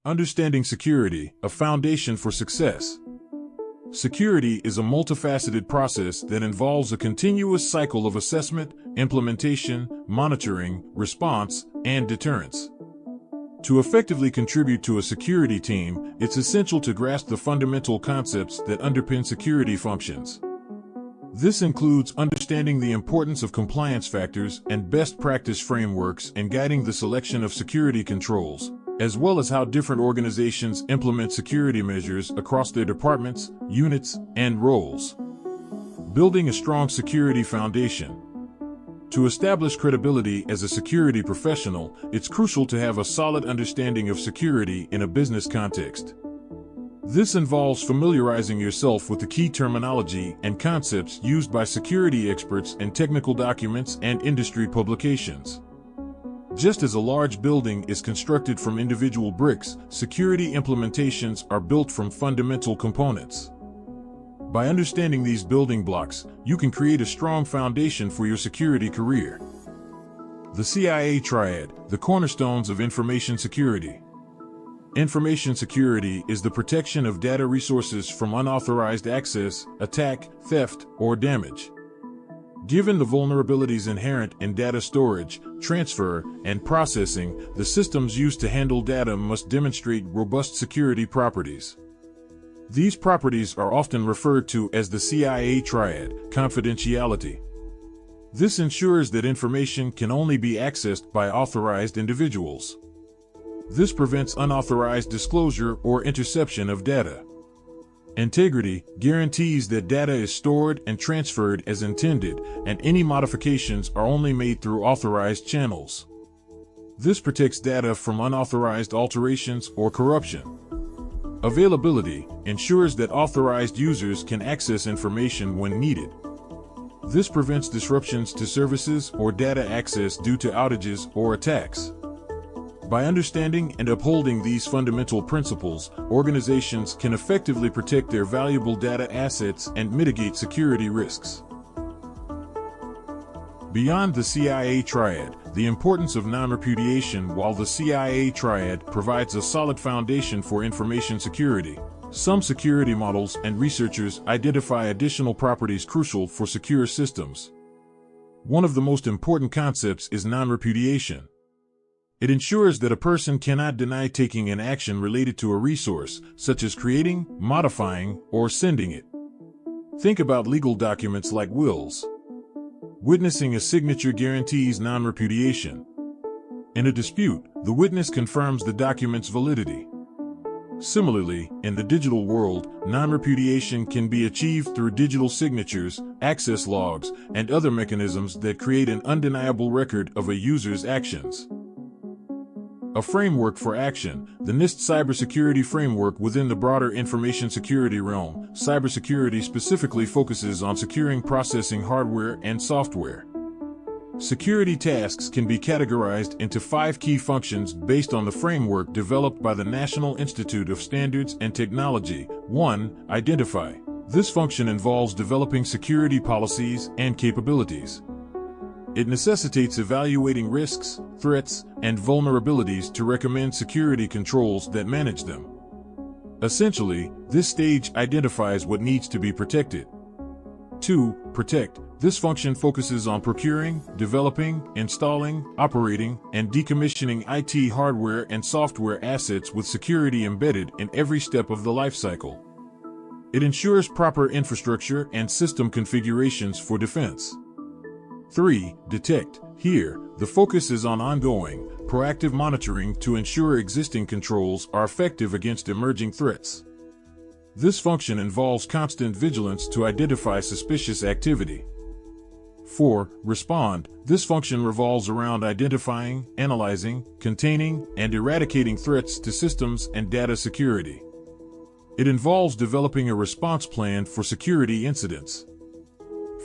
Understanding security, a foundation for success. Security is a multifaceted process that involves a continuous cycle of assessment, implementation, monitoring, response, and deterrence. To effectively contribute to a security team, it's essential to grasp the fundamental concepts that underpin security functions. This includes understanding the importance of compliance factors and best practice frameworks and guiding the selection of security controls, as well as how different organizations implement security measures across their departments, units, and roles. Building a strong security foundation. To establish credibility as a security professional, it's crucial to have a solid understanding of security in a business context. This involves familiarizing yourself with the key terminology and concepts used by security experts in technical documents and industry publications. Just as a large building is constructed from individual bricks, security implementations are built from fundamental components. By understanding these building blocks, you can create a strong foundation for your security career. The CIA Triad, the cornerstones of information security. Information security is the protection of data resources from unauthorized access, attack, theft, or damage. Given the vulnerabilities inherent in data storage, transfer, and processing, the systems used to handle data must demonstrate robust security properties. These properties are often referred to as the CIA Triad: confidentiality. This ensures that information can only be accessed by authorized individuals. This prevents unauthorized disclosure or interception of data. Integrity guarantees that data is stored and transferred as intended, and any modifications are only made through authorized channels. This protects data from unauthorized alterations or corruption. Availability ensures that authorized users can access information when needed. This prevents disruptions to services or data access due to outages or attacks. By understanding and upholding these fundamental principles, organizations can effectively protect their valuable data assets and mitigate security risks. Beyond the CIA Triad, the importance of non-repudiation. While the CIA Triad provides a solid foundation for information security, some security models and researchers identify additional properties crucial for secure systems. One of the most important concepts is non-repudiation. It ensures that a person cannot deny taking an action related to a resource, such as creating, modifying, or sending it. Think about legal documents like wills. Witnessing a signature guarantees non-repudiation. In a dispute, the witness confirms the document's validity. Similarly, in the digital world, non-repudiation can be achieved through digital signatures, access logs, and other mechanisms that create an undeniable record of a user's actions. A framework for action. The NIST cybersecurity framework within the broader information security realm. Cybersecurity specifically focuses on securing processing hardware and software. Security tasks can be categorized into 5 key functions based on the framework developed by the National Institute of Standards and Technology. 1. Identify. This function involves developing security policies and capabilities. It necessitates evaluating risks, threats, and vulnerabilities to recommend security controls that manage them. Essentially, this stage identifies what needs to be protected. 2. Protect. This function focuses on procuring, developing, installing, operating, and decommissioning IT hardware and software assets with security embedded in every step of the lifecycle. It ensures proper infrastructure and system configurations for defense. 3. Detect. Here, the focus is on ongoing, proactive monitoring to ensure existing controls are effective against emerging threats. This function involves constant vigilance to identify suspicious activity. 4. Respond. This function revolves around identifying, analyzing, containing, and eradicating threats to systems and data security. It involves developing a response plan for security incidents.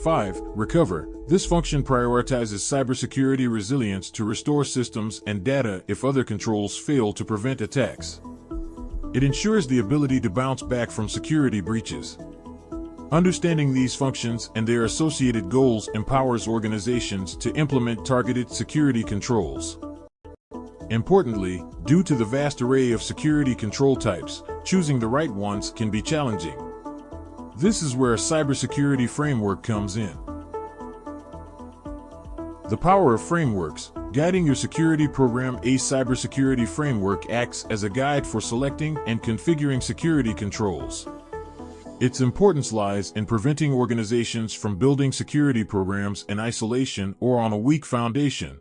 5. Recover. This function prioritizes cybersecurity resilience to restore systems and data if other controls fail to prevent attacks. It ensures the ability to bounce back from security breaches. Understanding these functions and their associated goals empowers organizations to implement targeted security controls. Importantly, due to the vast array of security control types, choosing the right ones can be challenging. This is where a cybersecurity framework comes in. The power of frameworks. Guiding your security program. A cybersecurity framework acts as a guide for selecting and configuring security controls. Its importance lies in preventing organizations from building security programs in isolation or on a weak foundation.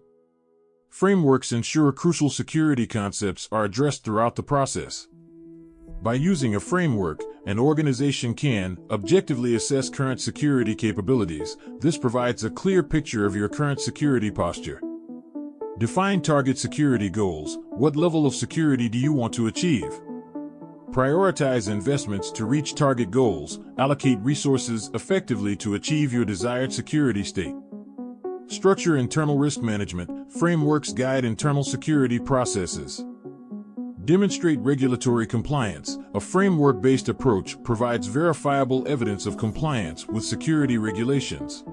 Frameworks ensure crucial security concepts are addressed throughout the process. By using a framework, an organization can objectively assess current security capabilities. This provides a clear picture of your current security posture. Define target security goals. What level of security do you want to achieve? Prioritize investments to reach target goals. Allocate resources effectively to achieve your desired security state. Structure internal risk management. Frameworks guide internal security processes. Demonstrate regulatory compliance. A framework-based approach provides verifiable evidence of compliance with security regulations.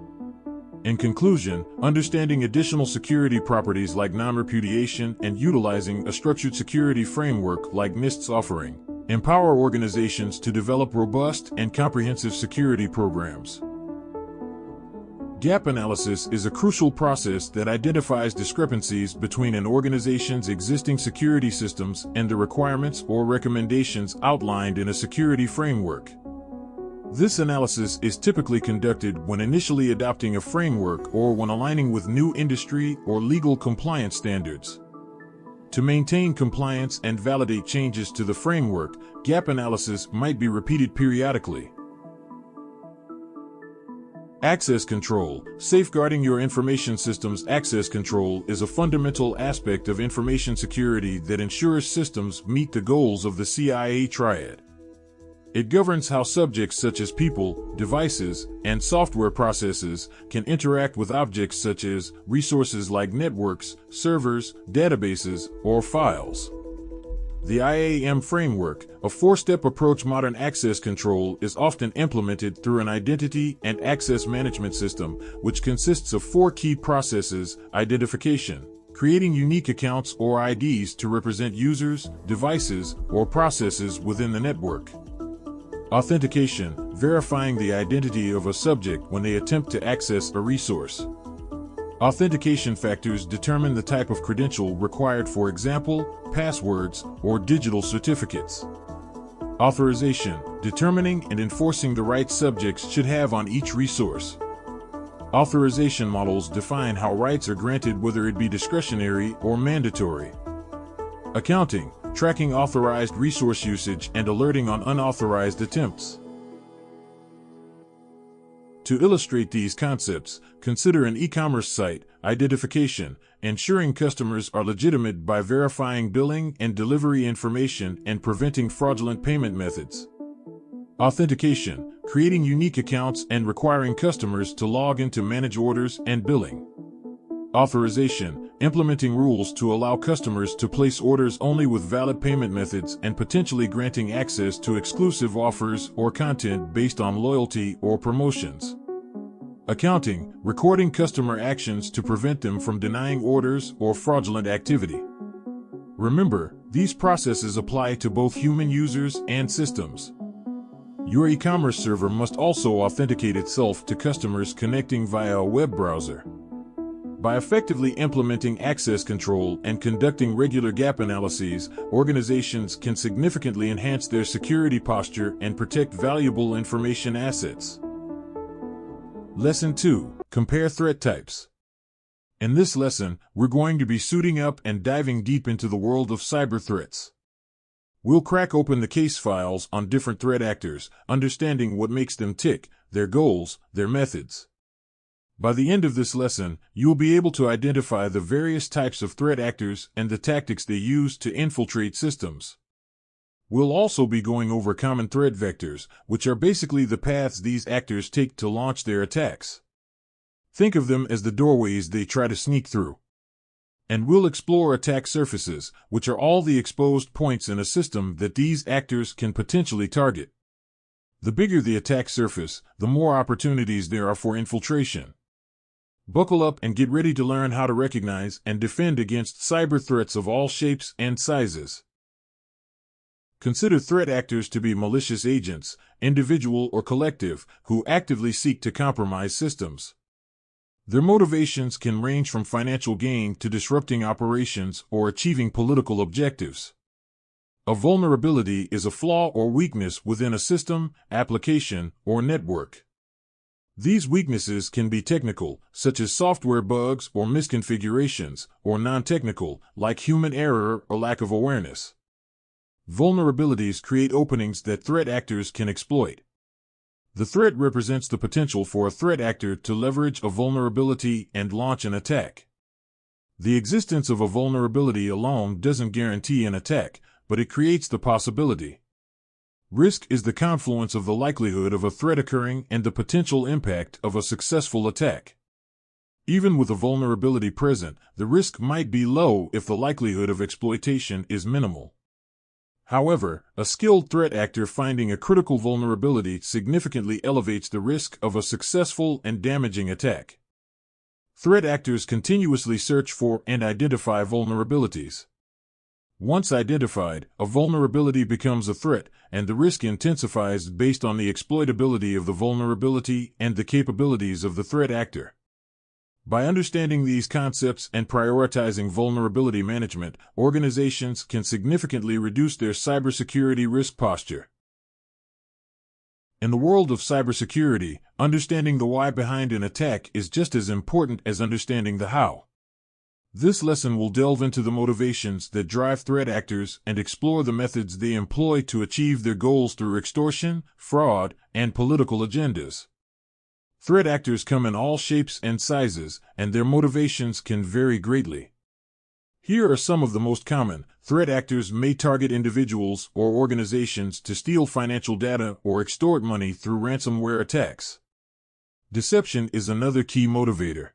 In conclusion, understanding additional security properties like non-repudiation and utilizing a structured security framework like NIST's offering empower organizations to develop robust and comprehensive security programs. Gap analysis is a crucial process that identifies discrepancies between an organization's existing security systems and the requirements or recommendations outlined in a security framework. This analysis is typically conducted when initially adopting a framework or when aligning with new industry or legal compliance standards. To maintain compliance and validate changes to the framework, gap analysis might be repeated periodically. Access control. Safeguarding your information system's access control is a fundamental aspect of information security that ensures systems meet the goals of the CompTIA triad. It governs how subjects such as people, devices, and software processes can interact with objects such as resources like networks, servers, databases, or files. The IAM framework, a four-step approach. Modern access control is often implemented through an identity and access management system, which consists of four key processes: identification, creating unique accounts or IDs to represent users, devices, or processes within the network; authentication, verifying the identity of a subject when they attempt to access a resource. Authentication factors determine the type of credential required, for example, passwords or digital certificates. Authorization, determining and enforcing the rights subjects should have on each resource. Authorization models define how rights are granted, whether it be discretionary or mandatory. Accounting, tracking authorized resource usage and alerting on unauthorized attempts. To illustrate these concepts, consider an e-commerce site. Identification, ensuring customers are legitimate by verifying billing and delivery information and preventing fraudulent payment methods. Authentication, creating unique accounts and requiring customers to log in to manage orders and billing. Authorization, implementing rules to allow customers to place orders only with valid payment methods and potentially granting access to exclusive offers or content based on loyalty or promotions. Accounting, recording customer actions to prevent them from denying orders or fraudulent activity. Remember, these processes apply to both human users and systems. Your e-commerce server must also authenticate itself to customers connecting via a web browser. By effectively implementing access control and conducting regular gap analyses, organizations can significantly enhance their security posture and protect valuable information assets. Lesson 2. Compare threat types. In this lesson, we're going to be suiting up and diving deep into the world of cyber threats. We'll crack open the case files on different threat actors, understanding what makes them tick, their goals, their methods. By the end of this lesson, you'll be able to identify the various types of threat actors and the tactics they use to infiltrate systems. We'll also be going over common threat vectors, which are basically the paths these actors take to launch their attacks. Think of them as the doorways they try to sneak through. And we'll explore attack surfaces, which are all the exposed points in a system that these actors can potentially target. The bigger the attack surface, the more opportunities there are for infiltration. Buckle up and get ready to learn how to recognize and defend against cyber threats of all shapes and sizes. Consider threat actors to be malicious agents, individual or collective, who actively seek to compromise systems. Their motivations can range from financial gain to disrupting operations or achieving political objectives. A vulnerability is a flaw or weakness within a system, application, or network. These weaknesses can be technical, such as software bugs or misconfigurations, or non-technical, like human error or lack of awareness. Vulnerabilities create openings that threat actors can exploit. The threat represents the potential for a threat actor to leverage a vulnerability and launch an attack. The existence of a vulnerability alone doesn't guarantee an attack, but it creates the possibility. Risk is the confluence of the likelihood of a threat occurring and the potential impact of a successful attack. Even with a vulnerability present, the risk might be low if the likelihood of exploitation is minimal. However, a skilled threat actor finding a critical vulnerability significantly elevates the risk of a successful and damaging attack. Threat actors continuously search for and identify vulnerabilities. Once identified, a vulnerability becomes a threat, and the risk intensifies based on the exploitability of the vulnerability and the capabilities of the threat actor. By understanding these concepts and prioritizing vulnerability management, organizations can significantly reduce their cybersecurity risk posture. In the world of cybersecurity, understanding the why behind an attack is just as important as understanding the how. This lesson will delve into the motivations that drive threat actors and explore the methods they employ to achieve their goals through extortion, fraud, and political agendas. Threat actors come in all shapes and sizes, and their motivations can vary greatly. Here are some of the most common. Threat actors may target individuals or organizations to steal financial data or extort money through ransomware attacks. Deception is another key motivator.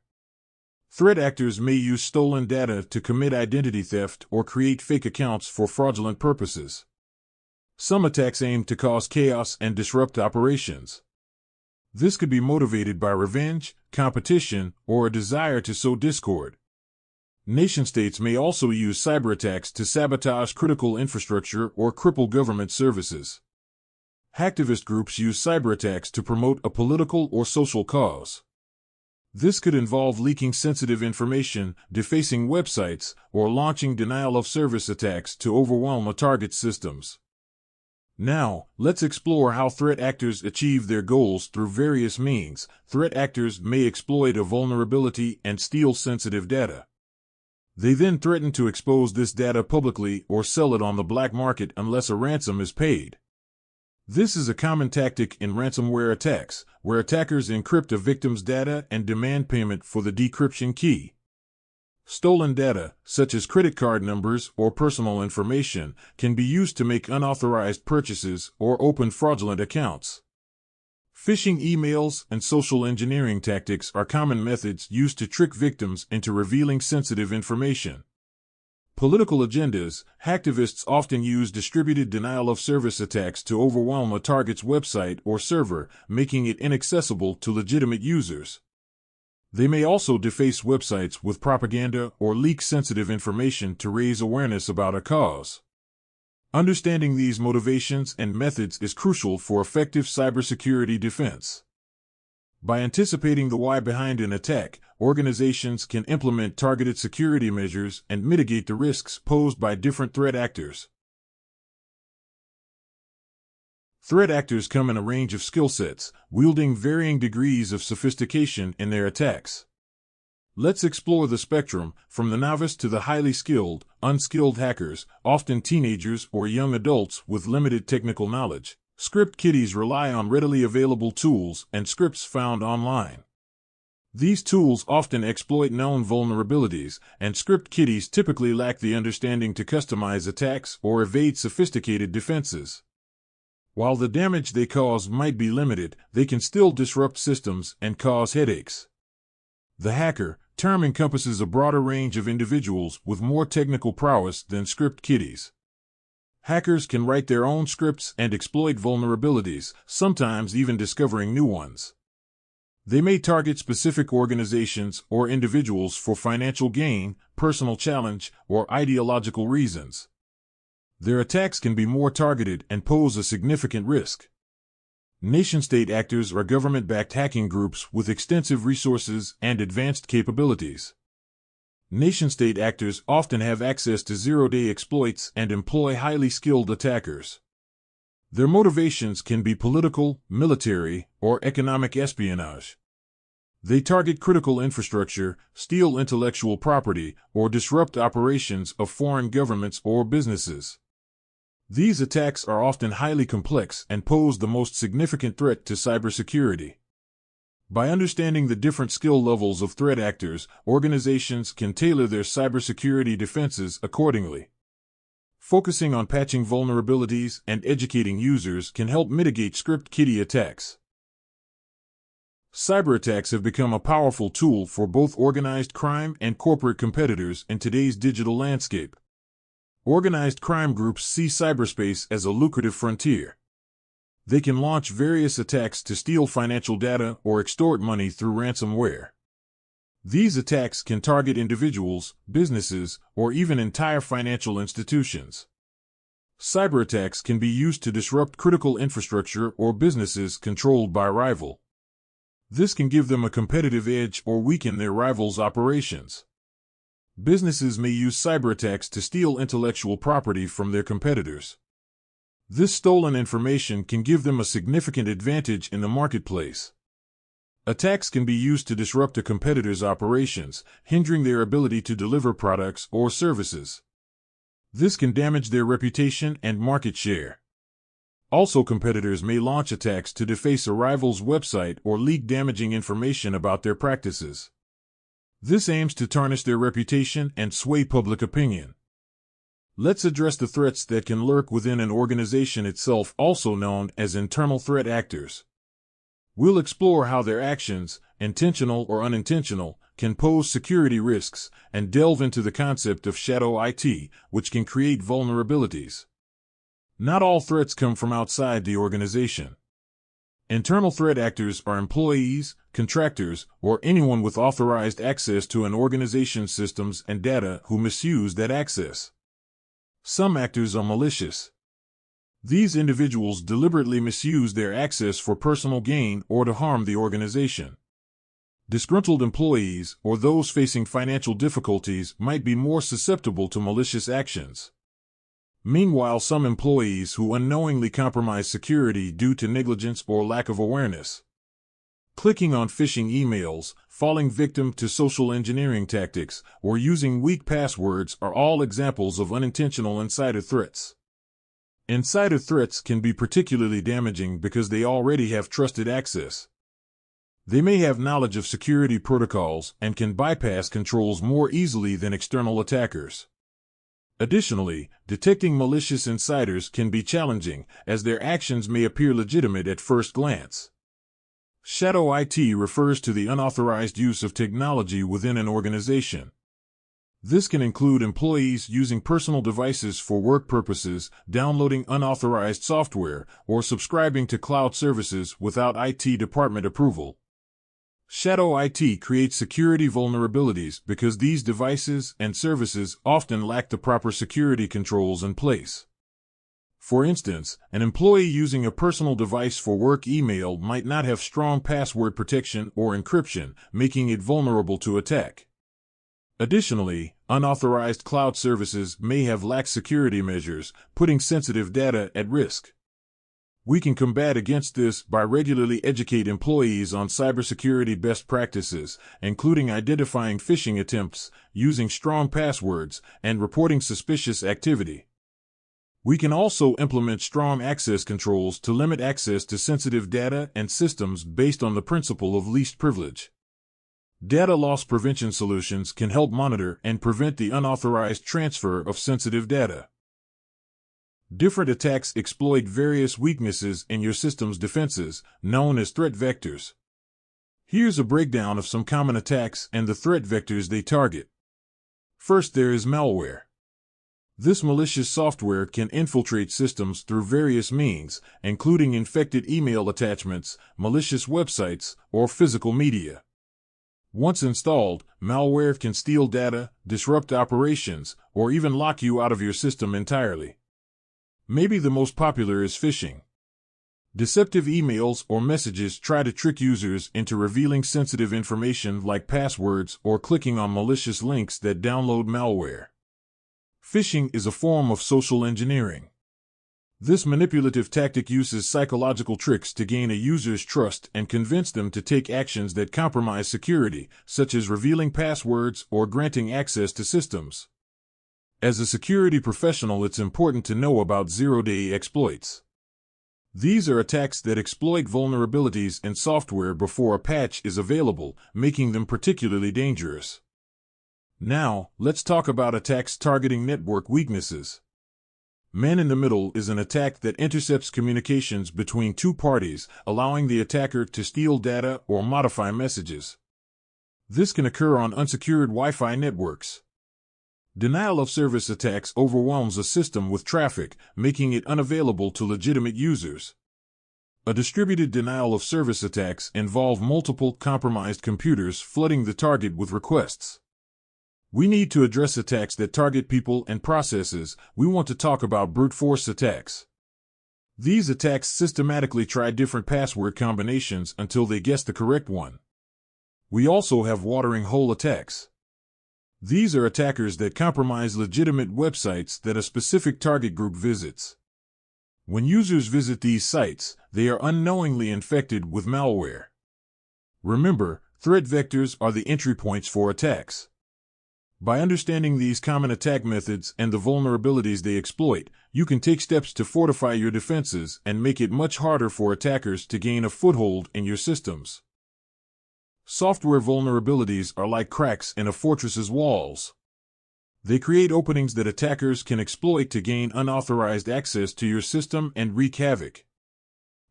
Threat actors may use stolen data to commit identity theft or create fake accounts for fraudulent purposes. Some attacks aim to cause chaos and disrupt operations. This could be motivated by revenge, competition, or a desire to sow discord. Nation-states may also use cyber attacks to sabotage critical infrastructure or cripple government services. Hacktivist groups use cyber attacks to promote a political or social cause. This could involve leaking sensitive information, defacing websites, or launching denial-of-service attacks to overwhelm a target's systems. Now, let's explore how threat actors achieve their goals through various means. Threat actors may exploit a vulnerability and steal sensitive data. They then threaten to expose this data publicly or sell it on the black market unless a ransom is paid. This is a common tactic in ransomware attacks, where attackers encrypt a victim's data and demand payment for the decryption key. Stolen data, such as credit card numbers or personal information, can be used to make unauthorized purchases or open fraudulent accounts. Phishing emails and social engineering tactics are common methods used to trick victims into revealing sensitive information. Political agendas. Hacktivists often use distributed denial-of-service attacks to overwhelm a target's website or server, making it inaccessible to legitimate users. They may also deface websites with propaganda or leak sensitive information to raise awareness about a cause. Understanding these motivations and methods is crucial for effective cybersecurity defense. By anticipating the why behind an attack, organizations can implement targeted security measures and mitigate the risks posed by different threat actors. Threat actors come in a range of skill sets, wielding varying degrees of sophistication in their attacks. Let's explore the spectrum, from the novice to the highly skilled, unskilled hackers, often teenagers or young adults with limited technical knowledge. Script kiddies rely on readily available tools and scripts found online. These tools often exploit known vulnerabilities, and script kiddies typically lack the understanding to customize attacks or evade sophisticated defenses. While the damage they cause might be limited, they can still disrupt systems and cause headaches. The hacker term encompasses a broader range of individuals with more technical prowess than script kiddies. Hackers can write their own scripts and exploit vulnerabilities, sometimes even discovering new ones. They may target specific organizations or individuals for financial gain, personal challenge, or ideological reasons. Their attacks can be more targeted and pose a significant risk. Nation-state actors are government-backed hacking groups with extensive resources and advanced capabilities. Nation-state actors often have access to zero-day exploits and employ highly skilled attackers. Their motivations can be political, military, or economic espionage. They target critical infrastructure, steal intellectual property, or disrupt operations of foreign governments or businesses. These attacks are often highly complex and pose the most significant threat to cybersecurity. By understanding the different skill levels of threat actors, organizations can tailor their cybersecurity defenses accordingly. Focusing on patching vulnerabilities and educating users can help mitigate script kiddie attacks. Cyber attacks have become a powerful tool for both organized crime and corporate competitors in today's digital landscape. Organized crime groups see cyberspace as a lucrative frontier. They can launch various attacks to steal financial data or extort money through ransomware. These attacks can target individuals, businesses, or even entire financial institutions. Cyber attacks can be used to disrupt critical infrastructure or businesses controlled by a rival. This can give them a competitive edge or weaken their rivals' operations. Businesses may use cyber attacks to steal intellectual property from their competitors. This stolen information can give them a significant advantage in the marketplace. Attacks can be used to disrupt a competitor's operations, hindering their ability to deliver products or services. This can damage their reputation and market share. Also, competitors may launch attacks to deface a rival's website or leak damaging information about their practices. This aims to tarnish their reputation and sway public opinion. Let's address the threats that can lurk within an organization itself, also known as internal threat actors. We'll explore how their actions, intentional or unintentional, can pose security risks, and delve into the concept of shadow IT, which can create vulnerabilities. Not all threats come from outside the organization. Internal threat actors are employees, contractors, or anyone with authorized access to an organization's systems and data who misuse that access. Some actors are malicious. These individuals deliberately misuse their access for personal gain or to harm the organization. Disgruntled employees or those facing financial difficulties might be more susceptible to malicious actions. Meanwhile, some employees who unknowingly compromise security due to negligence or lack of awareness. Clicking on phishing emails, falling victim to social engineering tactics, or using weak passwords are all examples of unintentional insider threats. Insider threats can be particularly damaging because they already have trusted access. They may have knowledge of security protocols and can bypass controls more easily than external attackers. Additionally, detecting malicious insiders can be challenging, as their actions may appear legitimate at first glance. Shadow IT refers to the unauthorized use of technology within an organization. This can include employees using personal devices for work purposes, downloading unauthorized software, or subscribing to cloud services without IT department approval. Shadow IT creates security vulnerabilities because these devices and services often lack the proper security controls in place. For instance, an employee using a personal device for work email might not have strong password protection or encryption, making it vulnerable to attack. Additionally, unauthorized cloud services may have lax security measures, putting sensitive data at risk. We can combat against this by regularly educating employees on cybersecurity best practices, including identifying phishing attempts, using strong passwords, and reporting suspicious activity. We can also implement strong access controls to limit access to sensitive data and systems based on the principle of least privilege. Data loss prevention solutions can help monitor and prevent the unauthorized transfer of sensitive data. Different attacks exploit various weaknesses in your system's defenses, known as threat vectors. Here's a breakdown of some common attacks and the threat vectors they target. First, there is malware. This malicious software can infiltrate systems through various means, including infected email attachments, malicious websites, or physical media. Once installed, malware can steal data, disrupt operations, or even lock you out of your system entirely. Maybe the most popular is phishing. Deceptive emails or messages try to trick users into revealing sensitive information like passwords or clicking on malicious links that download malware. Phishing is a form of social engineering. This manipulative tactic uses psychological tricks to gain a user's trust and convince them to take actions that compromise security, such as revealing passwords or granting access to systems. As a security professional, it's important to know about zero-day exploits. These are attacks that exploit vulnerabilities in software before a patch is available, making them particularly dangerous. Now, let's talk about attacks targeting network weaknesses. Man-in-the-middle is an attack that intercepts communications between two parties, allowing the attacker to steal data or modify messages. This can occur on unsecured Wi-Fi networks. Denial-of-service attacks overwhelms a system with traffic, making it unavailable to legitimate users. A distributed denial-of-service attacks involve multiple compromised computers flooding the target with requests. We need to address attacks that target people and processes. We want to talk about brute force attacks. These attacks systematically try different password combinations until they guess the correct one. We also have watering hole attacks. These are attackers that compromise legitimate websites that a specific target group visits. When users visit these sites, they are unknowingly infected with malware. Remember, threat vectors are the entry points for attacks. By understanding these common attack methods and the vulnerabilities they exploit, you can take steps to fortify your defenses and make it much harder for attackers to gain a foothold in your systems. Software vulnerabilities are like cracks in a fortress's walls. They create openings that attackers can exploit to gain unauthorized access to your system and wreak havoc.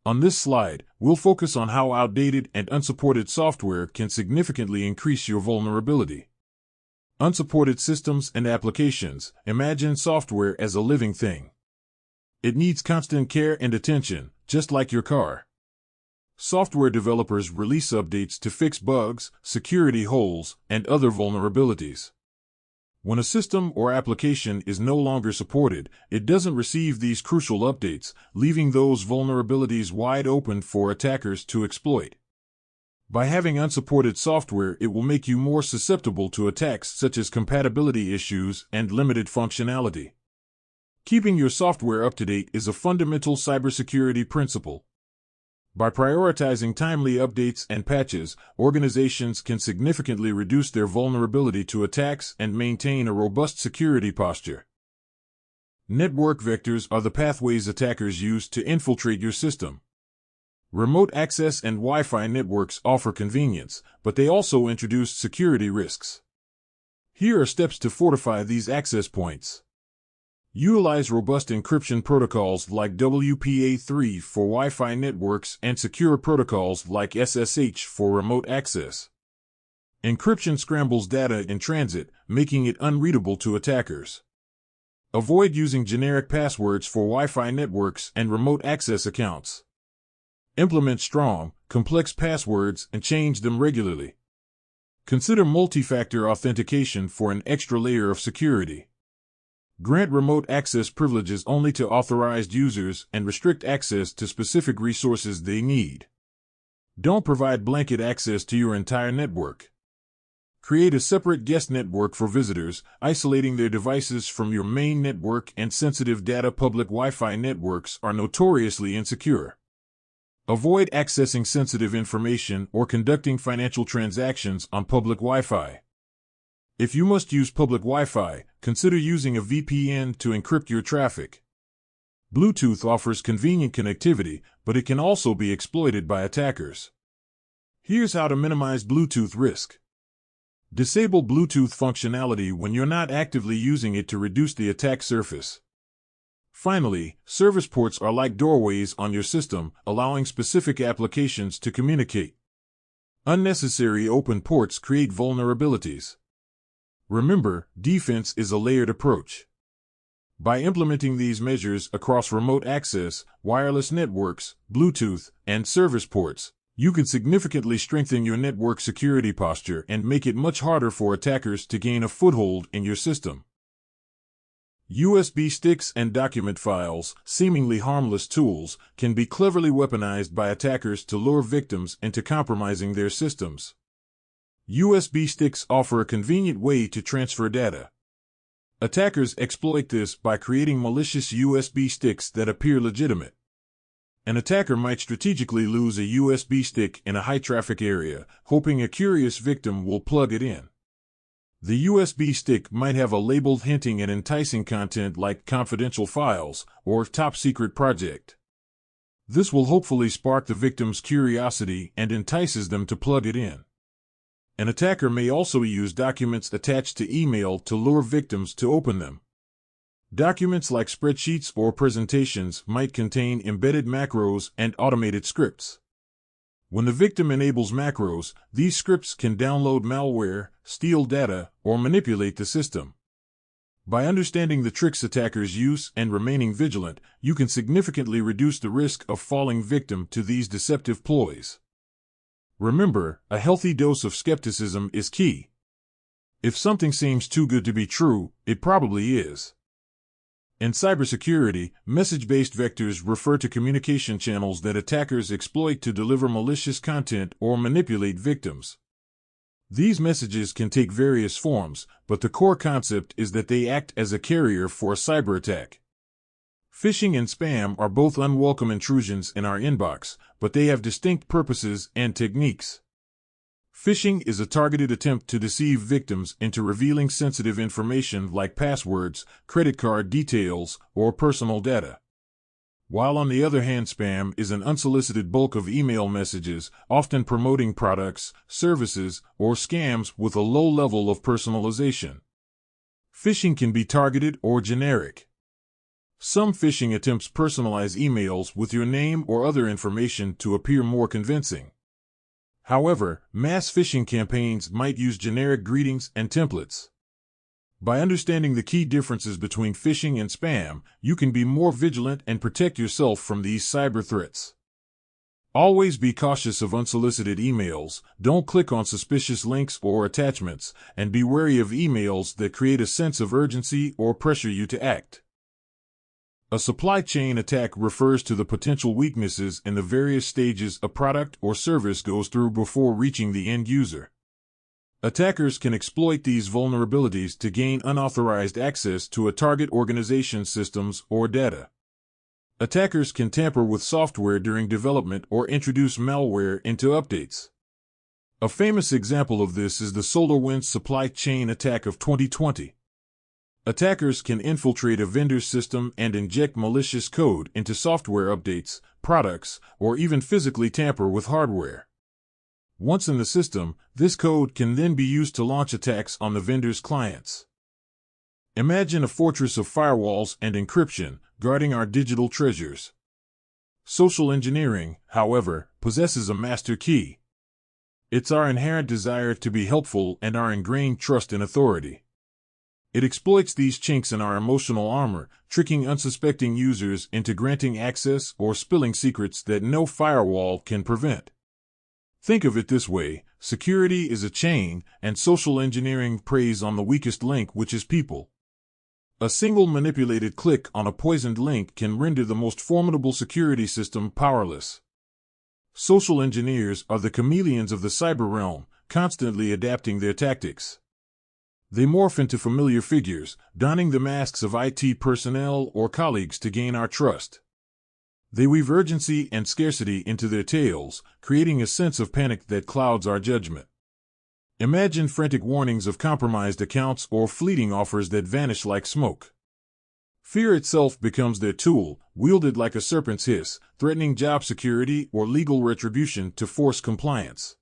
On this slide, we'll focus on how outdated and unsupported software can significantly increase your vulnerability. Unsupported systems and applications. Imagine software as a living thing. It needs constant care and attention, just like your car. Software developers release updates to fix bugs, security holes, and other vulnerabilities. When a system or application is no longer supported, it doesn't receive these crucial updates, leaving those vulnerabilities wide open for attackers to exploit. By having unsupported software, it will make you more susceptible to attacks such as compatibility issues and limited functionality. Keeping your software up to date is a fundamental cybersecurity principle. By prioritizing timely updates and patches, organizations can significantly reduce their vulnerability to attacks and maintain a robust security posture. Network vectors are the pathways attackers use to infiltrate your system. Remote access and Wi-Fi networks offer convenience, but they also introduce security risks. Here are steps to fortify these access points. Utilize robust encryption protocols like WPA3 for Wi-Fi networks and secure protocols like SSH for remote access. Encryption scrambles data in transit, making it unreadable to attackers. Avoid using generic passwords for Wi-Fi networks and remote access accounts. Implement strong, complex passwords and change them regularly. Consider multi-factor authentication for an extra layer of security. Grant remote access privileges only to authorized users and restrict access to specific resources they need. Don't provide blanket access to your entire network. Create a separate guest network for visitors, isolating their devices from your main network and sensitive data. Public Wi-Fi networks are notoriously insecure. Avoid accessing sensitive information or conducting financial transactions on public Wi-Fi. If you must use public Wi-Fi, consider using a VPN to encrypt your traffic. Bluetooth offers convenient connectivity, but it can also be exploited by attackers. Here's how to minimize Bluetooth risk. Disable Bluetooth functionality when you're not actively using it to reduce the attack surface. Finally, service ports are like doorways on your system, allowing specific applications to communicate. Unnecessary open ports create vulnerabilities. Remember, defense is a layered approach. By implementing these measures across remote access, wireless networks, Bluetooth, and service ports, you can significantly strengthen your network security posture and make it much harder for attackers to gain a foothold in your system. USB sticks and document files, seemingly harmless tools, can be cleverly weaponized by attackers to lure victims into compromising their systems. USB sticks offer a convenient way to transfer data. Attackers exploit this by creating malicious USB sticks that appear legitimate. An attacker might strategically lose a USB stick in a high-traffic area, hoping a curious victim will plug it in. The USB stick might have a label hinting at enticing content like confidential files or top-secret project. This will hopefully spark the victim's curiosity and entices them to plug it in. An attacker may also use documents attached to email to lure victims to open them. Documents like spreadsheets or presentations might contain embedded macros and automated scripts. When the victim enables macros, these scripts can download malware, steal data, or manipulate the system. By understanding the tricks attackers use and remaining vigilant, you can significantly reduce the risk of falling victim to these deceptive ploys. Remember, a healthy dose of skepticism is key. If something seems too good to be true, it probably is. In cybersecurity, message-based vectors refer to communication channels that attackers exploit to deliver malicious content or manipulate victims. These messages can take various forms, but the core concept is that they act as a carrier for a cyber attack. Phishing and spam are both unwelcome intrusions in our inbox, but they have distinct purposes and techniques. Phishing is a targeted attempt to deceive victims into revealing sensitive information like passwords, credit card details, or personal data. While on the other hand, spam is an unsolicited bulk of email messages, often promoting products, services, or scams with a low level of personalization. Phishing can be targeted or generic. Some phishing attempts personalize emails with your name or other information to appear more convincing. However, mass phishing campaigns might use generic greetings and templates. By understanding the key differences between phishing and spam, you can be more vigilant and protect yourself from these cyber threats. Always be cautious of unsolicited emails, don't click on suspicious links or attachments, and be wary of emails that create a sense of urgency or pressure you to act. A supply chain attack refers to the potential weaknesses in the various stages a product or service goes through before reaching the end user. Attackers can exploit these vulnerabilities to gain unauthorized access to a target organization's systems or data. Attackers can tamper with software during development or introduce malware into updates. A famous example of this is the SolarWinds supply chain attack of 2020. Attackers can infiltrate a vendor's system and inject malicious code into software updates, products, or even physically tamper with hardware. Once in the system, this code can then be used to launch attacks on the vendor's clients. Imagine a fortress of firewalls and encryption guarding our digital treasures. Social engineering, however, possesses a master key. It's our inherent desire to be helpful and our ingrained trust in authority. It exploits these chinks in our emotional armor, tricking unsuspecting users into granting access or spilling secrets that no firewall can prevent. Think of it this way: security is a chain, and social engineering preys on the weakest link, which is people. A single manipulated click on a poisoned link can render the most formidable security system powerless. Social engineers are the chameleons of the cyber realm, constantly adapting their tactics. They morph into familiar figures, donning the masks of IT personnel or colleagues to gain our trust. They weave urgency and scarcity into their tales, creating a sense of panic that clouds our judgment. Imagine frantic warnings of compromised accounts or fleeting offers that vanish like smoke. Fear itself becomes their tool, wielded like a serpent's hiss, threatening job security or legal retribution to force compliance.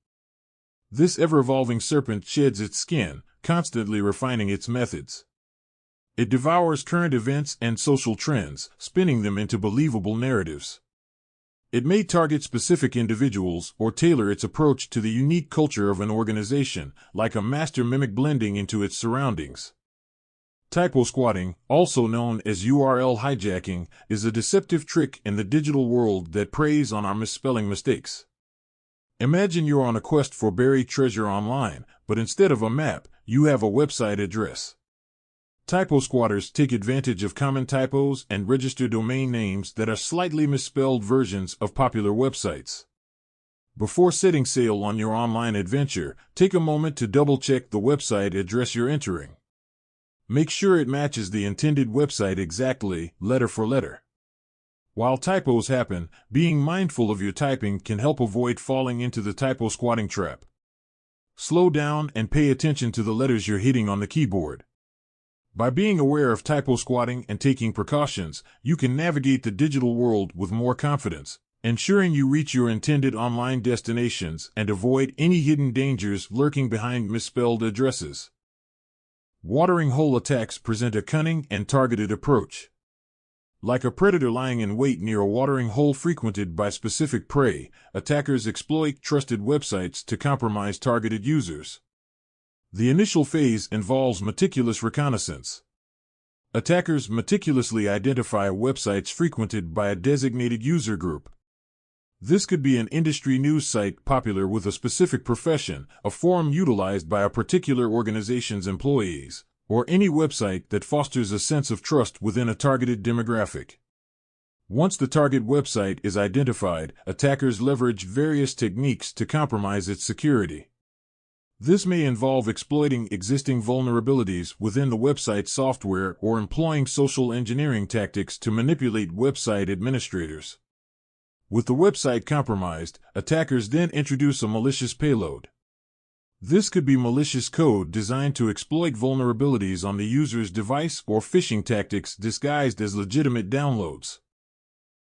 This ever-evolving serpent sheds its skin, constantly refining its methods. It devours current events and social trends, spinning them into believable narratives. It may target specific individuals or tailor its approach to the unique culture of an organization, like a master mimic blending into its surroundings. Typo squatting, also known as URL hijacking, is a deceptive trick in the digital world that preys on our misspelling mistakes. Imagine you're on a quest for buried treasure online, but instead of a map, you have a website address. Typo squatters take advantage of common typos and register domain names that are slightly misspelled versions of popular websites. Before setting sail on your online adventure, take a moment to double-check the website address you're entering. Make sure it matches the intended website exactly, letter for letter. While typos happen, being mindful of your typing can help avoid falling into the typo squatting trap. Slow down and pay attention to the letters you're hitting on the keyboard. By being aware of typo squatting and taking precautions, you can navigate the digital world with more confidence, ensuring you reach your intended online destinations and avoid any hidden dangers lurking behind misspelled addresses. Watering hole attacks present a cunning and targeted approach. Like a predator lying in wait near a watering hole frequented by specific prey, attackers exploit trusted websites to compromise targeted users. The initial phase involves meticulous reconnaissance. Attackers meticulously identify websites frequented by a designated user group. This could be an industry news site popular with a specific profession, a forum utilized by a particular organization's employees, or any website that fosters a sense of trust within a targeted demographic. Once the target website is identified, attackers leverage various techniques to compromise its security. This may involve exploiting existing vulnerabilities within the website software or employing social engineering tactics to manipulate website administrators. With the website compromised, attackers then introduce a malicious payload. This could be malicious code designed to exploit vulnerabilities on the user's device or phishing tactics disguised as legitimate downloads.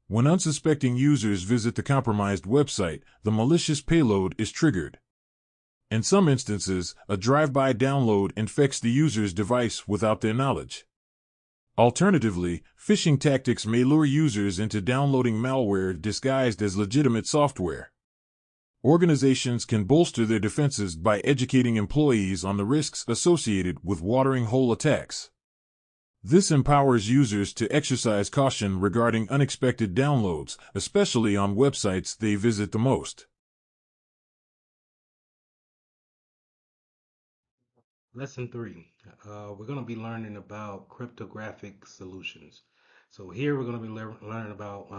When unsuspecting users visit the compromised website, the malicious payload is triggered. In some instances, a drive-by download infects the user's device without their knowledge. Alternatively, phishing tactics may lure users into downloading malware disguised as legitimate software. Organizations can bolster their defenses by educating employees on the risks associated with watering hole attacks. This empowers users to exercise caution regarding unexpected downloads, especially on websites they visit the most. Lesson 3. We're going to be learning about cryptographic solutions. So here we're going to be learning about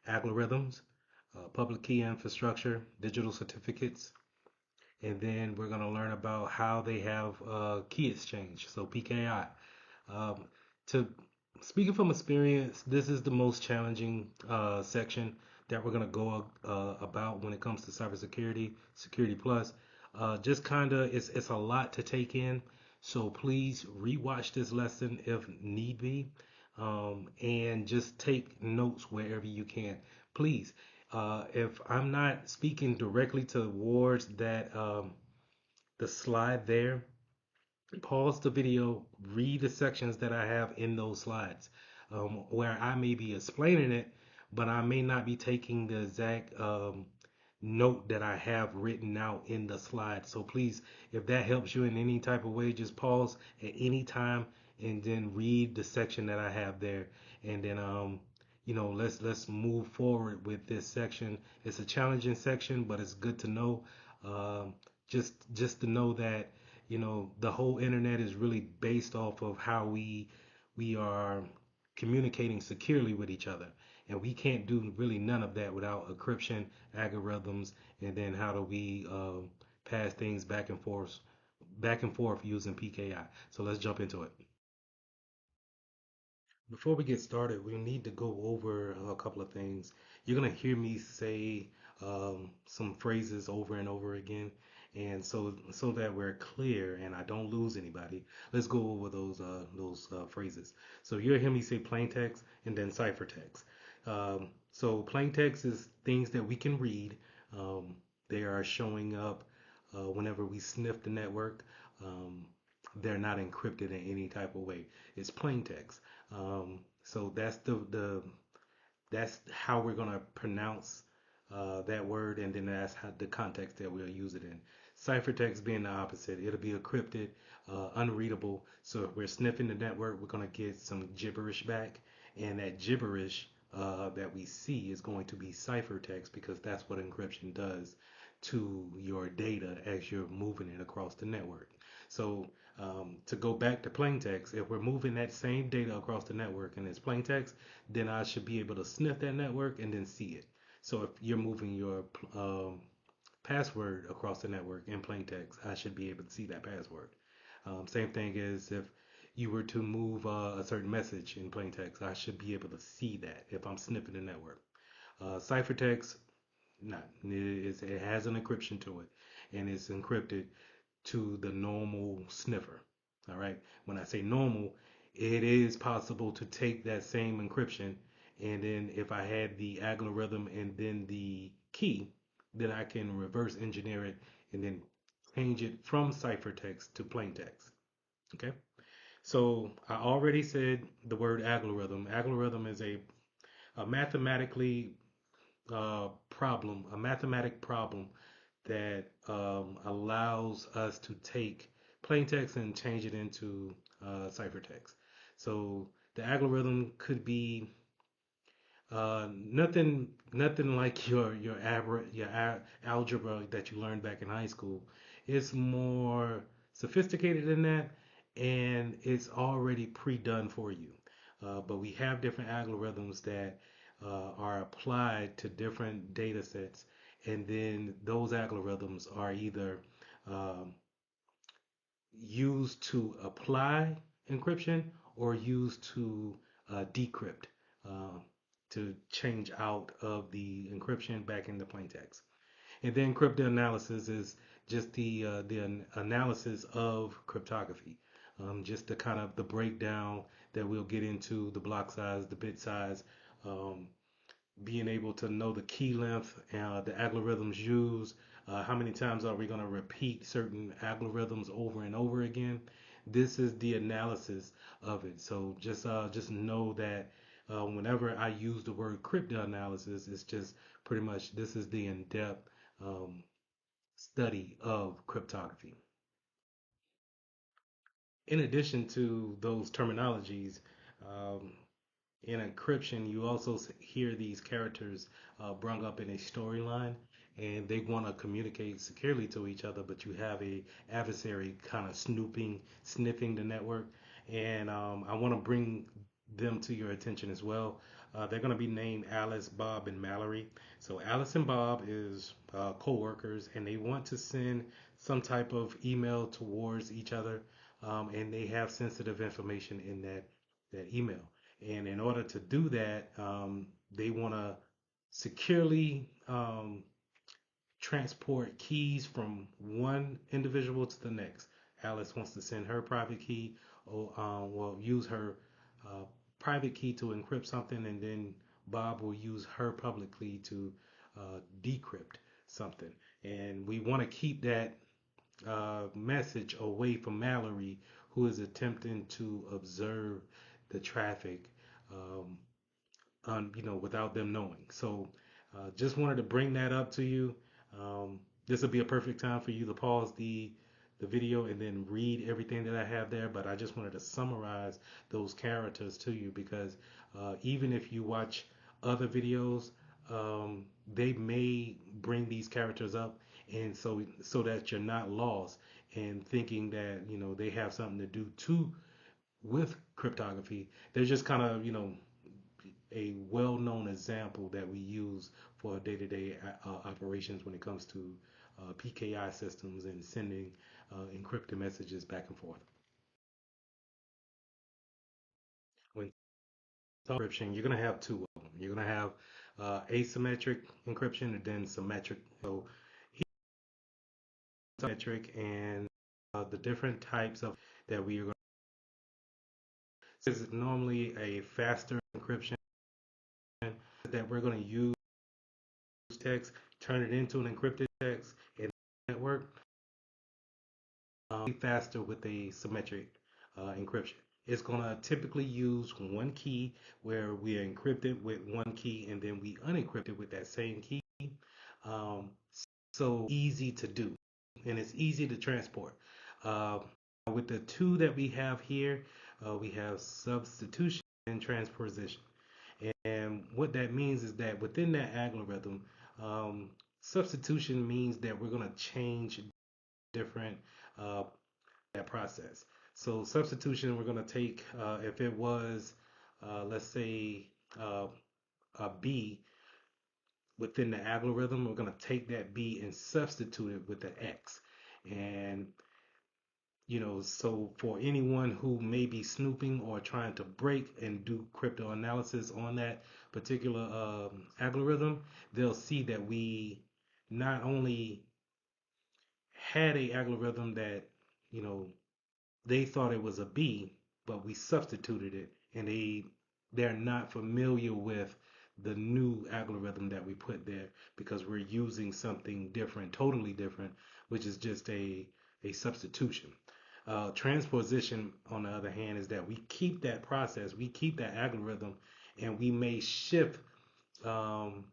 algorithms, public key infrastructure, digital certificates, and then we're going to learn about how they have key exchange, so PKI. Um, to Speaking from experience, this is the most challenging section that we're going to go about when it comes to cybersecurity, Security Plus. Just kind of, it's a lot to take in. So please rewatch this lesson if need be, and just take notes wherever you can. Please, if I'm not speaking directly towards that the slide there, pause the video, read the sections that I have in those slides, where I may be explaining it, but I may not be taking the exact note that I have written out in the slide. So please, if that helps you in any type of way, just pause at any time and then read the section that I have there, and then let's move forward with this section. It's a challenging section, but it's good to know. Um, just to know that the whole internet is really based off of how we are communicating securely with each other, and we can't do really none of that without encryption, algorithms, and then how do we pass things back and forth using PKI. So let's jump into it. Before we get started, we need to go over a couple of things. You're gonna hear me say some phrases over and over again, and so that we're clear and I don't lose anybody. Let's go over those phrases. So you'll hear me say plain text and then ciphertext. So plain text is things that we can read. Um, they are showing up whenever we sniff the network. Um, they're not encrypted in any type of way. It's plain text. So that's how we're gonna pronounce that word, and then that's how the context that we'll use it in. Ciphertext being the opposite. It'll be encrypted, unreadable. So if we're sniffing the network, we're going to get some gibberish back. And that gibberish that we see is going to be ciphertext because that's what encryption does to your data as you're moving it across the network. So to go back to plain text, if we're moving that same data across the network and it's plain text, then I should be able to sniff that network and then see it. So if you're moving your password across the network in plain text, I should be able to see that password. Same thing as if you were to move a certain message in plain text, I should be able to see that if I'm sniffing the network. Ciphertext, not. It has an encryption to it, and it's encrypted to the normal sniffer. All right. When I say normal, it is possible to take that same encryption, and then if I had the algorithm and then the key, then I can reverse engineer it and then change it from ciphertext to plain text. Okay. So I already said the word algorithm. Algorithm is a mathematically a mathematic problem that allows us to take plain text and change it into ciphertext. So the algorithm could be nothing like your algebra that you learned back in high school. It's more sophisticated than that, and it's already pre-done for you. But we have different algorithms that are applied to different data sets, and then those algorithms are either um, used to apply encryption or used to decrypt, uh, to change out of the encryption back into plain text. And then cryptanalysis is just the analysis of cryptography, just the kind of the breakdown that we'll get into the block size, the bit size, um, being able to know the key length, the algorithms used, how many times are we going to repeat certain algorithms over and over again. This is the analysis of it. So just know that whenever I use the word cryptanalysis, it's just pretty much this is the in-depth study of cryptography. In addition to those terminologies, um, in encryption, you also hear these characters brung up in a storyline, and they want to communicate securely to each other, but you have a adversary kind of sniffing the network, and I want to bring them to your attention as well. They're going to be named Alice, Bob, and Mallory. So Alice and Bob is co-workers, and they want to send some type of email towards each other, and they have sensitive information in that email. And in order to do that, they want to securely transport keys from one individual to the next. Alice wants to send her private key, or well, use her uh, private key to encrypt something, and then Bob will use her public key to decrypt something. And we want to keep that message away from Mallory, who is attempting to observe the traffic, um, without them knowing. So, just wanted to bring that up to you. This will be a perfect time for you to pause the video and then read everything that I have there. But I just wanted to summarize those characters to you because even if you watch other videos, they may bring these characters up, and so that you're not lost and thinking that they have something to do too with cryptography. They're just kind of a well-known example that we use for day-to-day operations when it comes to PKI systems and sending encrypted messages back and forth. When encryption, you're going to have two of them. You're going to have asymmetric encryption and then symmetric. So symmetric and the different types of that we are going to. This is normally a faster encryption that we're going to use text, turn it into an encrypted text, and network faster with a symmetric encryption. It's going to typically use one key where we are encrypted with one key and then we unencrypt it with that same key. Um, so easy to do. and it's easy to transport. Uh, with the two that we have here, we have substitution and transposition. And what that means is that within that algorithm, um, substitution means that we're going to change different uh, that process. So substitution, we're going to take if it was, let's say, uh, a B within the algorithm, we're going to take that B and substitute it with the X. And so for anyone who may be snooping or trying to break and do crypto analysis on that particular algorithm, they'll see that we not only had a algorithm that, you know, they thought it was a B, but we substituted it, and they're not familiar with the new algorithm that we put there because we're using something different, totally different, which is just a substitution. Transposition, on the other hand, is that we keep that process, we keep that algorithm, and we may shift um,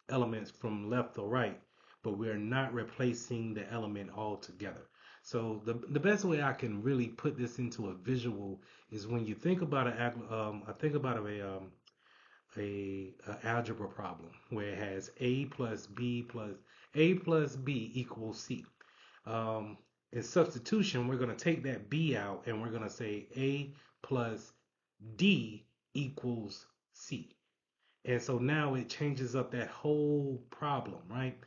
elements from left to right, but we're not replacing the element altogether. So the best way I can really put this into a visual is when you think about I think about a algebra problem where it has a plus b equals c. Um, in substitution, we're going to take that b out and we're going to say a plus d equals c. And so now it changes up that whole problem, right?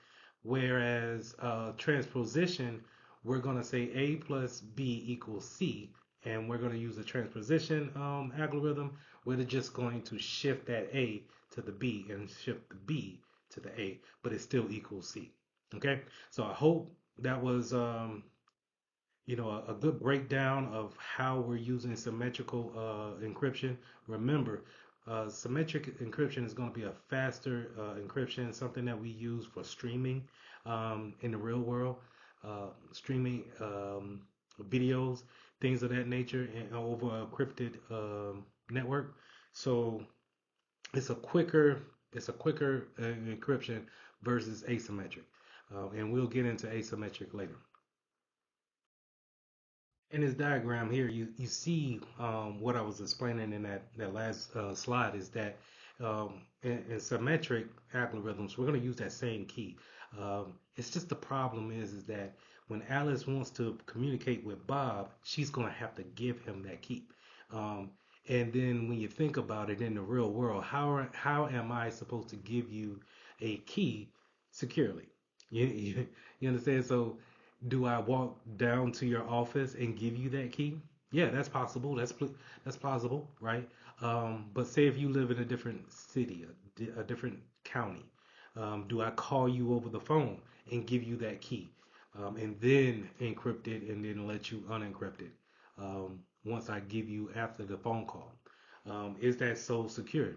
Whereas transposition, we're going to say A plus B equals C, and we're going to use a transposition algorithm where they're just going to shift that A to the B and shift the B to the A, but it still equals C. Okay, so I hope that was a good breakdown of how we're using symmetrical encryption. Remember, symmetric encryption is going to be a faster encryption, something that we use for streaming in the real world, streaming videos, things of that nature, and over a encrypted network. So it's a quicker encryption versus asymmetric, and we'll get into asymmetric later. In this diagram here, you see what I was explaining in that last slide is that in symmetric algorithms, we're going to use that same key. It's just the problem is that when Alice wants to communicate with Bob, she's going to have to give him that key. Um, and then when you think about it in the real world, how am I supposed to give you a key securely? You understand? So do I walk down to your office and give you that key? Yeah, that's possible. That's possible, right? But say if you live in a different city, a different county, do I call you over the phone and give you that key, and then encrypt it and then let you unencrypt it once I give you after the phone call? Is that so secure?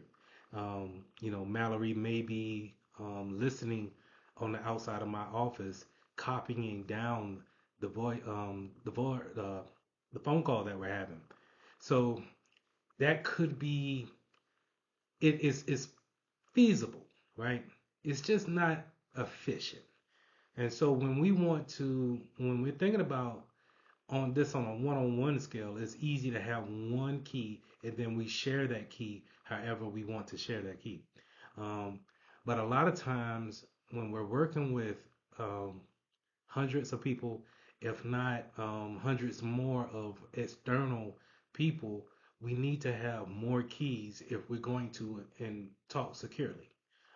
Mallory may be listening on the outside of my office, copying down the phone call that we're having. So that could be it's feasible, right? It's just not efficient. And so when we're thinking about on a one-on-one scale, it's easy to have one key and then we share that key however we want to share that key. Um, but a lot of times when we're working with um, hundreds of people, if not hundreds more of external people, we need to have more keys if we're going to and talk securely.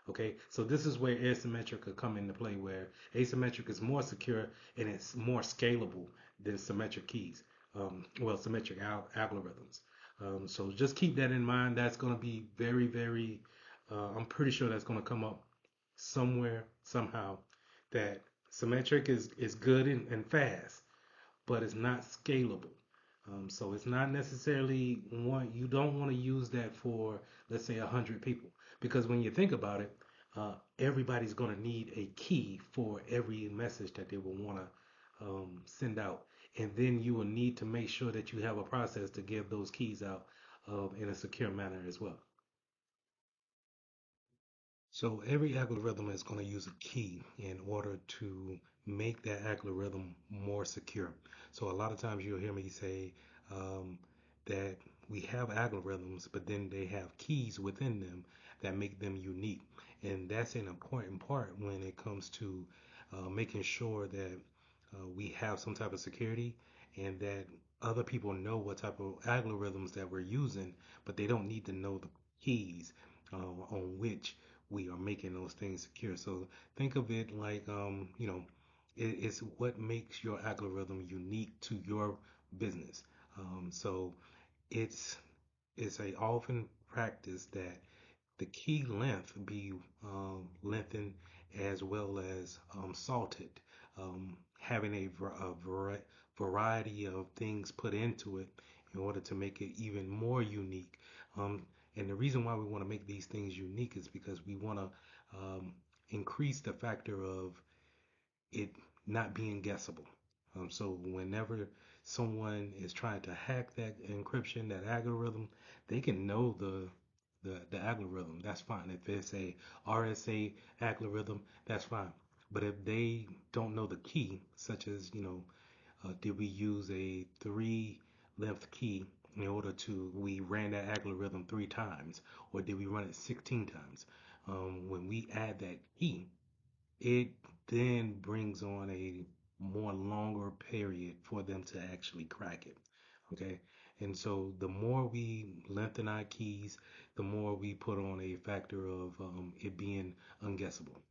Okay, so this is where asymmetric could come into play, where asymmetric is more secure and it's more scalable than symmetric keys. Symmetric algorithms. So just keep that in mind. That's going to be very, very. I'm pretty sure that's going to come up somewhere, somehow. That symmetric is good and fast, but it's not scalable. So it's not necessarily you don't want to use that for, let's say, 100 people. Because when you think about it, everybody's going to need a key for every message that they will want to send out. And then you will need to make sure that you have a process to give those keys out in a secure manner as well. So every algorithm is going to use a key in order to make that algorithm more secure. So a lot of times you'll hear me say um, that we have algorithms, but then they have keys within them that make them unique. And that's an important part when it comes to making sure that we have some type of security and that other people know what type of algorithms that we're using, but they don't need to know the keys on which we are making those things secure. So think of it like, it's what makes your algorithm unique to your business. So it's it's a often practice that the key length be lengthened as well as salted, having variety of things put into it in order to make it even more unique. Um, and the reason why we want to make these things unique is because we want to increase the factor of it not being guessable. So whenever someone is trying to hack that encryption, that algorithm, they can know the algorithm. That's fine. If it's a RSA algorithm, that's fine. But if they don't know the key, such as did we use a three length key in order to we ran that algorithm 3 times, or did we run it 16 times? When we add that key, it then brings on a more longer period for them to actually crack it. Okay. And so the more we lengthen our keys, the more we put on a factor of it being unguessable.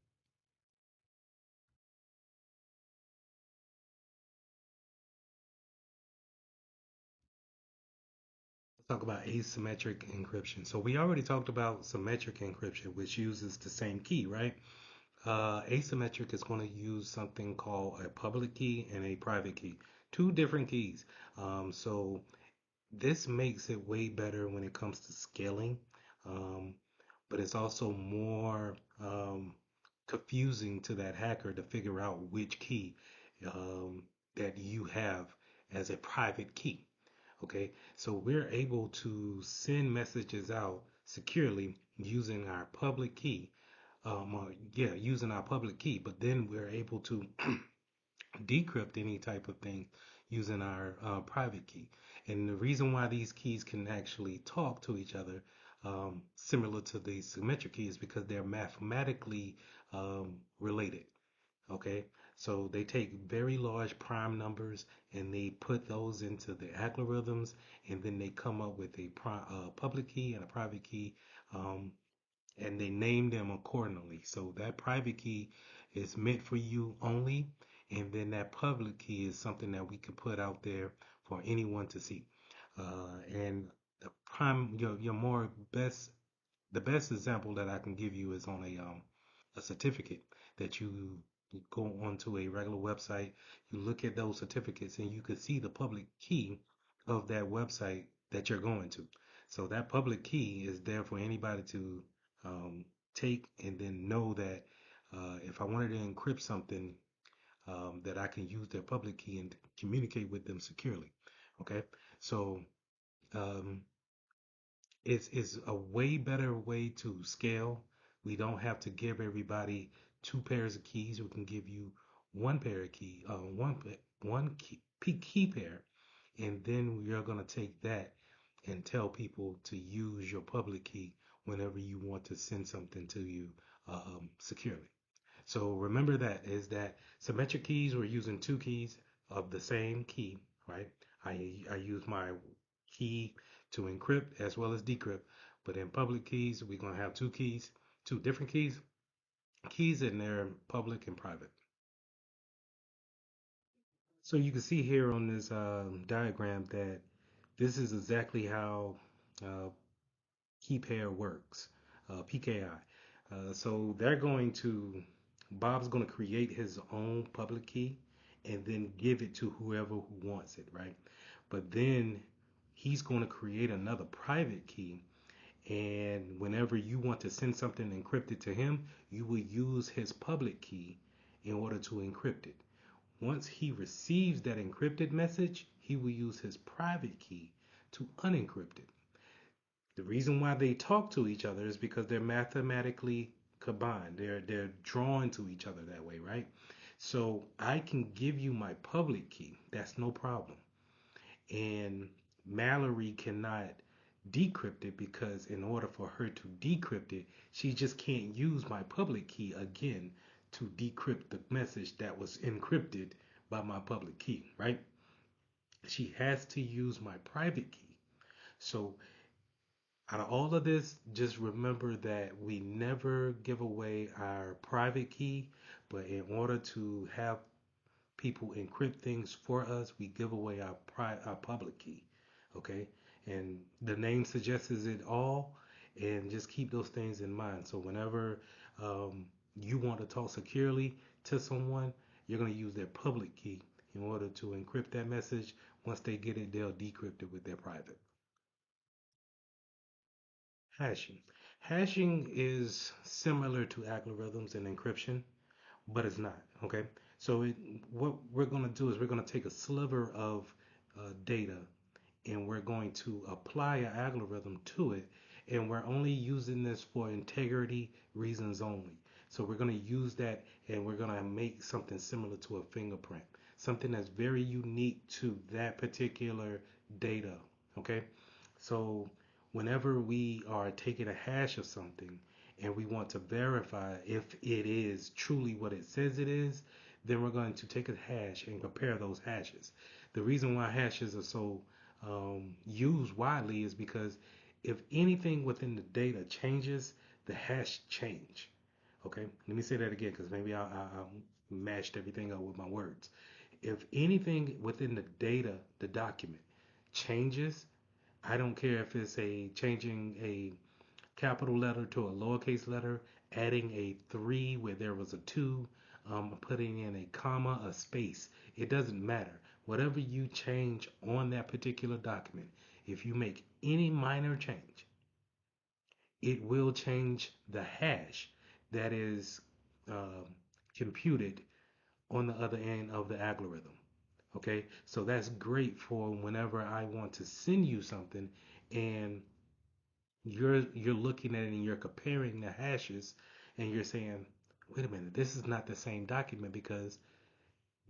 Let's talk about asymmetric encryption. So we already talked about symmetric encryption, which uses the same key, right? Asymmetric is going to use something called a public key and a private key, two different keys. So this makes it way better when it comes to scaling, um, but it's also more confusing to that hacker to figure out which key um, that you have as a private key. Okay, so we're able to send messages out securely using our public key. Using our public key, but then we're able to decrypt any type of thing using our private key. And the reason why these keys can actually talk to each other, similar to the symmetric key, is because they're mathematically related. Okay, so they take very large prime numbers and they put those into the algorithms, and then they come up with a public key and a private key, um, and they name them accordingly. So that private key is meant for you only, and then that public key is something that we could put out there for anyone to see. And the prime, your more best, the best example that I can give you is on a certificate that you go onto a regular website, you look at those certificates, and you can see the public key of that website that you're going to. So that public key is there for anybody to um, take and then know that if I wanted to encrypt something, that I can use their public key and communicate with them securely. Okay, so um, it's a way better way to scale. We don't have to give everybody two pairs of keys. We can give you one pair of key, one key pair, and then we are going to take that and tell people to use your public key whenever you want to send something to you securely. So remember that is that symmetric keys, we're using two keys of the same key, right? I use my key to encrypt as well as decrypt, but in public keys, we're gonna have two keys, two different keys in there, public and private. So you can see here on this diagram that this is exactly how uh, key pair works, PKI. So they're going to, Bob's going to create his own public key and then give it to whoever who wants it, right? But then he's going to create another private key. And whenever you want to send something encrypted to him, you will use his public key in order to encrypt it. Once he receives that encrypted message, he will use his private key to unencrypt it. The reason why they talk to each other is because they're mathematically combined. They're drawn to each other that way, right? So I can give you my public key. That's no problem. And Mallory cannot decrypt it because in order for her to decrypt it, she just can't use my public key again to decrypt the message that was encrypted by my public key, right? She has to use my private key. So out of all of this, just remember that we never give away our private key, but in order to have people encrypt things for us, we give away our public key. Okay, and the name suggests it all, and just keep those things in mind. So whenever you want to talk securely to someone, you're going to use their public key in order to encrypt that message. Once they get it, they'll decrypt it with their private. Hashing. Hashing is similar to algorithms and encryption, but it's not. Okay. So what we're going to do is we're going to take a sliver of data and we're going to apply an algorithm to it, and we're only using this for integrity reasons only. So we're going to use that and we're going to make something similar to a fingerprint, something that's very unique to that particular data. Okay. So whenever we are taking a hash of something and we want to verify if it is truly what it says it is, then we're going to take a hash and compare those hashes. The reason why hashes are so used widely is because if anything within the data changes, the hash change. Okay, let me say that again because maybe I mashed everything up with my words. If anything within the data, the document changes, I don't care if it's a changing a capital letter to a lowercase letter, adding a 3 where there was a 2, putting in a comma, a space. It doesn't matter. Whatever you change on that particular document, if you make any minor change, it will change the hash that is um, computed on the other end of the algorithm. Okay, so that's great for whenever I want to send you something and you're looking at it and you're comparing the hashes and you're saying, wait a minute, this is not the same document because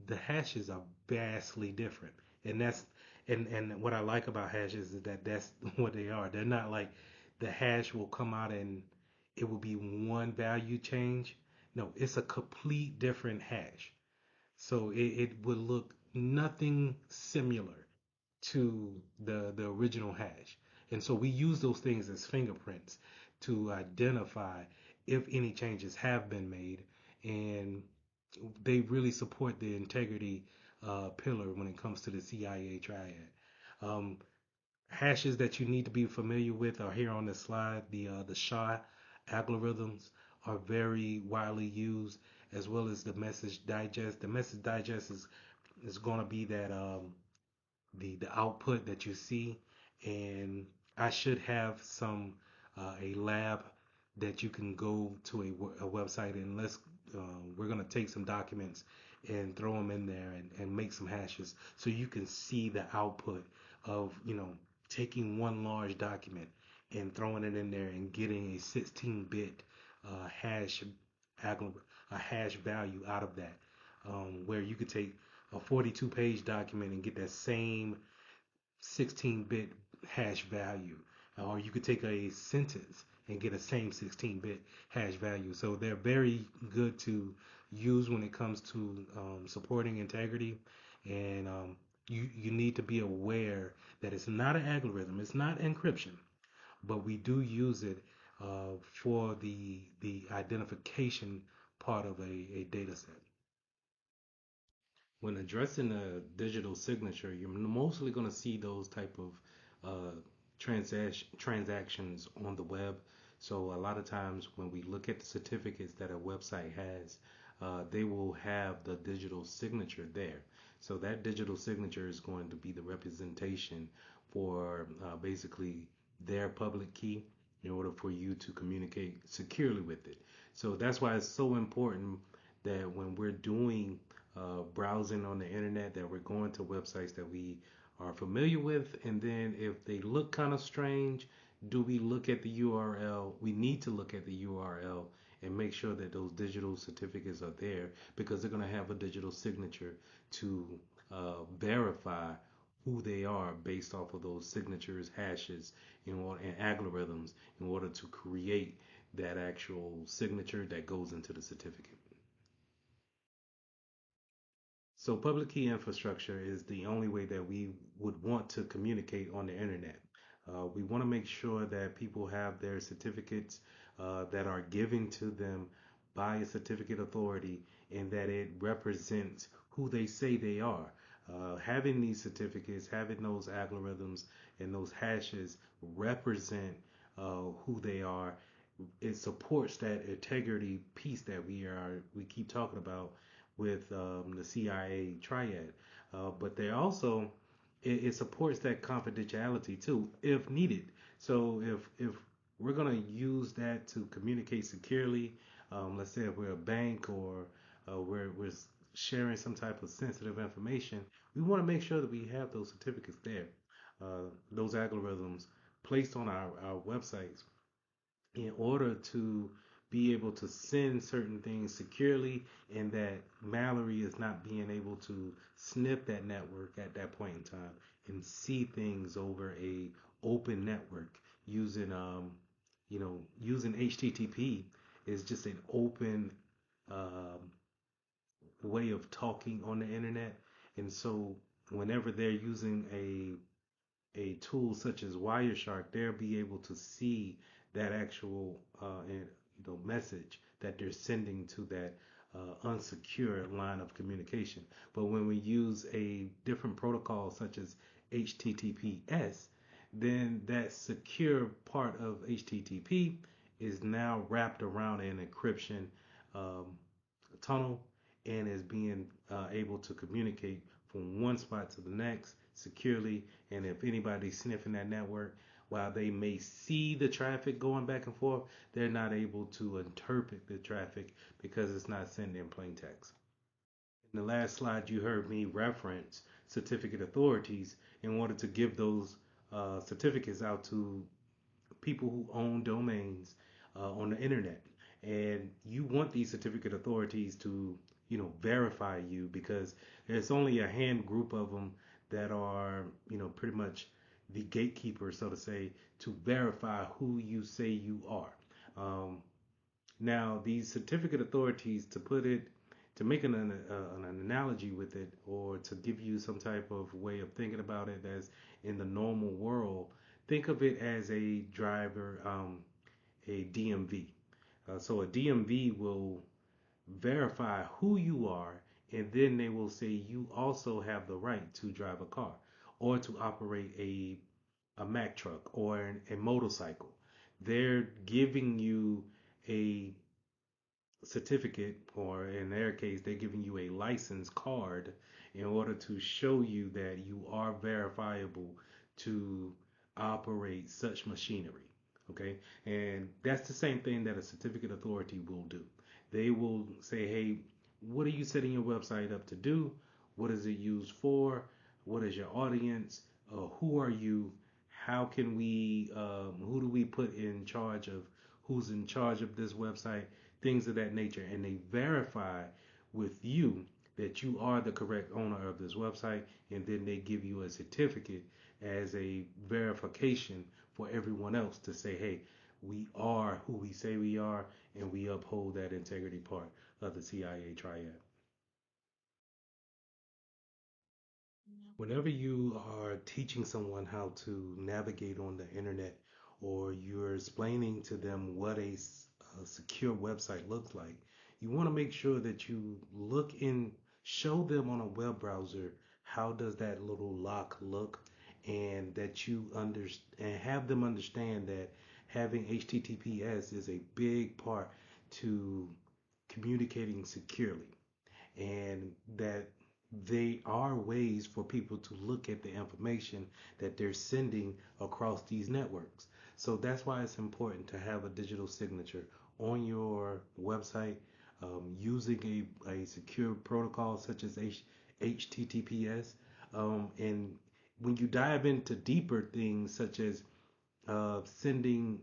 the hashes are vastly different. And that's and what I like about hashes is that that's what they are. They're not like the hash will come out and it will be one value change. No, it's a complete different hash. So it would look nothing similar to the original hash. And so we use those things as fingerprints to identify if any changes have been made. And they really support the integrity pillar when it comes to the CIA triad. Um, Hashes that you need to be familiar with are here on the slide. The SHA algorithms are very widely used, as well as the message digest. The message digest is going to be that the output that you see, and I should have some a lab that you can go to a website and we're gonna take some documents and throw them in there and make some hashes so you can see the output of taking one large document and throwing it in there and getting a 16-bit hash a hash value out of that, where you could take a 42-page document and get that same 16-bit hash value, or you could take a sentence and get a same 16-bit hash value. So they're very good to use when it comes to supporting integrity, and you need to be aware that it's not an algorithm, it's not encryption, but we do use it for the identification part of a data set. When addressing a digital signature, you're mostly going to see those type of transactions on the web. So a lot of times when we look at the certificates that a website has, they will have the digital signature there. So that digital signature is going to be the representation for basically their public key in order for you to communicate securely with it. So that's why it's so important that when we're doing browsing on the internet, that we're going to websites that we are familiar with, and then if they look kind of strange, do we look at the URL? We need to look at the URL and make sure that those digital certificates are there, because they're going to have a digital signature to verify who they are based off of those signatures, hashes, and algorithms in order to create that actual signature that goes into the certificate. So public key infrastructure is the only way that we would want to communicate on the internet. We want to make sure that people have their certificates that are given to them by a certificate authority, and that it represents who they say they are. Having these certificates, having those algorithms and those hashes represent who they are. It supports that integrity piece that we keep talking about with the CIA triad, but they also it supports that confidentiality too, if needed. So if we're gonna use that to communicate securely, let's say if we're a bank or we're sharing some type of sensitive information, we want to make sure that we have those certificates there, those algorithms placed on our websites in order to be able to send certain things securely, and that Mallory is not being able to snip that network at that point in time and see things over a open network using using HTTP is just an open um, way of talking on the internet. And so whenever they're using a tool such as Wireshark, they'll be able to see that actual message that they're sending to that unsecure line of communication. But when we use a different protocol such as HTTPS, then that secure part of HTTP is now wrapped around an encryption um, tunnel, and is being able to communicate from one spot to the next securely. And if anybody's sniffing that network, while they may see the traffic going back and forth, they're not able to interpret the traffic because it's not sent in plain text. In the last slide, you heard me reference certificate authorities in order to give those certificates out to people who own domains on the internet. And you want these certificate authorities to, verify you, because there's only a hand group of them that are, pretty much the gatekeeper, so to say, to verify who you say you are. Um, Now, these certificate authorities, to make an analogy with it, or to give you some type of way of thinking about it as in the normal world, think of it as a driver, a DMV. So a DMV will verify who you are, and then they will say you also have the right to drive a car or to operate a Mack truck or a motorcycle. They're giving you a certificate, or in their case, they're giving you a license card in order to show you that you are verifiable to operate such machinery. Okay, and that's the same thing that a certificate authority will do. They will say, hey, what are you setting your website up to do? What is it used for? What is your audience? Who are you? How can we, who do we put in charge of who's in charge of this website? Things of that nature. And they verify with you that you are the correct owner of this website, and then they give you a certificate as a verification for everyone else to say, hey, we are who we say we are, and we uphold that integrity part of the CIA triad. Whenever you are teaching someone how to navigate on the internet, or you're explaining to them what a secure website looks like, you want to make sure that you look in, show them on a web browser how does that little lock look, and that you understand and have them understand that having HTTPS is a big part to communicating securely, and that they are ways for people to look at the information that they're sending across these networks. So that's why it's important to have a digital signature on your website, using a secure protocol such as HTTPS. And when you dive into deeper things such as sending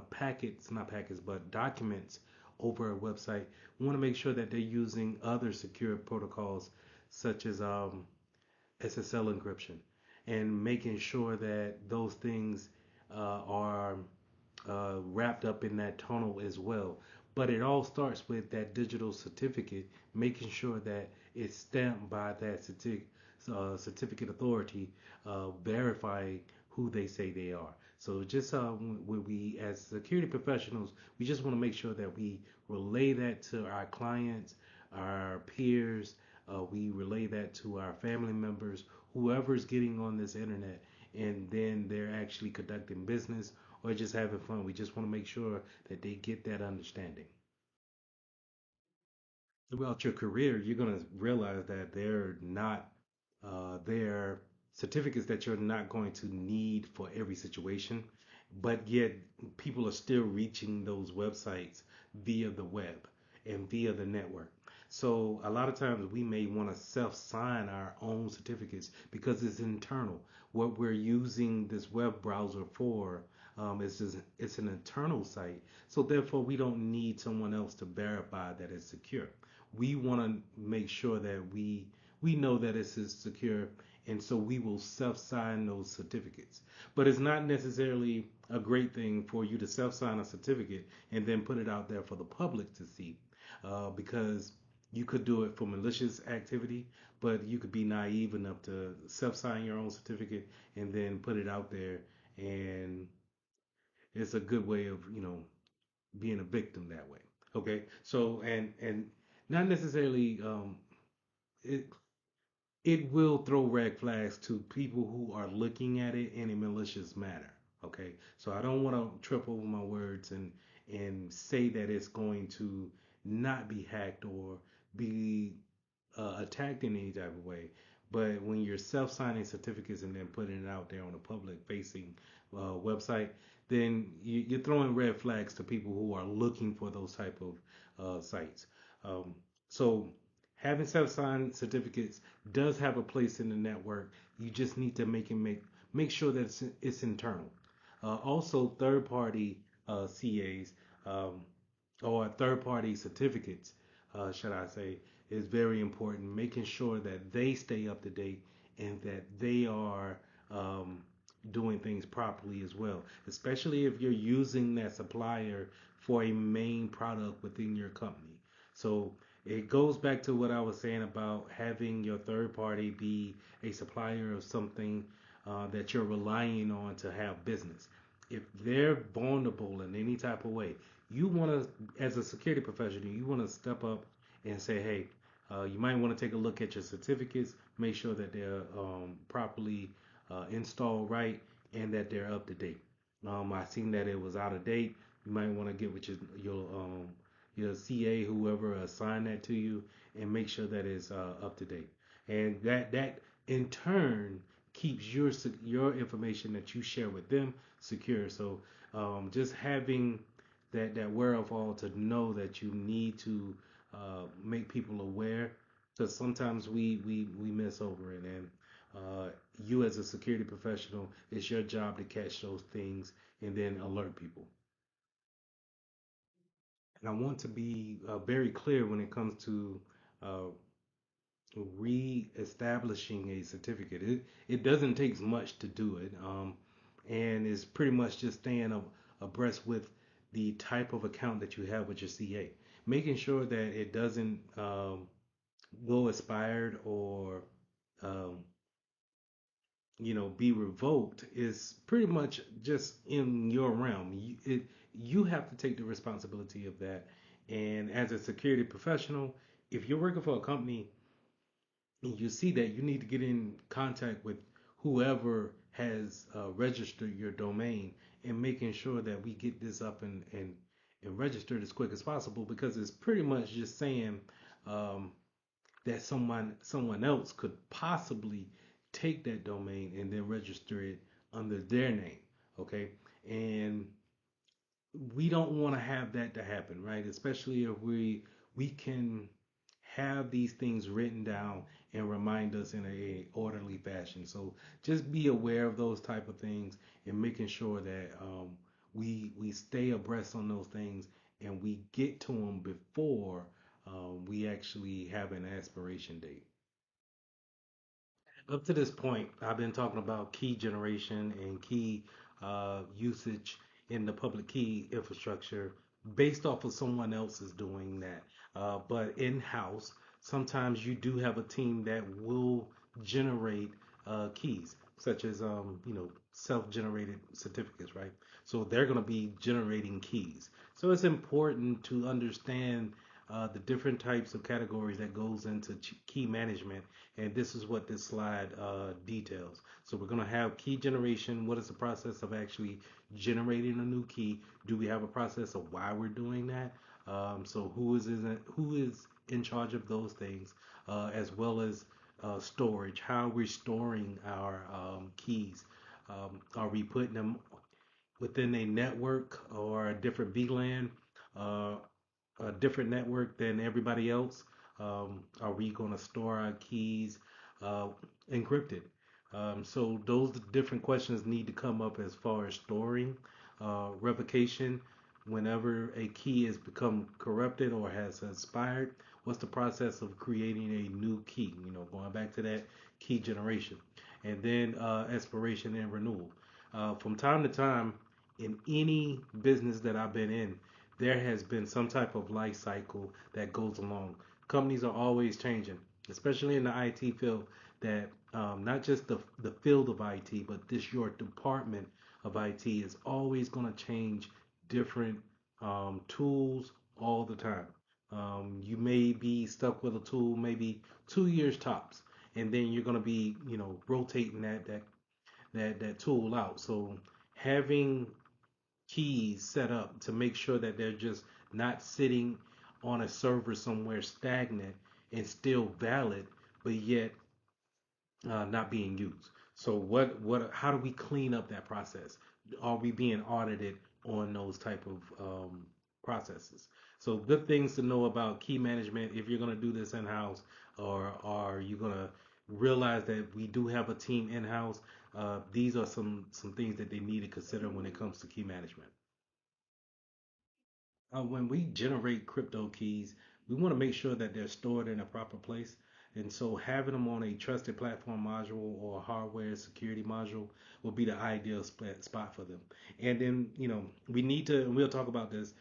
packets, not packets, but documents over a website, we want to make sure that they're using other secure protocols such as SSL encryption, and making sure that those things are wrapped up in that tunnel as well. But it all starts with that digital certificate, making sure that it's stamped by that certificate authority, verifying who they say they are. So just when we, as security professionals, we just want to make sure that we relay that to our clients, our peers, we relay that to our family members, whoever's getting on this internet, and then they're actually conducting business or just having fun. We just want to make sure that they get that understanding. Throughout your career, you're going to realize that they're certificates that you're not going to need for every situation, but yet people are still reaching those websites via the web and via the network. So a lot of times we may want to self-sign our own certificates because it's internal. What we're using this web browser for it's an internal site. So therefore we don't need someone else to verify that it's secure. We want to make sure that we know that it's secure, and so we will self-sign those certificates. But it's not necessarily a great thing for you to self-sign a certificate and then put it out there for the public to see, because you could do it for malicious activity, but you could be naive enough to self-sign your own certificate and then put it out there, and it's a good way of being a victim that way. Okay, so and not necessarily it it will throw red flags to people who are looking at it in a malicious manner. Okay, so I don't want to trip over my words and say that it's going to not be hacked or be attacked in any type of way. But when you're self-signing certificates and then putting it out there on a public-facing website, then you're throwing red flags to people who are looking for those type of sites. So having self-signed certificates does have a place in the network. You just need to make sure that it's internal. Also, third-party CAs, or third-party certificates, should I say, is very important. Making sure that they stay up to date and that they are doing things properly as well, especially if you're using that supplier for a main product within your company. So it goes back to what I was saying about having your third party be a supplier of something that you're relying on to have business. If they're vulnerable in any type of way, you want to, as a security professional, you want to step up and say, hey, you might want to take a look at your certificates, make sure that they're properly installed right and that they're up to date. I seen that it was out of date. You might want to get with your CA, whoever assigned that to you, and make sure that it's up to date. And that in turn keeps your information that you share with them secure. So just having that wherewithal to know that you need to make people aware, because sometimes we miss over it, and you as a security professional, it's your job to catch those things and then alert people. And I want to be very clear when it comes to uh, re-establishing a certificate. It doesn't take much to do it, and it's pretty much just staying abreast with the type of account that you have with your CA, making sure that it doesn't go expired or um, be revoked is pretty much just in your realm. You have to take the responsibility of that. And as a security professional, if you're working for a company and you see that, you need to get in contact with whoever has registered your domain and making sure that we get this up and registered as quick as possible, because it's pretty much just saying um, that someone else could possibly take that domain and then register it under their name. Okay, and we don't want to have that to happen, right? Especially if we can have these things written down and remind us in a orderly fashion. So just be aware of those type of things and making sure that we stay abreast on those things and we get to them before we actually have an expiration date. Up to this point, I've been talking about key generation and key usage in the public key infrastructure based off of someone else is doing that. But in-house, sometimes you do have a team that will generate keys, such as self-generated certificates, right? So they're going to be generating keys. So it's important to understand the different types of categories that goes into key management, and this is what this slide details. So we're going to have key generation. What is the process of actually generating a new key? Do we have a process of why we're doing that? So who is in charge of those things, as well as storage? How we're storing our keys? Are we putting them within a network or a different VLAN? Uh, a different network than everybody else? Are we going to store our keys uh, encrypted? So those different questions need to come up as far as storing, revocation. Whenever a key has become corrupted or has expired, what's the process of creating a new key? Going back to that key generation, and then expiration and renewal. From time to time, in any business that I've been in, there has been some type of life cycle that goes along. Companies are always changing, especially in the IT field. That not just the field of IT, but this your department of IT is always going to change different tools all the time. You may be stuck with a tool maybe 2 years tops, and then you're going to be rotating that tool out. So having keys set up to make sure that they're just not sitting on a server somewhere stagnant and still valid, but yet not being used. So how do we clean up that process? Are we being audited on those type of processes? So good things to know about key management if you're going to do this in house, or are you going to realize that we do have a team in house? These are some things that they need to consider when it comes to key management. When we generate crypto keys, we want to make sure that they're stored in a proper place. And so having them on a trusted platform module or a hardware security module will be the ideal spot for them. And then, we need to, and we'll talk about this,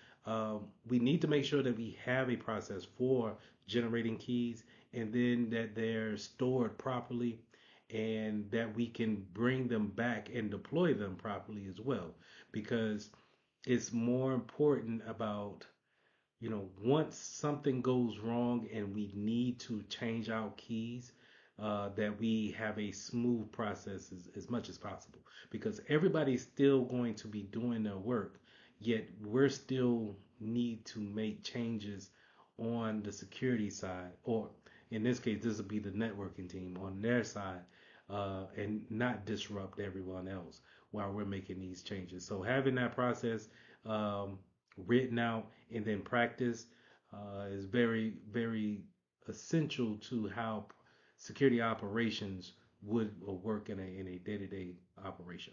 we need to make sure that we have a process for generating keys, and then that they're stored properly, and that we can bring them back and deploy them properly as well. Because it's more important about, once something goes wrong and we need to change our keys, that we have a smooth process as much as possible, because everybody's still going to be doing their work, yet we're still need to make changes on the security side, or in this case, this will be the networking team on their side, and not disrupt everyone else while we're making these changes. So having that process um, written out and then practiced is very, very essential to how security operations would work in a day-to-day operation.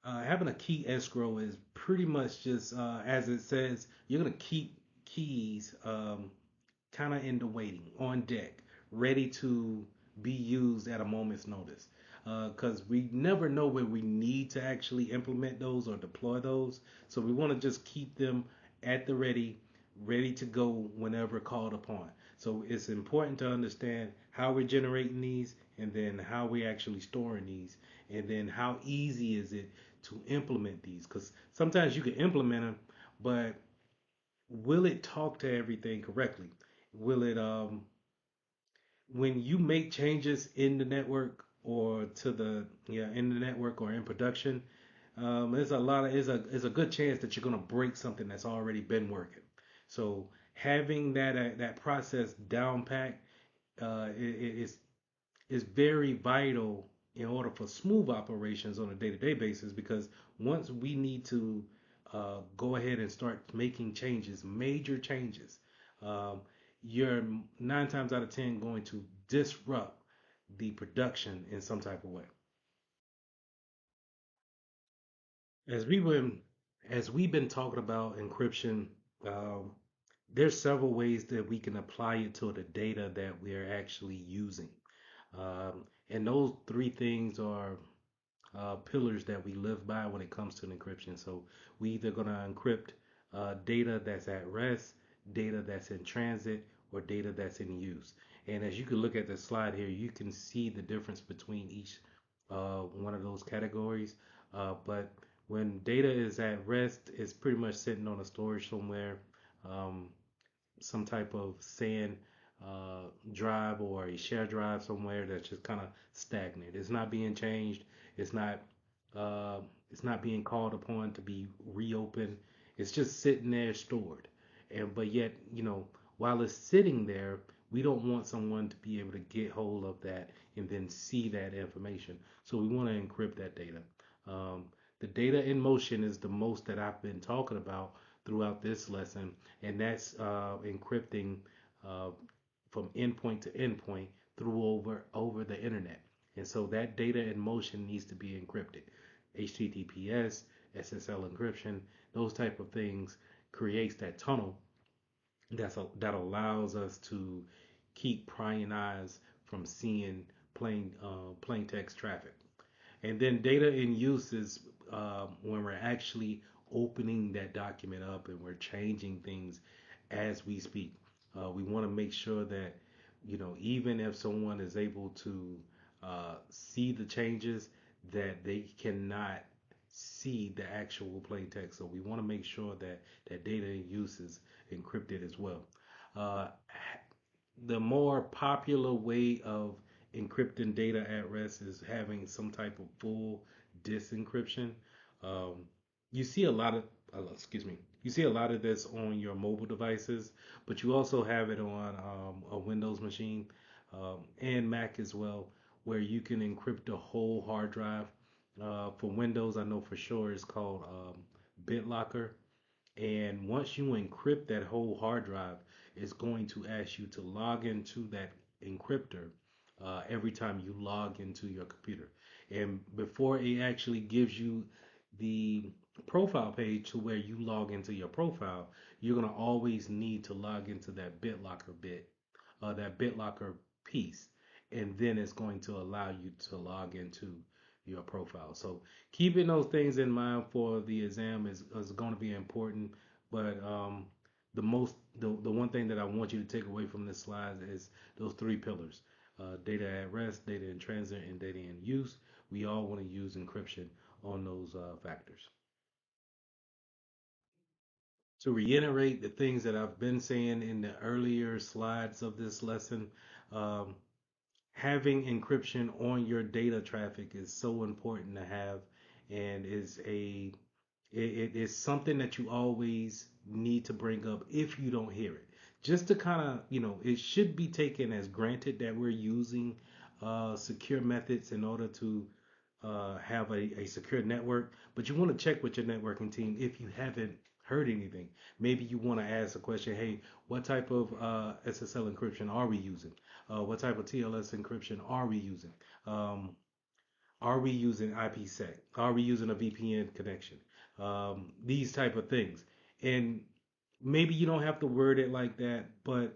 Having a key escrow is pretty much just as it says, you're gonna keep keys kind of in the waiting on deck, ready to be used at a moment's notice. Because we never know when we need to actually implement those or deploy those. So we want to just keep them at the ready, ready to go whenever called upon. So it's important to understand how we're generating these, and then how we're actually storing these, and then how easy is it to implement these. Because sometimes you can implement them, but will it talk to everything correctly? Will it when you make changes in the network, or in the network or in production, there's a good chance that you're gonna break something that's already been working. So having that process down pat is very vital in order for smooth operations on a day-to-day basis, because once we need to go ahead and start making changes, major changes, um, you're 9 times out of 10 going to disrupt the production in some type of way. As we were As we've been talking about encryption, um, there's several ways that we can apply it to the data that we're actually using. And those three things are pillars that we live by when it comes to encryption. So we either gonna encrypt data that's at rest, data that's in transit, or data that's in use. And as you can look at the slide here, you can see the difference between each one of those categories. But when data is at rest, it's pretty much sitting on a storage somewhere, um, some type of SAN drive or a share drive somewhere that's just kind of stagnant. It's not being changed. It's not. Uh, it's not being called upon to be reopened. It's just sitting there stored. And but yet, while it's sitting there, we don't want someone to be able to get hold of that and then see that information. So we want to encrypt that data. Um, the data in motion is the most that I've been talking about throughout this lesson, and that's encrypting uh, from endpoint to endpoint through over the internet. And so that data in motion needs to be encrypted. HTTPS, SSL encryption, those type of things creates that tunnel that allows us to keep prying eyes from seeing plain text traffic. And then data in use is when we're actually opening that document up and we're changing things as we speak. We want to make sure that, even if someone is able to see the changes, that they cannot see the actual plain text. So we want to make sure that that data in use is encrypted as well. Uh, the more popular way of encrypting data at rest is having some type of full disk encryption. Um, you see a lot of, excuse me, you see a lot of this on your mobile devices, but you also have it on a Windows machine and Mac as well, where you can encrypt a whole hard drive. For Windows, I know for sure it's called BitLocker. And once you encrypt that whole hard drive, it's going to ask you to log into that encryptor every time you log into your computer. And before it actually gives you the profile page to where you log into your profile, you're going to always need to log into that BitLocker piece. And then it's going to allow you to log into your profile. So keeping those things in mind for the exam is going to be important. But the one thing that I want you to take away from this slide is those three pillars: data at rest, data in transit, and data in use. We all want to use encryption on those factors. To reiterate the things that I've been saying in the earlier slides of this lesson, um, having encryption on your data traffic is so important to have, and it is something that you always need to bring up if you don't hear it. Just to kind of, it should be taken as granted that we're using secure methods in order to have a secure network, but you want to check with your networking team if you haven't heard anything. Maybe you want to ask a question, hey, what type of SSL encryption are we using? What type of TLS encryption are we using? Um, are we using IPsec? Are we using a VPN connection? These type of things. And maybe you don't have to word it like that, but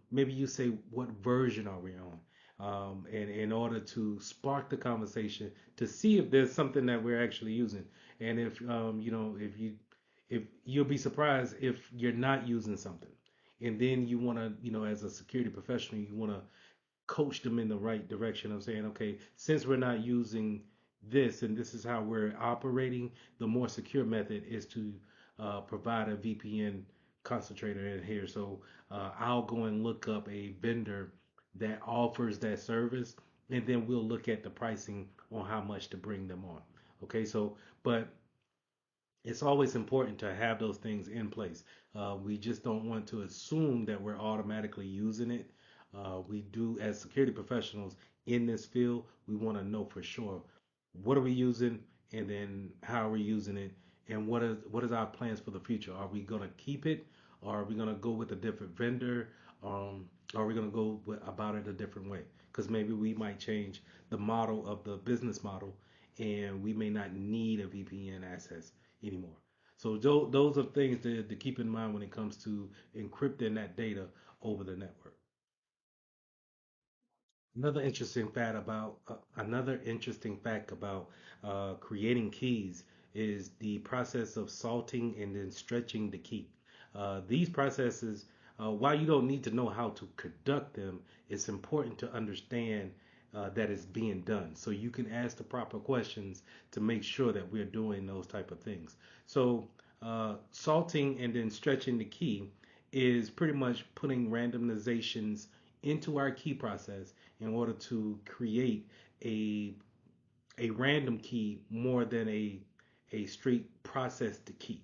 maybe you say, what version are we on? And in order to spark the conversation to see if there's something that we're actually using. And if, if you'll be surprised if you're not using something. And then you want to, as a security professional, you want to coach them in the right direction of saying, okay, since we're not using this and this is how we're operating, the more secure method is to provide a VPN concentrator in here. So I'll go and look up a vendor that offers that service, and then we'll look at the pricing on how much to bring them on. Okay, so but it's always important to have those things in place. We just don't want to assume that we're automatically using it. We do, as security professionals in this field, we want to know for sure what are we using, and then how are we using it, and what is our plans for the future. Are we gonna keep it, or are we gonna go with a different vendor? Are we gonna about it a different way? Because maybe we might change the model of the business model, and we may not need a VPN access anymore. So those are things to keep in mind when it comes to encrypting that data over the network. Another interesting fact about creating keys is the process of salting and then stretching the key. These processes, while you don't need to know how to conduct them, it's important to understand that it's being done. So you can ask the proper questions to make sure that we're doing those type of things. So salting and then stretching the key is pretty much putting randomizations into our key process in order to create a a random key more than a straight processed key.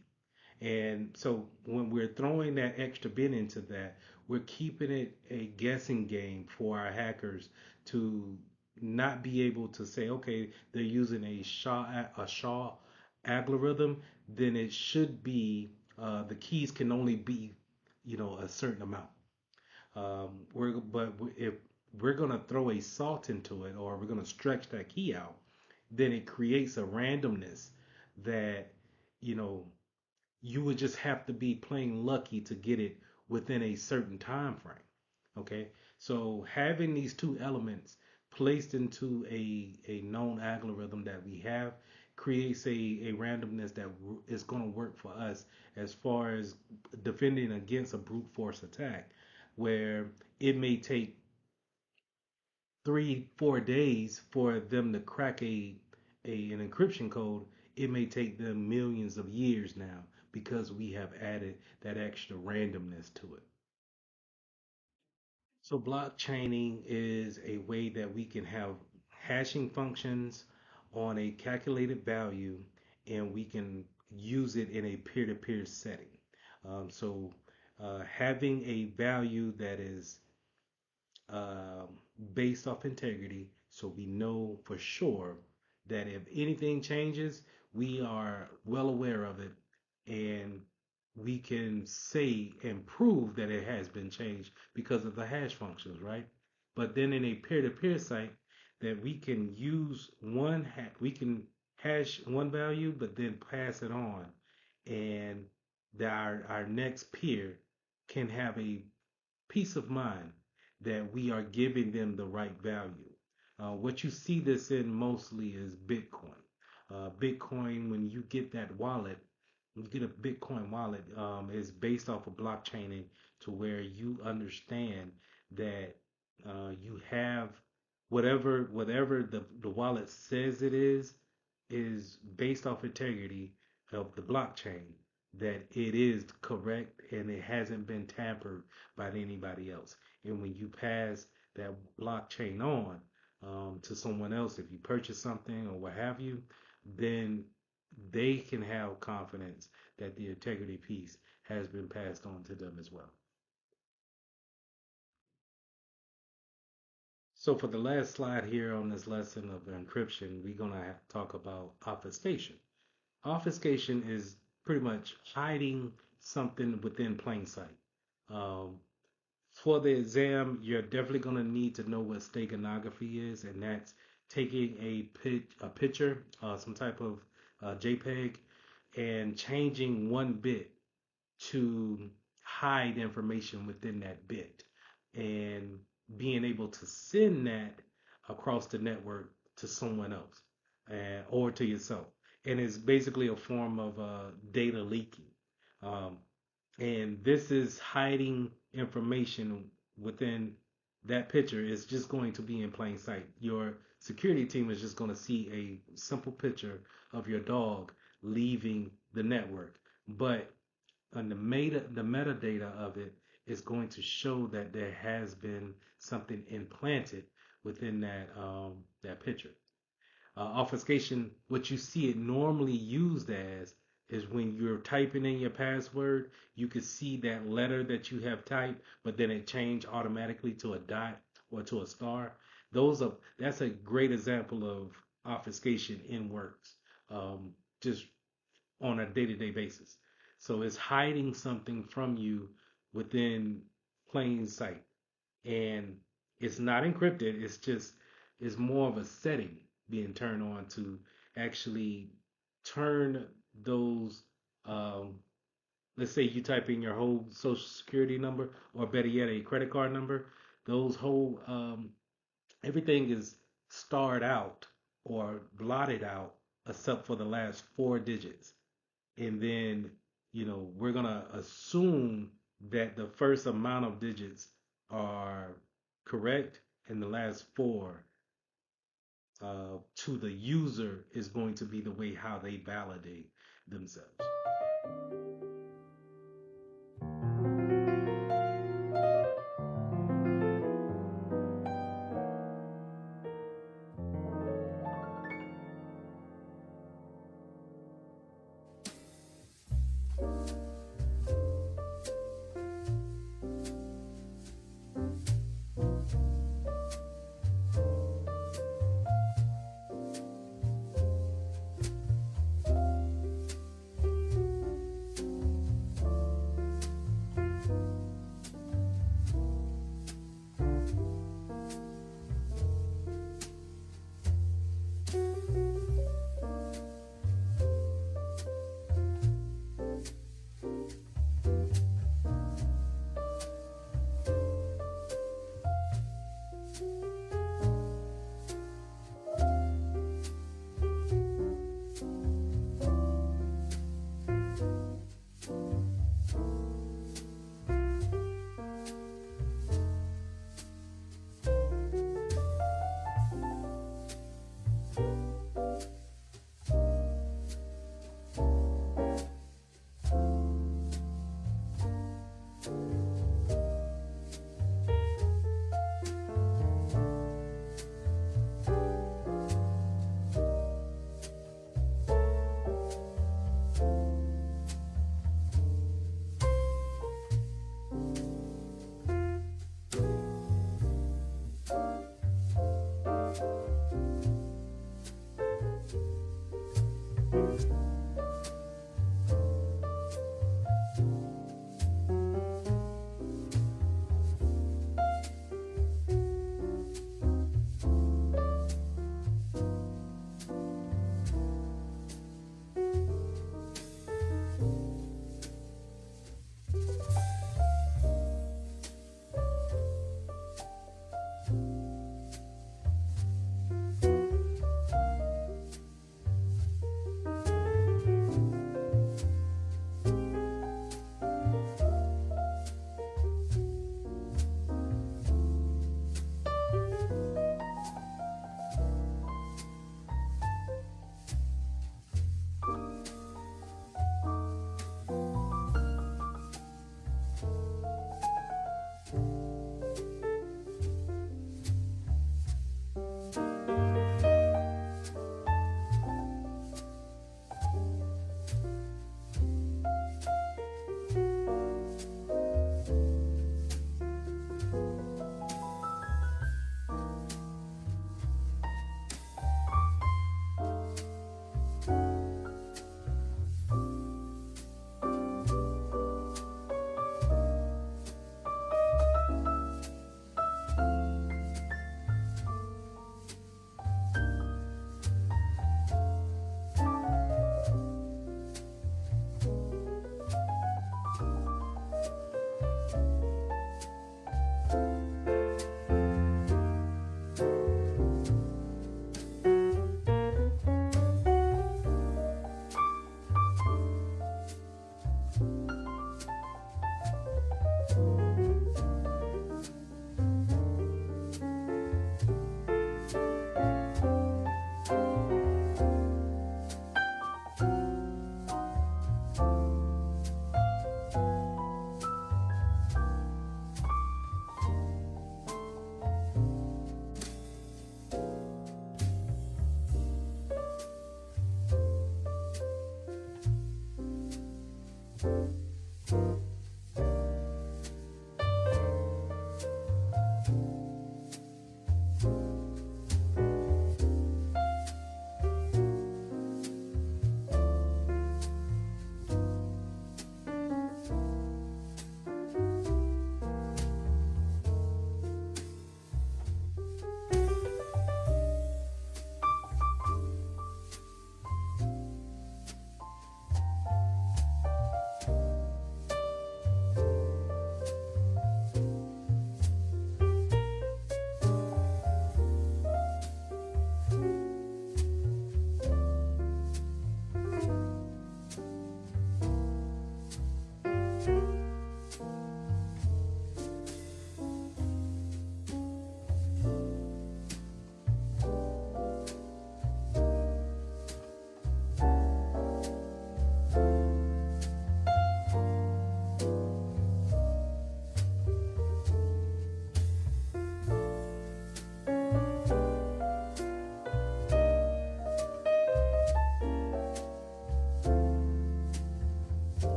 And so when we're throwing that extra bit into that, we're keeping it a guessing game for our hackers to not be able to say, okay, they're using a SHA algorithm, then it should be the keys can only be, a certain amount. If we're gonna throw a salt into it, or we're gonna stretch that key out, then it creates a randomness that you know you would just have to be playing lucky to get it within a certain time frame. Okay, so having these two elements placed into a known algorithm that we have creates a randomness that is going to work for us as far as defending against a brute force attack, where it may take 3, 4 days for them to crack an encryption code. It may take them millions of years now because we have added that extra randomness to it. So blockchaining is a way that we can have hashing functions on a calculated value, and we can use it in a peer-to-peer setting. Having a value that is um, based off integrity, so we know for sure that if anything changes, we are well aware of it, and we can say and prove that it has been changed because of the hash functions, right? But then in a peer-to-peer site, that we can use we can hash one value, but then pass it on, and that our next peer can have a peace of mind that we are giving them the right value. What you see this in mostly is Bitcoin. Bitcoin, when you get that wallet, when you get a Bitcoin wallet, is based off of blockchaining to where you understand that you have whatever the wallet says it is based off integrity of the blockchain, that it is correct and it hasn't been tampered by anybody else. And when you pass that blockchain on to someone else, if you purchase something or what have you, then they can have confidence that the integrity piece has been passed on to them as well. So for the last slide here on this lesson of encryption, we're going to talk about obfuscation. Obfuscation is pretty much hiding something within plain sight. Um, for the exam, you're definitely going to need to know what steganography is, and that's taking a picture, some type of JPEG, and changing one bit to hide information within that bit, and being able to send that across the network to someone else, or to yourself. And it's basically a form of data leaking. Um, and this is hiding information within that picture. Is just going to be in plain sight. Your security team is just going to see a simple picture of your dog leaving the network, but and the metadata of it is going to show that there has been something implanted within that picture. Obfuscation, what you see it normally used as, is when you're typing in your password, you can see that letter that you have typed, but then it changed automatically to a dot or to a star. That's a great example of obfuscation in works, just on a day-to-day basis. So it's hiding something from you within plain sight, and it's not encrypted. It's more of a setting being turned on to actually turn those, um, let's say you type in your whole social security number, or better yet, a credit card number, those whole, everything is starred out or blotted out except for the last four digits. And then, we're going to assume that the first amount of digits are correct and the last four to the user is going to be the way how they validate themselves.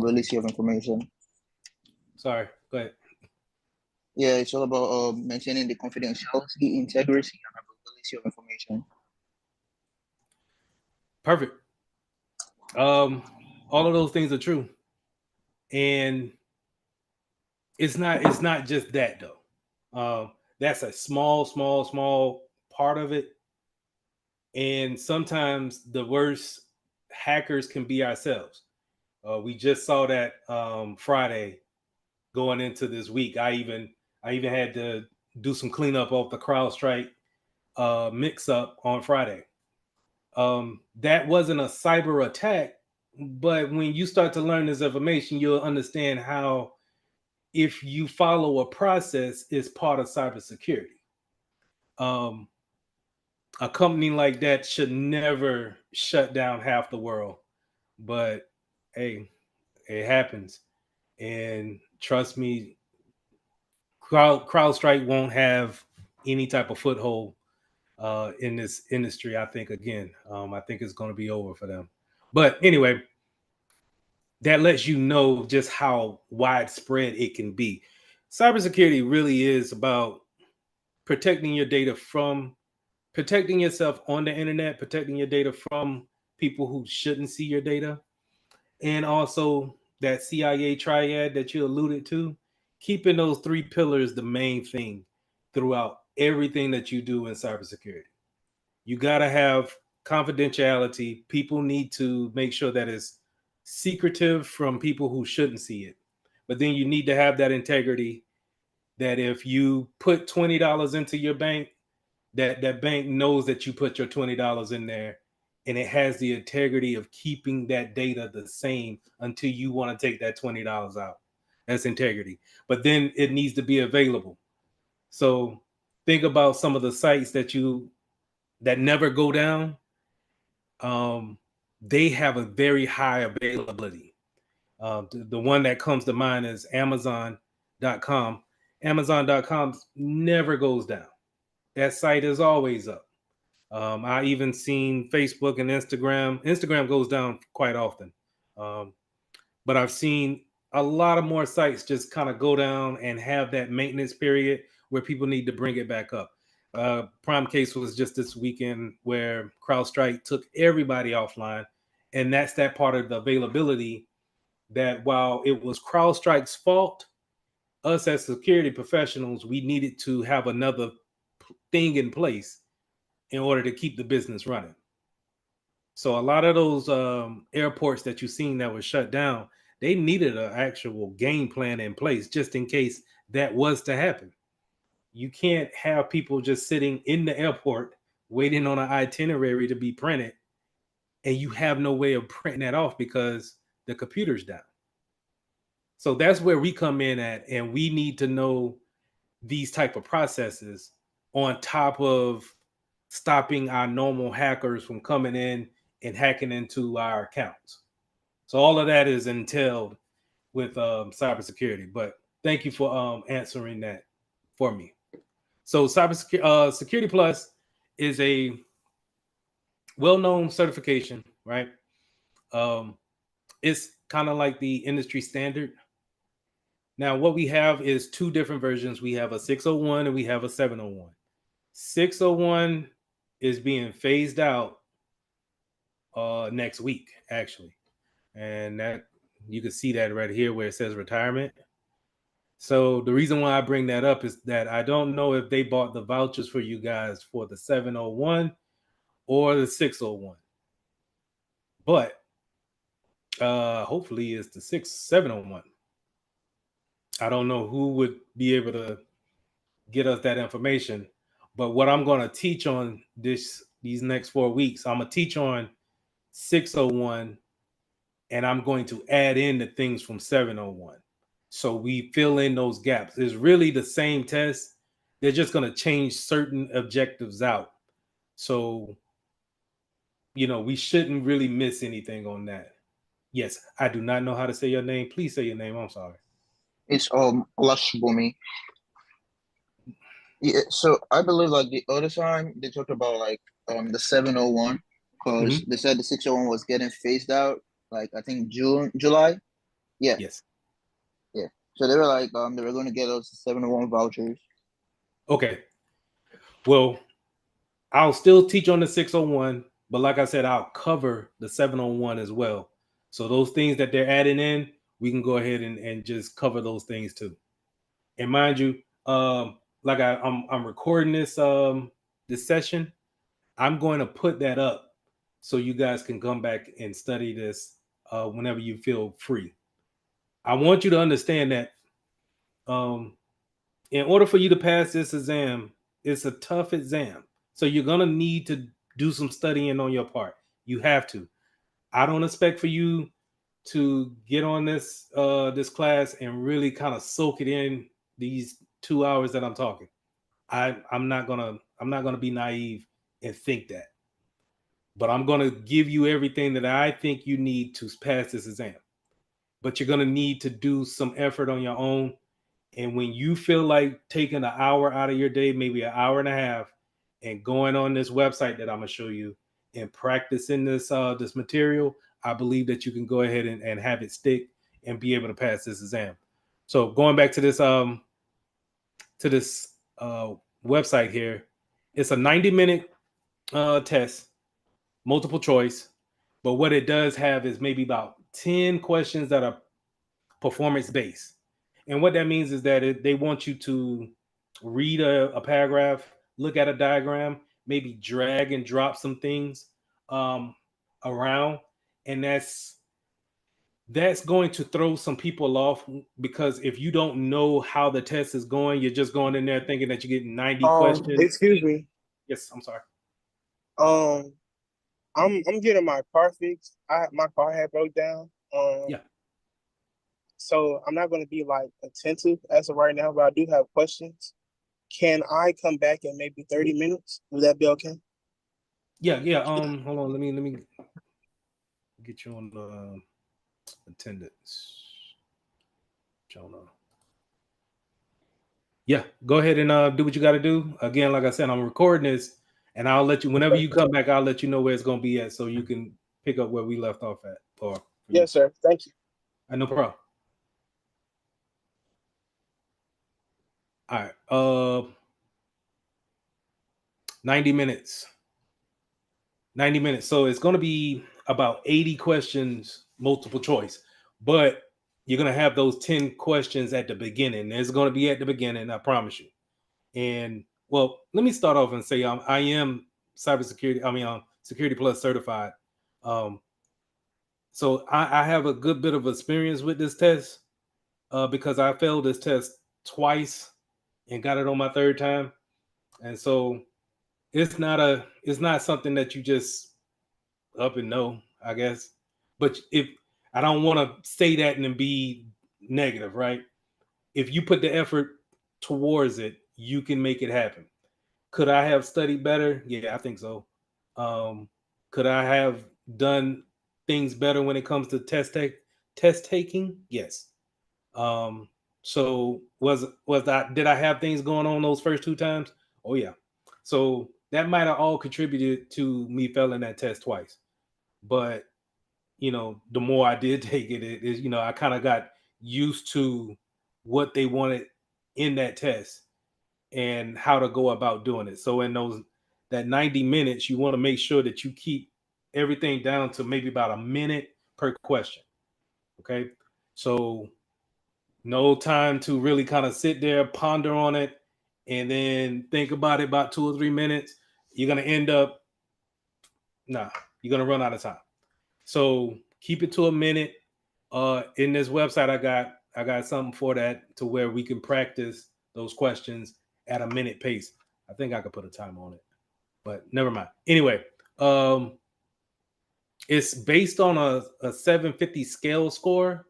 release of information. Sorry, go ahead. Yeah, it's all about maintaining the confidentiality, integrity, and availability of information. Perfect. All of those things are true, and it's not just that though. That's a small part of it, and sometimes the worst hackers can be ourselves. We just saw that Friday going into this week. I even had to do some cleanup off the CrowdStrike mix up on Friday. That wasn't a cyber attack, but when you start to learn this information, you'll understand how, if you follow a process, is part of cybersecurity. A company like that should never shut down half the world, but hey, it happens. And trust me, CrowdStrike won't have any type of foothold in this industry. I think I think it's going to be over for them. But anyway, that lets you know just how widespread it can be. Cybersecurity really is about protecting your data from protecting yourself on the internet, protecting your data from people who shouldn't see your data, and also that CIA triad that you alluded to, keeping those three pillars the main thing throughout everything that you do in cybersecurity. You got to have confidentiality. People need to make sure that it's secretive from people who shouldn't see it. But then you need to have that integrity that if you put $20 into your bank, that bank knows that you put your $20 in there, and it has the integrity of keeping that data the same until you want to take that $20 out. That's integrity. But then it needs to be available. So think about some of the sites that never go down. They have a very high availability. The one that comes to mind is Amazon.com. Amazon.com never goes down. That site is always up. I even seen Facebook and Instagram. Instagram goes down quite often. But I've seen a lot of more sites just kind of go down and have that maintenance period where people need to bring it back up. Prime case was just this weekend where CrowdStrike took everybody offline. And that's that part of the availability that while it was CrowdStrike's fault, us as security professionals, we needed to have another thing in place in order to keep the business running. So a lot of those airports that you've seen that were shut down, they needed an actual game plan in place just in case that was to happen. You can't have people just sitting in the airport waiting on an itinerary to be printed, and you have no way of printing that off because the computer's down. So that's where we come in at, and we need to know these type of processes on top of stopping our normal hackers from coming in and hacking into our accounts. So all of that is entailed with cybersecurity. But thank you for answering that for me. So cybersecurity Security Plus is a well-known certification, right? It's kind of like the industry standard. Now, what we have is two different versions. We have a 601 and we have a 701. 601 is being phased out next week, actually. And that you can see that right here where it says retirement. So the reason why I bring that up is that I don't know if they bought the vouchers for you guys for the 701 or the 601. But hopefully it's the 701. I don't know who would be able to get us that information. But what I'm going to teach on these next 4 weeks, I'm going to teach on 601, and I'm going to add in the things from 701. So we fill in those gaps. It's really the same test. They're just going to change certain objectives out. So, we shouldn't really miss anything on that. Yes, I do not know how to say your name. Please say your name. I'm sorry. It's Olashubumi. Yeah, so I believe like the other time they talked about like the 701 because they said the 601 was getting phased out like I think July. Yeah, Yes. yeah. So they were like, they were going to get us 701 vouchers. Okay. Well, I'll still teach on the 601, but like I said, I'll cover the 701 as well. So those things that they're adding in, we can go ahead and just cover those things too. And mind you, like I'm recording this session. I'm going to put that up so you guys can come back and study this whenever you feel free. I want you to understand that um, in order for you to pass this exam, it's a tough exam. So you're gonna need to do some studying on your part. You have to. I don't expect for you to get on this class and really kind of soak it in these 2 hours that I'm talking. I'm not gonna be naive and think that. But I'm gonna give you everything that I think you need to pass this exam. But you're gonna need to do some effort on your own. And when you feel like taking an hour out of your day, maybe an hour and a half, and going on this website that I'm gonna show you and practicing this material, I believe that you can go ahead and have it stick and be able to pass this exam. So going back to this website here, it's a 90-minute test, multiple choice. But what it does have is maybe about 10 questions that are performance based. And what that means is that they want you to read a paragraph, look at a diagram, maybe drag and drop some things um, around. And that's going to throw some people off, because if you don't know how the test is going, you're just going in there thinking that you're getting 90 questions. Excuse me. Yes, I'm sorry. Um, I'm getting my car fixed. My car had broke down. Yeah. So I'm not going to be like attentive as of right now, but I do have questions. Can I come back in maybe 30 minutes? Would that be okay? Yeah. Hold on. Let me get you on the attendance. Jonah. Yeah, go ahead and do what you got to do. Again, like I said, I'm recording this, and I'll let you, whenever you come back, I'll let you know where it's going to be at, so you can pick up where we left off at. For you. Yes, sir. Thank you. No problem. All right. 90 minutes. 90 minutes. So it's going to be about 80 questions, multiple choice, but you're going to have those 10 questions at the beginning. It's going to be at the beginning, I promise you. And well, let me start off and say I am cybersecurity. Security Plus certified. So I have a good bit of experience with this test because I failed this test twice and got it on my third time. And so it's not something that you just up and know, I guess. But if I don't want to say that and then be negative, right? If you put the effort towards it, you can make it happen. Could I have studied better? Yeah, I think so. Could I have done things better when it comes to test taking? Yes. So was that, did I have things going on those first two times? Oh yeah. So that might have all contributed to me failing that test twice. But the more I did take it, it is, I kind of got used to what they wanted in that test and how to go about doing it. So in that 90 minutes, you want to make sure that you keep everything down to maybe about a minute per question. Okay. So no time to really kind of sit there, ponder on it, and then think about it about 2 or 3 minutes. You're gonna end up, you're gonna run out of time. So keep it to a minute. In this website, I got something for that to where we can practice those questions at a minute pace. I think I could put a time on it, but never mind. Anyway, it's based on a 750 scale score.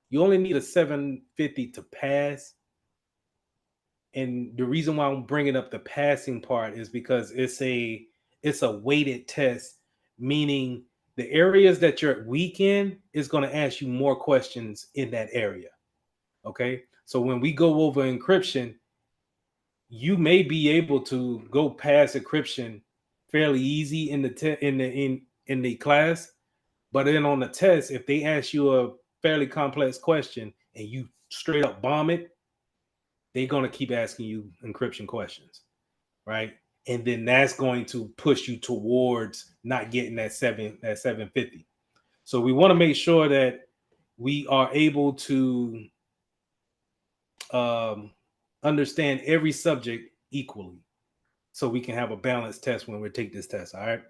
You only need a 750 to pass. And the reason why I'm bringing up the passing part is because it's a weighted test, meaning the areas that you're weak in is going to ask you more questions in that area. Okay, so when we go over encryption, you may be able to go past encryption fairly easy in the in the class, but then on the test, if they ask you fairly complex question and you straight up bomb it, they're going to keep asking you encryption questions, right? And then that's going to push you towards not getting that 750. So we want to make sure that we are able to understand every subject equally, so we can have a balanced test when we take this test. All right.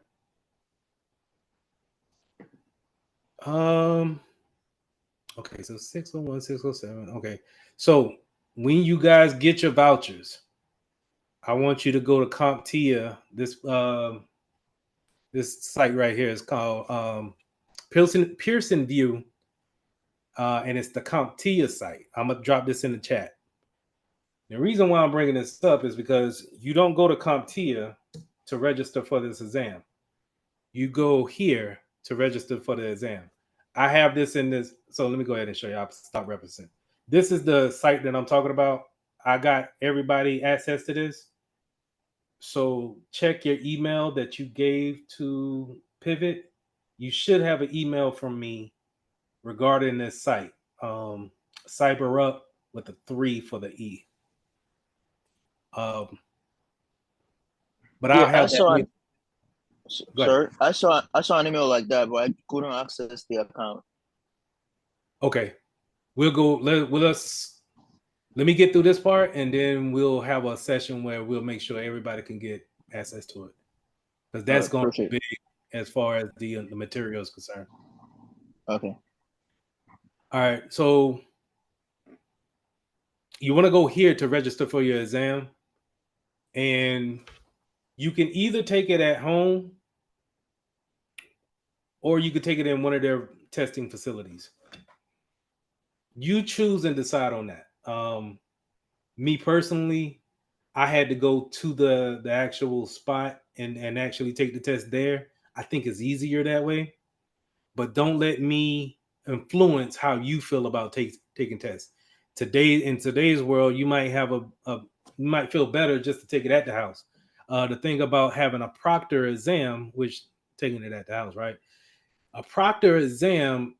Okay, so 601, 607. Okay. So when you guys get your vouchers, I want you to go to CompTIA. This site right here is called Pearson View, and it's the CompTIA site. I'm gonna drop this in the chat. The reason why I'm bringing this up is because you don't go to CompTIA to register for this exam. You go here to register for the exam. I have this in this. So let me go ahead and show you. I'll stop referencing. This is the site that I'm talking about. I got everybody access to this. So check your email that you gave to Pivot. You should have an email from me regarding this site. Cyber Up with a 3 for the E. But Yeah, I'll have that with. Sorry, I saw an email like that, but I couldn't access the account. Okay, we'll go. Let me get through this part, and then we'll have a session where we'll make sure everybody can get access to it, because that's going to be big as far as the material is concerned. Okay. All right. So you want to go here to register for your exam, and you can either take it at home or you could take it in one of their testing facilities. You choose and decide on that. Me personally, I had to go to the actual spot and actually take the test there. I think it's easier that way, but don't let me influence how you feel about taking tests. In today's world, you might have you might feel better just to take it at the house. The thing about having a proctor exam, which taking it at the house, right? A proctor exam,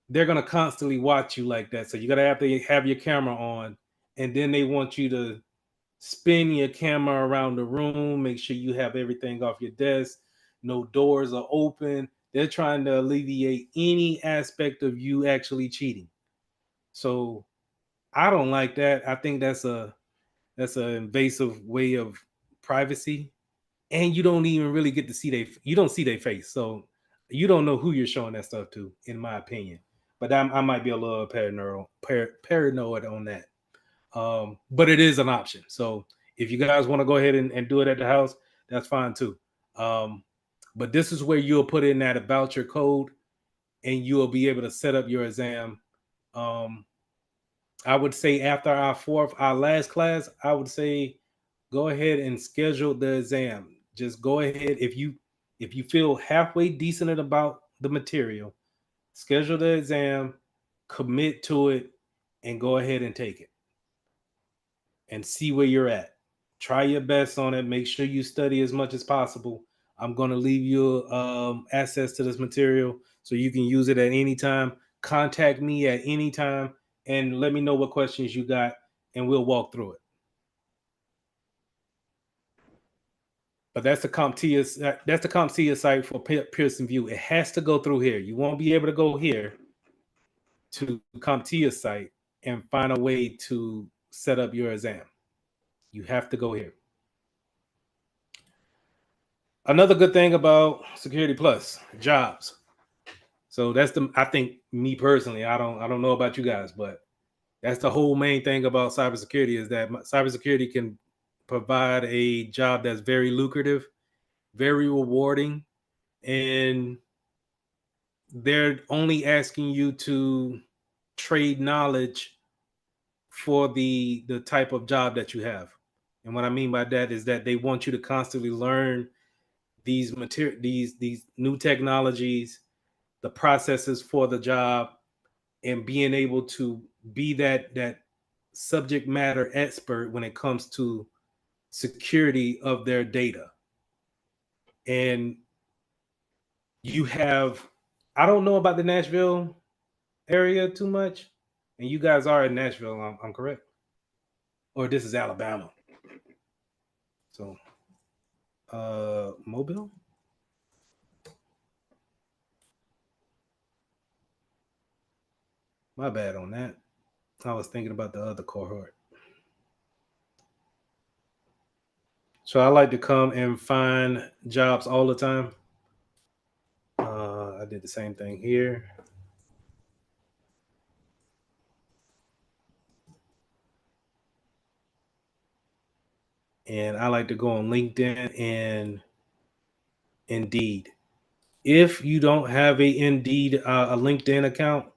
they're gonna constantly watch you like that. So you gotta have to have your camera on, and then they want you to spin your camera around the room, make sure you have everything off your desk, no doors are open. They're trying to alleviate any aspect of you actually cheating. So I don't like that. I think that's an invasive way of privacy, and you don't even really get to see you don't see their face, so you don't know who you're showing that stuff to, in my opinion. But I might be a little paranoid on that. But it is an option. So if you guys want to go ahead and do it at the house, that's fine too. But this is where you'll put in that voucher code and you'll be able to set up your exam. I would say after our last class, I would say go ahead and schedule the exam. Just go ahead. If you feel halfway decent about the material, schedule the exam, commit to it, and go ahead and take it. And see where you're at. Try your best on it. Make sure you study as much as possible. I'm going to leave you access to this material so you can use it at any time. Contact me at any time and let me know what questions you got, and we'll walk through it. But that's the CompTIA site for Pearson View. It has to go through here. You won't be able to go here to CompTIA site and find a way to set up your exam. You have to go here. Another good thing about Security Plus, jobs. So I think me personally, I don't know about you guys, but that's the whole main thing about cybersecurity, is that cybersecurity can provide a job that's very lucrative, very rewarding, and they're only asking you to trade knowledge for the type of job that you have. And what I mean by that is that they want you to constantly learn these new technologies, the processes for the job, and being able to be that subject matter expert when it comes to security of their data. And you have, I don't know about the Nashville area too much. And you guys are in Nashville, I'm correct? Or this is Alabama. So, Mobile? My bad on that. I was thinking about the other cohort. So I like to come and find jobs all the time. I did the same thing here. And I like to go on LinkedIn and Indeed. If you don't have a Indeed, a LinkedIn account,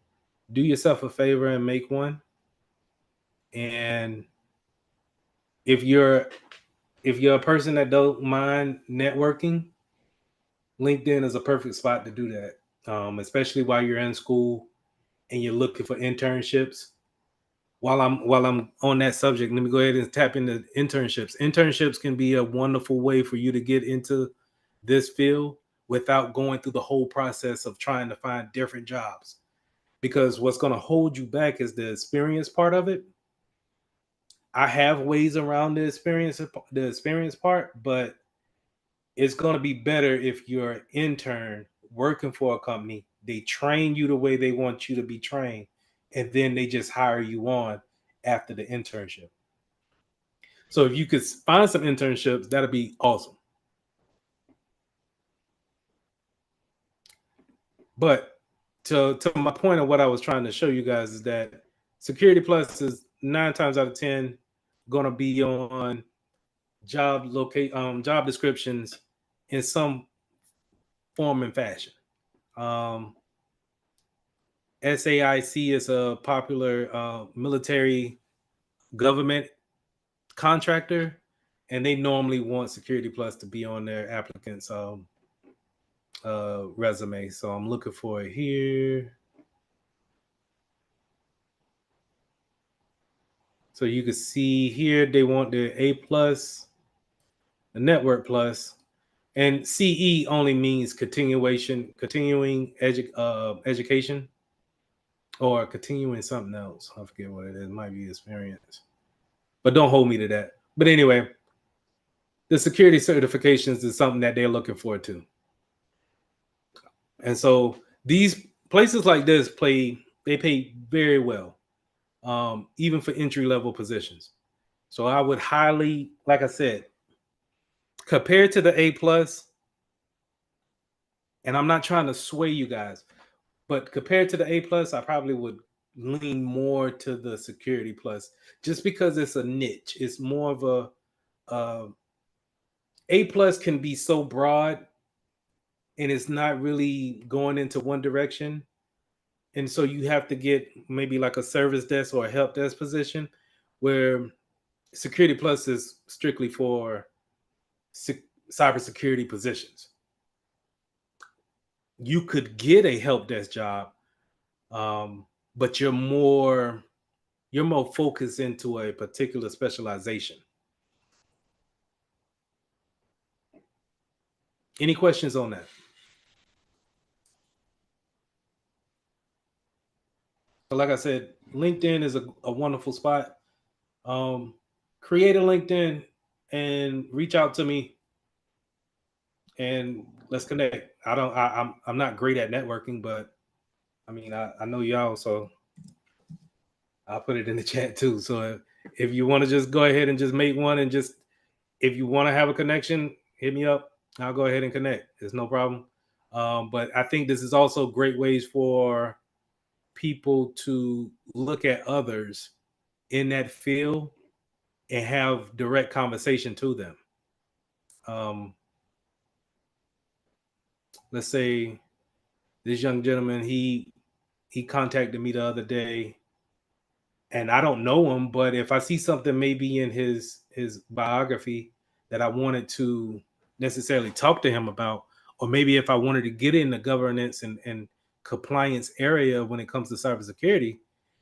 do yourself a favor and make one. And if you're a person that don't mind networking, LinkedIn is a perfect spot to do that. Especially while you're in school and you're looking for internships. While I'm on that subject, let me go ahead and tap into internships. Internships can be a wonderful way for you to get into this field without going through the whole process of trying to find different jobs. Because what's going to hold you back is the experience part of it. I have ways around the experience part, but it's going to be better if you're an intern working for a company. They train you the way they want you to be trained, and then they just hire you on after the internship. So if you could find some internships, that'd be awesome. But to my point of what I was trying to show you guys is that Security Plus is 9 times out of 10 going to be on job descriptions in some form and fashion. SAIC is a popular military government contractor, and they normally want Security Plus to be on their applicants' resume. So I'm looking for it here. So you can see here they want the A plus, the Network plus, and CE only means continuing education, or continuing something else. I forget what it is. It might be experience, but don't hold me to that. But anyway, the security certifications is something that they're looking for too. And so these places like this pay very well, even for entry level positions. So I would highly, like I said, compared to the A plus, and I'm not trying to sway you guys, but compared to the A plus, I probably would lean more to the Security Plus, just because it's a niche. It's more of A plus can be so broad, and it's not really going into one direction. And so you have to get maybe like a service desk or a help desk position, where Security Plus is strictly for cybersecurity positions. You could get a help desk job, but you're more focused into a particular specialization. Any questions on that? So like I said, LinkedIn is a wonderful spot. Create a LinkedIn and reach out to me, and let's connect. I'm not great at networking, but I mean, I know y'all, so I'll put it in the chat too. So if you want to just go ahead and just make one, and just, if you want to have a connection, hit me up. I'll go ahead and connect. There's no problem. But I think this is also great ways for people to look at others in that field and have direct conversation to them. Let's say this young gentleman, he contacted me the other day, and I don't know him, but if I see something maybe in his biography that I wanted to necessarily talk to him about, or maybe if I wanted to get in the governance and compliance area when it comes to cybersecurity,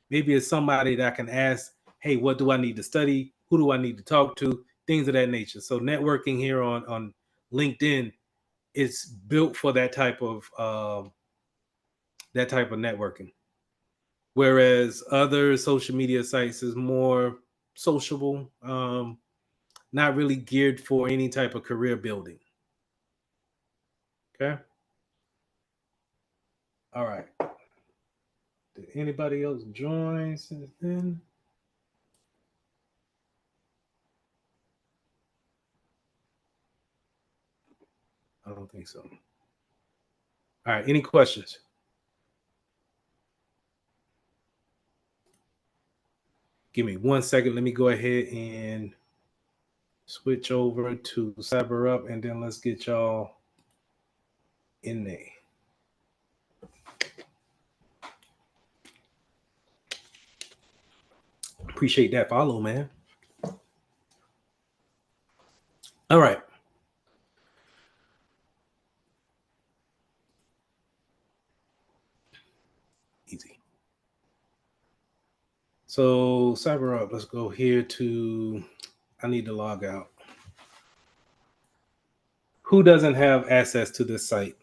maybe it's somebody that I can ask, hey, what do I need to study? Who do I need to talk to? Things of that nature. So networking here on LinkedIn is built for that type of networking. whereas other social media sites is more sociable, not really geared for any type of career building. Okay. All right. Did anybody else join since then? I don't think so. All right. Any questions? Give me 1 second. Let me go ahead and switch over to CyberUp, and then let's get y'all in there. Appreciate that follow, man. All right. Easy. So CyberUp, let's go here to, I need to log out. Who doesn't have access to this site?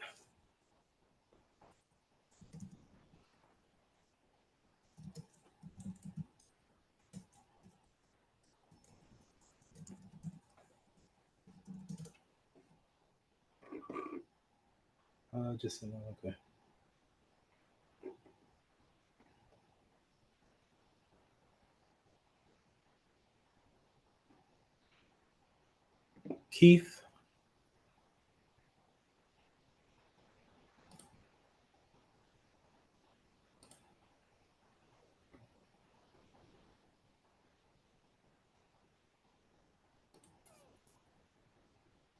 Just okay. Keith.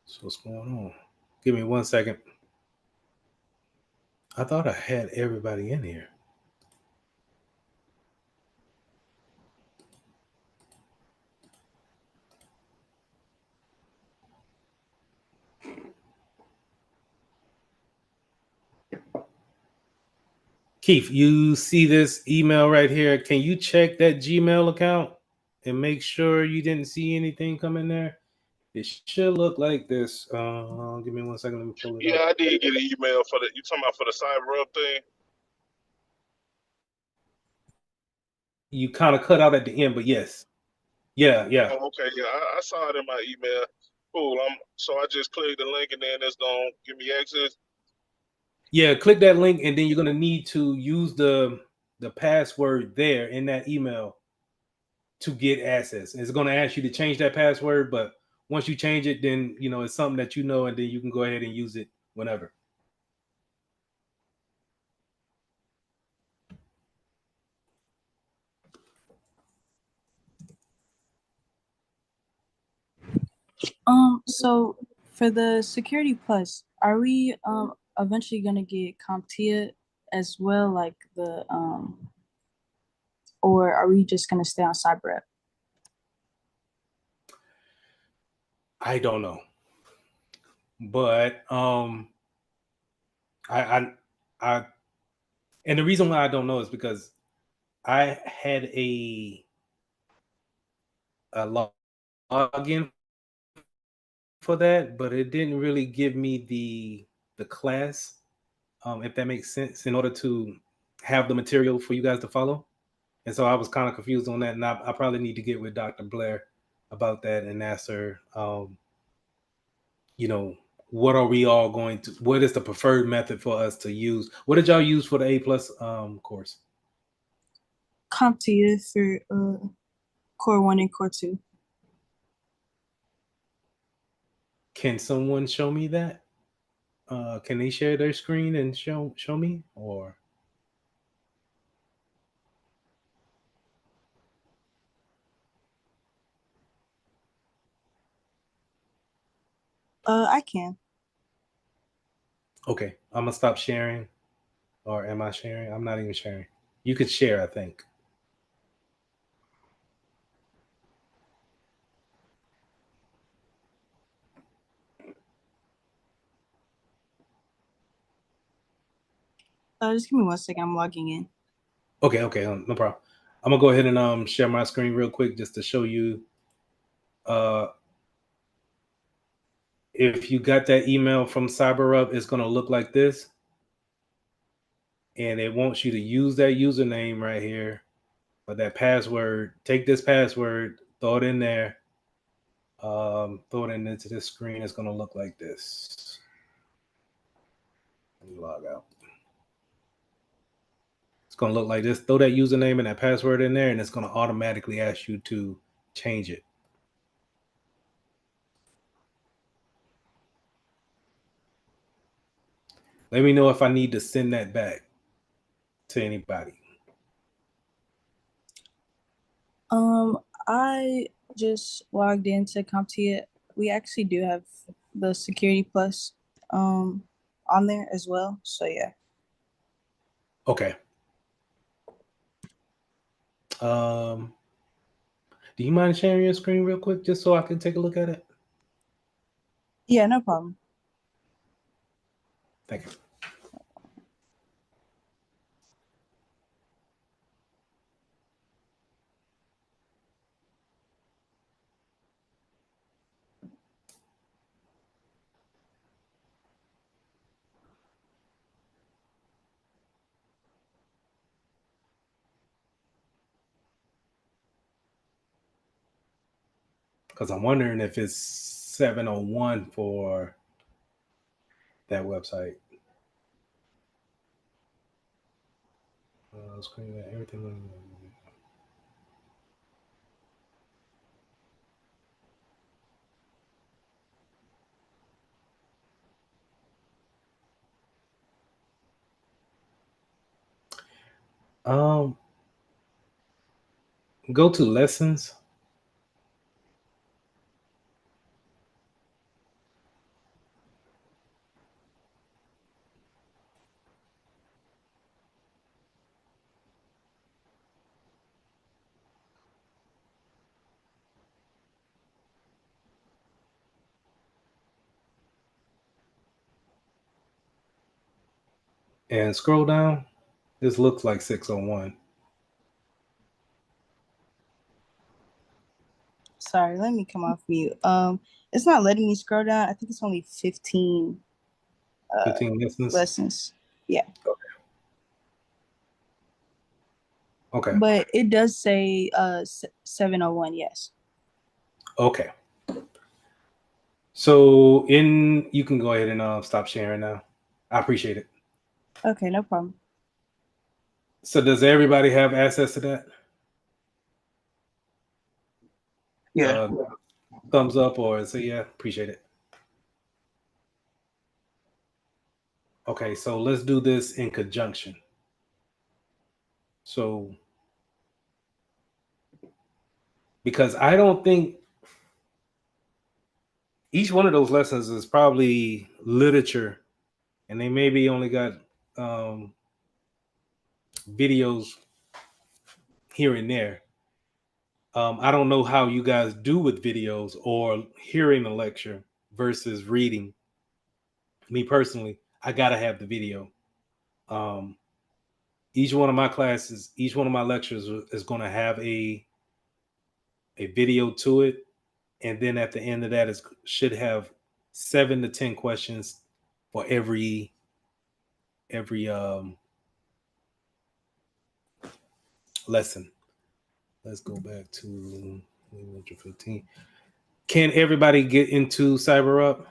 So what's going on? Give me 1 second. I thought I had everybody in here. Keith, you see this email right here? Can you check that Gmail account and make sure you didn't see anything come in there? It should look like this. Give me 1 second. Let me pull it up. Yeah, I did get an email for the. You talking about for the CyberUp thing? You kind of cut out at the end, but yes. Yeah. Oh, okay. Yeah, I saw it in my email. Cool. So I just click the link and then it's gonna give me access. Yeah, click that link, and then you're gonna need to use the password there in that email to get access. It's gonna ask you to change that password, but once you change it, then it's something that and then you can go ahead and use it whenever. So for the Security Plus, are we eventually gonna get CompTIA as well, like the or are we just gonna stay on CyberUp? I don't know, but I and the reason why I don't know is because I had a login for that, but it didn't really give me the class, if that makes sense, in order to have the material for you guys to follow. And so I was kind of confused on that, and I probably need to get with Dr. Blair about that and ask her, what are we all going to? What is the preferred method for us to use? What did y'all use for the A+ course? CompTIA for Core 1 and Core 2. Can someone show me that? Can they share their screen and show me? Or I can. okay, I'm gonna stop sharing. Or am I sharing? I'm not even sharing. You could share, I think. Just give me 1 second. I'm logging in. Okay, no problem. I'm gonna go ahead and share my screen real quick just to show you. If you got that email from CyberUp, it's gonna look like this. and it wants you to use that username right here, but that password, take this password, throw it in there, throw it into this screen. It's going to look like this. Let me log out. It's going to look like this. Throw that username and that password in there, and it's going to automatically ask you to change it. Let me know if I need to send that back to anybody. I just logged into CompTIA. We actually do have the Security Plus on there as well. So yeah. Okay. Do you mind sharing your screen real quick just so I can take a look at it? Yeah, no problem. Thank you. Because I'm wondering if it's 701 for that website. Screen everything. Go to lessons. And scroll down. This looks like 601. Sorry, let me come off mute. It's not letting me scroll down. I think it's only 15 15 lessons. lessons. Yeah. Okay. But it does say 701, yes. Okay. So you can go ahead and stop sharing now. I appreciate it. Okay, no problem. So does everybody have access to that? Yeah. Thumbs up or say yeah, appreciate it. Okay, so let's do this in conjunction. So because I don't think each one of those lessons is probably literature, and they maybe only got videos here and there. I don't know how you guys do with videos or hearing a lecture versus reading. Me personally, I gotta have the video. Each one of my classes, each one of my lectures is going to have a video to it, and then at the end of that, it should have 7 to 10 questions for every lesson. Let's go back to 15. Can everybody get into CyberUp?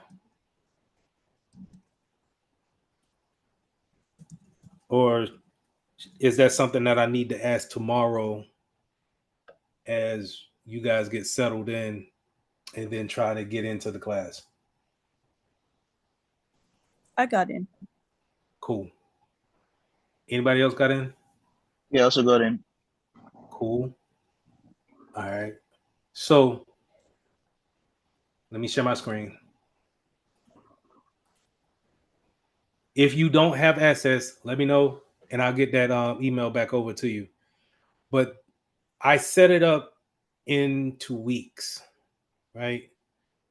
Or is that something that I need to ask tomorrow as you guys get settled in and then try to get into the class? I got in. Cool. Anybody else got in? Yeah, I also got in. Cool. All right. So let me share my screen. If you don't have access, let me know and I'll get that email back over to you. But I set it up in 2 weeks, right?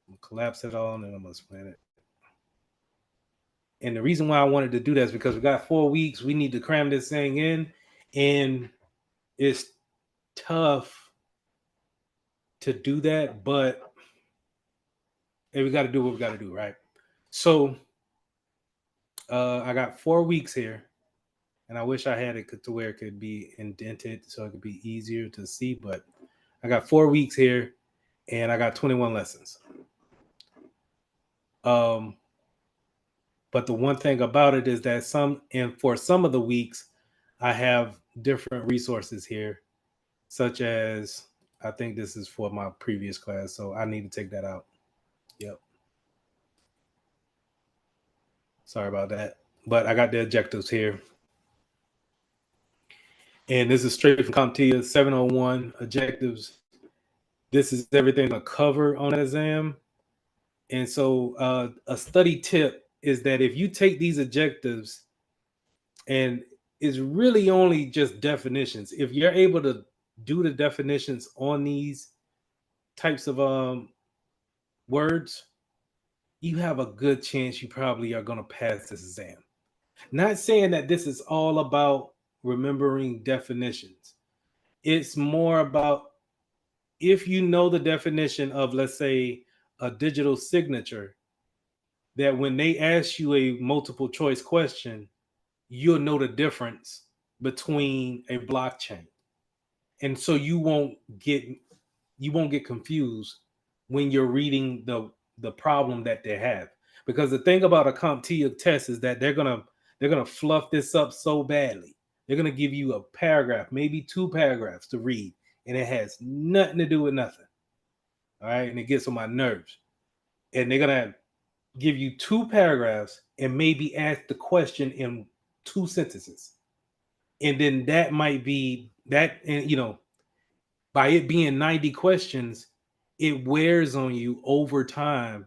I'm gonna collapse it all and then I'm gonna explain it. And the reason why I wanted to do that is because we got 4 weeks. We need to cram this thing in, and it's tough to do that, but hey, we got to do what we got to do, right? So I got 4 weeks here, And I wish I had it to where it could be indented so it could be easier to see. But I got 4 weeks here, and I got 21 lessons. But the one thing about it is that for some of the weeks, I have different resources here, such as, I think this is for my previous class, so I need to take that out. Yep. Sorry about that. But I got the objectives here. And this is straight from CompTIA 701 objectives. This is everything to cover on an exam. And so a study tip is that if you take these objectives, and it's really only just definitions, if you're able to do the definitions on these types of words, you have a good chance you probably are going to pass this exam. Not saying that this is all about remembering definitions. It's more about, if you know the definition of, let's say, a digital signature, that when they ask you a multiple choice question, you'll know the difference between a blockchain. And so you won't get confused when you're reading the problem that they have. Because the thing about a CompTIA test is that they're gonna fluff this up so badly. They're gonna give you a paragraph, maybe 2 paragraphs to read, and it has nothing to do with nothing. All right, and it gets on my nerves. And they're gonna give you 2 paragraphs and maybe ask the question in 2 sentences, and then that might be that. And by it being 90 questions, it wears on you over time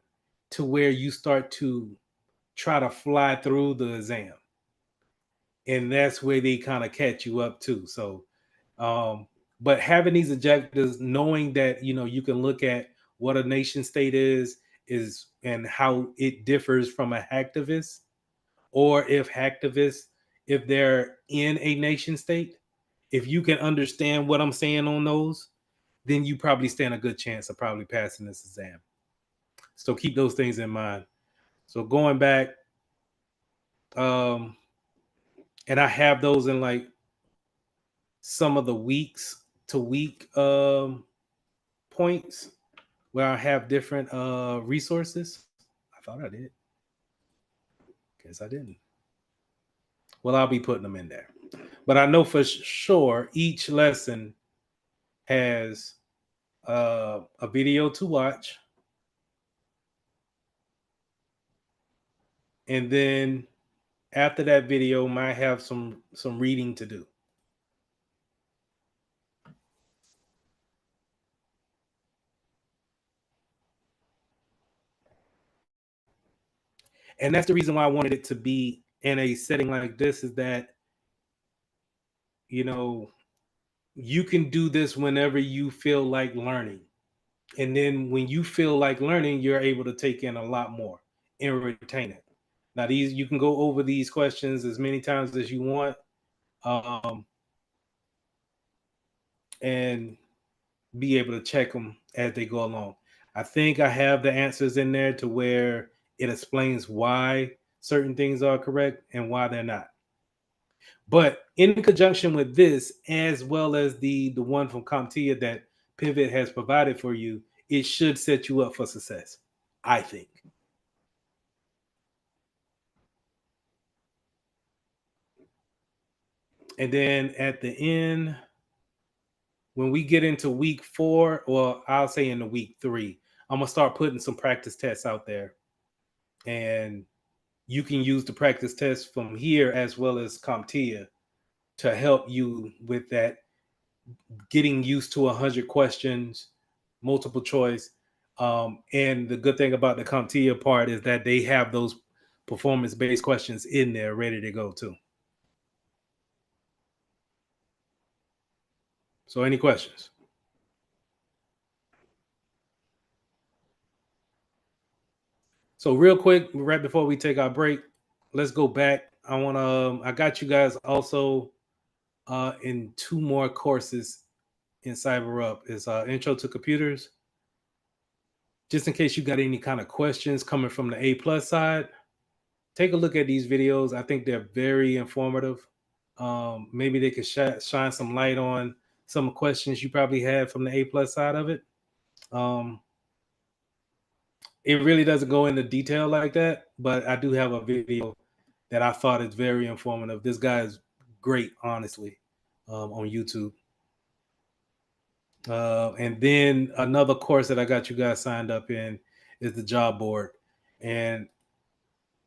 to where you start to try to fly through the exam. And that's where they kind of catch you up too. So, but having these objectives, knowing that, you can look at what a nation state is and how it differs from a hacktivist, or if they're in a nation state, if you can understand what I'm saying on those, then you probably stand a good chance of probably passing this exam. So keep those things in mind. So going back, and I have those in like some of the weeks to week points where I have different resources. I thought I did. Guess I didn't. Well, I'll be putting them in there. But I know for sure each lesson has a video to watch, and then after that video might have some reading to do. And that's the reason why I wanted it to be in a setting like this, is that you can do this whenever you feel like learning. And then when you feel like learning, you're able to take in a lot more and retain it. Now, you can go over these questions as many times as you want, and be able to check them as they go along. I think I have the answers in there to where it explains why certain things are correct and why they're not. But in conjunction with this, as well as the one from CompTIA that Pivot has provided for you, it should set you up for success, I think. And then at the end, when we get into week 4, or I'll say into week 3, I'm going to start putting some practice tests out there. And you can use the practice tests from here as well as CompTIA to help you with that, getting used to 100 questions, multiple choice. And the good thing about the CompTIA part is that they have those performance-based questions in there ready to go too. So any questions? So real quick, right before we take our break, let's go back. I got you guys also in 2 more courses in Cyber Up. It's Intro to Computers. Just in case you got any kind of questions coming from the A+ side, take a look at these videos. I think they're very informative. Maybe they could shine some light on some questions you probably had from the A+ side of it. It really doesn't go into detail like that, but I do have a video that I thought is very informative. This guy is great, honestly, on YouTube. And then another course that I got you guys signed up in is the job board. And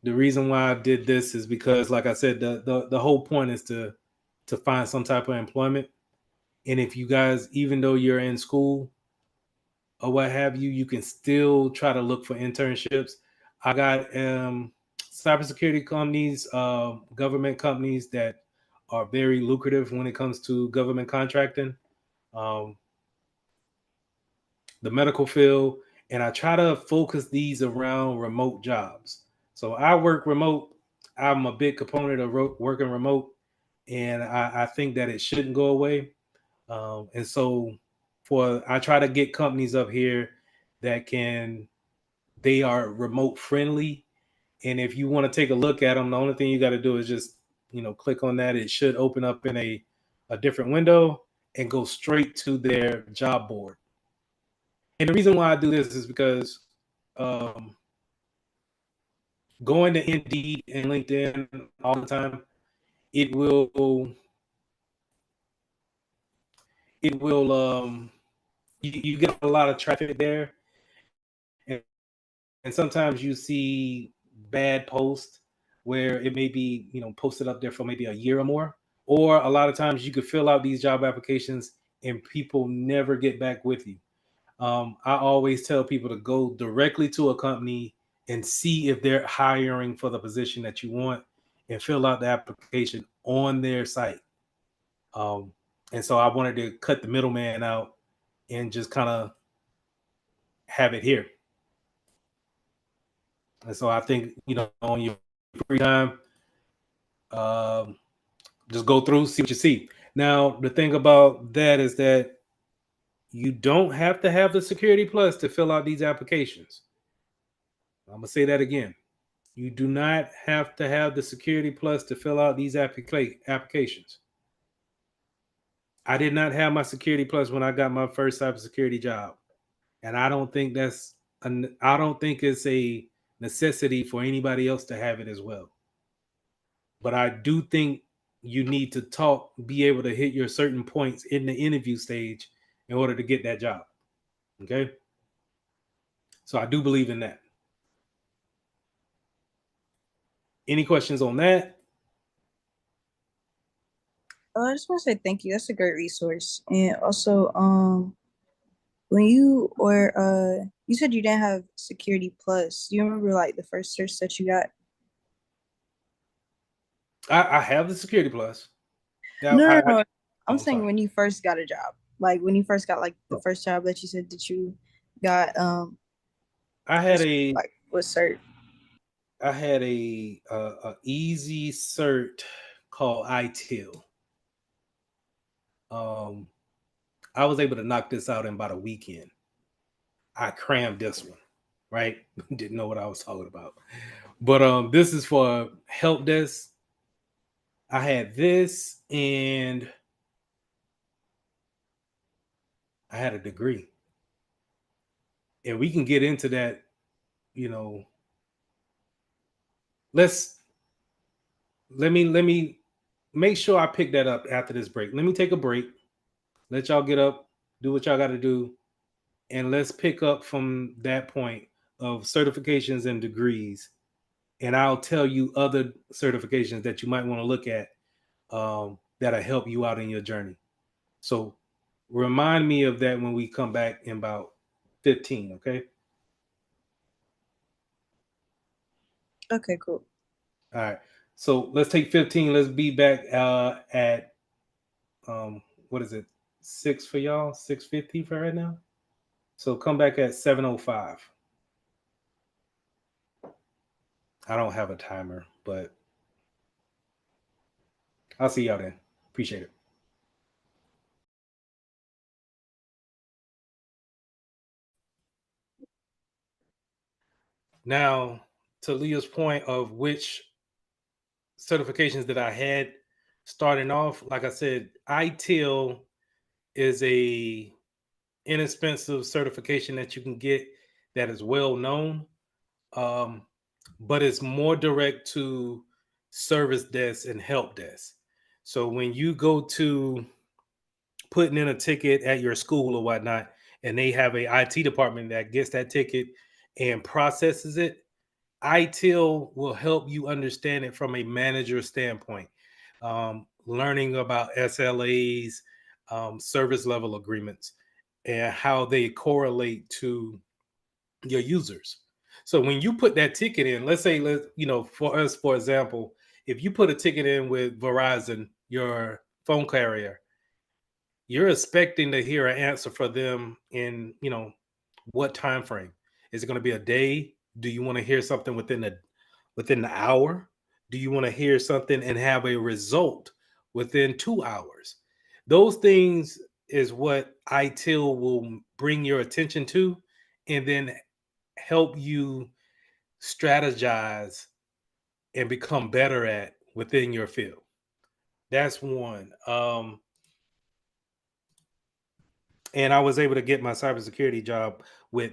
the reason why I did this is because, like I said, the whole point is to find some type of employment. And if you guys, even though you're in school or what have you, you can still try to look for internships. I got cybersecurity companies, government companies that are very lucrative when it comes to government contracting, the medical field, and I try to focus these around remote jobs. So I work remote. I'm a big component of working remote, and I think that it shouldn't go away. And so I try to get companies up here that they are remote friendly. And if you want to take a look at them, the only thing you got to do is just, click on that. It should open up in a different window and go straight to their job board. And the reason why I do this is because going to Indeed and LinkedIn all the time, it will you get a lot of traffic there, and sometimes you see bad posts where it may be posted up there for maybe a year or more, or a lot of times you could fill out these job applications and people never get back with you. I always tell people to go directly to a company and see if they're hiring for the position that you want and fill out the application on their site. And so I wanted to cut the middleman out and just kind of have it here. And so I think, on your free time, just go through, see what you see. Now, the thing about that is that you don't have to have the Security Plus to fill out these applications. I'm going to say that again. You do not have to have the Security Plus to fill out these applications. I did not have my Security Plus when I got my first cybersecurity job, and I don't think it's a necessity for anybody else to have it as well. But I do think you need to be able to hit your certain points in the interview stage in order to get that job. Okay, so I do believe in that. Any questions on that? I just want to say thank you. That's a great resource. And also, when you said you didn't have Security Plus, do you remember like the first search that you got? I have the Security Plus. No. I'm saying sorry. when you first got a job, like when you first got like the first job that you said that you got. I had what cert? I had a easy cert called ITIL. I was able to knock this out in about a weekend. I crammed this one, right? Didn't know what I was talking about. But this is for help desk. I had this, and I had a degree. And we can get into that, let me make sure I pick that up after this break. Let me take a break. Let y'all get up, do what y'all got to do, and let's pick up from that point of certifications and degrees. And I'll tell you other certifications that you might want to look at that'll help you out in your journey. So remind me of that when we come back in about 15, okay? Okay, cool. All right. So let's take 15. Let's be back at what is it? 6 for y'all? 6:50 for right now? So come back at 7:05. I don't have a timer, but I'll see y'all then. Appreciate it. Now, to Leah's point of which certifications that I had. starting off, like I said, ITIL is a inexpensive certification that you can get that is well known, but it's more direct to service desk and help desk. So when you go to putting in a ticket at your school or whatnot, and they have a IT department that gets that ticket and processes it, ITIL will help you understand it from a manager standpoint, learning about SLAs, service level agreements, and how they correlate to your users. So when you put that ticket in, let's say, for us, for example, if you put a ticket in with Verizon, your phone carrier, you're expecting to hear an answer for them in, what time frame. Is it going to be a day? Do you want to hear something within the hour? Do you want to hear something and have a result within 2 hours? Those things is what ITIL will bring your attention to, and then help you strategize and become better at within your field. That's one. And I was able to get my cybersecurity job with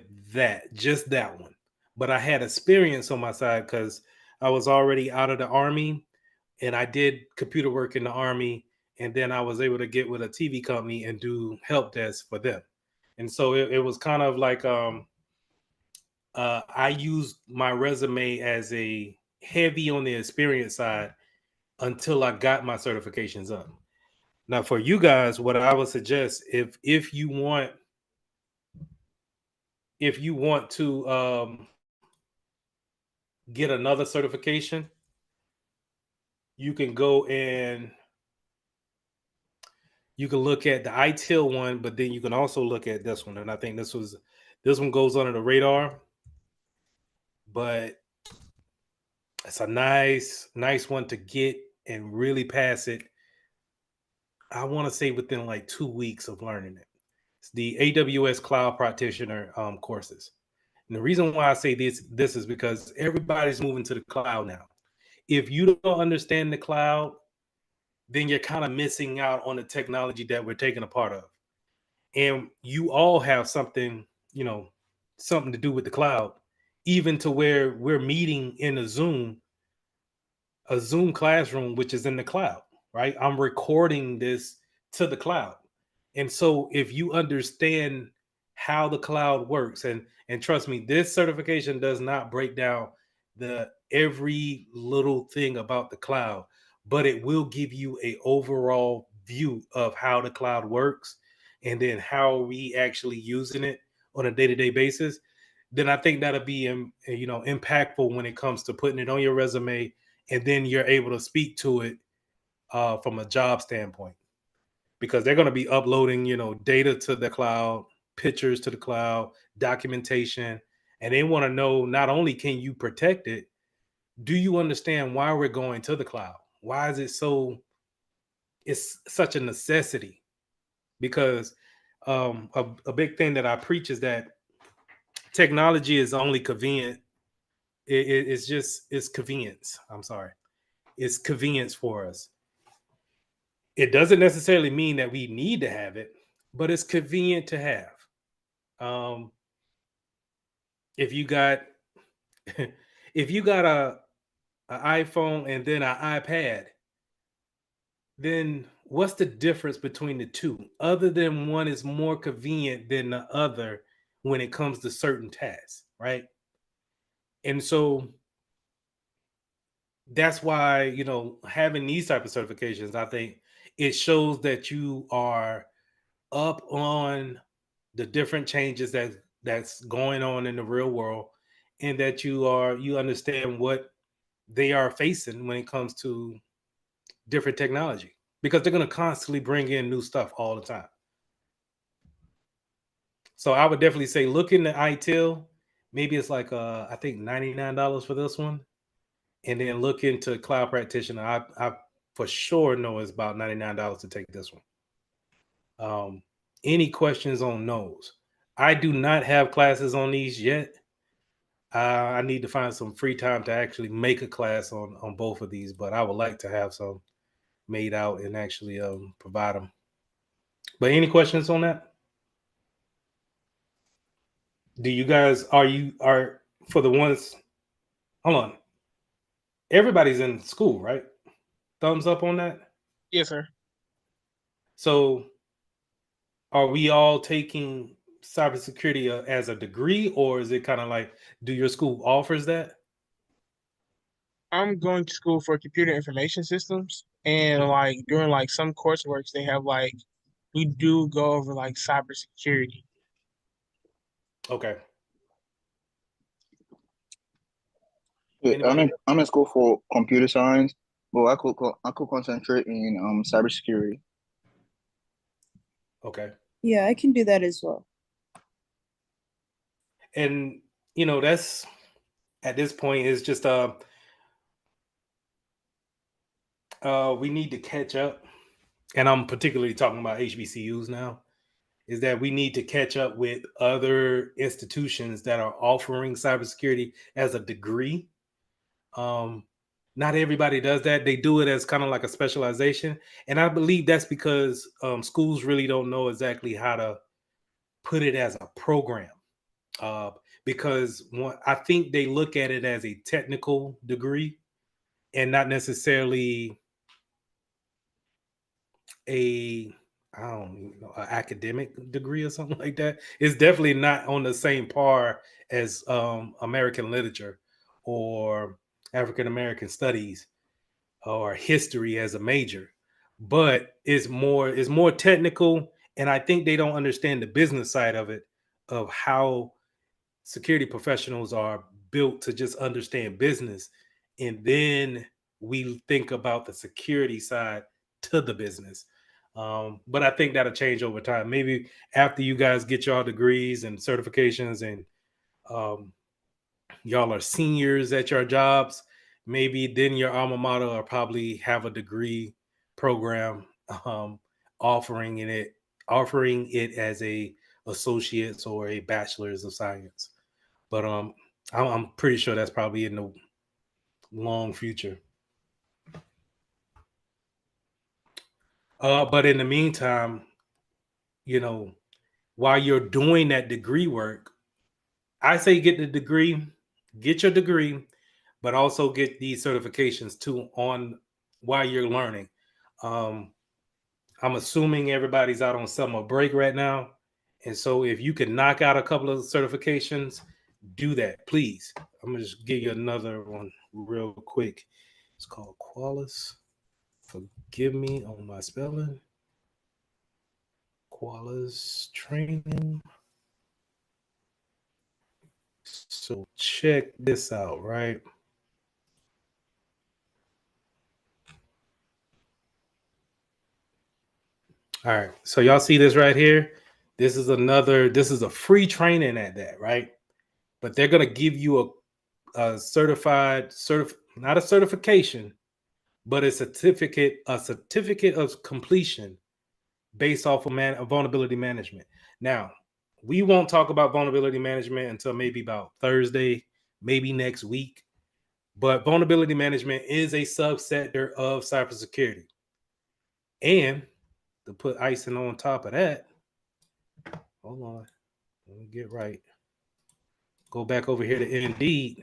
just that one. But I had experience on my side because I was already out of the Army, and I did computer work in the Army. And then I was able to get with a TV company and do help desk for them. And so it was kind of like I used my resume as a heavy on the experience side until I got my certifications up. Now, for you guys, what I would suggest, if you want to get another certification, you can go and you can look at the ITIL one, but then you can also look at this one. And I think this one goes under the radar, but it's a nice one to get and really pass it. I want to say within like 2 weeks of learning it. It's the AWS Cloud Practitioner courses. And the reason why I say this is because everybody's moving to the cloud now. If you don't understand the cloud, then you're kind of missing out on the technology that we're taking a part of. And you all have something to do with the cloud, even to where we're meeting in a Zoom classroom, which is in the cloud, right? I'm recording this to the cloud. And so if you understand how the cloud works, and trust me, this certification does not break down the every little thing about the cloud, but it will give you a overall view of how the cloud works, and then how we actually using it on a day-to-day basis. Then I think that'll be impactful when it comes to putting it on your resume, and then you're able to speak to it from a job standpoint, because they're going to be uploading, data to the cloud, pictures to the cloud, documentation, and they want to know not only can you protect it, do you understand why we're going to the cloud? Why is it it's such a necessity? Because a big thing that I preach is that technology is only convenient. It's convenience. I'm sorry. It's convenience for us. It doesn't necessarily mean that we need to have it, but it's convenient to have. If you got if you got an iPhone and then an iPad, then what's the difference between the two, other than one is more convenient than the other when it comes to certain tasks, right? And so that's why, having these type of certifications, I think it shows that you are up on the different changes that's going on in the real world, and that you understand what they are facing when it comes to different technology, because they're going to constantly bring in new stuff all the time. So I would definitely say look into ITIL. Maybe it's like I think $99 for this one, and then look into Cloud Practitioner. I for sure know it's about $99 to take this one. Any questions on those? I do not have classes on these yet. I need to find some free time to actually make a class on both of these, but I would like to have some made out and actually provide them. But any questions on that? Do you guys are for the ones? Hold on. Everybody's in school, right? Thumbs up on that. Yes, sir. So, are we all taking cybersecurity as a degree, or is it kind of like, do your school offers that? I'm going to school for computer information systems, and like during like some coursework, they have like we do go over like cybersecurity. Okay. Yeah, Anybody? I'm in school for computer science, but I could concentrate in cybersecurity. Okay. Yeah, I can do that as well. And that's at this point is just we need to catch up, and I'm particularly talking about HBCUs now, is that we need to catch up with other institutions that are offering cybersecurity as a degree. Not everybody does that. They do it as kind of like a specialization, and I believe that's because schools really don't know exactly how to put it as a program. Because I think they look at it as a technical degree and not necessarily a I don't even know, an academic degree or something like that. It's definitely not on the same par as American literature or African American studies or history as a major, but it's more technical, and I think they don't understand the business side of it, of how security professionals are built to just understand business, and then we think about the security side to the business. But I think that'll change over time. Maybe after you guys get your degrees and certifications, and um, y'all are seniors at your jobs, maybe then your alma mater will probably have a degree program um, offering it as a associate's or a bachelor's of science. But I'm pretty sure that's probably in the long future. But in the meantime, you know, while you're doing that degree work, I say get your degree, but also get these certifications too on while you're learning. Um, I'm assuming everybody's out on summer break right now. And so if you can knock out a couple of certifications, do that, please. I'm gonna just give you another one real quick. It's called Qualis. Forgive me on my spelling. Qualis training. So check this out, right? All right. So y'all see this right here? This is a free training at that, right? But they're gonna give you a not a certification, but a certificate of completion based off of vulnerability management. Now, we won't talk about vulnerability management until maybe about Thursday, maybe next week. But vulnerability management is a subsector of cybersecurity. And to put icing on top of that, hold on, let me get right. Go back over here to Indeed.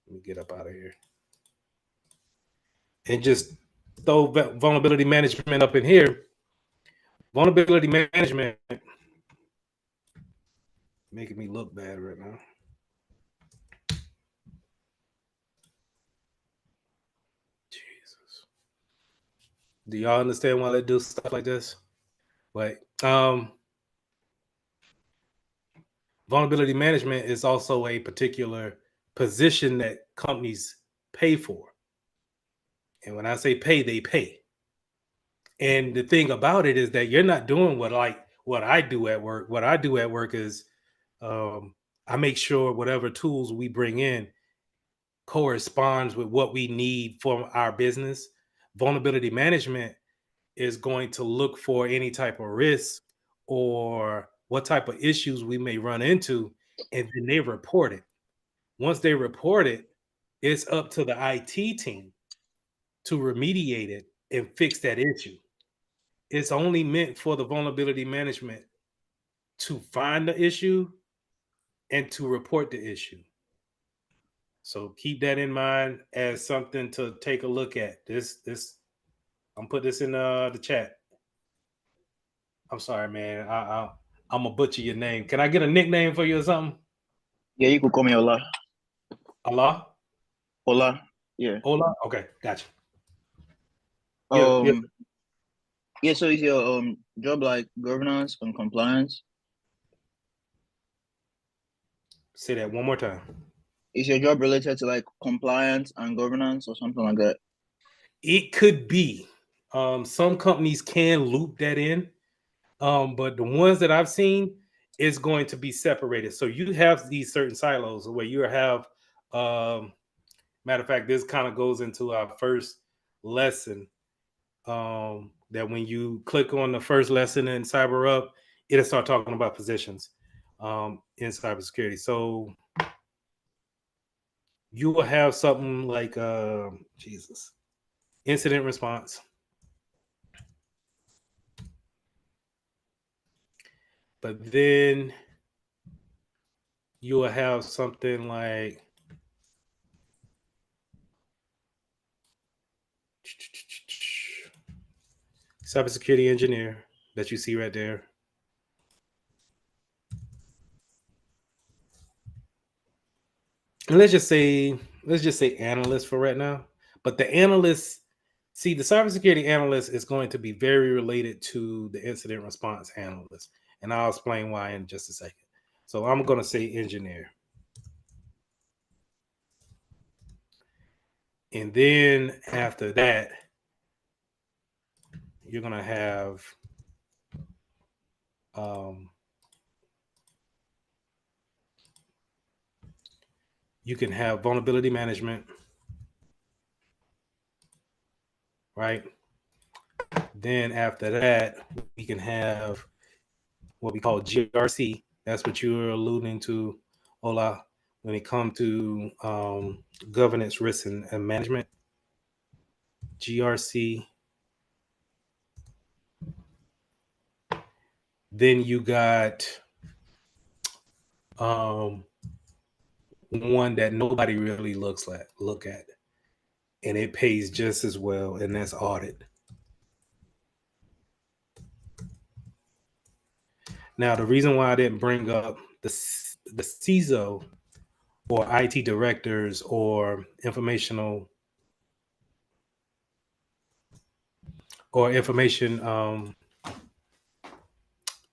Let me get up out of here. And just throw vulnerability management up in here. Vulnerability management making me look bad right now. Jesus. Do y'all understand why they do stuff like this? But vulnerability management is also a particular position that companies pay for. And when I say pay, they pay. And the thing about it is that you're not doing what I do at work. What I do at work is I make sure whatever tools we bring in corresponds with what we need for our business. Vulnerability management is going to look for any type of risk or what type of issues we may run into, and then they report it. Once they report it, it's up to the IT team to remediate it and fix that issue. It's only meant for the vulnerability management to find the issue and to report the issue. So keep that in mind as something to take a look at. This I'm put this in the chat. I'm sorry, man. I'm gonna butcher your name. Can I get a nickname for you or something? Yeah, you could call me Ola. Allah? Ola. Yeah. Ola? Okay, gotcha. Um. Yeah. Yeah. So is your job like governance and compliance? Say that one more time. Is your job related to like compliance and governance or something like that? It could be. Some companies can loop that in. But the ones that I've seen is going to be separated. So you have these certain silos where you have, matter of fact, this kind of goes into our first lesson. That when you click on the first lesson in Cyber Up, it'll start talking about positions in cybersecurity. So you will have something like incident response. But then you will have something like cybersecurity engineer that you see right there. And let's just say analyst for right now. But the analyst, see, the cybersecurity analyst is going to be very related to the incident response analyst. And I'll explain why in just a second. So I'm going to say engineer. And then after that, you're going to have you can have vulnerability management, right? Then after that, we can have what we call GRC. That's what you're alluding to, Ola, when it comes to governance, risk, and management. GRC. Then you got one that nobody really look at, and it pays just as well, and that's audit. Now, the reason why I didn't bring up the CISO or IT directors or information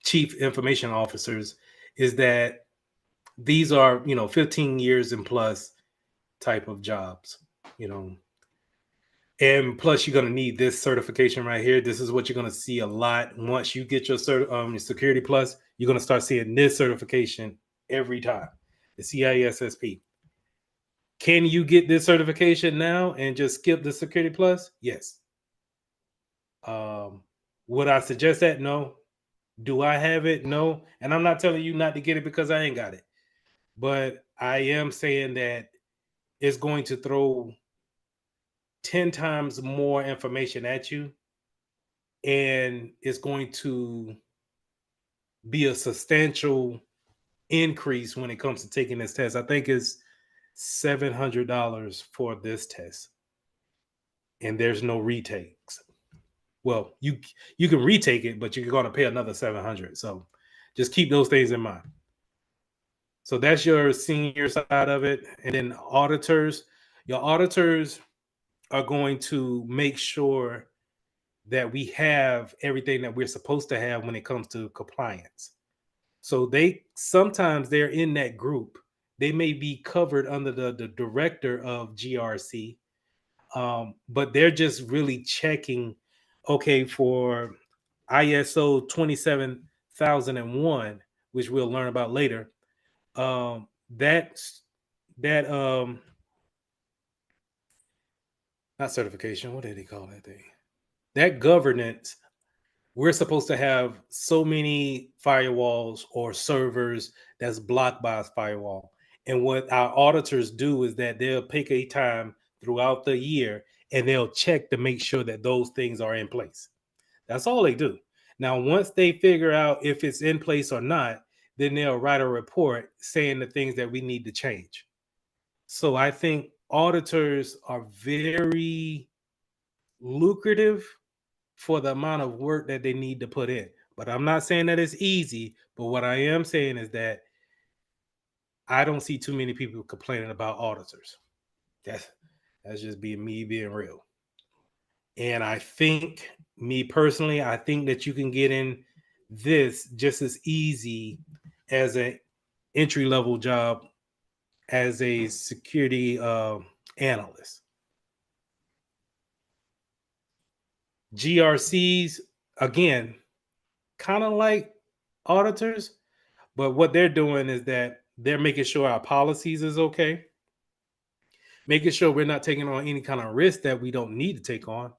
chief information officers is that these are 15 years and plus type of jobs, and plus you're going to need this certification right here. This is what you're going to see a lot. Once you get your security plus, you're going to start seeing this certification every time, the CISSP. Can you get this certification now and just skip the security plus? Yes. Would I suggest that? No. Do I have it? No. And I'm not telling you not to get it because I ain't got it. But I am saying that it's going to throw 10 times more information at you. And it's going to be a substantial increase when it comes to taking this test. I think it's $700 for this test. And there's no retakes. Well, you can retake it, but you're going to pay another $700. So just keep those things in mind. So that's your senior side of it. And then auditors, your auditors are going to make sure that we have everything that we're supposed to have when it comes to compliance. So sometimes they're in that group. They may be covered under the director of GRC, but they're just really checking, okay, for ISO 27001, which we'll learn about later. Not certification. What did he call that thing? That governance. We're supposed to have so many firewalls or servers that's blocked by a firewall. And what our auditors do is that they'll pick a time throughout the year and they'll check to make sure that those things are in place. That's all they do. Now, once they figure out if it's in place or not, then they'll write a report saying the things that we need to change. So I think auditors are very lucrative for the amount of work that they need to put in. But I'm not saying that it's easy. But what I am saying is that I don't see too many people complaining about auditors. That's just me being real. And I think, me personally, I think that you can get in this just as easy as an entry level job as a security analyst. GRCs, again, kind of like auditors, but what they're doing is that they're making sure our policies is okay, making sure we're not taking on any kind of risk that we don't need to take on.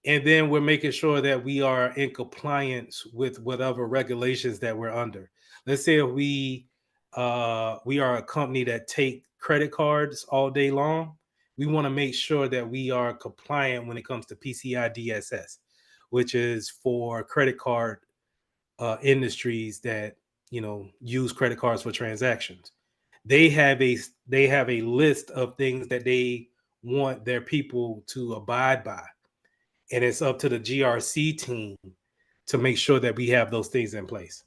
And then we're making sure that we are in compliance with whatever regulations that we're under. Let's say if we are a company that take credit cards all day long, we want to make sure that we are compliant when it comes to PCI DSS, which is for credit card industries that use credit cards for transactions. They have a list of things that they want their people to abide by. And it's up to the GRC team to make sure that we have those things in place.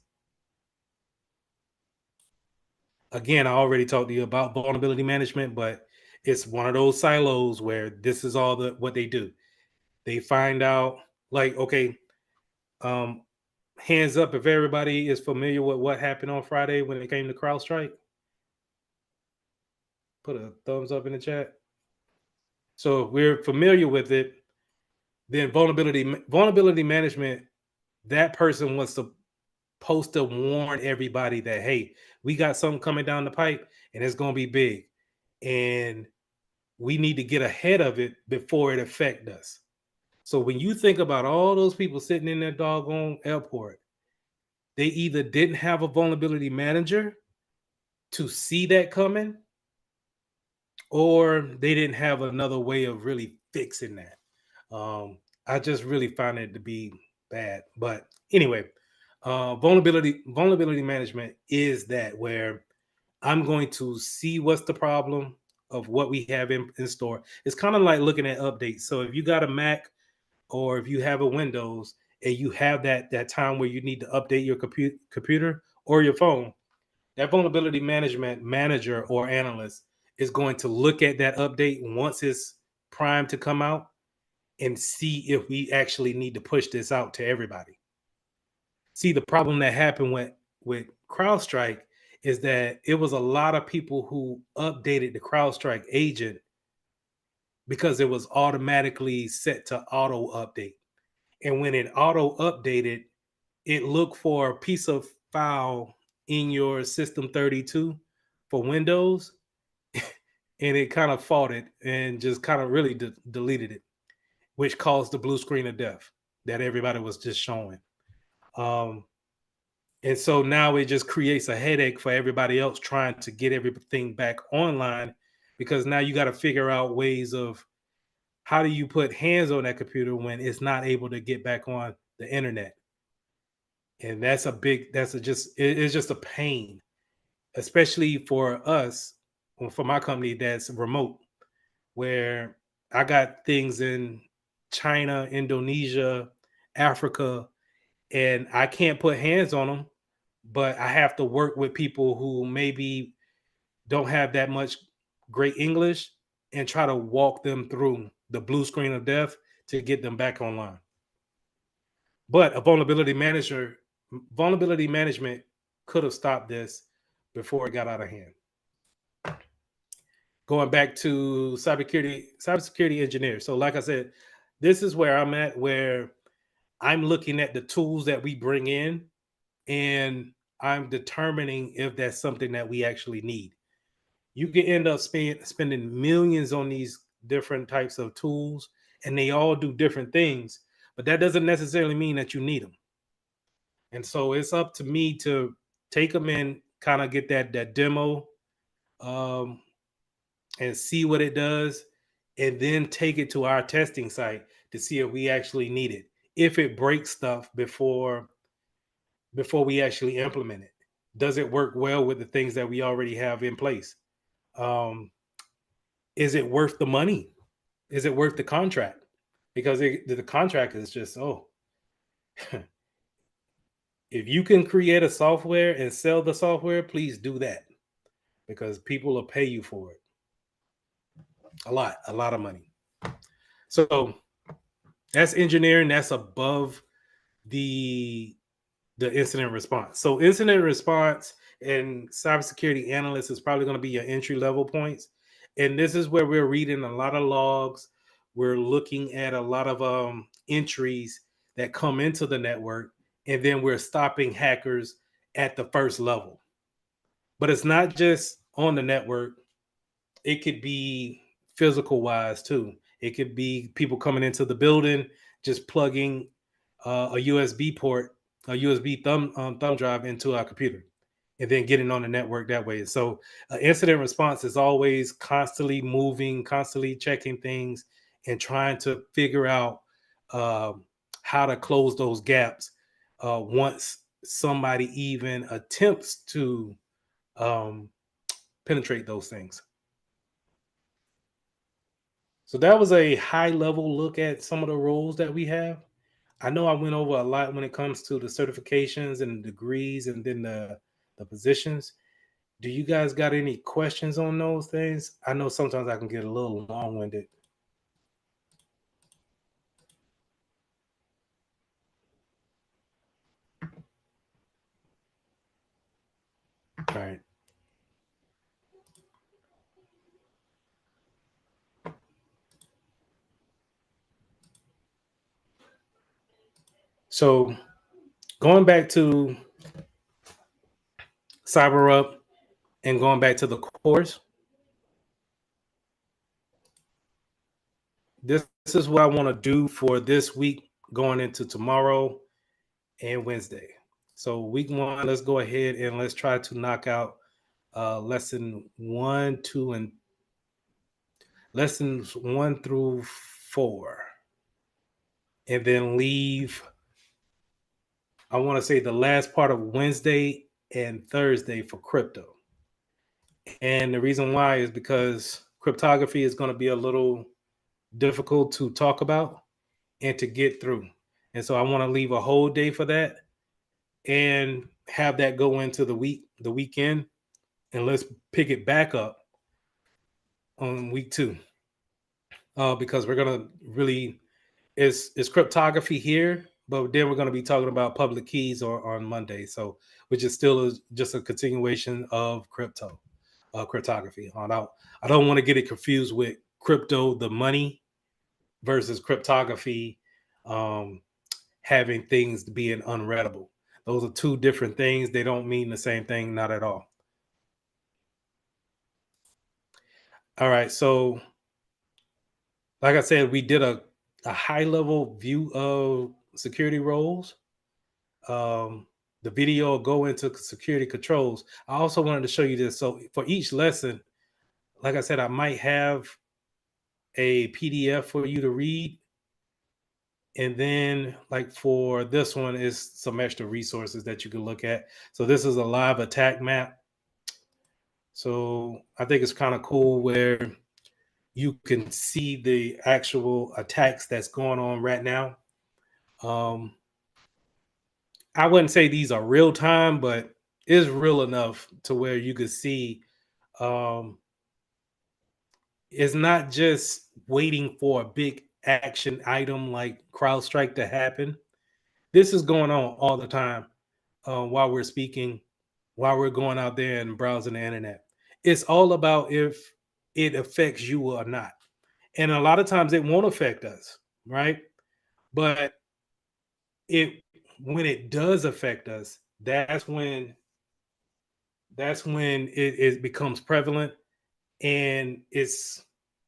Again, I already talked to you about vulnerability management, but it's one of those silos where this is all what they do. They find out, like, okay, hands up if everybody is familiar with what happened on Friday when it came to CrowdStrike. Put a thumbs up in the chat. So if we're familiar with it, then vulnerability management, that person was supposed to warn everybody that, hey, we got something coming down the pipe and it's going to be big. And we need to get ahead of it before it affects us. So when you think about all those people sitting in that doggone airport, they either didn't have a vulnerability manager to see that coming, or they didn't have another way of really fixing that. I just really find it to be bad. But anyway, vulnerability management is that where I'm going to see what's the problem of what we have in store. It's kind of like looking at updates. So if you got a Mac or if you have a Windows and you have that time where you need to update your computer or your phone, that vulnerability management manager or analyst is going to look at that update once it's primed to come out and see if we actually need to push this out to everybody. See, the problem that happened with CrowdStrike is that it was a lot of people who updated the CrowdStrike agent because it was automatically set to auto update. And when it auto updated, it looked for a piece of file in your system 32 for Windows, and it kind of fought it and just kind of really deleted it, which caused the blue screen of death that everybody was just showing. And so now it just creates a headache for everybody else trying to get everything back online, because now you got to figure out ways of how do you put hands on that computer when it's not able to get back on the internet. And it's just a pain, especially for us, for my company that's remote, where I got things in China, Indonesia, Africa, and I can't put hands on them, but I have to work with people who maybe don't have that much great English and try to walk them through the blue screen of death to get them back online. But a vulnerability management could have stopped this before it got out of hand. Going back to cybersecurity engineer. So like I said, this is where I'm at, where I'm looking at the tools that we bring in and I'm determining if that's something that we actually need. You can end up spending millions on these different types of tools, and they all do different things, but that doesn't necessarily mean that you need them. And so it's up to me to take them in, kind of get that demo, and see what it does. and then take it to our testing site to see if we actually need it. If it breaks stuff before we actually implement it, does it work well with the things that we already have in place? Is it worth the money? Is it worth the contract? Because the contract is just, if you can create a software and sell the software, please do that, because people will pay you for it. A lot of money. So that's engineering. That's above the incident response. So incident response and cybersecurity analyst is probably going to be your entry level points. And this is where we're reading a lot of logs. We're looking at a lot of entries that come into the network, and then we're stopping hackers at the first level. But it's not just on the network. It could be physical wise too. It could be people coming into the building, just plugging a USB port, a USB thumb drive into our computer, and then getting on the network that way. So incident response is always constantly moving, constantly checking things, and trying to figure out how to close those gaps once somebody even attempts to penetrate those things. So that was a high level look at some of the roles that we have. I know I went over a lot when it comes to the certifications and the degrees and then the positions. Do you guys got any questions on those things? I know sometimes I can get a little long-winded. All right. So going back to CyberUp and going back to the course, this is what I want to do for this week going into tomorrow and Wednesday. So week 1, let's go ahead and let's try to knock out lessons 1 through 4, and then leave, I want to say, the last part of Wednesday and Thursday for crypto. And the reason why is because cryptography is going to be a little difficult to talk about and to get through. And so I want to leave a whole day for that and have that go into the weekend, and let's pick it back up on week 2. Because we're going to really, it's cryptography here, but then we're going to be talking about public keys on Monday. So, which is still just a continuation of cryptography. I don't want to get it confused with crypto, the money, versus cryptography, having things being unreadable. Those are two different things. They don't mean the same thing, not at all. All right, so like I said, we did a high level view of security roles. The video will go into security controls. I also wanted to show you this. So for each lesson, like I said, I might have a PDF for you to read. And then like for this one is some extra resources that you can look at. So this is a live attack map. So I think it's kind of cool where you can see the actual attacks that's going on right now. I wouldn't say these are real time, but it's real enough to where you could see it's not just waiting for a big action item like CrowdStrike to happen. This is going on all the time while we're speaking, while we're going out there and browsing the internet. It's all about if it affects you or not. And a lot of times it won't affect us, right? But when it does affect us, that's when it becomes prevalent, and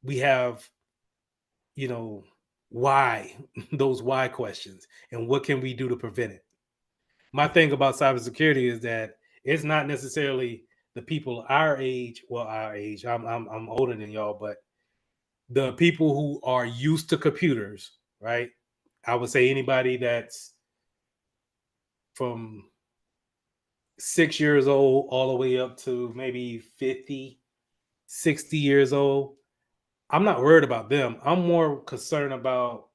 we have, why those why questions and what can we do to prevent it. My thing about cybersecurity is that it's not necessarily the people our age. Well, our age. I'm older than y'all, but the people who are used to computers, right? I would say anybody that's from 6 years old all the way up to maybe 50, 60 years old. I'm not worried about them. I'm more concerned about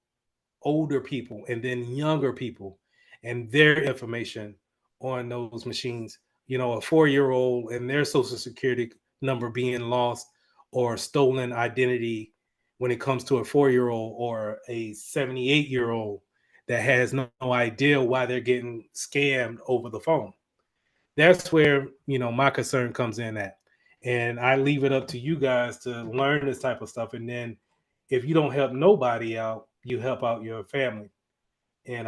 older people and then younger people and their information on those machines. You know, a 4-year-old and their social security number being lost or stolen identity when it comes to a 4-year-old or a 78-year-old that has no idea why they're getting scammed over the phone. That's where, you know, my concern comes in at. And I leave it up to you guys to learn this type of stuff. And then if you don't help nobody out, you help out your family. And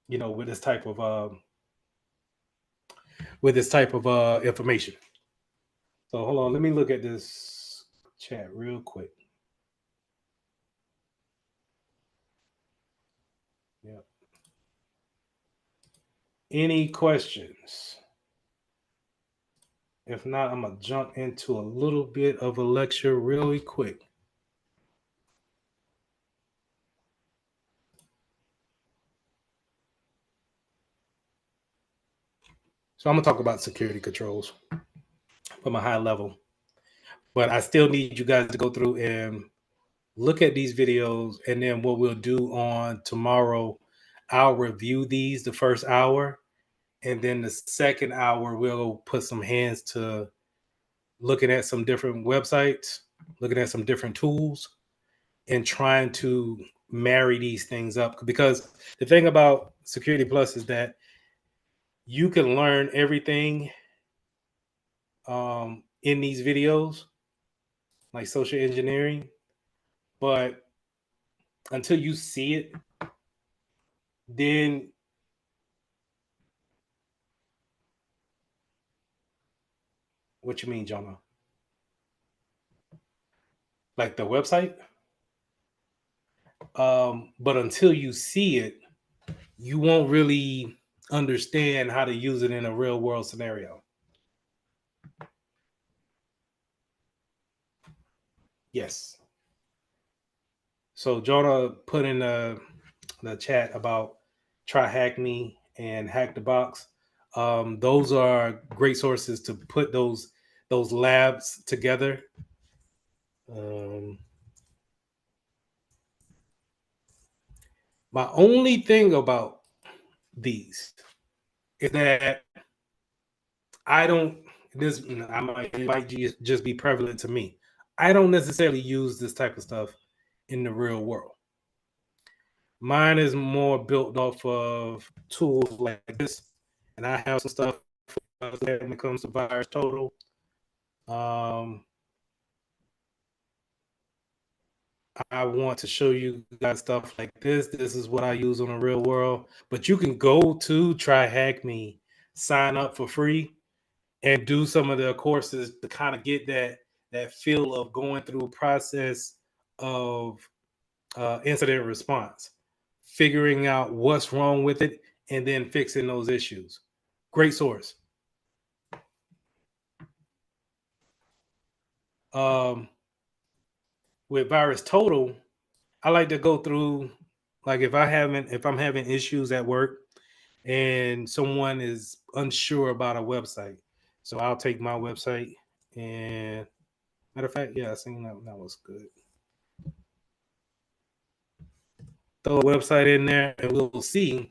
you know, with this type of information. So hold on, let me look at this chat real quick. Yeah. Any questions? If not, I'm gonna jump into a little bit of a lecture really quick. So I'm gonna talk about security controls from a high level, but I still need you guys to go through and look at these videos, and then what we'll do on tomorrow, I'll review these the first hour, and then the second hour we'll put some hands to looking at some different websites, looking at some different tools, and trying to marry these things up. Because the thing about Security Plus is that you can learn everything in these videos, like social engineering, but until you see it, then what you mean, Jonah? Like the website? But until you see it, you won't really understand how to use it in a real world scenario. Yes. So Jonah put in the chat about try hack me and hack the box. Those are great sources to put those labs together. My only thing about these is that I don't. It might just be prevalent to me. I don't necessarily use this type of stuff in the real world. Mine is more built off of tools like this, and I have some stuff when it comes to VirusTotal. I want to show you guys stuff like this. This is what I use on the real world. But you can go to Try Hack Me, sign up for free, and do some of the courses to kind of get that feel of going through a process of incident response, figuring out what's wrong with it, and then fixing those issues. Great source. With VirusTotal, I like to go through, like if I'm having issues at work and someone is unsure about a website, so I'll take my website and matter of fact, yeah, I think that was good. Throw a website in there and we'll see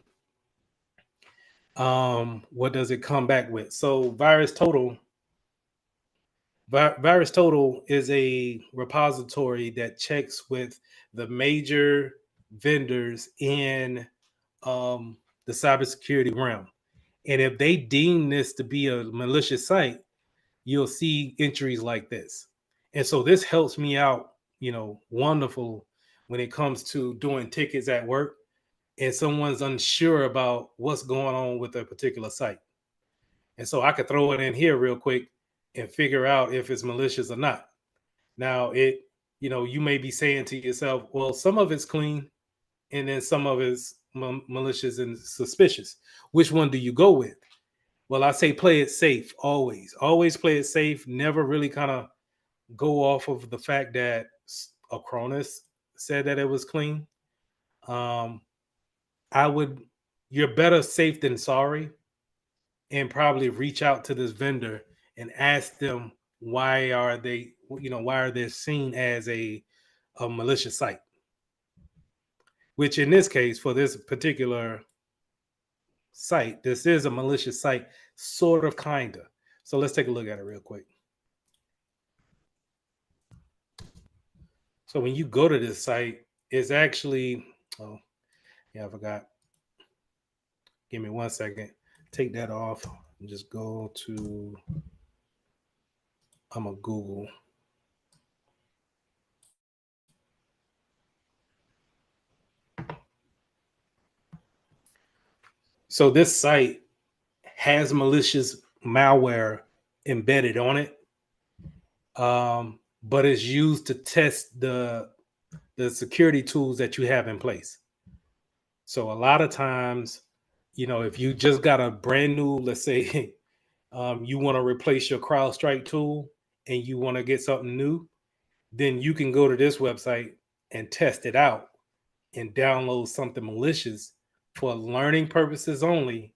what does it come back with. So VirusTotal is a repository that checks with the major vendors in the cybersecurity realm. And if they deem this to be a malicious site, you'll see entries like this. And so this helps me out, wonderful when it comes to doing tickets at work and someone's unsure about what's going on with a particular site. And so I could throw it in here real quick and figure out if it's malicious or not. Now, you may be saying to yourself, well, some of it's clean and then some of it's malicious and suspicious. Which one do you go with? Well, I say play it safe always. Always play it safe. Never really kind of go off of the fact that Acronis said that it was clean. You're better safe than sorry, and probably reach out to this vendor and ask them why are they seen as a malicious site, which in this case, for this particular site, this is a malicious site, sort of, kind of. So let's take a look at it real quick. So when you go to this site, it's actually, oh yeah, I forgot. Give me 1 second. Take that off and just go to, I'm a Google. So this site has malicious malware embedded on it, but it's used to test the security tools that you have in place. So a lot of times, if you just got a brand new, let's say, you want to replace your CrowdStrike tool and you want to get something new, then you can go to this website and test it out and download something malicious for learning purposes only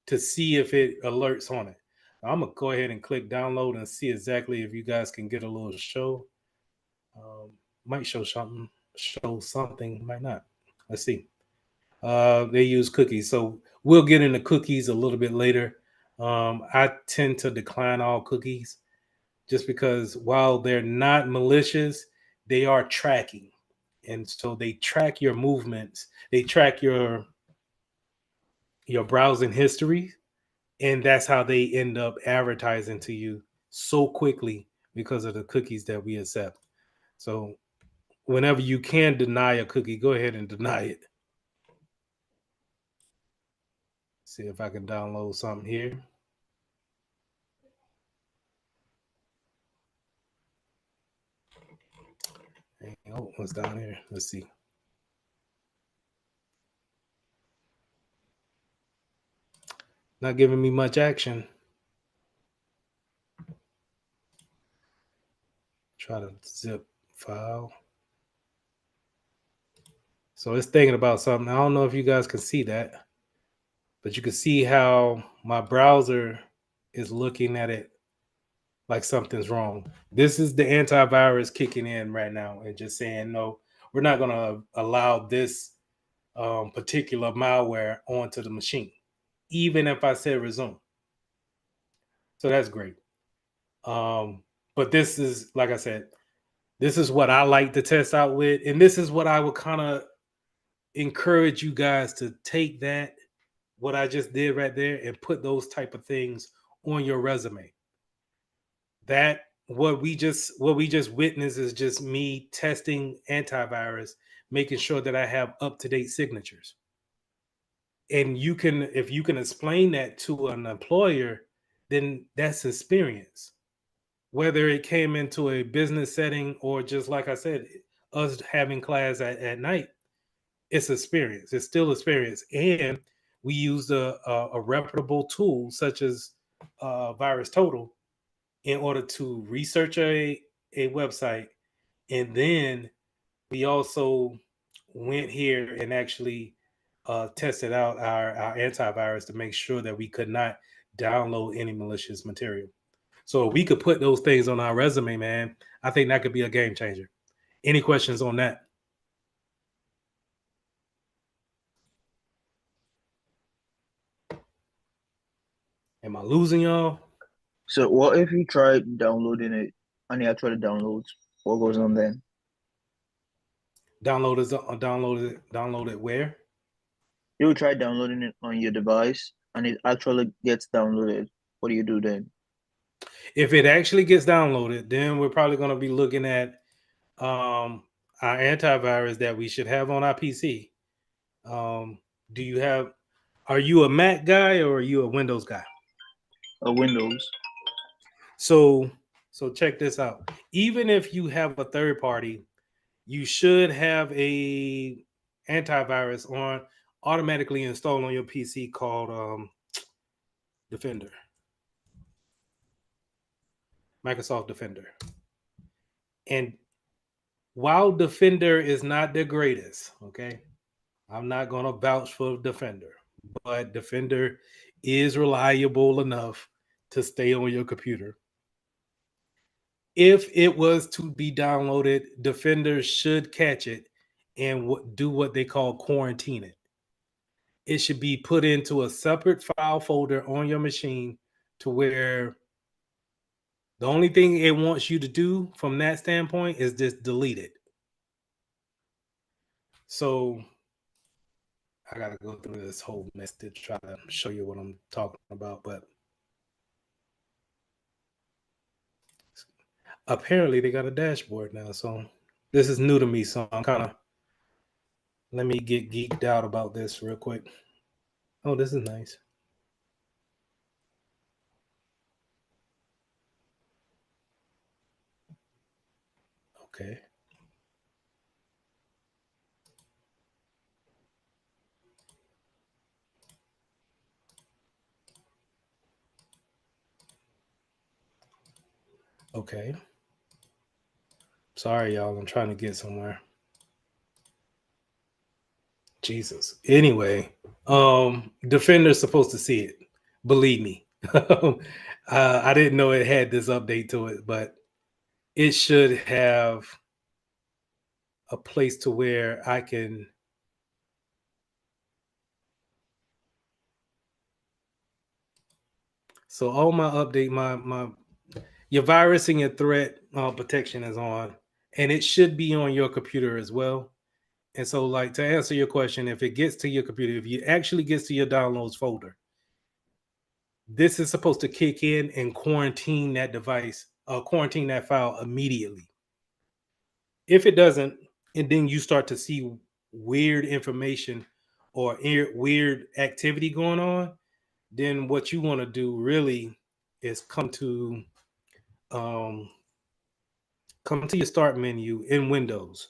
to see if it alerts on it. I'm gonna go ahead and click download and see exactly if you guys can get a little show. Might show something, might not. Let's see. They use cookies, so we'll get into cookies a little bit later. I tend to decline all cookies just because while they're not malicious, they are tracking. And so they track your movements, they track your browsing history, and that's how they end up advertising to you so quickly because of the cookies that we accept. So whenever you can deny a cookie, go ahead and deny it. See if I can download something here. Oh, what's down here? Let's see. Not giving me much action. Try to zip file. So it's thinking about something. I don't know if you guys can see that, but you can see how my browser is looking at it like something's wrong. This is the antivirus kicking in right now and just saying, no, we're not going to allow this particular malware onto the machine, even if I said resume. So that's great. But this is, like I said, this is what I like to test out with. And this is what I would kind of encourage you guys to take that, what I just did right there, and put those type of things on your resume. That what we just witnessed is just me testing antivirus, making sure that I have up-to-date signatures. And you can, if you can explain that to an employer, then that's experience. Whether it came into a business setting or just like I said, us having class at night, it's experience. It's still experience. And we use a reputable tool such as Virus Total in order to research a website. And then we also went here and actually tested out our antivirus to make sure that we could not download any malicious material. So if we could put those things on our resume, man, I think that could be a game changer. Any questions on that? Am I losing y'all? So what if you try downloading it and it actually downloads? What goes on then? Download it where? You try downloading it on your device and it actually gets downloaded. What do you do then? If it actually gets downloaded, then we're probably going to be looking at our antivirus that we should have on our PC. Are you a Mac guy or are you a Windows guy? A Windows. So check this out. Even if you have a third party, you should have a antivirus on automatically installed on your PC called Defender. Microsoft Defender. And while Defender is not the greatest, okay, I'm not going to vouch for Defender, but Defender is reliable enough to stay on your computer. If it was to be downloaded, Defender should catch it and do what they call quarantine it. It should be put into a separate file folder on your machine to where the only thing it wants you to do from that standpoint is just delete it. So I got to go through this whole mess to try to show you what I'm talking about, but apparently they got a dashboard now. So this is new to me. So I'm kind of, let me get geeked out about this real quick. Oh, this is nice. Okay. Okay. Sorry, y'all. I'm trying to get somewhere. Jesus. Anyway, Defender's supposed to see it. Believe me. I didn't know it had this update to it, but it should have a place to where I can. So all my update, your virus and your threat protection is on, and it should be on your computer as well. And so, like, to answer your question, if it gets to your computer, if it actually gets to your downloads folder, this is supposed to kick in and quarantine that device, quarantine that file immediately. If it doesn't, and then you start to see weird information or weird activity going on, then what you want to do really is come to your start menu in Windows.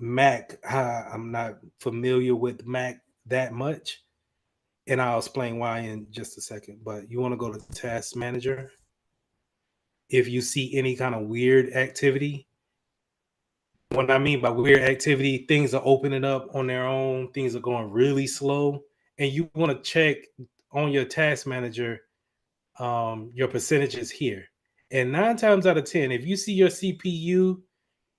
Mac, I'm not familiar with Mac that much, and I'll explain why in just a second. But you want to go to Task Manager. If you see any kind of weird activity, what I mean by weird activity, things are opening up on their own, things are going really slow, and you want to check on your Task Manager your percentages here. And 9 times out of 10, if you see your CPU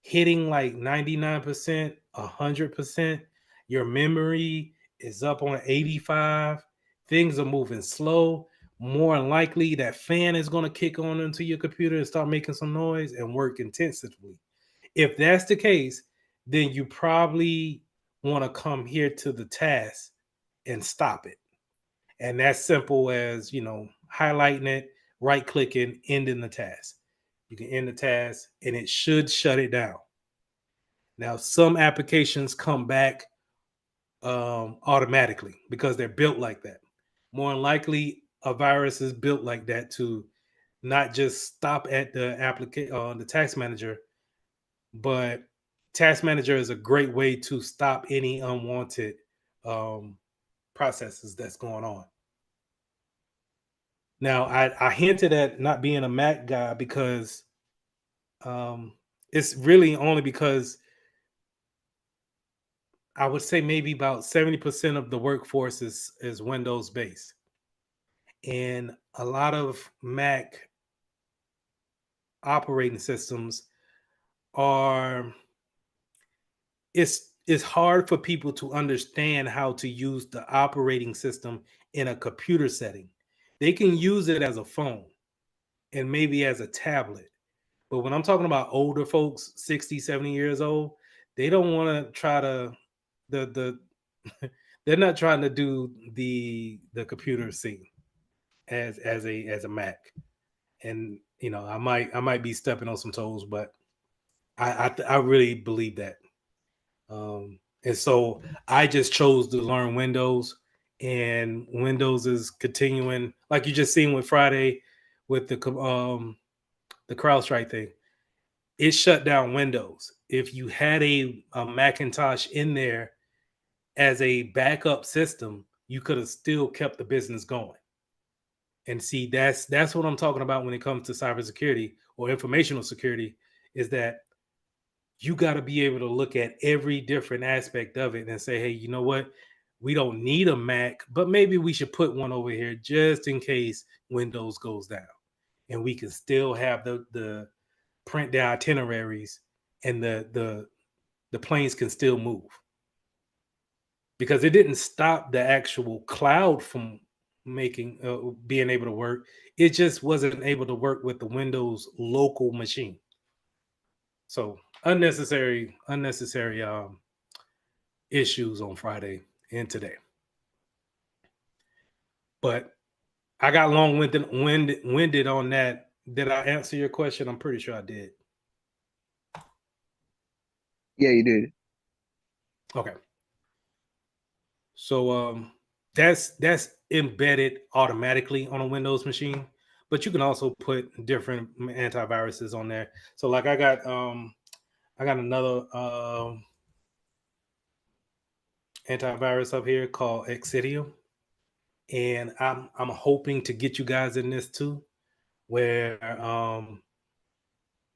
hitting like 99%, 100%, your memory is up on 85, things are moving slow, more than likely that fan is going to kick on into your computer and start making some noise and work intensively. If that's the case, then you probably want to come here to the task and stop it. And that's simple as, highlighting it, right clicking, ending the task. You can end the task and it should shut it down. Now, some applications come back automatically because they're built like that. More than likely, a virus is built like that to not just stop at the task manager, but task manager is a great way to stop any unwanted processes that's going on. Now, I hinted at not being a Mac guy because it's really only because I would say maybe about 70% of the workforce is Windows based. And a lot of Mac operating systems are it's hard for people to understand how to use the operating system in a computer setting. They can use it as a phone and maybe as a tablet. But when I'm talking about older folks, 60, 70 years old, they don't want to try to the they're not trying to do the computer scene as a Mac. And I might be stepping on some toes, but I really believe that. And so I just chose to learn Windows, and Windows is continuing, like you just seen with Friday with the CrowdStrike thing. It shut down Windows. If you had a Macintosh in there as a backup system, you could have still kept the business going. And see, that's what I'm talking about when it comes to cybersecurity or informational security, is that you got to be able to look at every different aspect of it and say, hey, you know what? We don't need a Mac, but maybe we should put one over here just in case Windows goes down. And we can still have the print the itineraries, and the planes can still move. Because it didn't stop the actual cloud from being able to work. It just wasn't able to work with the Windows local machine. So unnecessary issues on Friday and today. But I got winded on that. Did I answer your question? I'm pretty sure I did. Yeah, you did. Okay. So that's embedded automatically on a Windows machine, but you can also put different antiviruses on there. So like I got another antivirus up here called Exidium, and I'm hoping to get you guys in this too, where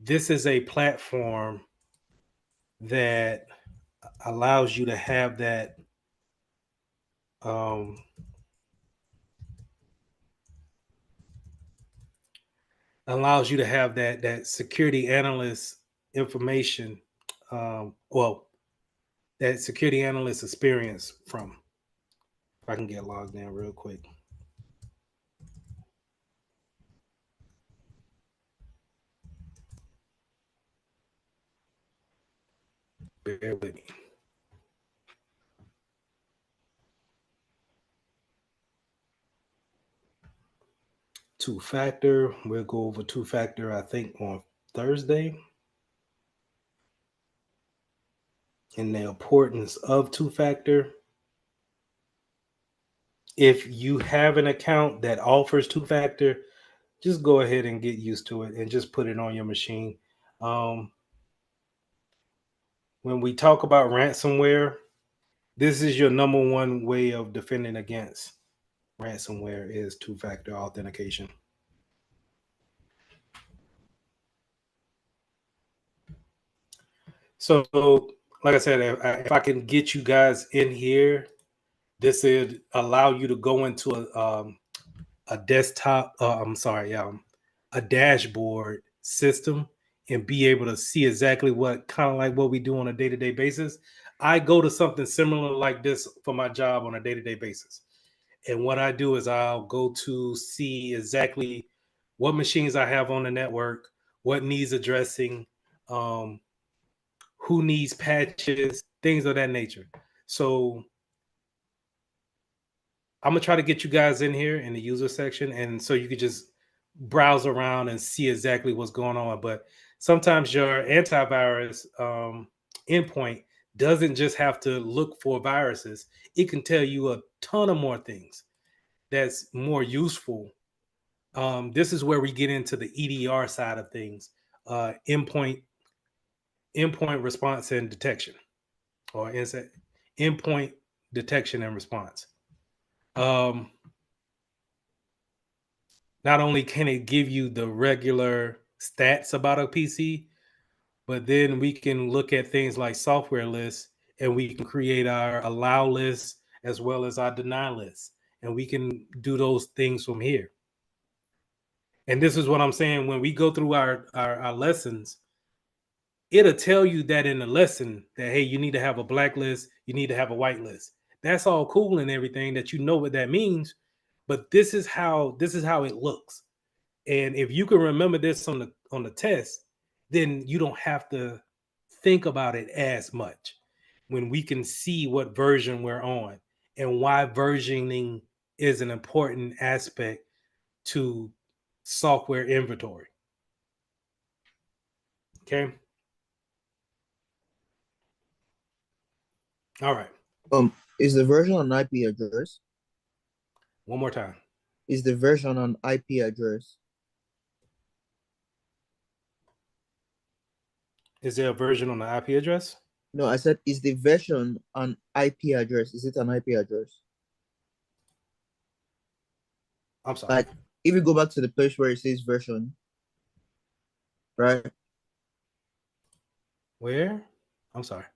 this is a platform that allows you to have that that security analyst information, that security analyst experience from. If I can get logged in real quick. Bear with me. Two-factor. We'll go over two-factor, I think, on Thursday. And the importance of two-factor. If you have an account that offers two-factor, just go ahead and get used to it and just put it on your machine. When we talk about ransomware, this is your number one way of defending against ransomware is two-factor authentication. So, like I said, if I can get you guys in here, this would allow you to go into a desktop. A dashboard system and be able to see exactly what kind of like what we do on a day-to-day basis. I go to something similar like this for my job on a day-to-day basis. And what I do is I'll go to see exactly what machines I have on the network, what needs addressing, who needs patches, things of that nature. So I'm gonna try to get you guys in here in the user section, and so you could just browse around and see exactly what's going on. But sometimes your antivirus endpoint doesn't just have to look for viruses; it can tell you a ton of more things that's more useful. This is where we get into the EDR side of things, endpoint response and detection, or endpoint detection and response. Not only can it give you the regular stats about a PC, but then we can look at things like software lists, and we can create our allow lists as well as our deny lists. And we can do those things from here. And this is what I'm saying. When we go through our lessons, it'll tell you that in the lesson that, hey, you need to have a black list, you need to have a white list. That's all cool and everything, that you know what that means. But this is how it looks. And if you can remember this on the test, then you don't have to think about it as much when we can see what version we're on and why versioning is an important aspect to software inventory. Okay. All right. Is the version on IP address? One more time. Is the version on IP address? Is there a version on the IP address? No, I said, is the version on IP address? Is it an IP address? I'm sorry. Like, if you go back to the place where it says version, right? Where? I'm sorry.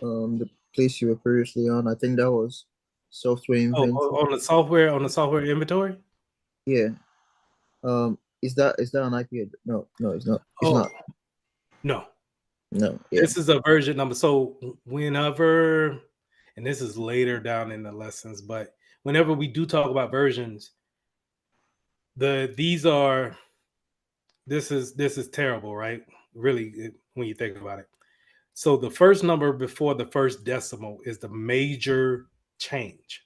The place you were previously on, I think that was software Oh, inventory. on the software inventory. Yeah. Is that an IP? No, it's not. It's Oh, not. no. No. Yeah. This is a version number. So whenever, and this is later down in the lessons, but whenever we do talk about versions, this is terrible, right? Really, when you think about it. So the first number before the first decimal is the major change.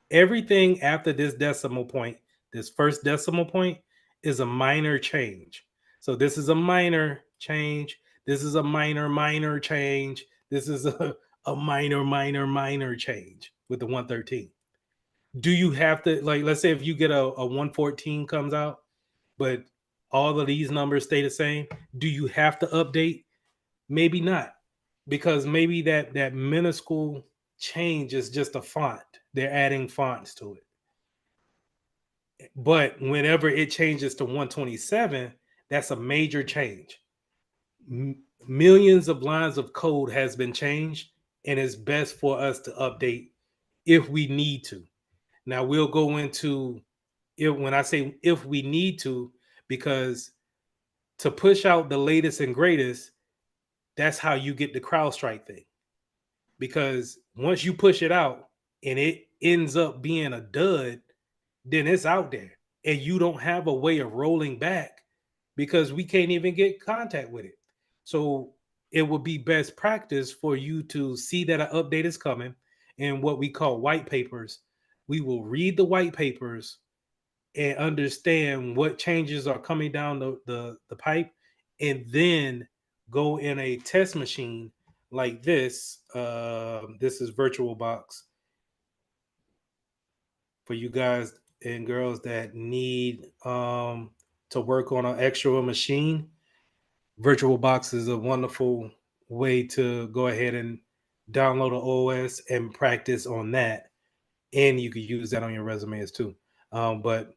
Everything after this decimal point, this first decimal point, is a minor change. So this is a minor change. This is a minor change. This is a minor change with the 113. Do you have to, like, let's say if you get a 114 comes out, but all of these numbers stay the same, do you have to update? Maybe not, because maybe that minuscule change is just a font. They're adding fonts to it. But whenever it changes to 127, that's a major change. Millions of lines of code has been changed, and it's best for us to update if we need to. Now we'll go into it when I say if we need to, because to push out the latest and greatest, that's how you get the CrowdStrike thing. Because once you push it out and it ends up being a dud, then it's out there and you don't have a way of rolling back because we can't even get contact with it. So it would be best practice for you to see that an update is coming and what we call white papers. We will read the white papers and understand what changes are coming down the pipe, and then go in a test machine like this. This is VirtualBox for you guys and girls that need to work on an extra machine. VirtualBox is a wonderful way to go ahead and download an OS and practice on that, and you can use that on your resumes too. But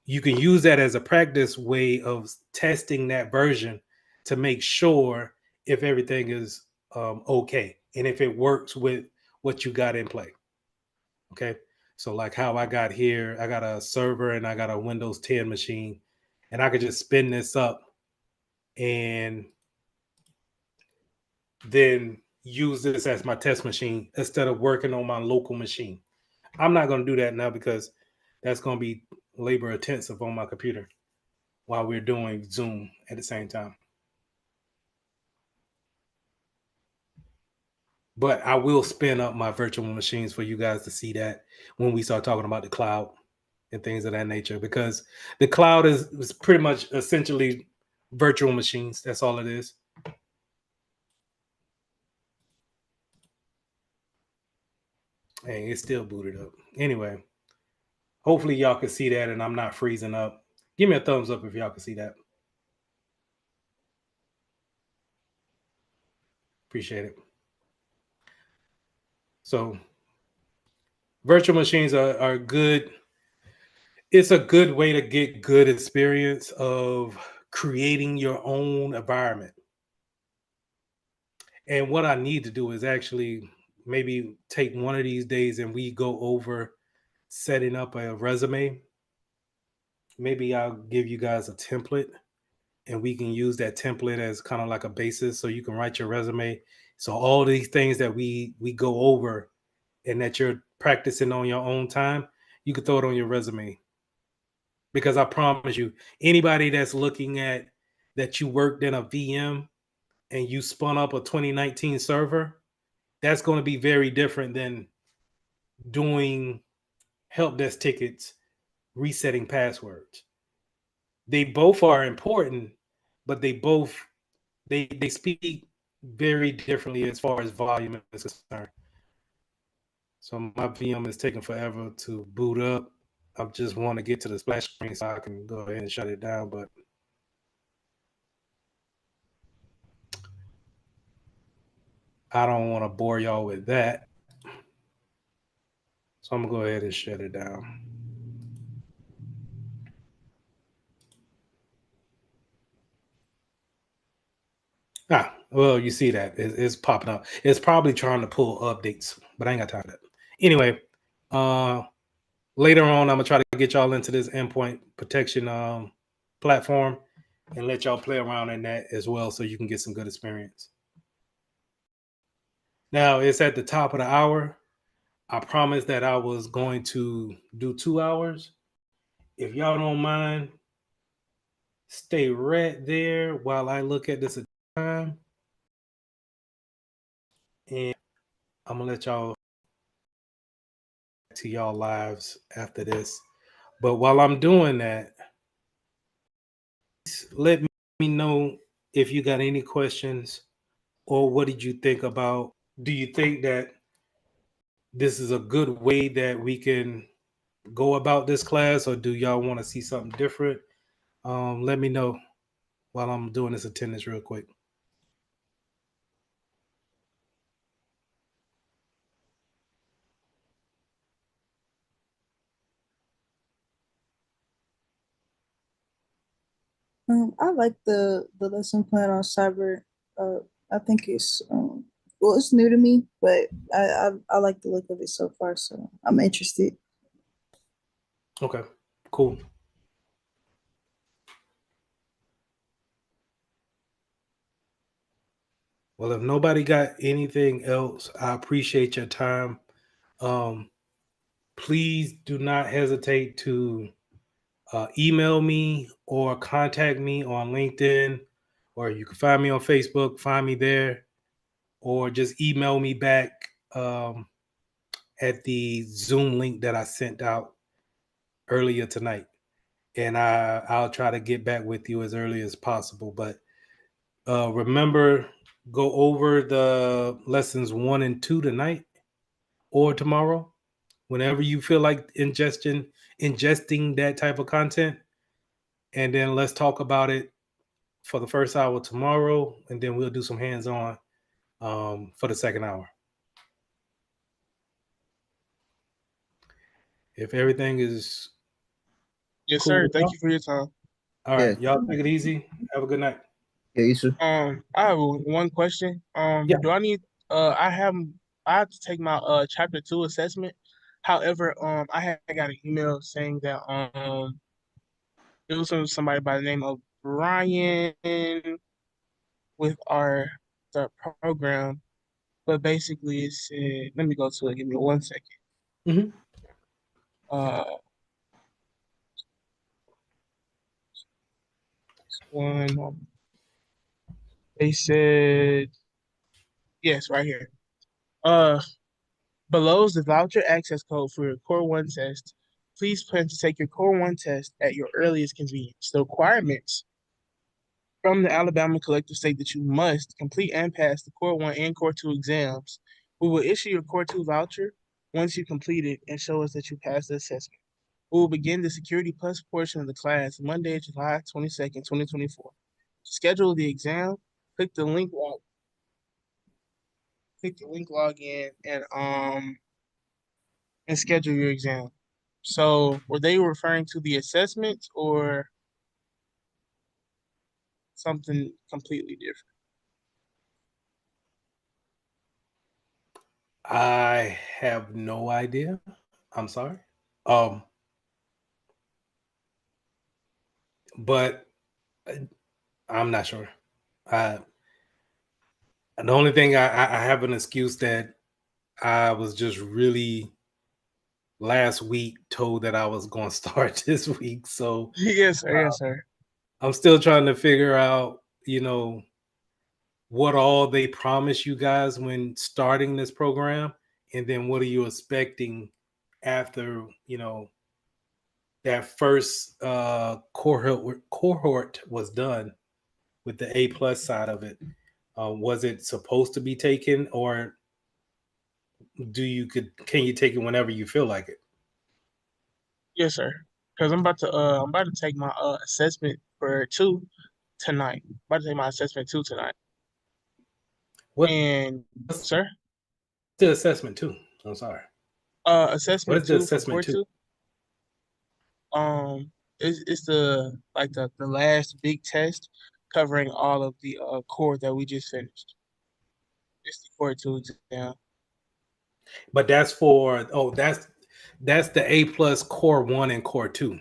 you can use that as a practice way of testing that version to make sure if everything is okay and if it works with what you got in play. Okay. So, like how I got here, I got a server and I got a Windows 10 machine, and I could just spin this up and then use this as my test machine instead of working on my local machine. I'm not going to do that now because that's going to be labor intensive on my computer while we're doing Zoom at the same time. But I will spin up my virtual machines for you guys to see that when we start talking about the cloud and things of that nature, because the cloud is pretty much essentially virtual machines. That's all it is. Hey, it's still booted up. Anyway, hopefully y'all can see that and I'm not freezing up. Give me a thumbs up if y'all can see that. Appreciate it. So virtual machines are good. It's a good way to get good experience of creating your own environment. And what I need to do is actually maybe take one of these days and we go over setting up a resume. Maybe I'll give you guys a template and we can use that template as kind of like a basis so you can write your resume. So all these things that we go over and that you're practicing on your own time, you can throw it on your resume. Because I promise you, anybody that's looking at that you worked in a VM and you spun up a 2019 server, that's going to be very different than doing help desk tickets, resetting passwords. They both are important, but they speak very differently as far as volume is concerned. So my VM is taking forever to boot up. I just want to get to the splash screen so I can go ahead and shut it down, but I don't want to bore y'all with that. So I'm going to go ahead and shut it down. Well, you see that it's popping up. It's probably trying to pull updates, but I ain't got time for that. Anyway, later on, I'm gonna try to get y'all into this endpoint protection platform and let y'all play around in that as well, so you can get some good experience. Now it's at the top of the hour. I promised that I was going to do 2 hours. If y'all don't mind, stay right there while I look at this time, and I'm gonna let y'all to y'all lives after this. But while I'm doing that, let me know if you got any questions, or what did you think about? Do you think that this is a good way that we can go about this class, or do y'all want to see something different? Let me know while I'm doing this attendance real quick. I like the lesson plan on cyber. I think it's well, it's new to me, but I like the look of it so far, so I'm interested. Okay, cool. Well, if nobody got anything else, I appreciate your time. Please do not hesitate to email me or contact me on LinkedIn, or you can find me on Facebook, find me there, or just email me back at the Zoom link that I sent out earlier tonight. And I'll try to get back with you as early as possible. But remember, go over the lessons 1 and 2 tonight or tomorrow, whenever you feel like ingesting that type of content. And then let's talk about it for the first hour tomorrow, and then we'll do some hands-on for the second hour. If everything is Yes, cool sir. with Thank y'all, you for your time. all Yeah. right, y'all take it easy. Have a good night. Yeah, you too. I have one question. Yeah. Do I need I have to take my chapter 2 assessment. However, I had got an email saying that it was from somebody by the name of Brian with the program, but basically it said, let me go to it. Give me 1 second. Mm-hmm. Uh, one moment. They said yes, right here. Uh, Below is the voucher access code for your Core 1 test. Please plan to take your Core 1 test at your earliest convenience. The requirements from the Alabama Collective state that you must complete and pass the Core 1 and Core 2 exams. We will issue your Core 2 voucher once you complete it and show us that you passed the assessment. We will begin the Security Plus portion of the class Monday, July 22nd, 2024. To schedule the exam, click the link login and schedule your exam. So were they referring to the assessment or something completely different? I have no idea. I'm sorry. Um, but I'm not sure. The only thing I have an excuse that I was just really last week told that I was going to start this week. So Yes, sir. Yes, sir. I'm still trying to figure out, what all they promise you guys when starting this program, and then what are you expecting after, that first cohort was done with the A+ side of it. Was it supposed to be taken, or can you take it whenever you feel like it? Yes, sir. Because I'm about to take my assessment for 2 tonight. I'm about to take my assessment 2 tonight. What's And sir, the assessment too? I'm sorry. What assessment is the 2 for assessment Core too? 2. It's the last big test covering all of the core that we just finished. It's the core 2 exam. But that's for that's the A plus core 1 and core 2 is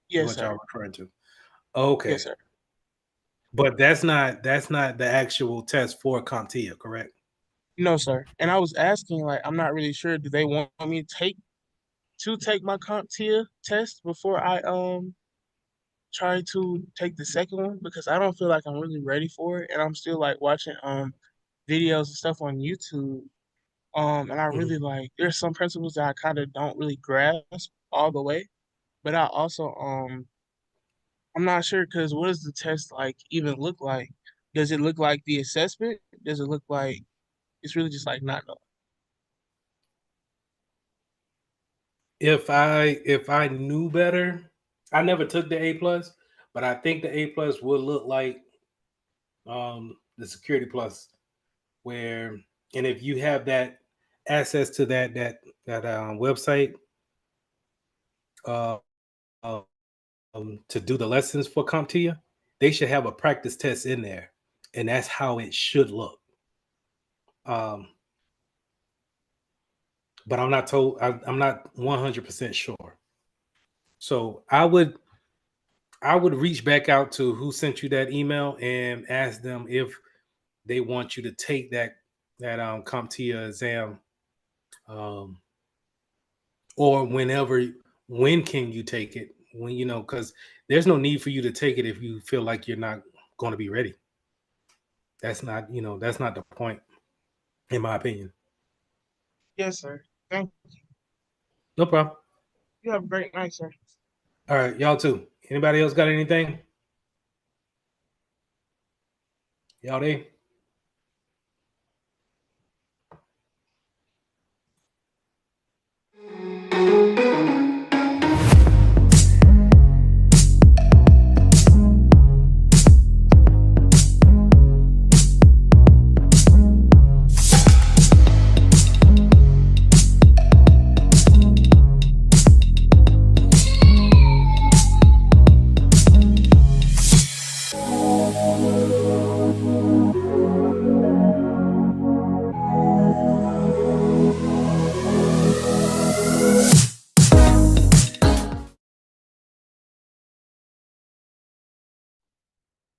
Yes, what sir. y'all referring to. Okay. Yes, sir. But that's not the actual test for CompTIA, correct? No, sir. And I was asking, like, I'm not really sure. Do they want me to take my CompTIA test before I try to take the second one? Because I don't feel like I'm really ready for it, and I'm still like watching videos and stuff on YouTube. And I really like there's some principles that I kind of don't really grasp all the way, but I also I'm not sure because what does the test like even look like? Does it look like the assessment? Does it look like it's really just like not knowing? If I knew better, I never took the A plus, but I think the A plus would look like the Security Plus, where and if you have that access to that website uh, to do the lessons for CompTIA, they should have a practice test in there, and that's how it should look. But I'm not told. I'm not 100% sure. So I would reach back out to who sent you that email and ask them if they want you to take that CompTIA exam, or when can you take it? When because there's no need for you to take it if you feel like you're not going to be ready. That's not the point, in my opinion. Yes, sir. Thank you. No problem. You have a great night, sir. All right, y'all too. Anybody else got anything? Y'all there?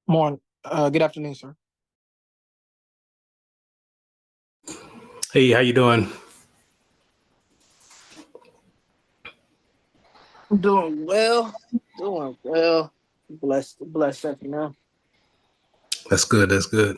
Morning. Good afternoon, sir. Hey, how you doing? I'm doing well. Doing well. Blessed up, you know. That's good. That's good.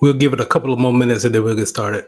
We'll give it a couple of more minutes and then we'll get started.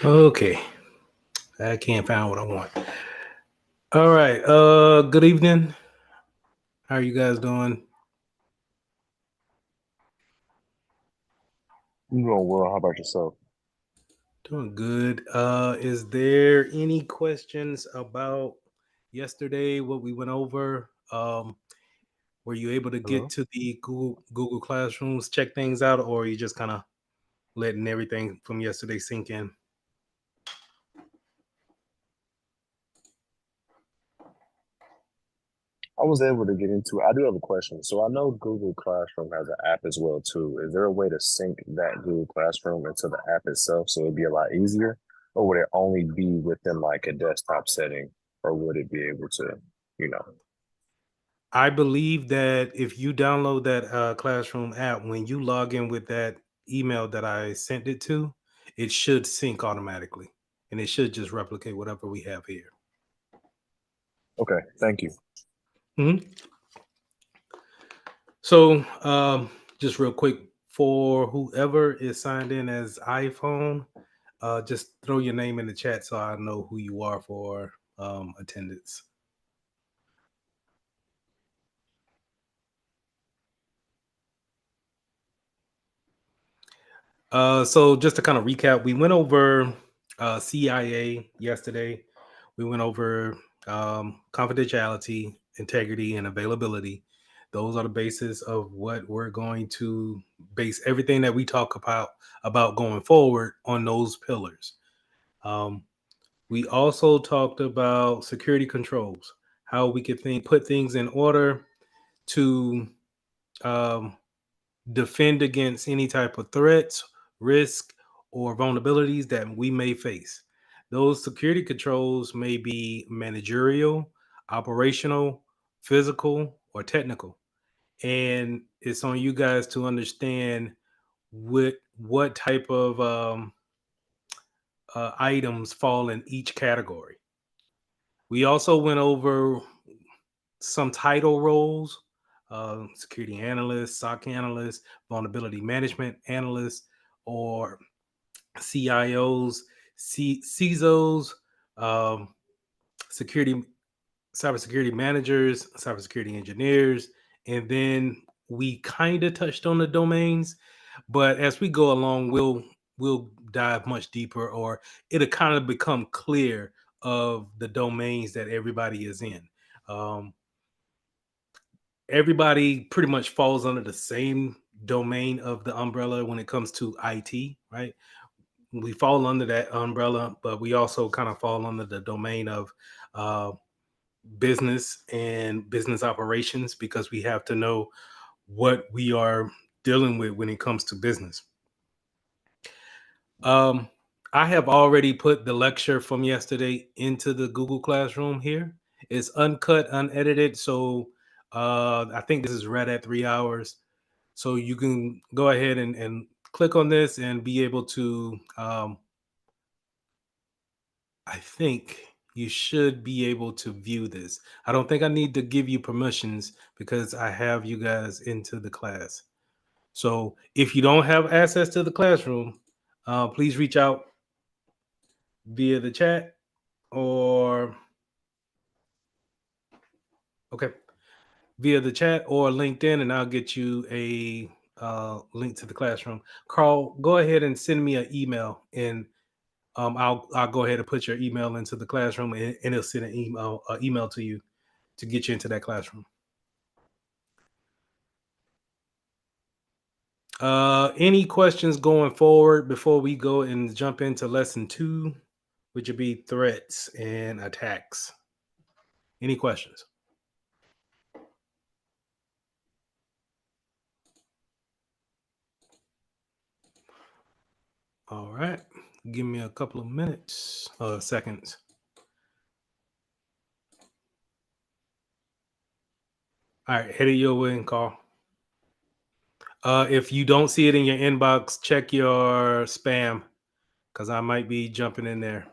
Okay. I can't find what I want. All right. Good evening. How are you guys doing? I'm doing well. How about yourself? Doing good. Is there any questions about yesterday, what we went over? Were you able to get Hello? to the Google Classrooms, check things out, or are you just kind of letting everything from yesterday sink in? I was able to get into. I do have a question. So I know Google Classroom has an app as well too. Is there a way to sync that Google Classroom into the app itself so it'd be a lot easier, or would it only be within like a desktop setting, or would it be able to, you know? I believe that if you download that Classroom app, when you log in with that email that I sent it to, it should sync automatically, and it should just replicate whatever we have here. Okay, thank you. Mhm. So, just real quick, for whoever is signed in as iPhone, just throw your name in the chat so I know who you are for attendance. So just to kind of recap, we went over CIA yesterday. We went over confidentiality, integrity, and availability. Those are the basis of what we're going to base everything that we talk about going forward on those pillars. Um, we also talked about security controls, how we could put things in order to um, defend against any type of threats, risk, or vulnerabilities that we may face. Those security controls may be managerial, operational, physical, or technical. And it's on you guys to understand what type of items fall in each category. We also went over some title roles, security analyst, SOC analyst, vulnerability management analyst, or CIOs, CISOs, um, security, cybersecurity managers, cybersecurity engineers, and then we kind of touched on the domains, but as we go along, we'll dive much deeper, or it'll kind of become clear of the domains that everybody is in. Um, Everybody pretty much falls under the same domain of the umbrella when it comes to IT, right? We fall under that umbrella, but we also kind of fall under the domain of uh, business and business operations because we have to know what we are dealing with when it comes to business. Um, I have already put the lecture from yesterday into the Google Classroom here. It's uncut, unedited. So I think this is right at 3 hours. So you can go ahead and click on this and be able to, I think you should be able to view this. I don't think I need to give you permissions because I have you guys into the class. So if you don't have access to the classroom, please reach out via the chat or via the chat or LinkedIn, and I'll get you a link to the classroom. Carl, go ahead and send me an email, and I'll go ahead and put your email into the classroom, and it'll send an email to you to get you into that classroom. Any questions going forward before we go and jump into lesson 2, which would be threats and attacks? Any questions? All right. Give me a couple of minutes, seconds. All right, headed your way, Carl. If you don't see it in your inbox, check your spam because I might be jumping in there.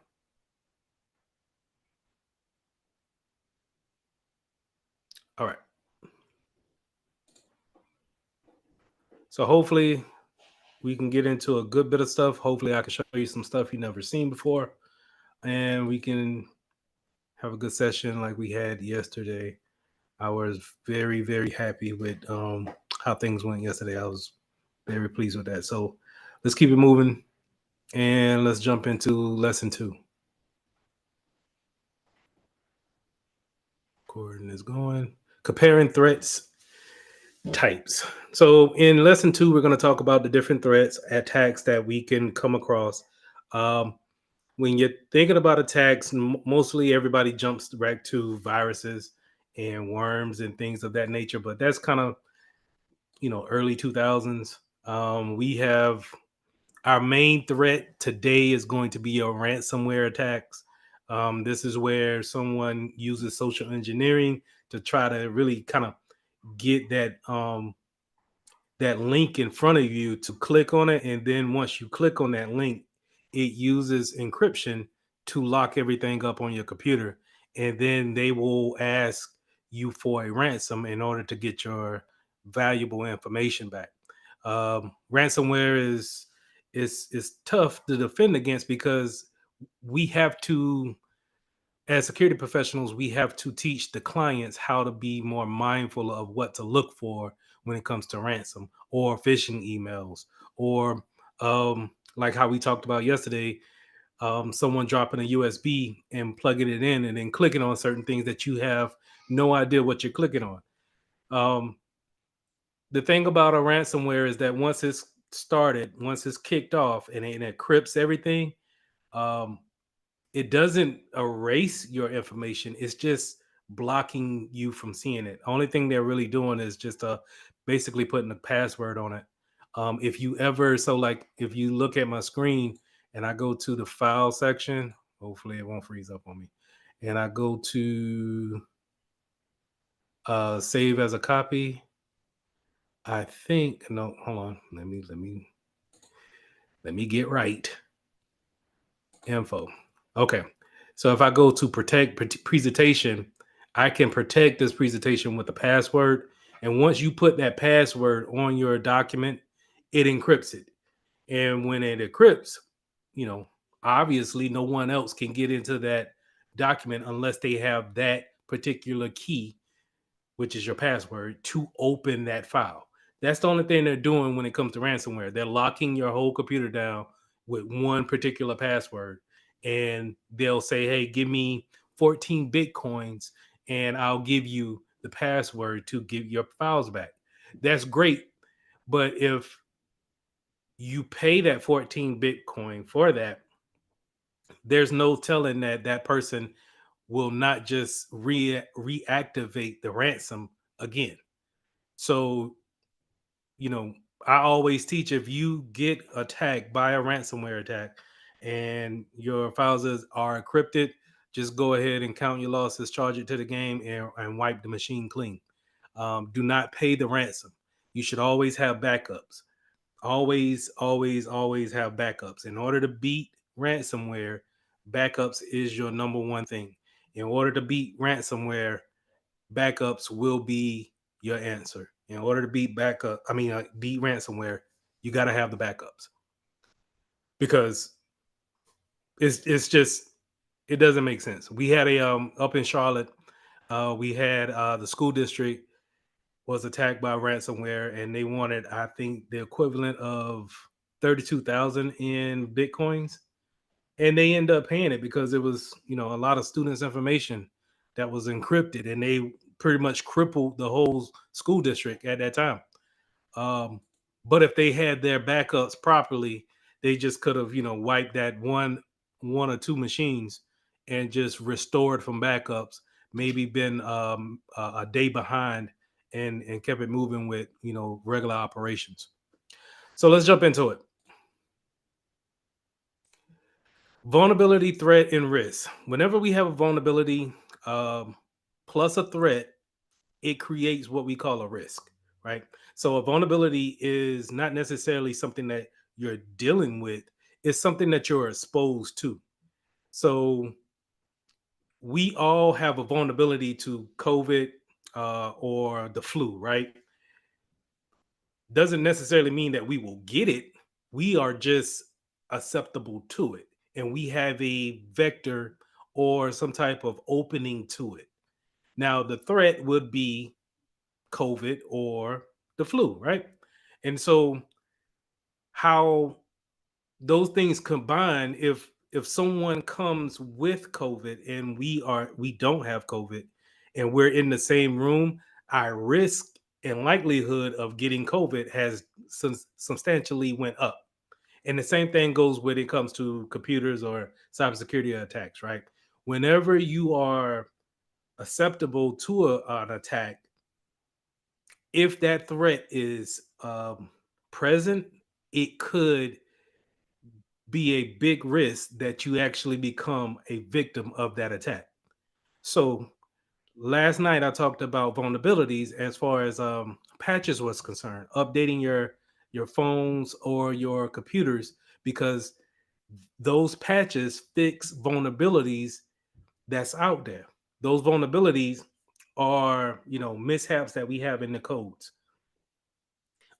All right. So hopefully we can get into a good bit of stuff. Hopefully I can show you some stuff you've never seen before, and we can have a good session like we had yesterday. I was very, very happy with how things went yesterday. I was very pleased with that. So let's keep it moving and let's jump into lesson 2. Recording is going. Comparing threats types. So in lesson 2, we're going to talk about the different threats, attacks that we can come across. When you're thinking about attacks, mostly everybody jumps right to viruses and worms and things of that nature, but that's kind of, early 2000s. We have our main threat today is going to be a ransomware attacks. This is where someone uses social engineering to try to really kind of get that link in front of you to click on it, and then once you click on that link, it uses encryption to lock everything up on your computer, and then they will ask you for a ransom in order to get your valuable information back. Ransomware is tough to defend against because we have to, as security professionals, we have to teach the clients how to be more mindful of what to look for when it comes to ransom or phishing emails, or like how we talked about yesterday, someone dropping a USB and plugging it in and then clicking on certain things that you have no idea what you're clicking on. The thing about a ransomware is that once it's started, once it's kicked off and it encrypts everything, it doesn't erase your information. It's just blocking you from seeing it. Only thing they're really doing is just basically putting a password on it. If you look at my screen and I go to the file section, hopefully it won't freeze up on me, and I go to save as a copy. I think no, hold on. Let me get right. Info. Okay. So if I go to protect presentation, I can protect this presentation with a password. And once you put that password on your document, it encrypts it. And when it encrypts, obviously no one else can get into that document unless they have that particular key, which is your password, to open that file. That's the only thing they're doing when it comes to ransomware. They're locking your whole computer down with one particular password. And they'll say, hey, give me 14 Bitcoins and I'll give you the password to give your files back. That's great. But if you pay that 14 Bitcoin for that, there's no telling that person will not just reactivate the ransom again. So, I always teach, if you get attacked by a ransomware attack and your files are encrypted, just go ahead and count your losses, charge it to the game, and wipe the machine clean. Do not pay the ransom. You should always have backups. Always, always, always have backups. In order to beat ransomware, backups is your number one thing. In order to beat ransomware, backups will be your answer. In order to beat beat ransomware, you got to have the backups, because it's just, it doesn't make sense. We had a up in Charlotte, we had the school district was attacked by ransomware, and they wanted, I think, the equivalent of 32,000 in bitcoins, and they end up paying it because it was, a lot of students' information that was encrypted, and they pretty much crippled the whole school district at that time. But if they had their backups properly, they just could have, wiped that one or two machines and just restored from backups. Maybe been a day behind, and kept it moving with, regular operations. So let's jump into it. Vulnerability, threat, and risk. Whenever we have a vulnerability plus a threat, it creates what we call a risk, right? So a vulnerability is not necessarily something that you're dealing with, it's something that you're exposed to. So we all have a vulnerability to COVID or the flu, right? Doesn't necessarily mean that we will get it. We are just acceptable to it, and we have a vector or some type of opening to it. Now, the threat would be COVID or the flu, right? And so, how those things combine, if someone comes with COVID and we don't have COVID, and we're in the same room, our risk and likelihood of getting COVID has substantially went up. And the same thing goes when it comes to computers or cybersecurity attacks, right? Whenever you are acceptable to an attack, if that threat is present, it could be a big risk that you actually become a victim of that attack. So last night I talked about vulnerabilities as far as patches was concerned, updating your phones or your computers, because those patches fix vulnerabilities that's out there. Those vulnerabilities are, mishaps that we have in the codes.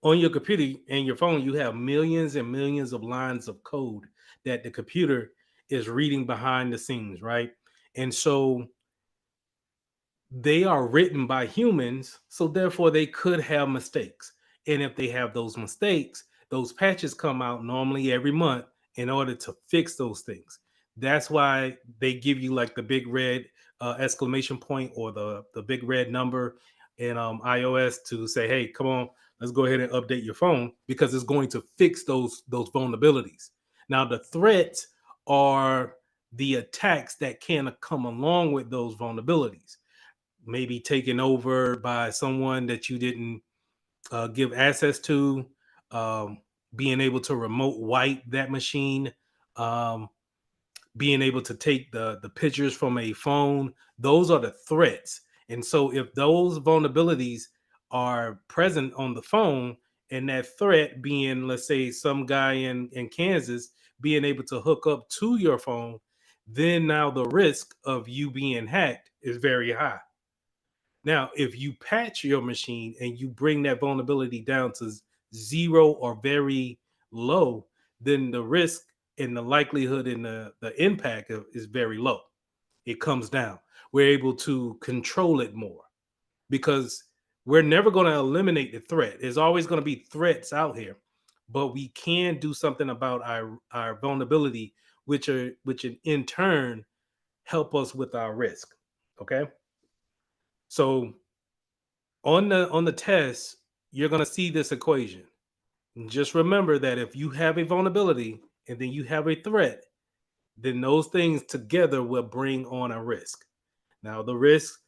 On your computer and your phone, you have millions and millions of lines of code that the computer is reading behind the scenes, right? And so they are written by humans, so therefore they could have mistakes. And if they have those mistakes, those patches come out normally every month in order to fix those things. That's why they give you like the big red exclamation point, or the big red number in iOS to say, hey, come on, let's go ahead and update your phone, because it's going to fix those vulnerabilities. Now, the threats are the attacks that can come along with those vulnerabilities, maybe taken over by someone that you didn't give access to, um, being able to remote wipe that machine, um, being able to take the pictures from a phone. Those are the threats. And so if those vulnerabilities are present on the phone, and that threat being, let's say, some guy in Kansas being able to hook up to your phone, then now the risk of you being hacked is very high. Now, if you patch your machine and you bring that vulnerability down to zero or very low, then the risk and the likelihood and the impact is very low. It comes down. We're able to control it more, because we're never going to eliminate the threat. There's always going to be threats out here, but we can do something about our vulnerability, which in turn help us with our risk. Okay. So on the test, you're going to see this equation. And just remember that if you have a vulnerability and then you have a threat, then those things together will bring on a risk. Now, the risk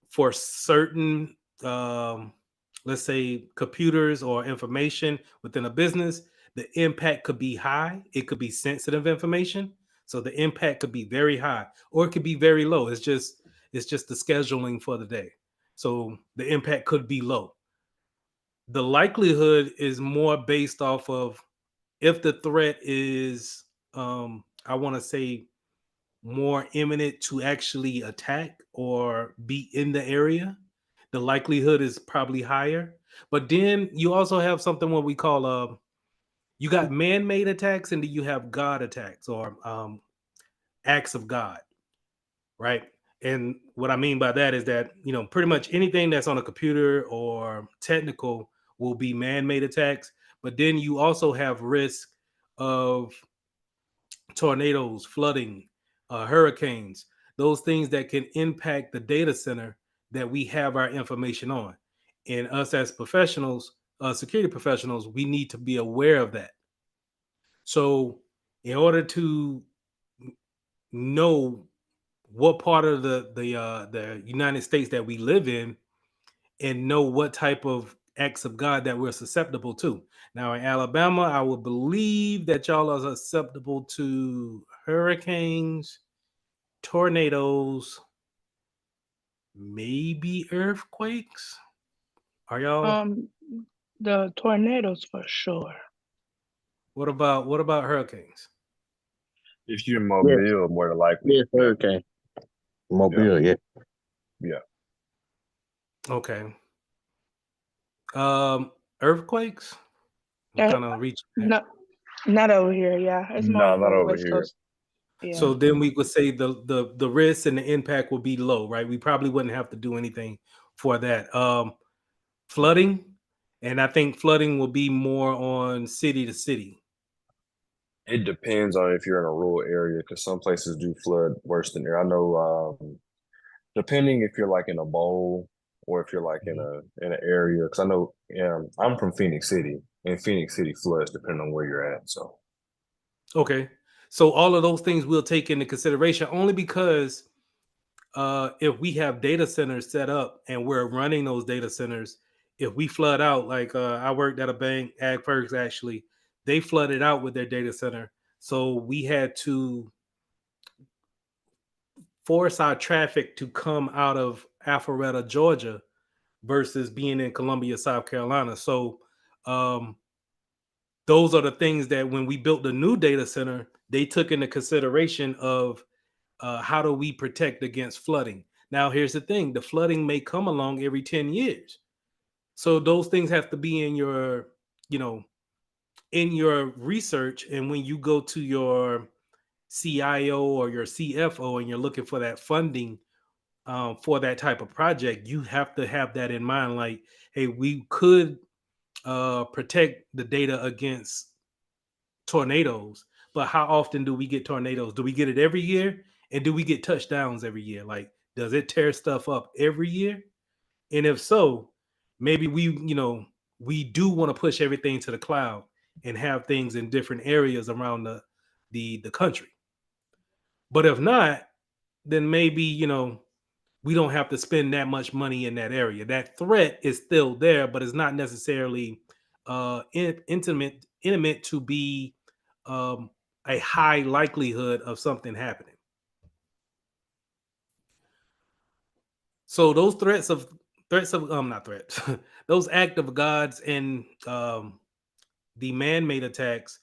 for certain, let's say, computers or information within a business, the impact could be high. It could be sensitive information, so the impact could be very high, or it could be very low. It's just the scheduling for the day, so the impact could be low. The likelihood is more based off of if the threat is I want to say, more imminent to actually attack or be in the area, the likelihood is probably higher. But then you also have something what we call you got man-made attacks, and then you have God attacks, or acts of God, right? And what I mean by that is that, you know, pretty much anything that's on a computer or technical will be man-made attacks. But then you also have risk of tornadoes, flooding, hurricanes, those things that can impact the data center that we have our information on. And us as professionals, security professionals, we need to be aware of that. So, in order to know what part of the United States that we live in, and know what type of acts of God that we're susceptible to. Now, in Alabama, I would believe that y'all are susceptible to hurricanes, tornadoes, maybe earthquakes. Are y'all? The tornadoes for sure. What about hurricanes? If you're in Mobile, more than likely. Yes, hurricane. Mobile, yeah. Yeah. Okay. Earthquakes? What kind of reach? Not over here. Yeah, it's more No, on not the over West here. Coast. Yeah. So then we would say the risk and the impact will be low, right? We probably wouldn't have to do anything for that. Flooding, and I think flooding will be more on city to city. It depends on if you're in a rural area, because some places do flood worse than there. I know, depending if you're like in a bowl or if you're like in an area, because I know, I'm from Phoenix City, and Phoenix City floods depending on where you're at. So Okay, so all of those things we'll take into consideration, only because if we have data centers set up and we're running those data centers, if we flood out, like I worked at a bank, AgFirst actually, they flooded out with their data center, so we had to force our traffic to come out of Alpharetta, Georgia, versus being in Columbia, South Carolina. So those are the things that when we built the new data center, they took into consideration of how do we protect against flooding. Now, here's the thing: the flooding may come along every 10 years. So those things have to be in your, you know, in your research. And when you go to your CIO or your CFO and you're looking for that funding for that type of project, you have to have that in mind. Like, hey, we could protect the data against tornadoes, but how often do we get tornadoes? Do we get it every year? And do we get touchdowns every year? Like, does it tear stuff up every year? And if so, maybe we do want to push everything to the cloud and have things in different areas around the country. But if not, then maybe, we don't have to spend that much money in that area. That threat is still there, but it's not necessarily intimate to be a high likelihood of something happening. So those not threats, those act of gods and the man-made attacks,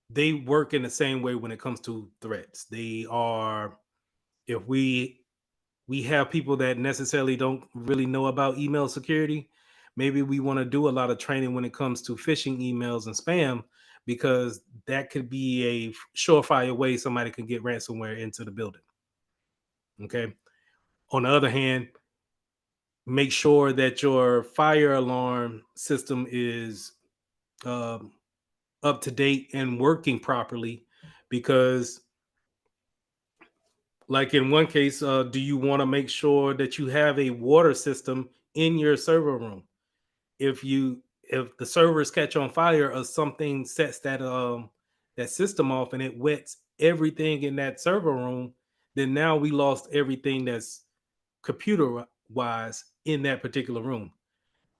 they work in the same way when it comes to threats. They are, if we have people that necessarily don't really know about email security, maybe we want to do a lot of training when it comes to phishing emails and spam, because that could be a surefire way somebody can get ransomware into the building. Okay. On the other hand, make sure that your fire alarm system is up to date and working properly, because like in one case, do you want to make sure that you have a water system in your server room? If the servers catch on fire or something sets that system off and it wets everything in that server room, then now we lost everything that's computer wise in that particular room.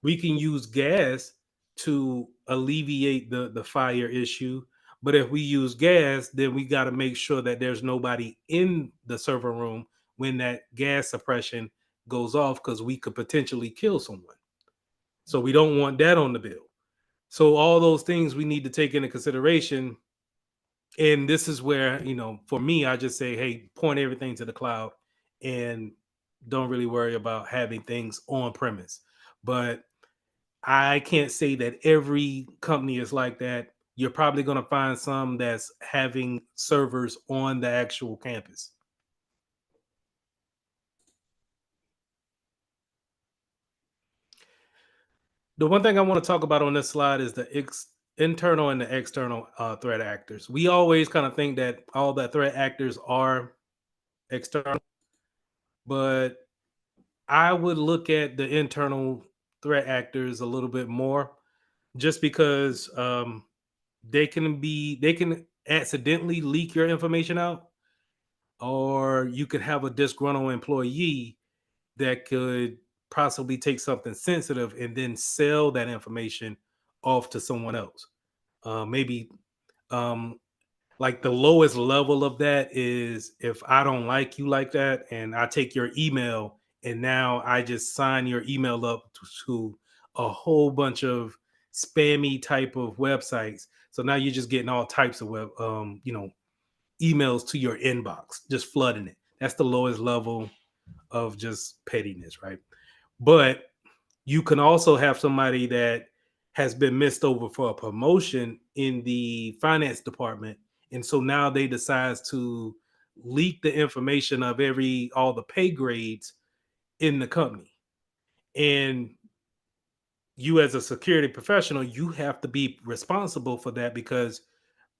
We can use gas to alleviate the fire issue, but if we use gas, then we got to make sure that there's nobody in the server room when that gas suppression goes off, because we could potentially kill someone. So we don't want that on the bill. So all those things we need to take into consideration And this is where, for me, I just say, hey, point everything to the cloud and don't really worry about having things on premise. But I can't say that every company is like that. You're probably going to find some that's having servers on the actual campus. The one thing I want to talk about on this slide is the internal and the external threat actors. We always kind of think that all the threat actors are external, but I would look at the internal threat actors a little bit more, just because they can accidentally leak your information out, or you could have a disgruntled employee that could possibly take something sensitive and then sell that information off to someone else. Maybe um, like the lowest level of that is if I don't like you like that and I take your email and now I just sign your email up to a whole bunch of spammy type of websites. So now you're just getting all types of emails to your inbox, just flooding it. That's the lowest level of just pettiness, right? But you can also have somebody that has been missed over for a promotion in the finance department, and so now they decides to leak the information of all the pay grades in the company. And you, as a security professional, you have to be responsible for that, because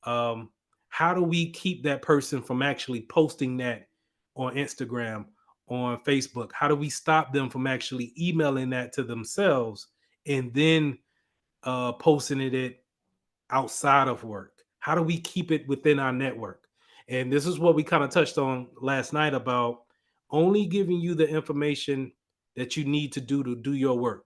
um, how do we keep that person from actually posting that on Instagram, on Facebook? How do we stop them from actually emailing that to themselves and then posting it outside of work? How do we keep it within our network? And this is what we kind of touched on last night about only giving you the information that you need to do your work.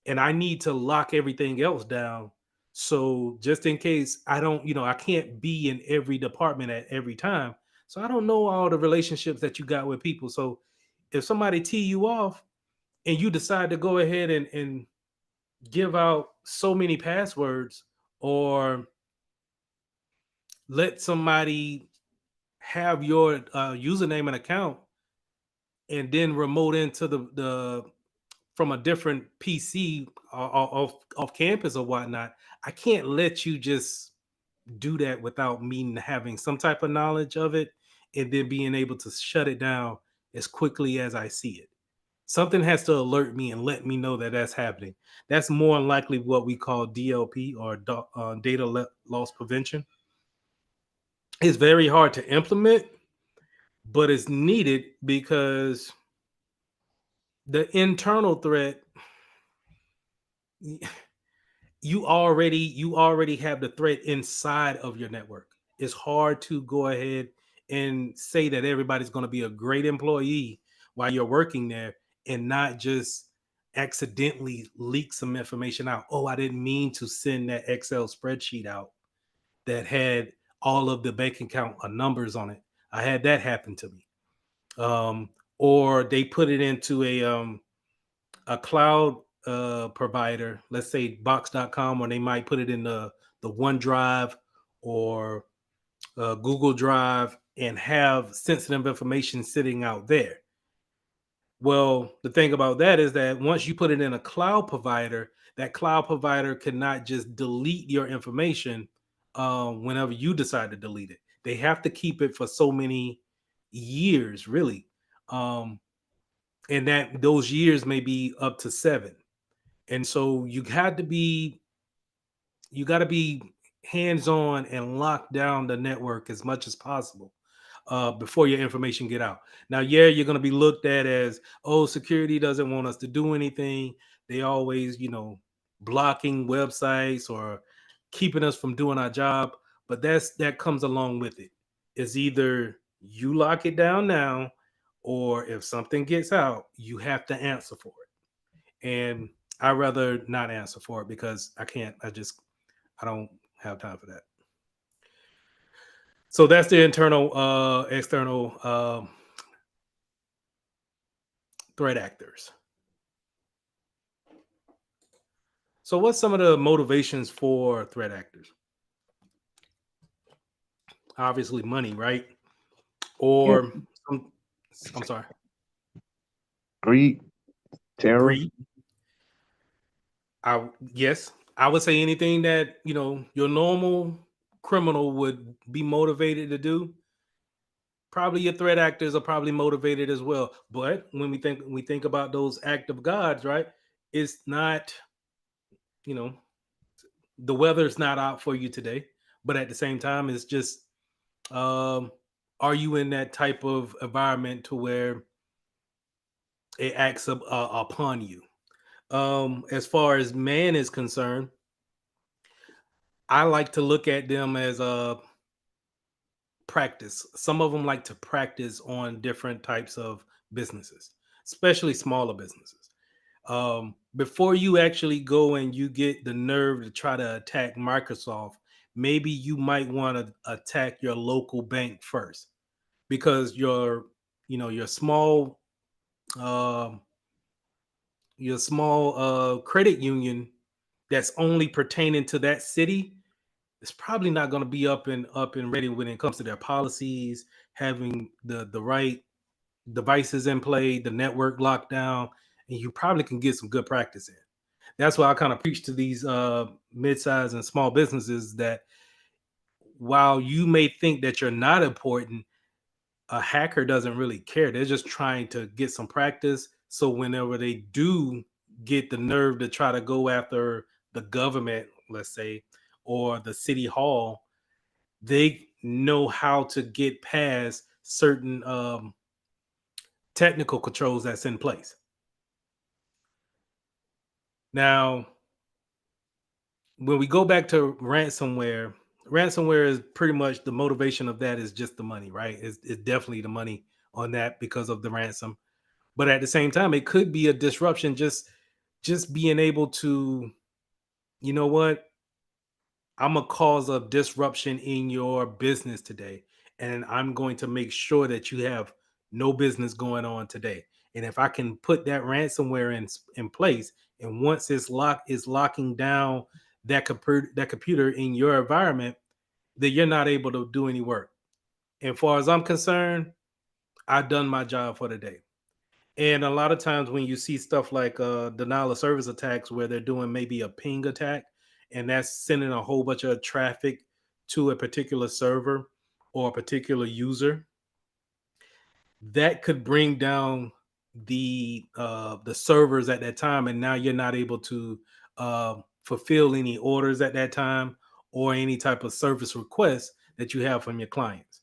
And I need to lock everything else down. So just in case I don't, I can't be in every department at every time. So I don't know all the relationships that you got with people. So if somebody tee you off and you decide to go ahead and give out so many passwords, or let somebody have your username and account and then remote into the from a different PC off campus or whatnot, I can't let you just do that without me having some type of knowledge of it and then being able to shut it down as quickly as I see it. Something has to alert me and let me know that that's happening. That's more than likely what we call DLP, or data loss prevention. It's very hard to implement, but it's needed because the internal threat, you already have the threat inside of your network. It's hard to go ahead and say that everybody's going to be a great employee while you're working there and not just accidentally leak some information out. Oh, I didn't mean to send that Excel spreadsheet out that had all of the bank account numbers on it. I had that happen to me. Or they put it into a cloud provider, let's say box.com, or they might put it in the OneDrive or Google Drive and have sensitive information sitting out there. Well, the thing about that is that once you put it in a cloud provider, that cloud provider cannot just delete your information whenever you decide to delete it. They have to keep it for so many years, really. And that those years may be up to 7. And so you got to be hands on and lock down the network as much as possible before your information get out. Now, yeah, you're going to be looked at as, oh, security doesn't want us to do anything. They always, blocking websites or keeping us from doing our job. But that comes along with it. It's either you lock it down now, or if something gets out, you have to answer for it. And I rather not answer for it because I don't have time for that. So that's the internal, external threat actors. So what's some of the motivations for threat actors? obviously money, right? Yep. Or I'm sorry, Greed, terror. greed. Yes, I would say anything that your normal criminal would be motivated to do. Probably your threat actors are probably motivated as well. But when we think about those active gods, right? It's not, you know, the weather's not out for you today, but at the same time, it's just, um, are you in that type of environment to where it acts upon you? As far as man is concerned, I like to look at them as a practice. Some of them like to practice on different types of businesses, especially smaller businesses. Before you actually go and you get the nerve to try to attack Microsoft, maybe you might want to attack your local bank first, because your small um credit union that's only pertaining to that city, it's probably not going to be up and ready when it comes to their policies, having the right devices in play, the network lockdown, and you probably can get some good practice in. That's why I kind of preach to these mid-sized and small businesses that while you may think that you're not important, a hacker doesn't really care. They're just trying to get some practice. So whenever they do get the nerve to try to go after the government, let's say, or the city hall, they know how to get past certain technical controls that's in place. Now, when we go back to ransomware, ransomware is pretty much the motivation of that is just the money, right? It's definitely the money on that because of the ransom. But at the same time, it could be a disruption, just being able to, you know what, I'm a cause of disruption in your business today, and I'm going to make sure that you have no business going on today. And if I can put that ransomware in place, and once is locking down that computer in your environment, then you're not able to do any work. And far as I'm concerned, I've done my job for the day. And a lot of times when you see stuff like denial of service attacks where they're doing maybe a ping attack, and that's sending a whole bunch of traffic to a particular server or a particular user, that could bring down the servers at that time, and now you're not able to fulfill any orders at that time or any type of service requests that you have from your clients.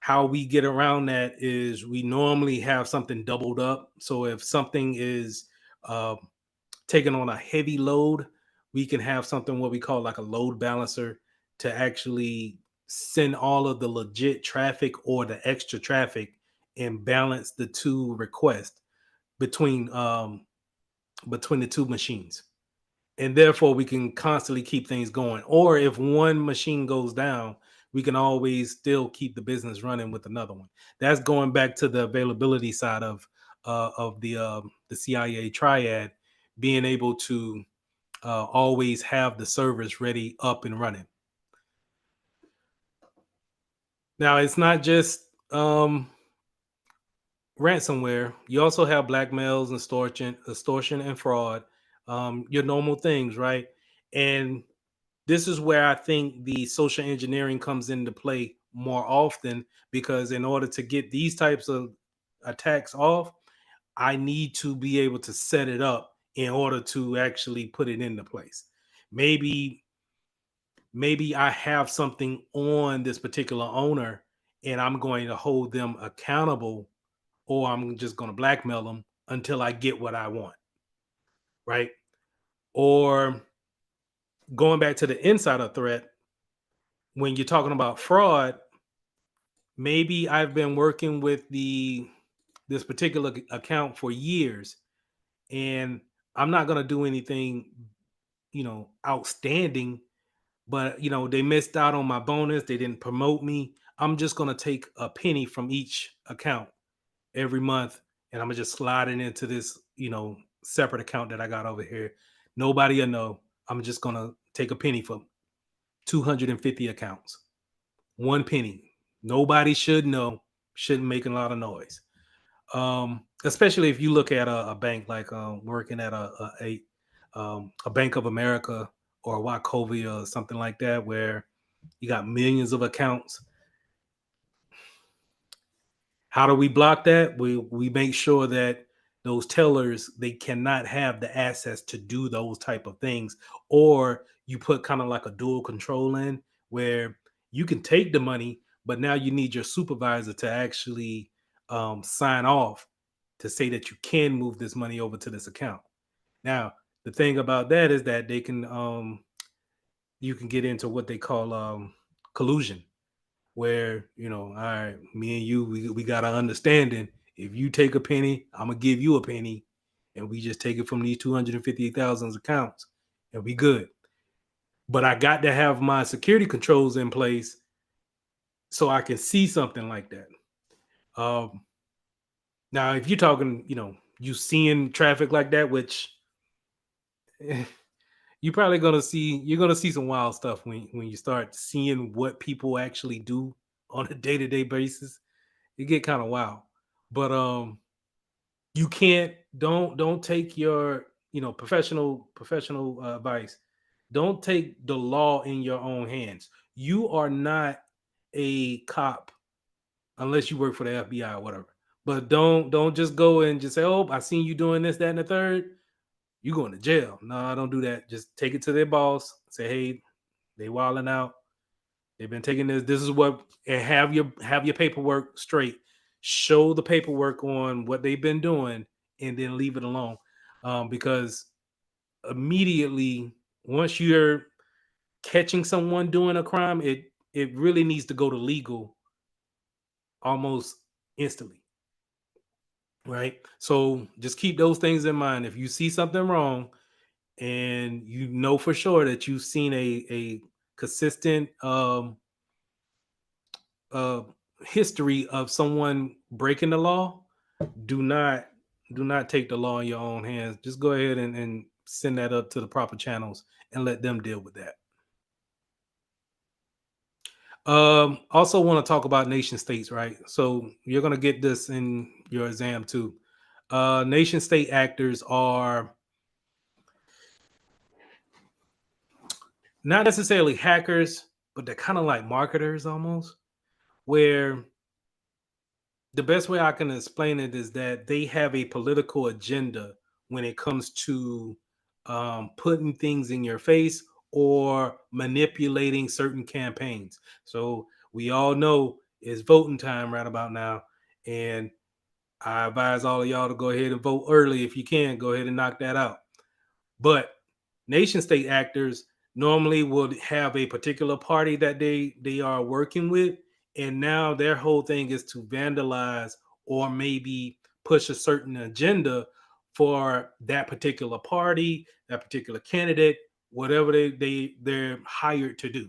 How we get around that is we normally have something doubled up. So if something is uh, taking on a heavy load, we can have something what we call like a load balancer to actually send all of the legit traffic or the extra traffic and balance the two requests between between the two machines, and therefore we can constantly keep things going. Or if one machine goes down, we can always still keep the business running with another one. That's going back to the availability side of the CIA triad, being able to always have the servers ready, up and running. Now it's not just ransomware. You also have blackmails, extortion and fraud. Your normal things, right? And this is where I think the social engineering comes into play more often, because in order to get these types of attacks off, I need to be able to set it up in order to actually put it into place. Maybe I have something on this particular owner and I'm going to hold them accountable, or I'm just going to blackmail them until I get what I want, right? Or going back to the insider threat, when you're talking about fraud, maybe I've been working with this particular account for years, and I'm not going to do anything, outstanding, but they missed out on my bonus, they didn't promote me. I'm just going to take a penny from each account every month, and I'm going to just slide it into this, separate account that I got over here. Nobody will know. I'm just going to take a penny from 250 accounts. 1 penny. Nobody should know. Shouldn't make a lot of noise. Especially if you look at a bank like working at a Bank of America or Wachovia or something like that, where you got millions of accounts. How do we block that? We make sure that those tellers, they cannot have the access to do those type of things, or you put kind of like a dual control in where you can take the money, but now you need your supervisor to actually sign off to say that you can move this money over to this account. Now, the thing about that is that they can you can get into what they call collusion, where all right, me and you, we got an understanding. If you take a penny, I'm gonna give you a penny, and we just take it from these 250,000 accounts, and we good. But I got to have my security controls in place so I can see something like that. Now, if you're talking, you seeing traffic like that, which you're probably gonna see some wild stuff when you start seeing what people actually do on a day-to-day basis. It get kind of wild. But you can't don't take your professional advice. Don't take the law in your own hands. You are not a cop unless you work for the FBI or whatever. But don't just go and just say, "Oh, I seen you doing this, that, and the third. You going to jail." No, don't do that. Just take it to their boss. Say, "Hey, they wilding out. They've been taking this. This is what," and have your paperwork straight. Show the paperwork on what they've been doing, and then leave it alone. Because immediately, once you're catching someone doing a crime, it really needs to go to legal almost instantly, right? So just keep those things in mind. If you see something wrong, and you know for sure that you've seen a consistent uh, history of someone breaking the law, do not take the law in your own hands. Just go ahead and send that up to the proper channels and let them deal with that. Also want to talk about nation states, right? So you're going to get this in your exam too. Nation state actors are not necessarily hackers, but they're kind of like marketers almost, where the best way I can explain it is that they have a political agenda when it comes to putting things in your face or manipulating certain campaigns. So we all know it's voting time right about now, and I advise all of y'all to go ahead and vote early if you can. Go ahead and knock that out. But nation state actors normally would have a particular party that they are working with, and now their whole thing is to vandalize or maybe push a certain agenda for that particular party, that particular candidate, whatever they're hired to do.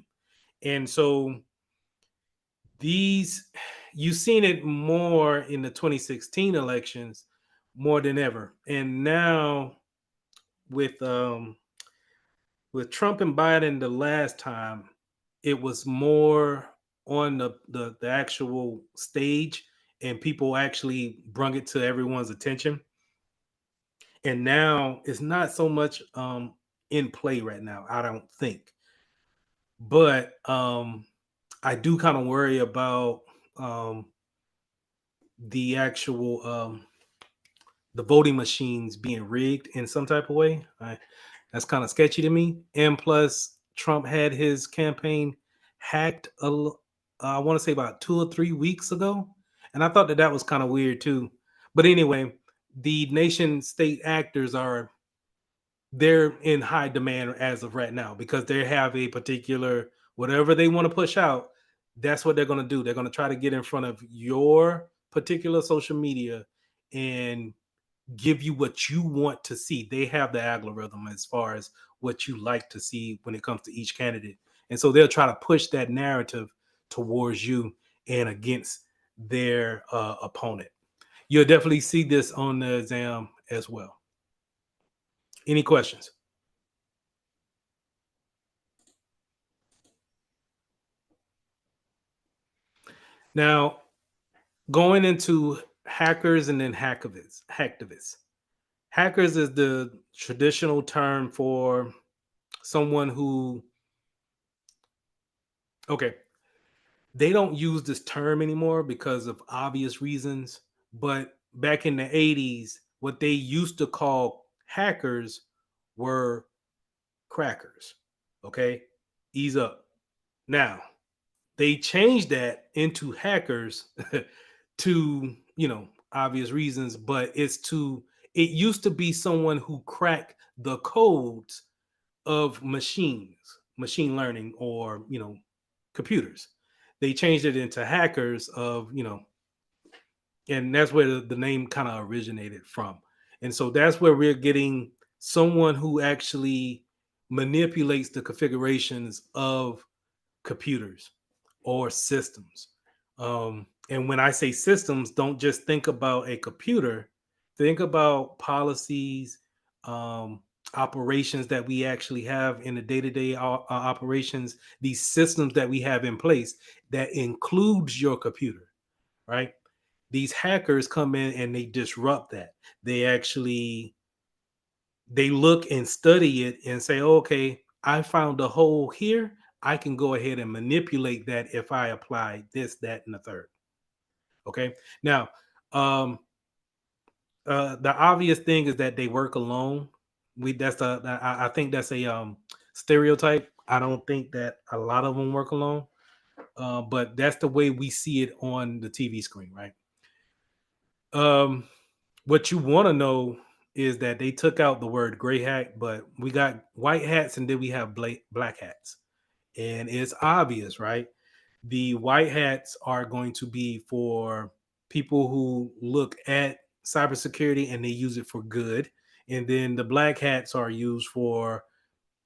And so these, you've seen it more in the 2016 elections more than ever, and now with Trump and Biden the last time, it was more on the actual stage, and people actually brung it to everyone's attention. And now it's not so much in play right now, I don't think. But I do kind of worry about um, the actual the voting machines being rigged in some type of way. That's kind of sketchy to me. And plus, Trump had his campaign hacked. I want to say about 2 or 3 weeks ago, and I thought that was kind of weird too. But anyway, the nation state actors they're in high demand as of right now because they have a particular whatever they want to push out. That's what they're going to do. They're going to try to get in front of your particular social media and give you what you want to see. They have the algorithm as far as what you like to see when it comes to each candidate. And so they'll try to push that narrative towards you and against their opponent. You'll definitely see this on the exam as well. Any questions? Now, going into hackers and then hacktivists. Hackers is the traditional term for someone who, okay, they don't use this term anymore because of obvious reasons. But back in the 80s, what they used to call hackers were crackers. Okay, ease up. Now, they changed that into hackers to, obvious reasons, but it used to be someone who cracked the codes of machine learning, or, computers. They changed it into hackers of, and that's where the name kind of originated from. And so that's where we're getting someone who actually manipulates the configurations of computers or systems. And when I say systems, don't just think about a computer, think about policies, um, operations that we actually have in the day-to-day operations, these systems that we have in place that includes your computer, right? These hackers come in and they disrupt that. They actually they look and study it and say, okay, I found a hole here. I can go ahead and manipulate that if I apply this, that, and the third. Okay. Now, um, the obvious thing is that they work alone. I think that's a stereotype. I don't think that a lot of them work alone, but that's the way we see it on the TV screen, right? What you want to know is that they took out the word gray hat, but we got white hats and then we have black hats. And it's obvious, right? The white hats are going to be for people who look at cybersecurity and they use it for good. And then the black hats are used for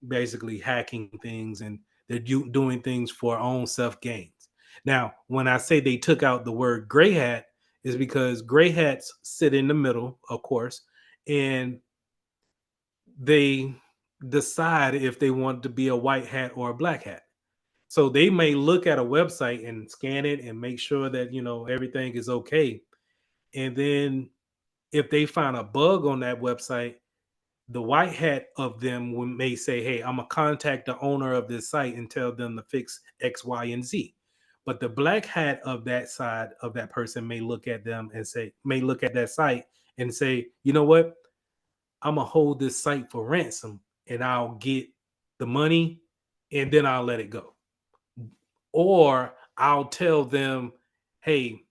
basically hacking things, and they're doing things for own self gains. Now, when I say they took out the word gray hat, is because gray hats sit in the middle, of course, and they decide if they want to be a white hat or a black hat. So they may look at a website and scan it and make sure that everything is okay. And then if they find a bug on that website, the white hat of them may say, hey, I'm gonna contact the owner of this site and tell them to fix X, Y, and Z. But the black hat of that side of that person may look at them and may look at that site and say, you know what? I'm gonna hold this site for ransom and I'll get the money and then I'll let it go. Or I'll tell them, hey,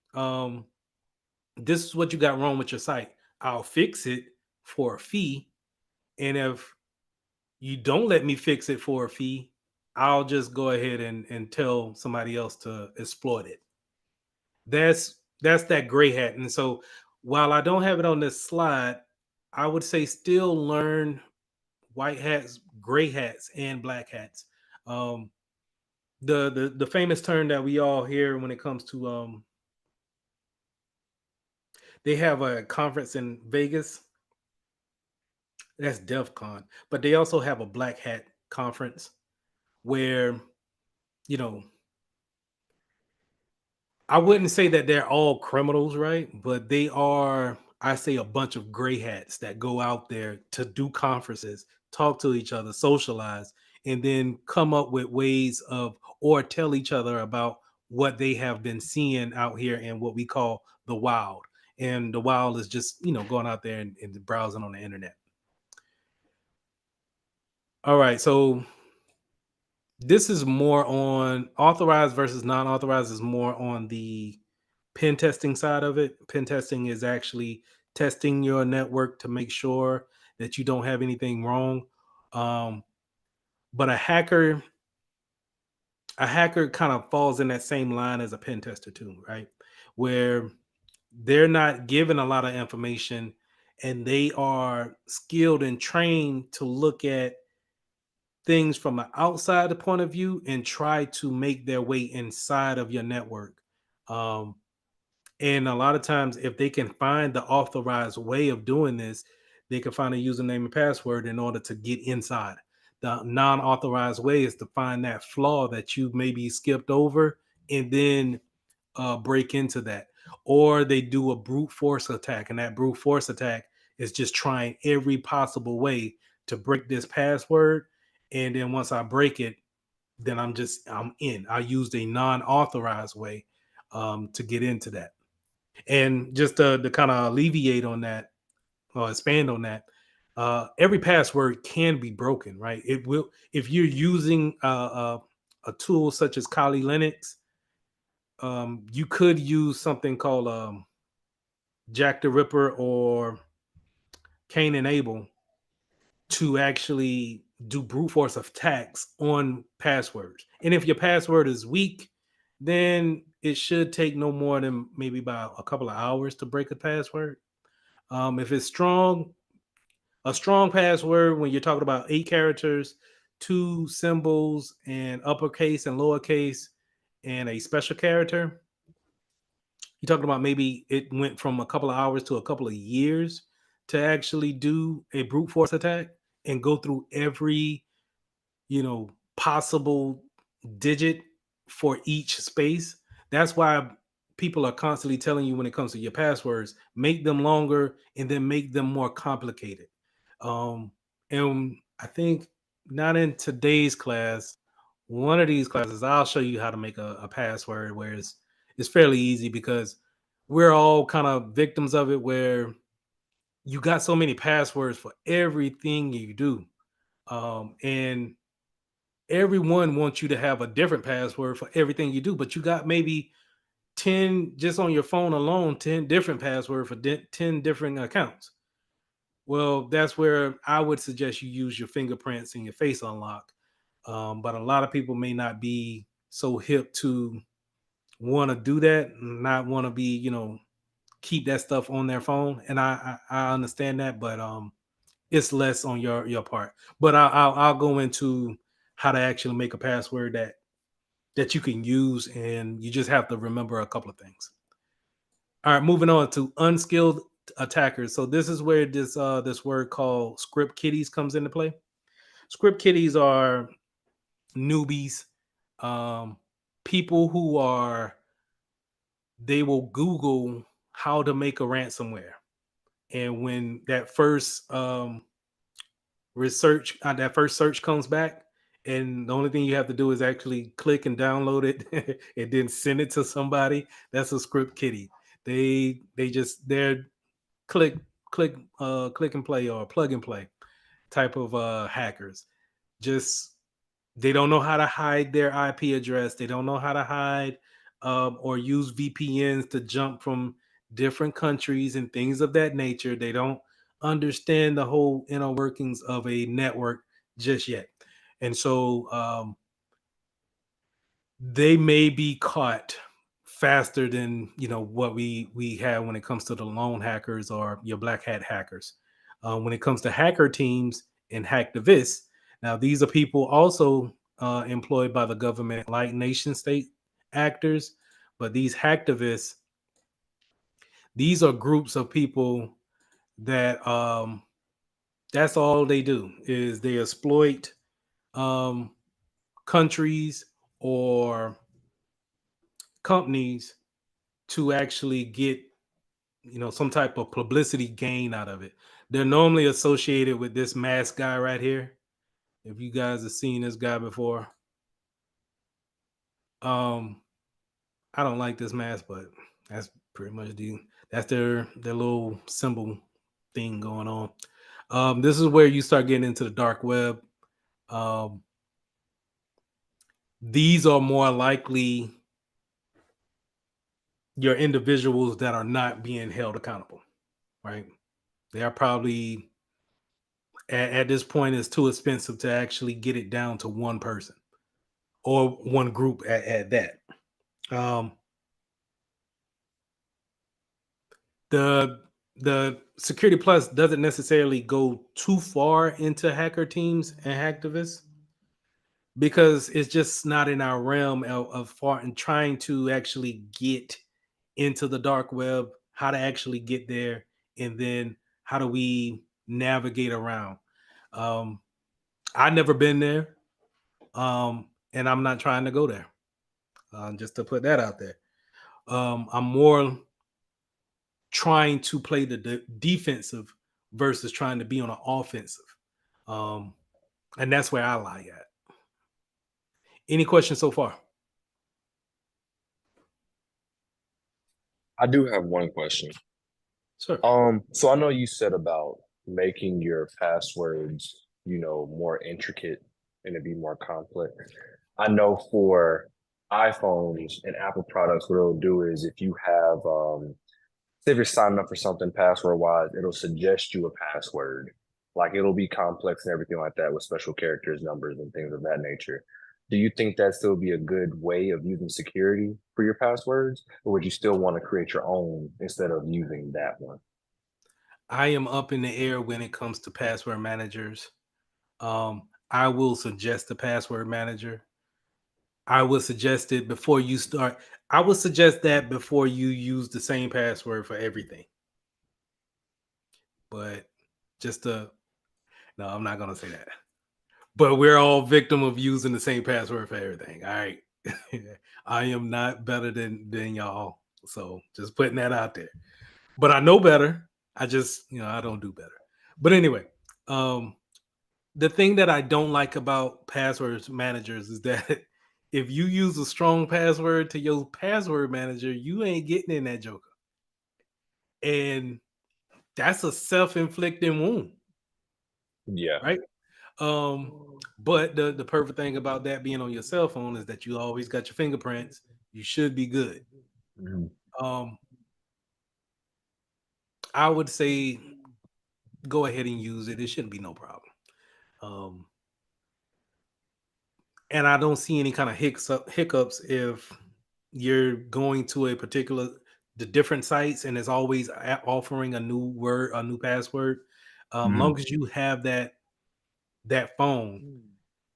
this is what you got wrong with your site. I'll fix it for a fee. And if you don't let me fix it for a fee, I'll just go ahead and tell somebody else to exploit it. That's that gray hat. And so while I don't have it on this slide, I would say still learn white hats, gray hats, and black hats. Um, the famous term that we all hear when it comes to they have a conference in Vegas. That's DEF CON, but they also have a black hat conference where you know I wouldn't say that they're all criminals, right? But they are, I say, a bunch of gray hats that go out there to do conferences, talk to each other, socialize, and then come up with ways of, or tell each other about what they have been seeing out here in what we call the wild. And the wild is just, going out there and browsing on the internet. All right. So this is more on authorized versus non-authorized, is more on the pen testing side of it. Pen testing is actually testing your network to make sure that you don't have anything wrong. Um, but a hacker kind of falls in that same line as a pen tester too, right? Where they're not given a lot of information and they are skilled and trained to look at things from an outside point of view and try to make their way inside of your network. Um, And a lot of times, if they can find the authorized way of doing this, they can find a username and password in order to get inside. The non-authorized way is to find that flaw that you maybe skipped over and then break into that, or they do a brute force attack, and that brute force attack is just trying every possible way to break this password. And then once I break it, then I'm in. I used a non-authorized way to get into that. And just to kind of alleviate on that, or expand on that, every password can be broken, right? It will, if you're using a tool such as Kali Linux, you could use something called Jack the Ripper or Cain and Abel to actually do brute force attacks on passwords. And if your password is weak, then it should take no more than maybe about a couple of hours to break a password. If it's strong, a strong password, when you're talking about 8 characters, 2 symbols, and uppercase and lowercase, and a special character, you're talking about maybe it went from a couple of hours to a couple of years to actually do a brute force attack and go through every, possible digit for each space. That's why people are constantly telling you, when it comes to your passwords, make them longer and then make them more complicated. And I think, not in today's class, one of these classes, I'll show you how to make a password where it's fairly easy, because we're all kind of victims of it, where you got so many passwords for everything you do. And everyone wants you to have a different password for everything you do, but you got maybe 10, just on your phone alone, 10 different passwords for 10 different accounts. Well, that's where I would suggest you use your fingerprints and your face unlock. But a lot of people may not be so hip to want to do that, not want to be, keep that stuff on their phone. And I understand that, but it's less on your part. But I'll go into how to actually make a password that you can use, and you just have to remember a couple of things. All right, moving on to unskilled attackers. So this is where this word called script kiddies comes into play. Script kiddies are newbies, people who they will Google how to make a ransomware, and when that first that first search comes back, and the only thing you have to do is actually click and download it and then send it to somebody, that's a script kiddie. They're click click and play, or plug and play type of hackers. Just, they don't know how to hide their IP address. They don't know how to hide or use VPNs to jump from different countries and things of that nature. They don't understand the whole inner workings of a network just yet. And so they may be caught faster than what we have when it comes to the lone hackers or your black hat hackers. When it comes to hacker teams and hacktivists, now these are people also employed by the government, like nation state actors. But these hacktivists, these are groups of people that that's all they do, is they exploit um, countries or companies to actually get some type of publicity gain out of it. They're normally associated with this mask guy right here. If you guys have seen this guy before, I don't like this mask, but that's pretty much that's their little symbol thing going on. This is where you start getting into the dark web. These are more likely your individuals that are not being held accountable, right? They are probably at this point, it's too expensive to actually get it down to one person or one group at that. The Security Plus doesn't necessarily go too far into hacker teams and hacktivists, because it's just not in our realm of far and trying to actually get into the dark web, how to actually get there, and then how do we navigate around. I've never been there, and I'm not trying to go there. Just to put that out there. I'm more trying to play the defensive versus trying to be on an offensive. And that's where I lie at. Any questions so far? I do have one question. Sure. So I know you said about making your passwords, more intricate and to be more complex. I know for iPhones and Apple products, what it'll do is if you have, say if you're signing up for something password wise, it'll suggest you a password. Like it'll be complex and everything like that with special characters, numbers, and things of that nature. Do you think that still be a good way of using security for your passwords, or would you still want to create your own instead of using that one? I am up in the air when it comes to password managers. I will suggest a password manager. I would suggest it before you start. I would suggest that before you use the same password for everything. But no, I'm not gonna say that. But we're all victim of using the same password for everything. All right. I am not better than y'all. So just putting that out there. But I know better. I just, I don't do better. But anyway, the thing that I don't like about passwords managers is that if you use a strong password to your password manager, you ain't getting in that joker. And that's a self-inflicting wound. Yeah. Right? But the perfect thing about that being on your cell phone is that you always got your fingerprints. You should be good. Mm-hmm. I would say go ahead and use it. It shouldn't be no problem. And I don't see any kind of hiccups if you're going to the different sites and it's always offering a new word, a new password. Long as you have that phone,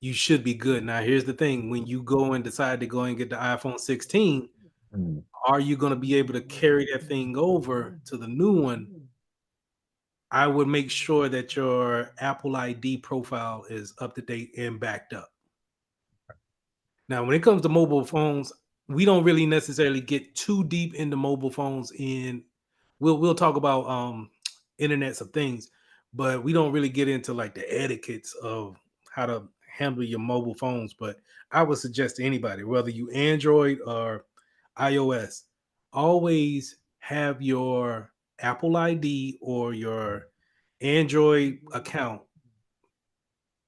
you should be good. Now, here's the thing: when you go and decide to go and get the iPhone 16, are you going to be able to carry that thing over to the new one? I would make sure that your Apple ID profile is up to date and backed up. Now, when it comes to mobile phones, we don't really necessarily get too deep into mobile phones. We'll talk about internets of things, but we don't really get into like the etiquettes of how to handle your mobile phones. But I would suggest to anybody, whether you Android or iOS, always have your Apple ID or your Android account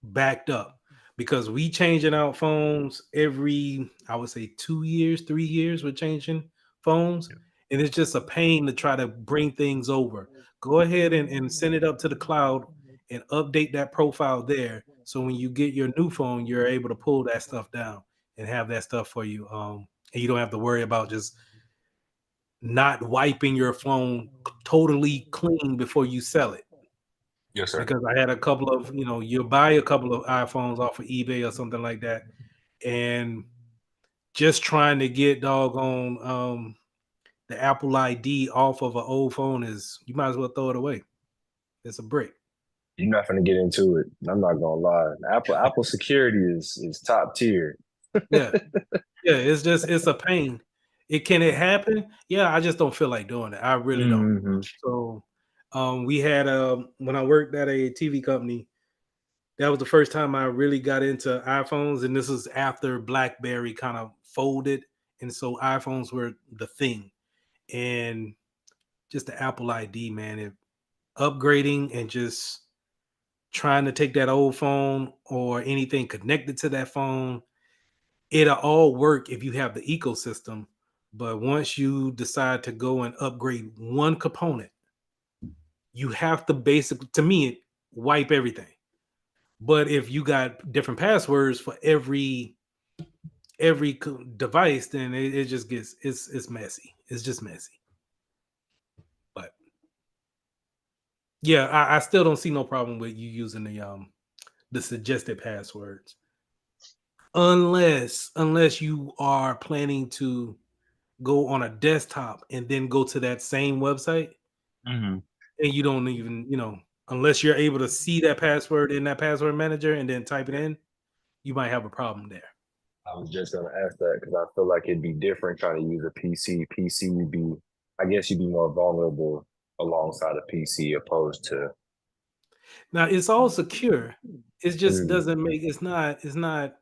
backed up, because we changing out phones every, I would say 2 years, 3 years, we're changing phones, and it's just a pain to try to bring things over. Go ahead and send it up to the cloud and update that profile there, so when you get your new phone, you're able to pull that stuff down and have that stuff for you, and you don't have to worry about just not wiping your phone totally clean before you sell it. Yes, sir. Because I had a couple of, you buy a couple of iPhones off of eBay or something like that, and just trying to get doggone the Apple ID off of an old phone is, you might as well throw it away. It's a brick. You're not gonna get into it. I'm not gonna lie. Apple security is top tier. Yeah, it's a pain. Can it happen? Yeah, I just don't feel like doing it. I really don't. Mm-hmm. So, we had when I worked at a TV company, that was the first time I really got into iPhones, and this is after BlackBerry kind of folded, and so iPhones were the thing. And just the Apple ID, man, upgrading and just trying to take that old phone or anything connected to that phone, it'll all work if you have the ecosystem. But once you decide to go and upgrade one component, you have to basically, to me, wipe everything. But if you got different passwords for every device, then it just gets, it's messy. It's just messy. But yeah, I still don't see no problem with you using the suggested passwords, unless you are planning to go on a desktop and then go to that same website, Mm-hmm. and you don't even, unless you're able to see that password in that password manager and then type it in, you might have a problem there. I was just gonna ask that because I feel like it'd be different trying to use a PC. PC would be, I guess, you'd be more vulnerable alongside a PC opposed to. Now it's all secure. It just Mm, doesn't make it's not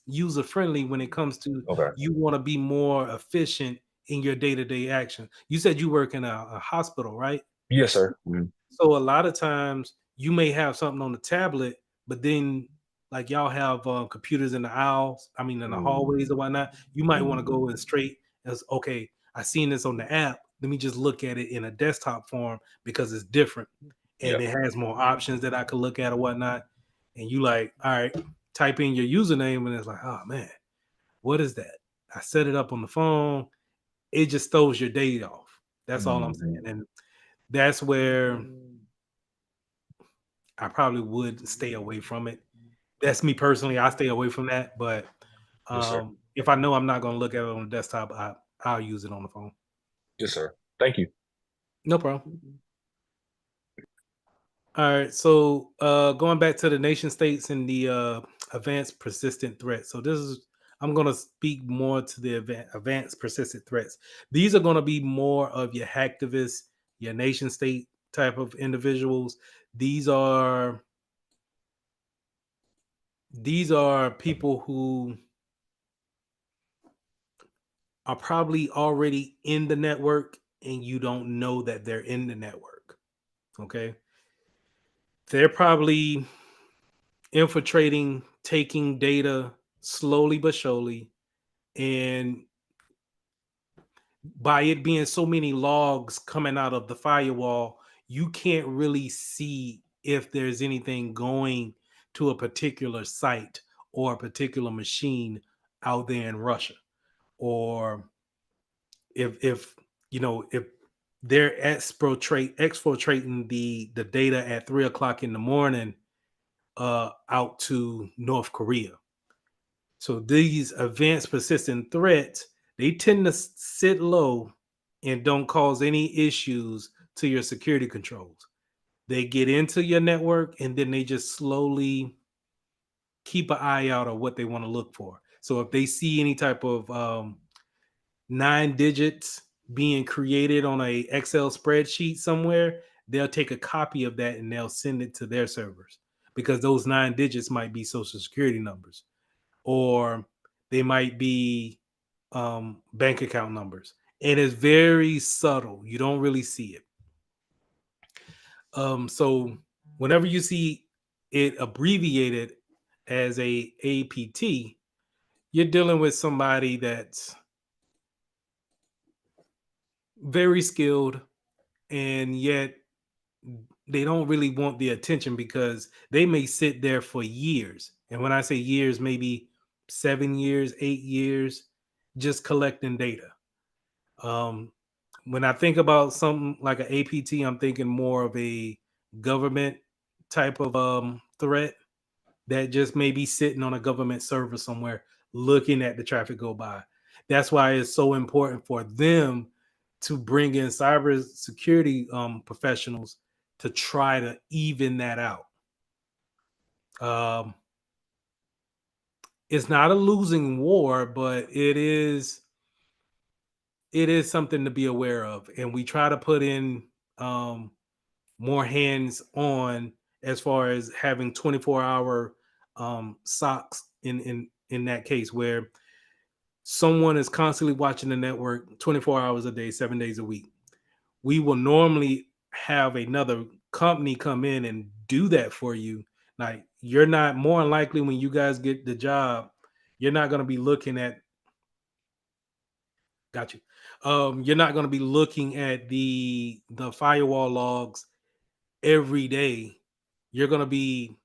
user friendly when it comes to okay. you want to be more efficient in your day-to-day action. You said you work in a hospital, right? Yes, sir. Mm, So a lot of times you may have something on the tablet, but then like y'all have computers in the aisles, I mean in the mm, hallways or whatnot. You might want to go in straight as okay, I seen this on the app. Let me just look at it in a desktop form because it's different and yeah. it has more options that I could look at or whatnot. And you like, all right, type in your username and it's like, oh man, what is that? I set it up on the phone. It just throws your day off. That's all I'm saying. Mhm. And that's where I probably would stay away from it. That's me personally. I stay away from that. But Yes, sir. if I know I'm not going to look at it on the desktop, I'll use it on the phone. Yes, sir. Thank you. No problem. All right. So going back to the nation states and the advanced persistent threats. So this is I'm going to speak more to the advanced persistent threats. These are going to be more of your hacktivists, your nation state type of individuals. These are people who are probably already in the network and you don't know that they're in the network. Okay. They're probably infiltrating, taking data slowly but surely. And by it being so many logs coming out of the firewall, you can't really see if there's anything going to a particular site or a particular machine out there in Russia, or if if they're exfiltrating the data at 3 o'clock in the morning out to North Korea. So these advanced persistent threats, they tend to sit low and don't cause any issues to your security controls. They get into your network and then they just slowly keep an eye out on what they want to look for. So if they see any type of 9 digits being created on a Excel spreadsheet somewhere, they'll take a copy of that and they'll send it to their servers because those 9 digits might be social security numbers or they might be bank account numbers. It is very subtle. You don't really see it. So whenever you see it abbreviated as a APT, you're dealing with somebody that's very skilled and yet they don't really want the attention because they may sit there for years. And when I say years, maybe 7 years, 8 years, just collecting data. Um, when I think about something like an APT, I'm thinking more of a government type of threat that just may be sitting on a government server somewhere looking at the traffic go by. That's why it's so important for them to bring in cybersecurity professionals to try to even that out. Um, it's not a losing war, but it is something to be aware of, and we try to put in um, more hands on as far as having 24-hour socks in that case where someone is constantly watching the network 24 hours a day, 7 days a week. We will normally have another company come in and do that for you. Like you're not more than likely when you guys get the job, you're not going to be looking at got you. You're not going to be looking at the firewall logs every day. You're going to be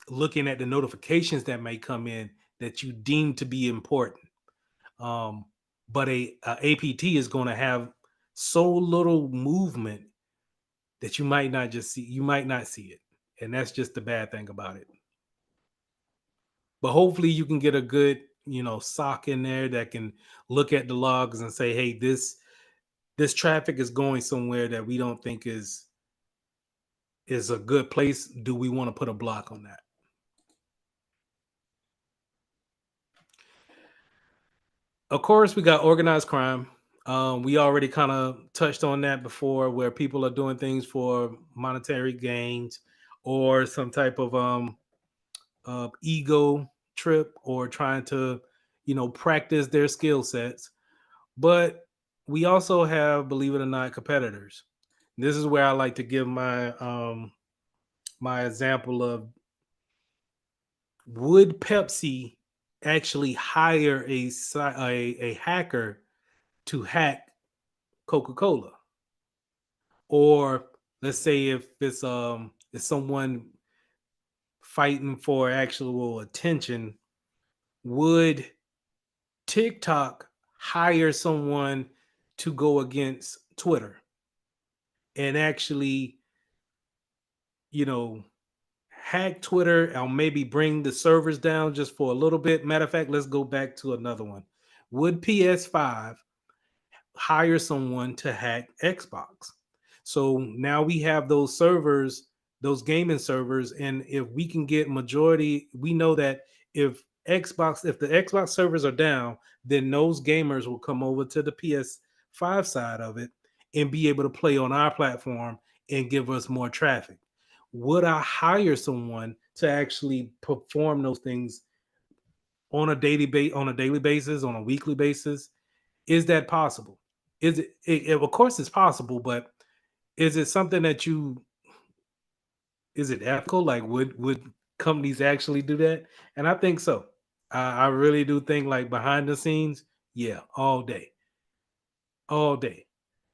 looking at the notifications that may come in that you deem to be important. Um, but a APT is going to have so little movement that you might not just see. You might not see it, and that's just the bad thing about it. But hopefully, you can get a good SOC in there that can look at the logs and say, "Hey, this traffic is going somewhere that we don't think is a good place. Do we want to put a block on that?" Of course, we got organized crime. We already kind of touched on that before, where people are doing things for monetary gains or some type of ego trip, or trying to, practice their skill sets. But we also have, believe it or not, competitors. This is where I like to give my example of, would Pepsi actually hire a hacker to hack Coca-Cola? Or let's say if it's someone fighting for actual attention, would TikTok hire someone to go against Twitter and actually, you know, hack Twitter, or maybe bring the servers down just for a little bit? Matter of fact, let's go back to another one. Would PS5 hire someone to hack Xbox? So now we have those servers, those gaming servers, and if we can get majority, we know that if the Xbox servers are down, then those gamers will come over to the PS5 side of it and be able to play on our platform and give us more traffic. Would I hire someone to actually perform those things on a daily basis, on a weekly basis? Is that possible? Of course it's possible, but is it something that is it ethical? Like, would companies actually do that? And I think so. I really do think, like, behind the scenes, yeah, all day. All day.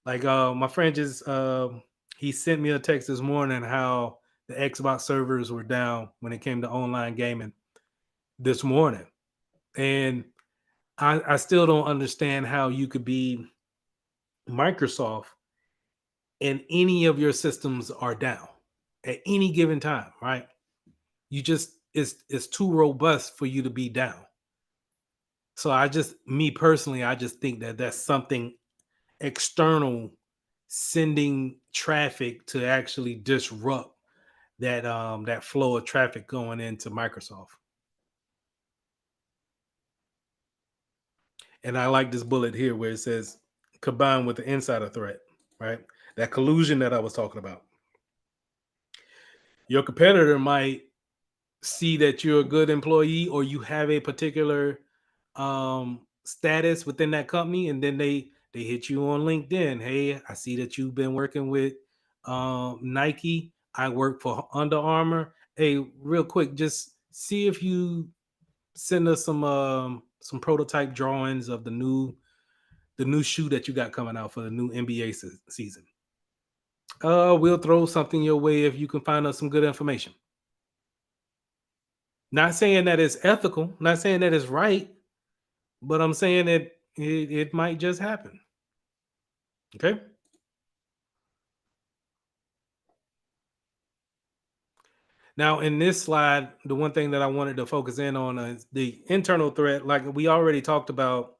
Like, my friend just he sent me a text this morning how the Xbox servers were down when it came to online gaming this morning. And I still don't understand how you could be Microsoft and any of your systems are down at any given time, right? You just, it's too robust for you to be down. So me personally, I just think that that's something external sending traffic to actually disrupt that flow of traffic going into Microsoft. And I like this bullet here where it says combined with the insider threat, right? That collusion that I was talking about. Your competitor might see that you're a good employee, or you have a particular status within that company, and then they hit you on LinkedIn. Hey, I see that you've been working with Nike. I work for Under Armour. Hey, real quick, just see if you send us some prototype drawings of the new shoe that you got coming out for the new NBA season. We'll throw something your way if you can find us some good information. Not saying that it's ethical, not saying that it's right, but I'm saying that it might just happen. Okay. Now, in this slide, the one thing that I wanted to focus in on is the internal threat. Like we already talked about,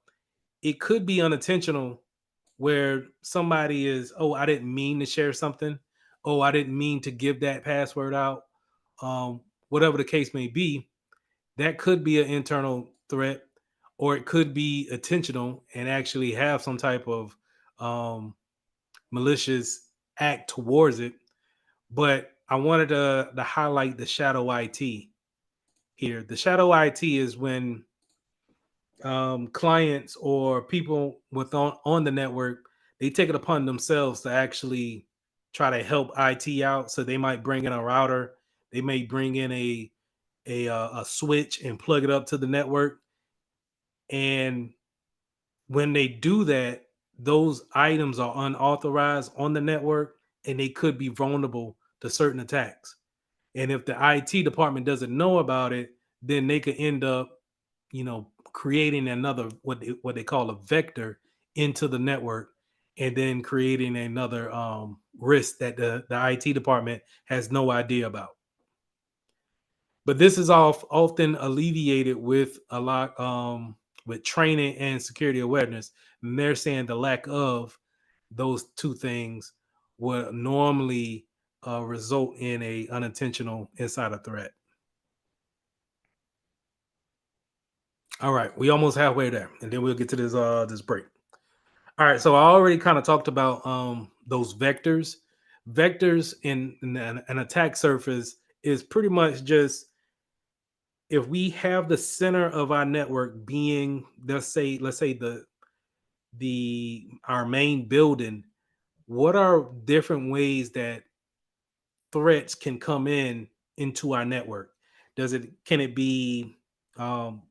it could be unintentional, where somebody is, oh, I didn't mean to share something. Oh, I didn't mean to give that password out. Whatever the case may be, that could be an internal threat, or it could be intentional and actually have some type of malicious act towards it. But I wanted to highlight the shadow IT here. The shadow IT is when clients or people on the network, they take it upon themselves to actually try to help IT out. So they might bring in a router, they may bring in a switch and plug it up to the network. And when they do that, those items are unauthorized on the network, and they could be vulnerable to certain attacks. And if the IT department doesn't know about it, then they could end up, creating another what they call a vector into the network, and then creating another risk that the IT department has no idea about. But this is often alleviated with a lot with training and security awareness. And they're saying the lack of those two things would normally result in a unintentional insider threat. All right, we almost halfway there, and then we'll get to this break. All right, so I already kind of talked about those vectors. Vectors in an attack surface is pretty much just if we have the center of our network being, let's say the our main building, what are different ways that threats can come into our network? Can it be um,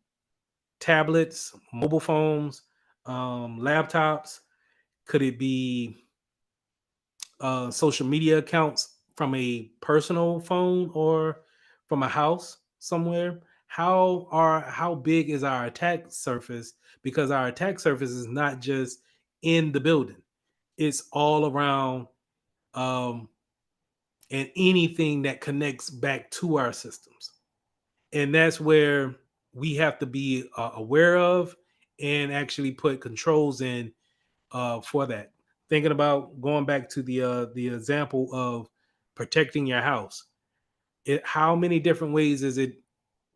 tablets, mobile phones, laptops? Could it be social media accounts from a personal phone or from a house somewhere? How big is our attack surface? Because our attack surface is not just in the building; it's all around, um, and anything that connects back to our systems. And that's where we have to be aware of and actually put controls in for that. Thinking about going back to the example of protecting your house. How many different ways is it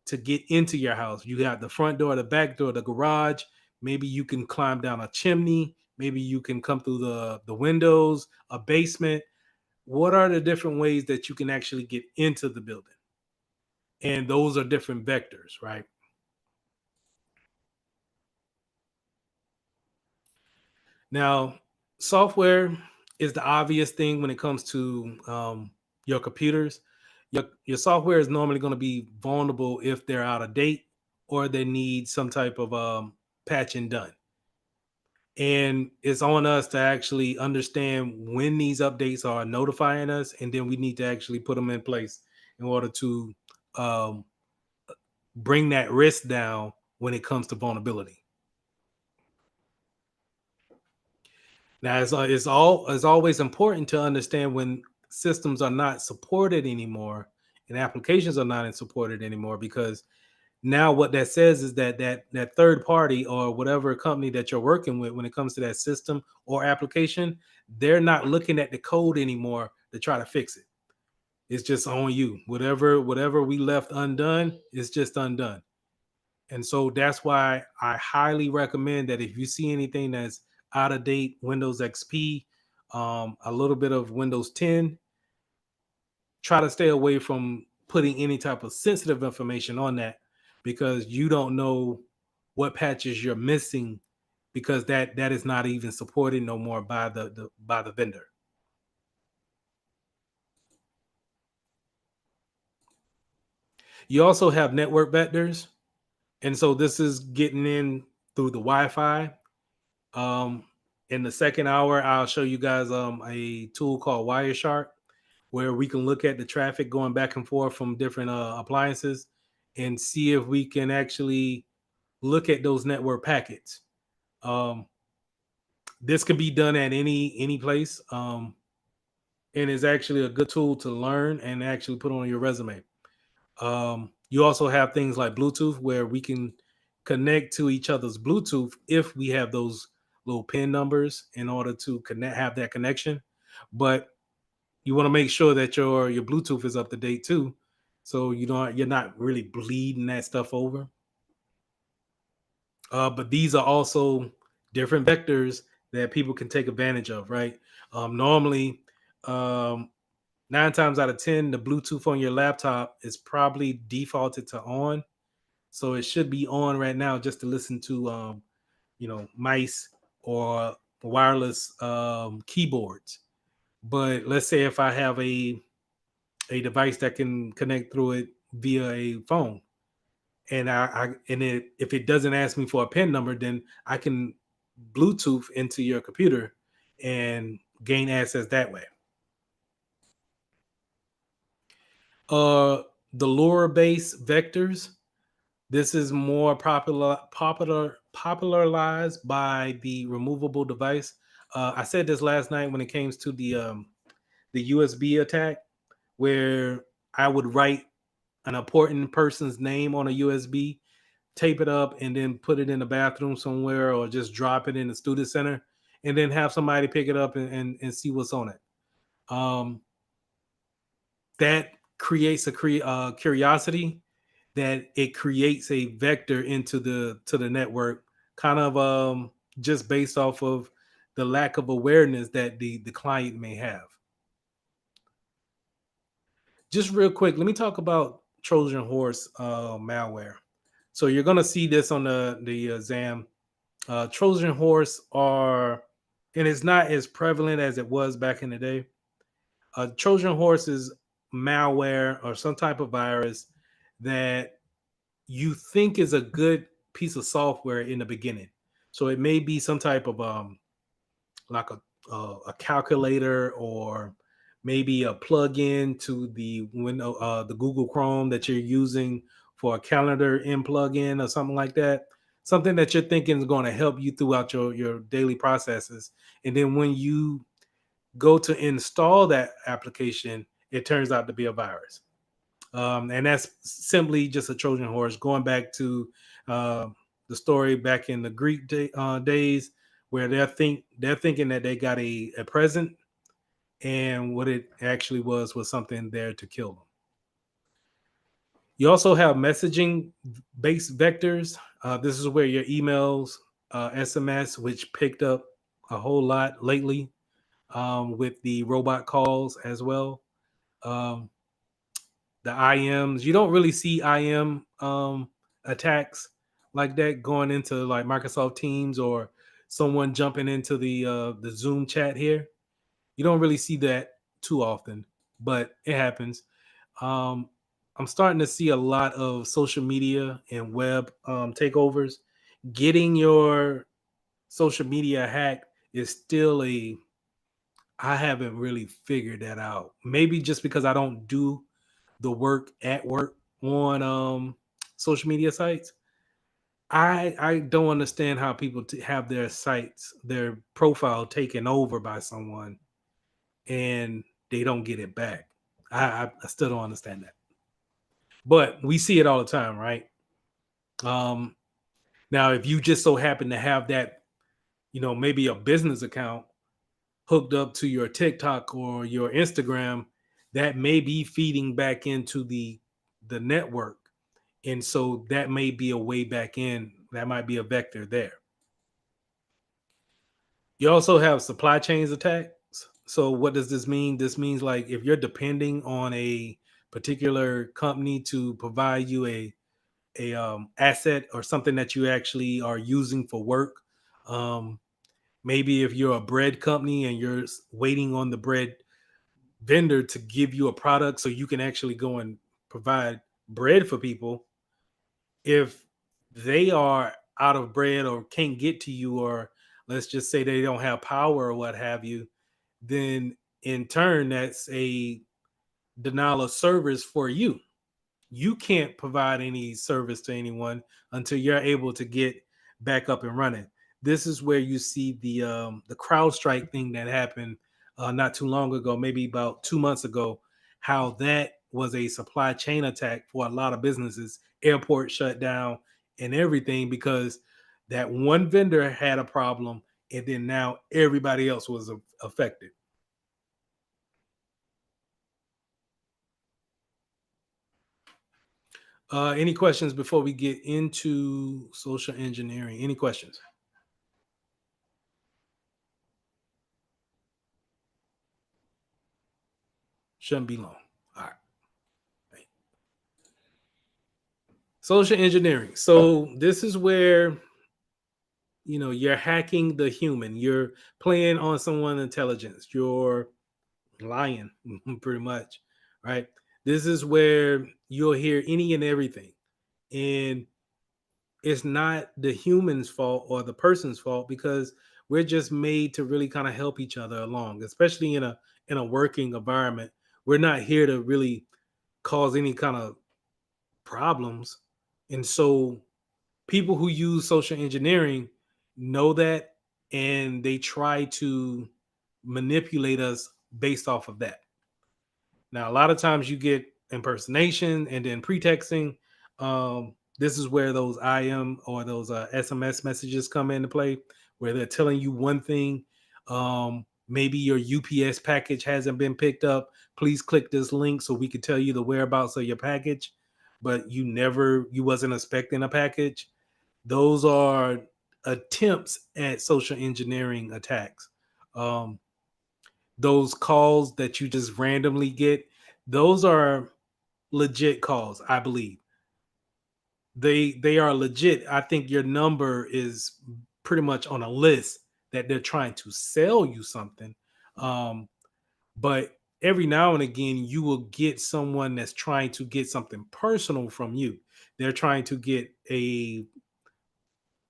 to get into your house? You got the front door, the back door, the garage. Maybe you can climb down a chimney. Maybe you can come through the windows, a basement. What are the different ways that you can actually get into the building? And those are different vectors, right? Now, software is the obvious thing when it comes to your computers. Your software is normally going to be vulnerable if they're out of date or they need some type of patching done. And it's on us to actually understand when these updates are notifying us, and then we need to actually put them in place in order to um, bring that risk down when it comes to vulnerability. Now, it's always important to understand when systems are not supported anymore and applications are not supported anymore, because now what that says is that third party or whatever company that you're working with, when it comes to that system or application, they're not looking at the code anymore to try to fix it. It's just on you. Whatever we left undone is just undone. And so that's why I highly recommend that if you see anything that's out of date, Windows XP, a little bit of Windows 10, try to stay away from putting any type of sensitive information on that, because you don't know what patches you're missing, because that is not even supported no more by the vendor. You also have network vectors, and so this is getting in through the Wi-Fi. Um, in the second hour, I'll show you guys a tool called Wireshark, where we can look at the traffic going back and forth from different appliances and see if we can actually look at those network packets. Um, this can be done at any place, and is actually a good tool to learn and actually put on your resume. You also have things like Bluetooth, where we can connect to each other's Bluetooth if we have those little pin numbers in order to have that connection. But you want to make sure that your Bluetooth is up to date too, so you're not really bleeding that stuff over. But these are also different vectors that people can take advantage of, right? Normally, um, 9 times out of 10, the Bluetooth on your laptop is probably defaulted to on. So it should be on right now just to listen to, mice or wireless keyboards. But let's say if I have a device that can connect through it via a phone, and if it doesn't ask me for a PIN number, then I can Bluetooth into your computer and gain access that way. The lure based vectors. This is more popularized by the removable device. I said this last night when it came to the USB attack, where I would write an important person's name on a USB, tape it up, and then put it in the bathroom somewhere, or just drop it in the student center, and then have somebody pick it up and see what's on it. That creates a curiosity, that it creates a vector into the network, kind of just based off of the lack of awareness that the client may have. Just real quick, let me talk about Trojan horse malware. So you're going to see this on the exam. Trojan horse are, and it's not as prevalent as it was back in the day. Trojan horse is malware or some type of virus that you think is a good piece of software in the beginning. So it may be some type of like a calculator, or maybe a plug-in to the window, the Google Chrome that you're using for a calendar in plug-in or something like that. Something that you're thinking is going to help you throughout your daily processes. And then when you go to install that application, it turns out to be a virus. And that's simply just a Trojan horse. Going back to the story back in the Greek days, where they're thinking that they got a present, and what it actually was something there to kill them. You also have messaging based vectors. This is where your emails, SMS, which picked up a whole lot lately with the robot calls as well. The IMs, you don't really see IM attacks like that going into like Microsoft Teams or someone jumping into the Zoom chat here. You don't really see that too often, but it happens. I'm starting to see a lot of social media and web takeovers. Getting your social media hacked is still I haven't really figured that out. Maybe just because I don't do the work at work on social media sites. I don't understand how people have their sites, their profile taken over by someone, and they don't get it back. I still don't understand that. But we see it all the time, right? Now, if you just so happen to have that, maybe a business account hooked up to your TikTok or your Instagram, that may be feeding back into the network. And so that may be a way back in. That might be a vector there. You also have supply chains attacks. So what does this mean? This means like if you're depending on a particular company to provide you a asset or something that you actually are using for work. Maybe if you're a bread company and you're waiting on the bread vendor to give you a product so you can actually go and provide bread for people, if they are out of bread or can't get to you, or let's just say they don't have power or what have you, then in turn that's a denial of service for you. You can't provide any service to anyone until you're able to get back up and running. This is where you see the CrowdStrike thing that happened not too long ago, maybe about 2 months ago, how that was a supply chain attack for a lot of businesses. Airport shut down and everything because that one vendor had a problem, and then now everybody else was affected. Any questions before we get into social engineering? Any questions? Shouldn't be long. All right. Social engineering. So this is where you're hacking the human. You're playing on someone's intelligence. You're lying, pretty much, right? This is where you'll hear any and everything, and it's not the human's fault or the person's fault, because we're just made to really kind of help each other along, especially in a working environment. We're not here to really cause any kind of problems. And so people who use social engineering know that, and they try to manipulate us based off of that. Now, a lot of times you get impersonation and then pretexting. This is where those IM or those SMS messages come into play, where they're telling you one thing. Maybe your UPS package hasn't been picked up. Please click this link so we can tell you the whereabouts of your package. but you wasn't expecting a package. Those are attempts at social engineering attacks. Um, those calls that you just randomly get, those are legit calls, I believe. They are legit. I think your number is pretty much on a list that they're trying to sell you something. Um, but every now and again, you will get someone that's trying to get something personal from you. They're trying to get a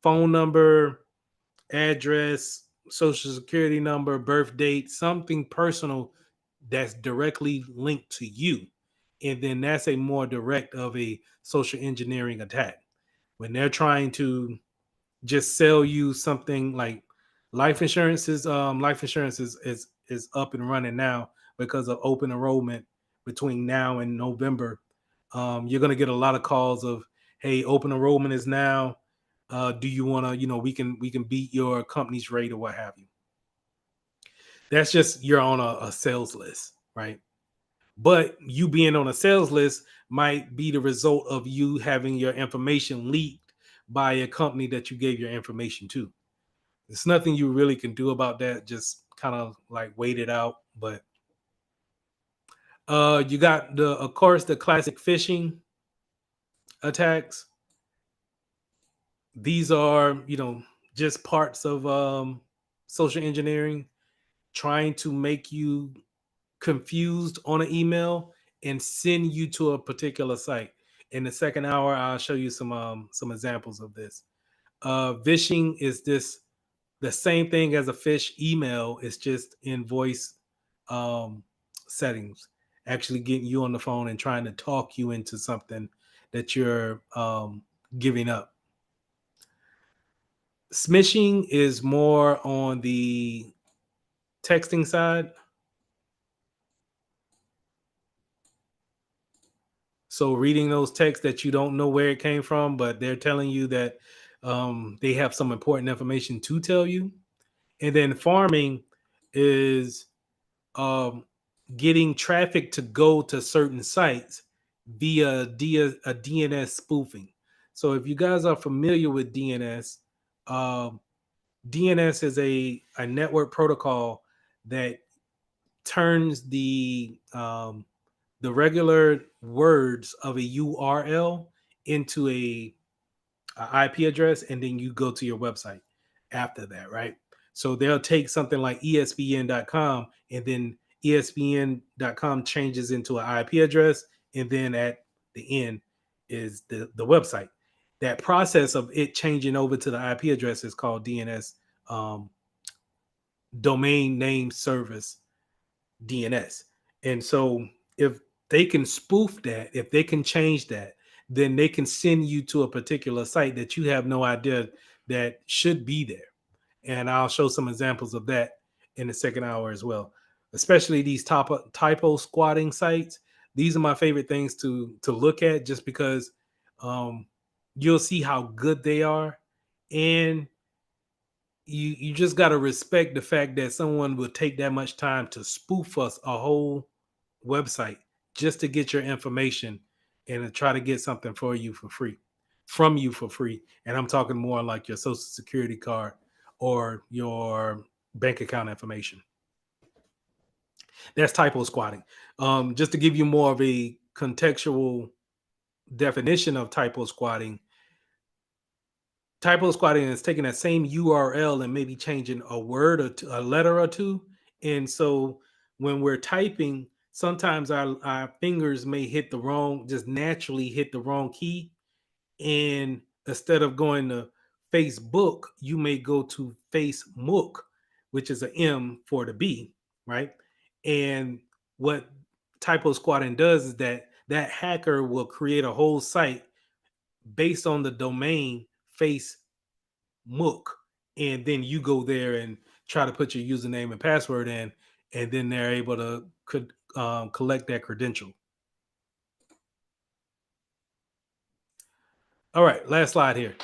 phone number, address, social security number, birth date, something personal that's directly linked to you. And then that's a more direct of a social engineering attack. When they're trying to just sell you something like life insurance is up and running now because of open enrollment between now and November. You're going to get a lot of calls of, hey, open enrollment is now, do you want to, we can beat your company's rate or what have you. That's just you're on a sales list, right? But you being on a sales list might be the result of you having your information leaked by a company that you gave your information to. There's nothing you really can do about that. Just kind of like wait it out. But you got of course, the classic phishing attacks. These are, just parts of social engineering, trying to make you confused on an email and send you to a particular site. In the second hour, I'll show you some examples of this. Phishing is the same thing as a phish email. It's just in voice um, settings, actually getting you on the phone and trying to talk you into something that you're giving up. Smishing is more on the texting side. So reading those texts that you don't know where it came from, but they're telling you that they have some important information to tell you. And then farming is um, getting traffic to go to certain sites via a DNS spoofing. So if you guys are familiar with DNS, DNS is a network protocol that turns the regular words of a URL into a IP address, and then you go to your website after that, right? So they'll take something like ESPN.com, and then ESPN.com changes into an IP address, and then at the end is the website. That process of it changing over to the IP address is called DNS, domain name service, DNS. And so if they can spoof that, if they can change that, then they can send you to a particular site that you have no idea that should be there. And I'll show some examples of that in the second hour as well. Especially these typo squatting sites. These are my favorite things to look at, just because you'll see how good they are, and you just got to respect the fact that someone will take that much time to spoof us a whole website just to get your information and to try to get something for you for free, from you for free. And I'm talking more like your social security card or your bank account information. That's typo squatting. Just to give you more of a contextual definition of typo squatting is taking that same URL and maybe changing a word or two, a letter or two. And so when we're typing, sometimes our fingers may just naturally hit the wrong key. And instead of going to Facebook, you may go to FaceMook, which is an M for the B, right? And what typo squatting does is that hacker will create a whole site based on the domain FaceMook, and then you go there and try to put your username and password in, and then they're able to collect that credential. All right, last slide here.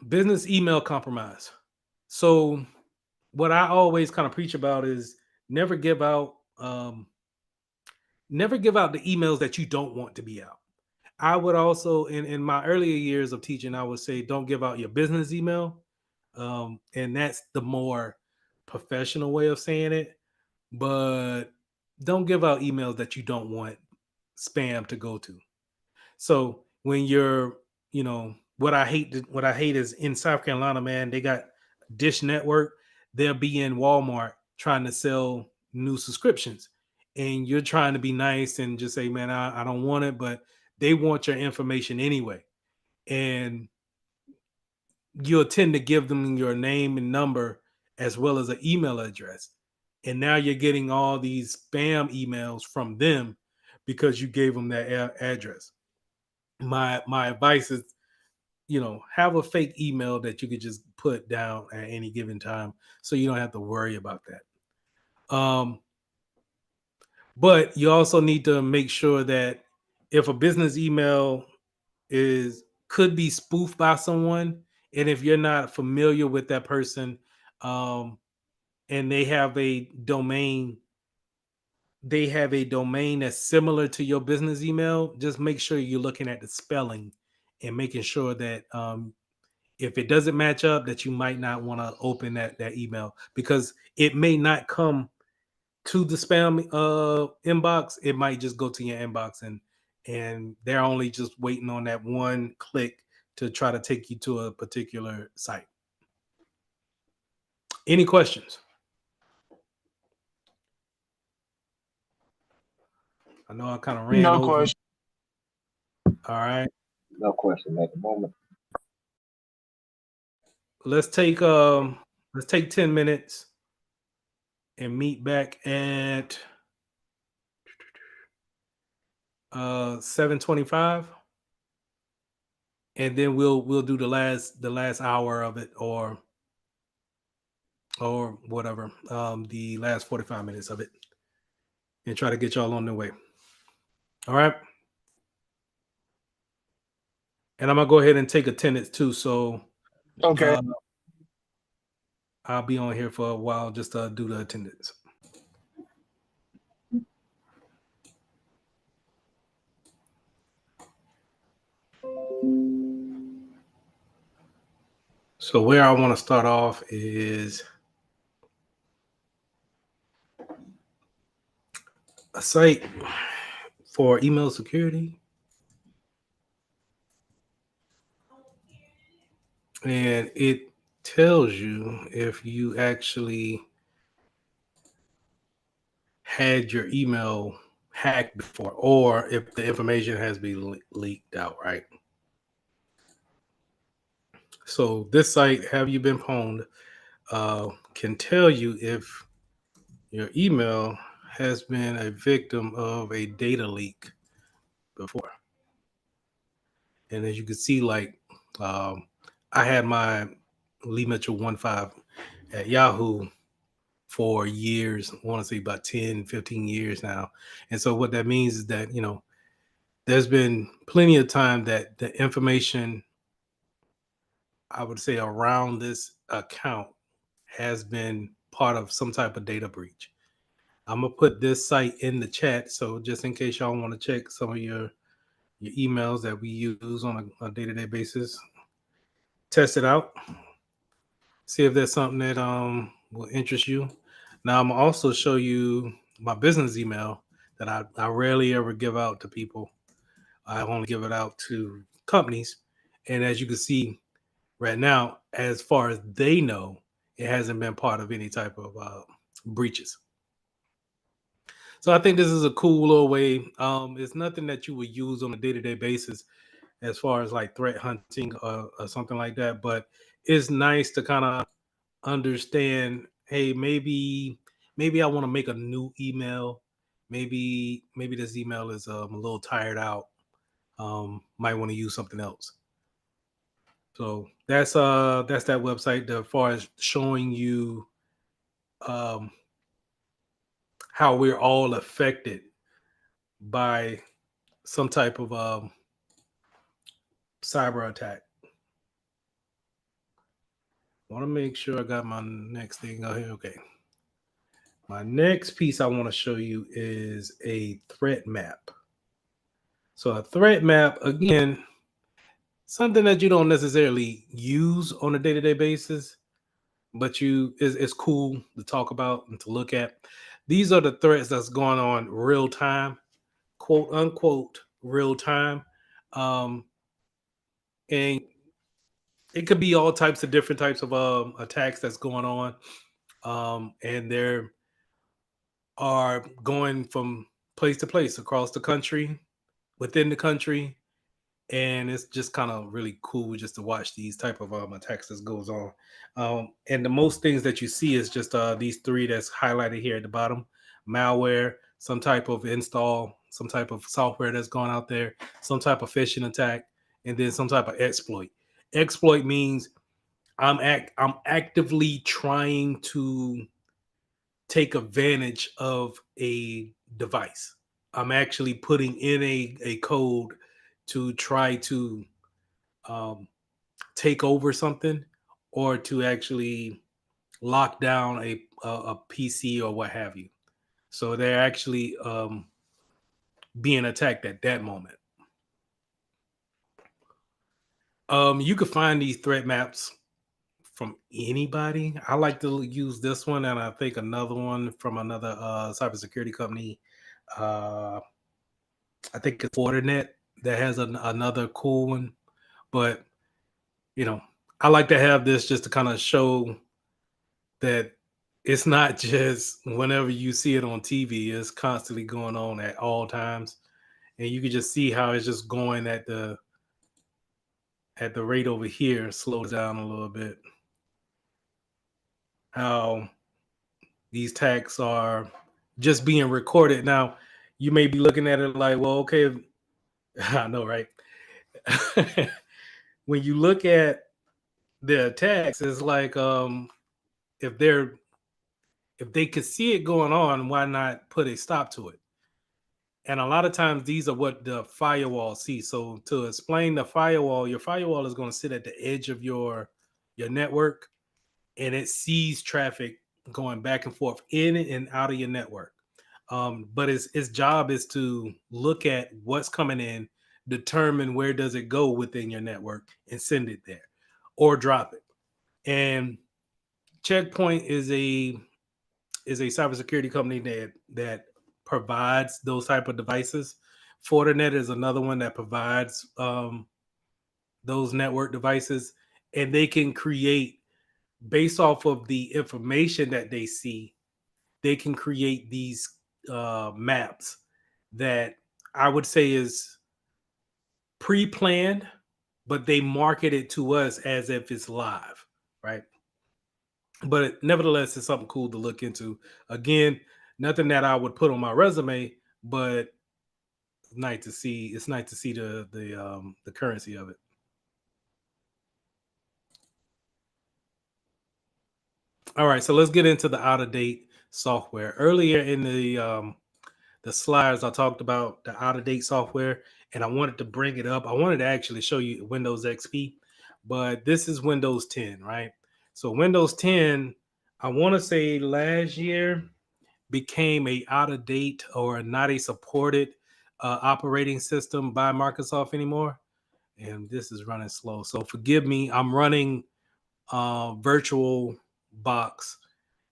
Business email compromise. So what I always kind of preach about is never give out never give out the emails that you don't want to be out. I would also, in my earlier years of teaching, I would say don't give out your business email. And that's the more professional way of saying it. But don't give out emails that you don't want spam to go to. So when you're, what I hate is in South Carolina, man, they got Dish Network. They'll be in Walmart trying to sell new subscriptions, and you're trying to be nice and just say, man, I don't want it, but they want your information anyway. And you'll tend to give them your name and number as well as an email address. And now you're getting all these spam emails from them because you gave them that address. My advice is, have a fake email that you could just put down at any given time so you don't have to worry about that. But you also need to make sure that if a business email could be spoofed by someone, and if you're not familiar with that person, and they have a domain that's similar to your business email, just make sure you're looking at the spelling and making sure that if it doesn't match up, that you might not want to open that email, because it may not come to the spam inbox. It might just go to your inbox, and they're only just waiting on that one click to try to take you to a particular site. Any questions? I know I kind of ran No over. question. All right. No question at the moment. Let's take 10 minutes and meet back at 7:25, and then we'll do the last hour of it, or whatever, the last 45 minutes of it, and try to get y'all on the way. All right. And I'm gonna go ahead and take attendance too. So Okay. I'll be on here for a while just to do the attendance. So where I want to start off is a site for email security. And it tells you if you actually had your email hacked before, or if the information has been leaked out, right? So this site, Have You Been Pwned, can tell you if your email has been a victim of a data leak before. And as you can see, like, I had my Lee Mitchell 15 at Yahoo for years. I want to say about 10, 15 years now. And so what that means is that, there's been plenty of time that the information, I would say, around this account has been part of some type of data breach. I'm gonna put this site in the chat, so just in case y'all want to check some of your emails that we use on a day-to-day basis, test it out, see if there's something that will interest you. Now I'm gonna also show you my business email that I rarely ever give out to people. I only give it out to companies, and as you can see right now, as far as they know, it hasn't been part of any type of breaches. So I think this is a cool little way. It's nothing that you would use on a day-to-day basis as far as like threat hunting or something like that, but it's nice to kind of understand, hey, maybe I want to make a new email. Maybe this email is a little tired out. Might want to use something else. So that's that website, as far as showing you how we're all affected by some type of cyber attack. Want to make sure I got my next thing out here. Okay. My next piece I want to show you is a threat map. So a threat map, again, something that you don't necessarily use on a day-to-day basis, but it's cool to talk about and to look at. These are the threats that's going on real time, quote unquote, real time. And it could be all types of different types of attacks that's going on. And there are going from place to place across the country, within the country, and it's just kind of really cool just to watch these type of attacks that goes on. And the most things that you see is just these three that's highlighted here at the bottom: malware, some type of install, some type of software that's gone out there, some type of phishing attack, and then some type of exploit. Exploit means I'm actively trying to take advantage of a device. I'm actually putting in a code to try to um, take over something or to actually lock down a PC or what have you. So they're actually being attacked at that moment. You can find these threat maps from anybody. I like to use this one, and I think another one from another cybersecurity company. I think it's Fortinet that has another cool one. But I like to have this just to kind of show that it's not just whenever you see it on TV, it's constantly going on at all times. And you can just see how it's just going at the rate over here, slows down a little bit. How these attacks are just being recorded. Now, you may be looking at it like, well, okay, I know, right? When you look at the attacks, it's like if they could see it going on, why not put a stop to it? And a lot of times these are what the firewall sees. So to explain the firewall, your firewall is going to sit at the edge of your network, and it sees traffic going back and forth in and out of your network. But its job is to look at what's coming in, determine where does it go within your network, and send it there or drop it. And Checkpoint is a cybersecurity company that provides those type of devices. Fortinet is another one that provides those network devices, and they can create, based off of the information that they see, they can create these maps that I would say is pre-planned, but they market it to us as if it's live, right? But nevertheless, it's something cool to look into. Again, nothing that I would put on my resume, but it's nice to see. It's nice to see the currency of it. All right, so let's get into the out-of-date software. Earlier in the slides, I talked about the out-of-date software, and I wanted to bring it up. I wanted to actually show you Windows XP, but this is Windows 10, right? So Windows 10, I want to say last year became a out of date or not a supported operating system by Microsoft anymore. And this is running slow. So forgive me. I'm running virtual box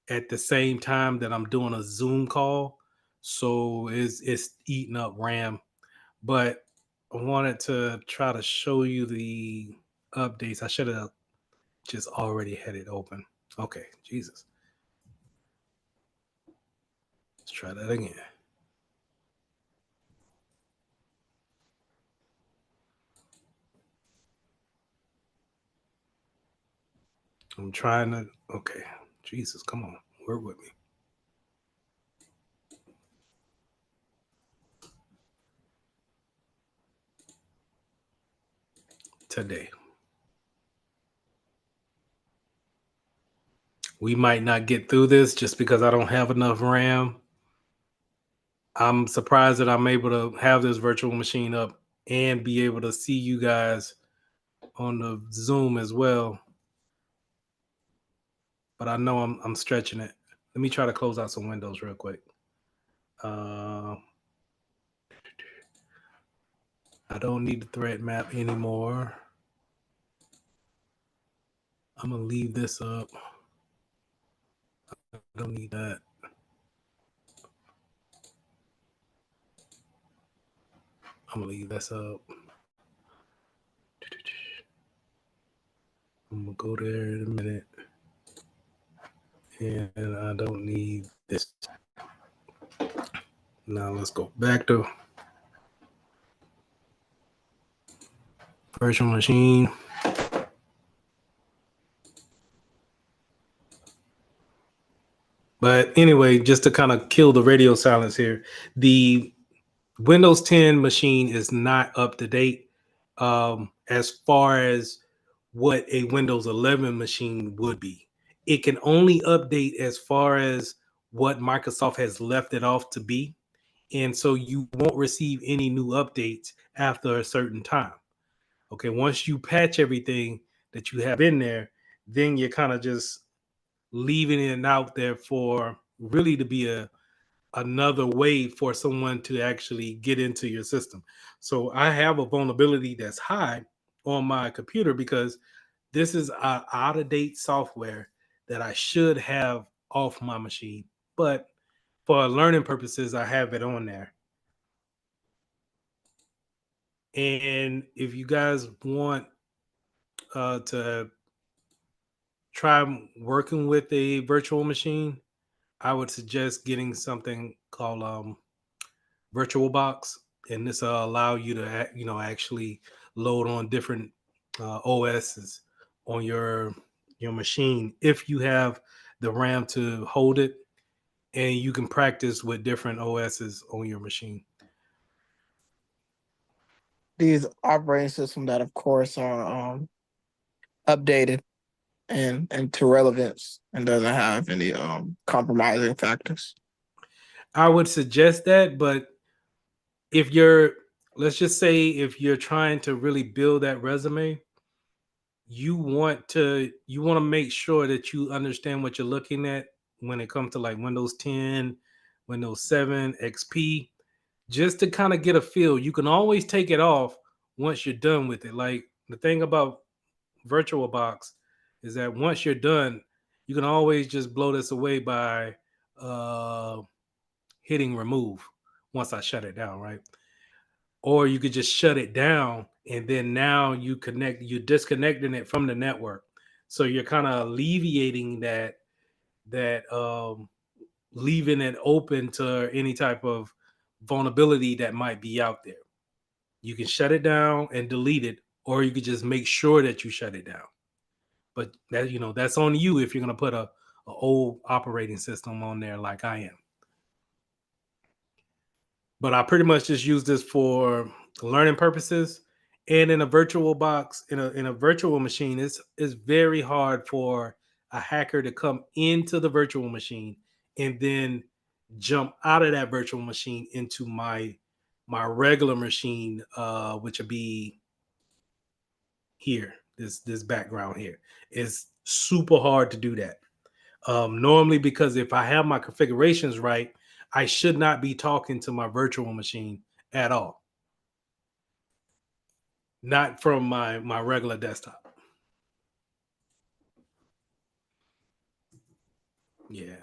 at the same time that I'm doing a Zoom call. So it's eating up RAM. But I wanted to try to show you the updates. I should have just already had it open. Okay, Jesus. Let's try that again. I'm trying to, okay. Jesus, come on. Work with me. Today. We might not get through this just because I don't have enough RAM. I'm surprised that I'm able to have this virtual machine up and be able to see you guys on the Zoom as well. But I know I'm stretching it. Let me try to close out some windows real quick. I don't need the threat map anymore. I'm going to leave this up. I don't need that. I'm going to leave this up. I'm going to go there in a minute. And I don't need this. Now let's go back to virtual machine. But anyway, just to kind of kill the radio silence here, the Windows 10 machine is not up to date as far as what a Windows 11 machine would be. It can only update as far as what Microsoft has left it off to be. And so you won't receive any new updates after a certain time. Okay, once you patch everything that you have in there, then you're kind of just leaving it out there for really to be another way for someone to actually get into your system. So I have a vulnerability that's high on my computer because this is out of date software that I should have off my machine. But for learning purposes, I have it on there. And if you guys want to try working with a virtual machine, I would suggest getting something called VirtualBox, and this will allow you to actually load on different OSs on your machine if you have the RAM to hold it, and you can practice with different OSs on your machine. These operating systems that, of course, are updated and to relevance and doesn't have any compromising factors. I would suggest that, but if let's just say if you're trying to really build that resume, you want to make sure that you understand what you're looking at when it comes to like Windows 10, Windows 7, XP, just to kind of get a feel. You can always take it off once you're done with it. Like the thing about VirtualBox is that once you're done, you can always just blow this away by hitting remove once I shut it down, right? Or you could just shut it down and then now you're disconnecting it from the network. So you're kind of alleviating that leaving it open to any type of vulnerability that might be out there. You can shut it down and delete it, or you could just make sure that you shut it down. But that, that's on you if you're going to put a old operating system on there like I am. But I pretty much just use this for learning purposes. And in a virtual box, in a virtual machine, it's very hard for a hacker to come into the virtual machine and then jump out of that virtual machine into my regular machine, which would be here. This background here. It's super hard to do that. Normally, because if I have my configurations right, I should not be talking to my virtual machine at all. Not from my regular desktop. Yeah.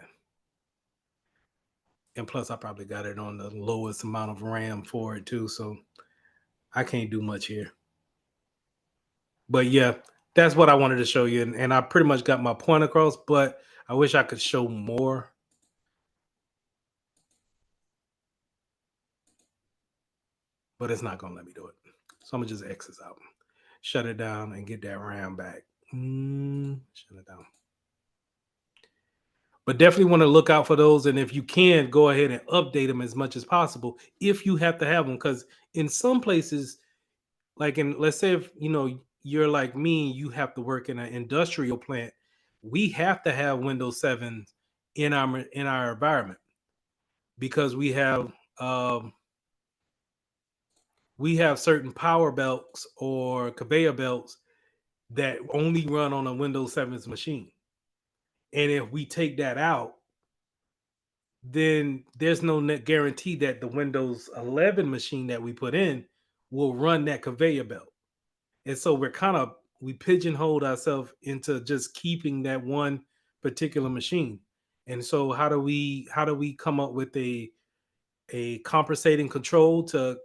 And plus, I probably got it on the lowest amount of RAM for it too, so I can't do much here. But yeah, that's what I wanted to show you, and I pretty much got my point across, but I wish I could show more. But it's not going to let me do it. So I'm going to just exit out. Shut it down and get that RAM back. Shut it down. But definitely want to look out for those. And if you can, go ahead and update them as much as possible if you have to have them. Because in some places, like let's say if you're like me, you have to work in an industrial plant, we have to have Windows 7 in our environment because we have certain power belts or conveyor belts that only run on a Windows 7's machine. And if we take that out, then there's no net guarantee that the Windows 11 machine that we put in will run that conveyor belt. And so we pigeonholed ourselves into just keeping that one particular machine. And so how do we come up with a compensating control to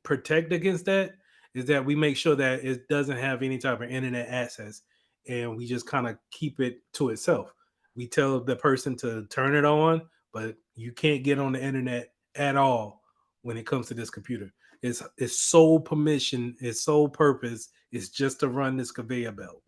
protect against that? Is that we make sure that it doesn't have any type of internet access, and we just kind of keep it to itself. We tell the person to turn it on, but you can't get on the internet at all when it comes to this computer. Its sole permission, its sole purpose is just to run this conveyor belt.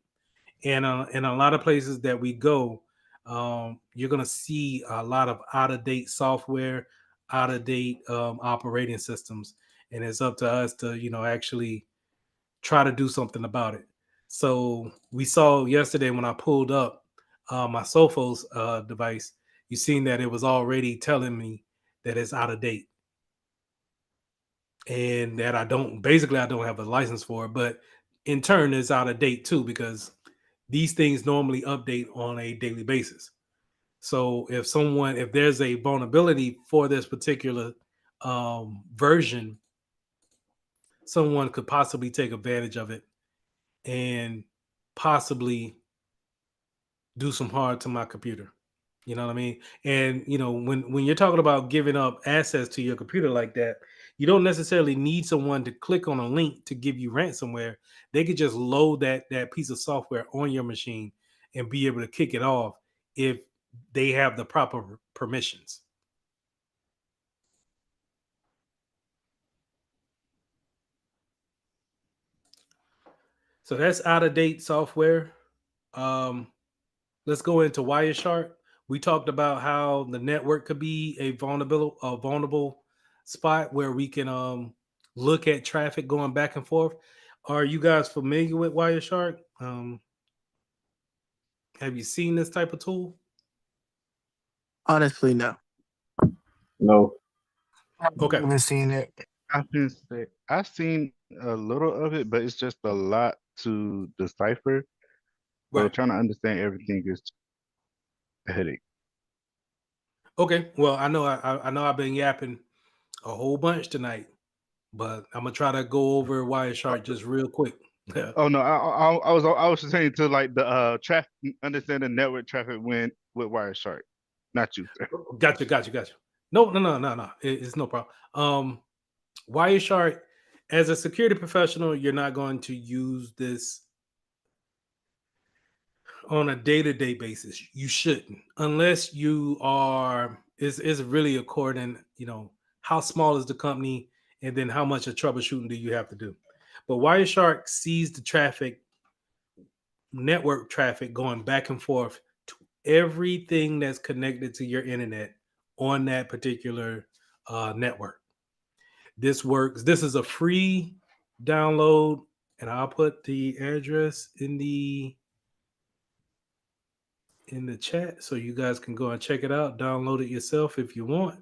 And in a lot of places that we go, you're going to see a lot of out of date software, out of date operating systems, and it's up to us to actually try to do something about it. So we saw yesterday when I pulled up my Sophos device, you seen that it was already telling me that it's out of date and that I don't have a license for it, but in turn it's out of date too because these things normally update on a daily basis. So if there's a vulnerability for this particular version, someone could possibly take advantage of it and possibly do some harm to my computer. You know what I mean? And when you're talking about giving up access to your computer like that, you don't necessarily need someone to click on a link to give you ransomware. They could just load that piece of software on your machine and be able to kick it off if they have the proper permissions. So that's out of date software. Um, let's go into Wireshark. We talked about how the network could be a vulnerable spot where we can look at traffic going back and forth. Are you guys familiar with Wireshark? Have you seen this type of tool? Honestly, no. No. I Okay. haven't seen it. I've seen a little of it, but it's just a lot to decipher. So Right. trying to understand everything is a headache. Okay. Well, I know I've been yapping a whole bunch tonight, but I'm gonna try to go over Wireshark just real quick. Oh no, I was saying to like the traffic, understand the network traffic went with Wireshark, not you, sir. Gotcha. No. It's no problem. Wireshark, as a security professional, you're not going to use this on a day-to-day basis. You shouldn't, unless you are. Is really according, how small is the company, and then how much of troubleshooting do you have to do. But Wireshark sees the traffic, network traffic going back and forth to everything that's connected to your internet on that particular network. This works. This is a free download, and I'll put the address in the chat so you guys can go and check it out. Download it yourself if you want.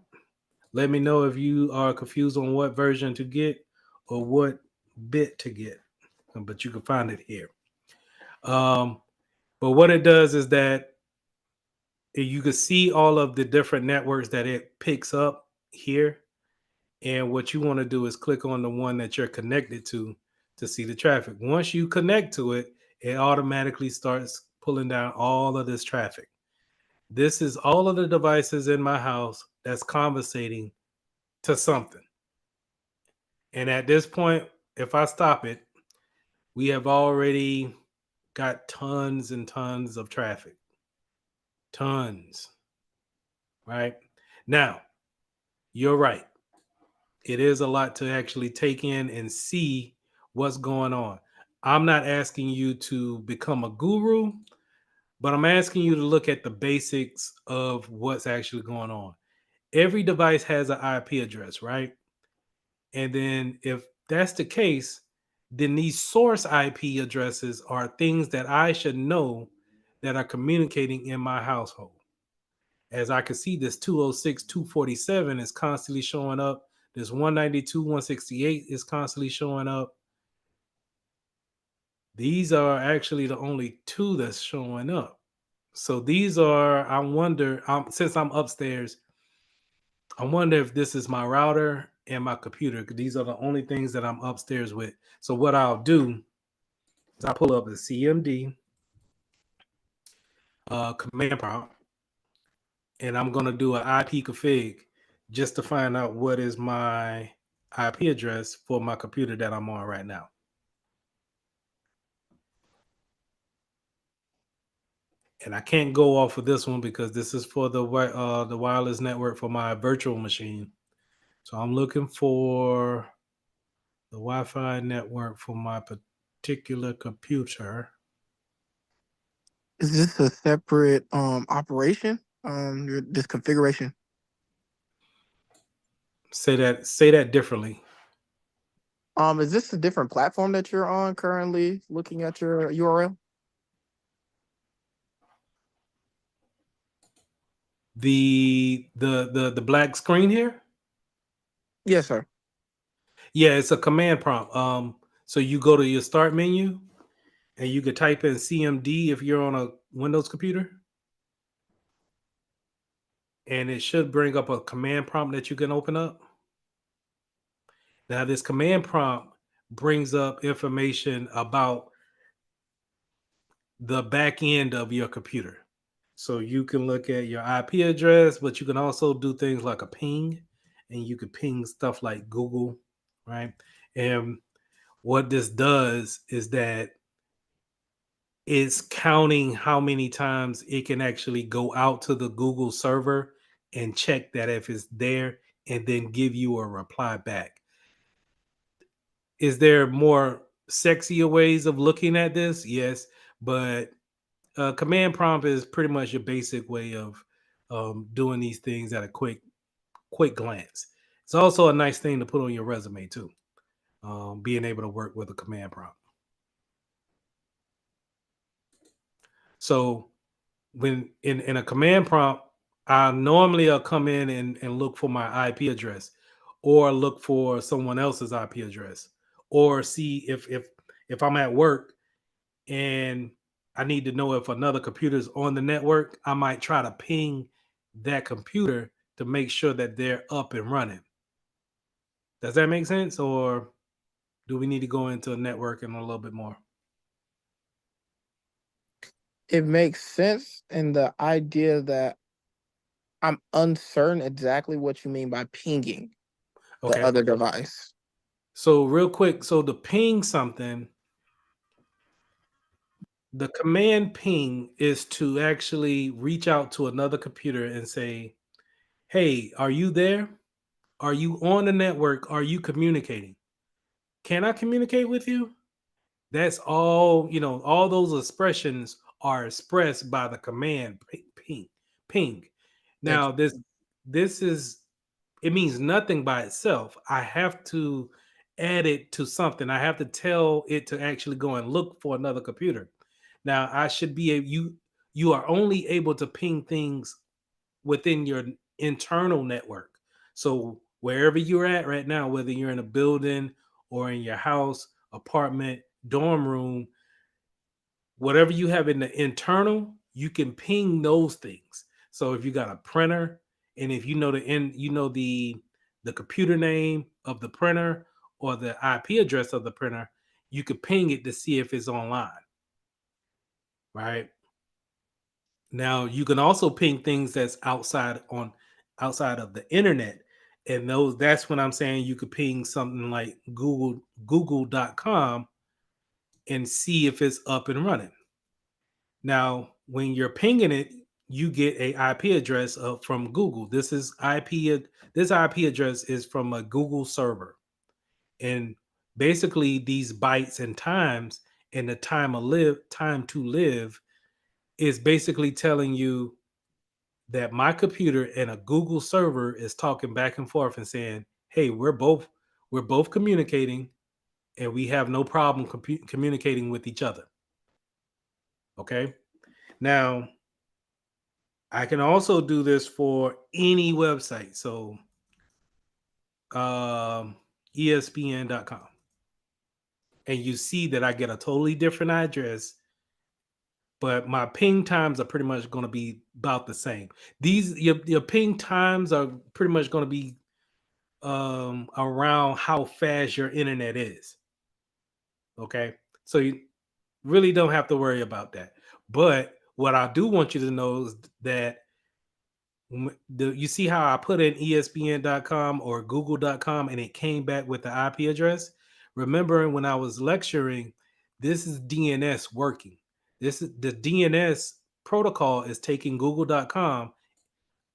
Let me know if you are confused on what version to get or what bit to get, but you can find it here. But what it does is that you can see all of the different networks that it picks up here. And what you want to do is click on the one that you're connected to see the traffic. Once you connect to it, it automatically starts pulling down all of this traffic. This is all of the devices in my house that's conversating to something. And at this point, if I stop it, we have already got tons and tons of traffic. Tons. Right? Now, you're right. It is a lot to actually take in and see what's going on. I'm not asking you to become a guru, but I'm asking you to look at the basics of what's actually going on. Every device has an IP address, right? And then if that's the case, then these source IP addresses are things that I should know that are communicating in my household. As I can see, this 206, 247 is constantly showing up. This 192, 168 is constantly showing up. These are actually the only two that's showing up. So these are, I wonder, since I'm upstairs, I wonder if this is my router and my computer. 'Cause these are the only things that I'm upstairs with. So what I'll do is I'll pull up the CMD command prompt, and I'm gonna do an IP config just to find out what is my IP address for my computer that I'm on right now. And I can't go off of this one because this is for the wireless network for my virtual machine. So I'm looking for the Wi-Fi network for my particular computer. Is this a separate operation? This configuration. Say that differently. Is this a different platform that you're on currently? Looking at your URL. The black screen here? Yes, sir. Yeah, it's a command prompt. So you go to your start menu and you could type in CMD if you're on a Windows computer. And it should bring up a command prompt that you can open up. Now, this command prompt brings up information about the back end of your computer. So you can look at your IP address, but you can also do things like a ping, and you can ping stuff like Google, right? And what this does is that it's counting how many times it can actually go out to the Google server and check that if it's there and then give you a reply back. Is there more sexier ways of looking at this? Yes, but command prompt is pretty much your basic way of doing these things at a quick glance. It's also a nice thing to put on your resume too, being able to work with a command prompt. So when in a command prompt, I normally I'll come in and look for my IP address or look for someone else's IP address or see if I'm at work and I need to know if another computer is on the network, I might try to ping that computer to make sure that they're up and running. Does that make sense? Or do we need to go into networking a little bit more? It makes sense in the idea that I'm uncertain exactly what you mean by pinging the Okay. other device. So real quick, so to ping something, the command ping is to actually reach out to another computer and say, "Hey, are you there? Are you on the network? Are you communicating? Can I communicate with you?" That's all, all those expressions are expressed by the command ping. Thank Now, this is it means nothing by itself. I have to add it to something. I have to tell it to actually go and look for another computer. Now, I should be you are only able to ping things within your internal network. So wherever you're at right now, whether you're in a building or in your house, apartment, dorm room, whatever you have in the internal, you can ping those things. So if you got a printer, and if you know the computer name of the printer or the IP address of the printer, you could ping it to see if it's online. Right? Now you can also ping things that's outside of the internet. And that's when I'm saying you could ping something like google.com and see if it's up and running. Now, when you're pinging it, you get a IP address from Google. This IP address is from a Google server. And basically these bytes and times and the time to live is basically telling you that my computer and a Google server is talking back and forth and saying, "Hey, we're both communicating and we have no problem communicating with each other." Okay? Now, I can also do this for any website. So, ESPN.com. And you see that I get a totally different address but my ping times are pretty much going to be about the same. Your ping times are pretty much going to be around how fast your internet is. Okay, so you really don't have to worry about that. But what I do want you to know is that you see how I put in ESPN.com or Google.com and it came back with the IP address. Remember when I was lecturing, this is DNS working. This is the DNS protocol is taking Google.com.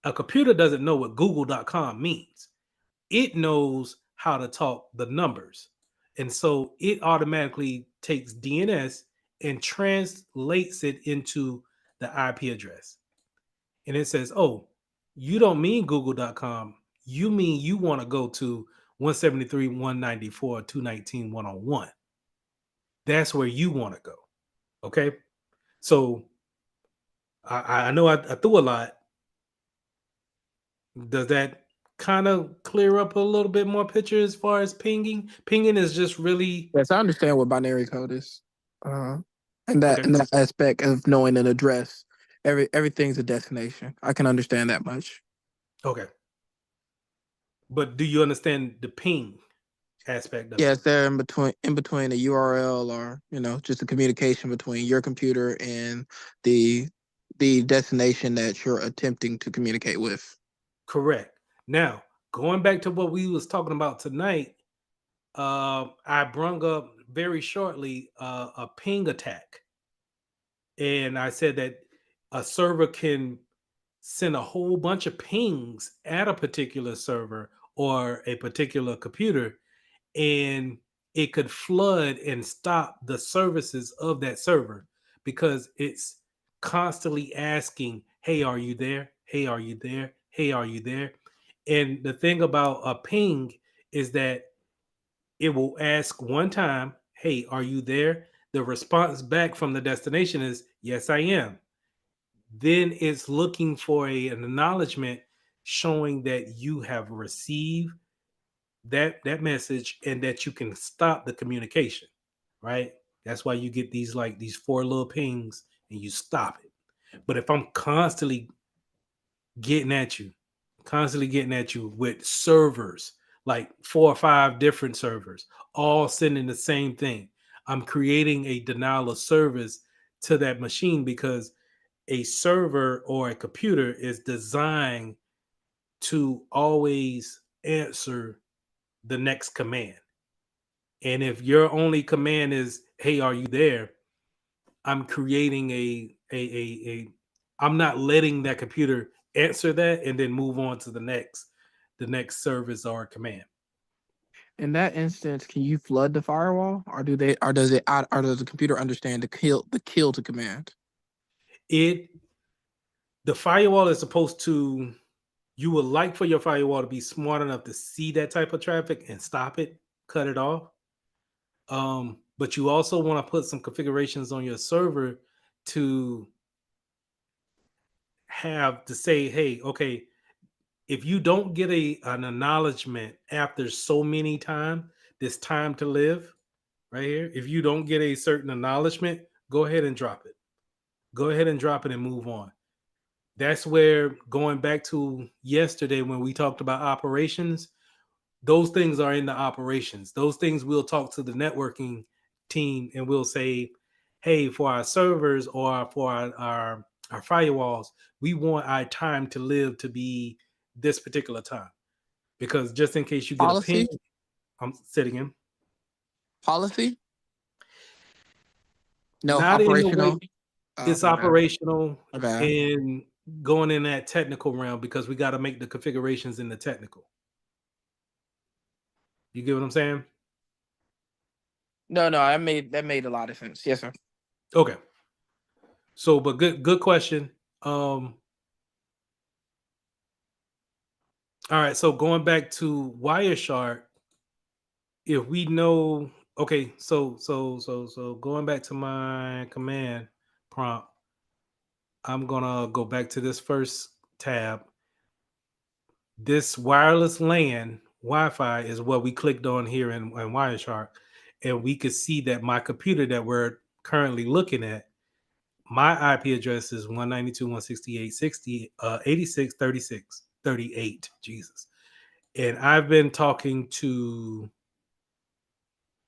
A computer doesn't know what Google.com means. It knows how to talk the numbers. And so it automatically takes DNS and translates it into the IP address. And it says, oh, you don't mean Google.com. You mean you want to go to 173, 194, 219, 101. That's where you want to go. Okay. So I know I threw a lot. Does that kind of clear up a little bit more picture as far as pinging? Pinging is just really. Yes, I understand what binary code is. And that Okay. and that aspect of knowing an address. Everything's a destination. I can understand that much. Okay. But do you understand the ping aspect of it? Yes, they're in between a URL or just a communication between your computer and the destination that you're attempting to communicate with. Correct. Now, going back to what we was talking about tonight, I brung up very shortly a ping attack. And I said that a server can send a whole bunch of pings at a particular server or a particular computer, and it could flood and stop the services of that server because it's constantly asking, hey, are you there? Hey, are you there? Hey, are you there? And the thing about a ping is that it will ask one time, hey, are you there? The response back from the destination is, yes, I am. Then it's looking for an acknowledgement showing that you have received that message and that you can stop the communication, right? That's why you get these four little pings and you stop it. But if I'm getting at you, constantly getting at you with servers, like 4 or 5 different servers, all sending the same thing, I'm creating a denial of service to that machine because a server or a computer is designed to always answer the next command. And if your only command is, hey, are you there? I'm creating I'm not letting that computer answer that and then move on to the next service or command. In that instance, can you flood the firewall, or does the computer understand the kill to command? The firewall is supposed to. You would like for your firewall to be smart enough to see that type of traffic and stop it, cut it off. But you also want to put some configurations on your server to have to say, hey, okay, if you don't get an acknowledgement after so many times, this time to live right here, if you don't get a certain acknowledgement, go ahead and drop it. Go ahead and drop it and move on. That's where, going back to yesterday when we talked about operations, those things are in the operations. Those things we'll talk to the networking team and we'll say, hey, for our servers or for our firewalls, we want our time to live to be this particular time. Because just in case you get a ping, I'm sitting in. Policy? No, not operational. In the way, it's operational and going in that technical realm because we got to make the configurations in the technical. You get what I'm saying? No, that made a lot of sense. Yes, sir. Okay. So, but good question. All right. So going back to Wireshark, if we know, okay, so going back to my command prompt, I'm gonna go back to this first tab. This wireless LAN Wi-Fi is what we clicked on here in Wireshark, and we could see that my computer that we're currently looking at my IP address is 192.168.86.36.38. Jesus. And I've been talking to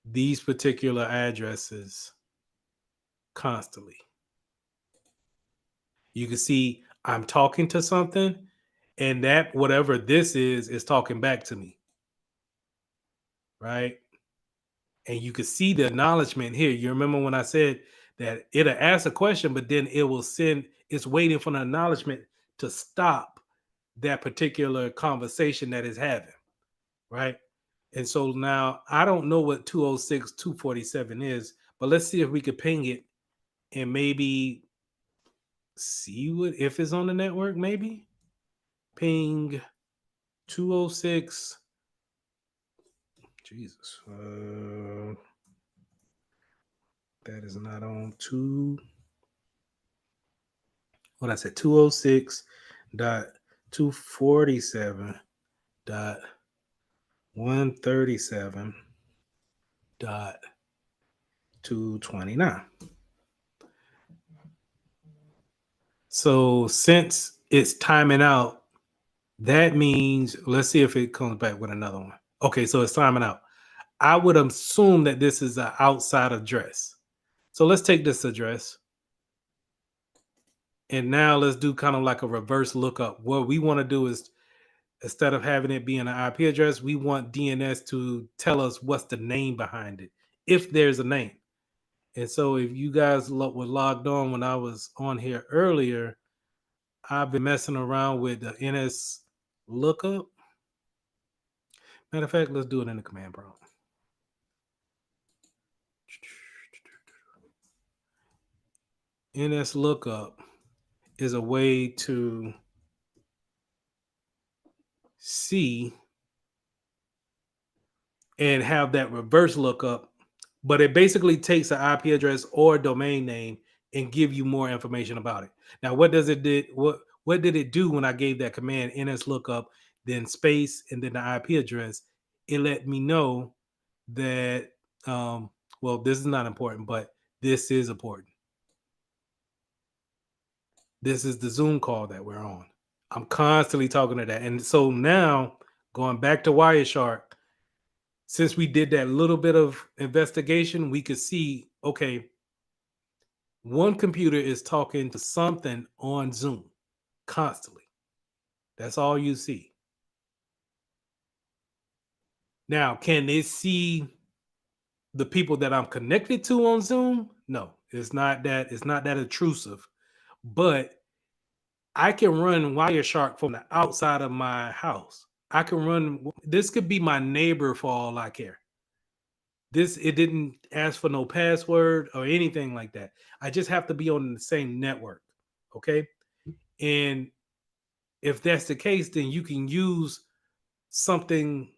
these particular addresses constantly. You can see I'm talking to something, and that whatever this is talking back to me. Right? And you can see the acknowledgement here. You remember when I said that it'll ask a question, but then it will it's waiting for the acknowledgement to stop that particular conversation that it's having, right? And so now I don't know what 206.247 is, but let's see if we could ping it and maybe see what if it's on the network, maybe. Ping 206. Jesus. That is not on what I said, 206.137.229. So since it's timing out, that means, let's see if it comes back with another one. Okay, so it's timing out. I would assume that this is an outside address. So let's take this address. And now let's do kind of like a reverse lookup. What we want to do is, instead of having it be an IP address, we want DNS to tell us what's the name behind it, if there's a name. And so if you guys were logged on when I was on here earlier, I've been messing around with the NS lookup. Matter of fact, let's do it in the command prompt. NS lookup is a way to see and have that reverse lookup, but it basically takes an IP address or domain name and give you more information about it. Now, what does it did? What did it do when I gave that command NS lookup, then space, and then the IP address? It let me know that well, this is not important, but this is important. This is the Zoom call that we're on. I'm constantly talking to that. And so now, going back to Wireshark, since we did that little bit of investigation, we could see, okay, one computer is talking to something on Zoom constantly. That's all you see. Now, can they see the people that I'm connected to on Zoom? No, it's not that intrusive. But I can run Wireshark from the outside of my house. I can run, this could be my neighbor for all I care. It didn't ask for no password or anything like that. I just have to be on the same network. Okay. And if that's the case, then you can use something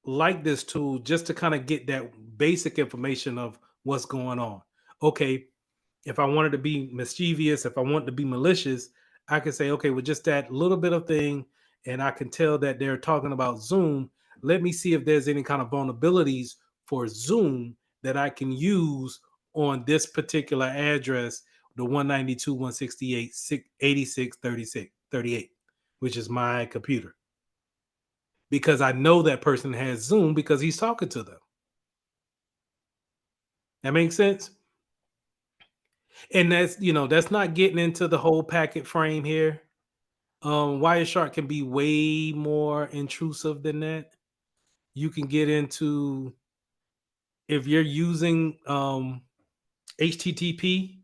like this tool just to kind of get that basic information of what's going on. Okay. If I wanted to be mischievous, if I want to be malicious, I can say, okay, with just that little bit of thing, and I can tell that they're talking about Zoom. Let me see if there's any kind of vulnerabilities for Zoom that I can use on this particular address, the 192.168.86.36.38, which is my computer. Because I know that person has Zoom because he's talking to them. That makes sense? And that's, that's not getting into the whole packet frame here. Wireshark can be way more intrusive than that. You can get into, if you're using HTTP,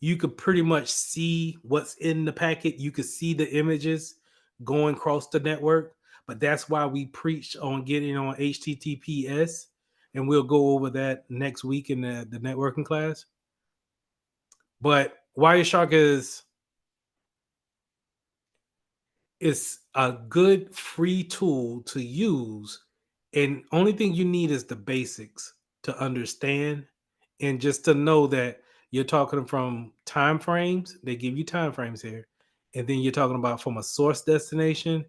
you could pretty much see what's in the packet. You could see the images going across the network. But that's why we preach on getting on HTTPS. And we'll go over that next week in the networking class. But Wireshark is a good free tool to use, and only thing you need is the basics to understand, and just to know that you're talking from time frames. They give you time frames here, and then you're talking about from a source destination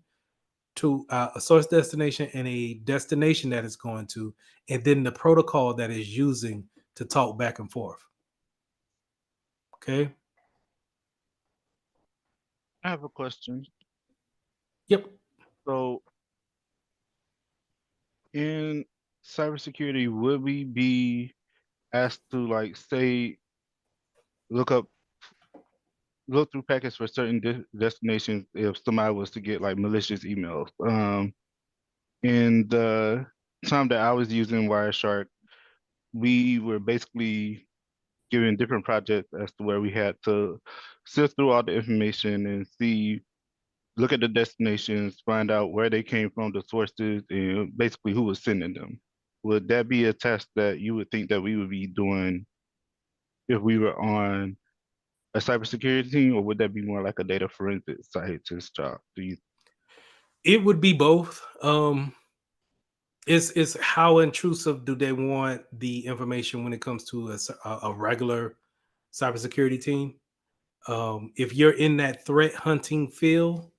to a source destination and a destination that it's going to, and then the protocol that is using to talk back and forth. Okay. I have a question. Yep. So in cybersecurity, would we be asked to like say look up look through packets for certain destinations if somebody was to get like malicious emails? In the time that I was using Wireshark, we were basically given different projects as to where we had to sift through all the information and see, look at the destinations, find out where they came from, the sources, and basically who was sending them. Would that be a task that you would think that we would be doing if we were on a cybersecurity team, or would that be more like a data forensic scientist job? Do you? It would be both. It's how intrusive do they want the information when it comes to a regular cybersecurity team. If you're in that threat hunting field,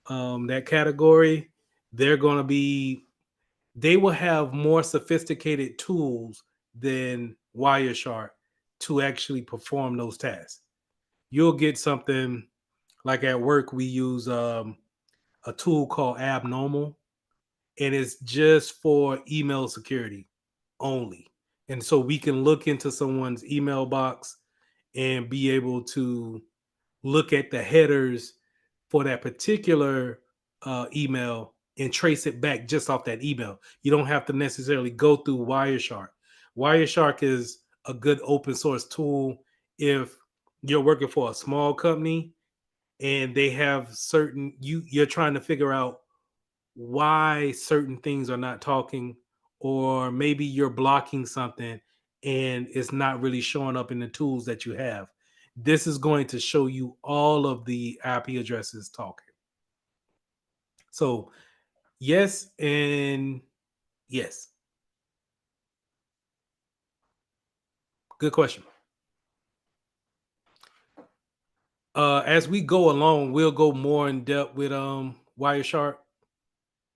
that category, they're going to be, they will have more sophisticated tools than Wireshark to actually perform those tasks. You'll get something like at work, we use a tool called Abnormal, and it's just for email security only. And so we can look into someone's email box and be able to look at the headers for that particular email and trace it back just off that email. You don't have to necessarily go through Wireshark. Wireshark is a good open source tool if you're working for a small company and they have certain, you're trying to figure out why certain things are not talking, or maybe you're blocking something and it's not really showing up in the tools that you have. This is going to show you all of the IP addresses talking. So yes and yes. Good question. As we go along, we'll go more in depth with Wireshark,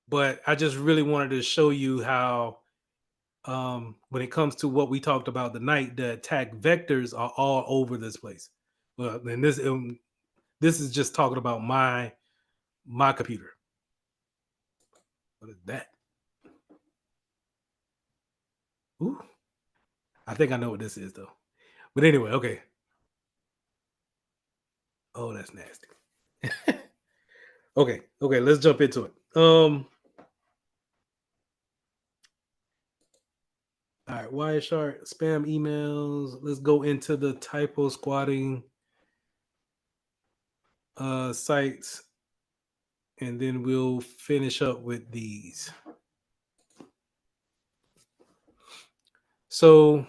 but I just really wanted to show you how when it comes to what we talked about tonight, the attack vectors are all over this place. Well, and this is just talking about my computer. What is that? Ooh, I think I know what this is though. But anyway, okay. Oh, that's nasty. Okay, let's jump into it. All right, Wireshark, spam emails. Let's go into the typo squatting sites, and then we'll finish up with these. So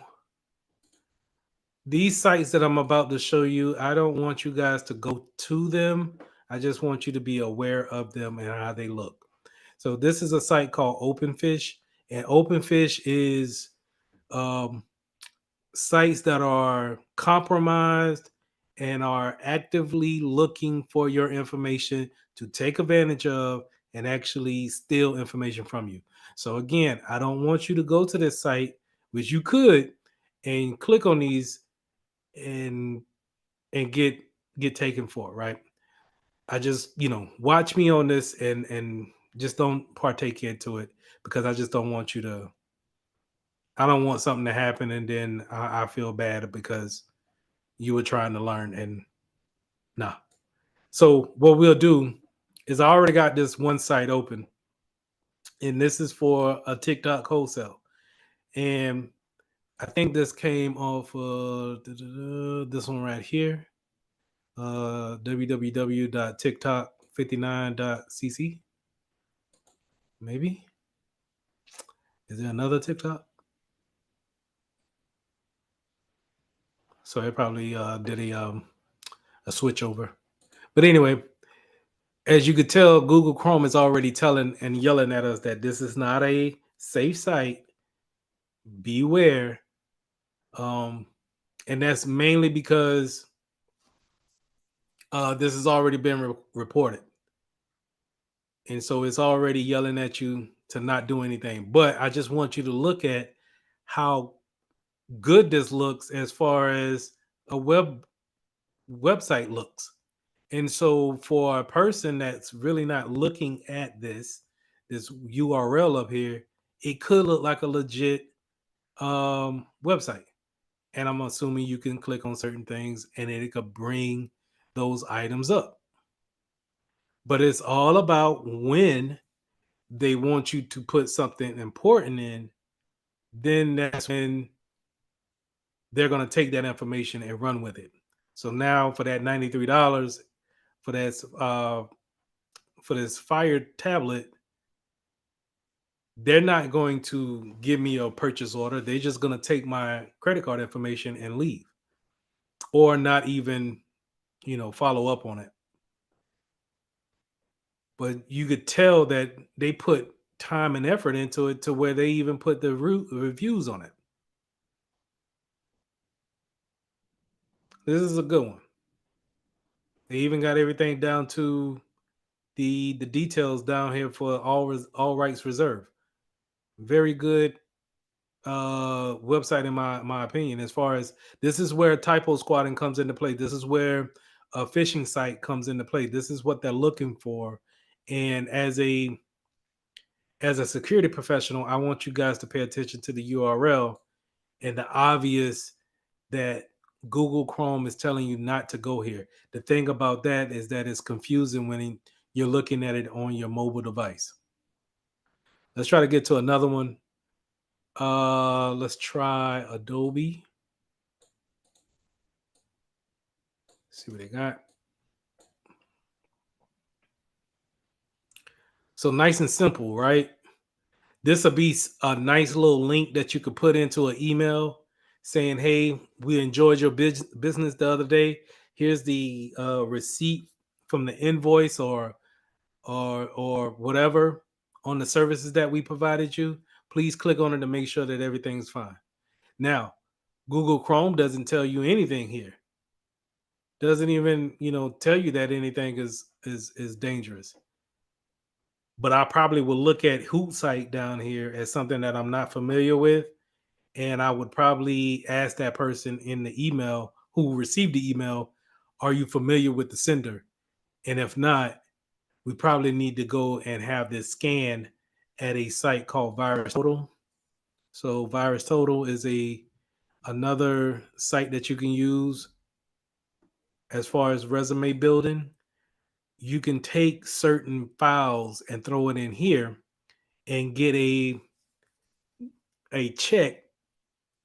these sites that I'm about to show you, I don't want you guys to go to them. I just want you to be aware of them and how they look. So this is a site called OpenFish, and OpenFish is sites that are compromised and are actively looking for your information to take advantage of and actually steal information from you. So again, I don't want you to go to this site, which you could, and click on these and get taken for it, right? I just, watch me on this and just don't partake into it, because I just don't want you to, I don't want something to happen and then I feel bad because you were trying to learn and nah. So what we'll do is, I already got this one site open, and this is for a TikTok wholesale. And I think this came off this one right here, www.tiktok59.cc. Maybe. Is there another TikTok? So it probably did a switch over. But anyway, as you could tell, Google Chrome is already telling and yelling at us that this is not a safe site. Beware. And that's mainly because this has already been reported. And so it's already yelling at you to not do anything. But I just want you to look at how good this looks as far as a web website looks. And so for a person that's really not looking at this URL up here, it could look like a legit website. And I'm assuming you can click on certain things and it could bring those items up. But it's all about when they want you to put something important in, then that's when they're going to take that information and run with it. So now for that $93 for this Fire tablet, they're not going to give me a purchase order. They're just going to take my credit card information and leave, or not even, follow up on it. But you could tell that they put time and effort into it to where they even put the reviews on it. This is a good one. They even got everything down to the details down here for all rights reserved. Very good website in my opinion. As far as this is where typo squatting comes into play. This is where a phishing site comes into play. This is what they're looking for. And as a security professional, I want you guys to pay attention to the URL and the obvious that Google Chrome is telling you not to go here. The thing about that is that it's confusing when you're looking at it on your mobile device. Let's try to get to another one. Let's try Adobe. See what they got. So nice and simple, right? This will be a nice little link that you could put into an email saying, hey, we enjoyed your business the other day. Here's the receipt from the invoice or whatever on the services that we provided you. Please click on it to make sure that everything's fine. Now, Google Chrome doesn't tell you anything here. Doesn't even, tell you that anything is dangerous. But I probably will look at Hootsuite down here as something that I'm not familiar with. And I would probably ask that person in the email who received the email, are you familiar with the sender? And if not, we probably need to go and have this scanned at a site called VirusTotal. So VirusTotal is another site that you can use as far as resume building. You can take certain files and throw it in here and get a check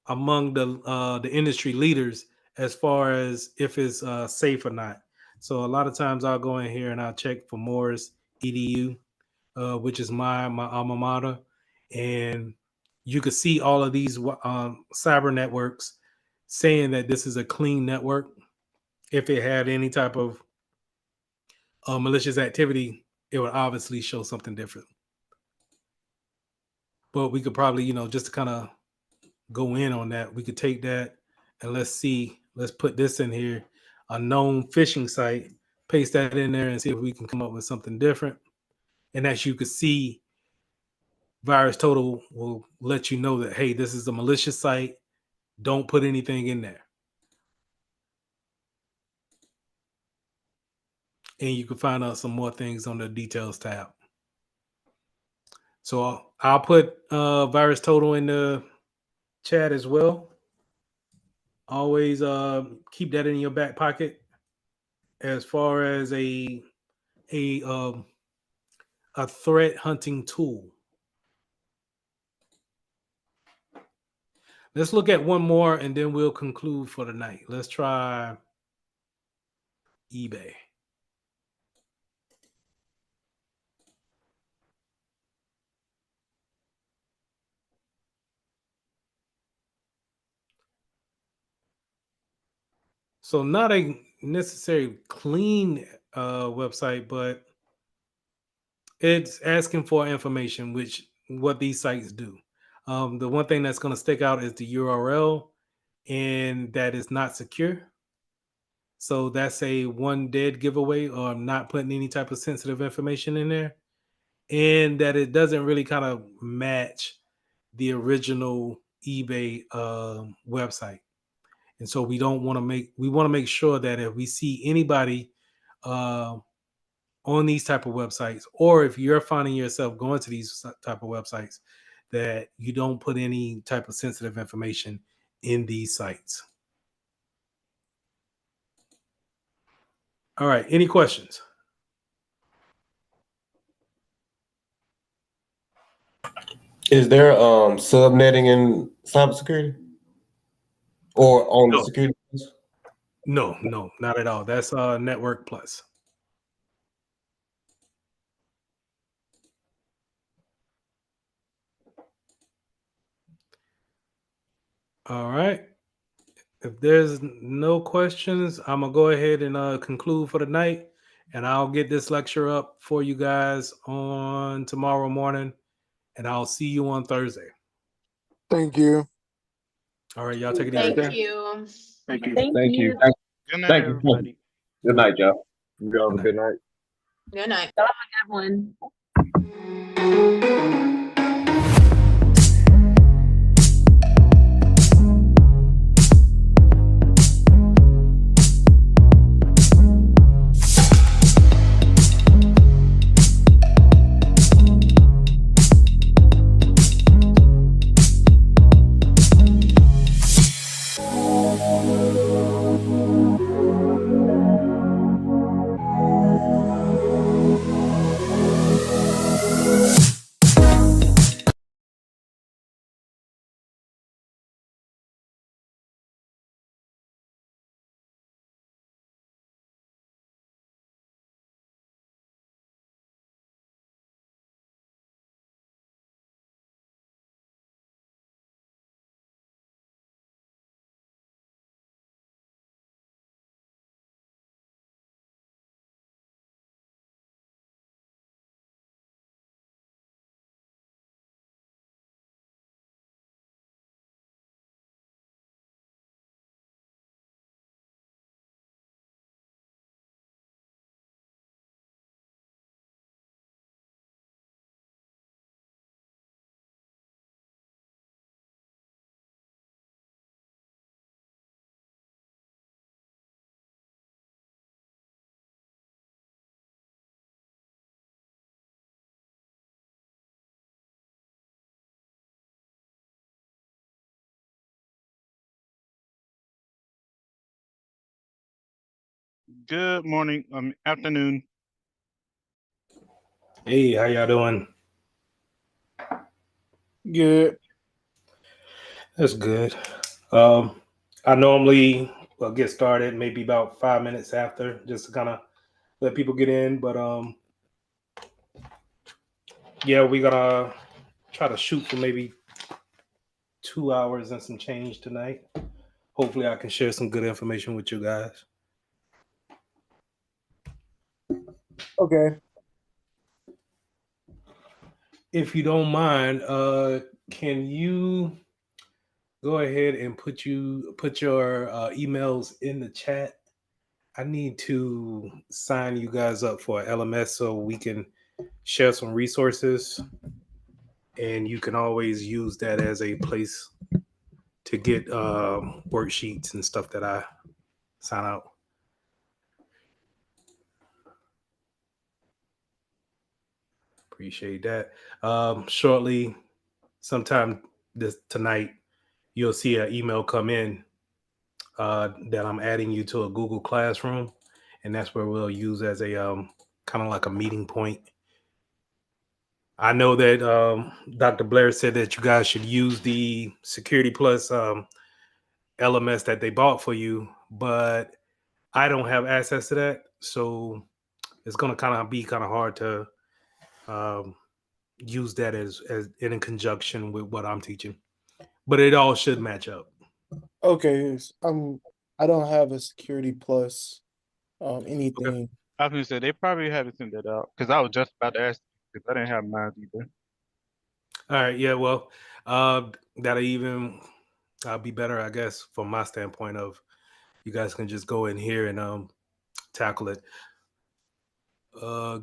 among the industry leaders as far as if it's safe or not. So a lot of times I'll go in here and I'll check for Morris EDU, which is my alma mater, and you could see all of these cyber networks saying that this is a clean network. If it had any type of malicious activity, it would obviously show something different. But we could probably, just to kind of go in on that, we could take that and let's put this in here, a known phishing site, paste that in there and see if we can come up with something different. And as you can see, VirusTotal will let you know that, hey, this is a malicious site. Don't put anything in there. And you can find out some more things on the details tab. So I'll put VirusTotal in the chat as well. Always keep that in your back pocket as far as a threat hunting tool. Let's look at one more and then we'll conclude for the night. Let's try eBay. So not a necessarily clean website, but it's asking for information, which what these sites do. The one thing that's going to stick out is the URL, and that is not secure. So that's a one dead giveaway, or not putting any type of sensitive information in there, and that it doesn't really kind of match the original eBay website. And so we want to make sure that if we see anybody on these type of websites, or if you're finding yourself going to these type of websites, that you don't put any type of sensitive information in these sites. All right, any questions? Is there subnetting in cybersecurity or on the No. security? No, not at all. That's Network Plus. All right. If there's no questions, I'm gonna go ahead and conclude for the night, and I'll get this lecture up for you guys on tomorrow morning, and I'll see you on Thursday. Thank you. All right, y'all take it easy. Thank you. Thank you. Thank you. Good night, Thank you. everybody. Good night, y'all. You have a good night. Good night. Y'all have a good one. Good morning, afternoon. Hey, how y'all doing? Good. That's good. I normally get started maybe about 5 minutes after, just to kind of let people get in. But yeah, we're gonna try to shoot for maybe 2 hours and some change tonight. Hopefully, I can share some good information with you guys. Okay. If you don't mind, can you go ahead and put your emails in the chat? I need to sign you guys up for LMS so we can share some resources, and you can always use that as a place to get worksheets and stuff that I sign out. Appreciate that. Shortly, sometime tonight, you'll see an email come in that I'm adding you to a Google Classroom, and that's where we'll use as a kind of like a meeting point. I know that Dr. Blair said that you guys should use the Security Plus LMS that they bought for you, but I don't have access to that, so it's going to kind of be kind of hard to use that as in conjunction with what I'm teaching, but it all should match up. Okay. I don't have a security plus anything. Okay. I was gonna say they probably haven't sent that out because I was just about to ask because I didn't have mine either. All right, yeah, well, that'll even be better, I guess, from my standpoint of you guys can just go in here and tackle it.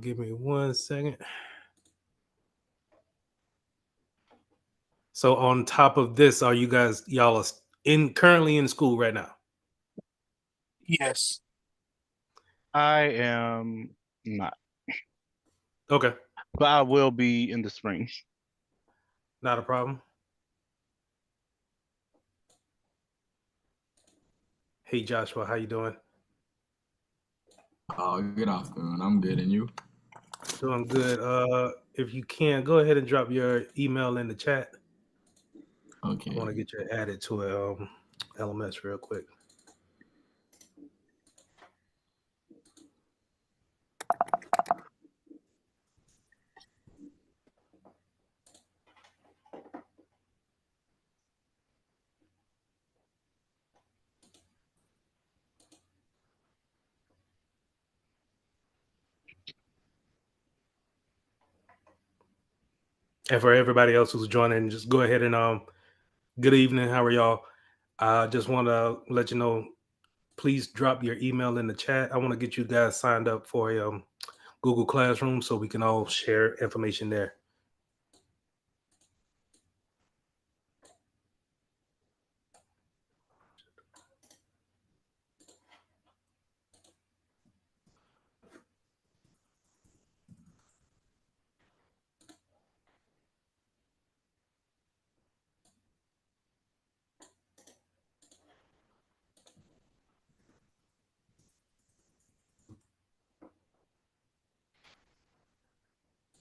Give me 1 second. So on top of this, are y'all currently in school right now? Yes. I am not, Okay, but I will be in the spring. not a problem. Hey Joshua, how you doing? Good afternoon. I'm good, and you? Doing good. If you can, go ahead and drop your email in the chat. I want Okay. to get you added to a LMS real quick. And for everybody else who's joining, just go ahead and good evening. How are y'all? I just want to let you know, please drop your email in the chat. I want to get you guys signed up for a Google Classroom so we can all share information there.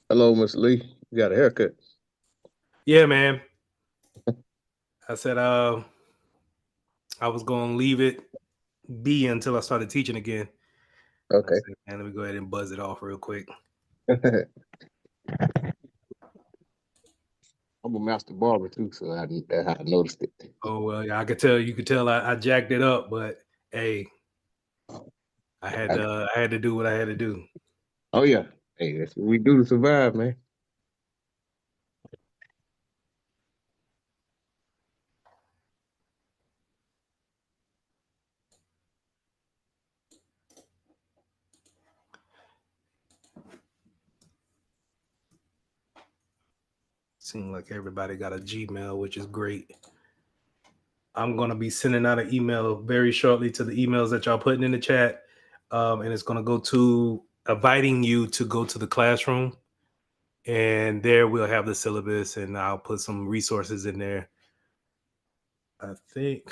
Hello, Miss Lee. You got a haircut. Yeah, man. I said I was going to leave it be until I started teaching again. Okay. I said, man, let me go ahead and buzz it off real quick. I'm a master barber too, so I noticed it. Oh well, yeah, I could tell. You could tell I jacked it up, but hey, I had to do what I had to do. Oh yeah. Hey, that's what we do to survive, man. Seems like everybody got a Gmail, which is great. I'm gonna be sending out an email very shortly to the emails that y'all putting in the chat, and it's gonna go to inviting you to go to the classroom, and there we'll have the syllabus, and I'll put some resources in there. I think.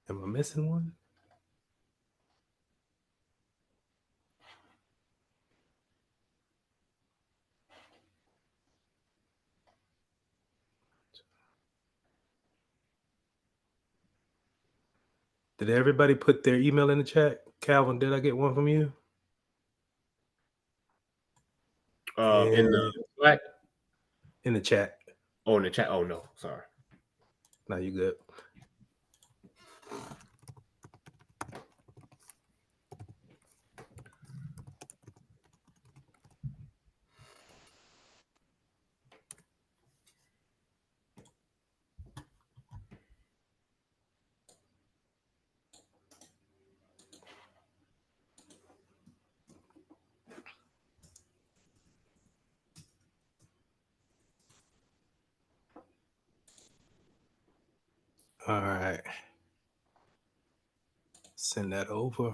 Am I missing one? Did everybody put their email in the chat? Calvin, did I get one from you? In the Slack? In the chat. Oh, in the chat. Oh no, sorry. No, you good. All right. Send that over.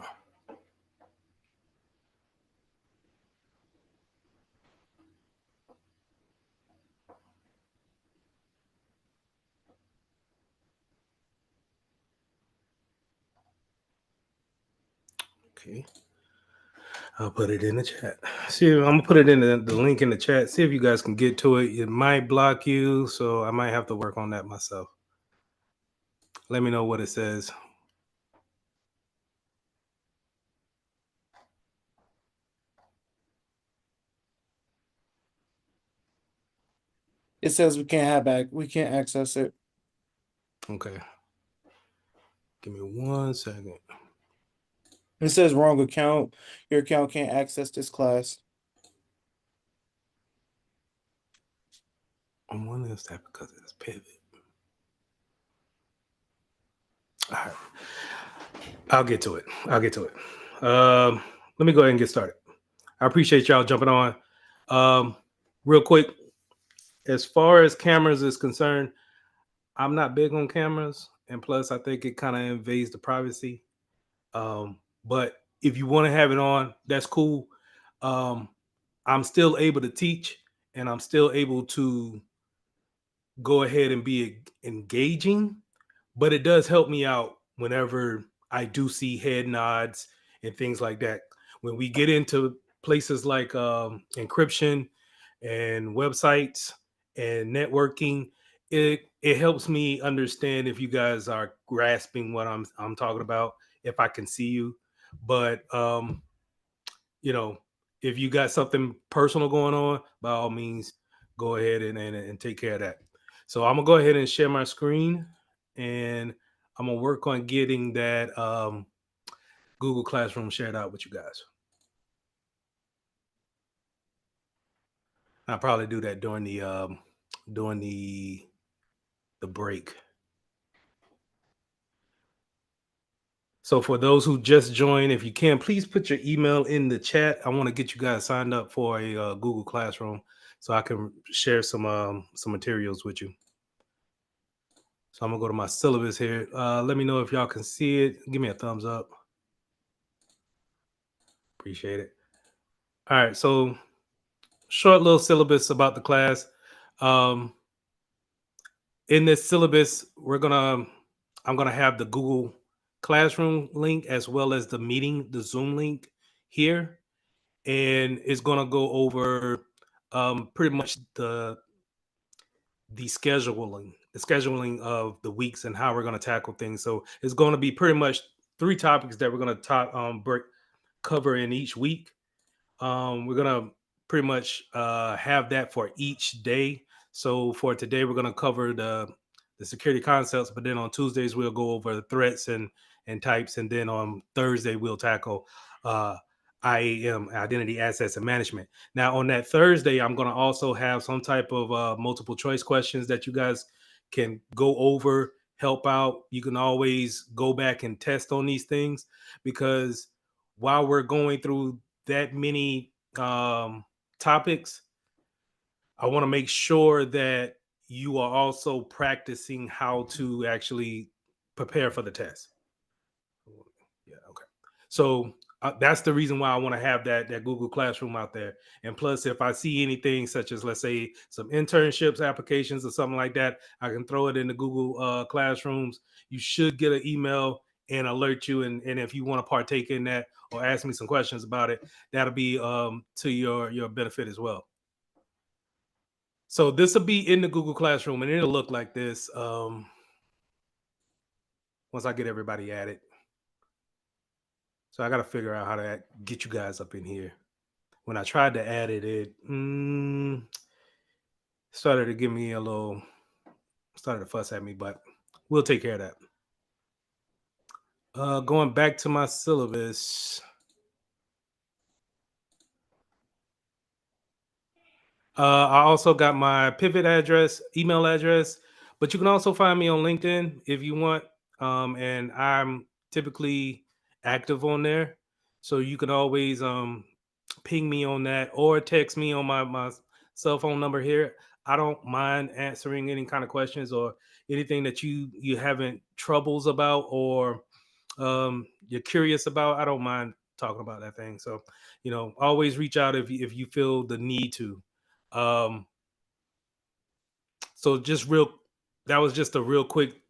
Okay. I'll put it in the chat. See, I'm gonna put it in the link in the chat. See if you guys can get to it. It might block you, so I might have to work on that myself. Let me know what it says. It says we can't access it. Okay. Give me 1 second. It says wrong account. Your account can't access this class. I'm wondering if that because it's pivot. All right. I'll get to it. let me go ahead and get started. I appreciate y'all jumping on. Real quick, as far as cameras is concerned, I'm not big on cameras, and plus, I think it kind of invades the privacy. But if you want to have it on, that's cool. I'm still able to teach, and I'm still able to go ahead and be engaging, but it does help me out whenever I do see head nods and things like that. When we get into places like encryption and websites and networking, it helps me understand if you guys are grasping what I'm talking about, if I can see you. But you know, if you got something personal going on, by all means, go ahead and take care of that. So I'm gonna go ahead and share my screen, and I'm gonna work on getting that Google Classroom shared out with you guys. I'll probably do that during the break. So for those who just joined, if you can, please put your email in the chat. I want to get you guys signed up for a Google Classroom so I can share some materials with you. So I'm gonna go to my syllabus here. Let me know if y'all can see it. Give me a thumbs up. Appreciate it. All right, so short little syllabus about the class. In this syllabus, I'm gonna have the Google Classroom link as well as the meeting, the Zoom link here, and it's gonna go over pretty much the scheduling of the weeks and how we're gonna tackle things. So it's going to be pretty much 3 topics that we're gonna cover in each week. We're gonna pretty much have that for each day. So for today, we're gonna cover the security concepts, but then on Tuesdays we'll go over the threats and types, and then on Thursday we'll tackle IAM, identity access and management. Now on that Thursday, I'm gonna also have some type of multiple choice questions that you guys can go over, help out. You can always go back and test on these things, because while we're going through that many topics, I want to make sure that you are also practicing how to actually prepare for the test. Yeah, okay. So that's the reason why I want to have that Google Classroom out there. And plus, if I see anything such as, let's say, some internships applications or something like that, I can throw it in the Google Classrooms. You should get an email and alert you. And if you want to partake in that or ask me some questions about it, that'll be to your benefit as well. So this will be in the Google Classroom, and it'll look like this once I get everybody added. So I got to figure out how to get you guys up in here. When I tried to add it, it started to give me started to fuss at me, but we'll take care of that. Going back to my syllabus. I also got my pivot address, email address, but you can also find me on LinkedIn if you want. And I'm typically active on there. So you can always ping me on that or text me on my cell phone number here. I don't mind answering any kind of questions or anything that you having troubles about or you're curious about. I don't mind talking about that thing. So, always reach out if you feel the need to. So that was just a real quick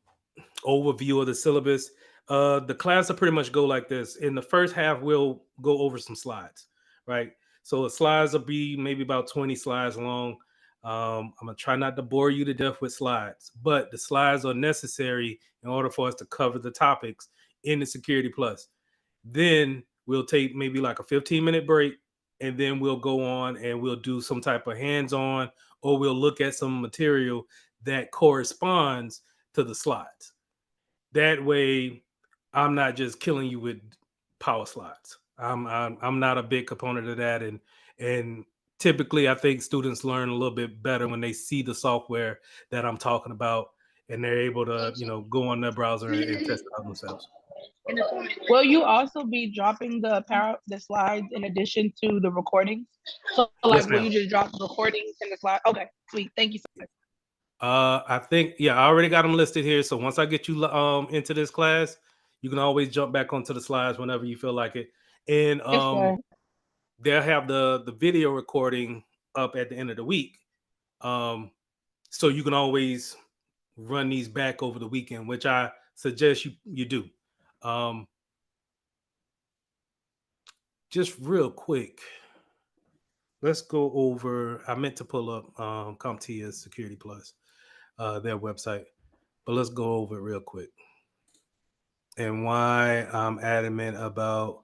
overview of the syllabus. The class will pretty much go like this. In the first half, we'll go over some slides, right? So the slides will be maybe about 20 slides long. I'm gonna try not to bore you to death with slides, but the slides are necessary in order for us to cover the topics in the Security Plus. Then we'll take maybe like a 15-minute break, and then we'll go on and we'll do some type of hands-on, or we'll look at some material that corresponds to the slides. That way, I'm not just killing you with power slides. I'm not a big component of that, and typically I think students learn a little bit better when they see the software that I'm talking about, and they're able to go on their browser and test it out themselves. Will you also be dropping the slides in addition to the recordings? So like, Yes, will you ma'am. just drop the recordings and the slide? Okay, sweet. Thank you so much. I think, yeah, I already got them listed here. So once I get you into this class, you can always jump back onto the slides whenever you feel like it. And It's fine. they'll have the video recording up at the end of the week. So you can always run these back over the weekend, which I suggest you do. Just real quick, let's go over. I meant to pull up CompTIA Security Plus, their website, but let's go over it real quick and why I'm adamant about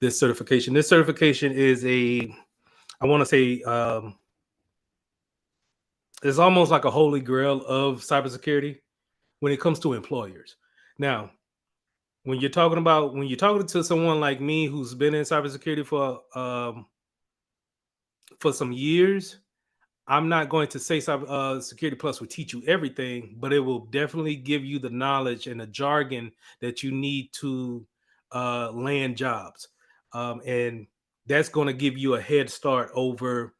this certification. This certification is I want to say, it's almost like a holy grail of cybersecurity when it comes to employers. Now, when you're talking to someone like me who's been in cybersecurity for some years, I'm not going to say Security Plus will teach you everything, but it will definitely give you the knowledge and the jargon that you need to land jobs, and that's going to give you a head start over.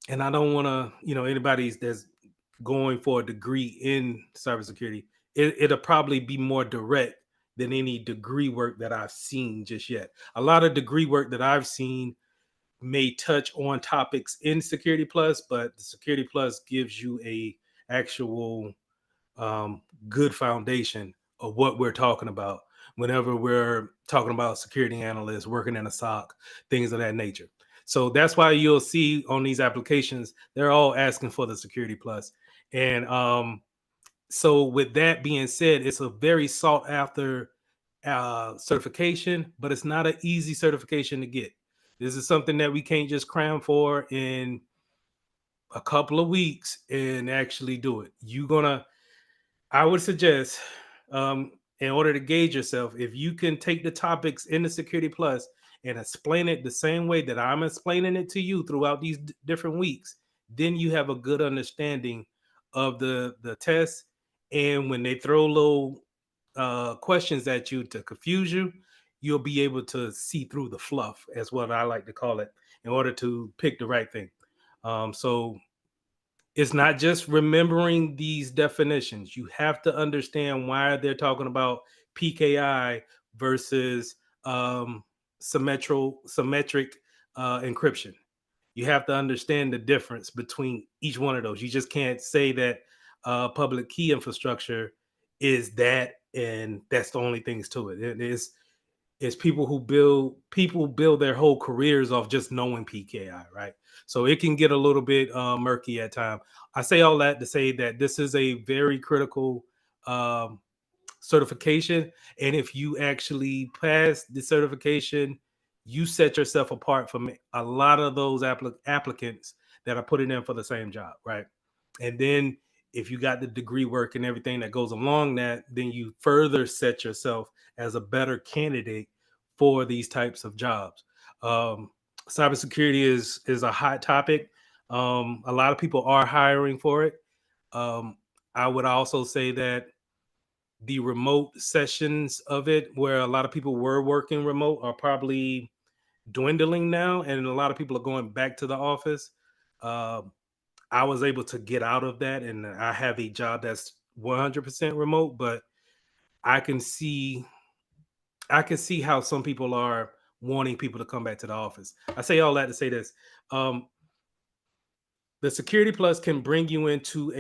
And I don't want to, anybody that's going for a degree in cybersecurity, it'll probably be more direct than any degree work that I've seen just yet. A lot of degree work that I've seen may touch on topics in Security Plus, but the Security Plus gives you a actual good foundation of what we're talking about whenever we're talking about security analysts working in a SOC, things of that nature. So that's why you'll see on these applications, they're all asking for the Security Plus. And so with that being said, it's a very sought after certification, but it's not an easy certification to get. This is something that we can't just cram for in a couple of weeks and actually do it. I would suggest, in order to gauge yourself, if you can take the topics in the Security Plus and explain it the same way that I'm explaining it to you throughout these different weeks, then you have a good understanding of the test. And when they throw little questions at you to confuse you, you'll be able to see through the fluff, as what I like to call it, in order to pick the right thing. So it's not just remembering these definitions. You have to understand why they're talking about PKI versus symmetric encryption. You have to understand the difference between each one of those. You just can't say that public key infrastructure is that, and that's the only things to it. It's people build their whole careers off just knowing PKI, right? So it can get a little bit murky at time. I say all that to say that this is a very critical certification, and if you actually pass the certification, you set yourself apart from a lot of those applicants that are putting in for the same job, right? And then if you got the degree work and everything that goes along that, then you further set yourself as a better candidate for these types of jobs. Cybersecurity is a hot topic. A lot of people are hiring for it. I would also say that the remote sessions of it, where a lot of people were working remote, are probably dwindling now, and a lot of people are going back to the office. I was able to get out of that, and I have a job that's 100% remote, but I can see how some people are wanting people to come back to the office. I say all that to say this. The Security Plus can bring you into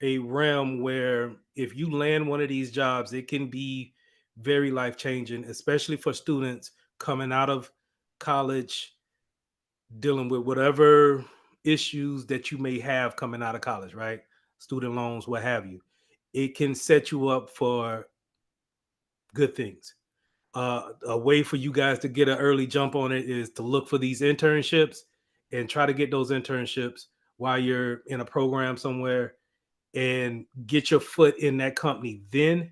a realm where if you land one of these jobs, it can be very life changing, especially for students coming out of college, dealing with whatever issues that you may have coming out of college, right? Student loans, what have you. It can set you up for good things. A way for you guys to get an early jump on it is to look for these internships and try to get those internships while you're in a program somewhere, and get your foot in that company then,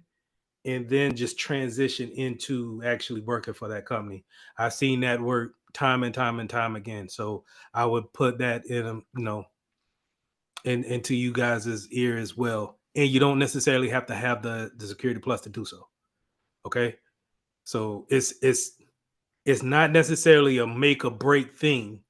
and then just transition into actually working for that company. I've seen that work time and time and time again. So I would put that into you guys' ear as well. And you don't necessarily have to have the Security Plus to do so. Okay, so it's not necessarily a make or break thing.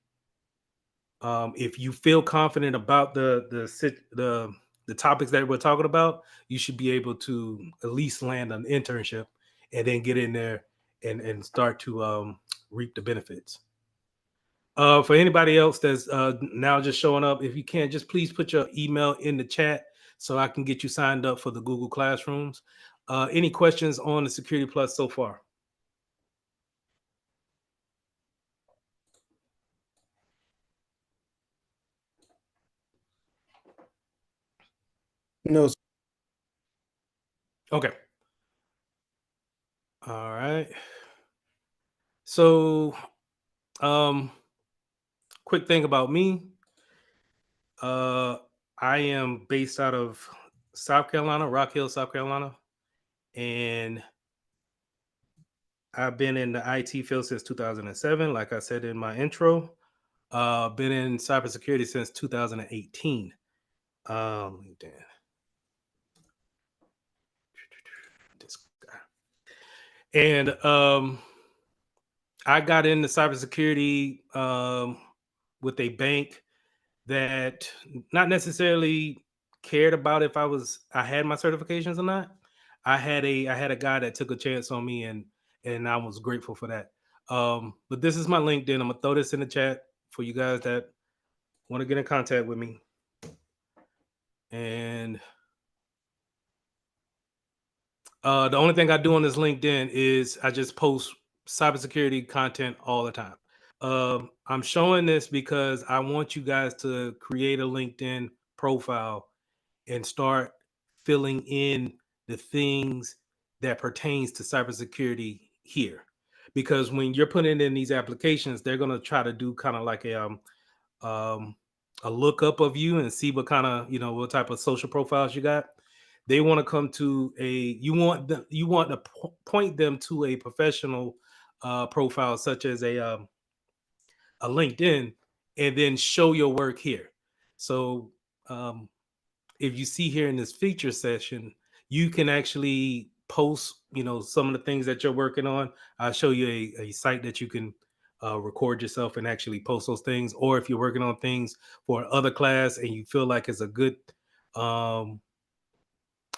If you feel confident about the topics that we're talking about, you should be able to at least land an internship and then get in there and start to reap the benefits. For anybody else that's now just showing up, if you can, just please put your email in the chat so I can get you signed up for the Google Classrooms. Any questions on the Security Plus so far? No. Okay. All right. So, quick thing about me. I am based out of South Carolina, Rock Hill, South Carolina, and I've been in the IT field since 2007. Like I said in my intro, been in cybersecurity since 2018. LinkedIn. This guy. And I got into cybersecurity with a bank that not necessarily cared about if I had my certifications or not. I had a guy that took a chance on me, and I was grateful for that. But this is my LinkedIn. I'm gonna throw this in the chat for you guys that want to get in contact with me. And the only thing I do on this LinkedIn is I just post cybersecurity content all the time. I'm showing this because I want you guys to create a LinkedIn profile and start filling in the things that pertains to cybersecurity here. Because when you're putting in these applications, they're going to try to do kind of like a lookup of you and see what kind of, what type of social profiles you got. They want to come to you want to point them to a professional profile such as a LinkedIn, and then show your work here. So if you see here in this feature session, you can actually post, some of the things that you're working on. I'll show you a site that you can record yourself and actually post those things. Or if you're working on things for other class and you feel like um,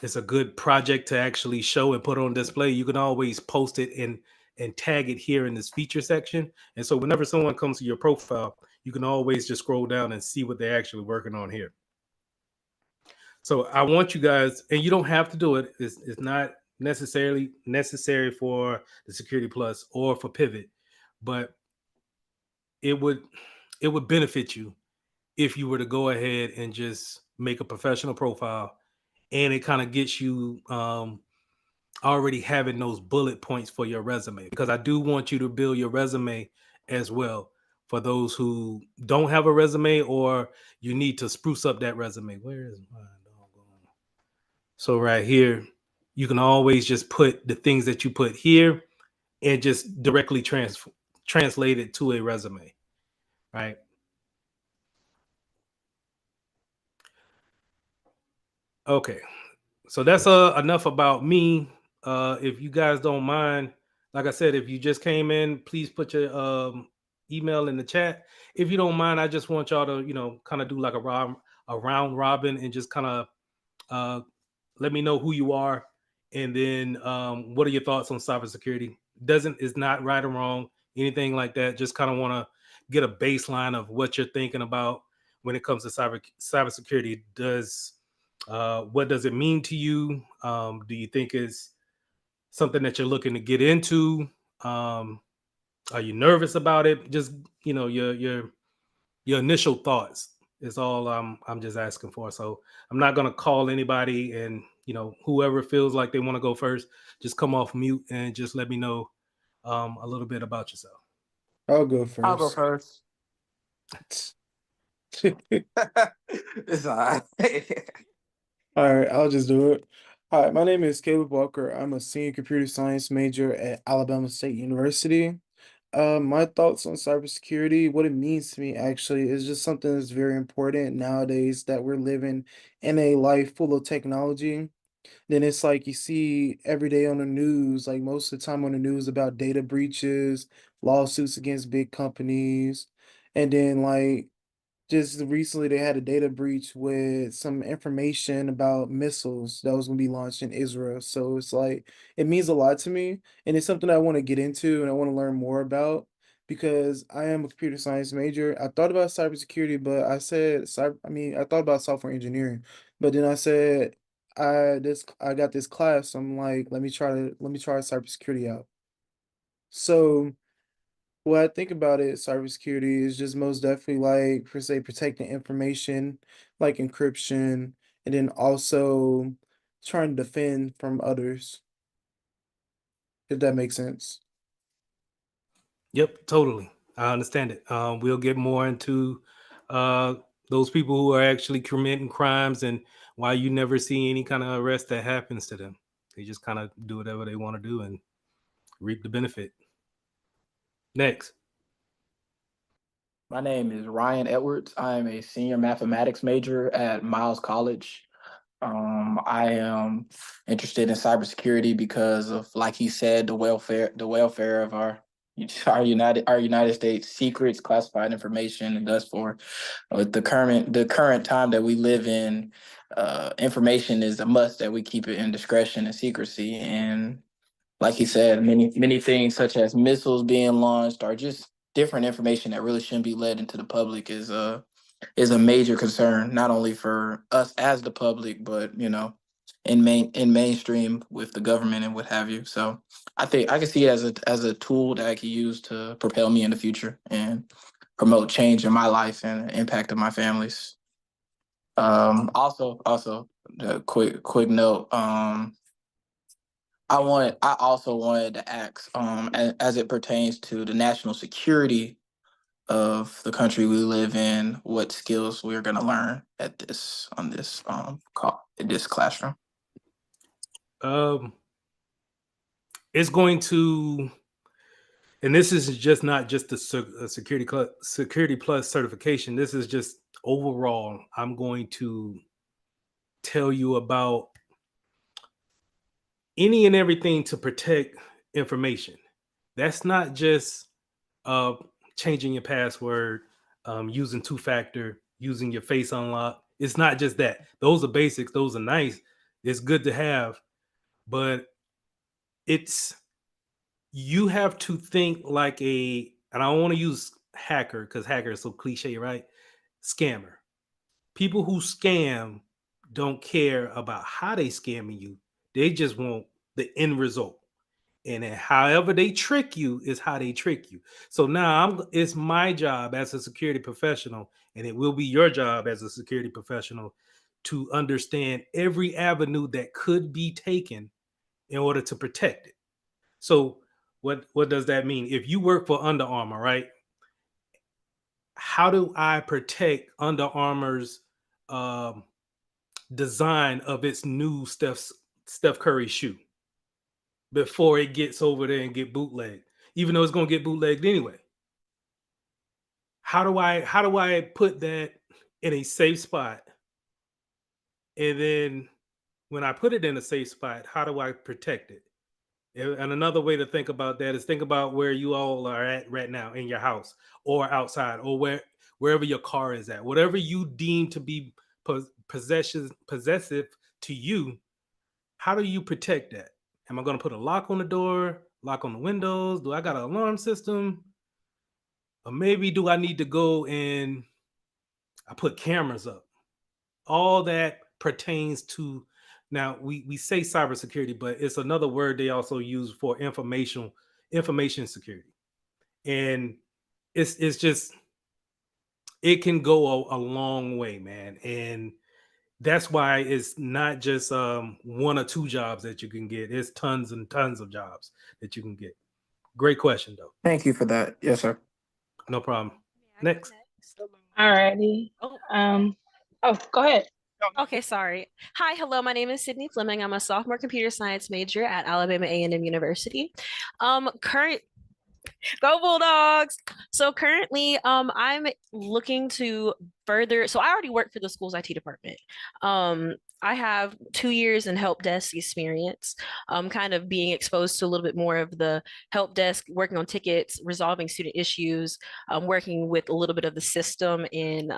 it's a good project to actually show and put on display, you can always post it and tag it here in this feature section. And so whenever someone comes to your profile, you can always just scroll down and see what they're actually working on here. So I want you guys, and you don't have to do it. It's not necessarily necessary for the Security Plus or for Pivot, but it would benefit you if you were to go ahead and just make a professional profile, and it kind of gets you already having those bullet points for your resume, because I do want you to build your resume as well for those who don't have a resume or you need to spruce up that resume. Where is mine? So right here, you can always just put the things that you put here and just directly translate it to a resume, right? Okay, so that's enough about me. If you guys don't mind, like I said, if you just came in, please put your email in the chat. If you don't mind, I just want y'all to, kind of do like a round robin and just kind of let me know who you are, and then what are your thoughts on cybersecurity. Is not right or wrong, anything like that. Just kind of want to get a baseline of what you're thinking about when it comes to cybersecurity. What does it mean to you? Do you think is something that you're looking to get into? Are you nervous about it? Just your initial thoughts is all I'm just asking for. So I'm not gonna call anybody, and whoever feels like they want to go first, just come off mute and just let me know a little bit about yourself. I'll go I'll go first. first. It's all right. All right, I'll just do it. Hi, my name is Caleb Walker. I'm a senior computer science major at Alabama State University. My thoughts on cybersecurity, what it means to me actually, is just something that's very important nowadays that we're living in a life full of technology. Then it's like you see every day on the news, like most of the time on the news about data breaches, lawsuits against big companies, and then like just recently they had a data breach with some information about missiles that was going to be launched in Israel. So it's like it means a lot to me, and it's something I want to get into and I want to learn more about because I am a computer science major. I thought about cybersecurity, but I said I thought about software engineering, but then I said I got this class. So I'm like, let me try cybersecurity out. So what I think about it, cybersecurity is just most definitely like per se protecting information, like encryption, and then also trying to defend from others, if that makes sense. Yep, totally. I understand it. We'll get more into uh, those people who are actually committing crimes and why you never see any kind of arrest that happens to them. They just kind of do whatever they want to do and reap the benefit. Next. My name is Ryan Edwards. I am a senior mathematics major at Miles College. I am interested in cybersecurity because of, like he said, the welfare of our United States secrets, classified information, and thus for with the current time that we live in, information is a must that we keep it in discretion and secrecy. And like he said, many things such as missiles being launched or just different information that really shouldn't be led into the public is a major concern, not only for us as the public, but in mainstream with the government and what have you. So I think I can see it as a tool that I can use to propel me in the future and promote change in my life and the impact of my families. Also, a quick note. I also wanted to ask, as it pertains to the national security of the country we live in, what skills we're going to learn at this classroom. Um, it's going to, and this is just not just a security plus certification. This is just overall. I'm going to tell you about any and everything to protect information. That's not just uh, changing your password, using two-factor, using your face unlock. It's not just that. Those are basics. Those are nice. It's good to have, but it's you have to think like and I don't want to use hacker because hacker is so cliche, right? Scammer. People who scam don't care about how they scamming you. They just want the end result. And then however they trick you is how they trick you. So now it's my job as a security professional, and it will be your job as a security professional to understand every avenue that could be taken in order to protect it. So what does that mean? If you work for Under Armour, right? How do I protect Under Armour's um, design of its new Steph Curry shoe before it gets over there and get bootlegged, even though it's going to get bootlegged anyway? How do I put that in a safe spot? And then when I put it in a safe spot, how do I protect it? And another way to think about that is think about where you all are at right now in your house or outside or wherever your car is at. Whatever you deem to be possessive to you, how do you protect that? Am I going to put a lock on the door, lock on the windows? Do I got an alarm system? Or maybe do I need to go and I put cameras up? All that pertains to, now we say cybersecurity, but it's another word they also use for information security. And it's just, it can go a long way, man. And that's why it's not just one or two jobs that you can get. It's tons and tons of jobs that you can get. Great question, though. Thank you for that. Yes, sir. No problem. Next. Alrighty. Go ahead. Okay, sorry. Hi, hello. My name is Sydney Fleming. I'm a sophomore computer science major at Alabama A&M University. Current Go Bulldogs. So currently, I'm looking to further. So I already work for the school's IT department. I have 2 years in help desk experience, kind of being exposed to a little bit more of the help desk, working on tickets, resolving student issues, working with a little bit of the system in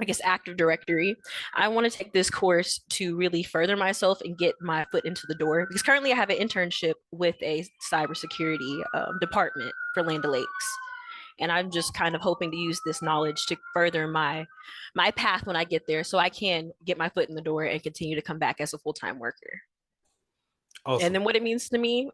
I guess Active Directory. I want to take this course to really further myself and get my foot into the door because currently I have an internship with a cybersecurity department for Land O'Lakes. And I'm just kind of hoping to use this knowledge to further my path when I get there so I can get my foot in the door and continue to come back as a full-time worker. Awesome. And then what it means to me,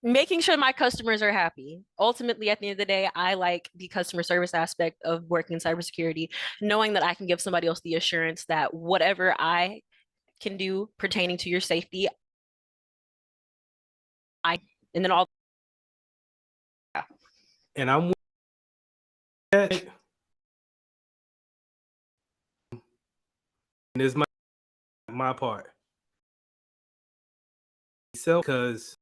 making sure my customers are happy. Ultimately, at the end of the day, I like the customer service aspect of working in cybersecurity, knowing that I can give somebody else the assurance that whatever I can do pertaining to your safety, and then all. And I'm and this is my part. So, because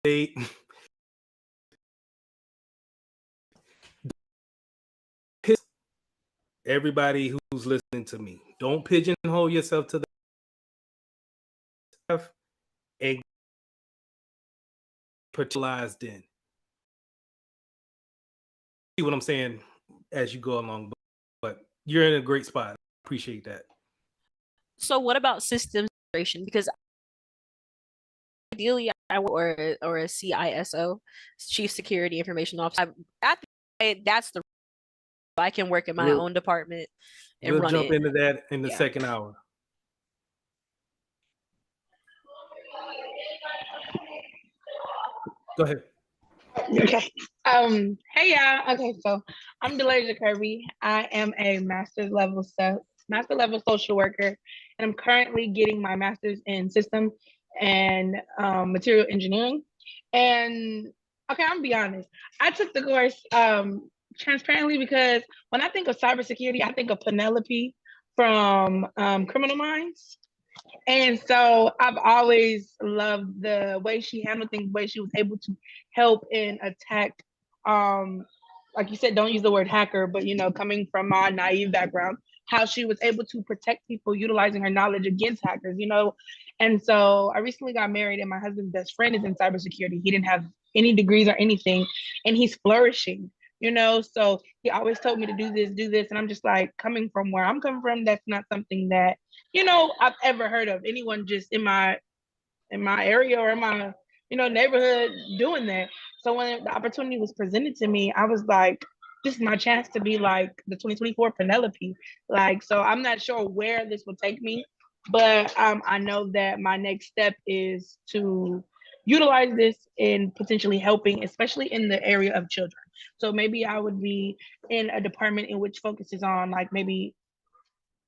they everybody who's listening to me, don't pigeonhole yourself to the stuff and fertilized in. See what I'm saying as you go along, but you're in a great spot. Appreciate that. So what about systems integration? Because ideally, I or a CISO, Chief Security Information Officer. That's the I can work in my own department and We'll run jump it. into that in the second hour. Go ahead. Okay. Hey y'all. Okay, so I'm Delasia Kirby. I am a master level social worker, and I'm currently getting my master's in system and material engineering. And okay, I'm gonna be honest. I took the course transparently because when I think of cybersecurity, I think of Penelope from Criminal Minds. And so I've always loved the way she handled things, the way she was able to help and attack. Like you said, don't use the word hacker, but coming from my naive background, how she was able to protect people utilizing her knowledge against hackers, And so I recently got married, and my husband's best friend is in cybersecurity. He didn't have any degrees or anything, and he's flourishing. So he always told me to do this, and I'm just like, coming from where I'm coming from, that's not something that I've ever heard of anyone just in my area or in my neighborhood doing that. So when the opportunity was presented to me, I was like, this is my chance to be like the 2024 Penelope. So I'm not sure where this will take me, but I know that my next step is to utilize this in potentially helping, especially in the area of children. So maybe I would be in a department in which focuses on like maybe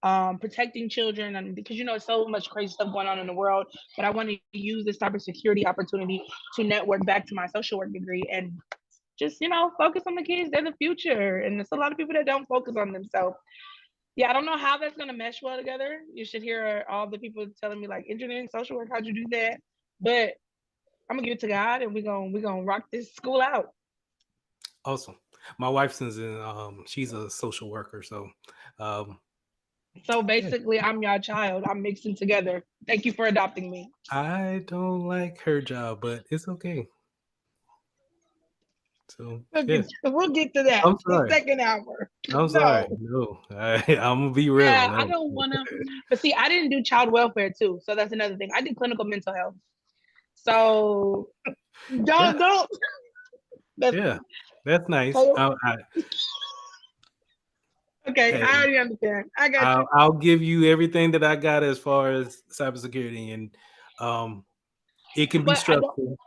protecting children, and because so much crazy stuff going on in the world, but I want to use this cybersecurity opportunity to network back to my social work degree and just focus on the kids. They're the future, and there's a lot of people that don't focus on themselves. Yeah, I don't know how that's going to mesh well together. You should hear all the people telling me like, engineering, social work, how'd you do that? But I'm gonna give it to God, and we're gonna rock this school out. Awesome. My wife's in she's a social worker, so so basically I'm your child. I'm mixing together. Thank you for adopting me. I don't like her job, but it's okay. So we'll get to that. I'm sorry. The second hour. I'm sorry. No, I'm gonna be real. Yeah, no. I don't want to. But see, I didn't do child welfare too, so that's another thing. I did clinical mental health. So don't. That's nice. Okay, hey, I already understand. I got you. I'll give you everything that I got as far as cybersecurity, and it can be stressful.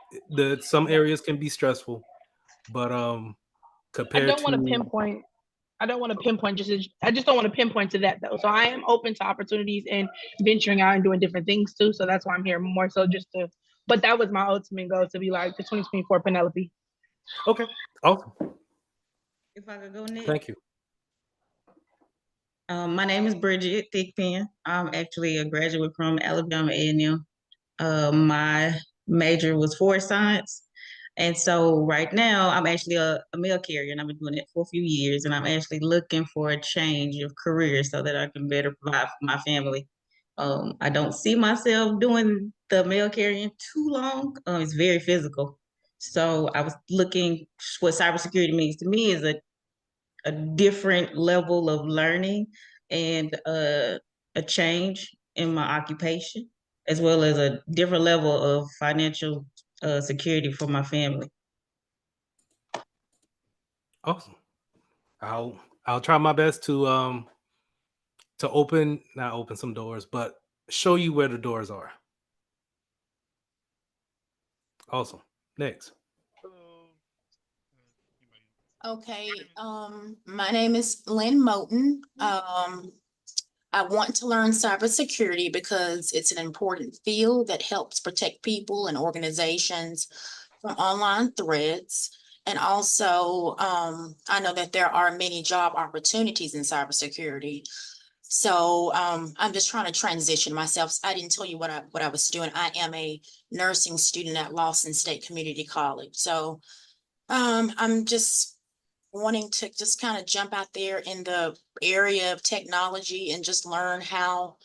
Some areas can be stressful, but compared I don't want to pinpoint. I don't want to pinpoint I just don't want to pinpoint to that though. So I am open to opportunities and venturing out and doing different things too. So that's why I'm here more so but that was my ultimate goal, to be like the 2024 Penelope. Okay. Awesome. If I could go next. Thank you. My name is Bridget Thickpen. I'm actually a graduate from Alabama A&M. My major was forest science. And so right now, I'm actually a mail carrier, and I've been doing it for a few years. And I'm actually looking for a change of career so that I can better provide for my family. I don't see myself doing the mail carrying too long. It's very physical. So I was looking what cybersecurity means to me is a different level of learning and a change in my occupation, as well as a different level of financial security for my family. Awesome. I'll try my best to not open some doors, but show you where the doors are. Awesome. Next. Okay, my name is Lynn Moten. I want to learn cybersecurity because it's an important field that helps protect people and organizations from online threats. And also, I know that there are many job opportunities in cybersecurity. So I'm just trying to transition myself. I didn't tell you what I was doing. I am a nursing student at Lawson State Community College. So I'm just wanting to just kind of jump out there in the area of technology and just learn how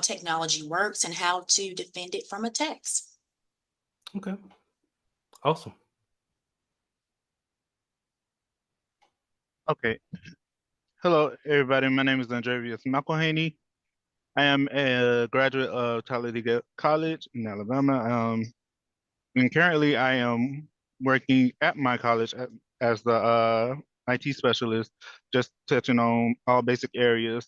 technology works and how to defend it from attacks. Okay. Awesome. Okay. Hello, everybody. My name is Andrevius McElhaney. I am a graduate of Talladega College in Alabama. And currently I am working at my college as the IT specialist, just touching on all basic areas.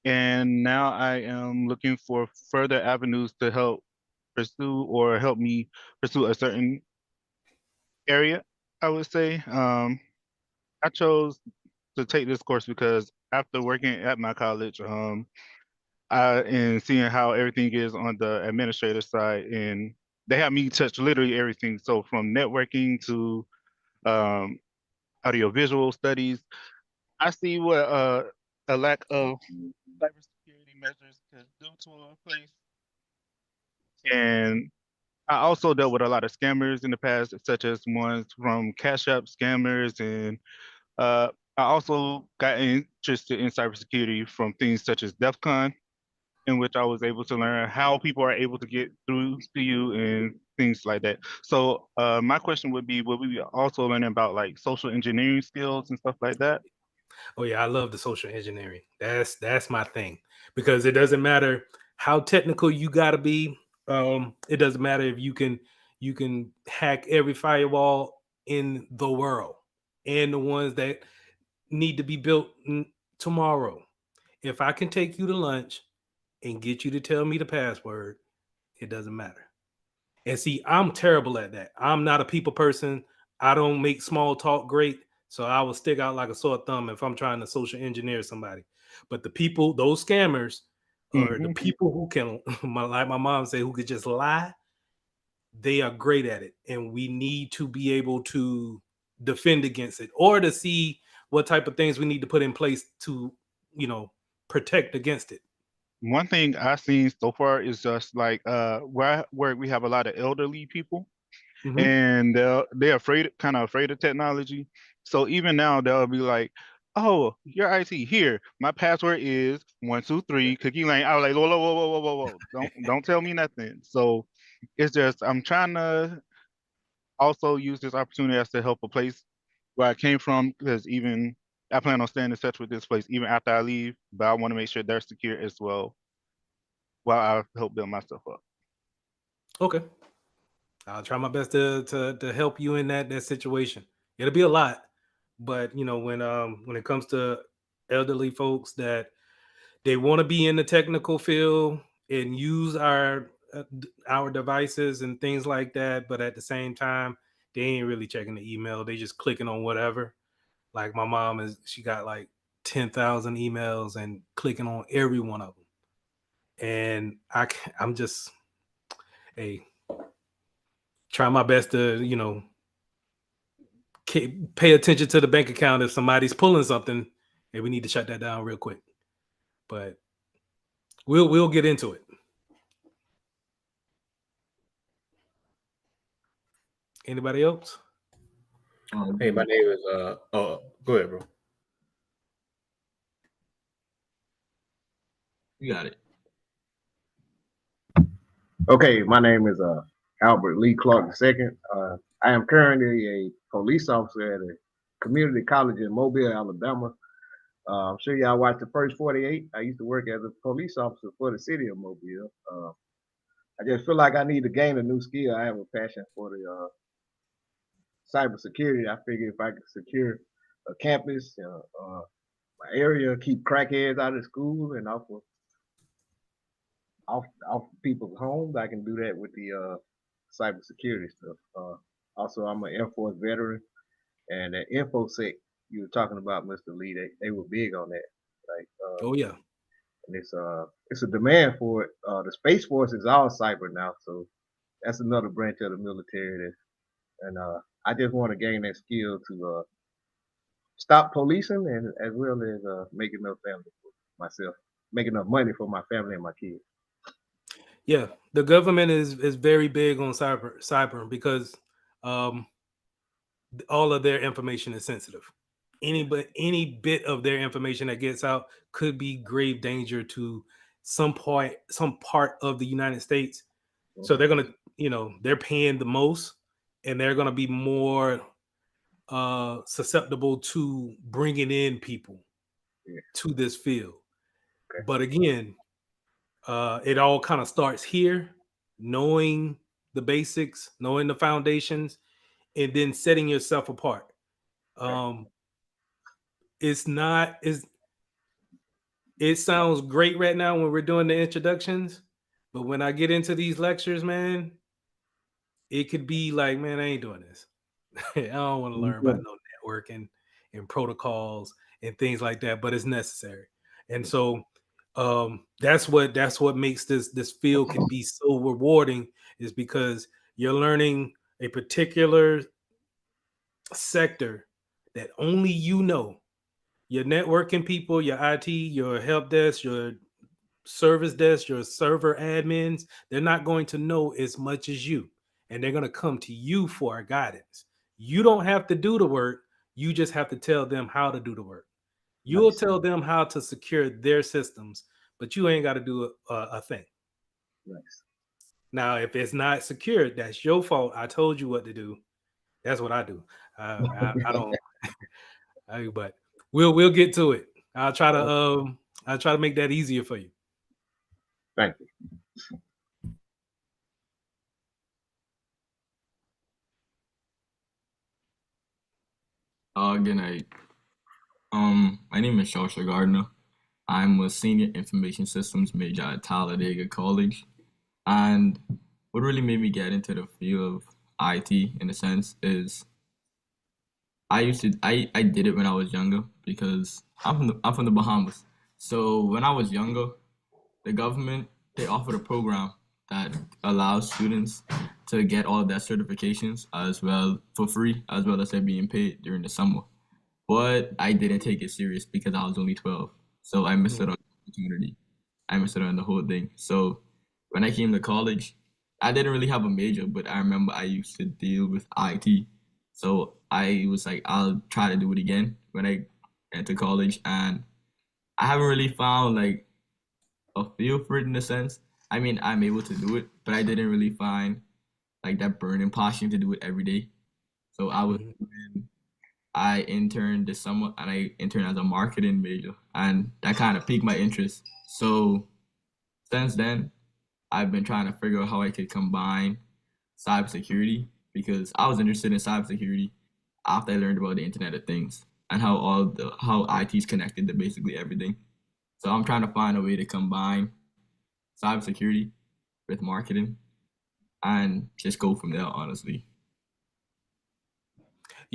And now I am looking for further avenues to help pursue or help me pursue a certain area, I would say. I chose to take this course because after working at my college, and seeing how everything is on the administrative side, and they have me touch literally everything. So from networking to um, audiovisual studies, I see what a lack of cybersecurity measures could do to a place. And I also dealt with a lot of scammers in the past, such as ones from Cash App scammers, and uh, I also got interested in cybersecurity from things such as DEF CON, in which I was able to learn how people are able to get through to you and things like that. So my question would be, will we be also learning about like social engineering skills and stuff like that? Oh yeah, I love the social engineering. That's my thing, because it doesn't matter how technical you got to be. It doesn't matter if you can hack every firewall in the world and the ones that need to be built tomorrow. If I can take you to lunch and get you to tell me the password, it doesn't matter. And see, I'm terrible at that. I'm not a people person. I don't make small talk great. So I will stick out like a sore thumb if I'm trying to social engineer somebody. But the people, those scammers, or the people who can, like my mom said, who could just lie, they are great at it. And we need to be able to defend against it, or to see what type of things we need to put in place to, protect against it. One thing I've seen so far is just like where I work, we have a lot of elderly people, Mhm. and they're kind of afraid of technology. So even now they'll be like, "Oh, your IT here. My password is 123 Cookie Lane." I was like, "Whoa, whoa, whoa, whoa, whoa, whoa! Don't tell me nothing." So it's just I'm trying to also use this opportunity as to help a place where I came from, because even I plan on staying in touch with this place even after I leave, but I want to make sure they're secure as well while I help build myself up. Okay. I'll try my best to help you in that situation. It'll be a lot, but when it comes to elderly folks that they want to be in the technical field and use our devices and things like that, but at the same time they ain't really checking the email. They just clicking on whatever. Like my mom she got like 10,000 emails and clicking on every one of them. And I'm just hey, try my best to pay attention to the bank account if somebody's pulling something, and we need to shut that down real quick. But we'll get into it. Anybody else? Hey, my name is go ahead, bro. You got it. Okay, my name is Albert Lee Clark II. I am currently a police officer at a community college in Mobile, Alabama. I'm sure y'all watched the first 48. I used to work as a police officer for the city of Mobile. I just feel like I need to gain a new skill. I have a passion for the cybersecurity. I figure if I could secure a campus, my area, keep crackheads out of school and off people's homes, I can do that with the cybersecurity stuff. Also, I'm an Air Force veteran, and that InfoSec you were talking about, Mr. Lee, they were big on that. Like, Oh yeah. and it's a demand for it. The Space Force is all cyber now, so that's another branch of the military. And I just want to gain that skill to stop policing and as well as make enough family for myself, make enough money for my family and my kids. Yeah, the government is very big on cyber because um, all of their information is sensitive. Any bit of their information that gets out could be grave danger to some part of the United States. So they're gonna, they're paying the most, and they're gonna be more susceptible to bringing in people to this field. But again, it all kind of starts here, knowing the basics, knowing the foundations, and then setting yourself apart. It's not is it sounds great right now when we're doing the introductions, but when I get into these lectures, man, it could be like, man, I ain't doing this. I don't want to learn about no networking and protocols and things like that, but it's necessary. And so that's what makes this field can be so rewarding, is because you're learning a particular sector that only you know. Your networking people, your IT, your help desk, your service desk, your server admins, they're not going to know as much as you, and they're going to come to you for guidance. You don't have to do the work. You just have to tell them how to do the work. You'll tell them how to secure their systems, but you ain't got to do a thing. Nice. Now, if it's not secured, that's your fault. I told you what to do. That's what I do. I don't. But we'll get to it. I'll try to make that easier for you. Thank you. Good night. My name is Shasha Gardner. I'm a senior information systems major at Talladega College. And what really made me get into the field of IT in a sense is I did it when I was younger because I'm from the Bahamas. So when I was younger, the government, they offered a program that allows students to get all of their certifications as well for free, as well as they're being paid during the summer. But I didn't take it serious because I was only 12. So I missed out on the opportunity. I missed out on the whole thing. So when I came to college, I didn't really have a major, but I remember I used to deal with IT. So I was like, I'll try to do it again when I enter college. And I haven't really found like a feel for it in a sense. I mean, I'm able to do it, but I didn't really find like that burning passion to do it every day. So I interned this summer and I interned as a marketing major, and that kind of piqued my interest. So since then, I've been trying to figure out how I could combine cybersecurity because I was interested in cybersecurity after I learned about the Internet of Things and how IT is connected to basically everything. So I'm trying to find a way to combine cybersecurity with marketing and just go from there, honestly.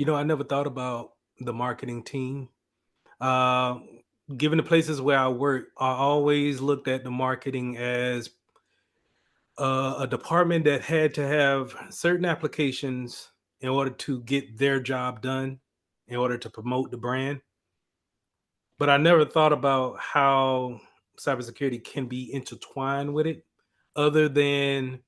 I never thought about the marketing team. Uh, Given the places where I work, I always looked at the marketing as a department that had to have certain applications in order to get their job done, in order to promote the brand. But I never thought about how cybersecurity can be intertwined with it, other than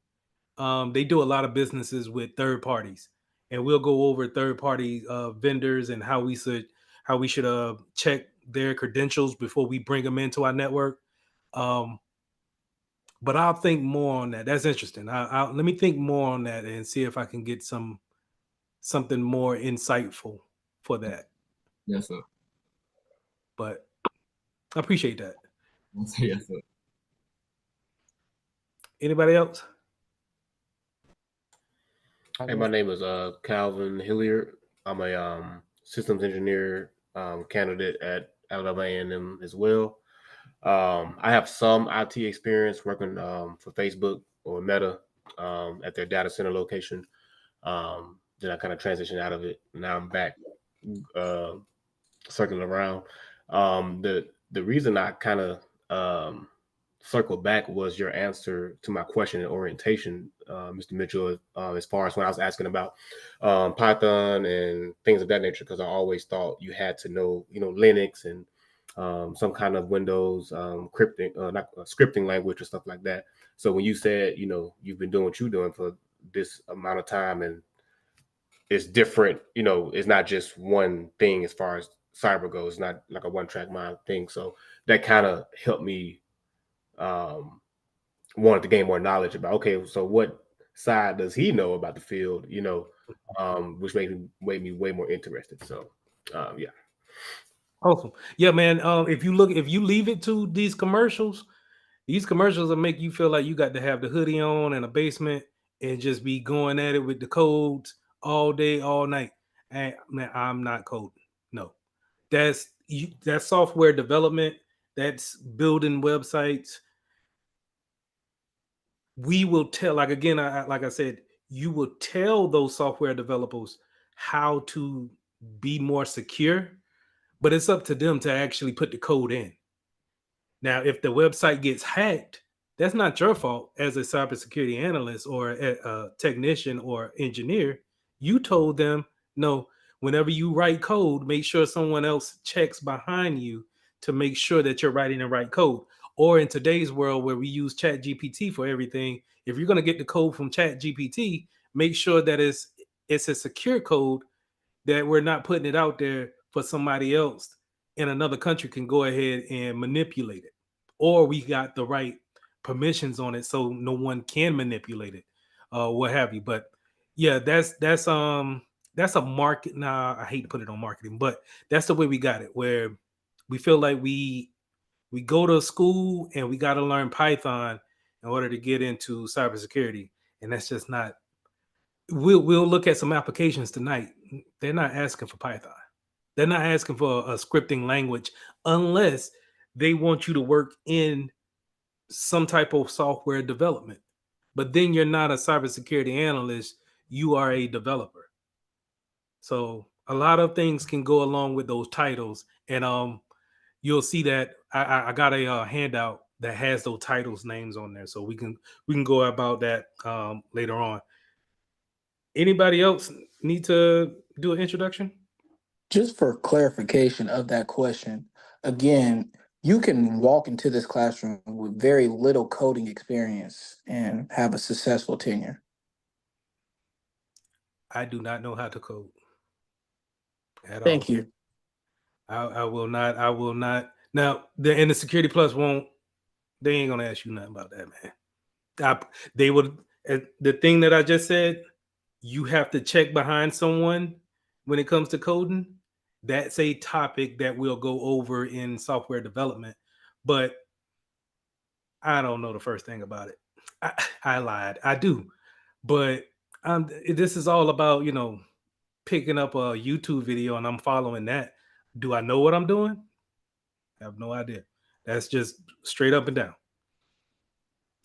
they do a lot of businesses with third parties. and we'll go over third-party vendors and how we should check their credentials before we bring them into our network. But I'll think more on that. That's interesting. Let me think more on that and see if I can get something more insightful for that. Yes, sir. But I appreciate that. Yes, sir. Anybody else? Hey, my name is Calvin Hilliard. I'm a systems engineer candidate at Alabama A&M as well. I have some IT experience working for Facebook or Meta at their data center location. Then I kind of transitioned out of it. Now I'm back circling around. The reason I kind of circle back was your answer to my question in orientation, Mr. Mitchell, as far as when I was asking about Python and things of that nature, because I always thought you had to know, Linux and some kind of Windows scripting language or stuff like that. So when you said, you've been doing what you're doing for this amount of time and it's different, it's not just one thing as far as cyber goes. It's not like a one-track mind thing. So that kind of helped me wanted to gain more knowledge about, okay, so what side does he know about the field, which made me way more interested. So yeah. Awesome. Yeah, man. If you leave it to these commercials will make you feel like you got to have the hoodie on and a basement and just be going at it with the codes all day, all night. And man, I'm not coding. No, that's software development. That's building websites. We will tell, like again, like I said, you will tell those software developers how to be more secure, but it's up to them to actually put the code in. Now, if the website gets hacked, that's not your fault as a cybersecurity analyst or a technician or engineer. You told them, no, whenever you write code, make sure someone else checks behind you to make sure that you're writing the right code. Or in today's world where we use Chat GPT for everything, if you're going to get the code from Chat GPT, make sure that it's a secure code, that we're not putting it out there for somebody else in another country can go ahead and manipulate it, or we got the right permissions on it so no one can manipulate it, what have you. But yeah, that's a market. Nah, I hate to put it on marketing, but that's the way we got it, where we feel like we go to school and we got to learn Python in order to get into cybersecurity, and that's just not. We'll look at some applications tonight. They're not asking for Python. They're not asking for a scripting language unless they want you to work in some type of software development. But then you're not a cybersecurity analyst, you are a developer. So a lot of things can go along with those titles. And you'll see that I got a handout that has those titles names on there. So we can go about that later on. Anybody else need to do an introduction? Just for clarification of that question, again, you can walk into this classroom with very little coding experience and have a successful tenure. I do not know how to code at all. Thank you. I will not. Now, the Security Plus they ain't gonna ask you nothing about that, man. They would. The thing that I just said, you have to check behind someone when it comes to coding. That's a topic that we'll go over in software development, but I don't know the first thing about it. I lied. I do, but this is all about, picking up a YouTube video and I'm following that. Do I know what I'm doing? I have no idea. That's just straight up and down.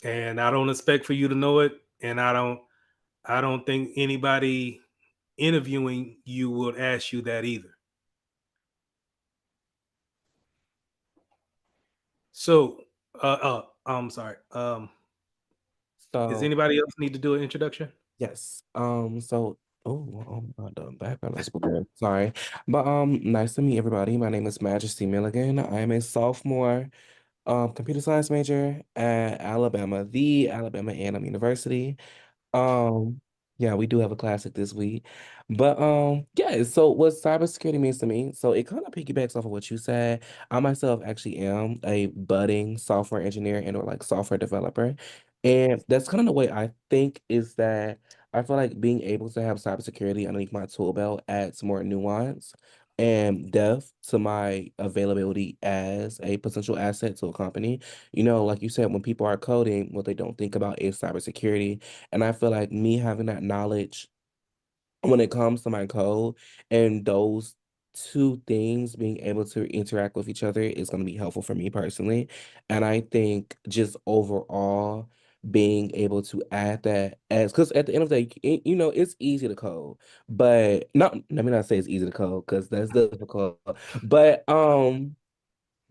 And I don't expect for you to know it. And I don't think anybody interviewing you would ask you that either. So, I'm sorry. Does anybody else need to do an introduction? Yes. So the background is weird. Sorry. But nice to meet everybody. My name is Majesty Milligan. I am a sophomore computer science major at Alabama, the Alabama A&M University. Um Yeah, we do have a classic this week. But yeah, so what cybersecurity means to me, so it kind of piggybacks off of what you said. I myself actually am a budding software engineer and or like software developer. And that's kind of the way I think is that I feel like being able to have cybersecurity underneath my tool belt adds more nuance and depth to my availability as a potential asset to a company. You know, like you said, when people are coding, what they don't think about is cybersecurity. And I feel like me having that knowledge when it comes to my code and those two things being able to interact with each other is going to be helpful for me personally. And I think just overall being able to add that as because at the end of the day, you know, it's easy to code, but not let me not say it's easy to code because that's difficult. But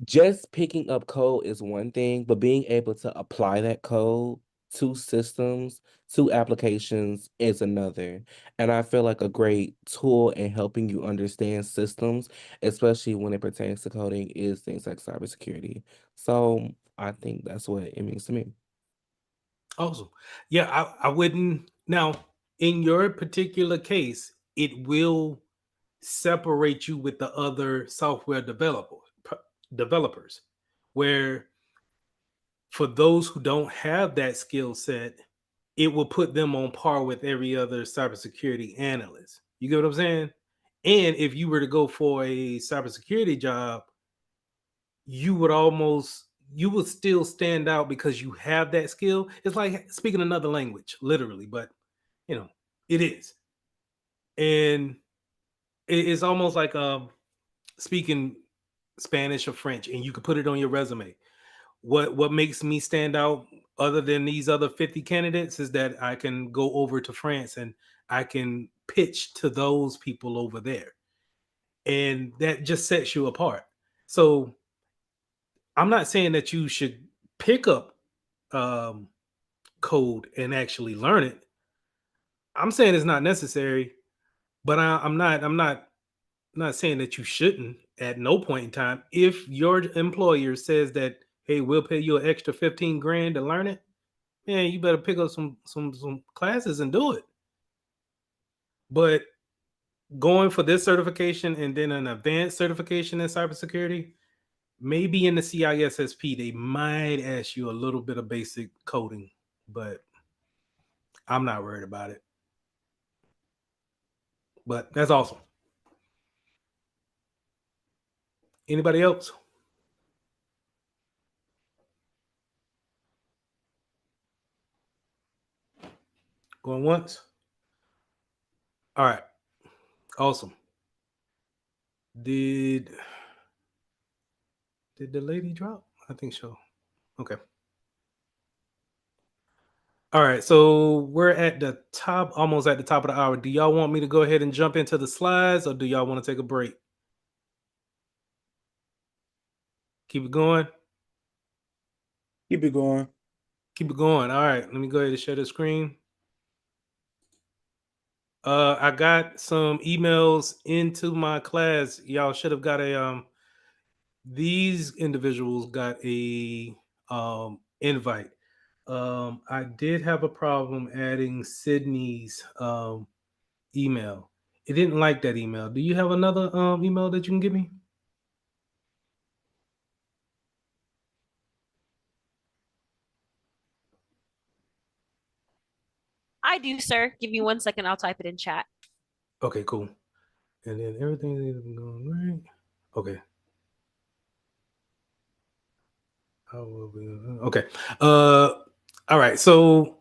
just picking up code is one thing, but being able to apply that code to systems, to applications is another. And I feel like a great tool in helping you understand systems, especially when it pertains to coding, is things like cybersecurity. So I think that's what it means to me. Awesome. Yeah, I wouldn't. Now, in your particular case, it will separate you with the other software developers, where for those who don't have that skill set, it will put them on par with every other cybersecurity analyst. You get what I'm saying? And if you were to go for a cybersecurity job, you would still stand out because you have that skill. It's like speaking another language, literally, but you know, it is. And it's almost like speaking Spanish or French, and you could put it on your resume. What makes me stand out other than these other 50 candidates is that I can go over to France and I can pitch to those people over there. And that just sets you apart. So I'm not saying that you should pick up um, code and actually learn it. I'm saying it's not necessary, but I'm not saying that you shouldn't at no point in time. If your employer says that, hey, we'll pay you an extra 15 grand to learn it, man, you better pick up some classes and do it. But going for this certification and then an advanced certification in cybersecurity, maybe in the CISSP, they might ask you a little bit of basic coding, but I'm not worried about it. But that's awesome. Anybody else? Going once? All right. Awesome. Did the lady drop? I think so. Okay. All right. So we're at the top, almost at the top of the hour. Do y'all want me to go ahead and jump into the slides or do y'all want to take a break? Keep it going? Keep it going. Keep it going. All right. Let me go ahead and share the screen. I got some emails into my class. Y'all should have got a these individuals got a invite. I did have a problem adding Sydney's email. It didn't like that email. Do you have another email that you can give me? I do, sir. Give me 1 second. I'll type it in chat. Okay, cool. And then everything's going right. Okay. Okay. All right. So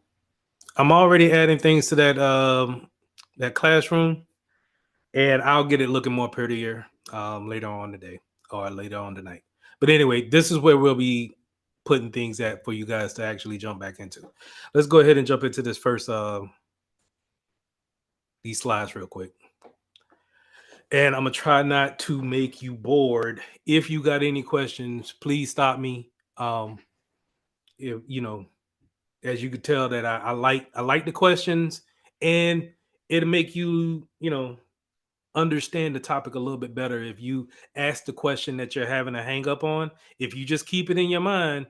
I'm already adding things to that classroom, and I'll get it looking more prettier later on today or later on tonight. But anyway, this is where we'll be putting things at for you guys to actually jump back into. Let's go ahead and jump into this first these slides real quick. And I'm gonna try not to make you bored. If you got any questions, please stop me. If you know, as you could tell that I like the questions, and it'll make you understand the topic a little bit better if you ask the question that you're having a hang up on. If you just keep it in your mind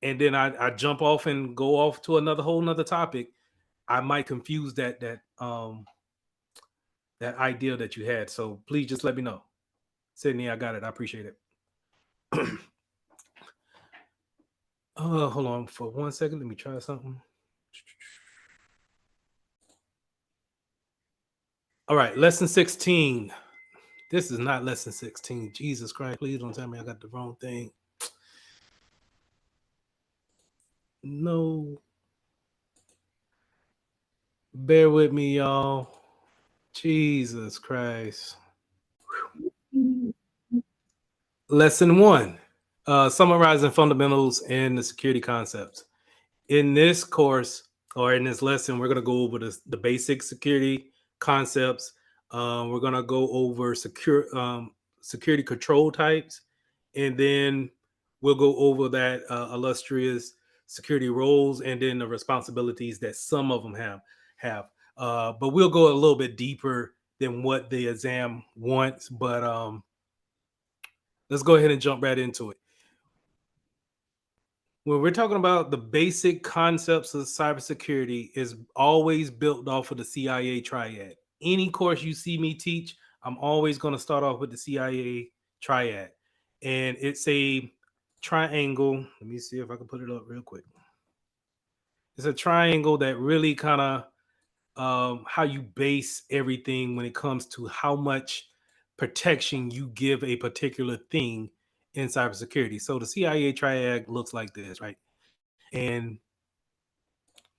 and then I jump off and go off to another whole nother topic, I might confuse that that idea that you had. So please just let me know. Sydney, I got it. I appreciate it. Hold on for 1 second. Let me try something. All right, lesson 16. This is not lesson 16. Jesus Christ, please don't tell me I got the wrong thing. No. Bear with me, y'all. Jesus Christ. Lesson 1. Summarizing fundamentals and the security concepts. In this course, or in this lesson, we're going to go over the basic security concepts. We're going to go over security control types, and then we'll go over that illustrious security roles and then the responsibilities that some of them have. But we'll go a little bit deeper than what the exam wants. But let's go ahead and jump right into it. When we're talking about the basic concepts of cybersecurity, is always built off of the CIA triad. Any course you see me teach, I'm always going to start off with the CIA triad. And it's a triangle. Let me see if I can put it up real quick. It's a triangle that really kind of how you base everything when it comes to how much protection you give a particular thing in cybersecurity. So the CIA triad looks like this, right? And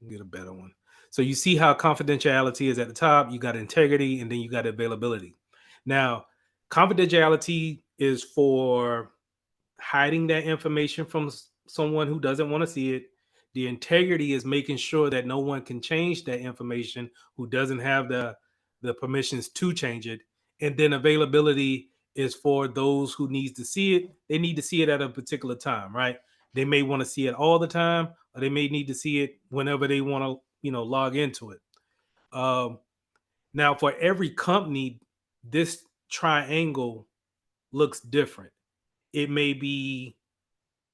get a better one. So you see how confidentiality is at the top, you got integrity, and then you got availability. Now, confidentiality is for hiding that information from someone who doesn't want to see it. The integrity is making sure that no one can change that information who doesn't have the permissions to change it. And then availability is for those who needs to see it. They need to see it at a particular time, right? They may want to see it all the time, or they may need to see it whenever they want to, log into it. Now, for every company, this triangle looks different. It may be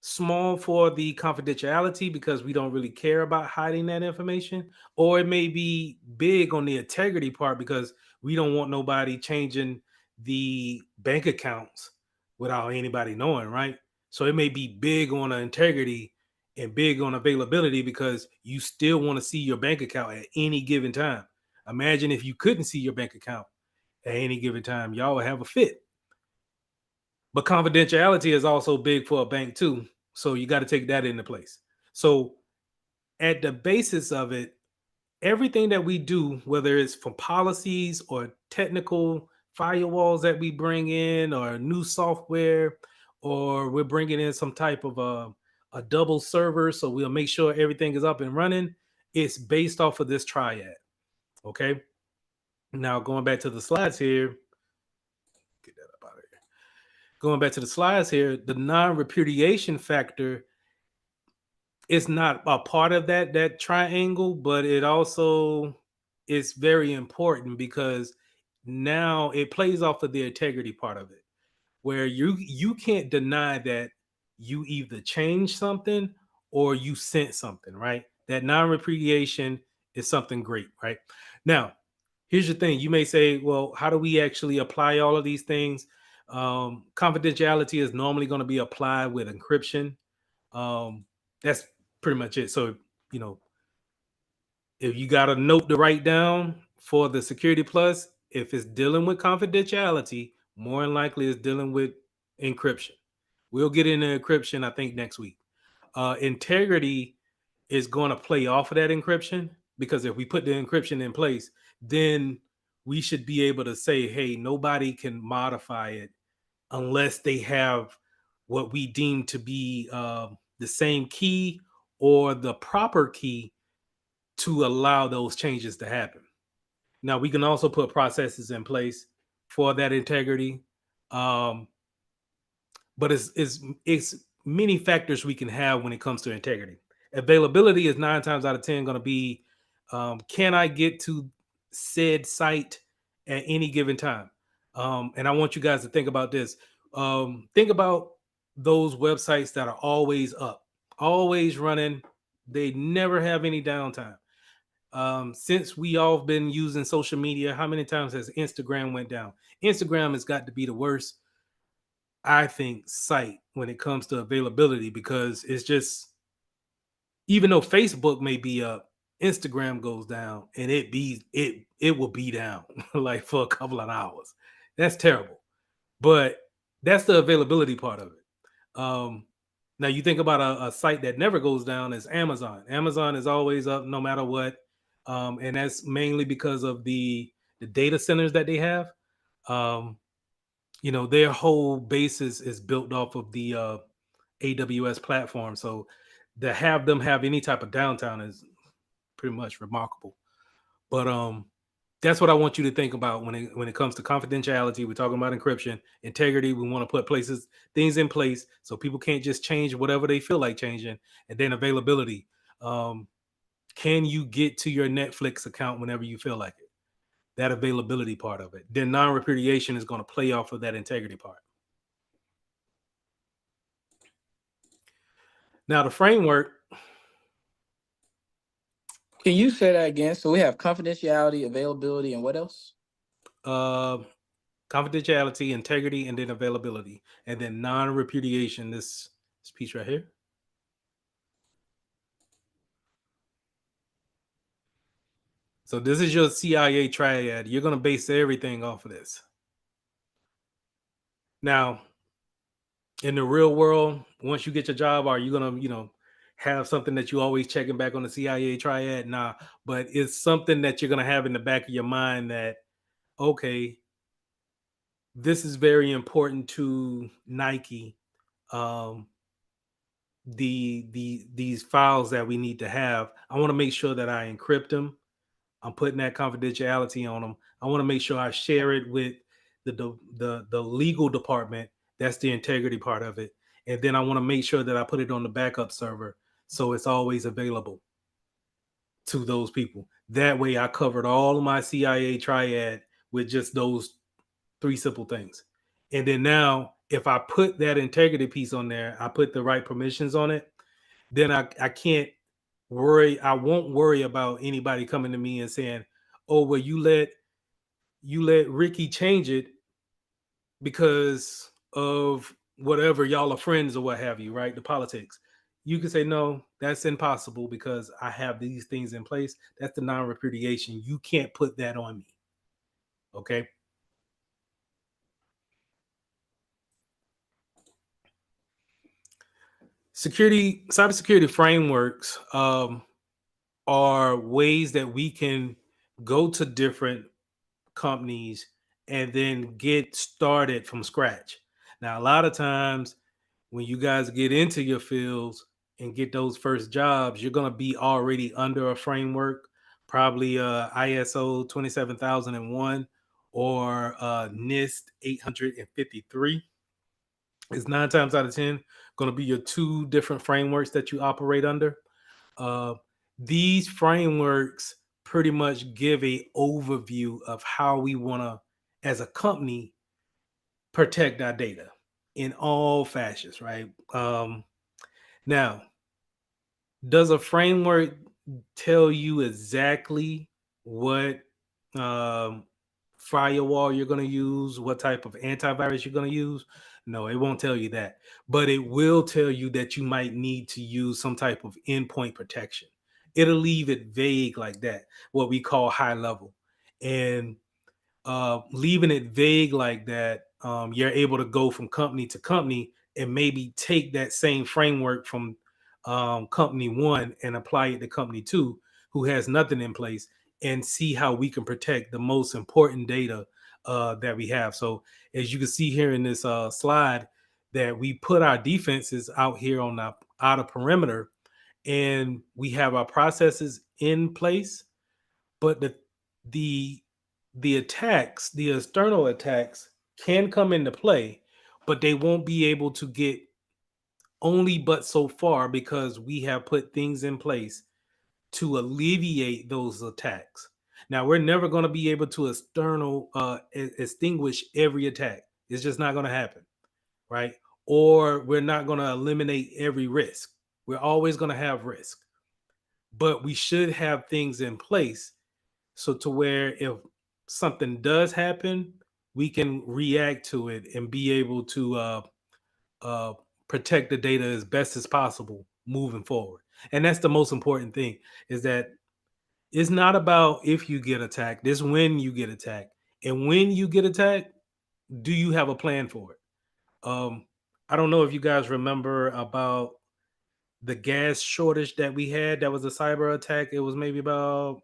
small for the confidentiality because we don't really care about hiding that information, or it may be big on the integrity part because we don't want nobody changing the bank accounts without anybody knowing, right? So it may be big on the integrity and big on availability because you still want to see your bank account at any given time. Imagine if you couldn't see your bank account at any given time, y'all would have a fit. But confidentiality is also big for a bank too. So you got to take that into place. So at the basis of it, everything that we do, whether it's from policies or technical firewalls that we bring in or new software, or we're bringing in some type of a double server, so we'll make sure everything is up and running, it's based off of this triad. Okay. Now going back to the slides here, get that up out of here. Going back to the slides here, the non-repudiation factor is not a part of that triangle, but it also is very important because now it plays off of the integrity part of it, where you can't deny that you either change something or you sent something, right? That non-repudiation is something great, right? Now, here's the thing. You may say, well, how do we actually apply all of these things? Confidentiality is normally going to be applied with encryption. That's pretty much it. So, if you got a note to write down for the Security Plus, if it's dealing with confidentiality, more than likely it's dealing with encryption. We'll get into encryption, I think, next week. Integrity is going to play off of that encryption because if we put the encryption in place, then we should be able to say, hey, nobody can modify it unless they have what we deem to be the same key or the proper key to allow those changes to happen. Now, we can also put processes in place for that integrity. But it's many factors we can have when it comes to integrity. Availability is 9 times out of 10 going to be, can I get to said site at any given time? And I want you guys to think about this. Think about those websites that are always up, always running. They never have any downtime. Since we all been using social media, how many times has Instagram went down? Instagram has got to be the worst, I think, site when it comes to availability, because it's just, even though Facebook may be up, Instagram goes down and it will be down like for a couple of hours. That's terrible. But that's the availability part of it. Now you think about a site that never goes down is Amazon. Amazon is always up no matter what. And that's mainly because of the data centers that they have. Um, their whole basis is built off of the AWS platform. So to have them have any type of downtime is pretty much remarkable. But that's what I want you to think about when it comes to confidentiality. We're talking about encryption, integrity. We want to put things in place so people can't just change whatever they feel like changing. And then availability. Can you get to your Netflix account whenever you feel like it? That availability part of it. Then non-repudiation is going to play off of that integrity part. Now the framework. Can you say that again? So we have confidentiality, availability, and what else? Confidentiality, integrity, and then availability, and then non-repudiation. This piece right here. So this is your CIA triad. You're going to base everything off of this. Now, in the real world, once you get your job, are you going to, have something that you always checking back on the CIA triad? Nah, but it's something that you're going to have in the back of your mind that, okay, this is very important to Nike. These files that we need to have, I want to make sure that I encrypt them. I'm putting that confidentiality on them. I want to make sure I share it with the legal department. That's the integrity part of it. And then I want to make sure that I put it on the backup server so it's always available to those people. That way I covered all of my CIA triad with just those 3 simple things. And then now, if I put that integrity piece on there, I put the right permissions on it, then I can't worry. I won't worry about anybody coming to me and saying, "Oh, well, you let Ricky change it because of whatever, y'all are friends or what have you," right? The politics. You can say, "No, that's impossible because I have these things in place." That's the non-repudiation. You can't put that on me. Okay. Cybersecurity frameworks are ways that we can go to different companies and then get started from scratch. Now, a lot of times when you guys get into your fields and get those first jobs, you're going to be already under a framework, probably ISO 27001 or NIST 853. It's 9 times out of 10 going to be your 2 different frameworks that you operate under. These frameworks pretty much give a overview of how we want to, as a company, protect our data in all fashions, right? Now, does a framework tell you exactly what firewall you're going to use, what type of antivirus you're going to use? No, it won't tell you that. But it will tell you that you might need to use some type of endpoint protection. It'll leave it vague like that, what we call high level. And leaving it vague like that, you're able to go from company to company and maybe take that same framework from company 1 and apply it to company 2, who has nothing in place, and see how we can protect the most important data that we have. So as you can see here in this slide, that we put our defenses out here on the outer perimeter, and we have our processes in place, but the attacks, the external attacks, can come into play, but they won't be able to get only but so far, because we have put things in place to alleviate those attacks. Now, we're never going to be able to extinguish every attack. It's just not going to happen, right? Or we're not going to eliminate every risk. We're always going to have risk. but we should have things in place so to where if something does happen, we can react to it and be able to uh, protect the data as best as possible moving forward. And that's the most important thing, is that it's not about if you get attacked, it's when you get attacked. And when you get attacked, do you have a plan for it? I don't know if you guys remember about the gas shortage that we had. That was a cyber attack. It was maybe about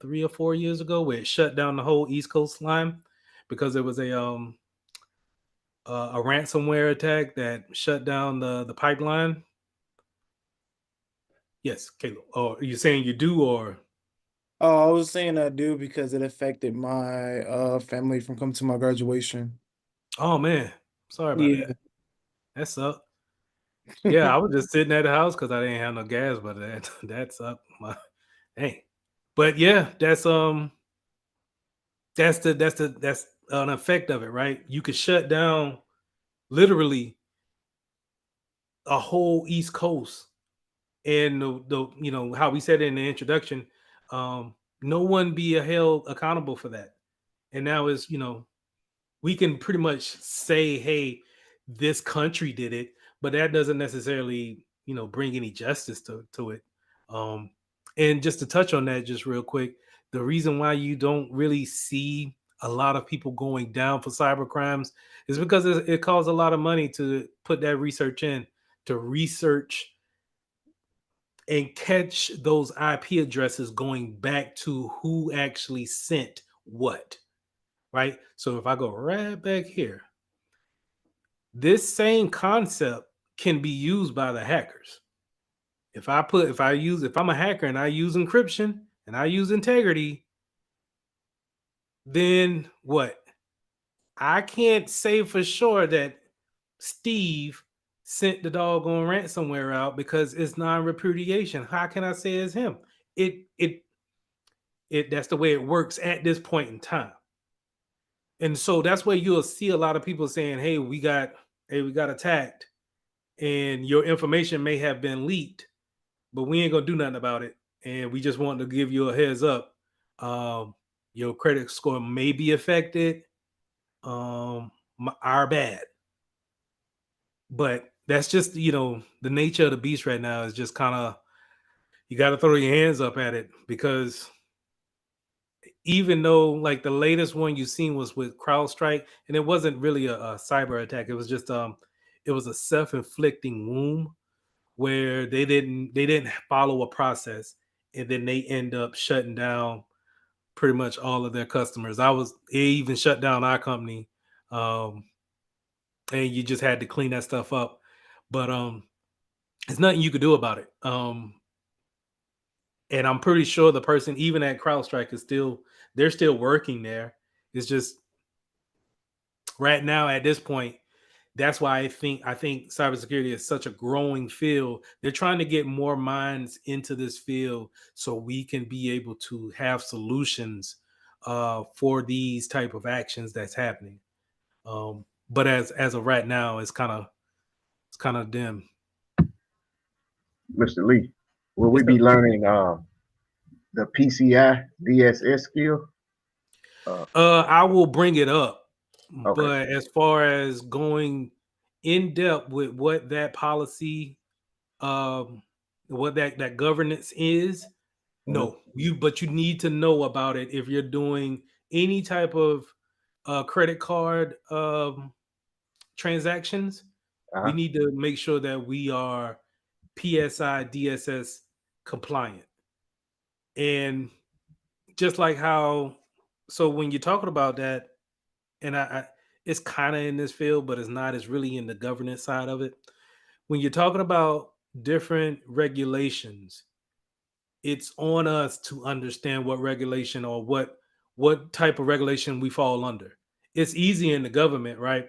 3 or 4 years ago, where it shut down the whole East Coast line because it was a ransomware attack that shut down the pipeline. Yes, Caleb. Or are you saying you do, or Oh, I was saying I do because it affected my family from coming to my graduation. oh man, sorry about Yeah. that. That sucked. Yeah, I was just sitting at the house because I didn't have no gas, but that sucked. Dang. But yeah, that's an effect of it, right? You could shut down literally a whole East Coast, and the how we said it in the introduction, no one be held accountable for that. And now is we can pretty much say, hey, this country did it, but that doesn't necessarily bring any justice to it. Um, and just to touch on that, just real quick, the reason why you don't really see a lot of people going down for cyber crimes is because it costs a lot of money to put that research in, to research and catch those IP addresses going back to who actually sent what, right? So if I go right back here, this same concept can be used by the hackers. If I'm a hacker and I use encryption and I use integrity, then what? I can't say for sure that Steve sent the doggone ransomware out because it's non-repudiation. How can I say it's him? It that's the way it works at this point in time. And so that's where you'll see a lot of people saying, we got attacked and your information may have been leaked, but we ain't gonna do nothing about it. And we just want to give you a heads up. Your credit score may be affected. Our bad. But that's just, the nature of the beast right now is just kind of, you got to throw your hands up at it, because even though like the latest one you seen was with CrowdStrike, and it wasn't really a cyber attack, it was just it was a self-inflicting wound where they didn't follow a process, and then they end up shutting down pretty much all of their customers. It even shut down our company, um, and you just had to clean that stuff up. But there's nothing you could do about it. And I'm pretty sure the person, even at CrowdStrike, they're still working there. It's just right now at this point, that's why I think cybersecurity is such a growing field. They're trying to get more minds into this field so we can be able to have solutions for these type of actions that's happening. But as of right now, it's kind of dim. Mr. Lee, will we Yes, be sir. learning the PCI DSS skill? I will bring it up, Okay. but as far as going in depth with what that policy, um, what that governance is, Mhm. no. But you need to know about it if you're doing any type of credit card transactions. We Uh-huh. need to make sure that we are PSI DSS compliant. And just like how, so when you're talking about that, and I it's kind of in this field, but it's not. It's really in the governance side of it. When you're talking about different regulations, it's on us to understand what regulation or what type of regulation we fall under. It's easy in the government, right?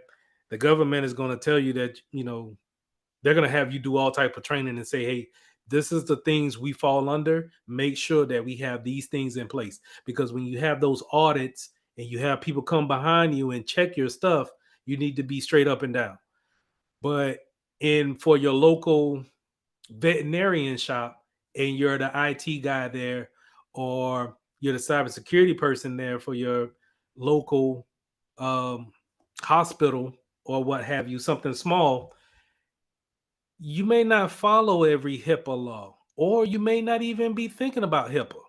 The government is going to tell you that they're going to have you do all type of training and say, hey, this is the things we fall under. Make sure that we have these things in place, because when you have those audits and you have people come behind you and check your stuff, you need to be straight up and down. But in for your local veterinarian shop, and you're the IT guy there, or you're the cybersecurity person there for your local hospital or what have you, something small, you may not follow every HIPAA law, or you may not even be thinking about HIPAA.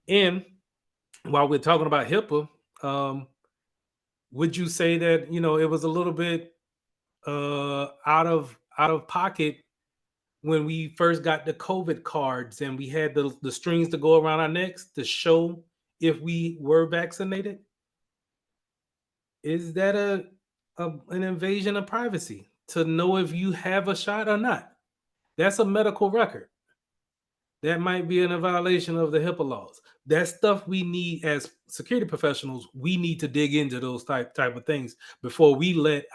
And while we're talking about HIPAA, would you say that it was a little bit out of pocket when we first got the COVID cards and we had the strings to go around our necks to show if we were vaccinated? Is that an invasion of privacy to know if you have a shot or not? That's a medical record. That might be in a violation of the HIPAA laws. That's stuff we need as security professionals. We need to dig into those type of things before we let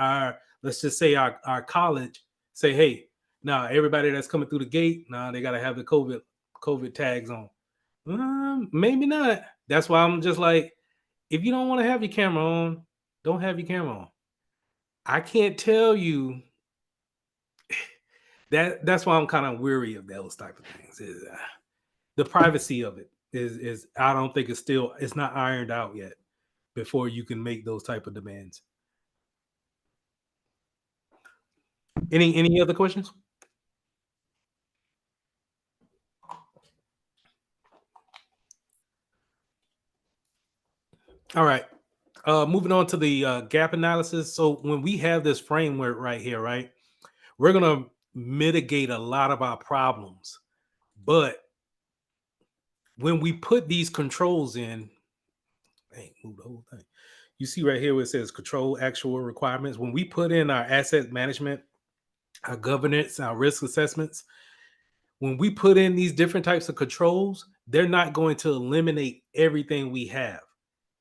let's just say our college say, hey, now everybody that's coming through the gate, now they got to have the COVID tags on. Maybe not. That's why I'm just like, if you don't want to have your camera on, don't have your camera on. I can't tell you that's why I'm kind of weary of those type of things. Is the privacy of it is I don't think it's not ironed out yet before you can make those type of demands. Any other questions? All right. Moving on to the gap analysis. So when we have this framework right here, right, we're gonna mitigate a lot of our problems. But when we put these controls in, move the whole thing. You see right here where it says control actual requirements. When we put in our asset management, our governance, our risk assessments, when we put in these different types of controls, they're not going to eliminate everything we have.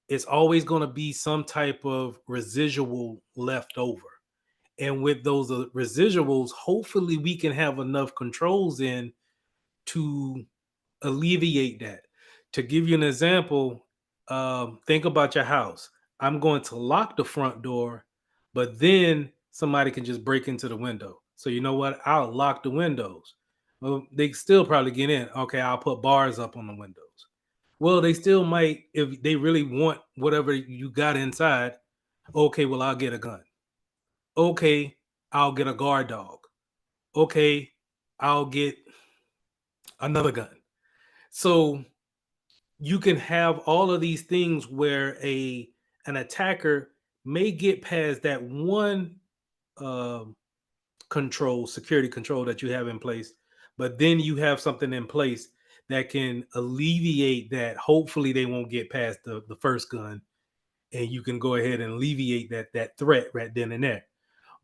It's always going to be some type of residual left over. And with those residuals, hopefully we can have enough controls in to alleviate that. To give you an example, think about your house. I'm going to lock the front door, but then somebody can just break into the window. So you know what? I'll lock the windows. Well, they still probably get in. Okay, I'll put bars up on the windows. Well, they still might, if they really want whatever you got inside. Okay, well, I'll get a gun. Okay, I'll get a guard dog. Okay, I'll get another gun. So you can have all of these things where an attacker may get past that one security control that you have in place, but then you have something in place that can alleviate that. Hopefully they won't get past the first gun, and you can go ahead and alleviate that threat right then and there.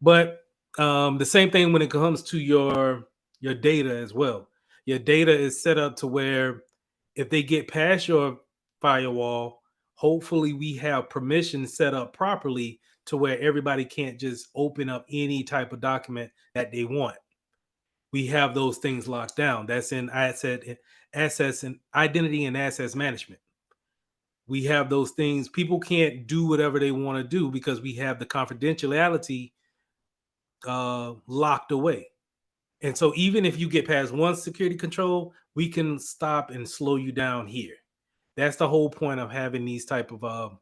But the same thing when it comes to your data as well. Your data is set up to where if they get past your firewall, hopefully we have permission set up properly to where everybody can't just open up any type of document that they want. We have those things locked down. That's in assets and identity and access management. We have those things. People can't do whatever they want to do because we have the confidentiality locked away. And so even if you get past one security control, we can stop and slow you down here. That's the whole point of having these type of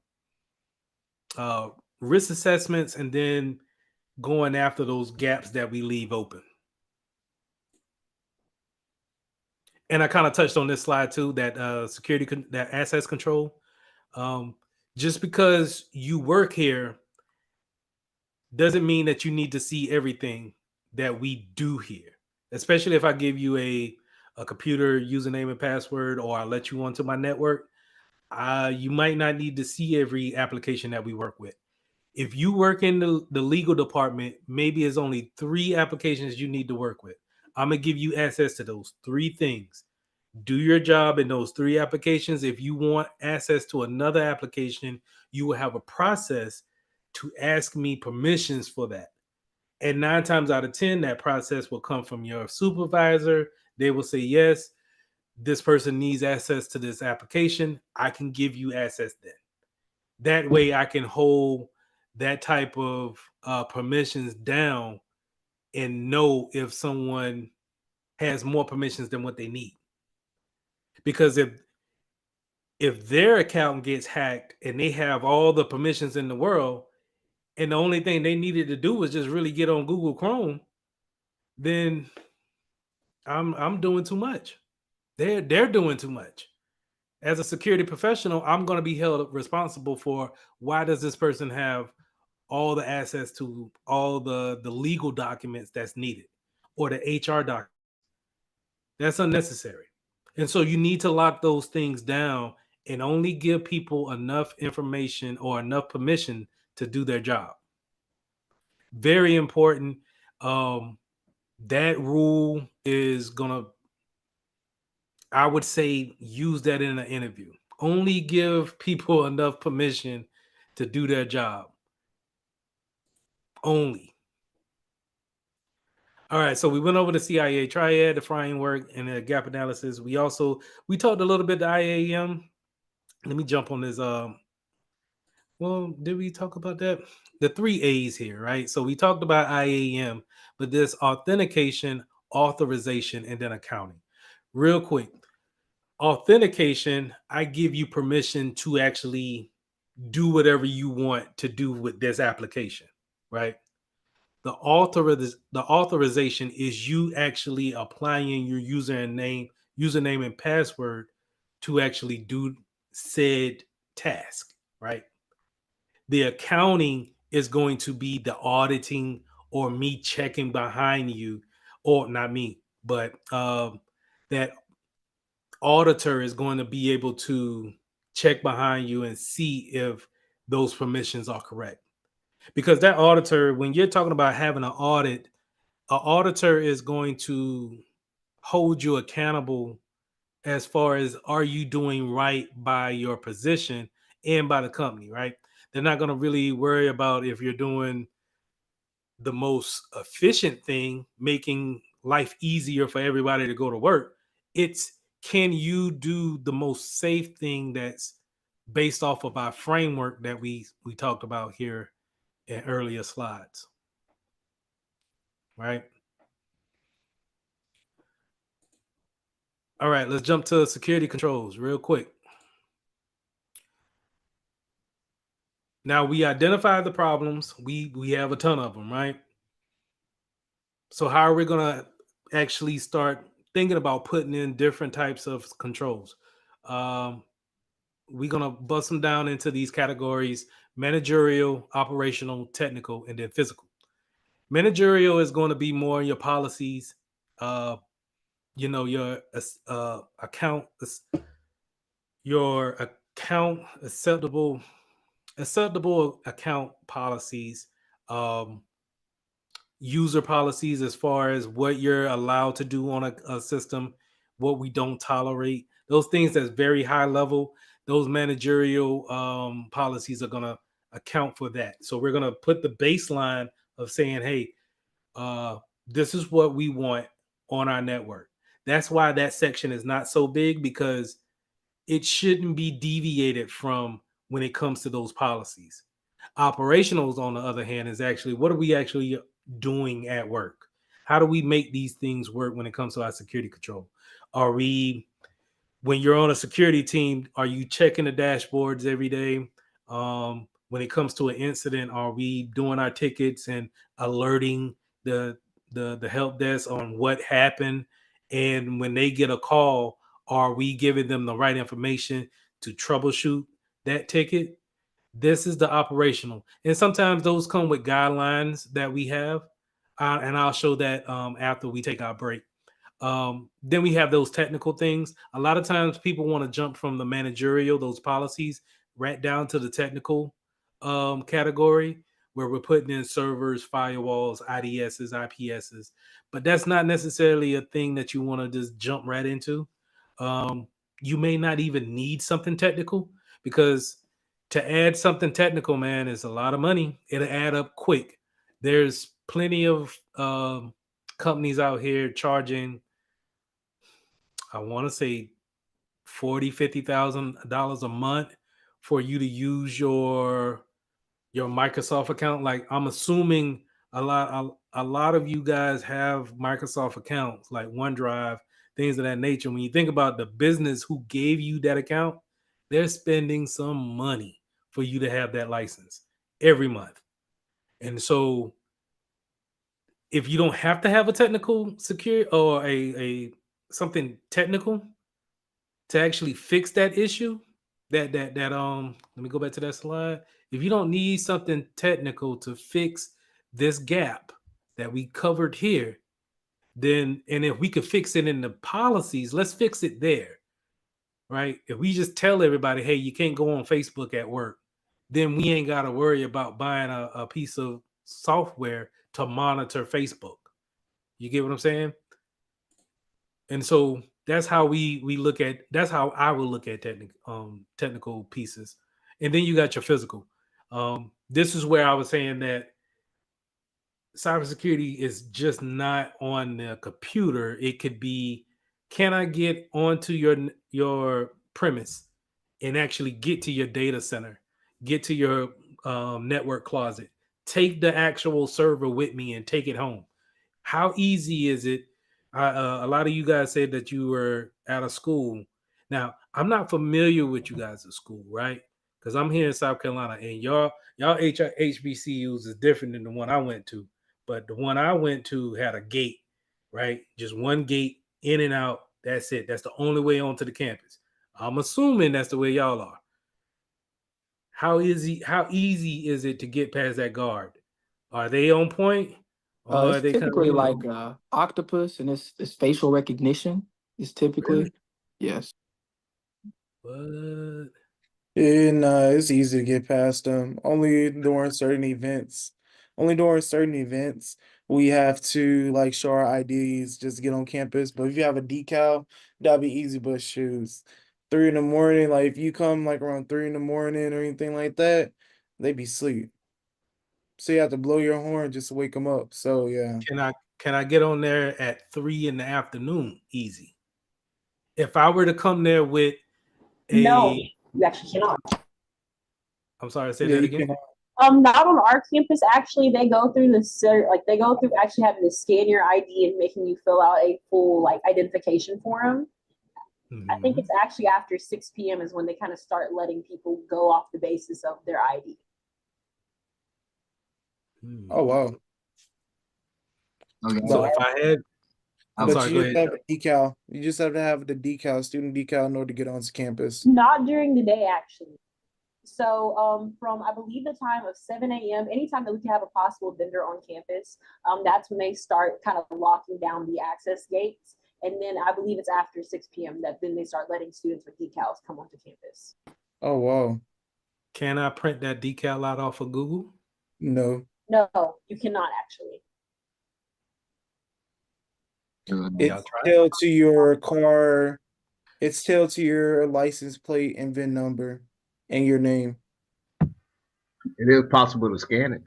risk assessments and then going after those gaps that we leave open. And I kind of touched on this slide too, that that access control. Just because you work here doesn't mean that you need to see everything that we do here. Especially if I give you a computer username and password, or I let you onto my network, you might not need to see every application that we work with. If you work in the legal department, maybe it's only 3 applications you need to work with. I'm going to give you access to those 3 things. Do your job in those 3 applications. If you want access to another application, you will have a process to ask me permissions for that. And 9 times out of 10, that process will come from your supervisor. They will say, yes, this person needs access to this application. I can give you access then. That way I can hold that type of permissions down and know if someone has more permissions than what they need. Because if their account gets hacked and they have all the permissions in the world, and the only thing they needed to do was just really get on Google Chrome, then I'm doing too much. They're doing too much. As a security professional, I'm going to be held responsible for why does this person have all the access to all the legal documents that's needed, or the HR doc. That's unnecessary. And so you need to lock those things down and only give people enough information or enough permission to do their job. Very important. That rule is gonna, I would say, use that in an interview. Only give people enough permission to do their job. Only. All right, so we went over the CIA triad, the framework, and the gap analysis. We talked a little bit the IAM. Let me jump on this. Well, did we talk about that? The 3 A's here, right? So we talked about IAM, but this authentication, authorization, and then accounting. Real quick, authentication, I give you permission to actually do whatever you want to do with this application, right? The authorization is you actually applying your username and password to actually do said task, right? The accounting is going to be the auditing or me checking behind you, or not me, but that auditor is going to be able to check behind you and see if those permissions are correct. Because that auditor, when you're talking about having an auditor is going to hold you accountable as far as are you doing right by your position and by the company, right? They're not going to really worry about if you're doing the most efficient thing, making life easier for everybody to go to work. It's, can you do the most safe thing that's based off of our framework that we talked about here in earlier slides, right? All right, let's jump to security controls real quick. Now we identified the problems. We have a ton of them, right? So how are we gonna actually start thinking about putting in different types of controls? We're gonna bust them down into these categories: managerial, operational, technical, and then physical. Managerial is going to be more your policies, your account, your account acceptable account policies, user policies as far as what you're allowed to do on a system, what we don't tolerate, those things that's very high level. Those managerial policies are going to account for that. So we're going to put the baseline of saying, hey, this is what we want on our network. That's why that section is not so big, because it shouldn't be deviated from when it comes to those policies. Operationals, on the other hand, is actually what are we actually doing at work? How do we make these things work when it comes to our security control? Are we, when you're on a security team, are you checking the dashboards every day? When it comes to an incident, are we doing our tickets and alerting the help desk on what happened? And when they get a call, are we giving them the right information to troubleshoot that ticket? This is the operational. And sometimes those come with guidelines that we have. And I'll show that after we take our break. Then we have those technical things. A lot of times people want to jump from the managerial, those policies, right down to the technical category, where we're putting in servers, firewalls, IDSs, IPSs. But that's not necessarily a thing that you want to just jump right into. You may not even need something technical, because to add something technical, man, is a lot of money. It'll add up quick. There's plenty of companies out here charging, I want to say $40,000-$50,000 a month for you to use your Microsoft account. Like, I'm assuming a a lot of you guys have Microsoft accounts like OneDrive, things of that nature. When you think about the business who gave you that account, they're spending some money for you to have that license every month. And so if you don't have to have a technical security or a something technical to actually fix that issue, that let me go back to that slide. If you don't need something technical to fix this gap that we covered here, then and if we could fix it in the policies, let's fix it there. Right? If we just tell everybody, hey, you can't go on Facebook at work, then we ain't got to worry about buying a piece of software to monitor Facebook. You get what I'm saying? And so that's how we look at, that's how I will look at technical pieces. And then you got your physical. This is where I was saying that cybersecurity is just not on the computer. It could be, can I get onto your premise and actually get to your data center, get to your network closet, take the actual server with me and take it home? How easy is it? A lot of you guys said that you were out of school. Now, I'm not familiar with you guys at school, right? Because I'm here in South Carolina, and y'all HBCUs is different than the one I went to. But the one I went to had a gate, right? Just one gate in and out. That's it. That's the only way onto the campus. I'm assuming that's the way y'all are. How easy is it to get past that guard? Are they on point? Or It's are they kind typically of, like octopus, and it's facial recognition. It's typically really? yes. What? Yeah, nah, it's easy to get past them. Only during certain events. Only during certain events we have to like show our IDs just to get on campus. But if you have a decal, that'd be easy but shoes. 3 in the morning, like if you come like around 3 in the morning or anything like that, they be asleep. So you have to blow your horn just to wake them up. So yeah. Can I get on there at 3 in the afternoon? Easy. If I were to come there with No, a, you actually cannot. I'm sorry, say Yeah, that you again. can. Not on our campus. Actually, they go through they go through actually having to scan your ID and making you fill out a full like identification form. I think it's actually after 6 p.m. is when they kind of start letting people go off the basis of their ID. Oh wow. Okay. So But if I had, I'm but sorry, go you just ahead. have a decal. You just have to have the decal, student decal, in order to get onto campus. Not during the day, actually. So from I believe the time of 7 a.m., anytime that we can have a possible vendor on campus, that's when they start kind of locking down the access gates. And then I believe it's after 6 p.m. that then they start letting students with decals come onto campus. Oh wow. Can I print that decal out off of Google? No. No, you cannot actually. Y'all It's try it? tailed to your car. It's tailed to your license plate and VIN number and your name. It is possible to scan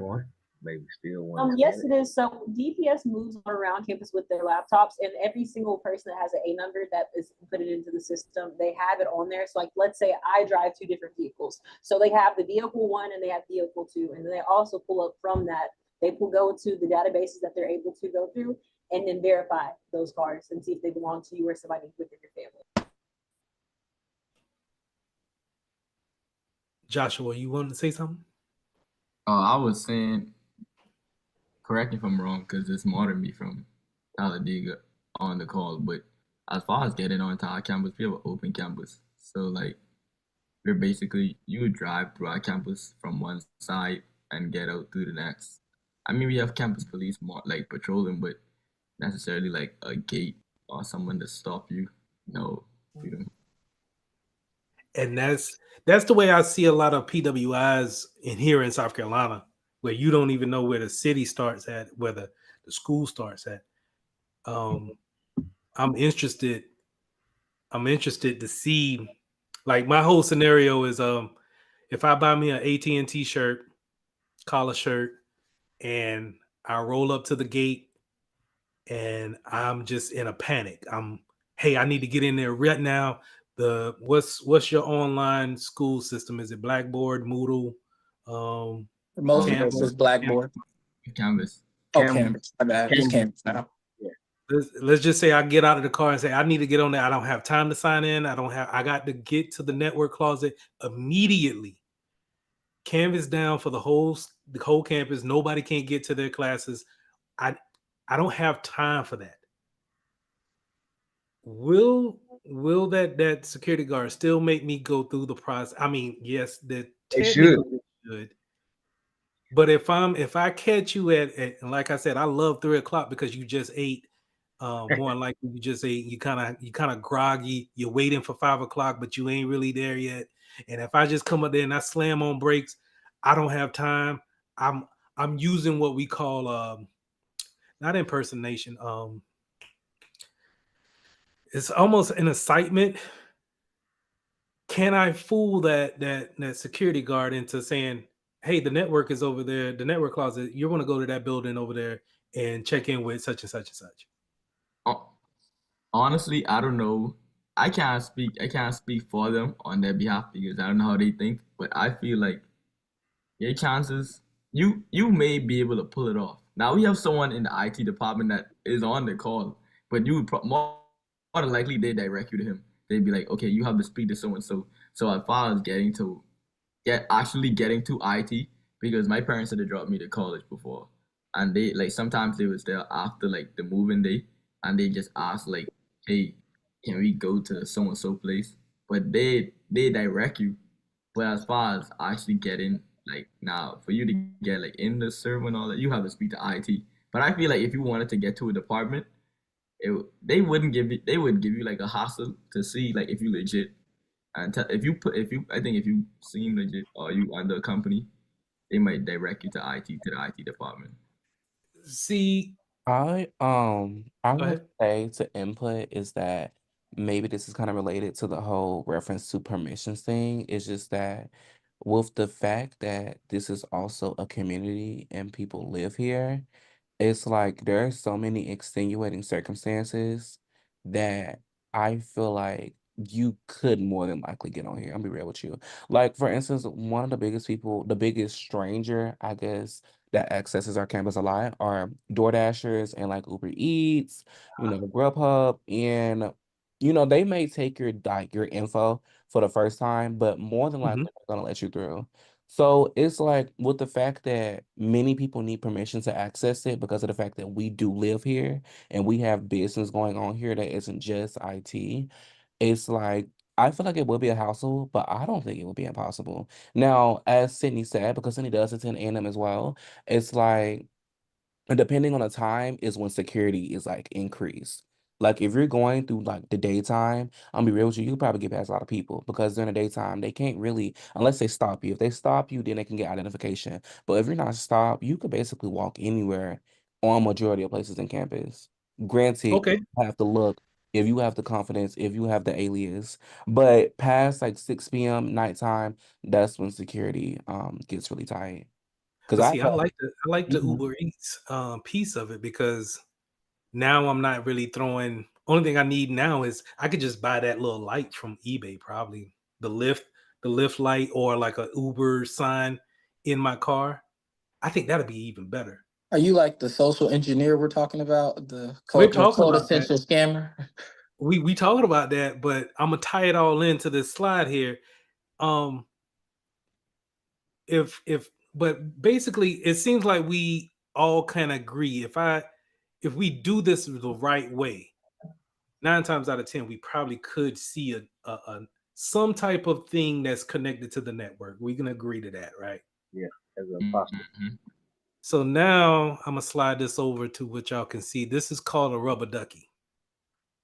one, maybe steal one. Yes, it is. So DPS moves around campus with their laptops, and every single person that has an A number that is put it into the system, they have it on there. So, like, let's say I drive 2 different vehicles, so they have the vehicle 1 and they have vehicle 2, and then they also pull up from that. They will go to the databases that they're able to go through, and then verify those cars and see if they belong to you or somebody within your family. Joshua, you wanted to say something? I was saying, correct me if I'm wrong, because it's more than me from Talladega on the call. But as far as getting onto our campus, we have an open campus. So like, we're basically, you would drive through our campus from one side and get out through the next. I mean, we have campus police more like patrolling, but necessarily like a gate or someone to stop you. No, we don't. And that's the way I see a lot of PWIs in here in South Carolina, where you don't even know where the city starts at, where the school starts at. I'm interested to see, like, my whole scenario is if I buy me an AT&T shirt, collar shirt, and I roll up to the gate and I'm just in a panic. Hey, I need to get in there right now. What's your online school system? Is it Blackboard, Moodle, Most of us Canvas? is Blackboard. Canvas. Oh, Canvas. My bad. It's Canvas now. Let's just say I get out of the car and say I need to get on there. I don't have time to sign in. I got to get to the network closet immediately. Canvas down for the whole campus. Nobody can get to their classes. I don't have time for that. Will that security guard still make me go through the process? I mean, yes, that They should. technically should. But if I catch you at like I said, I love 3 o'clock because you just ate. More than likely you just ate. You kind of groggy. You're waiting for 5 o'clock, but you ain't really there yet. And if I just come up there and I slam on brakes, I don't have time. I'm using what we call not impersonation. It's almost an incitement. Can I fool that security guard into saying, "Hey, the network is over there, the network closet. You're going to go to that building over there and check in with such and such and such." Honestly, I don't know. I can't speak for them on their behalf because I don't know how they think. But I feel like your chances, you may be able to pull it off. Now we have someone in the IT department that is on the call, but you would more than likely they direct you to him. They'd be like, okay, you have to speak to so and so. So as far as getting to IT, because my parents had to drop me to college before, and they like sometimes they was there after like the moving day, and they just asked like, hey, can we go to so and so place? But they direct you. But as far as actually getting like now for you to get like in the server and all that, you have to speak to IT. But I feel like if you wanted to get to a department, they would give you like a hostel to see like if you legit and if you seem legit or you under a company, they might direct you to the IT department. See, I go would ahead. say to input is that maybe this is kind of related to the whole reference to permissions thing. It's just that with the fact that this is also a community and people live here, it's like there are so many extenuating circumstances that I feel like you could more than likely get on here. I'm be real with you. Like for instance, one of the biggest people, the biggest stranger, I guess, that accesses our campus a lot are DoorDashers and like Uber Eats, Grubhub, and they may take your info for the first time, but more than likely they're gonna let you through. So it's like with the fact that many people need permission to access it because of the fact that we do live here and we have business going on here that isn't just IT. It's like I feel like it will be a hassle, but I don't think it will be impossible. Now, as Sydney said, because Sydney does attend A&M as well, it's like and depending on the time is when security is like increased. Like if you're going through like the daytime, I'm gonna be real with you, you could probably get past a lot of people because during the daytime they can't really unless they stop you. If they stop you, then they can get identification. But if you're not stopped, you could basically walk anywhere on majority of places in campus. Granted, Okay. you have to look if you have the confidence, if you have the alias. But past like 6 p.m. nighttime, that's when security gets really tight. Because But I've see, I had like the Mhm. Uber Eats piece of it because now I'm not really throwing. Only thing I need now is I could just buy that little light from eBay, probably the lift light, or like a Uber sign in my car. I think that'd be even better. Are you like the social engineer we're talking about? We're The talking code about that. essential scammer? We talking about that, but I'm gonna tie it all into this slide here. Um, if but basically it seems like we all kind of agree if we do this the right way, 9 times out of 10 we probably could see a some type of thing that's connected to the network. We can agree to that, right? Yeah, as impossible. So now I'm gonna slide this over to what y'all can see. This is called a rubber ducky,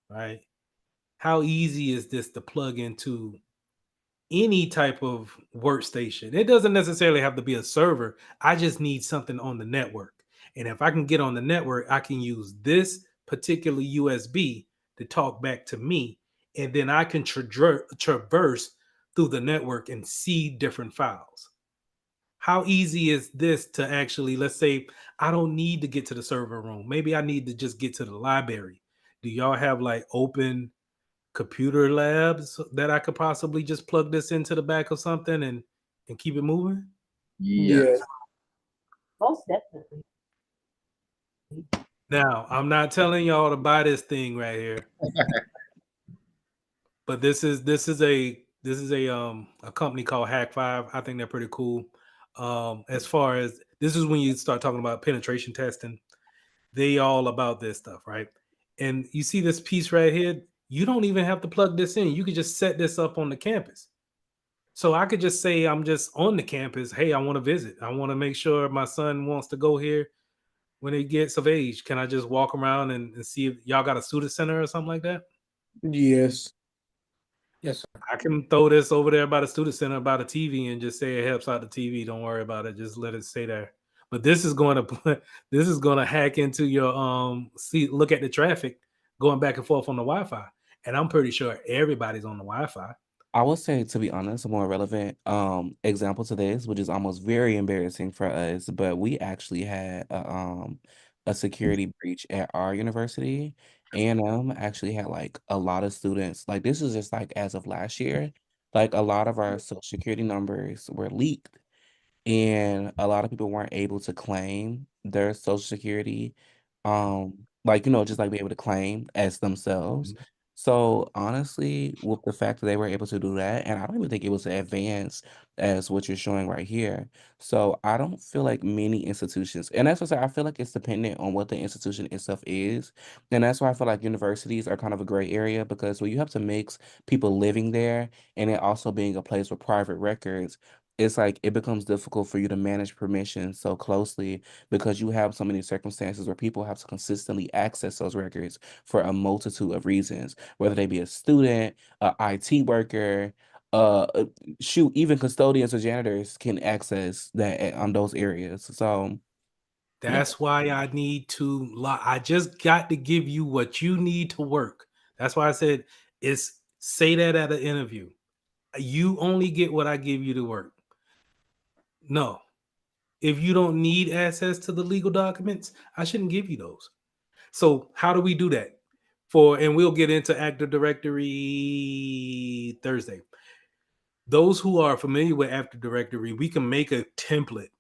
right? How easy is this to plug into any type of workstation? It doesn't necessarily have to be a server. I just need something on the network. And if I can get on the network, I can use this particular USB to talk back to me. And then I can traverse through the network and see different files. How easy is this to actually, let's say, I don't need to get to the server room. Maybe I need to just get to the library. Do y'all have like open computer labs that I could possibly just plug this into the back of something and keep it moving? Yeah. Most definitely. Now, I'm not telling y'all to buy this thing right here, but this is a company called Hack5. I think they're pretty cool. As far as this is when you start talking about penetration testing, they all about this stuff, right? And you see this piece right here, you don't even have to plug this in. You could just set this up on the campus. So I could just say I'm just on the campus. Hey, I want to visit. I want to make sure my son wants to go here when he gets of age. Can I just walk around and see if y'all got a student center or something like that? Yes. Yes, sir. I can throw this over there by the student center by the TV and just say it helps out the TV. Don't worry about it. Just let it stay there. But this is going to this is going to hack into your see look at the traffic going back and forth on the Wi-Fi. And I'm pretty sure everybody's on the Wi-Fi. I would say, to be honest, a more relevant example to this, which is almost very embarrassing for us, but we actually had a security breach at our university, and actually had like a lot of students. Like this is just like as of last year, like a lot of our social security numbers were leaked, and a lot of people weren't able to claim their social security, like just like be able to claim as themselves. So honestly, with the fact that they were able to do that, and I don't even think it was as advanced as what you're showing right here. So I don't feel like many institutions, and that's what I feel like it's dependent on what the institution itself is. And that's why I feel like universities are kind of a gray area, because when you have to mix people living there and it also being a place with private records, it's like it becomes difficult for you to manage permissions so closely, because you have so many circumstances where people have to consistently access those records for a multitude of reasons, whether they be a student, a IT worker, uh, shoot, even custodians or janitors can access that on those areas. So, yeah. That's why I need to I just got to give you what you need to work. That's why I said it's say that at an interview. You only get what I give you to work. No. If you don't need access to the legal documents, I shouldn't give you those. So how do we do that? And we'll get into Active Directory Thursday. Those who are familiar with Active Directory, we can make a template,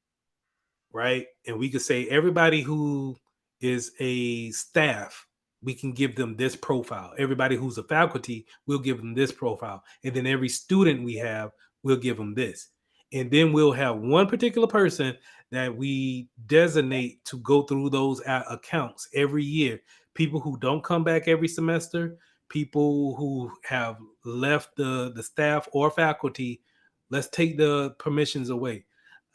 right? And we could say everybody who is a staff, we can give them this profile. Everybody who's a faculty, we'll give them this profile. And then every student we have, we'll give them this. And then we'll have one particular person that we designate to go through those accounts every year. People who don't come back every semester, people who have left the staff or faculty, let's take the permissions away.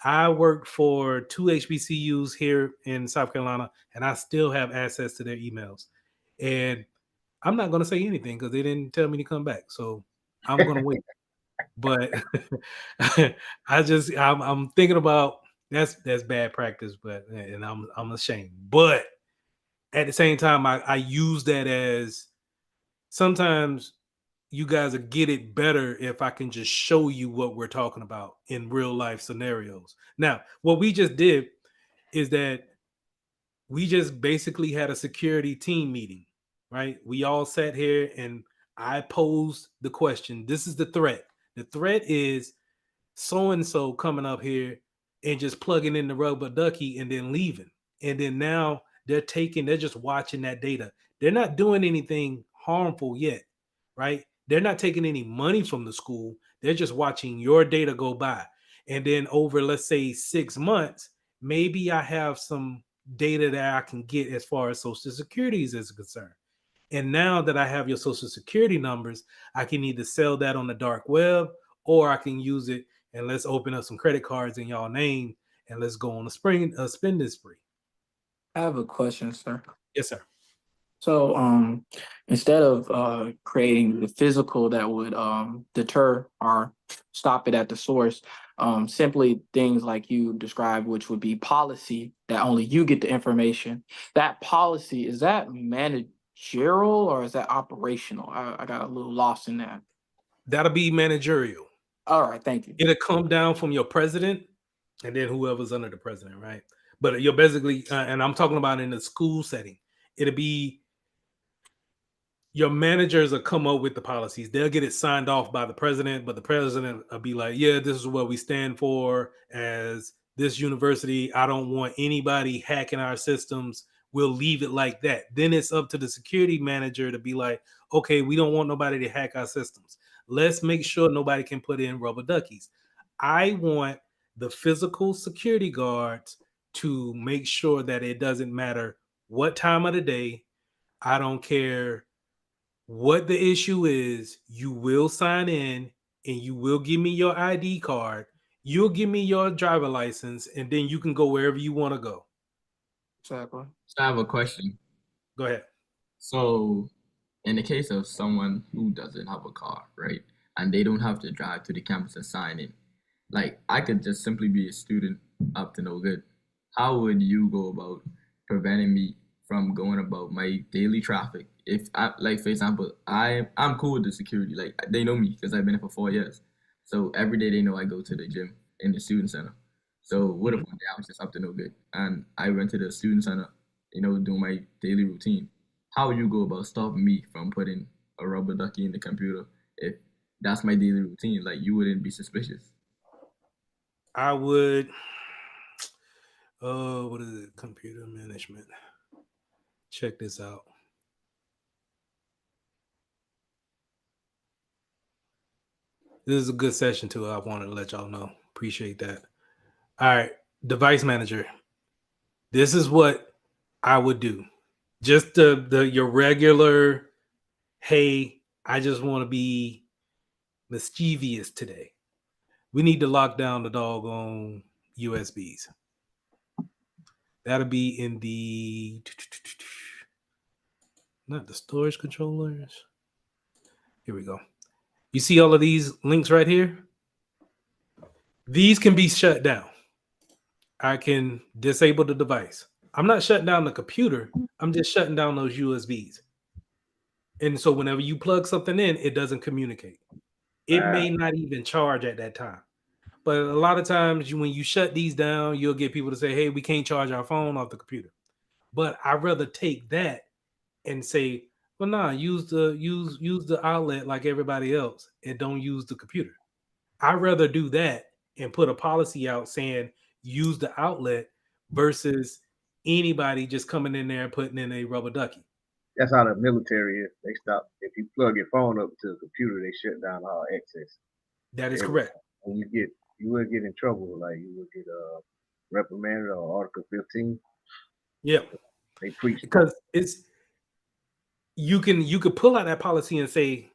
I worked for 2 HBCUs here in South Carolina, and I still have access to their emails. And I'm not going to say anything because they didn't tell me to come back. So I'm going to wait. But I'm thinking about that's bad practice, and I'm ashamed. But at the same time, I use that as sometimes you guys will get it better if I can just show you what we're talking about in real life scenarios. Now, what we just did is that we just basically had a security team meeting, right? We all sat here and I posed the question. This is the threat. The threat is so and so coming up here and just plugging in the rubber ducky and then leaving. And then now they're just watching that data. They're not doing anything harmful yet, right? They're not taking any money from the school. They're just watching your data go by. And then over, let's say, 6 months, maybe I have some data that I can get as far as Social Security is concerned. And now that I have your Social Security numbers, I can either sell that on the dark web or I can use it and let's open up some credit cards in y'all name and let's go on a spending spree. I have a question, sir. Yes, sir. So, instead of creating the physical that would deter or stop it at the source, simply things like you described, which would be policy that only you get the information. That policy, is that managerial or is that operational? I got a little lost in that. That'll be managerial. All right, thank you. It'll come down from your president and then whoever's under the president, right? But you're basically, and I'm talking about in the school setting, it'll be your managers will come up with the policies. They'll get it signed off by the president, but the president will be like, yeah, this is what we stand for as this university. I don't want anybody hacking our systems. we'll leave it like that. Then it's up to the security manager to be like, okay, we don't want nobody to hack our systems. Let's make sure nobody can put in rubber duckies. I want the physical security guards to make sure that it doesn't matter what time of the day. I don't care what the issue is. You will sign in and you will give me your ID card. You'll give me your driver license, and then you can go wherever you want to go. Exactly. So I have a question. Go ahead. So, in the case of someone who doesn't have a car, right, and they don't have to drive to the campus and sign in, like I could just simply be a student up to no good. How would you go about preventing me from going about my daily traffic? If I, like, for example, I'm cool with the security, like they know me because I've been here for 4 years, so every day they know I go to the gym in the student center. So what if one day I was just up to no good and I went to the student center, doing my daily routine? How would you go about stopping me from putting a rubber ducky in the computer if that's my daily routine? Like you wouldn't be suspicious. I would. What is it? Computer management. Check this out. This is a good session too. I wanted to let y'all know. Appreciate that. All right, device manager. This is what I would do. Just the your regular, hey, I just want to be mischievous today. We need to lock down the doggone USBs. That'll be in the not the storage controllers. Here we go. You see all of these links right here? These can be shut down. I can disable the device. I'm not shutting down the computer. I'm just shutting down those USBs. And so whenever you plug something in, it doesn't communicate. It may not even charge at that time. But a lot of times when you shut these down, you'll get people to say, hey, we can't charge our phone off the computer. But I'd rather take that and say, well, nah, use the outlet like everybody else and don't use the computer. I'd rather do that and put a policy out saying use the outlet versus anybody just coming in there and putting in a rubber ducky. That's how the military is. They stop if you plug your phone up to the computer, they shut down all access. That is correct. And you will get in trouble, like you will get reprimanded or Article 15. Yeah. They preach because it's you could pull out that policy and say,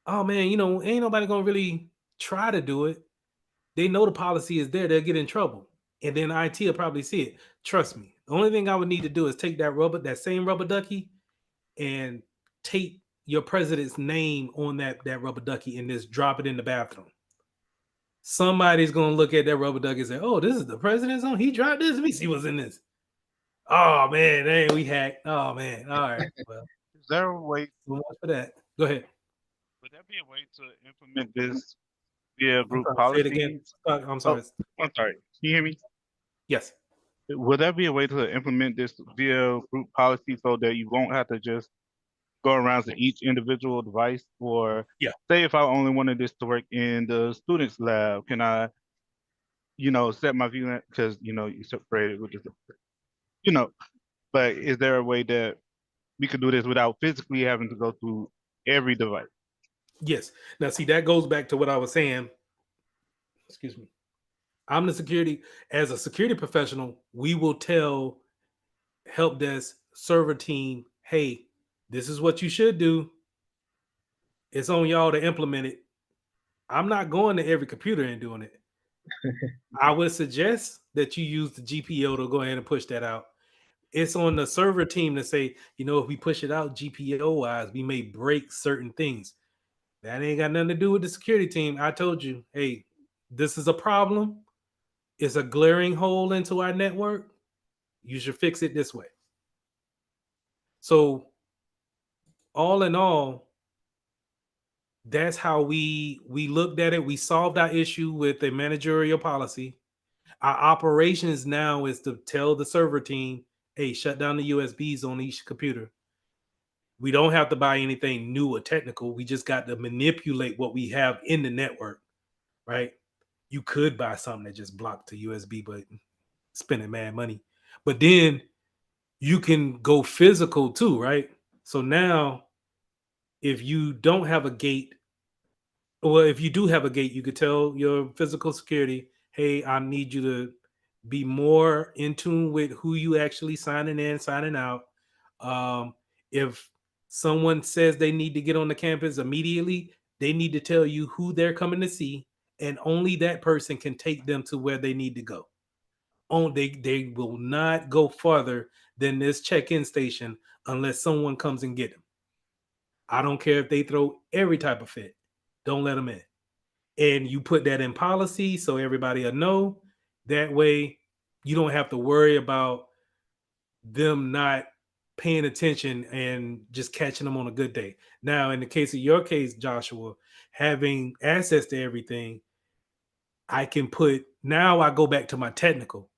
oh man, ain't nobody gonna really try to do it. They know the policy is there, they'll get in trouble. And then IT will probably see it. Trust me. The only thing I would need to do is take that same rubber ducky and tape your president's name on that rubber ducky and just drop it in the bathroom. Somebody's gonna look at that rubber ducky and say, oh, this is the president's on. He dropped this. Let me see what's in this. Oh man, dang, we hacked. Oh man. All right. Well, is there a way so much for that? Go ahead. Would there be a way to implement this via group Say it again. policies? I'm sorry. I'm sorry. Can you hear me? Yes. Would there be a way to implement this via group policy so that you won't have to just go around to each individual device? Or say if I only wanted this to work in the students' lab, can I, set my view because you separated with this, but is there a way that we could do this without physically having to go through every device? Yes. Now, see, that goes back to what I was saying. Excuse me. I'm as a security professional, we will tell help desk server team, hey, this is what you should do. It's on y'all to implement it. I'm not going to every computer and doing it. I would suggest that you use the GPO to go ahead and push that out. It's on the server team to say, if we push it out GPO wise, we may break certain things. That ain't got nothing to do with the security team. I told you, hey, this is a problem. It's a glaring hole into our network. You should fix it this way. So, all in all, that's how we looked at it. We solved our issue with a managerial policy. Our operations now is to tell the server team, hey, shut down the USBs on each computer. We don't have to buy anything new or technical. We just got to manipulate what we have in the network, right? You could buy something that just blocked the USB, but spending mad money. But then you can go physical too, right? So now, if you don't have a gate, well, if you do have a gate, you could tell your physical security, hey, I need you to be more in tune with who you actually signing in, signing out. If someone says they need to get on the campus immediately, they need to tell you who they're coming to see, and only that person can take them to where they need to go. They will not go farther than this check-in station unless someone comes and get them. I don't care if they throw every type of fit. Don't let them in. And you put that in policy so everybody will know. That way, you don't have to worry about them not paying attention and just catching them on a good day. Now, in the case of your case, Joshua, having access to everything, I can put, now I go back to my technical.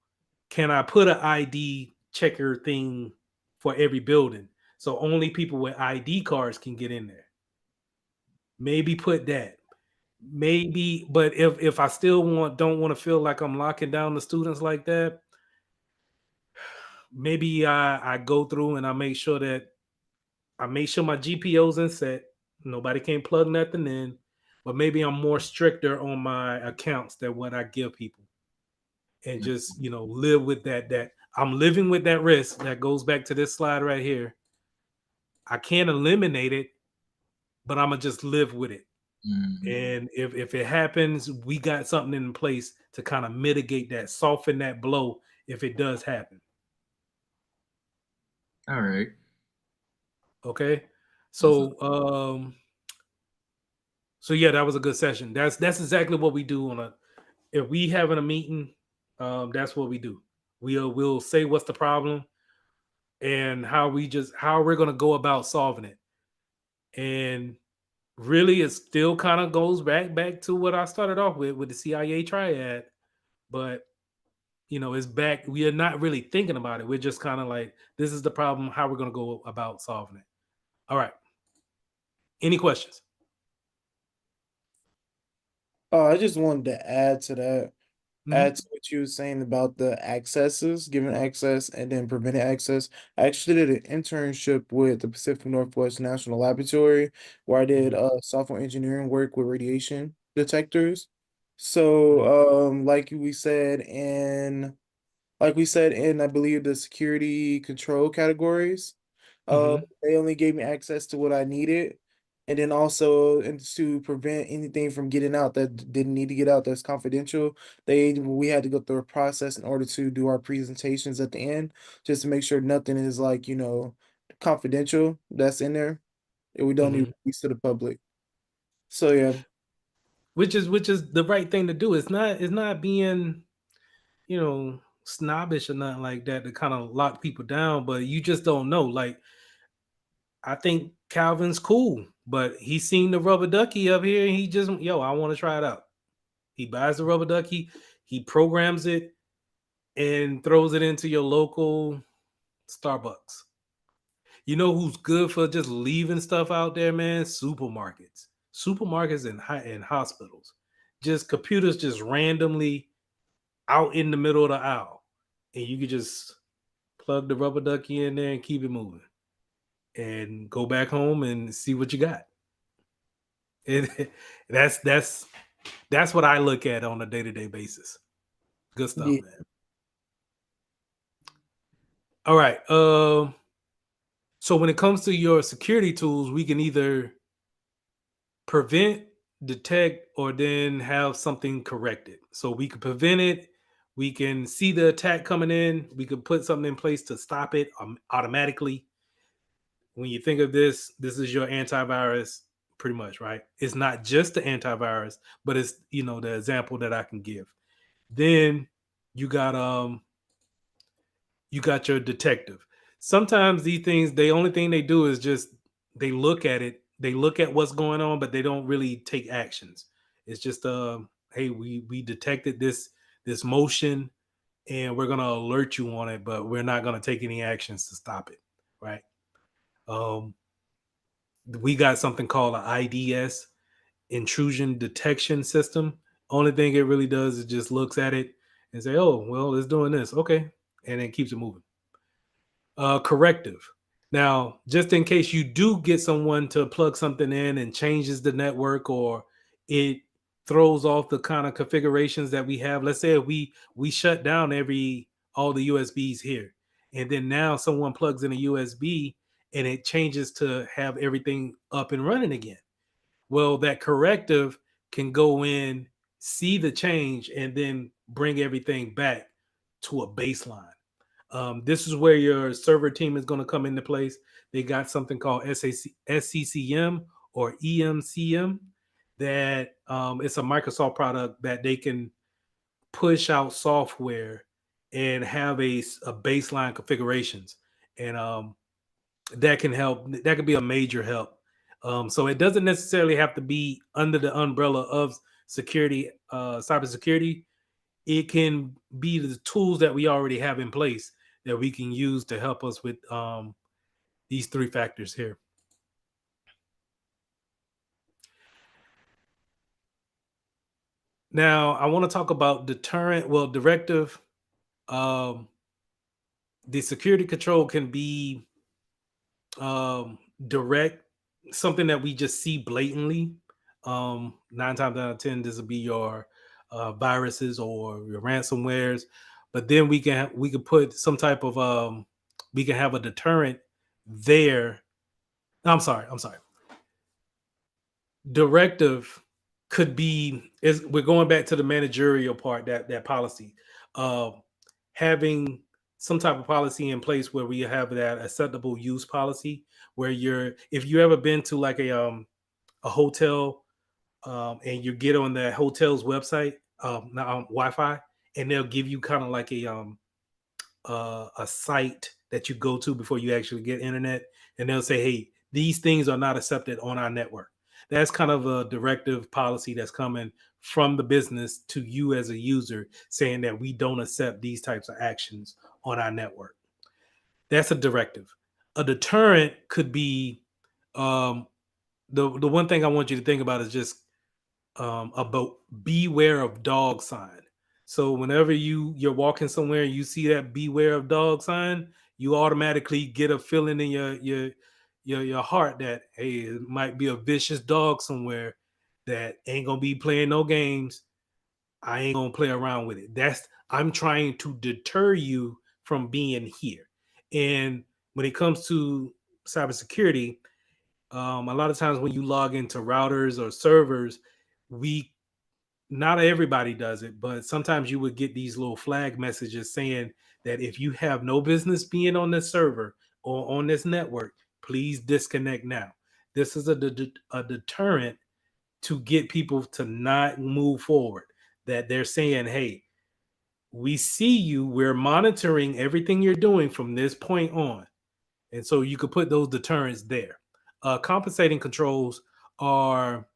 Can I put an ID checker thing for every building so only people with ID cards can get in there? Maybe put that. Maybe, but if I still don't want to feel like I'm locking down the students like that, maybe I go through and I make sure my GPO's in set. Nobody can plug nothing in, but maybe I'm more stricter on my accounts than what I give people, and just live with that I'm living with that risk. That goes back to this slide right here. I can't eliminate it, but I'm gonna just live with it. And if it happens, we got something in place to kind of mitigate that, soften that blow if it does happen. All right. Okay. So so yeah, that was a good session. That's exactly what we do if we having a meeting, that's what we do. We'll say what's the problem and how we're gonna go about solving it. And really it still kind of goes back to what I started off with the CIA triad. But it's back. We are not really thinking about it. We're just kind of like, this is the problem, how we're going to go about solving it. All right. Any questions? I just wanted to add to that. Mhm. Add to what you were saying about the accesses, giving access and then preventing access. I actually did an internship with the Pacific Northwest National Laboratory where I did software engineering work with radiation detectors. So, like we said in I believe the security control categories, they only gave me access to what I needed. And then also, and to prevent anything from getting out that didn't need to get out that's confidential, we had to go through a process in order to do our presentations at the end, just to make sure nothing is like, confidential that's in there, and we don't need to release to the public. So yeah. Which is the right thing to do. It's not being, snobbish or nothing like that to kind of lock people down, but you just don't know. Like, I think Calvin's cool, but he's seen the rubber ducky up here and he just, I want to try it out. He buys the rubber ducky, he programs it and throws it into your local Starbucks. You know who's good for just leaving stuff out there, man? Supermarkets and hospitals. Just computers just randomly out in the middle of the aisle. And you could just plug the rubber ducky in there and keep it moving. And go back home and see what you got. That's what I look at on a day-to-day basis. Good stuff, man. All right. So when it comes to your security tools, we can either prevent, detect, or then have something corrected. So we can prevent it. We can see the attack coming in. We could put something in place to stop it automatically. When you think of this is your antivirus, pretty much, right? It's not just the antivirus, but it's the example that I can give. Then you got your detective. Sometimes these things, the only thing they do is just they look at it, they look at what's going on, but they don't really take actions. It's just hey, we detected this motion and we're gonna alert you on it, but we're not gonna take any actions to stop it, right? We got something called an IDS, intrusion detection system. Only thing it really does is just looks at it and say, oh, well, it's doing this. Okay. And then keeps it moving. corrective. Now, just in case you do get someone to plug something in and changes the network, or it throws off the kind of configurations that we have. Let's say we shut down all the USBs here, and then now someone plugs in a USB and it changes to have everything up and running again. Well, that corrective can go in, see the change, and then bring everything back to a baseline. This is where your server team is going to come into place. They got something called SCCM or EMCM that it's a Microsoft product that they can push out software and have a baseline configurations. And that can help. That could be a major help. So it doesn't necessarily have to be under the umbrella of security, cybersecurity. It can be the tools that we already have in place that we can use to help us with these three factors here. Now, I want to talk about deterrent. Well, directive. The security control can be direct, something that we just see blatantly. 9 times out of 10, this will be your viruses or your ransomwares. But then we can put some type of we can have a deterrent there. I'm sorry. Directive could be, is we're going back to the managerial part, that policy. Having some type of policy in place where we have that acceptable use policy, where if you ever been to like a hotel, and you get on the hotel's website, Wi-Fi, and they'll give you kind of like a site that you go to before you actually get internet, and they'll say, hey, these things are not accepted on our network. That's kind of a directive policy that's coming from the business to you as a user, saying that we don't accept these types of actions on our network. That's a directive. A deterrent could be, the one thing I want you to think about is just about beware of dog sign. So whenever you're walking somewhere and you see that beware of dog sign, you automatically get a feeling in your heart that, hey, it might be a vicious dog somewhere that ain't gonna be playing no games. I ain't gonna play around with it. I'm trying to deter you from being here. And when it comes to cybersecurity, a lot of times when you log into routers or servers, not everybody does it, but sometimes you would get these little flag messages saying that if you have no business being on this server or on this network, please disconnect now. This is a deterrent to get people to not move forward. That they're saying, hey, we see you, we're monitoring everything you're doing from this point on. And so you could put those deterrents there. Compensating controls are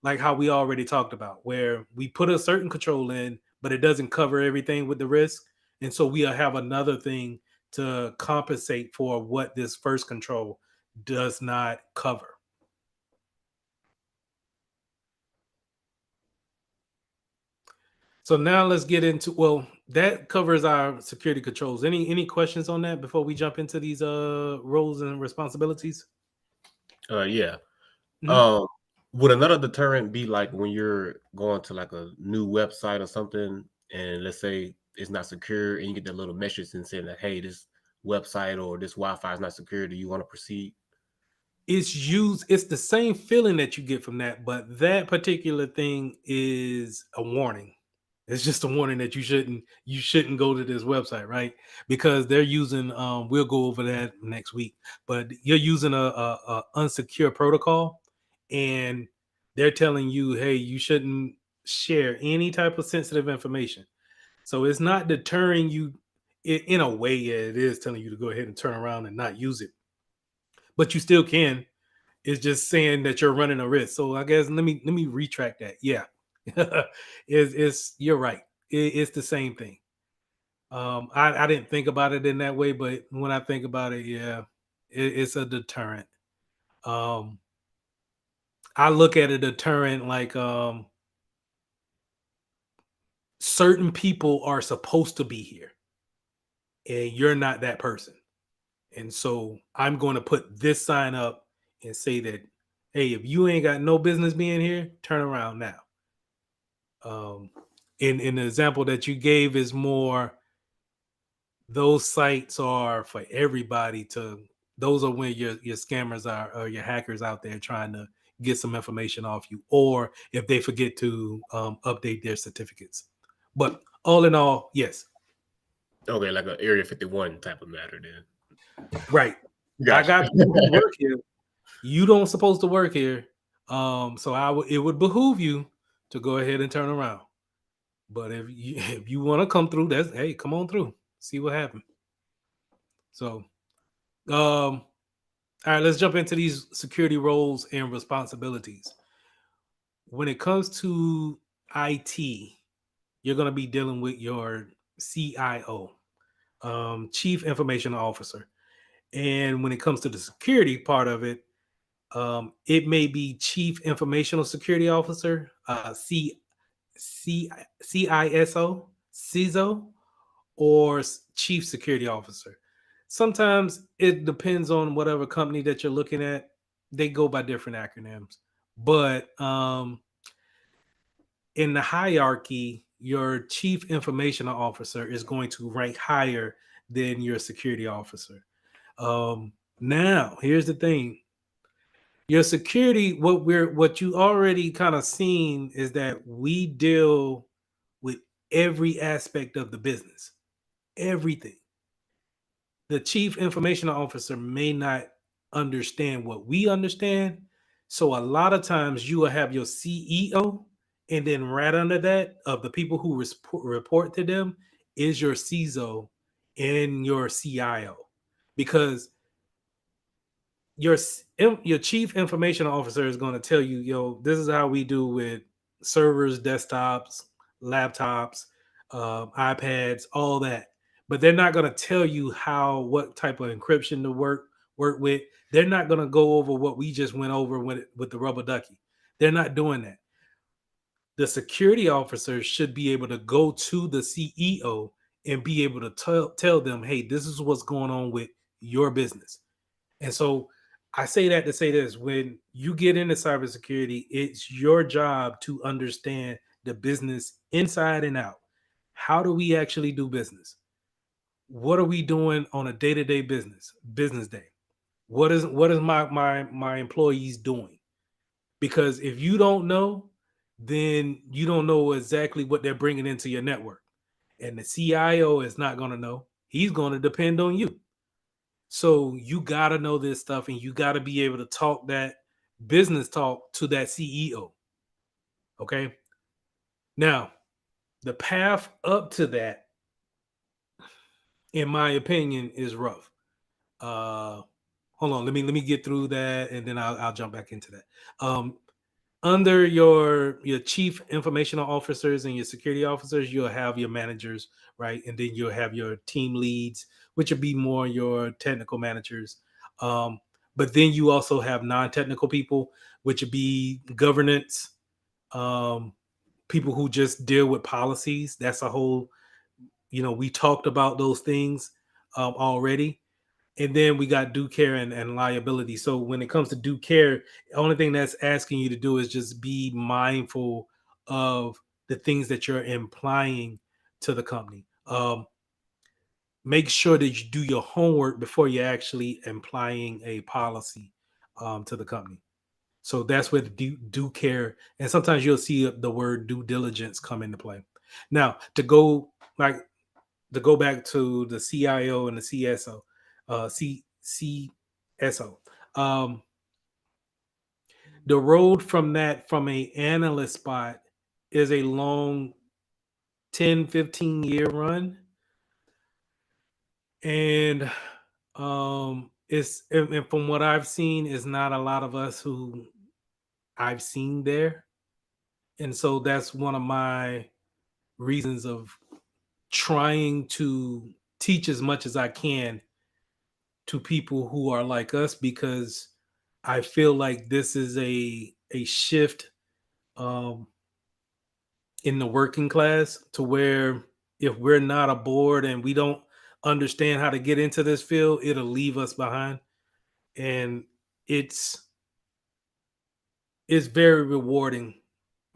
like how we already talked about, where we put a certain control in, but it doesn't cover everything with the risk. And so we'll have another thing to compensate for what this first control does not cover. So now let's get into, well, that covers our security controls. Any questions on that before we jump into these roles and responsibilities? Yeah. Would another deterrent be like when you're going to like a new website or something, and let's say it's not secure, and you get that little message and saying that, hey, this website or this Wi-Fi is not secure, do you want to proceed? It's the same feeling that you get from that, but that particular thing is a warning. It's just a warning that you shouldn't go to this website, right? Because they're using, we'll go over that next week, but you're using a unsecure protocol, and they're telling you, hey, you shouldn't share any type of sensitive information. So it's not deterring you. In a way, yeah, it is telling you to go ahead and turn around and not use it, but you still can. It's just saying that you're running a risk. So I guess let me retract that. Yeah, it's you're right. It's the same thing. I didn't think about it in that way, but when I think about it, yeah, it's a deterrent. I look at a deterrent like certain people are supposed to be here, and you're not that person. And so I'm going to put this sign up and say that, hey, if you ain't got no business being here, turn around now. In the example that you gave is more, those sites are for everybody to, those are when your scammers are, or your hackers out there trying to get some information off you, or if they forget to update their certificates. But all in all, yes. Okay, like an Area 51 type of matter then. Right. Gotcha. I got people who work here. You don't supposed to work here. So it would behoove you to go ahead and turn around. But if you want to come through, that's, hey, come on through. See what happens. So all right, let's jump into these security roles and responsibilities. When it comes to IT, you're going to be dealing with your CIO, Chief Information Officer. And when it comes to the security part of it, it may be Chief Informational Security Officer, CISO, or Chief Security Officer. Sometimes it depends on whatever company that you're looking at. They go by different acronyms. But in the hierarchy, your Chief Information Officer is going to rank higher than your security officer. Now, here's the thing. Your security, what you already kind of seen is that we deal with every aspect of the business. Everything. The Chief Information Officer may not understand what we understand. So a lot of times you will have your CEO, and then right under that, of the people who report to them, is your CISO and your CIO, because your Chief Information Officer is going to tell you, yo, this is how we do with servers, desktops, laptops, iPads, all that. But they're not going to tell you what type of encryption to work with. They're not going to go over what we just went over with the rubber ducky. They're not doing that. The security officer should be able to go to the CEO and be able to tell them, hey, this is what's going on with your business. And so I say that to say this: when you get into cybersecurity, it's your job to understand the business inside and out. How do we actually do business? What are we doing on a day-to-day business day? What is my employees doing? Because if you don't know, then you don't know exactly what they're bringing into your network. And the CIO is not going to know. He's going to depend on you. So you got to know this stuff, and you got to be able to talk that business talk to that CEO. Okay. Now, the path up to that, in my opinion, is rough. Hold on, let me get through that, and then I'll jump back into that. Under your chief informational officers and your security officers, you'll have your managers, right? And then you'll have your team leads, which will be more your technical managers. But then you also have non-technical people, which would be governance, people who just deal with policies. That's a whole, we talked about those things already. And then we got due care and liability. So when it comes to due care, the only thing that's asking you to do is just be mindful of the things that you're implying to the company. Make sure that you do your homework before you're actually implying a policy to the company. So that's where the due care, and sometimes you'll see the word due diligence come into play. Now, to go back to the CIO and the CSO, CSO. The road from a analyst spot is a long 10, 15-year run. And and from what I've seen, is not a lot of us who I've seen there. And so that's one of my reasons of trying to teach as much as I can to people who are like us, because I feel like this is a shift in the working class, to where if we're not aboard and we don't, understand how to get into this field, it'll leave us behind. And it's very rewarding,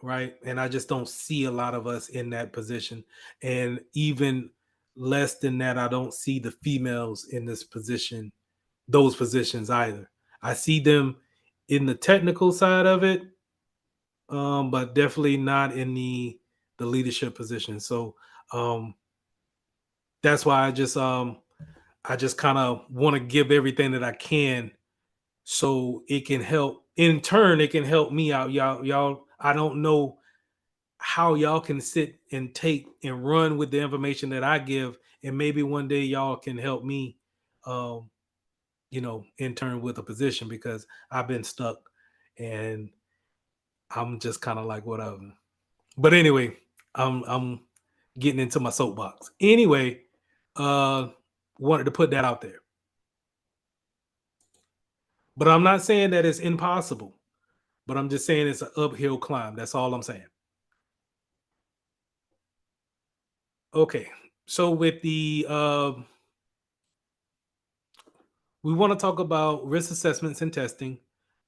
right? And I just don't see a lot of us in that position. And even less than that, I don't see the females in this position, those positions either. I see them in the technical side of it, but definitely not in the leadership position. So that's why I just kind of want to give everything that I can so it can help. In turn, it can help me out. Y'all, I don't know how y'all can sit and take and run with the information that I give, and maybe one day y'all can help me, um, in turn with a position, because I've been stuck and I'm just kind of like whatever. But anyway, I'm getting into my soapbox. Anyway, uh, wanted to put that out there. But I'm not saying that it's impossible. But I'm just saying it's an uphill climb. That's all I'm saying. Okay. So with the we want to talk about risk assessments and testing.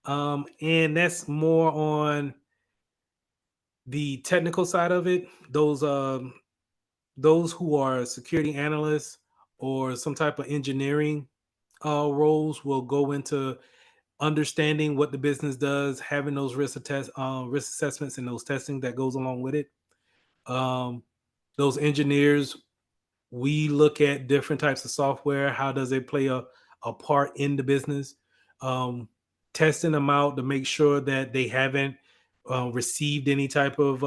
And that's more on the technical side of it. Those who are security analysts or some type of engineering roles will go into understanding what the business does, having those risk assessments and those testing that goes along with it. Those engineers, we look at different types of software. How does it play a part in the business? Um, Testing them out to make sure that they haven't received any type of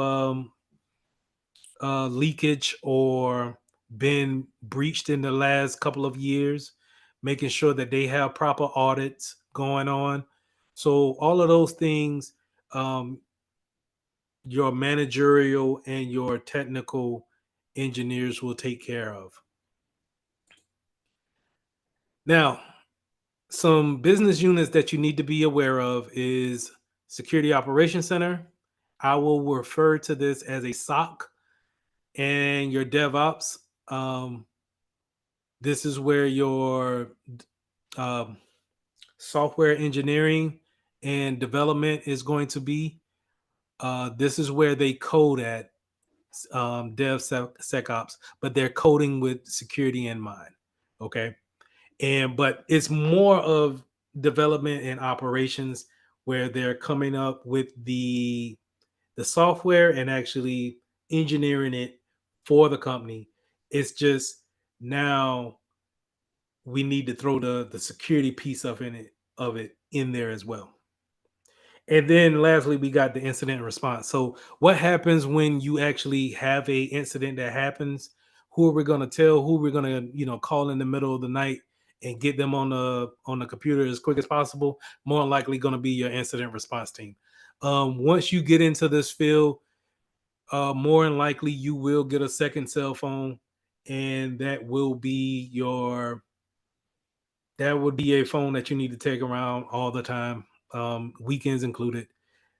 leakage or been breached in the last couple of years, making sure that they have proper audits going on. So all of those things, um, your managerial and your technical engineers will take care of. Now, some business units that you need to be aware of is Security Operations Center. I will refer to this as a SOC, and your DevOps. This is where your um, software engineering and development is going to be. This is where they code at, DevSecOps, but they're coding with security in mind. Okay. But it's more of development and operations, where they're coming up with the software and actually engineering it for the company. It's just now we need to throw the security piece of it in there as well. And then lastly, we got the incident response. So what happens when you actually have a incident that happens? Who are we going to tell? Who we're going to, call in the middle of the night and get them on the computer as quick as possible? More likely going to be your incident response team. Once you get into this field, more than likely you will get a second cell phone, and that would be a phone that you need to take around all the time, weekends included,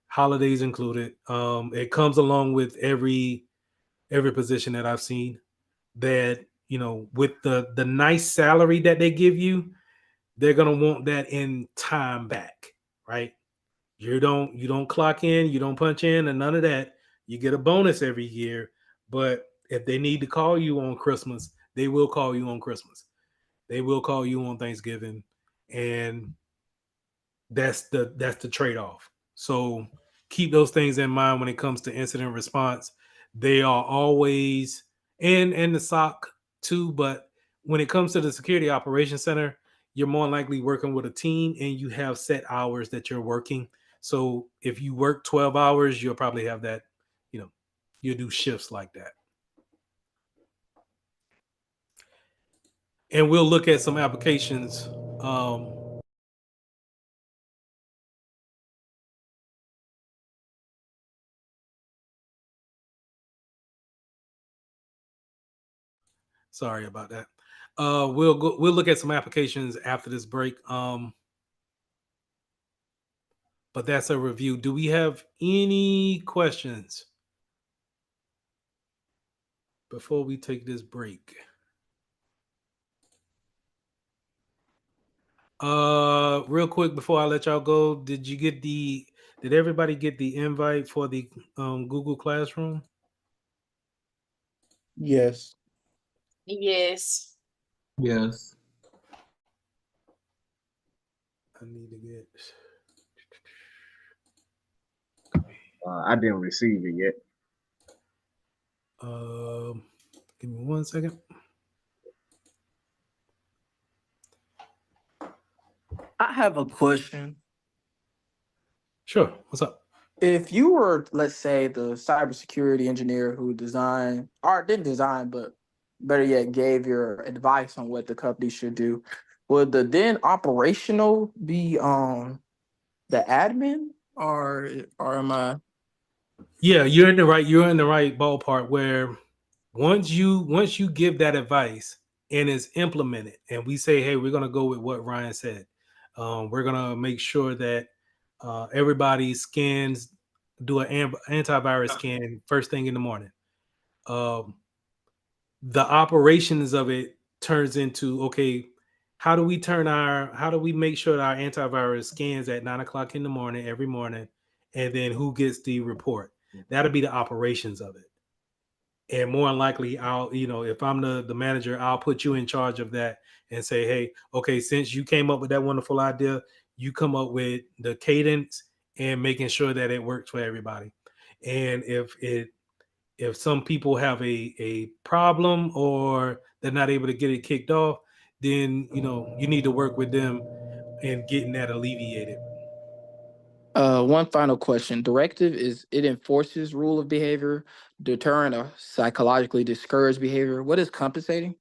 holidays included. It comes along with every position that I've seen, that with the nice salary that they give you, they're gonna want that in time back, right? You don't clock in, you don't punch in, and none of that. You get a bonus every year, but if they need to call you on Christmas, they will call you on Christmas. They will call you on Thanksgiving, and that's the trade-off. So keep those things in mind when it comes to incident response. They are always, and the SOC too, but when it comes to the Security Operations Center, you're more likely working with a team, and you have set hours that you're working. So if you work 12 hours, you'll probably have that, you'll do shifts like that. And we'll look at some applications. Sorry about that. We'll look at some applications after this break. But that's a review. Do we have any questions before we take this break? Real quick before I let y'all go, did everybody get the invite for the Google Classroom? Yes. Yes. Yes. I need to get. I didn't receive it yet. Give me 1 second. I have a question. Sure. What's up? If you were, let's say, the cybersecurity engineer who designed, or didn't design, but better yet, gave your advice on what the company should do, would the then operational be the admin, or am I? Yeah, you're in the right ballpark where once you give that advice and it's implemented and we say, hey, we're gonna go with what Ryan said. We're gonna make sure that everybody scans, do an antivirus scan first thing in the morning. Um, the operations of it turns into, okay, how do we make sure that our antivirus scans at 9 o'clock in the morning every morning, and then who gets the report? That'll be the operations of it. And more than likely, if I'm the manager, I'll put you in charge of that and say, hey, okay, since you came up with that wonderful idea, you come up with the cadence and making sure that it works for everybody. And if some people have a problem or they're not able to get it kicked off, then you need to work with them in getting that alleviated. One final question. Directive is it enforces rule of behavior, deterrent or psychologically discourage behavior. What is compensating?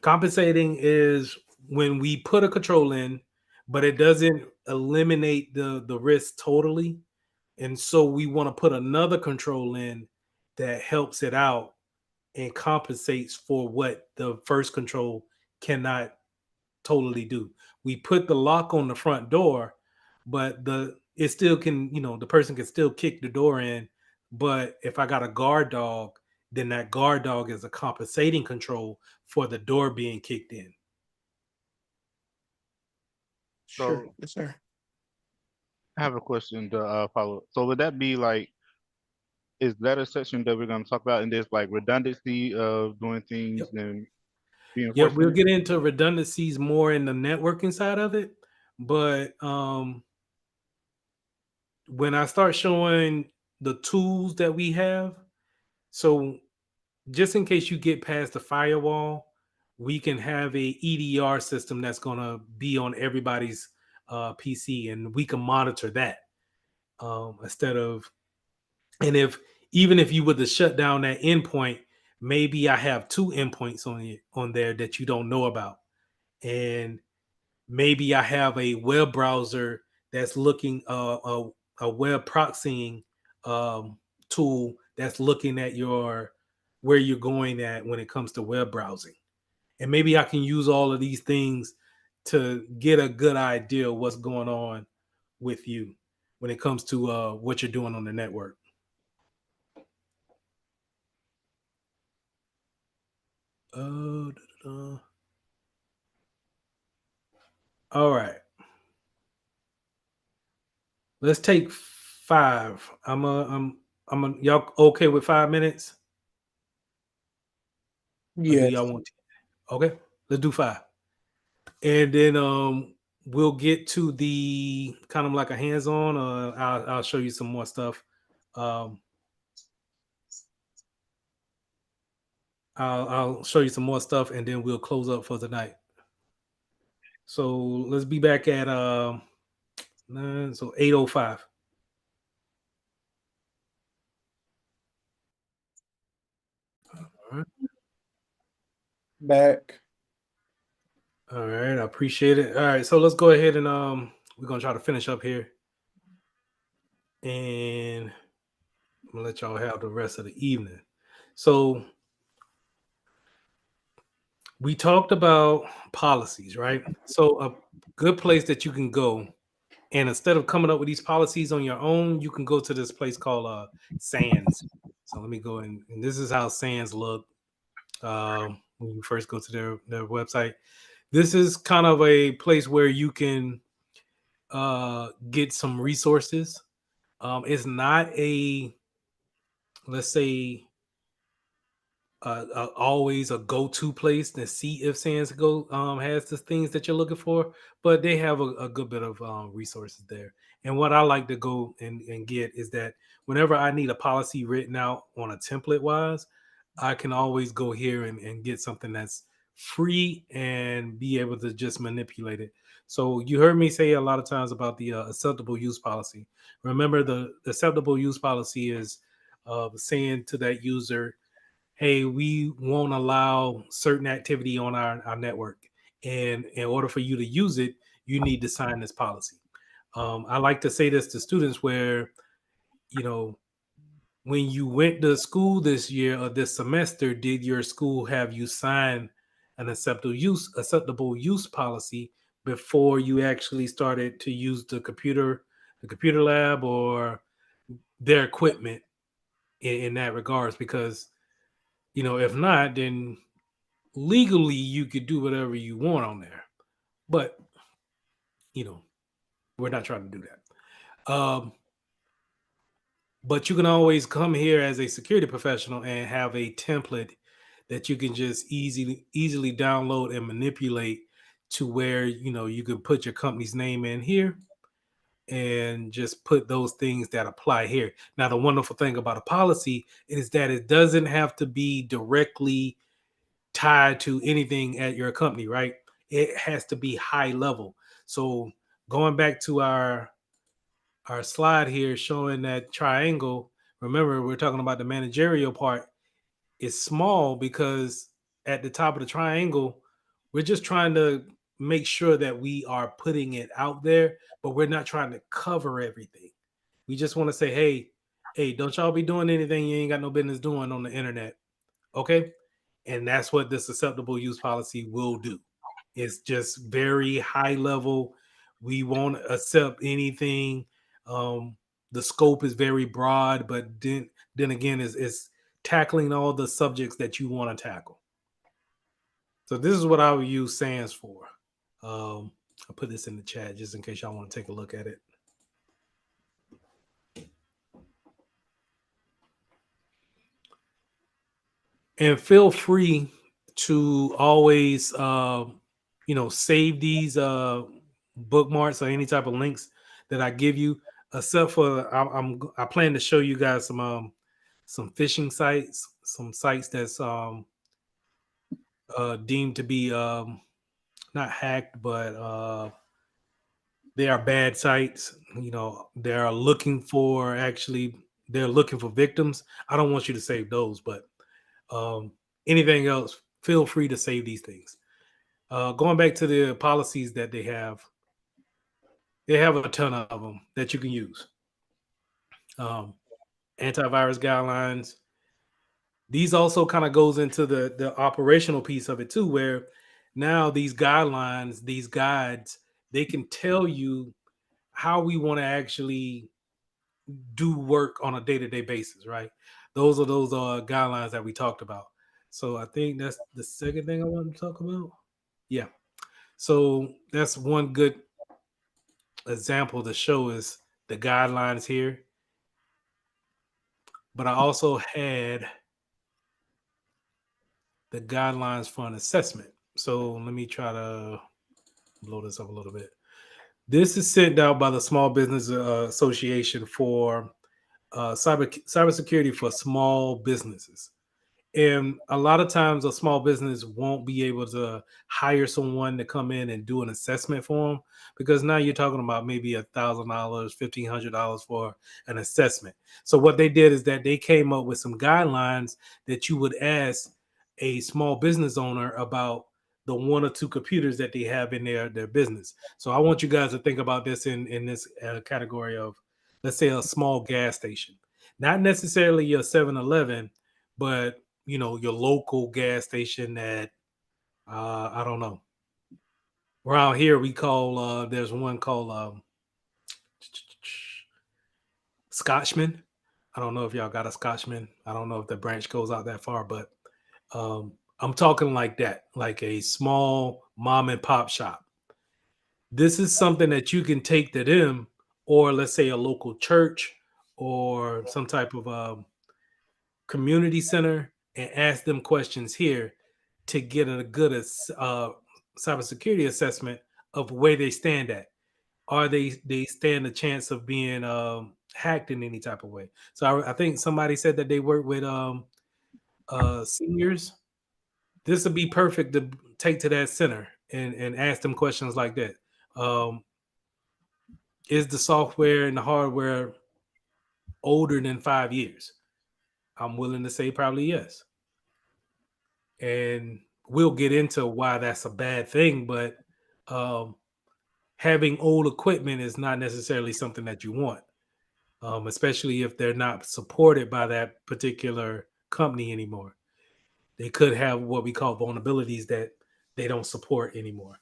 Compensating is when we put a control in, but it doesn't eliminate the risk totally. And so we want to put another control in that helps it out and compensates for what the first control cannot totally do. We put the lock on the front door, but it still can, the person can still kick the door in. But if I got a guard dog, then that guard dog is a compensating control for the door being kicked in. Sure. So Yes, sir. I have a question to follow. So would that be like, is that a section that we're going to talk about in this, like redundancy of doing things and Yep, reinforcing we'll it? get into redundancies more in the networking side of it. But when I start showing the tools that we have, so just in case you get past the firewall, we can have a EDR system that's going to be on everybody's PC, and we can monitor that instead of. And even if you were to shut down that endpoint, maybe I have two endpoints on there that you don't know about, and maybe I have a web browser that's looking a web proxying tool that's looking at where you're going at when it comes to web browsing. And maybe I can use all of these things to get a good idea of what's going on with you when it comes to what you're doing on the network. All right. Let's take 5. Y'all okay with 5 minutes? Or do Yes. y'all want 10? Okay, let's do 5. And then we'll get to the kind of like a hands-on. I'll show you some more stuff. I'll show you some more stuff, and then we'll close up for the night. So let's be back at 9, so 8:05. All right. Back. All right, I appreciate it. All right, so let's go ahead and we're gonna try to finish up here, and I'm gonna let y'all have the rest of the evening. So we talked about policies, right? So a good place that you can go, and instead of coming up with these policies on your own, you can go to this place called SANS. So let me go in, and this is how SANS look when you first go to their website. this is kind of a place where you can get some resources. It's not a, let's say, always a go-to place to see if Sands go has the things that you're looking for, but they have a good bit of resources there. And what I like to go and get is that whenever I need a policy written out on a template wise, I can always go here and get something that's free and be able to just manipulate it. So you heard me say a lot of times about the acceptable use policy. Remember, the acceptable use policy is saying to that user, hey, we won't allow certain activity on our network. And in order for you to use it, you need to sign this policy. I like to say this to students where, you know, when you went to school this year or this semester, did your school have you sign an acceptable use policy before you actually started to use the computer lab or their equipment in that regards? Because, you know, if not, then legally you could do whatever you want on there, but you know, we're not trying to do that. But you can always come here as a security professional and have a template that you can just easily download and manipulate to where, you know, you can put your company's name in here and just put those things that apply here. Now, the wonderful thing about a policy is that it doesn't have to be directly tied to anything at your company, right? It has to be high level. So going back to our slide here showing that triangle, remember we're talking about the managerial part. It's small because at the top of the triangle, we're just trying to make sure that we are putting it out there, but we're not trying to cover everything. We just want to say, hey, don't y'all be doing anything you ain't got no business doing on the internet. Okay? And that's what this acceptable use policy will do. It's just very high level. We won't accept anything. Um, the scope is very broad, but then again, is tackling all the subjects that you want to tackle. So this is what I would use SANS for. I'll put this in the chat just in case y'all want to take a look at it. And feel free to always save these bookmarks or any type of links that I give you, except for I plan to show you guys some phishing sites, some sites that's deemed to be not hacked, but they are bad sites. You know, they're looking for victims. I don't want you to save those, but anything else, feel free to save these things. Going back to the policies that they have a ton of them that you can use. Antivirus guidelines. These also kind of goes into the operational piece of it too, where now these guidelines, these guides, they can tell you how we want to actually do work on a day-to-day basis, right? Those are those guidelines that we talked about. So I think that's the second thing I wanted to talk about. Yeah. So that's one good example to show is the guidelines here. But I also had the guidelines for an assessment. So let me try to blow this up a little bit. This is sent out by the Small Business Association for cybersecurity for small businesses. And a lot of times a small business won't be able to hire someone to come in and do an assessment for them, because now you're talking about maybe $1,000, $1,500 for an assessment. So what they did is that they came up with some guidelines that you would ask a small business owner about the one or two computers that they have in their business. So I want you guys to think about this in this category of, let's say, a small gas station, not necessarily your 7-Eleven, but your local gas station that I don't know. Around here we call there's one called Scotchman. I don't know if y'all got a Scotchman. I don't know if the branch goes out that far, but I'm talking like that, like a small mom and pop shop. This is something that you can take to them, or let's say a local church or some type of community center, and ask them questions here to get a good cybersecurity assessment of where they stand at. Are they stand a chance of being hacked in any type of way? So I think somebody said that they work with seniors. This would be perfect to take to that center and ask them questions like that. Um, is the software and the hardware older than 5 years? I'm willing to say probably yes. And we'll get into why that's a bad thing, but um, having old equipment is not necessarily something that you want, especially if they're not supported by that particular company anymore. They could have what we call vulnerabilities that they don't support anymore.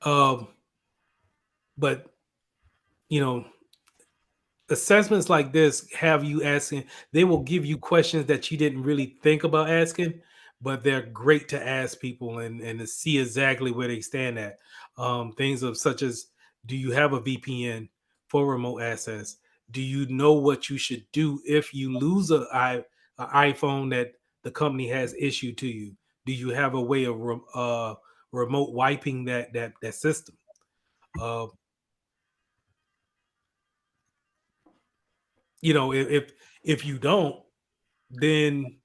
Um, but you know, assessments like this have you asking, they will give you questions that you didn't really think about asking, but they're great to ask people and to see exactly where they stand at. Things of such as, do you have a VPN for remote access? Do you know what you should do if you lose a iPhone that the company has issued to you? Do you have a way of remote wiping that system? Uh, if you don't, then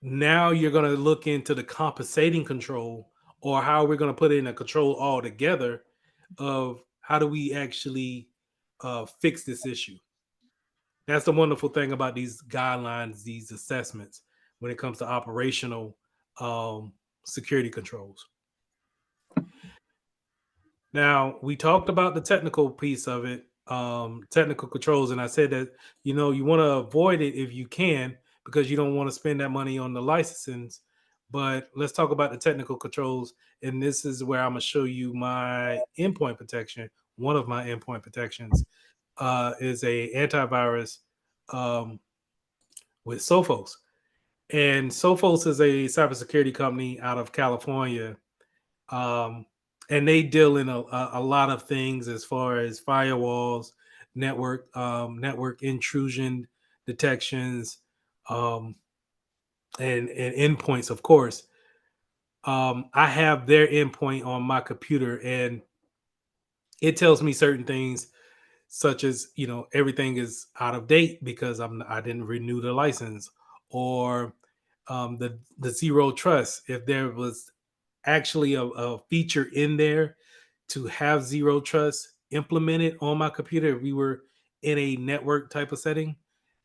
now you're going to look into the compensating control, or how we're going to put in a control altogether of how do we actually fix this issue. That's the wonderful thing about these guidelines, these assessments, when it comes to operational security controls. Now, we talked about the technical piece of it, technical controls, and I said that you want to avoid it if you can, because you don't want to spend that money on the licensings. But let's talk about the technical controls, and this is where I'm gonna show you my endpoint protection. One of my endpoint protections is a antivirus um, with Sophos, and Sophos is a cybersecurity company out of California, um, and they deal in a lot of things as far as firewalls, network intrusion detections, um, and endpoints, of course. I have their endpoint on my computer, and it tells me certain things, such as everything is out of date because I didn't renew the license, or the zero trust. If there was actually a feature in there to have zero trust implemented on my computer, if we were in a network type of setting,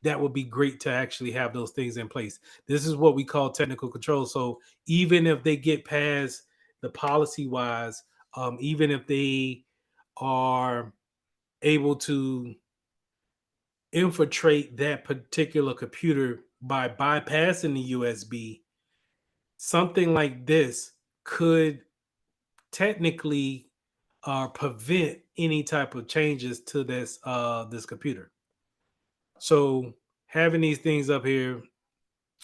that would be great to actually have those things in place. This is what we call technical control. So even if they get past the policy wise, even if they are able to infiltrate that particular computer by bypassing the USB, something like this could technically prevent any type of changes to this computer. So having these things up here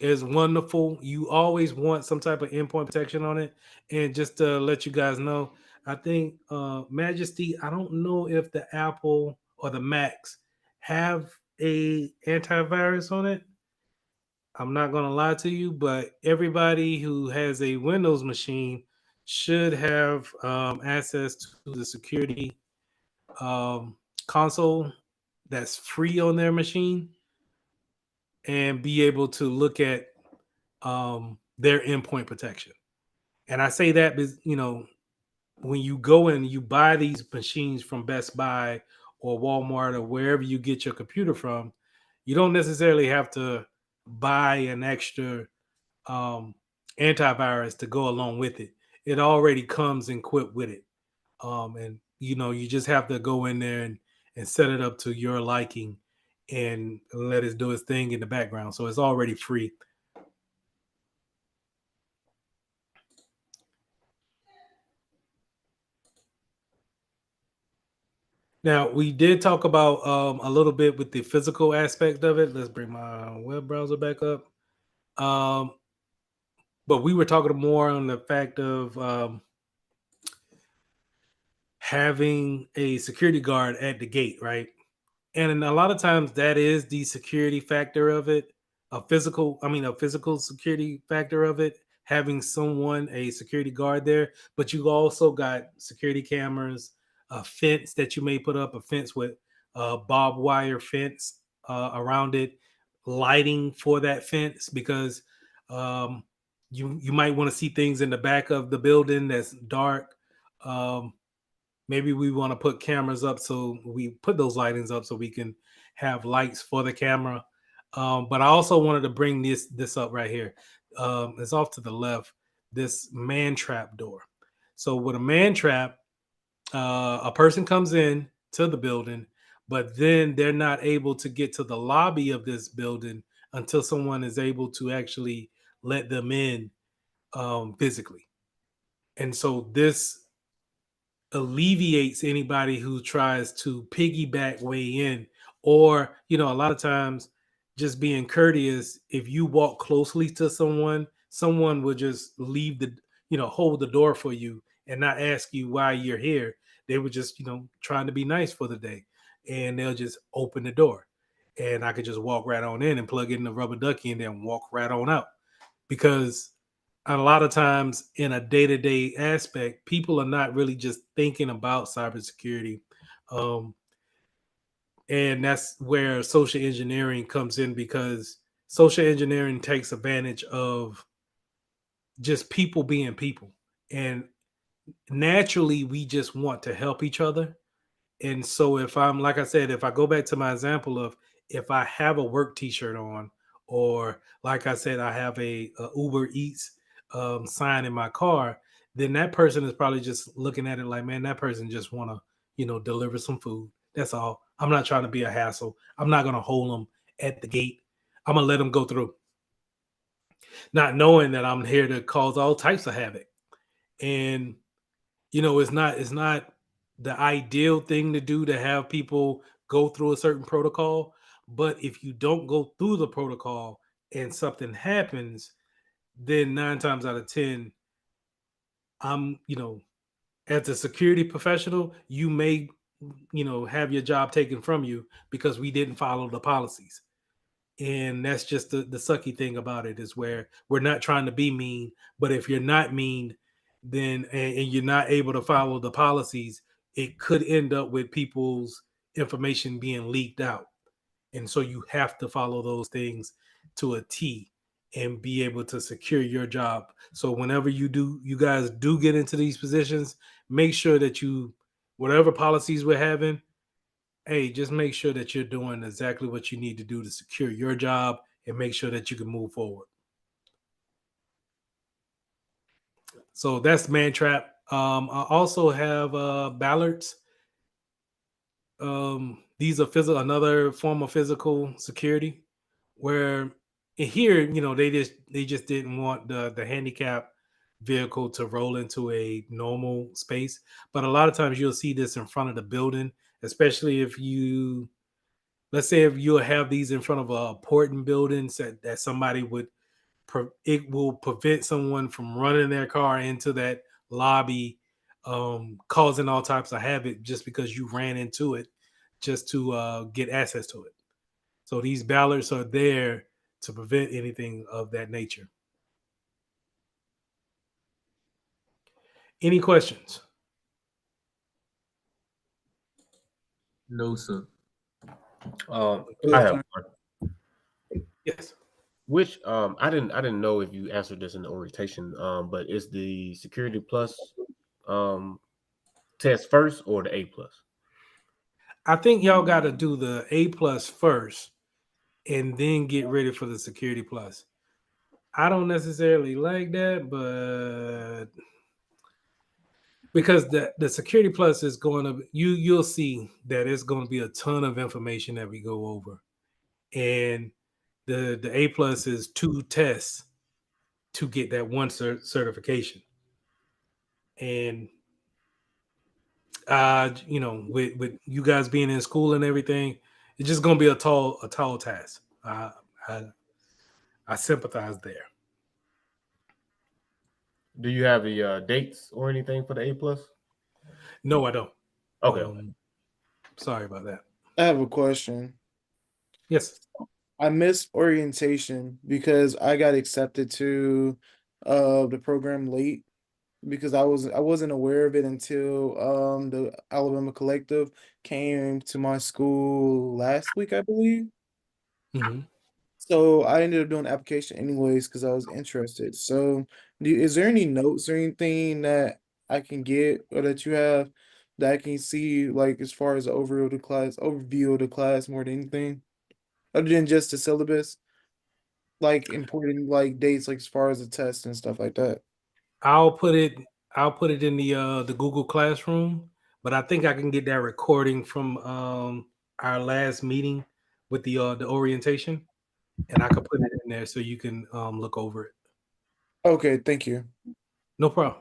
is wonderful. You always want some type of endpoint protection on it. And just to let you guys know, I think Majesty, I don't know if the Apple or the Macs have a antivirus on it. I'm not going to lie to you, but everybody who has a Windows machine should have access to the security um, console that's free on their machine, and be able to look at their endpoint protection. And I say that because, when you go and you buy these machines from Best Buy or Walmart or wherever you get your computer from, you don't necessarily have to buy an extra um, antivirus to go along with it. It already comes equipped with it. And you just have to go in there and set it up to your liking and let it do its thing in the background. So it's already free. Now we did talk about a little bit with the physical aspect of it. Let's bring my web browser back up. Um, but we were talking more on the fact of having a security guard at the gate, right? And a lot of times that is the security factor of it, a physical security factor of it, having someone, a security guard there. But you also got security cameras, a fence that you may put up, a fence with barbed wire fence around it, lighting for that fence because um, you might want to see things in the back of the building that's dark. Um, Maybe we want to put cameras up, so we put those lightings up so we can have lights for the camera. But I also wanted to bring this up right here. It's off to the left. This man trap door. So with a man trap, a person comes in to the building, but then they're not able to get to the lobby of this building until someone is able to actually let them in physically. And so this alleviates anybody who tries to piggyback way in, or a lot of times just being courteous. If you walk closely to someone will just leave the hold the door for you and not ask you why you're here. They were just trying to be nice for the day, and they'll just open the door, and I could just walk right on in and plug in the rubber ducky and then walk right on out. Because a lot of times in a day-to-day aspect, people are not really just thinking about cybersecurity. Um, and that's where social engineering comes in, because social engineering takes advantage of just people being people. And naturally, we just want to help each other. And so if I'm, like I said, if I go back to my example of, if I have a work t-shirt on, or like I said, I have a Uber Eats sign in my car, then that person is probably just looking at it like, man, that person just want to, deliver some food. That's all. I'm not trying to be a hassle. I'm not going to hold them at the gate. I'm going to let them go through, not knowing that I'm here to cause all types of havoc. And it's not the ideal thing to do, to have people go through a certain protocol. But if you don't go through the protocol and something happens, then 9 times out of 10, I'm, as a security professional, you may, have your job taken from you because we didn't follow the policies. And that's just the sucky thing about it, is where we're not trying to be mean, but if you're not mean, then and you're not able to follow the policies, it could end up with people's information being leaked out. And so you have to follow those things to a T and be able to secure your job. So whenever you guys do get into these positions, make sure that whatever policies we're having, hey, just make sure that you're doing exactly what you need to do to secure your job and make sure that you can move forward. So that's man trap. I also have ballards. These are another form of physical security, where here, they just didn't want the handicap vehicle to roll into a normal space. But a lot of times you'll see this in front of the building, especially if you, let's say, if you'll have these in front of a important building, that somebody would, it will prevent someone from running their car into that lobby, causing all types of havoc just because you ran into it just to get access to it. So these ballards are there to prevent anything of that nature. Any questions? No, sir. I have one. Yes. Which I didn't know if you answered this in the orientation, but is the Security Plus um test first or the A plus? I think y'all got to do the A plus first and then get ready for the Security Plus. I don't necessarily like that, but because the Security Plus is going to, you'll see that it's going to be a ton of information that we go over. And the A plus is 2 tests to get that one certification. And You know, with you guys being in school and everything, it's just gonna be a tall task. I I sympathize there. Do you have the dates or anything for the A plus? No, I don't. Okay. Sorry about that. I have a question. Yes. I missed orientation because I got accepted to the program late because I wasn't aware of it until the Alabama Collective came to my school last week, I believe. Mm-hmm. So I ended up doing the application anyways because I was interested. So is there any notes or anything that I can get or that you have that I can see like as far as the overview of the class more than anything? Other than just the syllabus, like important like dates, like as far as the test and stuff like that. I'll put it in the Google Classroom, but I think I can get that recording from our last meeting with the orientation, and I can put it in there so you can look over it. Okay, thank you. No problem.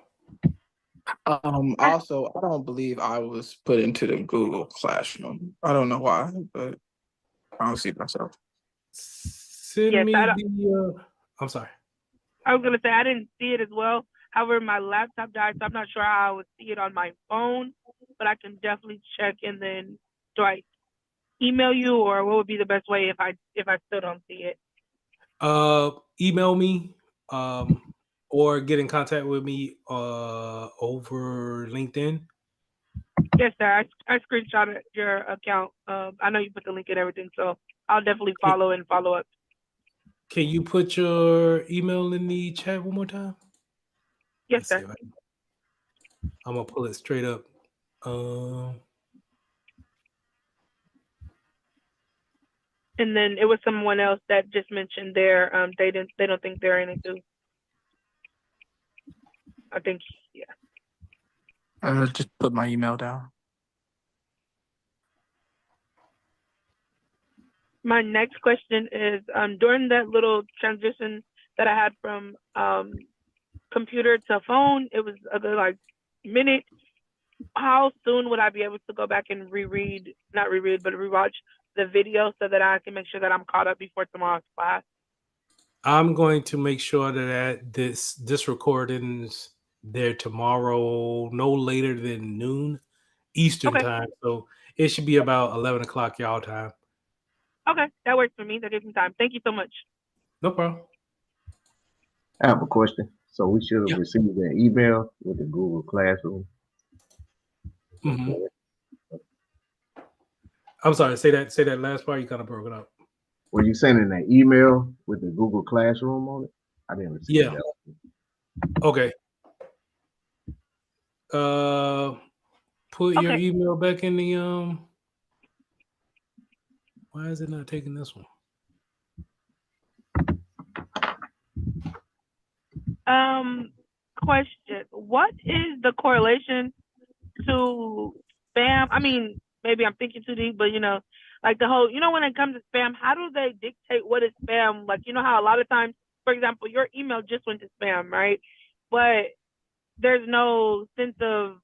Also, I don't believe I was put into the Google Classroom. I don't know why, but I don't see myself. Send Yes, me the. I'm sorry. I was gonna say I didn't see it as well. However, my laptop died, so I'm not sure how I would see it on my phone. But I can definitely check, and then do I email you, or what would be the best way if I still don't see it? Email me, or get in contact with me over LinkedIn. Yes, sir. I screenshotted your account. I know you put the link and everything, so I'll definitely follow up. Can you put your email in the chat one more time? Yes, sir. I'm gonna pull it straight up. And then it was someone else that just mentioned they don't think they're in it too. I think Just put my email down. My next question is during that little transition that I had from computer to phone, it was a good like minute. How soon would I be able to go back and not reread, but rewatch the video so that I can make sure that I'm caught up before tomorrow's class? I'm going to make sure that this recording's there tomorrow, no later than noon Eastern time. So it should be about 11 o'clock y'all time. Okay, that works for me. That gives me time. Thank you so much. No problem. I have a question. So we should have received an email with the Google Classroom. Mm-hmm. I'm sorry. Say that last part. You kind of broke it up. Were you sending an email with the Google Classroom on it? I didn't receive that. Okay. Put your email back in the Why is it not taking this one? Question. What is the correlation to spam? I mean, maybe I'm thinking too deep, but like the whole, when it comes to spam, how do they dictate what is spam? Like, how a lot of times, for example, your email just went to spam, right? But there's no sense of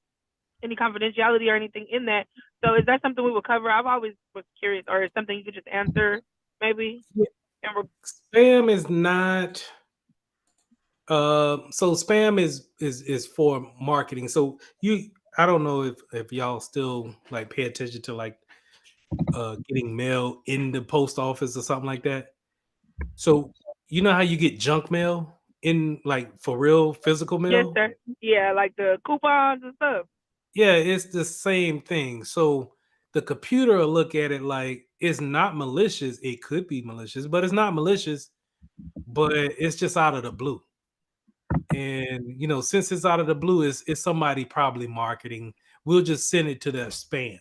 any confidentiality or anything in that. So is that something we will cover? I've always was curious, or is something you could just answer maybe? Spam is not. So spam is for marketing. So I don't know if y'all still like pay attention to like getting mail in the post office or something like that. So you know how you get junk mail in like for real physical mail? Yes, sir. Yeah, like the coupons and stuff. Yeah, it's the same thing. So the computer will look at it like it's not malicious. It could be malicious, but it's not malicious, but it's just out of the blue. And since it's out of the blue, it's somebody probably marketing. We'll just send it to their spam.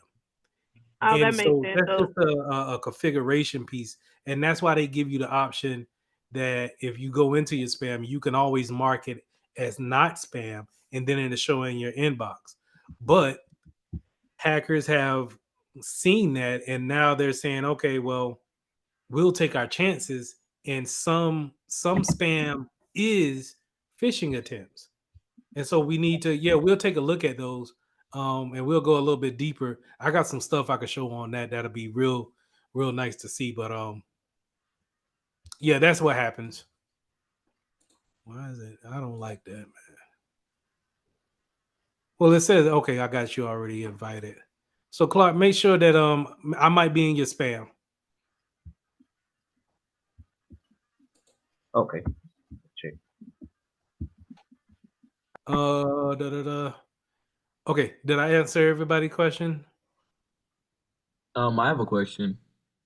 Oh, And that makes so sense. that's just a configuration piece. And that's why they give you the option that if you go into your spam, you can always mark it as not spam, and then it'll show in your inbox. But hackers have seen that, and now they're saying, okay, well, we'll take our chances. And some spam is phishing attempts. And so we need to, we'll take a look at those. And we'll go a little bit deeper. I got some stuff I could show on that. That'll be real nice to see. But yeah, that's what happens. Why is it? I don't like that, man. Well, it says okay. I got you already invited. So Clark, make sure that I might be in your spam. Okay. Check. Okay, did I answer everybody's question? I have a question.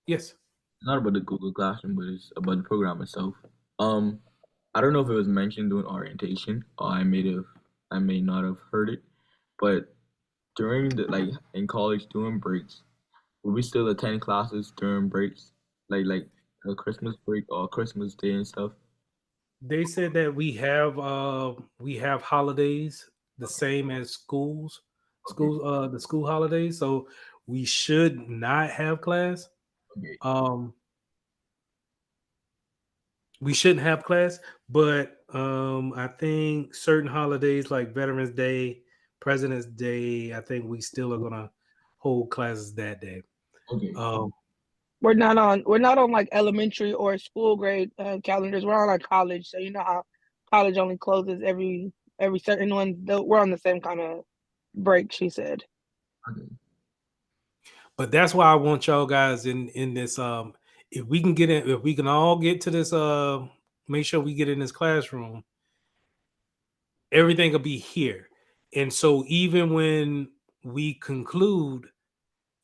Yes. Not about the Google Classroom, but it's about the program itself. I don't know if it was mentioned during orientation, or I may not have heard it, but during in college during breaks, will we still attend classes during breaks, like a Christmas break or Christmas Day and stuff? They said that we have holidays the same as the school holidays, so we should not have class. Okay. We shouldn't have class, but I think certain holidays like Veterans Day, President's Day, I think we still are gonna hold classes that day. Okay. We're not on like elementary or school grade calendars. We're on like college, so you know how college only closes every certain one. We're on the same kind of break. She said. Okay. But that's why I want y'all guys in this. If we can get in, if we can all get to this, make sure we get in this classroom. Everything will be here, and so even when we conclude,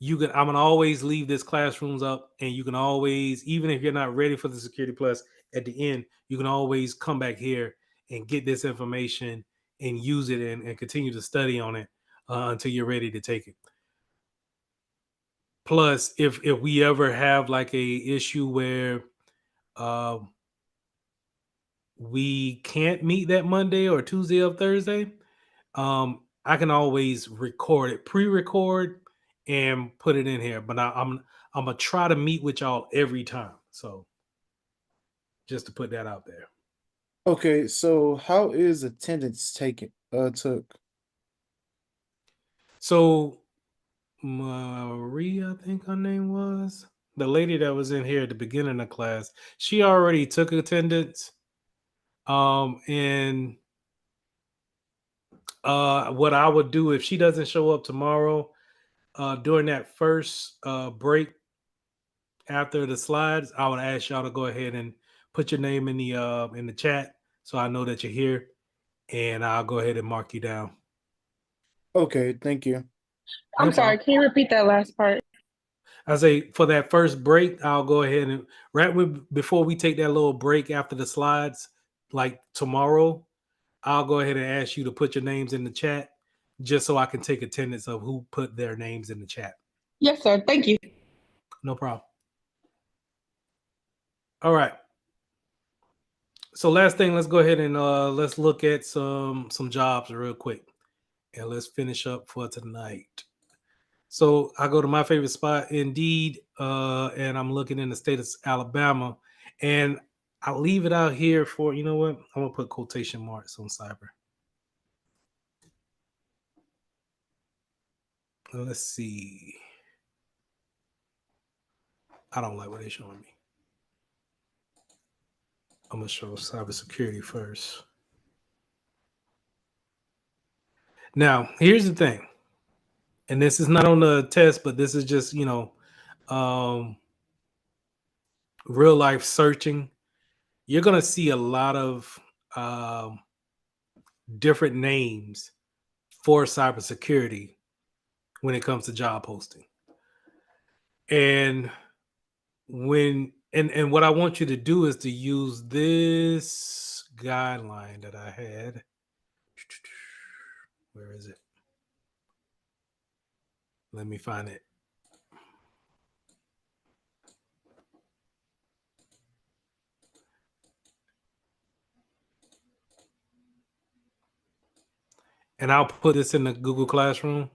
I'm gonna always leave this classrooms up, and you can always, even if you're not ready for the Security Plus at the end, you can always come back here and get this information and use it and continue to study on it until you're ready to take it. Plus, if we ever have like a issue where uh, we can't meet that Monday or Tuesday or Thursday, I can always record it, pre-record, and put it in here. But I'm gonna try to meet with y'all every time. So just to put that out there. Okay, so how is attendance took? So Maria, I think her name was the lady that was in here at the beginning of class. She already took attendance. And what I would do if she doesn't show up tomorrow, during that first break after the slides, I would ask y'all to go ahead and put your name in the chat so I know that you're here, and I'll go ahead and mark you down. Okay, thank you. I'm sorry. Can you repeat that last part? I say for that first break, I'll go ahead and before we take that little break after the slides, like tomorrow, I'll go ahead and ask you to put your names in the chat just so I can take attendance of who put their names in the chat. Yes, sir. Thank you. No problem. All right. So last thing, let's go ahead and let's look at some jobs real quick, and let's finish up for tonight. So I go to my favorite spot, Indeed, and I'm looking in the state of Alabama, and I'll leave it out here for, you know what? I'm gonna put quotation marks on cyber. Let's see. I don't like what they're showing me. I'm gonna show cybersecurity first. Now, here's the thing, and this is not on the test, but this is just, real life searching. You're gonna see a lot of different names for cybersecurity when it comes to job posting. And what I want you to do is to use this guideline that I had. Where is it? Let me find it. And I'll put this in the Google Classroom.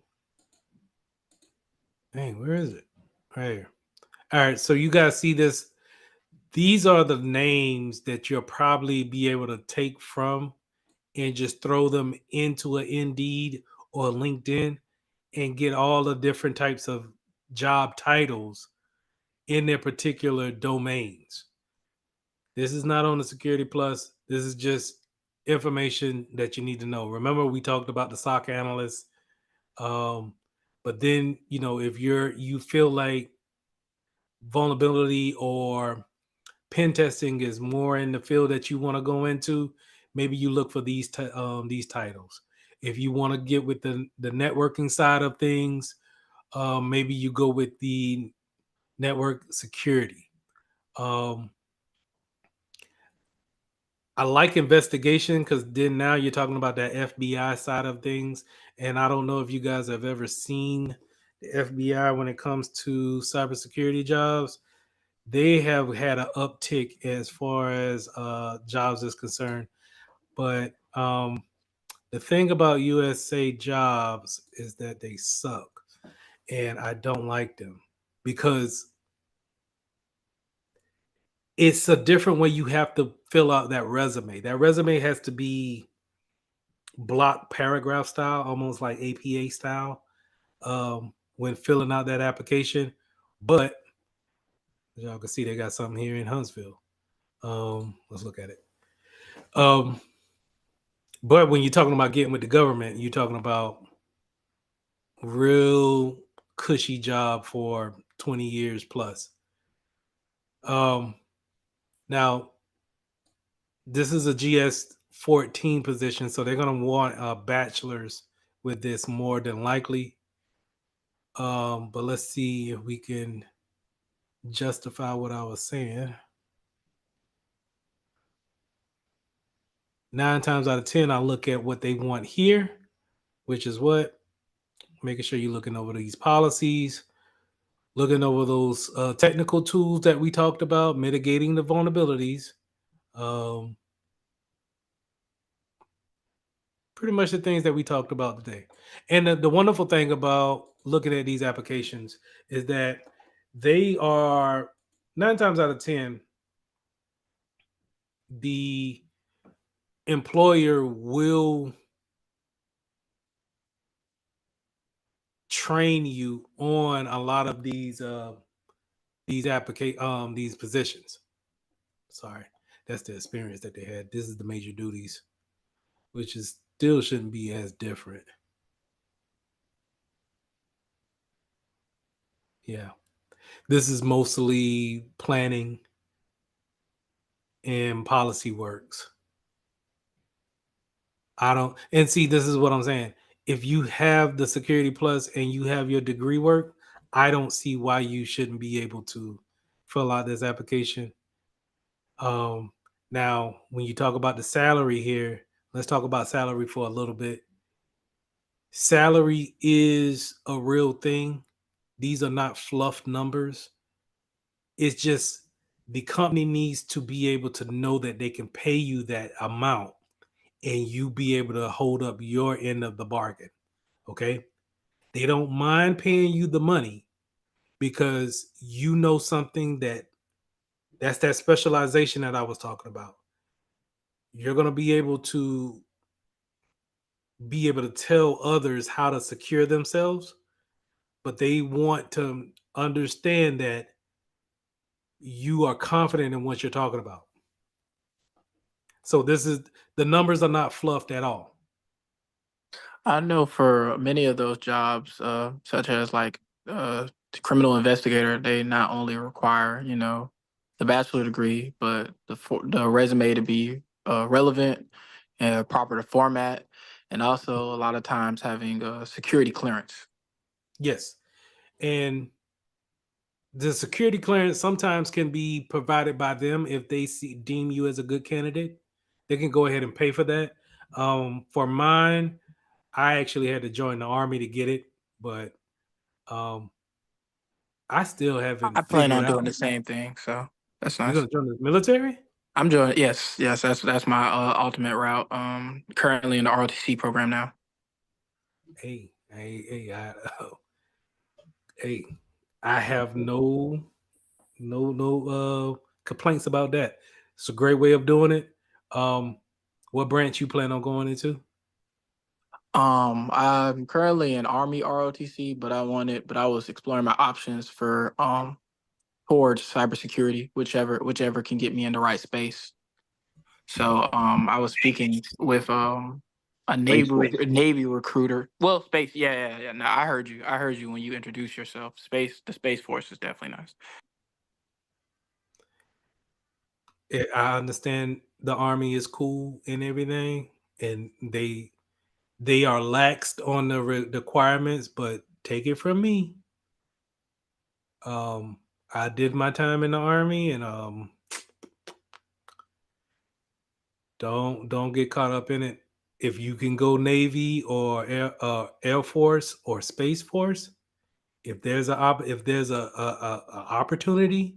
Dang, where is it? Right here. All right, so you guys see this. These are the names that you'll probably be able to take from and just throw them into an Indeed or LinkedIn and get all the different types of job titles in their particular domains. This is not on the Security Plus. This is just information that you need to know. Remember, we talked about the SOC analyst. But then, if you feel like vulnerability or pen testing is more in the field that you want to go into, maybe you look for these titles. If you want to get with the networking side of things, maybe you go with the network security. I like investigation because then now you're talking about that FBI side of things. And I don't know if you guys have ever seen the FBI when it comes to cybersecurity jobs. They have had an uptick as far as jobs is concerned. But the thing about USA jobs is that they suck. And I don't like them because it's a different way you have to fill out that resume. That resume has to be block paragraph style, almost like APA style, when filling out that application. But as y'all can see, they got something here in Huntsville. Let's look at it. But when you're talking about getting with the government, you're talking about real cushy job for 20 years plus. Now, this is a GS 14 position, so they're going to want a bachelor's with this more than likely. But let's see if we can justify what I was saying. 9 times out of 10, I look at what they want here, which is what? Making sure you're looking over these policies, looking over those technical tools that we talked about, mitigating the vulnerabilities. Pretty much the things that we talked about today. And the wonderful thing about looking at these applications is that they are 9 times out of 10, the employer will train you on a lot of these positions. Sorry, that's the experience that they had. This is the major duties, which is still shouldn't be as different. Yeah, this is mostly planning and policy works. And see, this is what I'm saying. If you have the Security Plus and you have your degree work, I don't see why you shouldn't be able to fill out this application. Now, when you talk about the salary here, let's talk about salary for a little bit. Salary is a real thing. These are not fluff numbers. It's just the company needs to be able to know that they can pay you that amount and you be able to hold up your end of the bargain. Okay. They don't mind paying you the money because you know something that's that specialization that I was talking about. You're going to be able to tell others how to secure themselves, but they want to understand that you are confident in what you're talking about. So the numbers are not fluffed at all. I know for many of those jobs, such as like the criminal investigator, they not only require, the bachelor degree, but the resume to be relevant and proper to format, and also a lot of times having a security clearance. Yes. And the security clearance sometimes can be provided by them if they deem you as a good candidate. They can go ahead and pay for that. For mine, I actually had to join the Army to get it, but I still haven't I plan figured on out. doing the same thing, so that's You're nice. gonna join the military? I'm doing yes. That's my ultimate route. Currently in the ROTC program now. Hey, I have no complaints about that. It's a great way of doing it. What branch you plan on going into? I'm currently in Army ROTC, but I was exploring my options for towards cybersecurity, whichever can get me in the right space. So I was speaking with a Space Navy recruiter. Well, space, yeah. No, I heard you. I heard you when you introduced yourself. The Space Force is definitely nice. I understand the Army is cool and everything, and they are laxed on the requirements, but take it from me. I did my time in the Army, and don't get caught up in it. If you can go Navy or Air Force or Space Force, if there's a opportunity,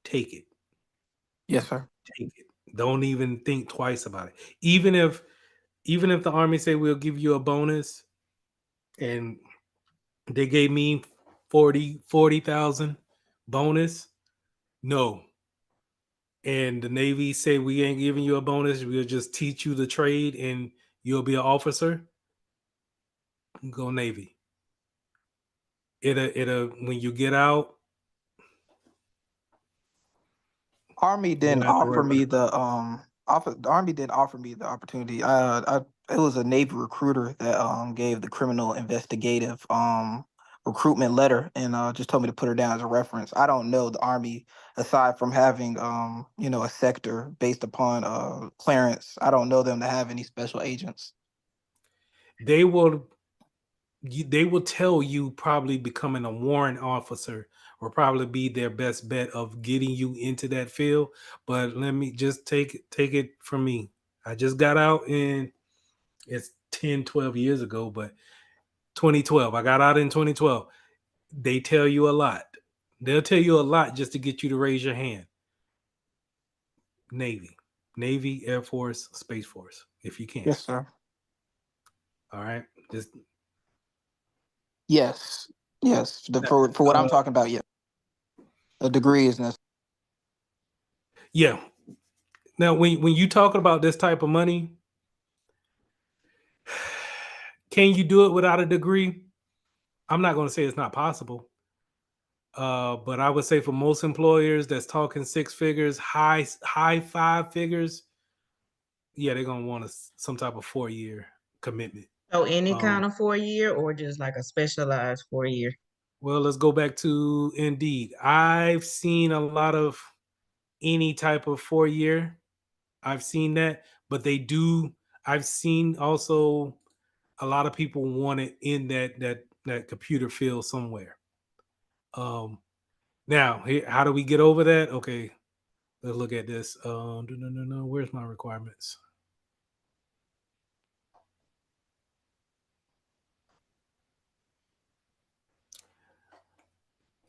take it. Yes, sir. Take it. Don't even think twice about it. Even if the Army say we'll give you a bonus, and they gave me 40,000 bonus, no. And the Navy say we ain't giving you a bonus, we'll just teach you the trade and you'll be an officer, go Navy. It'll when you get out, Army you don't didn't have to offer worry about me it. the Army didn't offer me the opportunity. It was a Navy recruiter that gave the criminal investigative recruitment letter and just told me to put her down as a reference. I don't know the Army aside from having a sector based upon clearance. I don't know them to have any special agents. They will tell you probably becoming a warrant officer will probably be their best bet of getting you into that field. But let me just take it from me. I just got out, and it's 10, 12 years ago, but 2012. I got out in 2012. They tell you a lot. They'll tell you a lot just to get you to raise your hand. Navy, Air Force, Space Force, if you can. Yes, sir. All right. Just Yes. For what I'm talking about, yeah. A degree is necessary. yeah. Now, when you talk about this type of money, can you do it without a degree? I'm not going to say it's not possible. But I would say for most employers that's talking six figures, high five figures, yeah, they're gonna want some type of 4-year commitment. So any kind of 4-year or just like a specialized 4-year? Well, let's go back to Indeed. I've seen a lot of any type of 4-year. I've seen that, but they do. I've seen also a lot of people want it in that computer field somewhere. Now, how do we get over that? Okay, let's look at this. No. Where's my requirements?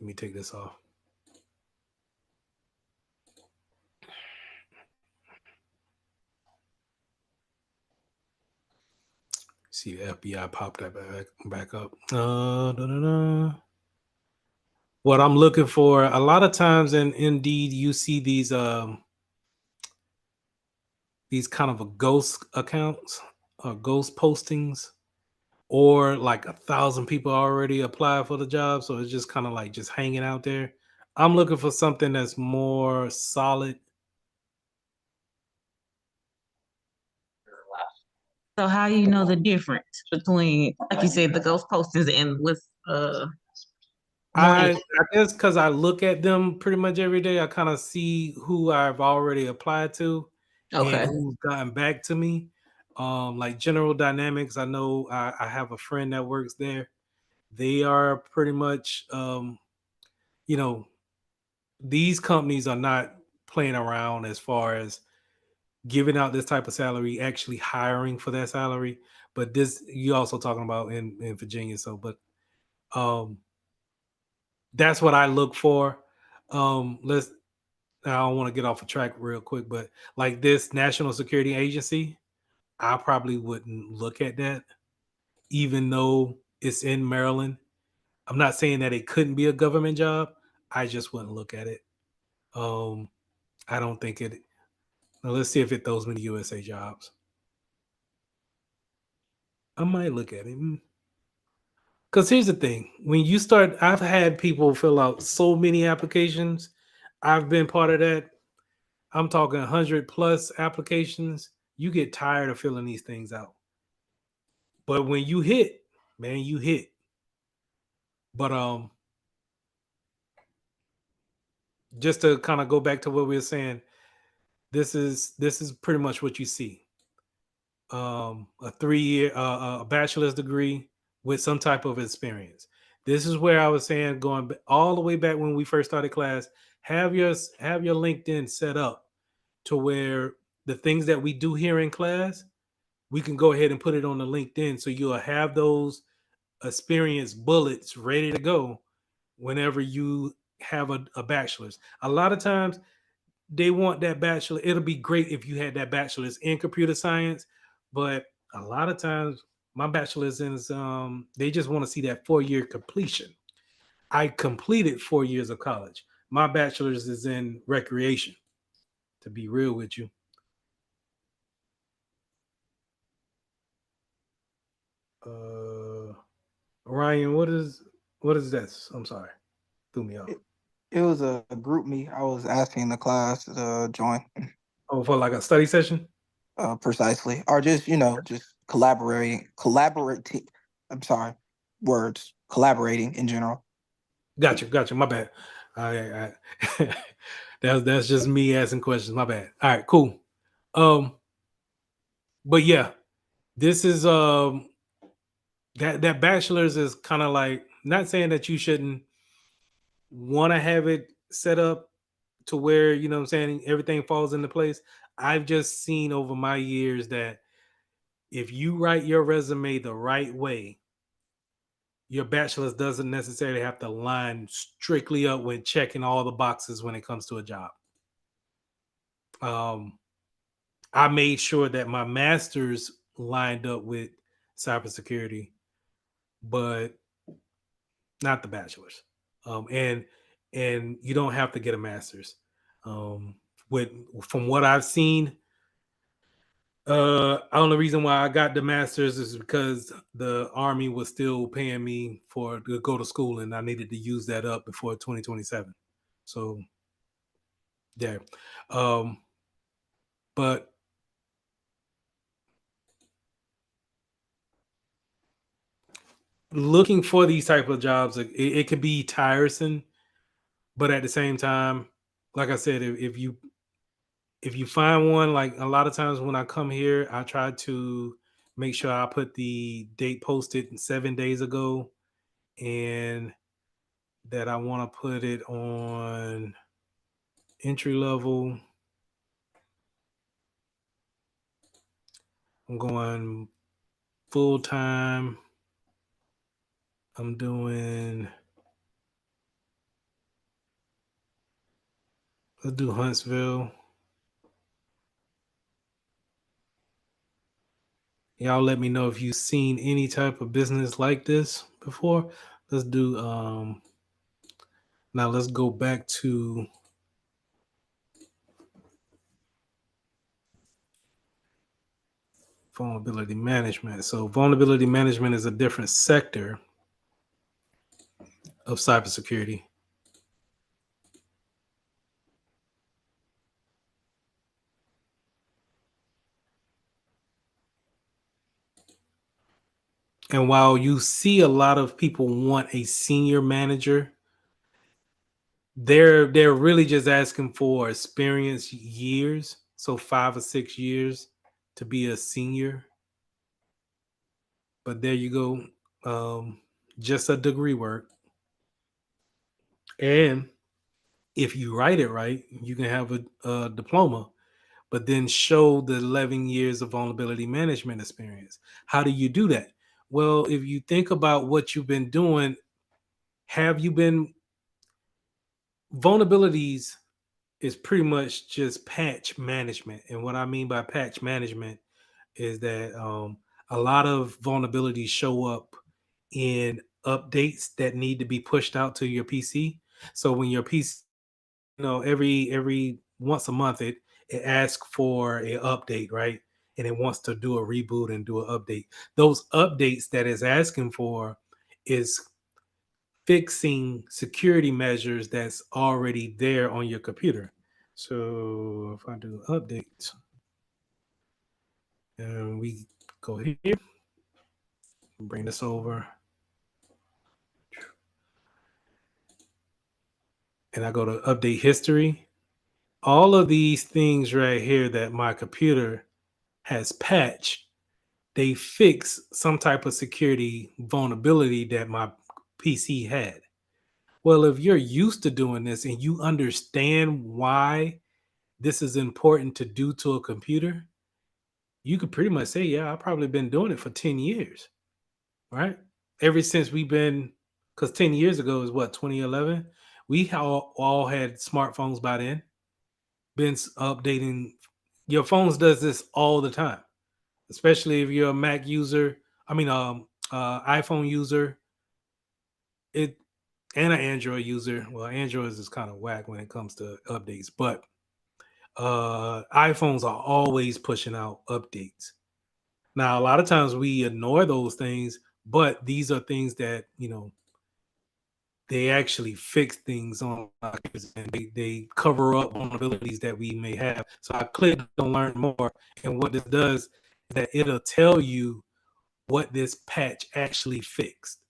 Let me take this off. See the FBI popped that back up. What I'm looking for, a lot of times in Indeed, you see these kind of a ghost accounts or ghost postings, or like 1,000 people already applied for the job, so it's just kind of like just hanging out there. I'm looking for something that's more solid. So how you know the difference between, like you said, the ghost postings and with I guess because I look at them pretty much every day, I kind of see who I've already applied to and Okay. who's gotten back to me. Like General Dynamics, I know I have a friend that works there. They are pretty much, you know, these companies are not playing around as far as giving out this type of salary, actually hiring for that salary. But this, you also talking about in Virginia. So, but that's what I look for. Let's. I don't want to get off a track real quick, but like this National Security Agency, I probably wouldn't look at that, even though it's in Maryland. I'm not saying that it couldn't be a government job. I just wouldn't look at it. I don't think it. Now let's see if it throws me to USA jobs. I might look at it. Because here's the thing: when you start, I've had people fill out so many applications. I've been part of that. I'm talking 100 plus applications. You get tired of filling these things out. But when you hit, man, you hit. But just to kind of go back to what we were saying, this is pretty much what you see. A 3 year a bachelor's degree with some type of experience. This is where I was saying, going all the way back when we first started class, have your LinkedIn set up to where the things that we do here in class, we can go ahead and put it on the LinkedIn, so you'll have those experience bullets ready to go whenever you have a bachelor's. A lot of times they want that bachelor. It'll be great if you had that bachelor's in computer science, but a lot of times my bachelor's in they just want to see that 4 year completion. I completed 4 years of college. My bachelor's is in recreation, to be real with you. Ryan, what is this? I'm sorry. Threw me off. It was a group me. I was asking the class to join. Oh, for like a study session? Precisely. Or just, just collaborating. I'm sorry, words, collaborating in general. Gotcha. My bad. I that's just me asking questions. My bad. All right, cool. But yeah, this is that bachelor's is kind of like, not saying that you shouldn't want to have it set up to where, you know what I'm saying, everything falls into place. I've just seen over my years that if you write your resume the right way, your bachelor's doesn't necessarily have to line strictly up when checking all the boxes when it comes to a job. I made sure that my master's lined up with cybersecurity, but not the bachelor's. And you don't have to get a master's. With From what I've seen, only reason why I got the master's is because the Army was still paying me to go to school, and I needed to use that up before 2027. So, yeah. But looking for these type of jobs, it can be tiresome, but at the same time, like I said, if you find one, like a lot of times when I come here, I try to make sure I put the date posted 7 days ago, and that I want to put it on entry level. I'm going full time. I'm doing, let's do Huntsville. Y'all let me know if you've seen any type of business like this before. Let's do now let's go back to vulnerability management. So vulnerability management is a different sector of cybersecurity. And while you see a lot of people want a senior manager, they're really just asking for experience years, so 5 or 6 years to be a senior. But there you go, just a degree work. And if you write it right, you can have a diploma, but then show the 11 years of vulnerability management experience. How do you do that? Well, if you think about what you've been doing, have you been vulnerabilities is pretty much just patch management. And what I mean by patch management is that a lot of vulnerabilities show up in updates that need to be pushed out to your PC. So when your PC, every once a month, it asks for an update, right? and it wants to do a reboot and do an update. Those updates that it's asking for is fixing security measures that's already there on your computer. So if I do updates, and we go here, bring this over, and I go to update history, all of these things right here that my computer has patched, they fix some type of security vulnerability that my PC had. Well, if you're used to doing this and you understand why this is important to do to a computer, you could pretty much say, yeah, I've probably been doing it for 10 years, right? Ever since we've been, because 10 years ago is what, 2011? We all had smartphones by then, been updating. Your phones does this all the time, especially if you're a Mac user, iPhone user, it and an Android user. Well, Android is kind of whack when it comes to updates, but iPhones are always pushing out updates. Now, a lot of times we ignore those things, but these are things that, they actually fix things on our computers, and they cover up vulnerabilities that we may have. So I click on learn more. And what this does is that it'll tell you what this patch actually fixed.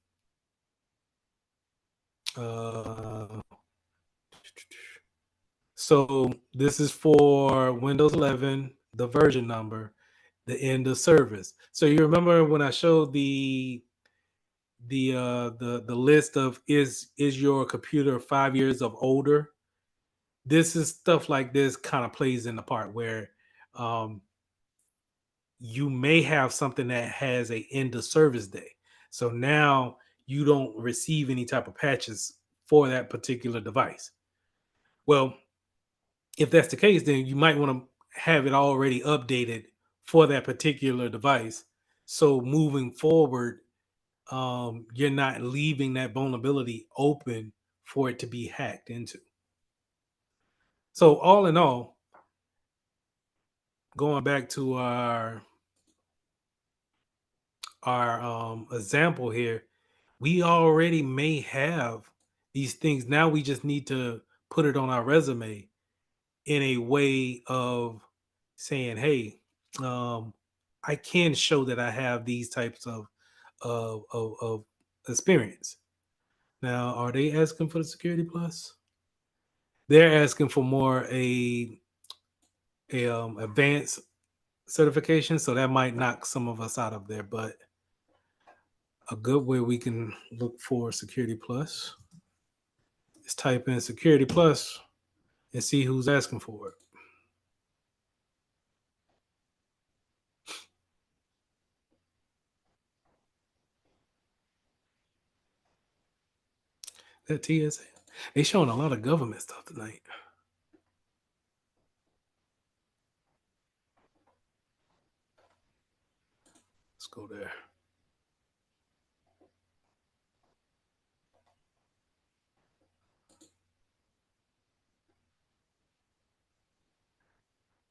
So this is for Windows 11, the version number, the end of service. So you remember when I showed the list of is your computer 5 years of older? This is stuff like this kind of plays in the part where you may have something that has a end of service day. So now you don't receive any type of patches for that particular device. Well, if that's the case, then you might want to have it already updated for that particular device. So moving forward, you're not leaving that vulnerability open for it to be hacked into. So all in all, going back to our example here, we already may have these things. Now we just need to put it on our resume in a way of saying, hey, I can show that I have these types of experience. Now, are they asking for the Security Plus? They're asking for more a advanced certification, so that might knock some of us out of there. But a good way we can look for Security Plus is type in Security Plus and see who's asking for it. That TSA, they showing a lot of government stuff tonight. Let's go there.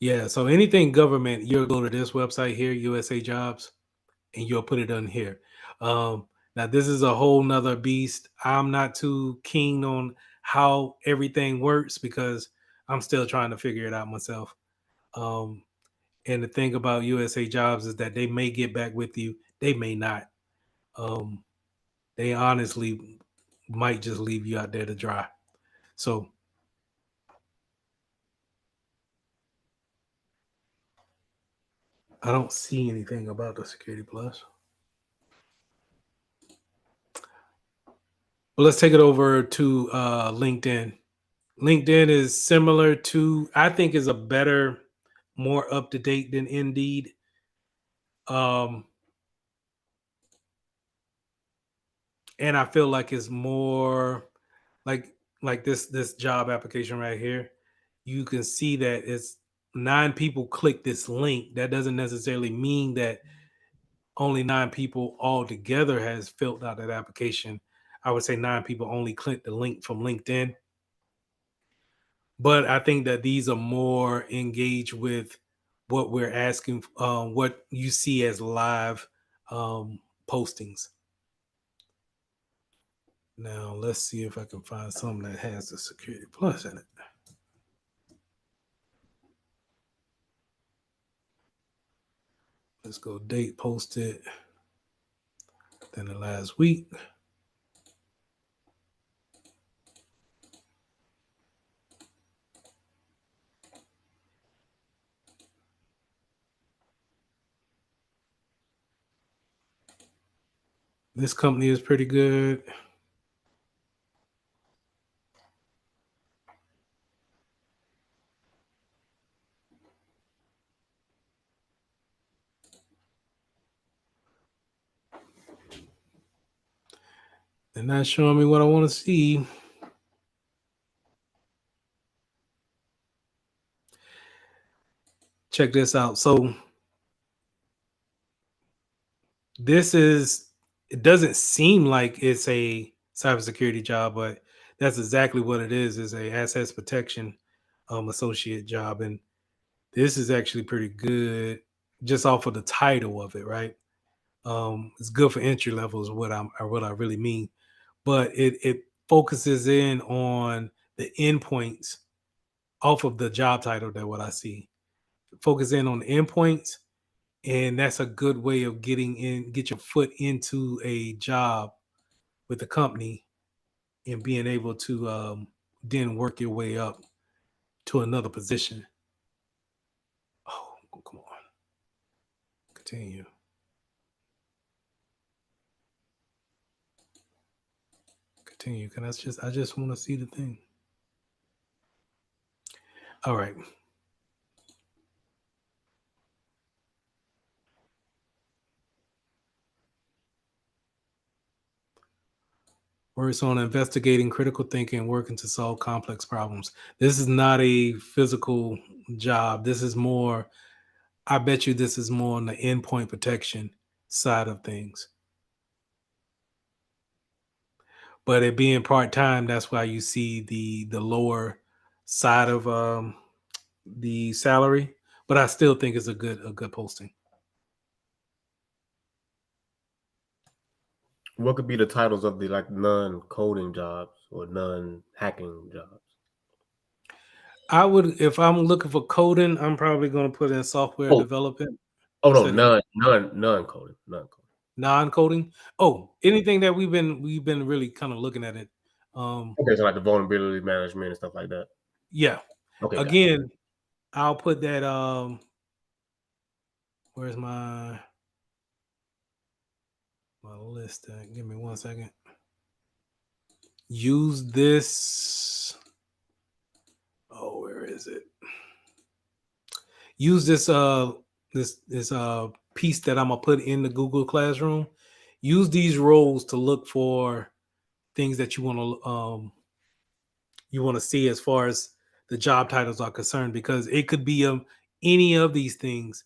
Yeah, so anything government, you'll go to this website here, USA Jobs, and you'll put it on here. Now, this is a whole nother beast. I'm not too keen on how everything works because I'm still trying to figure it out myself. And the thing about USA Jobs is that they may get back with you, they may not. They honestly might just leave you out there to dry. So I don't see anything about the Security Plus. Well, let's take it over to LinkedIn. LinkedIn is similar to, I think, is a better, more up to date than Indeed. And I feel like it's more like this job application right here. You can see that it's 9 people click this link. That doesn't necessarily mean that only 9 people altogether has filled out that application. I would say 9 people only clicked the link from LinkedIn. But I think that these are more engaged with what we're asking, what you see as live postings. Now let's see if I can find something that has the Security Plus in it. Let's go date posted. Then the last week. This company is pretty good. They're not showing me what I want to see. Check this out. So it doesn't seem like it's a cybersecurity job, but that's exactly what it is. It's a assets protection associate job. And this is actually pretty good just off of the title of it, right? It's good for entry level is what I really mean. But it focuses in on the endpoints off of the job title that what I see. Focus in on the endpoints, and that's a good way of get your foot into a job with the company and being able to then work your way up to another position. Oh, come on. Continue. Continue. I just want to see the thing. All right. Works on investigating critical thinking, working to solve complex problems. This is not a physical job. This is more, I bet you this is more on the endpoint protection side of things. But it being part-time, that's why you see the lower side of the salary. But I still think it's a good posting. What could be the titles of the like non-coding jobs or non-hacking jobs? I would, if I'm looking for coding, I'm probably going to put in software development. Oh no, non-coding. Non-coding. Oh, anything that we've been really kind of looking at it. Okay, so like the vulnerability management and stuff like that. Yeah. Okay. Again, I'll put that. Where's my list? Give me 1 second. Use this. Oh, where is it? Use this piece that I'm gonna put in the Google Classroom. Use these roles to look for things that you want to see as far as the job titles are concerned, because it could be any of these things,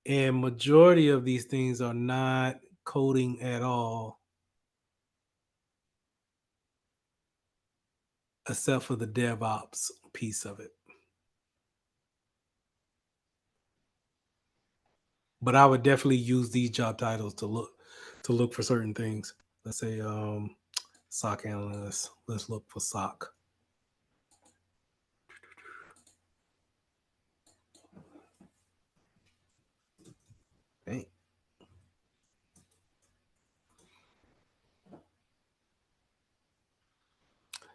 and majority of these things are not coding at all, except for the DevOps piece of it. But I would definitely use these job titles to look for certain things. Let's say SOC analyst. Let's look for SOC. Okay.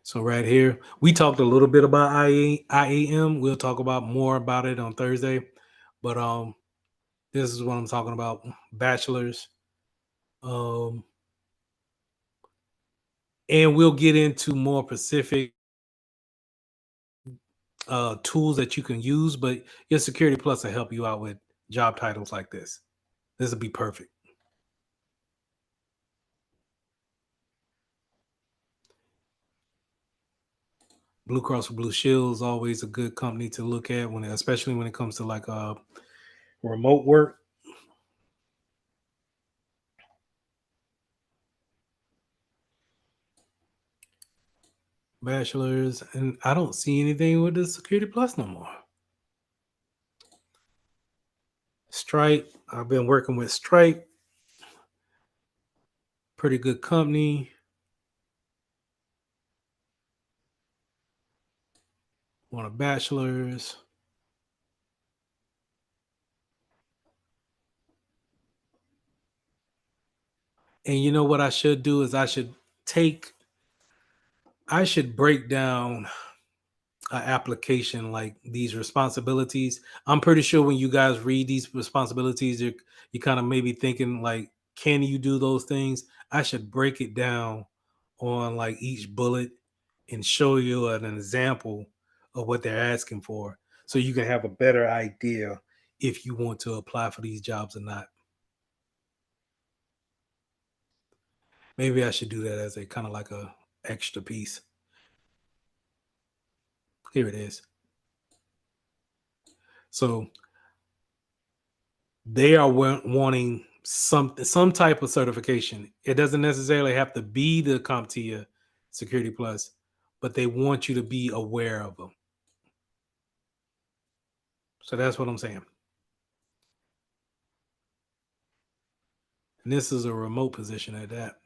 So right here, we talked a little bit about IAM. We'll talk about more about it on Thursday. But this is what I'm talking about. Bachelor's. And we'll get into more specific tools that you can use, but your Security Plus will help you out with job titles like this. This will be perfect. Blue Cross Blue Shield is always a good company to look at especially when it comes to like remote work. Bachelor's, and I don't see anything with the Security Plus no more. Stripe. I've been working with Stripe. Pretty good company. Want a bachelor's. And you know what I should do is I should break down an application like these responsibilities. I'm pretty sure when you guys read these responsibilities, you kind of maybe thinking like, can you do those things? I should break it down on like each bullet and show you an example of what they're asking for, so you can have a better idea if you want to apply for these jobs or not. Maybe I should do that as a kind of like a extra piece. Here it is. So they are wanting some type of certification. It doesn't necessarily have to be the CompTIA Security Plus, but they want you to be aware of them. So that's what I'm saying. And this is a remote position at that.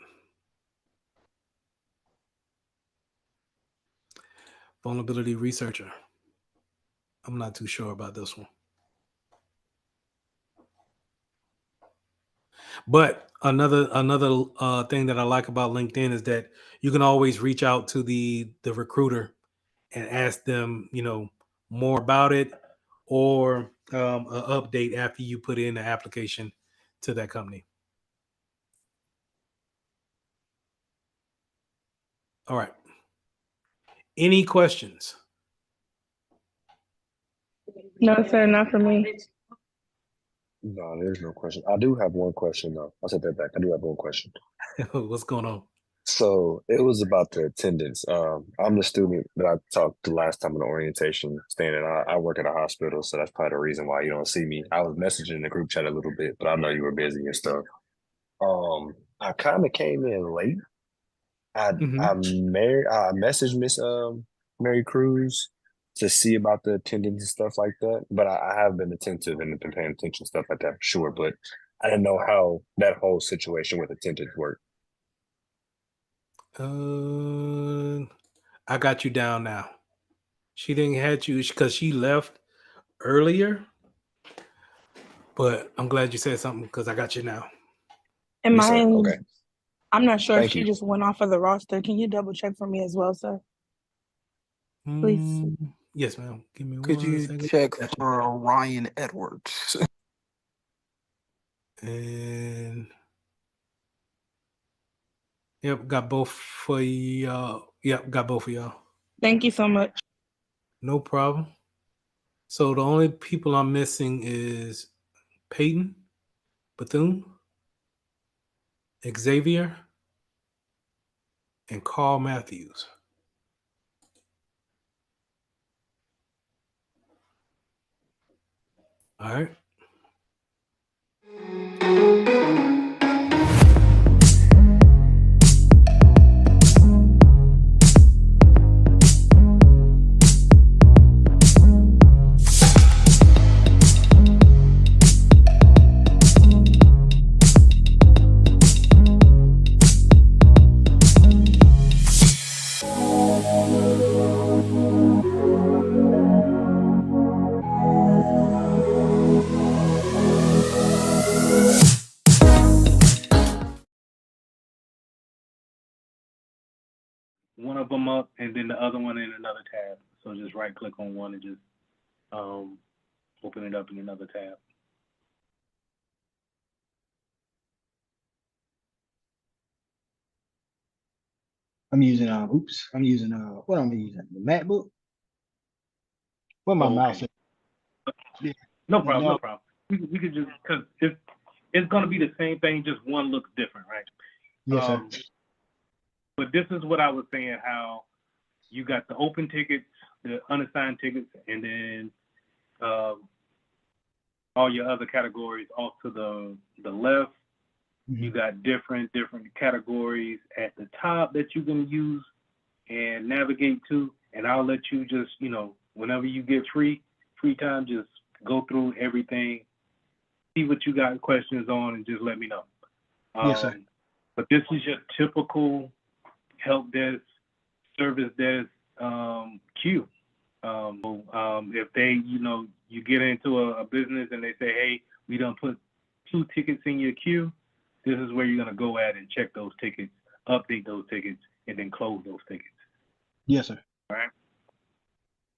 Vulnerability researcher. I'm not too sure about this one. But another thing that I like about LinkedIn is that you can always reach out to the recruiter and ask them, more about it, or an update after you put in the application to that company. All right. Any questions? No, sir, not for me. No, there's no question. I do have one question though. I'll take that back. I do have one question. What's going on? So it was about the attendance. I'm the student that I talked to last time in the orientation standing. I work at a hospital, so that's probably the reason why you don't see me. I was messaging the group chat a little bit, but I know you were busy and stuff. I kind of came in late. I messaged Miss Mary Cruz to see about the attendance and stuff like that, but I have been attentive and been paying attention stuff like that for sure. But I didn't know how that whole situation with attendance worked. I got you down now. She didn't have you because she left earlier, but I'm glad you said something because I got you now. And Yes, sir. mine, Okay. I'm not sure if Thank she you. just went off of the roster. Can you double check for me as well, sir? Please. Yes, ma'am. Give me Could 1 you second. check Got you. for Ryan Edwards? And yep, got both for y'all. Yep, got both of y'all. Thank you so much. No problem. So the only people I'm missing is Peyton, Bethune, Xavier, and Carl Matthews. All right. One of them up and then the other one in another tab. So just right click on one and just open it up in another tab. I'm using what am I using? The MacBook. Where my mouse at? Yeah. No problem, no problem. We could just, because it's going to be the same thing, just one looks different, right? Yes, sir. But this is what I was saying, how you got the open tickets, the unassigned tickets, and then all your other categories off to the left. You got different categories at the top that you can use and navigate to. And I'll let you just, whenever you get free time, just go through everything see what you got questions on and just let me know. Yes, sir. But this is your typical help desk, service desk queue. If they, you get into a business and they say, hey, we done put 2 tickets in your queue, this is where you're going to go at and check those tickets, update those tickets, and then close those tickets. Yes, sir. All right.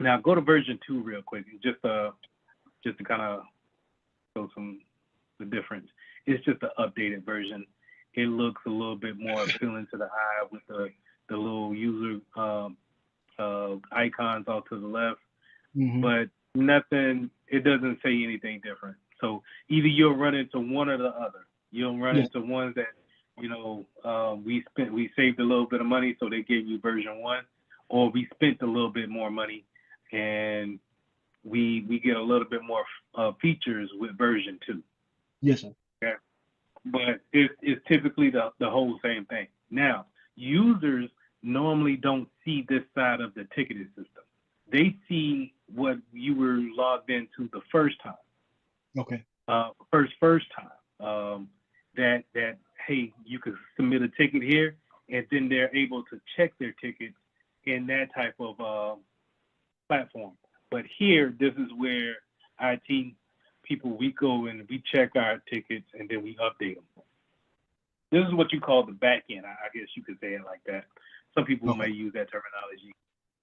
Now go to version 2 real quick, just to kind of show the difference. It's just an updated version. It looks a little bit more appealing to the eye with the little user icons off to the left, but nothing. It doesn't say anything different. So either you'll run into one or the other. You'll run into ones that we saved a little bit of money, so they gave you version 1, or we spent a little bit more money and we get a little bit more features with version 2. Yes, sir. Okay. But it's typically the whole same thing. Now, users normally don't see this side of the ticketing system. They see what you were logged into the first time. Okay. First time. That hey, you could submit a ticket here, and then they're able to check their tickets in that type of platform. But here, this is where IT people, we go and we check our tickets and then we update them. This is what you call the back end. I guess you could say it like that. Some people may use that terminology,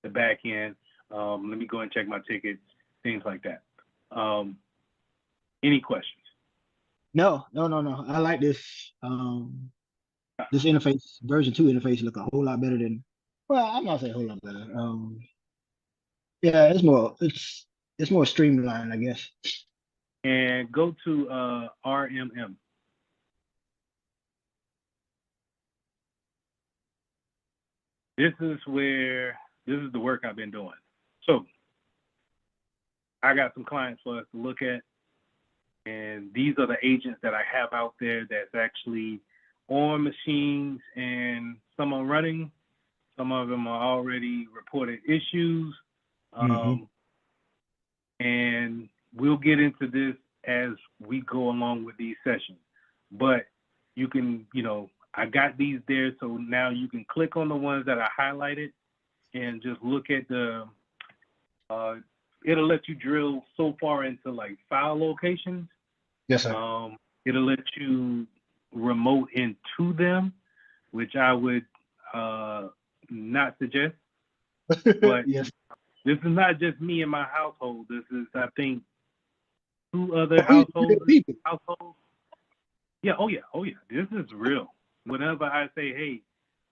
the back end. Let me go and check my tickets, things like that. Any questions? No. I like this. This interface, version 2 interface, look a whole lot better than. Well, I'm not saying a whole lot better. Yeah, it's more streamlined, I guess. And go to RMM. This is the work I've been doing. So I got some clients for us to look at, and these are the agents that I have out there that's actually on machines, and some are running, some of them are already reported issues. And we'll get into this as we go along with these sessions. But you can, I got these there, so now you can click on the ones that I highlighted and just look at it'll let you drill so far into like file locations. Yes, sir. It'll let you remote into them, which I would not suggest. But yes. This is not just me and my household. This is, I think, 2 other households. Yeah, oh yeah. This is real. Whenever I say, hey,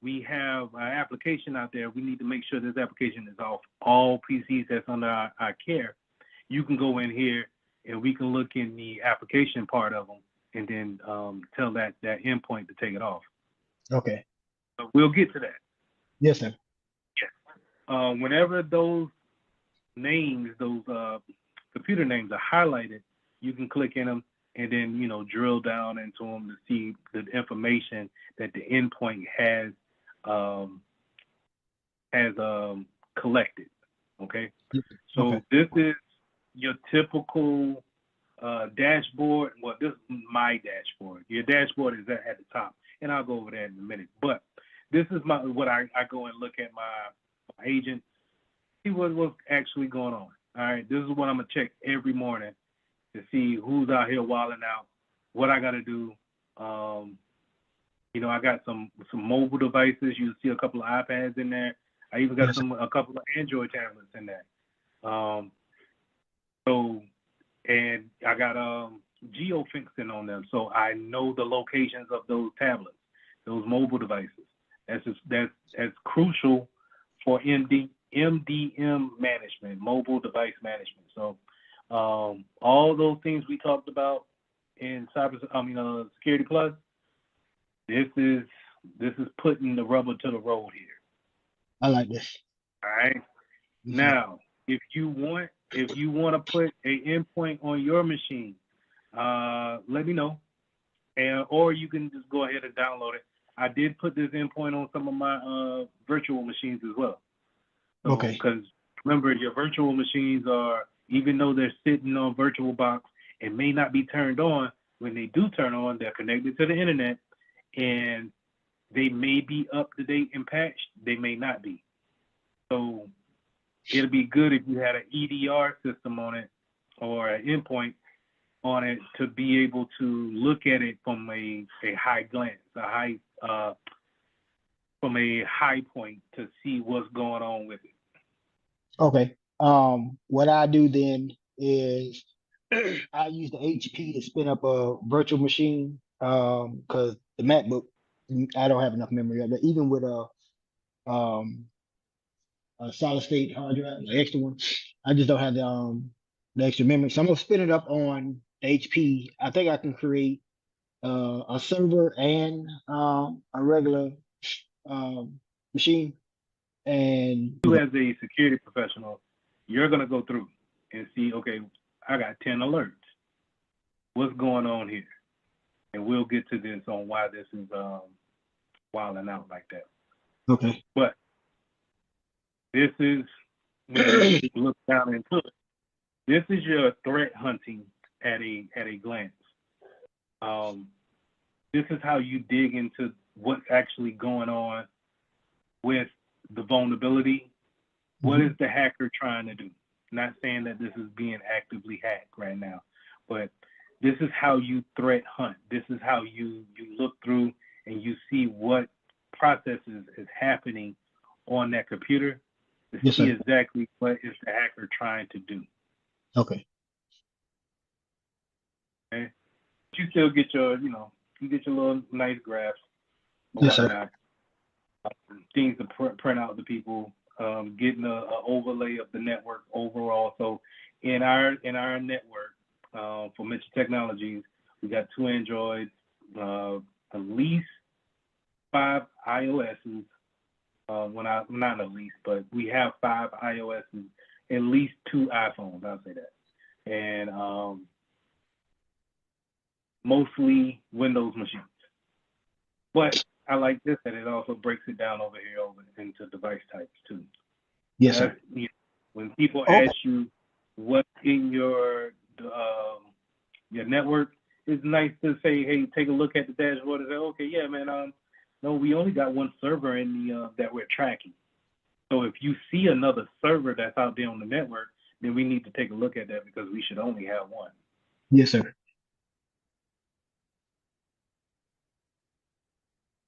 we have an application out there, we need to make sure this application is off all PCs that's under our care. You can go in here and we can look in the application part of them and then tell that endpoint to take it off. Okay. So we'll get to that. Yes, sir. Yeah. Whenever those names, those computer names are highlighted, you can click in them and then, drill down into them to see the information that the endpoint has collected. Okay. So This is your typical dashboard. Well, this is my dashboard. Your dashboard is at the top, and I'll go over that in a minute. But this is what I go and look at my agent, see what's actually going on. All right, this is what I'm gonna check every morning to see who's out here wilding out, what I gotta do. I got some mobile devices. You see a couple of iPads in there. I even got a couple of Android tablets in there. And I got geofencing on them, so I know the locations of those tablets, those mobile devices. That's crucial for MDM management, mobile device management. So all those things we talked about in Security Plus, this is putting the rubber to the road here. I like this. All right. Now, if you want to put an endpoint on your machine, let me know, or you can just go ahead and download it. I did put this endpoint on some of my virtual machines as well. So, okay. Because remember, your virtual machines are, even though they're sitting on VirtualBox It may not be turned on. When they do turn on, they're connected to the internet, and they may be up to date and patched. They may not be. So it'll be good if you had an EDR system on it or an endpoint on it to be able to look at it from a high glance, from a high point to see what's going on with it. Okay. What I do then is I use the HP to spin up a virtual machine. Because the MacBook, I don't have enough memory of it. Even with a solid state hard drive, the extra one, I just don't have the extra memory. So I'm gonna spin it up on HP. I think I can create a server and a regular machine. And You as a security professional, you're gonna go through and see, okay, I got 10 alerts. What's going on here? And we'll get to this on why this is wilding out like that. okay. But this is when you look down into it. This is your threat hunting at a glance. This is how you dig into what's actually going on with the vulnerability. What is the hacker trying to do? Not saying that this is being actively hacked right now, but this is how you threat hunt. This is how you look through and you see what processes is happening on that computer to Yes, see sir. exactly what is the hacker trying to do. Okay. Okay. But you still get your, you get your little nice graphs or Yes, sir. whatnot. Things to print out to people, getting a overlay of the network overall. So in our network for Mitchell Technologies, we got 2 Androids, at least 5 iOSs. Not at least, but we have 5 iOSs, at least 2 iPhones. I'll say that, and mostly Windows machines. But I like this that it also breaks it down over into device types too. Yes, sir. When people ask you what's in your network, it's nice to say, hey, take a look at the dashboard and say, okay, yeah, man, no, we only got 1 server in the that we're tracking. So if you see another server that's out there on the network, then we need to take a look at that because we should only have 1. Yes, sir.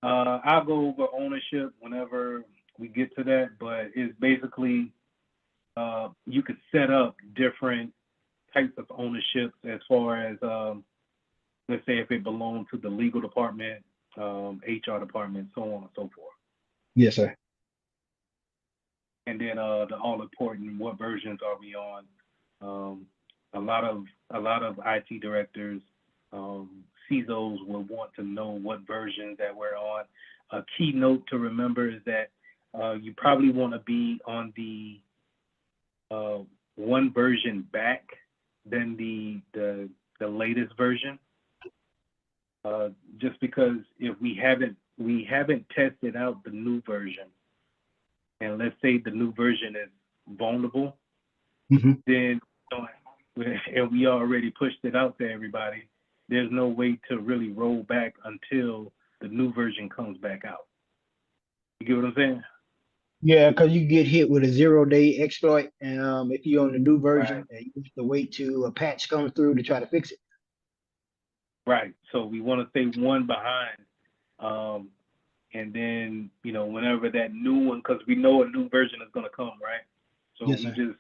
I'll go over ownership whenever we get to that, but it's basically you could set up different types of ownerships as far as let's say if it belonged to the legal department, HR department, so on and so forth. Yes, sir. And then the all important, what versions are we on? A lot of IT directors, CISOs will want to know what versions that we're on. A key note to remember is that you probably want to be on the 1 version back than the latest version. Just because if we haven't tested out the new version, and let's say the new version is vulnerable, then and we already pushed it out to everybody, there's no way to really roll back until the new version comes back out. You get what I'm saying? Yeah, because you get hit with a 0-day exploit, and if you're on the new version, you have to wait till a patch comes through to try to fix it. Right. So we want to stay 1 behind, and then whenever that new one, because we know a new version is going to come, right? So yes, sir.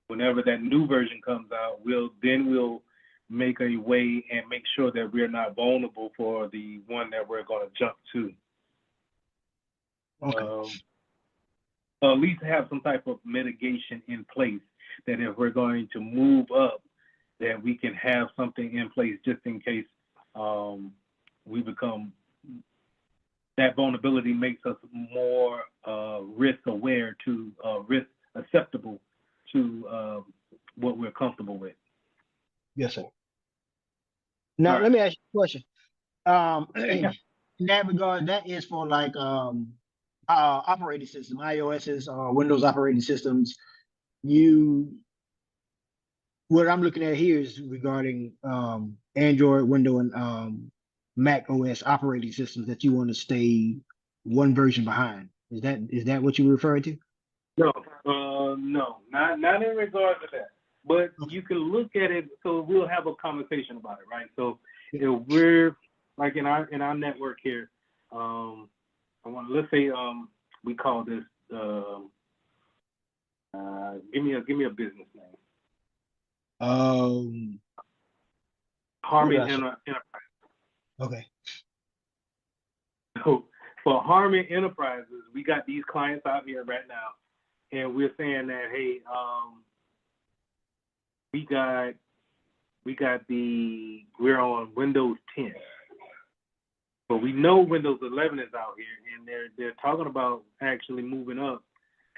Whenever that new version comes out, we'll make a way and make sure that we're not vulnerable for the one that we're going to jump to. Okay. At least have some type of mitigation in place that if we're going to move up, that we can have something in place just in case we become, that vulnerability makes us more risk aware to risk acceptable to what we're comfortable with. Yes, sir. Now, let me ask you a question. In that regard, that is for like operating system, iOS's or Windows operating systems. You what I'm looking at here is regarding Android, Windows, and Mac OS operating systems that you want to stay one version behind. Is that what you were referring to? No, no, not in regards to that. But you can look at it. So we'll have a conversation about it, right? So if we're like in our network here, let's say we call this give me a business name. Harmon Enterprise. Okay. So for Harmon Enterprises, we got these clients out here right now, and we're saying that, hey, we're on Windows 10, but we know Windows 11 is out here, and they're talking about actually moving up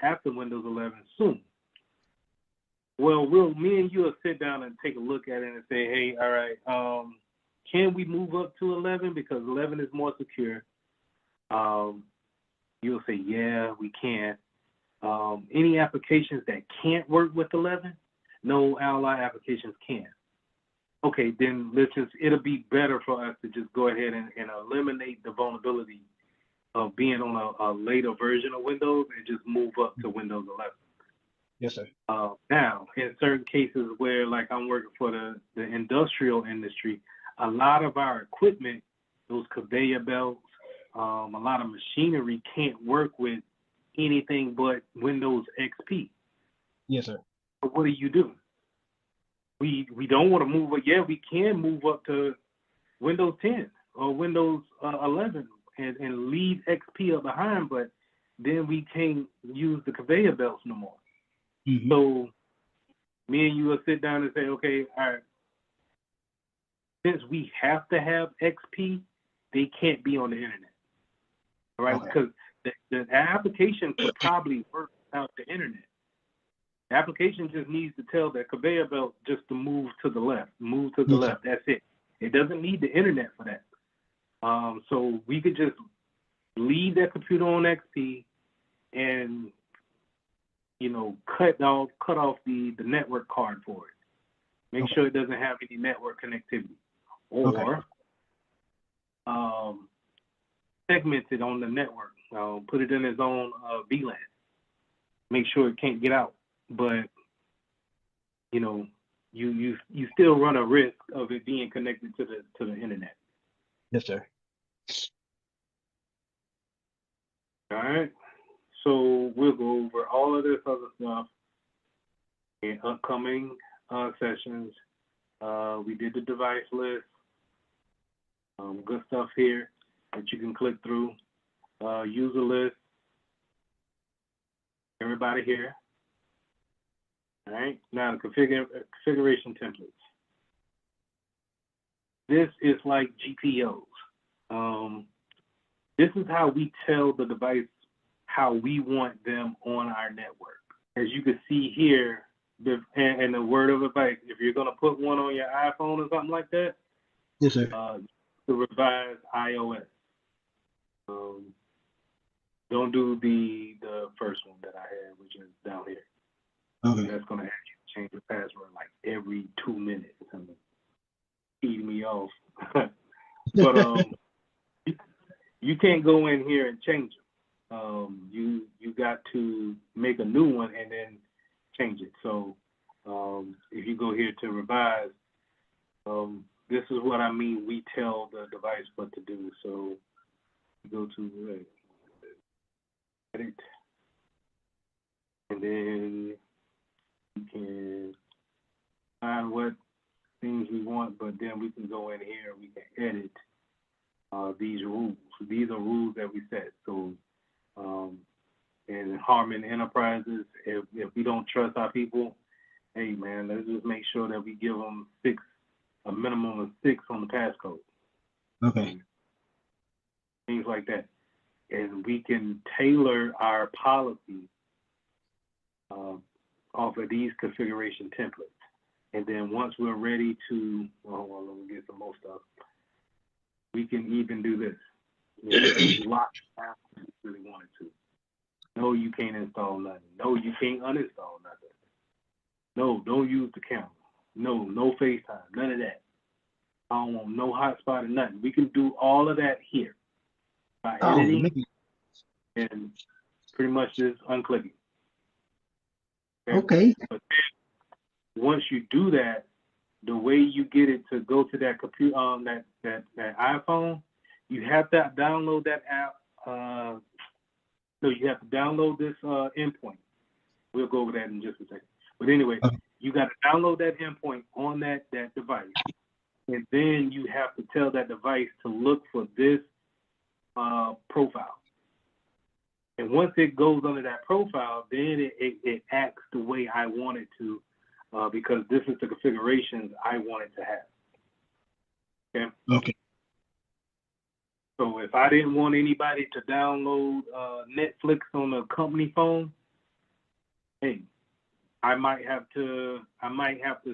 after Windows 11 soon. Well, me and you will sit down and take a look at it and say, hey, all right, can we move up to 11 because 11 is more secure? You'll say, yeah, we can. Any applications that can't work with 11? No ally applications can. Okay, then it'll be better for us to just go ahead and eliminate the vulnerability of being on a later version of Windows and just move up to Windows 11. Yes, sir. Now, in certain cases where, like, I'm working for the industrial industry, a lot of our equipment, those conveyor belts, a lot of machinery can't work with anything but Windows XP. Yes, sir. So what do? We don't want to move up. Yeah, we can move up to Windows 10 or Windows 11 and leave XP up behind, but then we can't use the conveyor belts no more. Mm-hmm. So me and you will sit down and say, okay, all right, since we have to have XP, they can't be on the internet. All right, because the application could probably work without the internet. The application just needs to tell the conveyor belt just to move to the left, left. That's it. It doesn't need the internet for that. So we could just leave that computer on XP and, cut off the network card for it. Make sure it doesn't have any network connectivity. Or segment it on the network. Put it in its own VLAN. Make sure it can't get out. But you still run a risk of it being connected to the internet. Yes, sir. All right. So we'll go over all of this other stuff in upcoming sessions. We did the device list. Good stuff here that you can click through. User list. Everybody here. All right. Now the configuration templates. This is like GPOs. This is how we tell the device how we want them on our network. As you can see here, and the word of advice, if you're going to put one on your iPhone or something like that, yes, sir. To revise iOS. Don't do the first one that I had, which is down here. Okay. That's going to have you change the password like every 2 minutes. Feed me off. But you can't go in here and change them. You got to make a new one and then change it. So if you go here to revise, this is what I mean. We tell the device what to do. So you go to edit, and then you can find what things we want, but then we can go in here and we can edit these rules. These are rules that we set. So in Harmon Enterprises, if we don't trust our people, hey man, let's just make sure that we give them a minimum of 6 on the passcode. Okay. Things like that. And we can tailor our policy off of these configuration templates. And then once we're ready to, well, let me get some more stuff. We can even do this. Lock down if you really wanted to. No, you can't install nothing. No, you can't uninstall nothing. No, don't use the camera. No FaceTime, none of that. I don't want no hotspot or nothing. We can do all of that here by Oh, editing man. and pretty much just unclicking. Okay. But then once you do that, the way you get it to go to that computer, that iPhone, you have to download that app. No, you have to download this endpoint. We'll go over that in just a second. But anyway, you got to download that endpoint on that device, and then you have to tell that device to look for this profile. And once it goes under that profile, then it acts the way I want it to, because this is the configurations I want it to have. Okay. Okay. So if I didn't want anybody to download Netflix on a company phone, hey, I might have to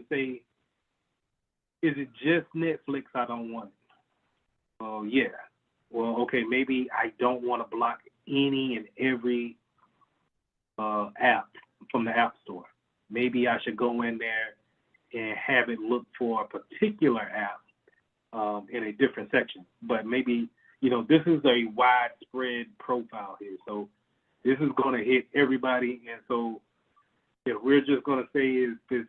say, is it just Netflix I don't want? Oh yeah. Well, okay, maybe I don't want to block any and every app from the App Store. Maybe I should go in there and have it look for a particular app in a different section. But maybe, this is a widespread profile here. So this is going to hit everybody. And so if we're just going to say is this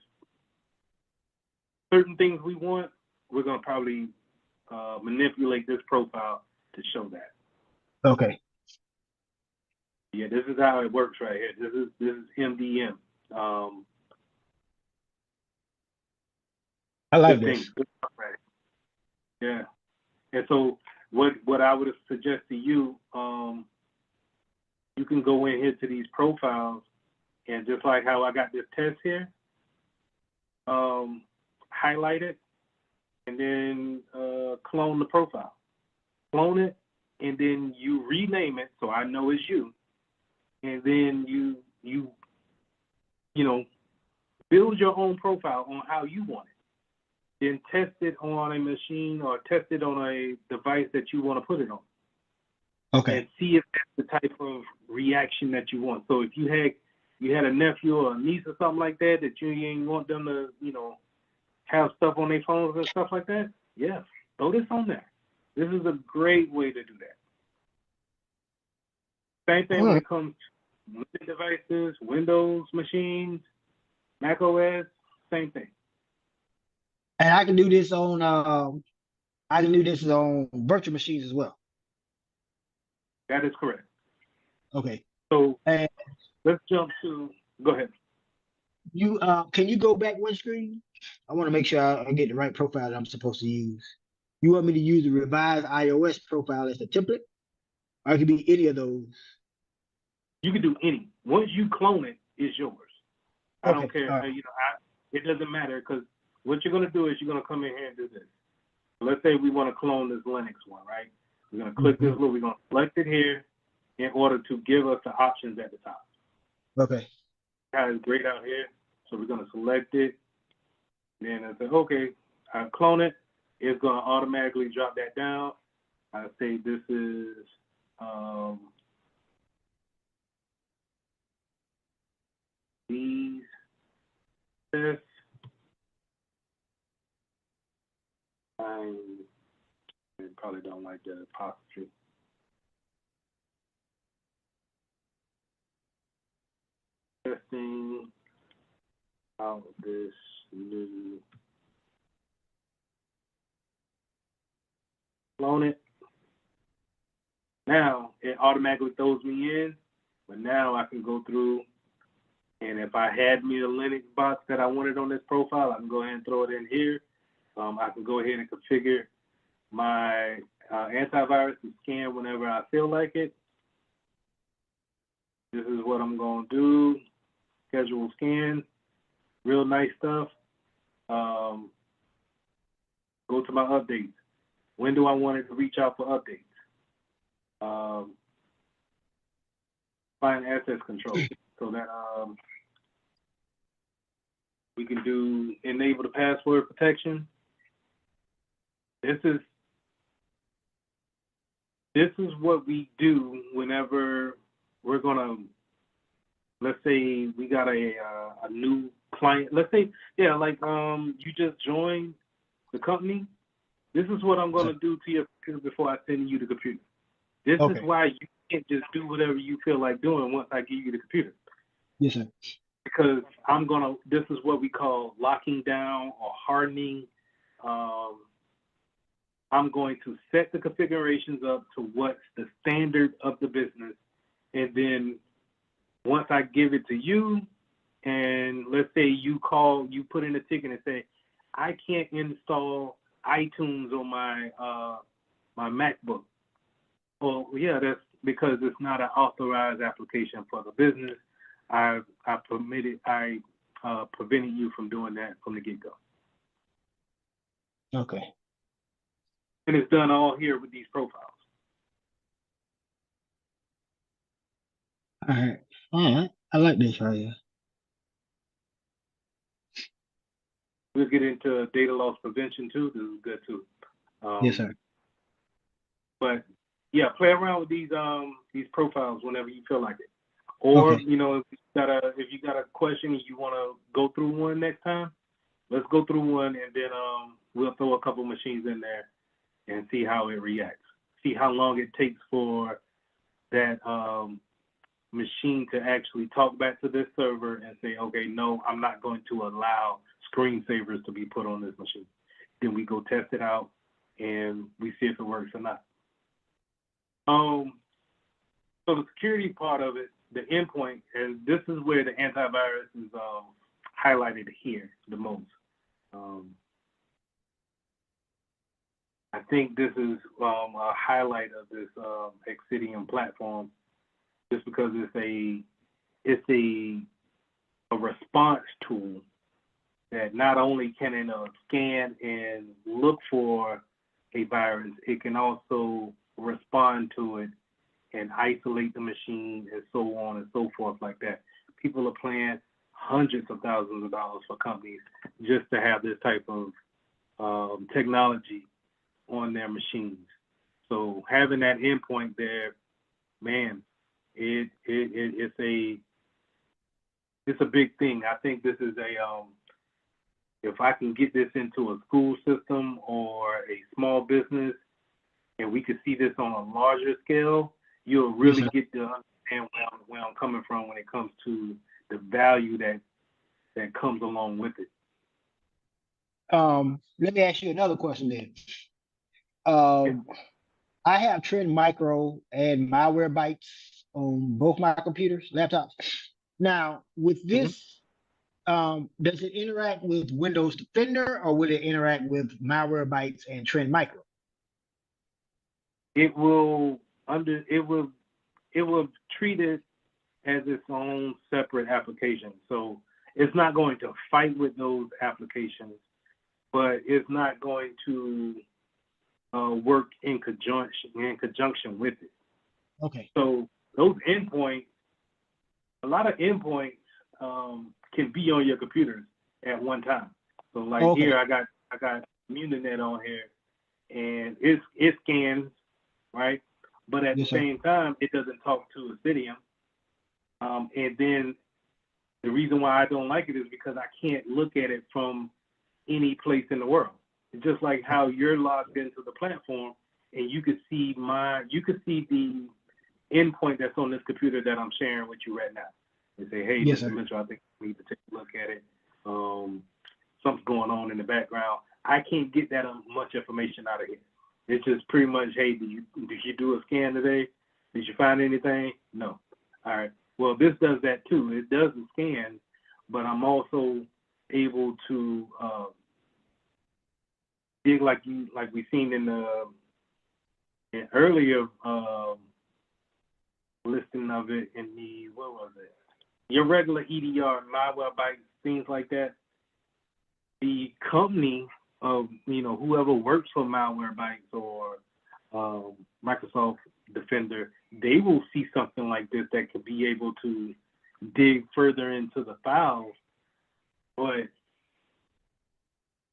certain things we want, we're going to probably manipulate this profile to show that. Okay. Yeah, this is how it works right here. This is MDM. I like this. Right. Yeah. And so what I would suggest to you, you can go in here to these profiles, and just like how I got this test here, highlight it, and then clone the profile. Clone it, and then you rename it so I know it's you. And then you build your own profile on how you want it. Then test it on a machine or test it on a device that you want to put it on. Okay. And see if that's the type of reaction that you want. So if you had a nephew or a niece or something like that you ain't want them to, have stuff on their phones and stuff like that, yeah, throw this on there. This is a great way to do that. Same thing when it comes to devices, Windows machines, Mac OS, same thing. And I can do this on virtual machines as well. That is correct. Okay. So let's jump to, go ahead. You can you go back one screen? I want to make sure I get the right profile that I'm supposed to use. You want me to use the revised iOS profile as the template? Or it could be any of those. You can do any. Once you clone it, it's yours. I don't care. Right. It doesn't matter, because what you're going to do is you're going to come in here and do this. Let's say we want to clone this Linux one, right? We're going to click this little, we're going to select it here in order to give us the options at the top. Okay. It's great out here. So we're going to select it. Then I say, okay, I clone it. It's going to automatically drop that down. I say this is these tests. I probably don't like the apostrophe. Testing out this new, clone it. Now it automatically throws me in, but now I can go through, and if I had me a Linux box that I wanted on this profile, I can go ahead and throw it in here. I can go ahead and configure my antivirus to scan whenever I feel like it. This is what I'm going to do. Schedule scan. Real nice stuff. Go to my updates. When do I want it to reach out for updates? Find access control so that we can do enable the password protection. This is what we do whenever we're gonna, let's say we got a new client, let's say, yeah, like you just joined the company. This is what I'm going to do to your computer before I send you the computer. This is why you can't just do whatever you feel like doing once I give you the computer. Yes, sir. Because this is what we call locking down or hardening. I'm going to set the configurations up to what's the standard of the business. And then once I give it to you, and let's say you put in a ticket and say, I can't install iTunes on my my MacBook. Well, yeah, that's because it's not an authorized application for the business. I prevented you from doing that from the get-go. Okay. And it's done all here with these profiles. All right. I like this right here. We'll get into data loss prevention too. This is good too. Yes, sir. But yeah, play around with these profiles whenever you feel like it. Or Okay. you know, if you got a question and you want to go through one next time, let's go through one, and then we'll throw a couple machines in there and see how it reacts. See how long it takes for that machine to actually talk back to this server and say, okay, no, I'm not going to allow screensavers to be put on this machine. Then we go test it out and we see if it works or not. So the security part of it, the endpoint, and this is where the antivirus is highlighted here the most. I think this is a highlight of this Exidium platform, just because it's a response tool that not only can it scan and look for a virus, it can also respond to it and isolate the machine and so on and so forth like that. People are paying hundreds of thousands of dollars for companies just to have this type of technology on their machines. So having that endpoint there, man, it's a big thing. I think this is if I can get this into a school system or a small business, and we could see this on a larger scale, you'll really get to understand where I'm coming from when it comes to the value that comes along with it. Let me ask you another question then. I have Trend Micro and Malwarebytes on both my computers, laptops. Now, with this, does it interact with Windows Defender, or will it interact with Malwarebytes and Trend Micro? It will treat it as its own separate application. So it's not going to fight with those applications, but it's not going to work in conjunction with it. Okay. So those endpoints, a lot of endpoints can be on your computers at one time. So like here, I got Muninet on here, and it scans, right? But at the same time, it doesn't talk to Exidium. And then the reason why I don't like it is because I can't look at it from any place in the world. It's just like how you're logged into the platform and you could see the endpoint that's on this computer that I'm sharing with you right now. And say, hey, Mr. Mitchell, I think we need to take a look at it. Something's going on in the background. I can't get that much information out of here. It's just pretty much, hey, did you do a scan today? Did you find anything? No. All right. Well, this does that too. It does the scans, but I'm also able to dig like we seen in the earlier listing of it in the, what was it? Your regular EDR, Malwarebytes, things like that. The company of, whoever works for Malwarebytes or Microsoft Defender, they will see something like this that could be able to dig further into the files. But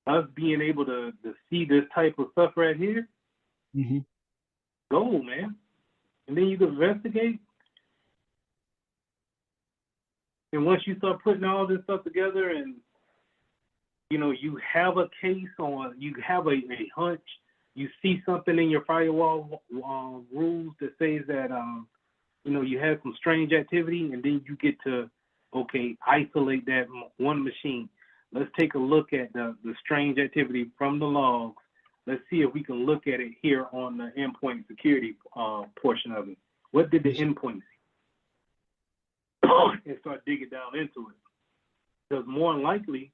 us being able to see this type of stuff right here, go, man. And then you can investigate. And once you start putting all this stuff together, and you have a case on, you have a hunch, you see something in your firewall rules that says that you have some strange activity, and then you get to isolate that one machine. Let's take a look at the strange activity from the logs. Let's see if we can look at it here on the endpoint security portion of it. What did the endpoint see? And start digging down into it. Because more than likely,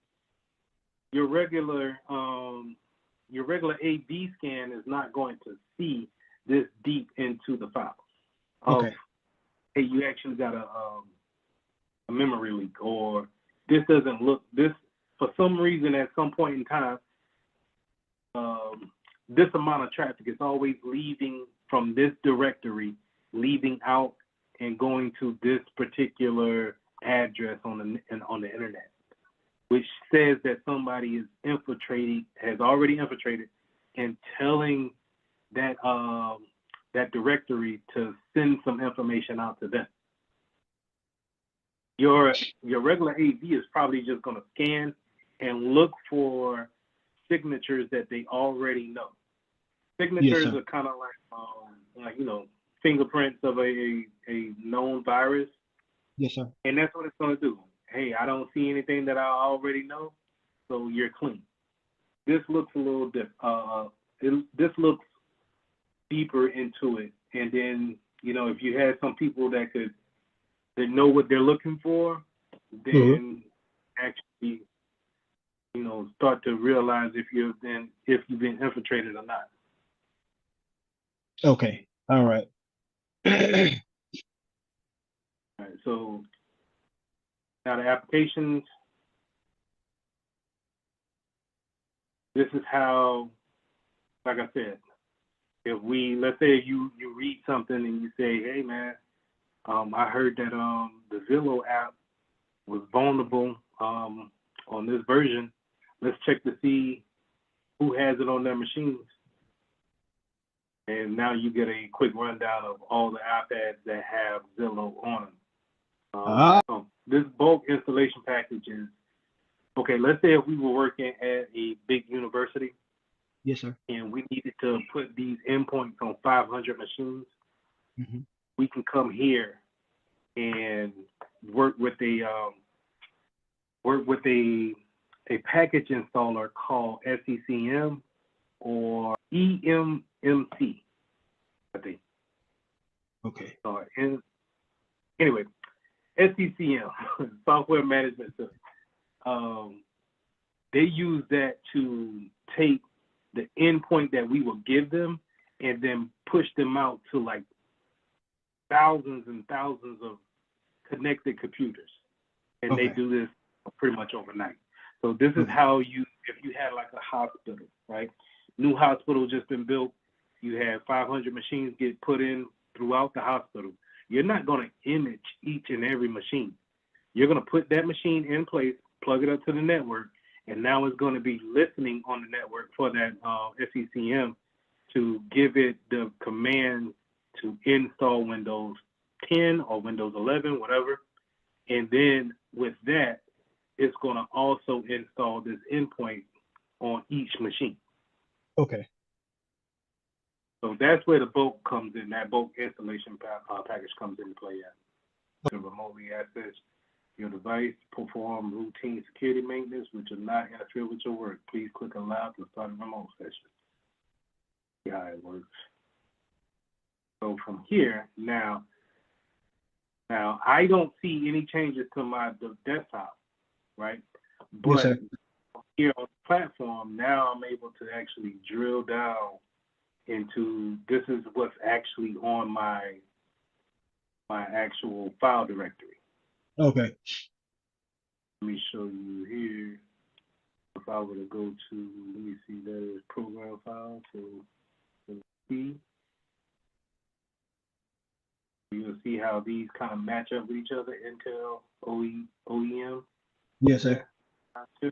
your regular AV scan is not going to see this deep into the files. Okay. Hey, you actually got a memory leak, or this doesn't look this for some reason at some point in time. This amount of traffic is always leaving from this directory, leaving out and going to this particular address on the internet, which says that somebody has already infiltrated, and telling that that directory to send some information out to them. Your regular AV is probably just going to scan and look for signatures that they already know. Signatures Yes, sir. are kind of like fingerprints of a known virus, Yes, sir. and that's what it's going to do. Hey, I don't see anything that I already know, so you're clean. This looks a little different. This looks deeper into it, and then if you had some people that know what they're looking for, then actually start to realize if you've been infiltrated or not. Okay. All right. All right, so now the applications. This is how, like I said, let's say you read something and you say, hey man, I heard that the Zillow app was vulnerable on this version. Let's check to see who has it on their machines. And now you get a quick rundown of all the iPads that have Zillow on them. This bulk installation package is, let's say if we were working at a big university. Yes, sir. And we needed to put these endpoints on 500 machines. Mm-hmm. We can come here and work with a package installer called SCCM or EMMC, I think. Okay. Anyway, SCCM, Software Management System. They use that to take the endpoint that we will give them and then push them out to like thousands and thousands of connected computers. And they do this pretty much overnight. So this is how if you had like a hospital, right? New hospital just been built, you have 500 machines get put in throughout the hospital. You're not going to image each and every machine. You're going to put that machine in place, plug it up to the network, and now it's going to be listening on the network for that SCCM to give it the command to install Windows 10 or Windows 11, whatever. And then with that, it's going to also install this endpoint on each machine. Okay. So that's where the bulk comes in. That bulk installation package comes into play at. To remotely access your device, perform routine security maintenance, which will not interfere with your work. Please click allow to start a remote session. See how it works. So from here, now I don't see any changes to my desktop, right? But yes, here on the platform, now I'm able to actually drill down into this is what's actually on my actual file directory. Okay. Let me show you here. If I were to go to, let me see, that is program file. So see, you'll see how these kind of match up with each other. Intel, OEM. Yes, sir. This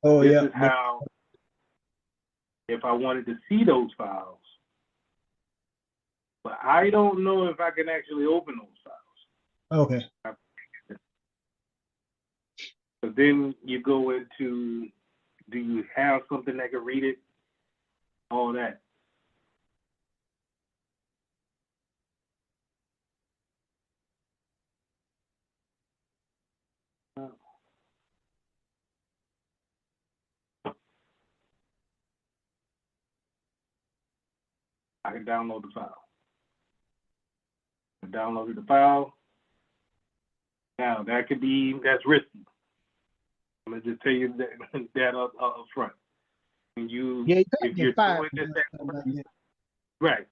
is how, if I wanted to see those files, but I don't know if I can actually open those files. Okay. So then you go into, do you have something that can read it? All that. I can download the file. I downloaded the file. Now that could be, that's risky. I'm gonna just tell you that up front. When you, Yeah, you if can't you're get fired doing for this, something like that. right.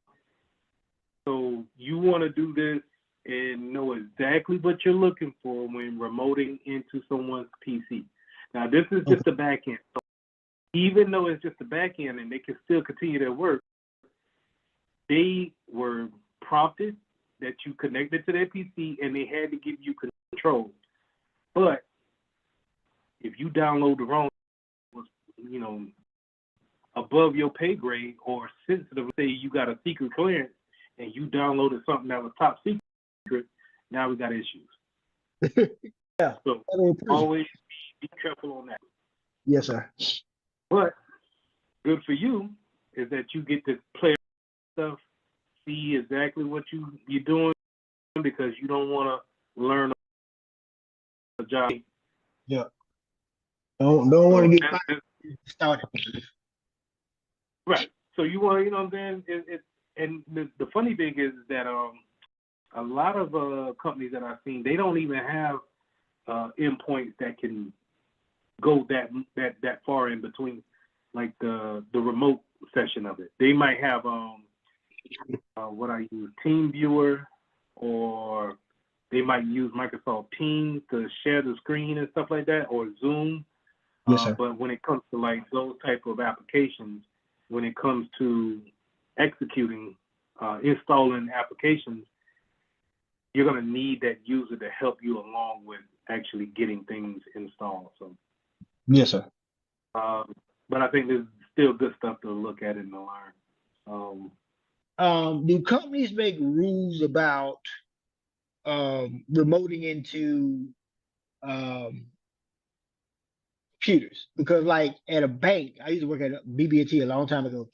So you want to do this and know exactly what you're looking for when remoting into someone's PC. Now this is just the back end. So even though it's just the back end and they can still continue their work, they were prompted that you connected to their PC and they had to give you control. But if you download the wrong, you know, above your pay grade or sensitive, say you got a secret clearance and you downloaded something that was top secret, now we got issues. Yeah. So always be careful on that. Yes, sir. But good for you is that you get to play stuff, see exactly what you're doing, because you don't want to learn a job. Yeah. Don't want to get started. Right. So you want, you know what I'm saying? And the funny thing is that a lot of companies that I've seen, they don't even have endpoints that can go that far in between, like the remote session of it. They might have what I use, TeamViewer, or they might use Microsoft Teams to share the screen and stuff like that, or Zoom. Yes, sir. But when it comes to like those type of applications, when it comes to executing, installing applications, you're going to need that user to help you along with actually getting things installed. So, yes, sir. But I think there's still good stuff to look at and to learn. Do companies make rules about remoting into computers? Because like at a bank, I used to work at a BB&T a long time ago.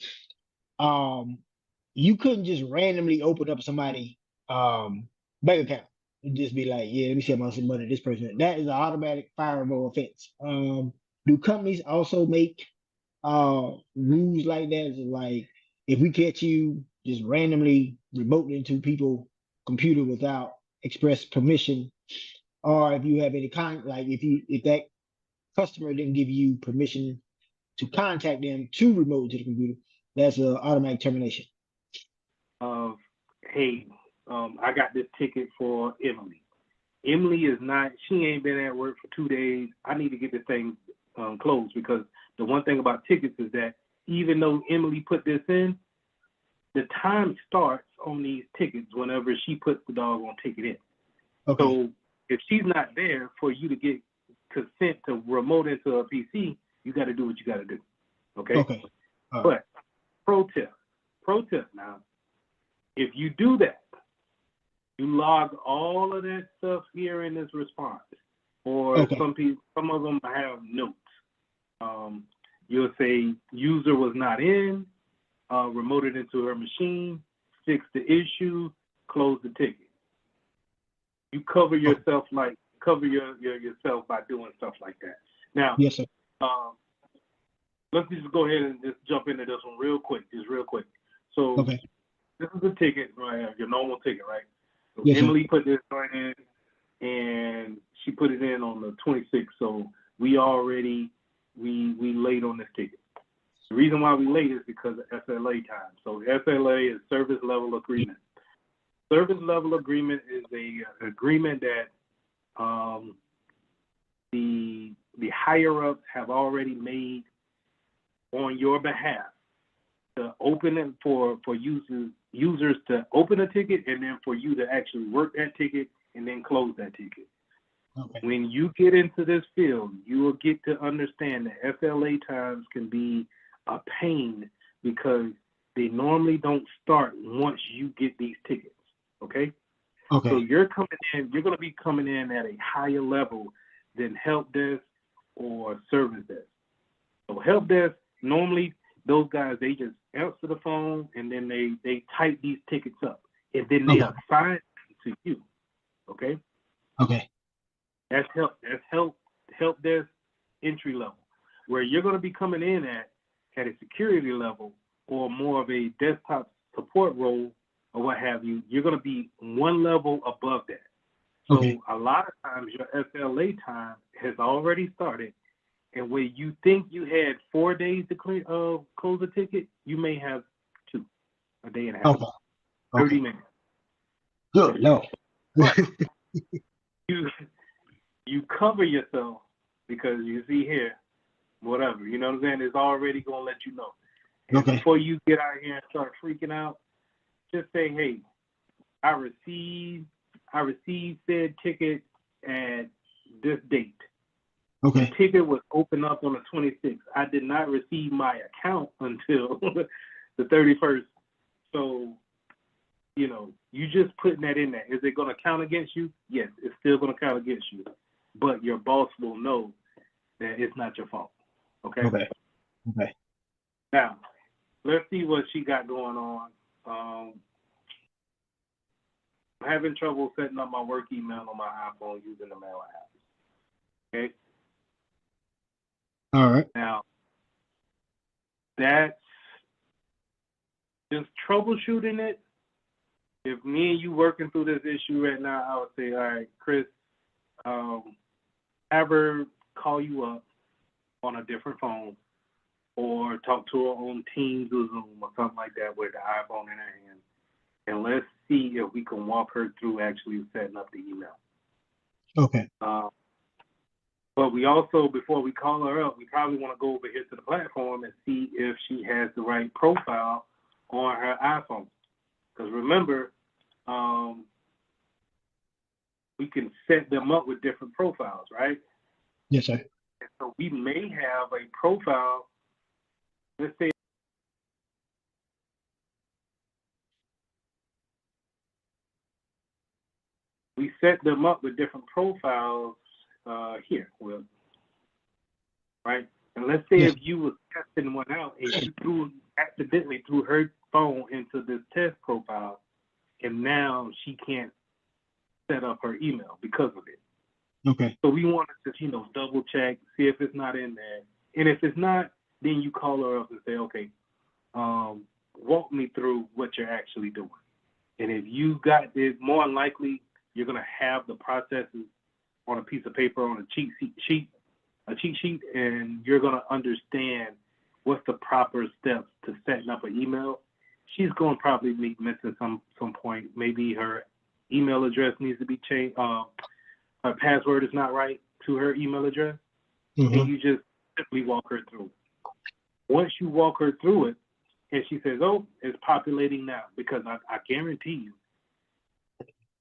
You couldn't just randomly open up somebody bank account and just be like, yeah, let me see how much money this person. That is an automatic fireable offense. Do companies also make rules like that? Is it like if we catch you just randomly remoting into people's computer without express permission, or if you have any like if that customer didn't give you permission to contact them to remote to the computer, that's an automatic termination. Hey, I got this ticket for Emily. Emily is not, she ain't been at work for 2 days. I need to get this thing closed, because the one thing about tickets is that even though Emily put this in, the time starts on these tickets whenever she puts the doggone ticket in. Okay. So if she's not there for you to get consent to remote into a PC, you got to do what you got to do. Okay. Okay. But pro tip now, if you do that, you log all of that stuff here in this response. Or some of them have notes. You'll say user was not in, remoted into her machine, fix the issue, close the ticket. You cover yourself yourself by doing stuff like that. Now, yes, sir. Let's just go ahead and just jump into this one real quick. So this is the ticket right here, your normal ticket, right? So yes, Emily put this right in, and she put it in on the 26th. So we already we late on this ticket. The reason why we late is because of SLA time. So SLA is service level agreement. Service level agreement is a agreement that the higher ups have already made on your behalf to open it for users to open a ticket, and then for you to actually work that ticket and then close that ticket. Okay. When you get into this field, you will get to understand that SLA times can be a pain, because they normally don't start once you get these tickets. Okay. Okay. So you're going to be coming in at a higher level than help desk or service desk. So help desk, normally those guys, they just answer the phone and then they type these tickets up and then they assign them to you. Okay? Okay. That's help desk entry level, where you're going to be coming in at a security level or more of a desktop support role or what have you. You're going to be one level above that. So a lot of times your SLA time has already started, and where you think you had 4 days to close a ticket, you may have 2, a day and a half, 30 minutes. Good, no. But you cover yourself because you see here, whatever, you know what I'm saying? It's already going to let you know. And before you get out here and start freaking out, just say, hey, I received said ticket at this date. The ticket was opened up on the 26th. I did not receive my account until the 31st. So, you know, you just putting that in there. Is it going to count against you? Yes, it's still going to count against you. But your boss will know that it's not your fault. Okay? Okay. Now, let's see what she got going on. I'm having trouble setting up my work email on my iPhone using the mail app. Okay? All right. Now, that's just troubleshooting it. If me and you working through this issue right now, I would say, all right, Chris, have her call you up on a different phone or talk to her on Teams or Zoom or something like that with the iPhone in her hand. And let's see if we can walk her through actually setting up the email. Okay. But we also, before we call her up, we probably want to go over here to the platform and see if she has the right profile on her iPhone. Because remember, we can set them up with different profiles, right? Yes, sir. And so we may have a profile, let's say, we set them up with different profiles here, Will. Right? And let's say if you were testing one out and you accidentally threw her phone into this test profile, and now she can't set up her email because of it. Okay. So we want to, double check, see if it's not in there. And if it's not, then you call her up and say, okay, walk me through what you're actually doing. And if you got it, more than likely, you're going to have the processes on a piece of paper, on a cheat sheet, and you're going to understand what's the proper steps to setting up an email. She's going to probably be missing some point. Maybe her email address needs to be changed. Her password is not right to her email address. Mm-hmm. And you just simply walk her through it. Once you walk her through it, and she says, oh, it's populating now, because I guarantee you,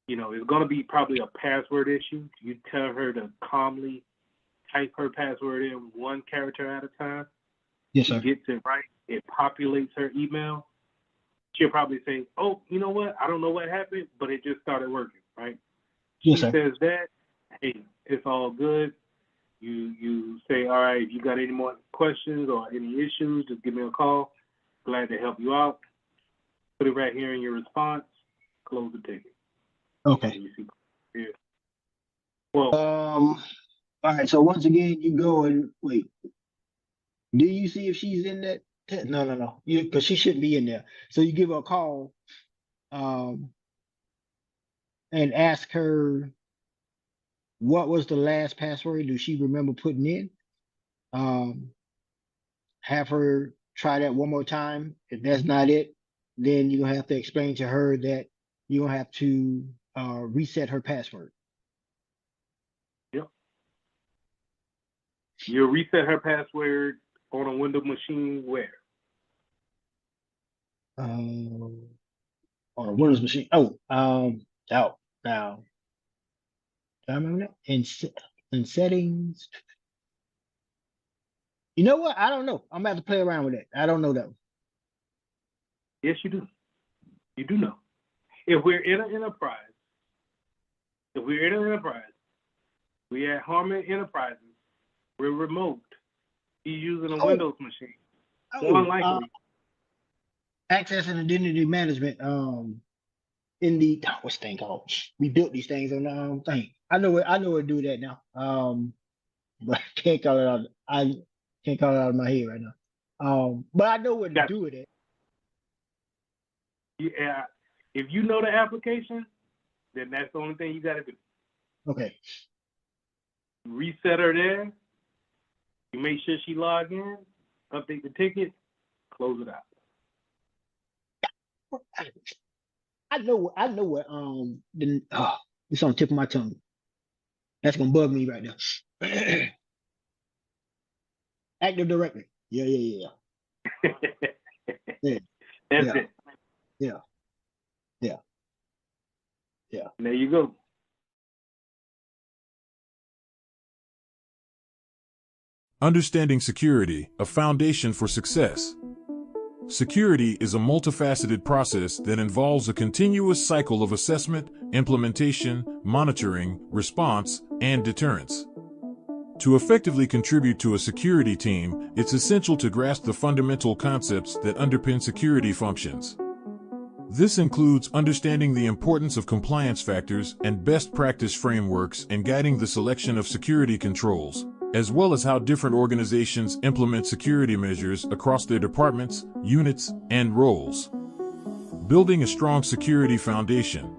it's going to be probably a password issue. You tell her to calmly type her password in one character at a time. Yes, sir. She gets it right. It populates her email. She'll probably say, oh, you know what? I don't know what happened, but it just started working, right? Yes, she sir. says that, hey, it's all good. You say, all right, if you got any more questions or any issues, just give me a call. Glad to help you out. Put it right here in your response. Close the ticket. Okay. You see here. Well, all right. So once again, you go and wait. Do you see if she's in that? No. Because she shouldn't be in there. So you give her a call, and ask her what was the last password. Do she remember putting in? Have her try that one more time. If that's not it, then you're gonna have to explain to her that you're gonna have to reset her password. Yep. You'll reset her password on a Windows machine where? On a Windows machine. Oh, now. Do I remember that? In settings. You know what? I don't know. I'm about to play around with it. I don't know that one. Yes, you do. You do know. If we're in an enterprise, We at Harmon Enterprises. We're remote. He's using a Oh, Windows machine. More oh, likely. access and identity management. In the what's the thing called? We built these things on the thing. I know it. I know it. Do that now. But I can't call it out. I can't call it out of my head right now. But I know what to do with it. Yeah, if you know the application, then that's the only thing you got to do. Okay. Reset her there. You make sure she log in, update the ticket, close it out. I know what. It's on the tip of my tongue. That's gonna bug me right now. Active Directory. Yeah. Yeah. That's Yeah. it. Yeah. There you go. Understanding security, a foundation for success. Security is a multifaceted process that involves a continuous cycle of assessment, implementation, monitoring, response, and deterrence. To effectively contribute to a security team, it's essential to grasp the fundamental concepts that underpin security functions. This includes understanding the importance of compliance factors and best practice frameworks and guiding the selection of security controls, as well as how different organizations implement security measures across their departments, units, and roles. Building a strong security foundation.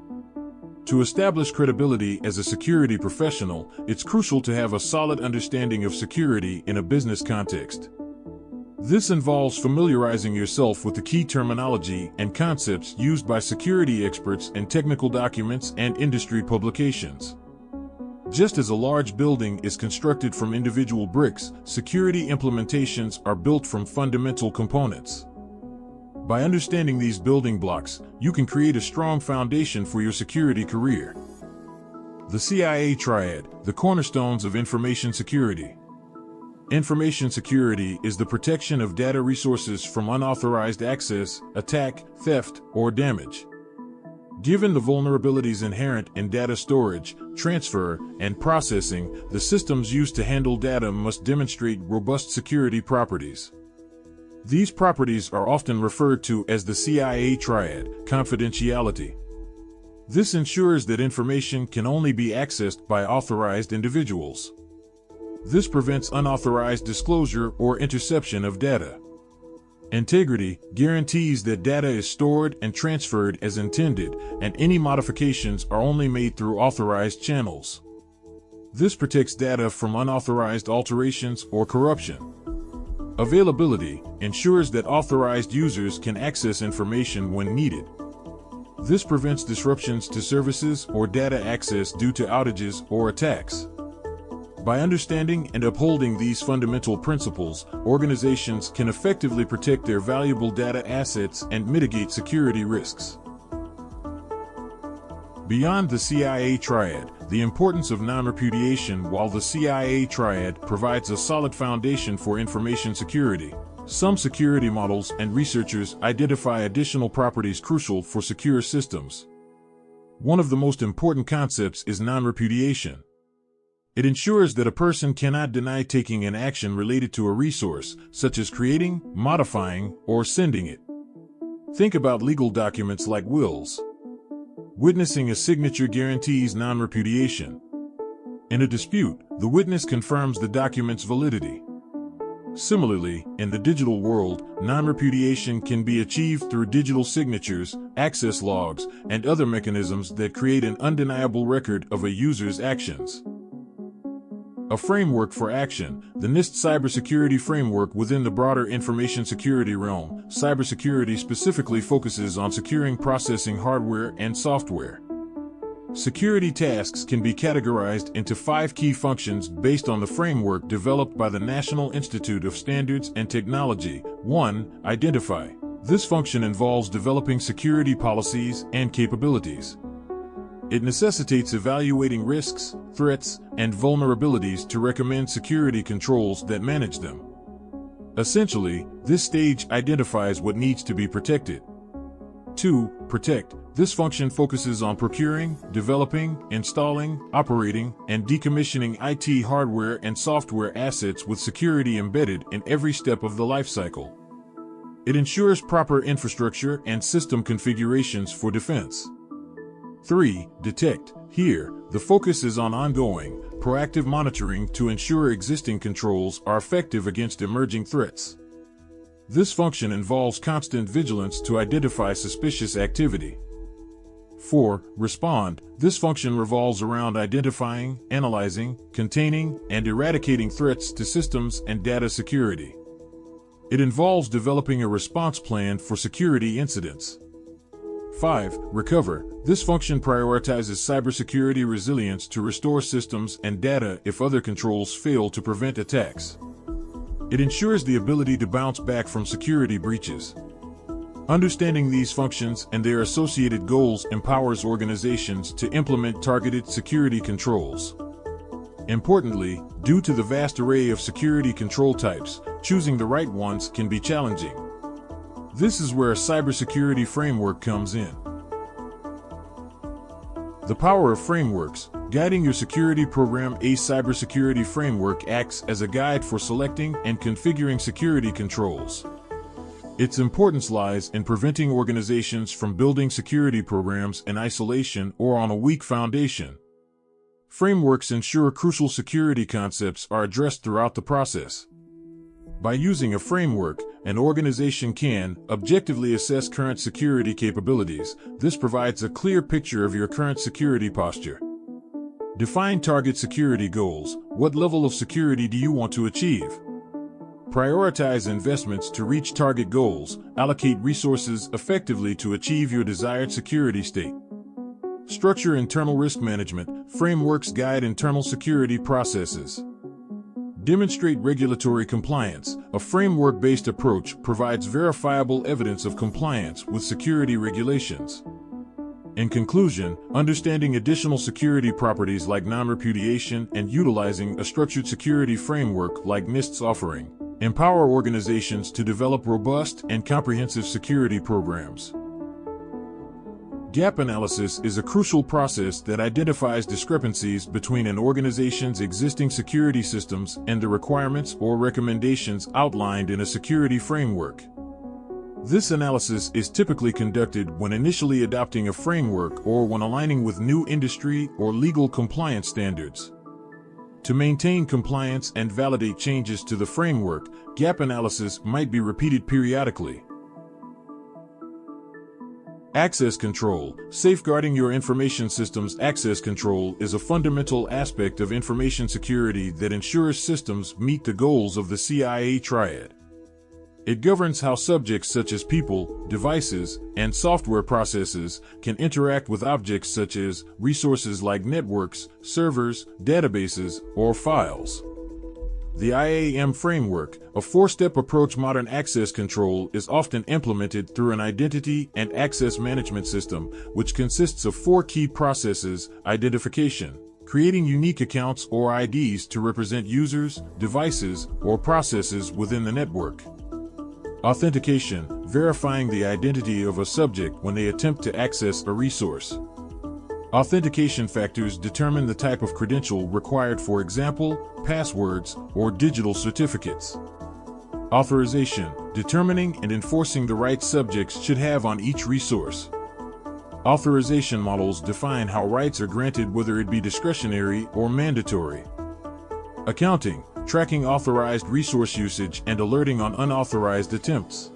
To establish credibility as a security professional, it's crucial to have a solid understanding of security in a business context. This involves familiarizing yourself with the key terminology and concepts used by security experts in technical documents and industry publications. Just as a large building is constructed from individual bricks, security implementations are built from fundamental components. By understanding these building blocks, you can create a strong foundation for your security career. The CIA Triad, the cornerstones of information security. Information security is the protection of data resources from unauthorized access, attack, theft, or damage. Given the vulnerabilities inherent in data storage, transfer, and processing, the systems used to handle data must demonstrate robust security properties. These properties are often referred to as the CIA Triad, confidentiality. This ensures that information can only be accessed by authorized individuals. This prevents unauthorized disclosure or interception of data. Integrity guarantees that data is stored and transferred as intended, and any modifications are only made through authorized channels. This protects data from unauthorized alterations or corruption. Availability ensures that authorized users can access information when needed. This prevents disruptions to services or data access due to outages or attacks. By understanding and upholding these fundamental principles, organizations can effectively protect their valuable data assets and mitigate security risks. Beyond the CIA Triad, the importance of non-repudiation. While the CIA Triad provides a solid foundation for information security, some security models and researchers identify additional properties crucial for secure systems. One of the most important concepts is non-repudiation. It ensures that a person cannot deny taking an action related to a resource, such as creating, modifying, or sending it. Think about legal documents like wills. Witnessing a signature guarantees non-repudiation. In a dispute, the witness confirms the document's validity. Similarly, in the digital world, non-repudiation can be achieved through digital signatures, access logs, and other mechanisms that create an undeniable record of a user's actions. A framework for action, the NIST cybersecurity framework within the broader information security realm. Cybersecurity specifically focuses on securing processing hardware and software. Security tasks can be categorized into 5 key functions based on the framework developed by the National Institute of Standards and Technology. 1. Identify. This function involves developing security policies and capabilities. It necessitates evaluating risks, threats, and vulnerabilities to recommend security controls that manage them. Essentially, this stage identifies what needs to be protected. 2. Protect. This function focuses on procuring, developing, installing, operating, and decommissioning IT hardware and software assets with security embedded in every step of the lifecycle. It ensures proper infrastructure and system configurations for defense. 3. Detect. Here, the focus is on ongoing, proactive monitoring to ensure existing controls are effective against emerging threats. This function involves constant vigilance to identify suspicious activity. 4. Respond. This function revolves around identifying, analyzing, containing, and eradicating threats to systems and data security. It involves developing a response plan for security incidents. 5. Recover. This function prioritizes cybersecurity resilience to restore systems and data if other controls fail to prevent attacks. It ensures the ability to bounce back from security breaches. Understanding these functions and their associated goals empowers organizations to implement targeted security controls. Importantly, due to the vast array of security control types, choosing the right ones can be challenging. This is where a cybersecurity framework comes in. The power of frameworks. Guiding your security program. A cybersecurity framework acts as a guide for selecting and configuring security controls. Its importance lies in preventing organizations from building security programs in isolation or on a weak foundation. Frameworks ensure crucial security concepts are addressed throughout the process. By using a framework, an organization can objectively assess current security capabilities. This provides a clear picture of your current security posture. Define target security goals. What level of security do you want to achieve? Prioritize investments to reach target goals. Allocate resources effectively to achieve your desired security state. Structure internal risk management. Frameworks guide internal security processes. Demonstrate regulatory compliance. A framework-based approach provides verifiable evidence of compliance with security regulations. In conclusion, understanding additional security properties like non-repudiation and utilizing a structured security framework like NIST's offering empower organizations to develop robust and comprehensive security programs. Gap analysis is a crucial process that identifies discrepancies between an organization's existing security systems and the requirements or recommendations outlined in a security framework. This analysis is typically conducted when initially adopting a framework or when aligning with new industry or legal compliance standards. To maintain compliance and validate changes to the framework, gap analysis might be repeated periodically. Access control. Safeguarding your information system's access control is a fundamental aspect of information security that ensures systems meet the goals of the CompTIA triad. It governs how subjects such as people, devices, and software processes can interact with objects such as resources like networks, servers, databases, or files. The IAM framework, a four-step approach modern access control, is often implemented through an identity and access management system, which consists of four key processes: identification, creating unique accounts or IDs to represent users, devices, or processes within the network. Authentication, verifying the identity of a subject when they attempt to access a resource. Authentication factors determine the type of credential required, for example, passwords or digital certificates. Authorization, determining and enforcing the rights subjects should have on each resource. Authorization models define how rights are granted, whether it be discretionary or mandatory. Accounting, tracking authorized resource usage and alerting on unauthorized attempts.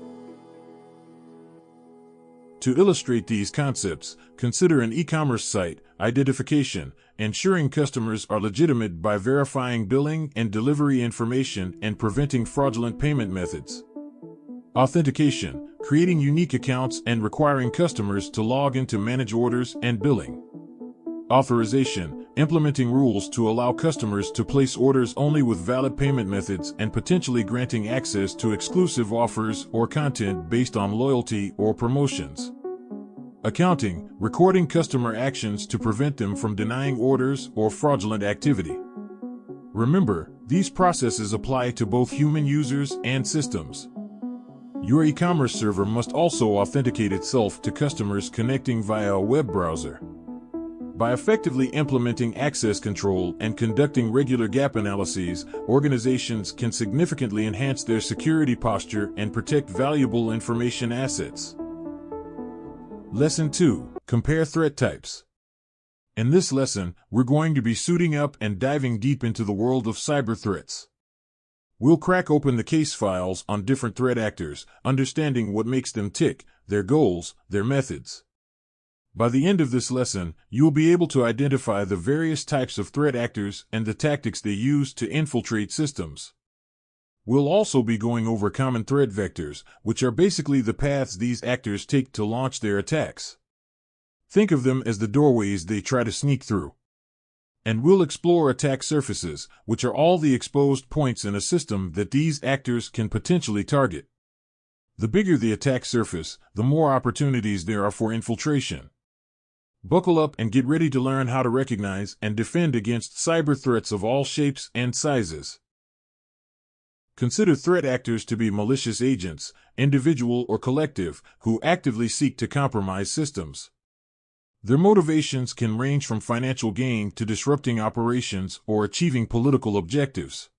To illustrate these concepts, consider an e-commerce site. Identification, ensuring customers are legitimate by verifying billing and delivery information and preventing fraudulent payment methods. Authentication, creating unique accounts and requiring customers to log in to manage orders and billing. Authorization, implementing rules to allow customers to place orders only with valid payment methods and potentially granting access to exclusive offers or content based on loyalty or promotions. Accounting, recording customer actions to prevent them from denying orders or fraudulent activity. Remember, these processes apply to both human users and systems. Your e-commerce server must also authenticate itself to customers connecting via a web browser. By effectively implementing access control and conducting regular gap analyses, organizations can significantly enhance their security posture and protect valuable information assets. Lesson 2. Compare threat types. In this lesson, we're going to be suiting up and diving deep into the world of cyber threats. We'll crack open the case files on different threat actors, understanding what makes them tick, their goals, their methods. By the end of this lesson, you'll be able to identify the various types of threat actors and the tactics they use to infiltrate systems. We'll also be going over common threat vectors, which are basically the paths these actors take to launch their attacks. Think of them as the doorways they try to sneak through. And we'll explore attack surfaces, which are all the exposed points in a system that these actors can potentially target. The bigger the attack surface, the more opportunities there are for infiltration. Buckle up and get ready to learn how to recognize and defend against cyber threats of all shapes and sizes. Consider threat actors to be malicious agents, individual or collective, who actively seek to compromise systems. Their motivations can range from financial gain to disrupting operations or achieving political objectives.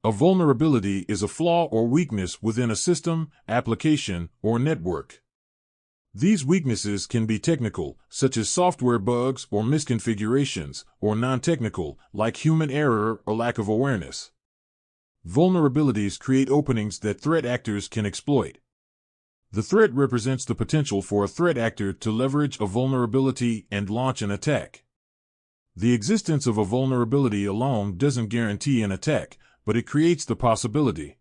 A vulnerability is a flaw or weakness within a system, application, or network. These weaknesses can be technical, such as software bugs or misconfigurations, or non-technical, like human error or lack of awareness. Vulnerabilities create openings that threat actors can exploit. The threat represents the potential for a threat actor to leverage a vulnerability and launch an attack. The existence of a vulnerability alone doesn't guarantee an attack, but it creates the possibility.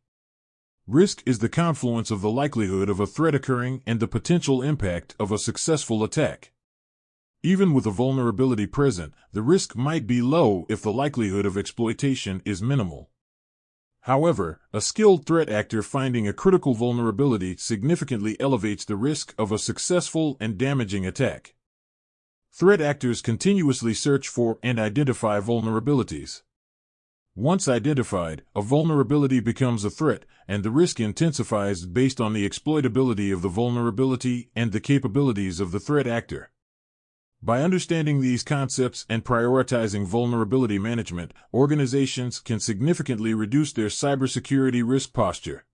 Risk is the confluence of the likelihood of a threat occurring and the potential impact of a successful attack. Even with a vulnerability present, the risk might be low if the likelihood of exploitation is minimal. However, a skilled threat actor finding a critical vulnerability significantly elevates the risk of a successful and damaging attack. Threat actors continuously search for and identify vulnerabilities. Once identified, a vulnerability becomes a threat, and the risk intensifies based on the exploitability of the vulnerability and the capabilities of the threat actor. By understanding these concepts and prioritizing vulnerability management, organizations can significantly reduce their cybersecurity risk posture.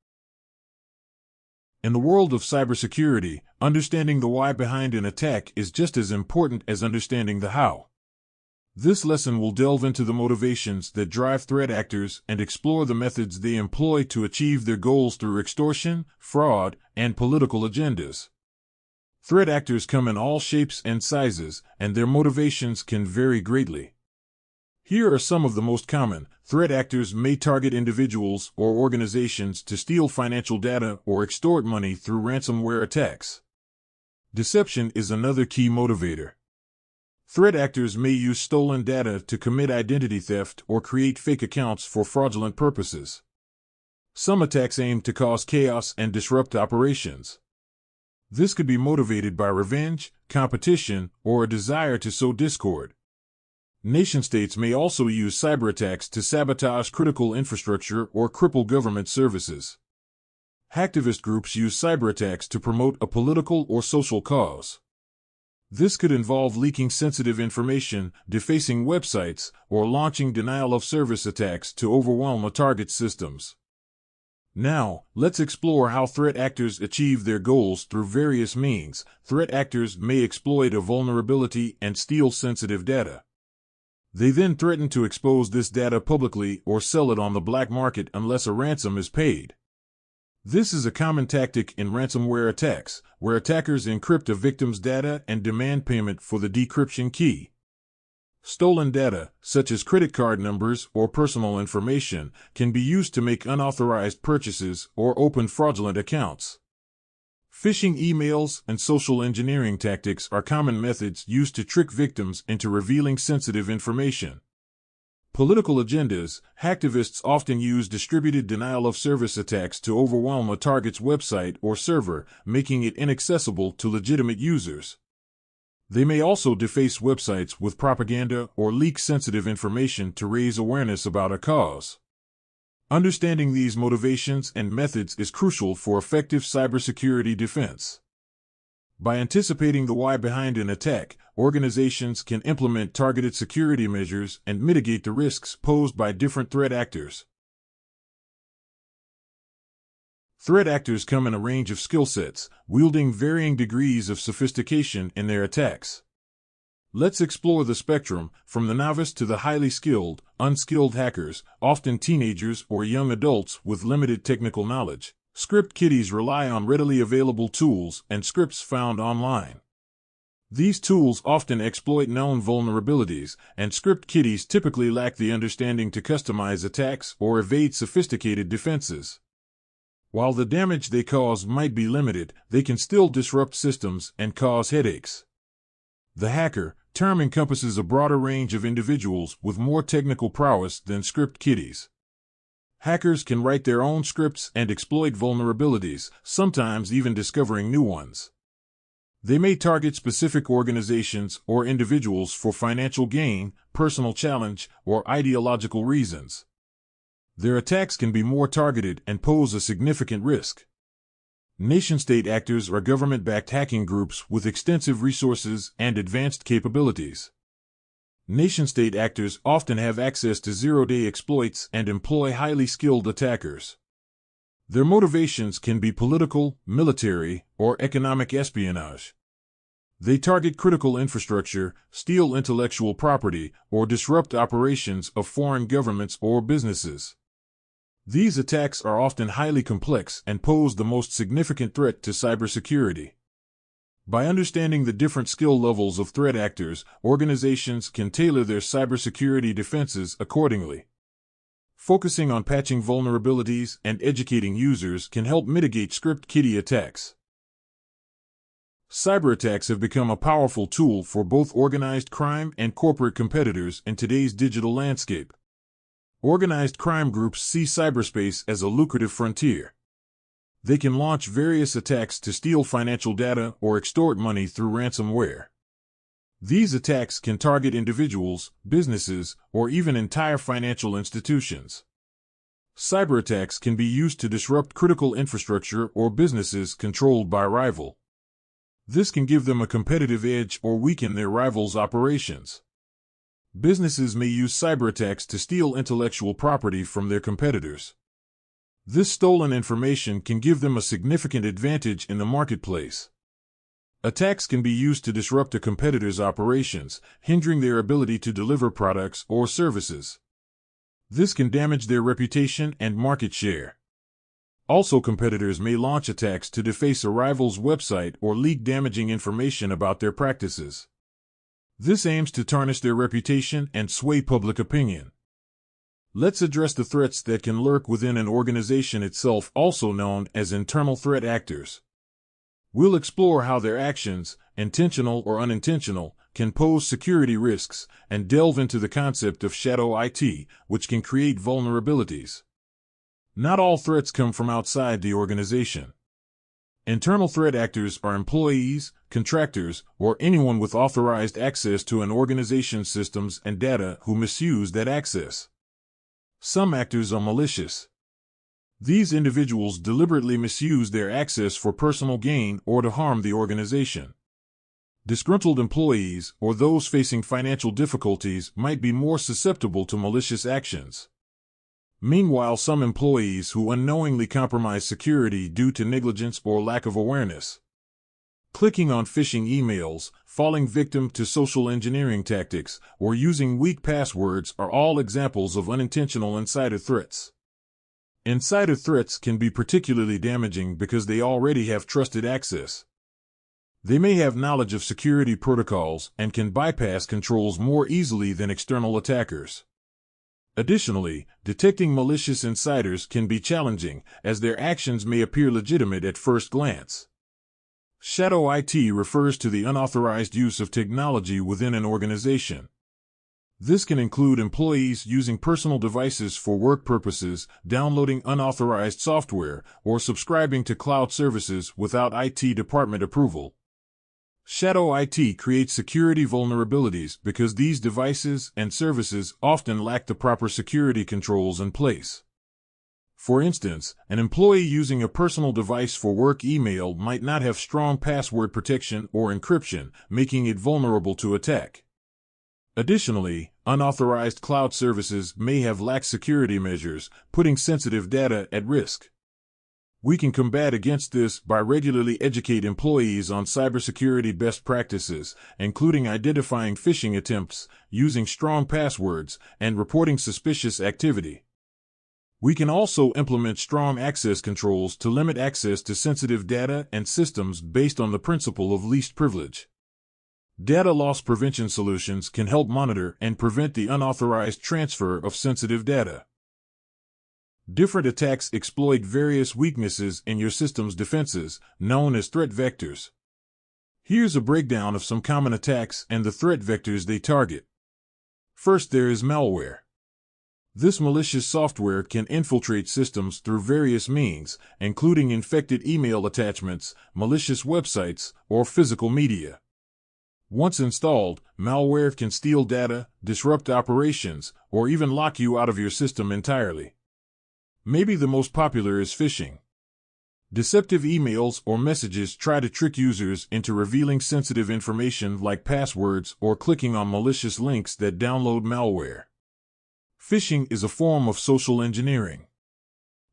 In the world of cybersecurity, understanding the why behind an attack is just as important as understanding the how. This lesson will delve into the motivations that drive threat actors and explore the methods they employ to achieve their goals through extortion, fraud, and political agendas. Threat actors come in all shapes and sizes, and their motivations can vary greatly. Here are some of the most common. Threat actors may target individuals or organizations to steal financial data or extort money through ransomware attacks. Deception is another key motivator. Threat actors may use stolen data to commit identity theft or create fake accounts for fraudulent purposes. Some attacks aim to cause chaos and disrupt operations. This could be motivated by revenge, competition, or a desire to sow discord. Nation-states may also use cyber attacks to sabotage critical infrastructure or cripple government services. Hacktivist groups use cyber attacks to promote a political or social cause. This could involve leaking sensitive information, defacing websites, or launching denial-of-service attacks to overwhelm a target's systems. Now, let's explore how threat actors achieve their goals through various means. Threat actors may exploit a vulnerability and steal sensitive data. They then threaten to expose this data publicly or sell it on the black market unless a ransom is paid. This is a common tactic in ransomware attacks, where attackers encrypt a victim's data and demand payment for the decryption key. Stolen data, such as credit card numbers or personal information, can be used to make unauthorized purchases or open fraudulent accounts. Phishing emails and social engineering tactics are common methods used to trick victims into revealing sensitive information. Political agendas. Hacktivists often use distributed denial-of-service attacks to overwhelm a target's website or server, making it inaccessible to legitimate users. They may also deface websites with propaganda or leak sensitive information to raise awareness about a cause. Understanding these motivations and methods is crucial for effective cybersecurity defense. By anticipating the why behind an attack, organizations can implement targeted security measures and mitigate the risks posed by different threat actors. Threat actors come in a range of skill sets, wielding varying degrees of sophistication in their attacks. Let's explore the spectrum, from the novice to the highly skilled, unskilled hackers, often teenagers or young adults with limited technical knowledge. Script kiddies rely on readily available tools and scripts found online. These tools often exploit known vulnerabilities, and script kiddies typically lack the understanding to customize attacks or evade sophisticated defenses. While the damage they cause might be limited, they can still disrupt systems and cause headaches. The hacker term encompasses a broader range of individuals with more technical prowess than script kiddies. Hackers can write their own scripts and exploit vulnerabilities, sometimes even discovering new ones. They may target specific organizations or individuals for financial gain, personal challenge, or ideological reasons. Their attacks can be more targeted and pose a significant risk. Nation-state actors are government-backed hacking groups with extensive resources and advanced capabilities. Nation-state actors often have access to zero-day exploits and employ highly skilled attackers. Their motivations can be political, military, or economic espionage. They target critical infrastructure, steal intellectual property, or disrupt operations of foreign governments or businesses. These attacks are often highly complex and pose the most significant threat to cybersecurity. By understanding the different skill levels of threat actors, organizations can tailor their cybersecurity defenses accordingly. Focusing on patching vulnerabilities and educating users can help mitigate script kiddie attacks. Cyber attacks have become a powerful tool for both organized crime and corporate competitors in today's digital landscape. Organized crime groups see cyberspace as a lucrative frontier. They can launch various attacks to steal financial data or extort money through ransomware. These attacks can target individuals, businesses, or even entire financial institutions. Cyber attacks can be used to disrupt critical infrastructure or businesses controlled by a rival. This can give them a competitive edge or weaken their rivals' operations. Businesses may use cyber attacks to steal intellectual property from their competitors. This stolen information can give them a significant advantage in the marketplace. Attacks can be used to disrupt a competitor's operations, hindering their ability to deliver products or services. This can damage their reputation and market share. Also, competitors may launch attacks to deface a rival's website or leak damaging information about their practices. This aims to tarnish their reputation and sway public opinion. Let's address the threats that can lurk within an organization itself, also known as internal threat actors. We'll explore how their actions, intentional or unintentional, can pose security risks, and delve into the concept of shadow IT, which can create vulnerabilities. Not all threats come from outside the organization. Internal threat actors are employees, contractors, or anyone with authorized access to an organization's systems and data who misuse that access. Some actors are malicious. These individuals deliberately misuse their access for personal gain or to harm the organization. Disgruntled employees or those facing financial difficulties might be more susceptible to malicious actions. Meanwhile, some employees who unknowingly compromise security due to negligence or lack of awareness. Clicking on phishing emails, falling victim to social engineering tactics, or using weak passwords are all examples of unintentional insider threats. Insider threats can be particularly damaging because they already have trusted access. They may have knowledge of security protocols and can bypass controls more easily than external attackers. Additionally, detecting malicious insiders can be challenging, as their actions may appear legitimate at first glance. Shadow IT refers to the unauthorized use of technology within an organization. This can include employees using personal devices for work purposes, downloading unauthorized software, or subscribing to cloud services without IT department approval. Shadow IT creates security vulnerabilities because these devices and services often lack the proper security controls in place. For instance, an employee using a personal device for work email might not have strong password protection or encryption, making it vulnerable to attack. Additionally, unauthorized cloud services may have lax security measures, putting sensitive data at risk. We can combat against this by regularly educating employees on cybersecurity best practices, including identifying phishing attempts, using strong passwords, and reporting suspicious activity. We can also implement strong access controls to limit access to sensitive data and systems based on the principle of least privilege. Data loss prevention solutions can help monitor and prevent the unauthorized transfer of sensitive data. Different attacks exploit various weaknesses in your system's defenses, known as threat vectors. Here's a breakdown of some common attacks and the threat vectors they target. First, there is malware. This malicious software can infiltrate systems through various means, including infected email attachments, malicious websites, or physical media. Once installed, malware can steal data, disrupt operations, or even lock you out of your system entirely. Maybe the most popular is phishing. Deceptive emails or messages try to trick users into revealing sensitive information like passwords or clicking on malicious links that download malware. Phishing is a form of social engineering.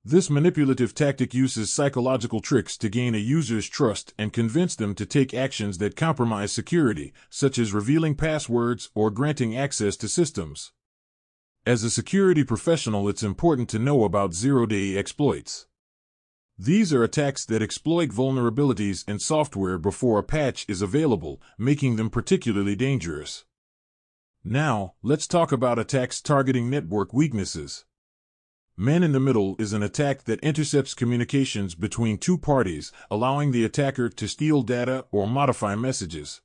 This manipulative tactic uses psychological tricks to gain a user's trust and convince them to take actions that compromise security, such as revealing passwords or granting access to systems. As a security professional, it's important to know about zero-day exploits. These are attacks that exploit vulnerabilities in software before a patch is available, making them particularly dangerous. Now, let's talk about attacks targeting network weaknesses. Man in the Middle is an attack that intercepts communications between two parties, allowing the attacker to steal data or modify messages.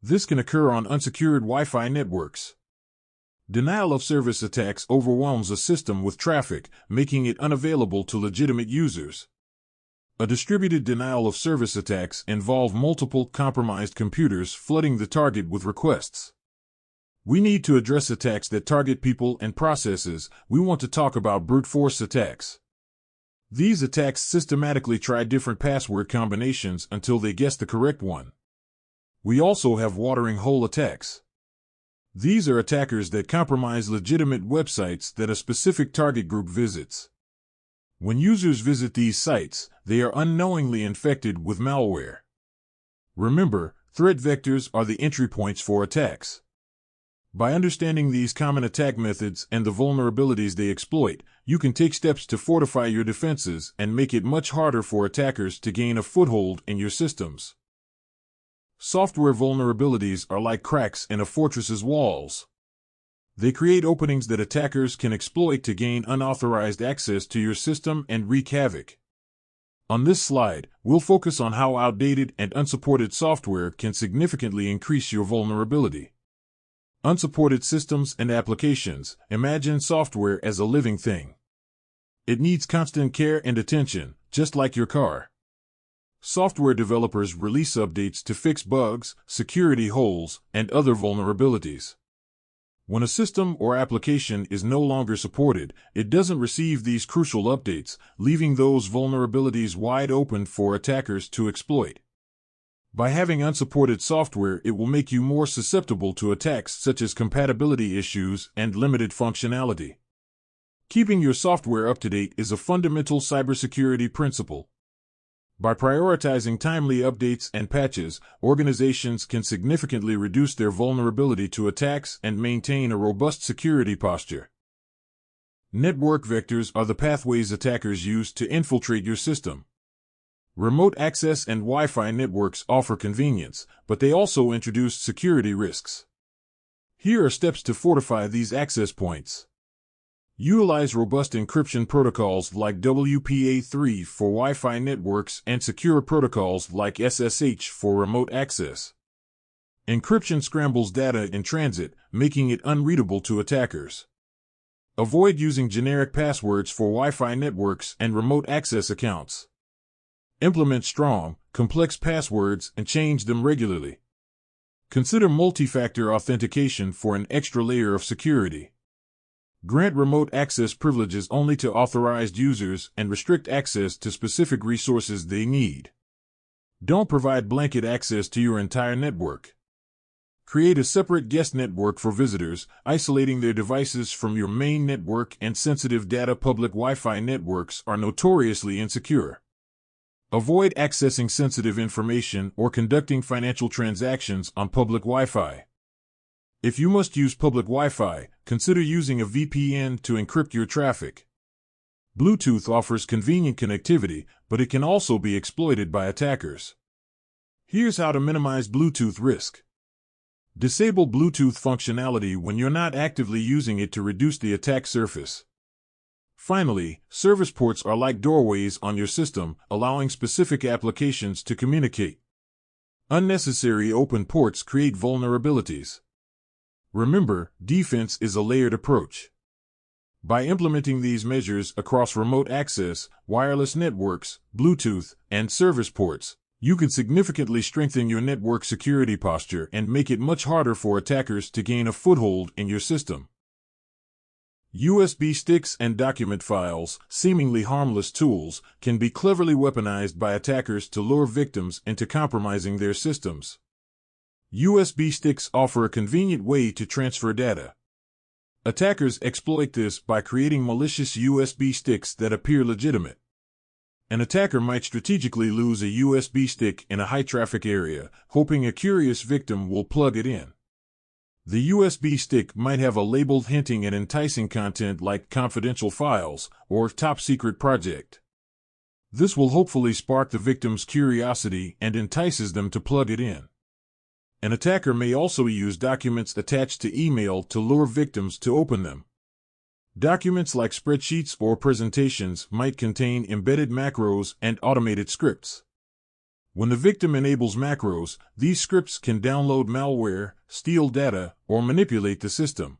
This can occur on unsecured Wi-Fi networks. Denial of service attacks overwhelms a system with traffic, making it unavailable to legitimate users. A distributed denial of service attacks involve multiple compromised computers flooding the target with requests. We need to address attacks that target people and processes. We want to talk about brute force attacks. These attacks systematically try different password combinations until they guess the correct one. We also have watering hole attacks. These are attackers that compromise legitimate websites that a specific target group visits. When users visit these sites, they are unknowingly infected with malware. Remember, threat vectors are the entry points for attacks. By understanding these common attack methods and the vulnerabilities they exploit, you can take steps to fortify your defenses and make it much harder for attackers to gain a foothold in your systems. Software vulnerabilities are like cracks in a fortress's walls. They create openings that attackers can exploit to gain unauthorized access to your system and wreak havoc. On this slide, we'll focus on how outdated and unsupported software can significantly increase your vulnerability. Unsupported systems and applications. Imagine software as a living thing. It needs constant care and attention, just like your car. Software developers release updates to fix bugs, security holes, and other vulnerabilities. When a system or application is no longer supported, it doesn't receive these crucial updates, leaving those vulnerabilities wide open for attackers to exploit. By having unsupported software, it will make you more susceptible to attacks such as compatibility issues and limited functionality. Keeping your software up to date is a fundamental cybersecurity principle. By prioritizing timely updates and patches, organizations can significantly reduce their vulnerability to attacks and maintain a robust security posture. Network vectors are the pathways attackers use to infiltrate your system. Remote access and Wi-Fi networks offer convenience, but they also introduce security risks. Here are steps to fortify these access points. Utilize robust encryption protocols like WPA3 for Wi-Fi networks and secure protocols like SSH for remote access. Encryption scrambles data in transit, making it unreadable to attackers. Avoid using generic passwords for Wi-Fi networks and remote access accounts. Implement strong, complex passwords and change them regularly. Consider multi-factor authentication for an extra layer of security. Grant remote access privileges only to authorized users and restrict access to specific resources they need. Don't provide blanket access to your entire network. Create a separate guest network for visitors, isolating their devices from your main network and sensitive data. Public Wi-Fi networks are notoriously insecure. Avoid accessing sensitive information or conducting financial transactions on public Wi-Fi. If you must use public Wi-Fi, consider using a VPN to encrypt your traffic. Bluetooth offers convenient connectivity, but it can also be exploited by attackers. Here's how to minimize Bluetooth risk. Disable Bluetooth functionality when you're not actively using it to reduce the attack surface. Finally, service ports are like doorways on your system, allowing specific applications to communicate. Unnecessary open ports create vulnerabilities. Remember, defense is a layered approach. By implementing these measures across remote access, wireless networks, Bluetooth, and service ports, you can significantly strengthen your network security posture and make it much harder for attackers to gain a foothold in your system. USB sticks and document files, seemingly harmless tools, can be cleverly weaponized by attackers to lure victims into compromising their systems. USB sticks offer a convenient way to transfer data. Attackers exploit this by creating malicious USB sticks that appear legitimate. An attacker might strategically lose a USB stick in a high-traffic area, hoping a curious victim will plug it in. The USB stick might have a label hinting at enticing content like confidential files or top-secret project. This will hopefully spark the victim's curiosity and entices them to plug it in. An attacker may also use documents attached to email to lure victims to open them. Documents like spreadsheets or presentations might contain embedded macros and automated scripts. When the victim enables macros, these scripts can download malware, steal data, or manipulate the system.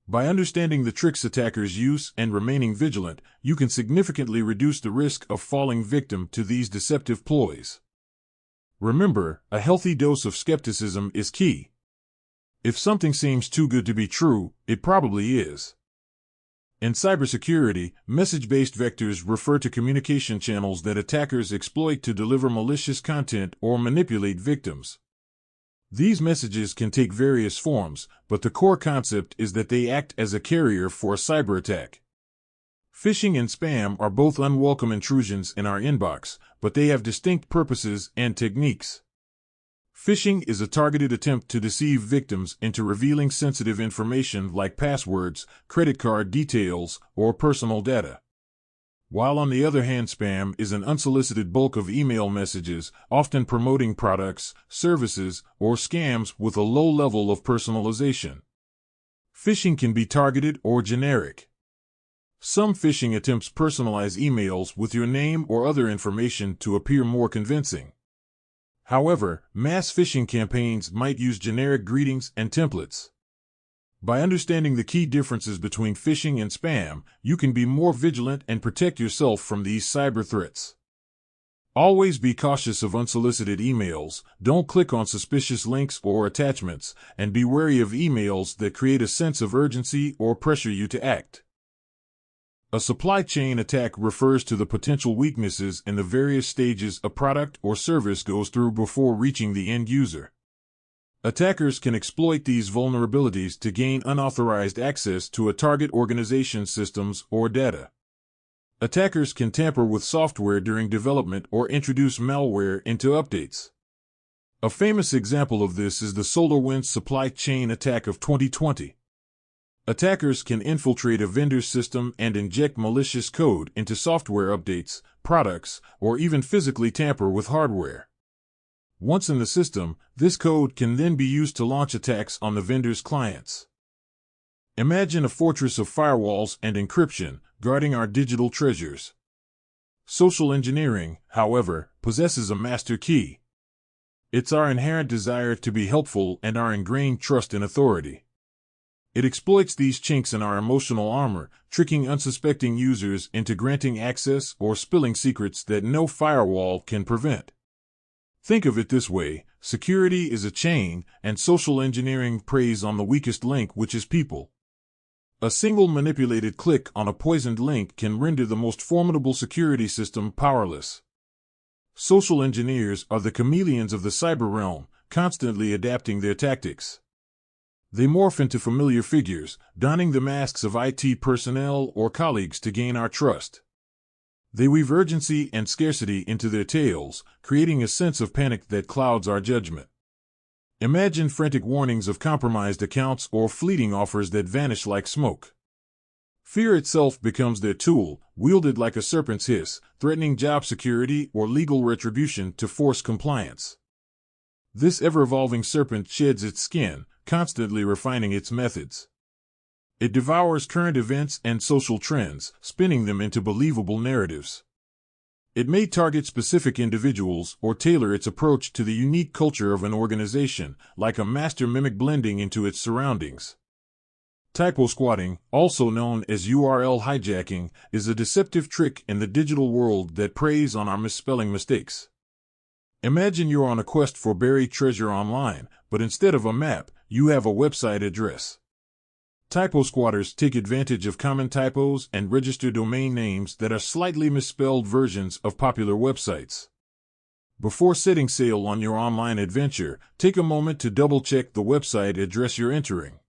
By understanding the tricks attackers use and remaining vigilant, you can significantly reduce the risk of falling victim to these deceptive ploys. Remember, a healthy dose of skepticism is key. If something seems too good to be true, it probably is. In cybersecurity, message-based vectors refer to communication channels that attackers exploit to deliver malicious content or manipulate victims. These messages can take various forms, but the core concept is that they act as a carrier for a cyber attack. Phishing and spam are both unwelcome intrusions in our inbox, but they have distinct purposes and techniques. Phishing is a targeted attempt to deceive victims into revealing sensitive information like passwords, credit card details, or personal data. While on the other hand, spam is an unsolicited bulk of email messages, often promoting products, services, or scams with a low level of personalization. Phishing can be targeted or generic. Some phishing attempts personalize emails with your name or other information to appear more convincing. However, mass phishing campaigns might use generic greetings and templates. By understanding the key differences between phishing and spam, you can be more vigilant and protect yourself from these cyber threats. Always be cautious of unsolicited emails, don't click on suspicious links or attachments, and be wary of emails that create a sense of urgency or pressure you to act. A supply chain attack refers to the potential weaknesses in the various stages a product or service goes through before reaching the end user. Attackers can exploit these vulnerabilities to gain unauthorized access to a target organization's systems or data. Attackers can tamper with software during development or introduce malware into updates. A famous example of this is the SolarWinds supply chain attack of 2020. Attackers can infiltrate a vendor's system and inject malicious code into software updates, products, or even physically tamper with hardware. Once in the system, this code can then be used to launch attacks on the vendor's clients. Imagine a fortress of firewalls and encryption guarding our digital treasures. Social engineering, however, possesses a master key. It's our inherent desire to be helpful and our ingrained trust in authority. It exploits these chinks in our emotional armor, tricking unsuspecting users into granting access or spilling secrets that no firewall can prevent. Think of it this way: security is a chain, and social engineering preys on the weakest link, which is people. A single manipulated click on a poisoned link can render the most formidable security system powerless. Social engineers are the chameleons of the cyber realm, constantly adapting their tactics. They morph into familiar figures, donning the masks of IT personnel or colleagues to gain our trust. They weave urgency and scarcity into their tales, creating a sense of panic that clouds our judgment. Imagine frantic warnings of compromised accounts or fleeting offers that vanish like smoke. Fear itself becomes their tool, wielded like a serpent's hiss, threatening job security or legal retribution to force compliance. This ever-evolving serpent sheds its skin, constantly refining its methods. It devours current events and social trends, spinning them into believable narratives. It may target specific individuals or tailor its approach to the unique culture of an organization, like a master mimic blending into its surroundings. Typo squatting, also known as URL hijacking, is a deceptive trick in the digital world that preys on our misspelling mistakes. Imagine you're on a quest for buried treasure online, but instead of a map, you have a website address. Typo squatters take advantage of common typos and register domain names that are slightly misspelled versions of popular websites. Before setting sail on your online adventure, take a moment to double-check the website address you're entering.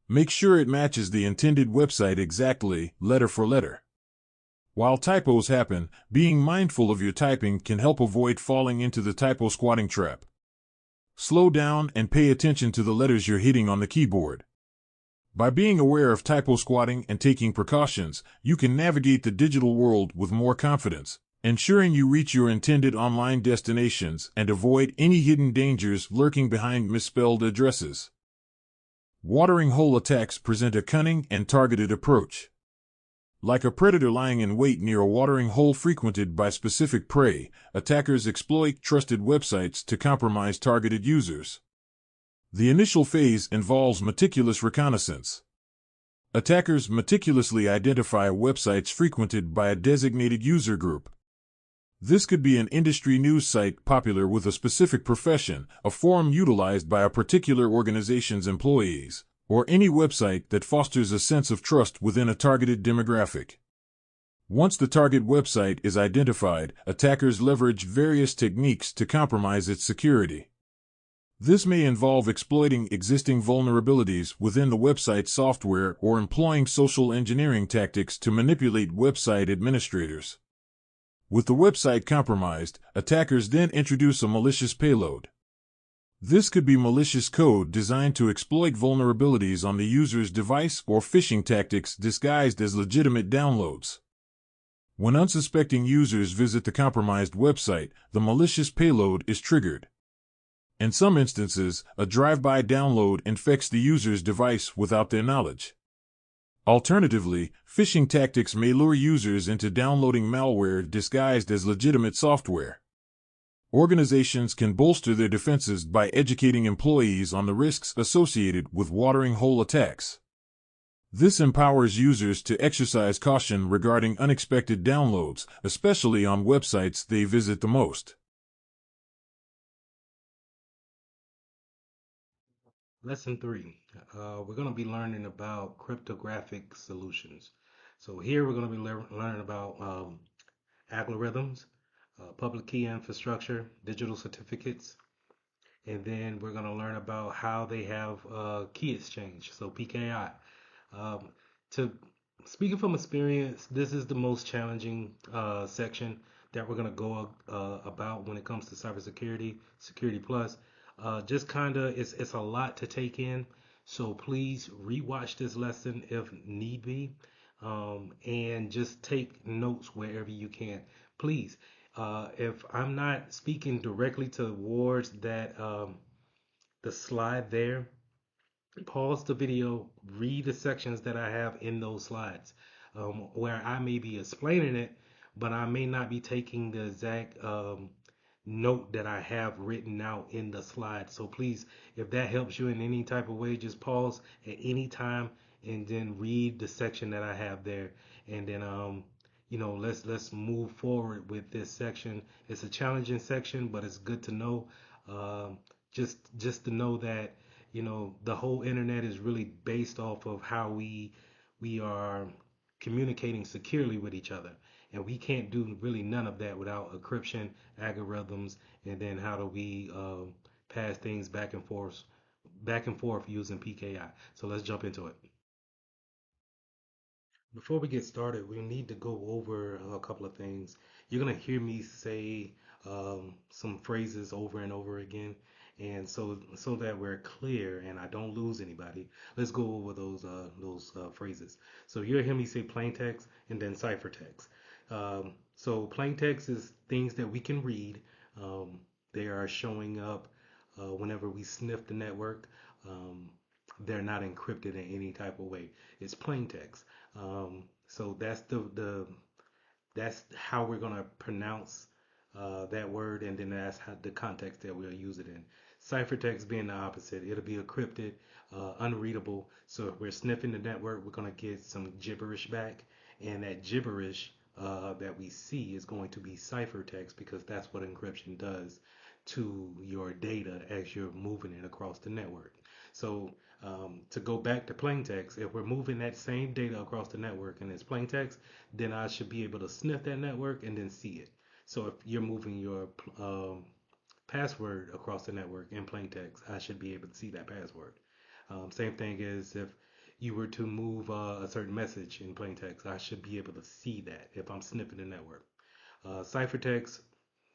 Make sure it matches the intended website exactly, letter for letter. While typos happen, being mindful of your typing can help avoid falling into the typo squatting trap. Slow down and pay attention to the letters you're hitting on the keyboard. By being aware of typo squatting and taking precautions, you can navigate the digital world with more confidence, ensuring you reach your intended online destinations and avoid any hidden dangers lurking behind misspelled addresses. Watering hole attacks present a cunning and targeted approach. Like a predator lying in wait near a watering hole frequented by specific prey, attackers exploit trusted websites to compromise targeted users. The initial phase involves meticulous reconnaissance. Attackers meticulously identify websites frequented by a designated user group. This could be an industry news site popular with a specific profession, a forum utilized by a particular organization's employees, or any website that fosters a sense of trust within a targeted demographic. Once the target website is identified, attackers leverage various techniques to compromise its security. This may involve exploiting existing vulnerabilities within the website software or employing social engineering tactics to manipulate website administrators. With the website compromised, attackers then introduce a malicious payload. This could be malicious code designed to exploit vulnerabilities on the user's device or phishing tactics disguised as legitimate downloads. When unsuspecting users visit the compromised website, the malicious payload is triggered. In some instances, a drive-by download infects the user's device without their knowledge. Alternatively, phishing tactics may lure users into downloading malware disguised as legitimate software. Organizations can bolster their defenses by educating employees on the risks associated with watering hole attacks. This empowers users to exercise caution regarding unexpected downloads, especially on websites they visit the most. Lesson 3. We're going to be learning about cryptographic solutions. So here we're going to be learning about algorithms, public key infrastructure, digital certificates, and then we're going to learn about how they have key exchange, so PKI. Um, to Speaking from experience, this is the most challenging section that we're going to go about when it comes to cybersecurity, Security Plus. Just kind of, it's a lot to take in. So please rewatch this lesson if need be, and just take notes wherever you can. Please, if I'm not speaking directly towards that the slide there, pause the video, read the sections that I have in those slides, where I may be explaining it, but I may not be taking the exact note that I have written out in the slide. So please, if that helps you in any type of way, just pause at any time and then read the section that I have there, and then let's move forward with this section. It's a challenging section, but it's good to know, just to know that the whole internet is really based off of how we are communicating securely with each other. And we can't do really none of that without encryption, algorithms, and then how do we pass things back and forth using PKI. So let's jump into it. Before we get started, we need to go over a couple of things. You're going to hear me say some phrases over and over again. And so that we're clear and I don't lose anybody, let's go over those phrases. So you'll hear me say plain text and then ciphertext. So plain text is things that we can read. They are showing up whenever we sniff the network. They're not encrypted in any type of way. It's plain text. So that's how we're gonna pronounce that word, and then that's how the context that we'll use it in. Ciphertext being the opposite, it'll be encrypted, unreadable. So if we're sniffing the network, we're gonna get some gibberish back, and that gibberish that we see is going to be ciphertext because that's what encryption does to your data as you're moving it across the network. So to go back to plain text, if we're moving that same data across the network and it's plain text, then I should be able to sniff that network and then see it. So if you're moving your password across the network in plain text, I should be able to see that password. Same thing as if you were to move a certain message in plain text, I should be able to see that if I'm sniffing the network. Ciphertext,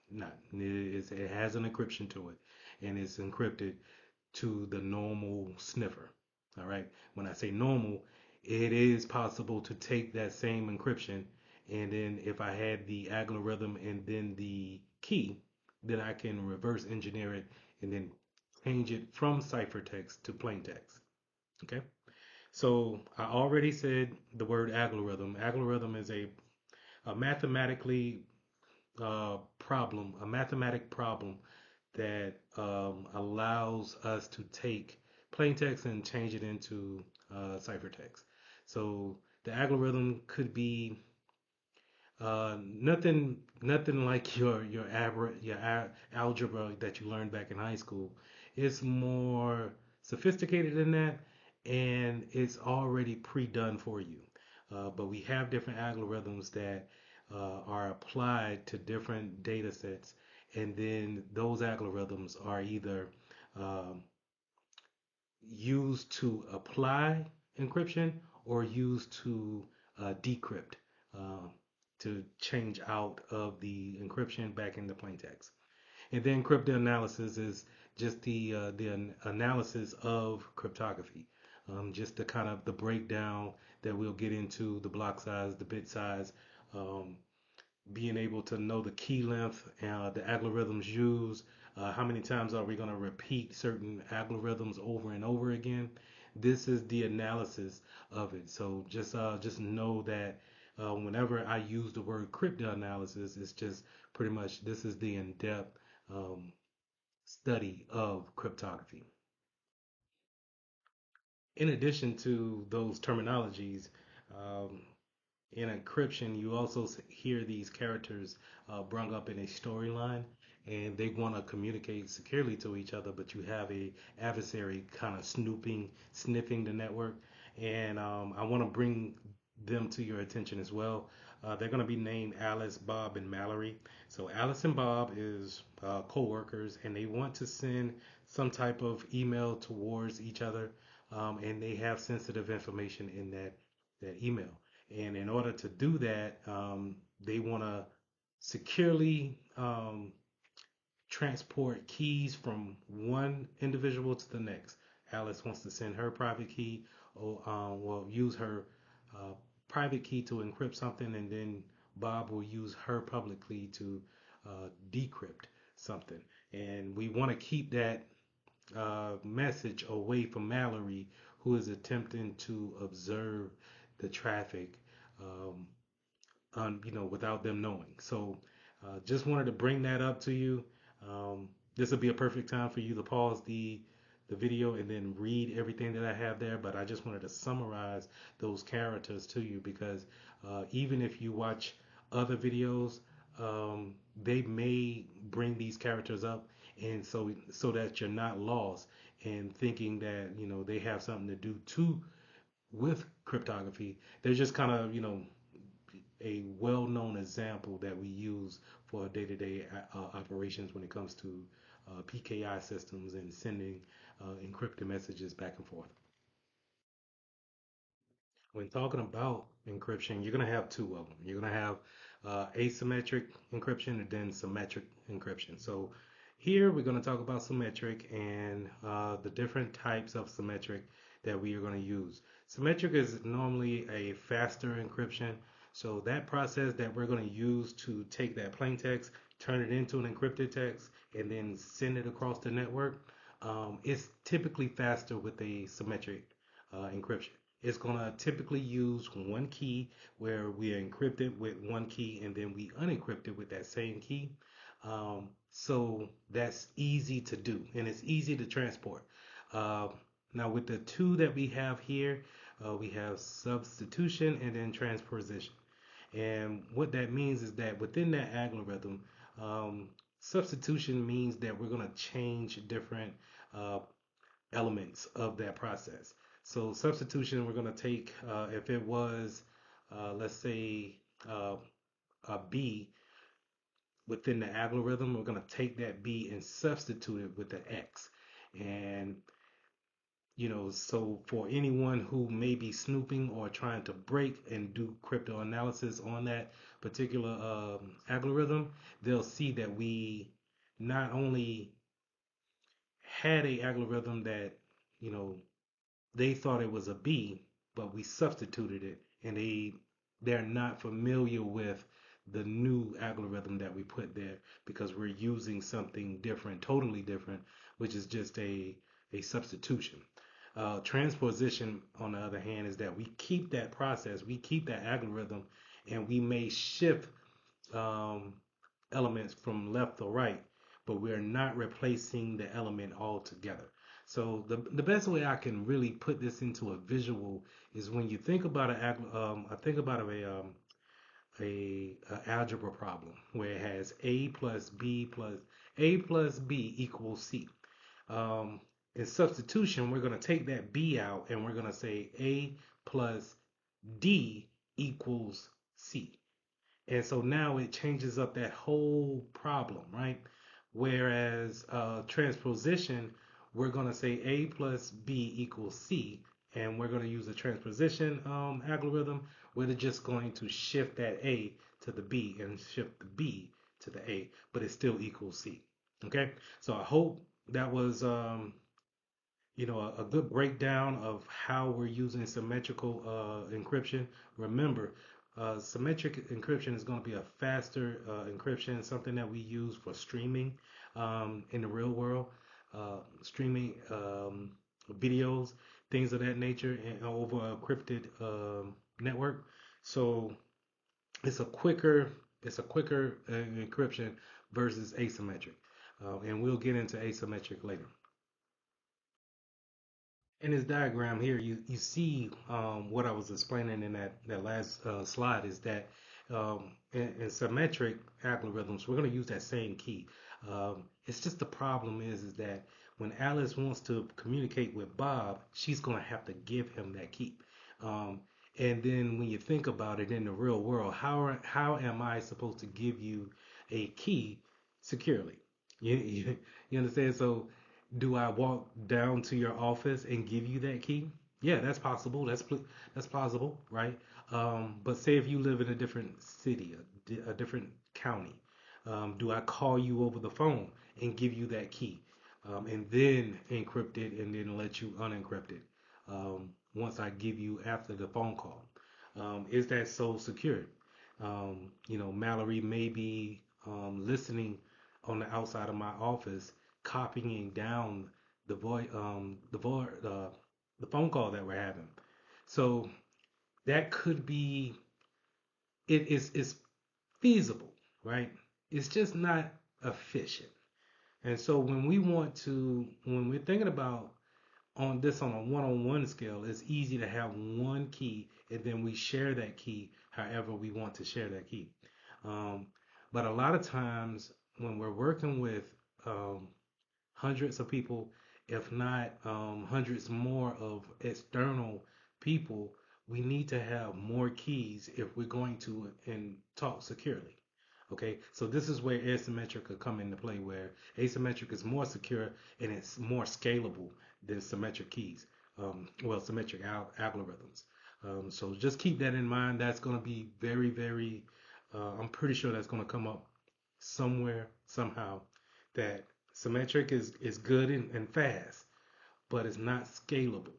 not. It has an encryption to it, and it's encrypted to the normal sniffer. All right. When I say normal, it is possible to take that same encryption, and then if I had the algorithm and then the key, then I can reverse engineer it and then change it from ciphertext to plain text. Okay. So I already said the word algorithm. Algorithm is a mathematically a mathematic problem that allows us to take plain text and change it into ciphertext. So the algorithm could be nothing like your algebra that you learned back in high school. It's more sophisticated than that, and it's already pre-done for you. But we have different algorithms that are applied to different data sets, and then those algorithms are either um, used to apply encryption or used to decrypt, uh, to change out of the encryption back into plain text. And then cryptanalysis is just the analysis of cryptography, just the kind of the breakdown that we'll get into, the block size, the bit size, um, being able to know the key length, the algorithms used, how many times are we going to repeat certain algorithms over and over again. This is the analysis of it. So just know that whenever I use the word cryptanalysis, it's just pretty much this is the in-depth study of cryptography. In addition to those terminologies, um, in encryption, you also hear these characters brung up in a storyline, and they want to communicate securely to each other, but you have a adversary kind of sniffing the network, and I want to bring them to your attention as well. They're going to be named Alice, Bob, and Mallory. So Alice and Bob is co-workers, and they want to send some type of email towards each other, and they have sensitive information in that email. And in order to do that, they want to securely transport keys from one individual to the next. Alice wants to send her private key, or will use her uh, private key to encrypt something, and then Bob will use her public key to decrypt something. And we want to keep that message away from Mallory, who is attempting to observe the traffic, without them knowing. So, just wanted to bring that up to you. This will be a perfect time for you to pause the video and then read everything that I have there. But I just wanted to summarize those characters to you because even if you watch other videos, they may bring these characters up, and so that you're not lost and thinking that they have something to do too with cryptography. They're just kind of a well-known example that we use for day-to-day operations when it comes to PKI systems and sending encrypted messages back and forth. When talking about encryption, you're going to have two of them. You're going to have asymmetric encryption and then symmetric encryption. So here we're going to talk about symmetric and the different types of symmetric that we are going to use. Symmetric is normally a faster encryption. So that process that we're going to use to take that plain text, turn it into an encrypted text, and then send it across the network, it's typically faster with a symmetric encryption. It's going to typically use one key where we encrypt it with one key and then we unencrypt it with that same key. So that's easy to do and it's easy to transport. Now with the two that we have here, we have substitution and then transposition. And what that means is that within that algorithm, substitution means that we're going to change different elements of that process. So substitution, we're going to take, if it was, let's say, a B within the algorithm, we're going to take that B and substitute it with an X. And, so for anyone who may be snooping or trying to break and do crypto analysis on that particular algorithm, they'll see that we not only had a algorithm that, you know, they thought it was a B, but we substituted it, and they're not familiar with the new algorithm that we put there because we're using something different, totally different, which is just a substitution. Transposition, on the other hand, is that we keep that process, we keep that algorithm, and we may shift elements from left to right, but we're not replacing the element altogether. So the best way I can really put this into a visual is when you think about I think about a algebra problem where it has a plus b equals c. In substitution, we're going to take that b out and we're going to say a plus d equals c. And so now it changes up that whole problem, right? Whereas transposition, we're going to say A plus B equals C, and we're going to use a transposition algorithm where they're just going to shift that A to the B and shift the B to the A, but it still equals C. Okay, so I hope that was a good breakdown of how we're using symmetrical encryption. Remember, symmetric encryption is going to be a faster encryption, something that we use for streaming in the real world, streaming videos, things of that nature, and over a encrypted network. So it's a quicker encryption versus asymmetric, and we'll get into asymmetric later. In this diagram here, you see what I was explaining in that last slide is that in symmetric algorithms, we're going to use that same key. It's just the problem is that when Alice wants to communicate with Bob, she's going to have to give him that key. And then when you think about it in the real world, how am I supposed to give you a key securely? You understand? So do I walk down to your office and give you that key? Yeah, that's possible. That's possible, right? But say if you live in a different city, a different county, do I call you over the phone and give you that key, and then encrypt it and then let you unencrypt it once I give you after the phone call? Is that so secure? Mallory may be listening on the outside of my office, copying down the phone call that we're having. So that could be it's feasible, right? It's just not efficient. And so when we're thinking about on a one-on-one scale, it's easy to have one key and then we share that key however we want to share that key. But a lot of times when we're working with um, hundreds of people, if not hundreds more of external people, we need to have more keys if we're going to and talk securely. Okay, so this is where asymmetric could come into play, where asymmetric is more secure and it's more scalable than symmetric keys. Symmetric algorithms. So just keep that in mind. That's going to be very, very. I'm pretty sure that's going to come up somewhere, somehow. That symmetric is good and fast, but it's not scalable.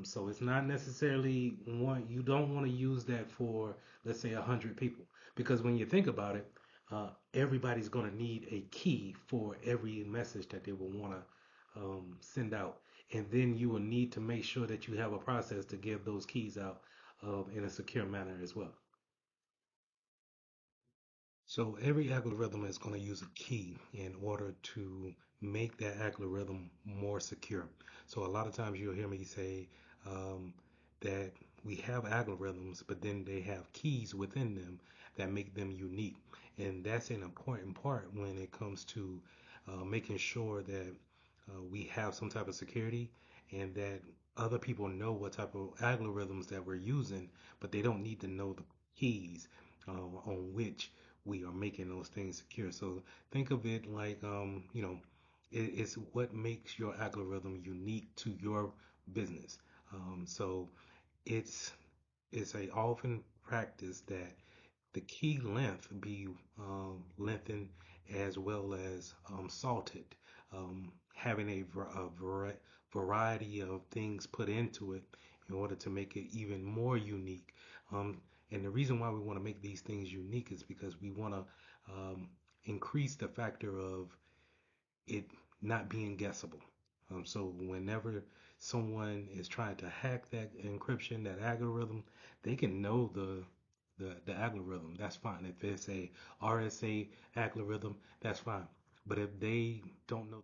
So it's not necessarily you don't want to use that for, let's say, 100 people, because when you think about it, everybody's going to need a key for every message that they will want to send out, and then you will need to make sure that you have a process to give those keys out in a secure manner as well. So every algorithm is going to use a key in order to make that algorithm more secure. So a lot of times you'll hear me say that we have algorithms, but then they have keys within them that make them unique. And that's an important part when it comes to making sure that we have some type of security and that other people know what type of algorithms that we're using, but they don't need to know the keys on which we are making those things secure. So think of it like, it's what makes your algorithm unique to your business. So it's it's a often practice that the key length be lengthened as well as salted, having a variety of things put into it in order to make it even more unique. And the reason why we want to make these things unique is because we want to increase the factor of it not being guessable. So whenever someone is trying to hack that encryption, that algorithm, they can know the algorithm. That's fine. If it's a RSA algorithm, that's fine. But if they don't know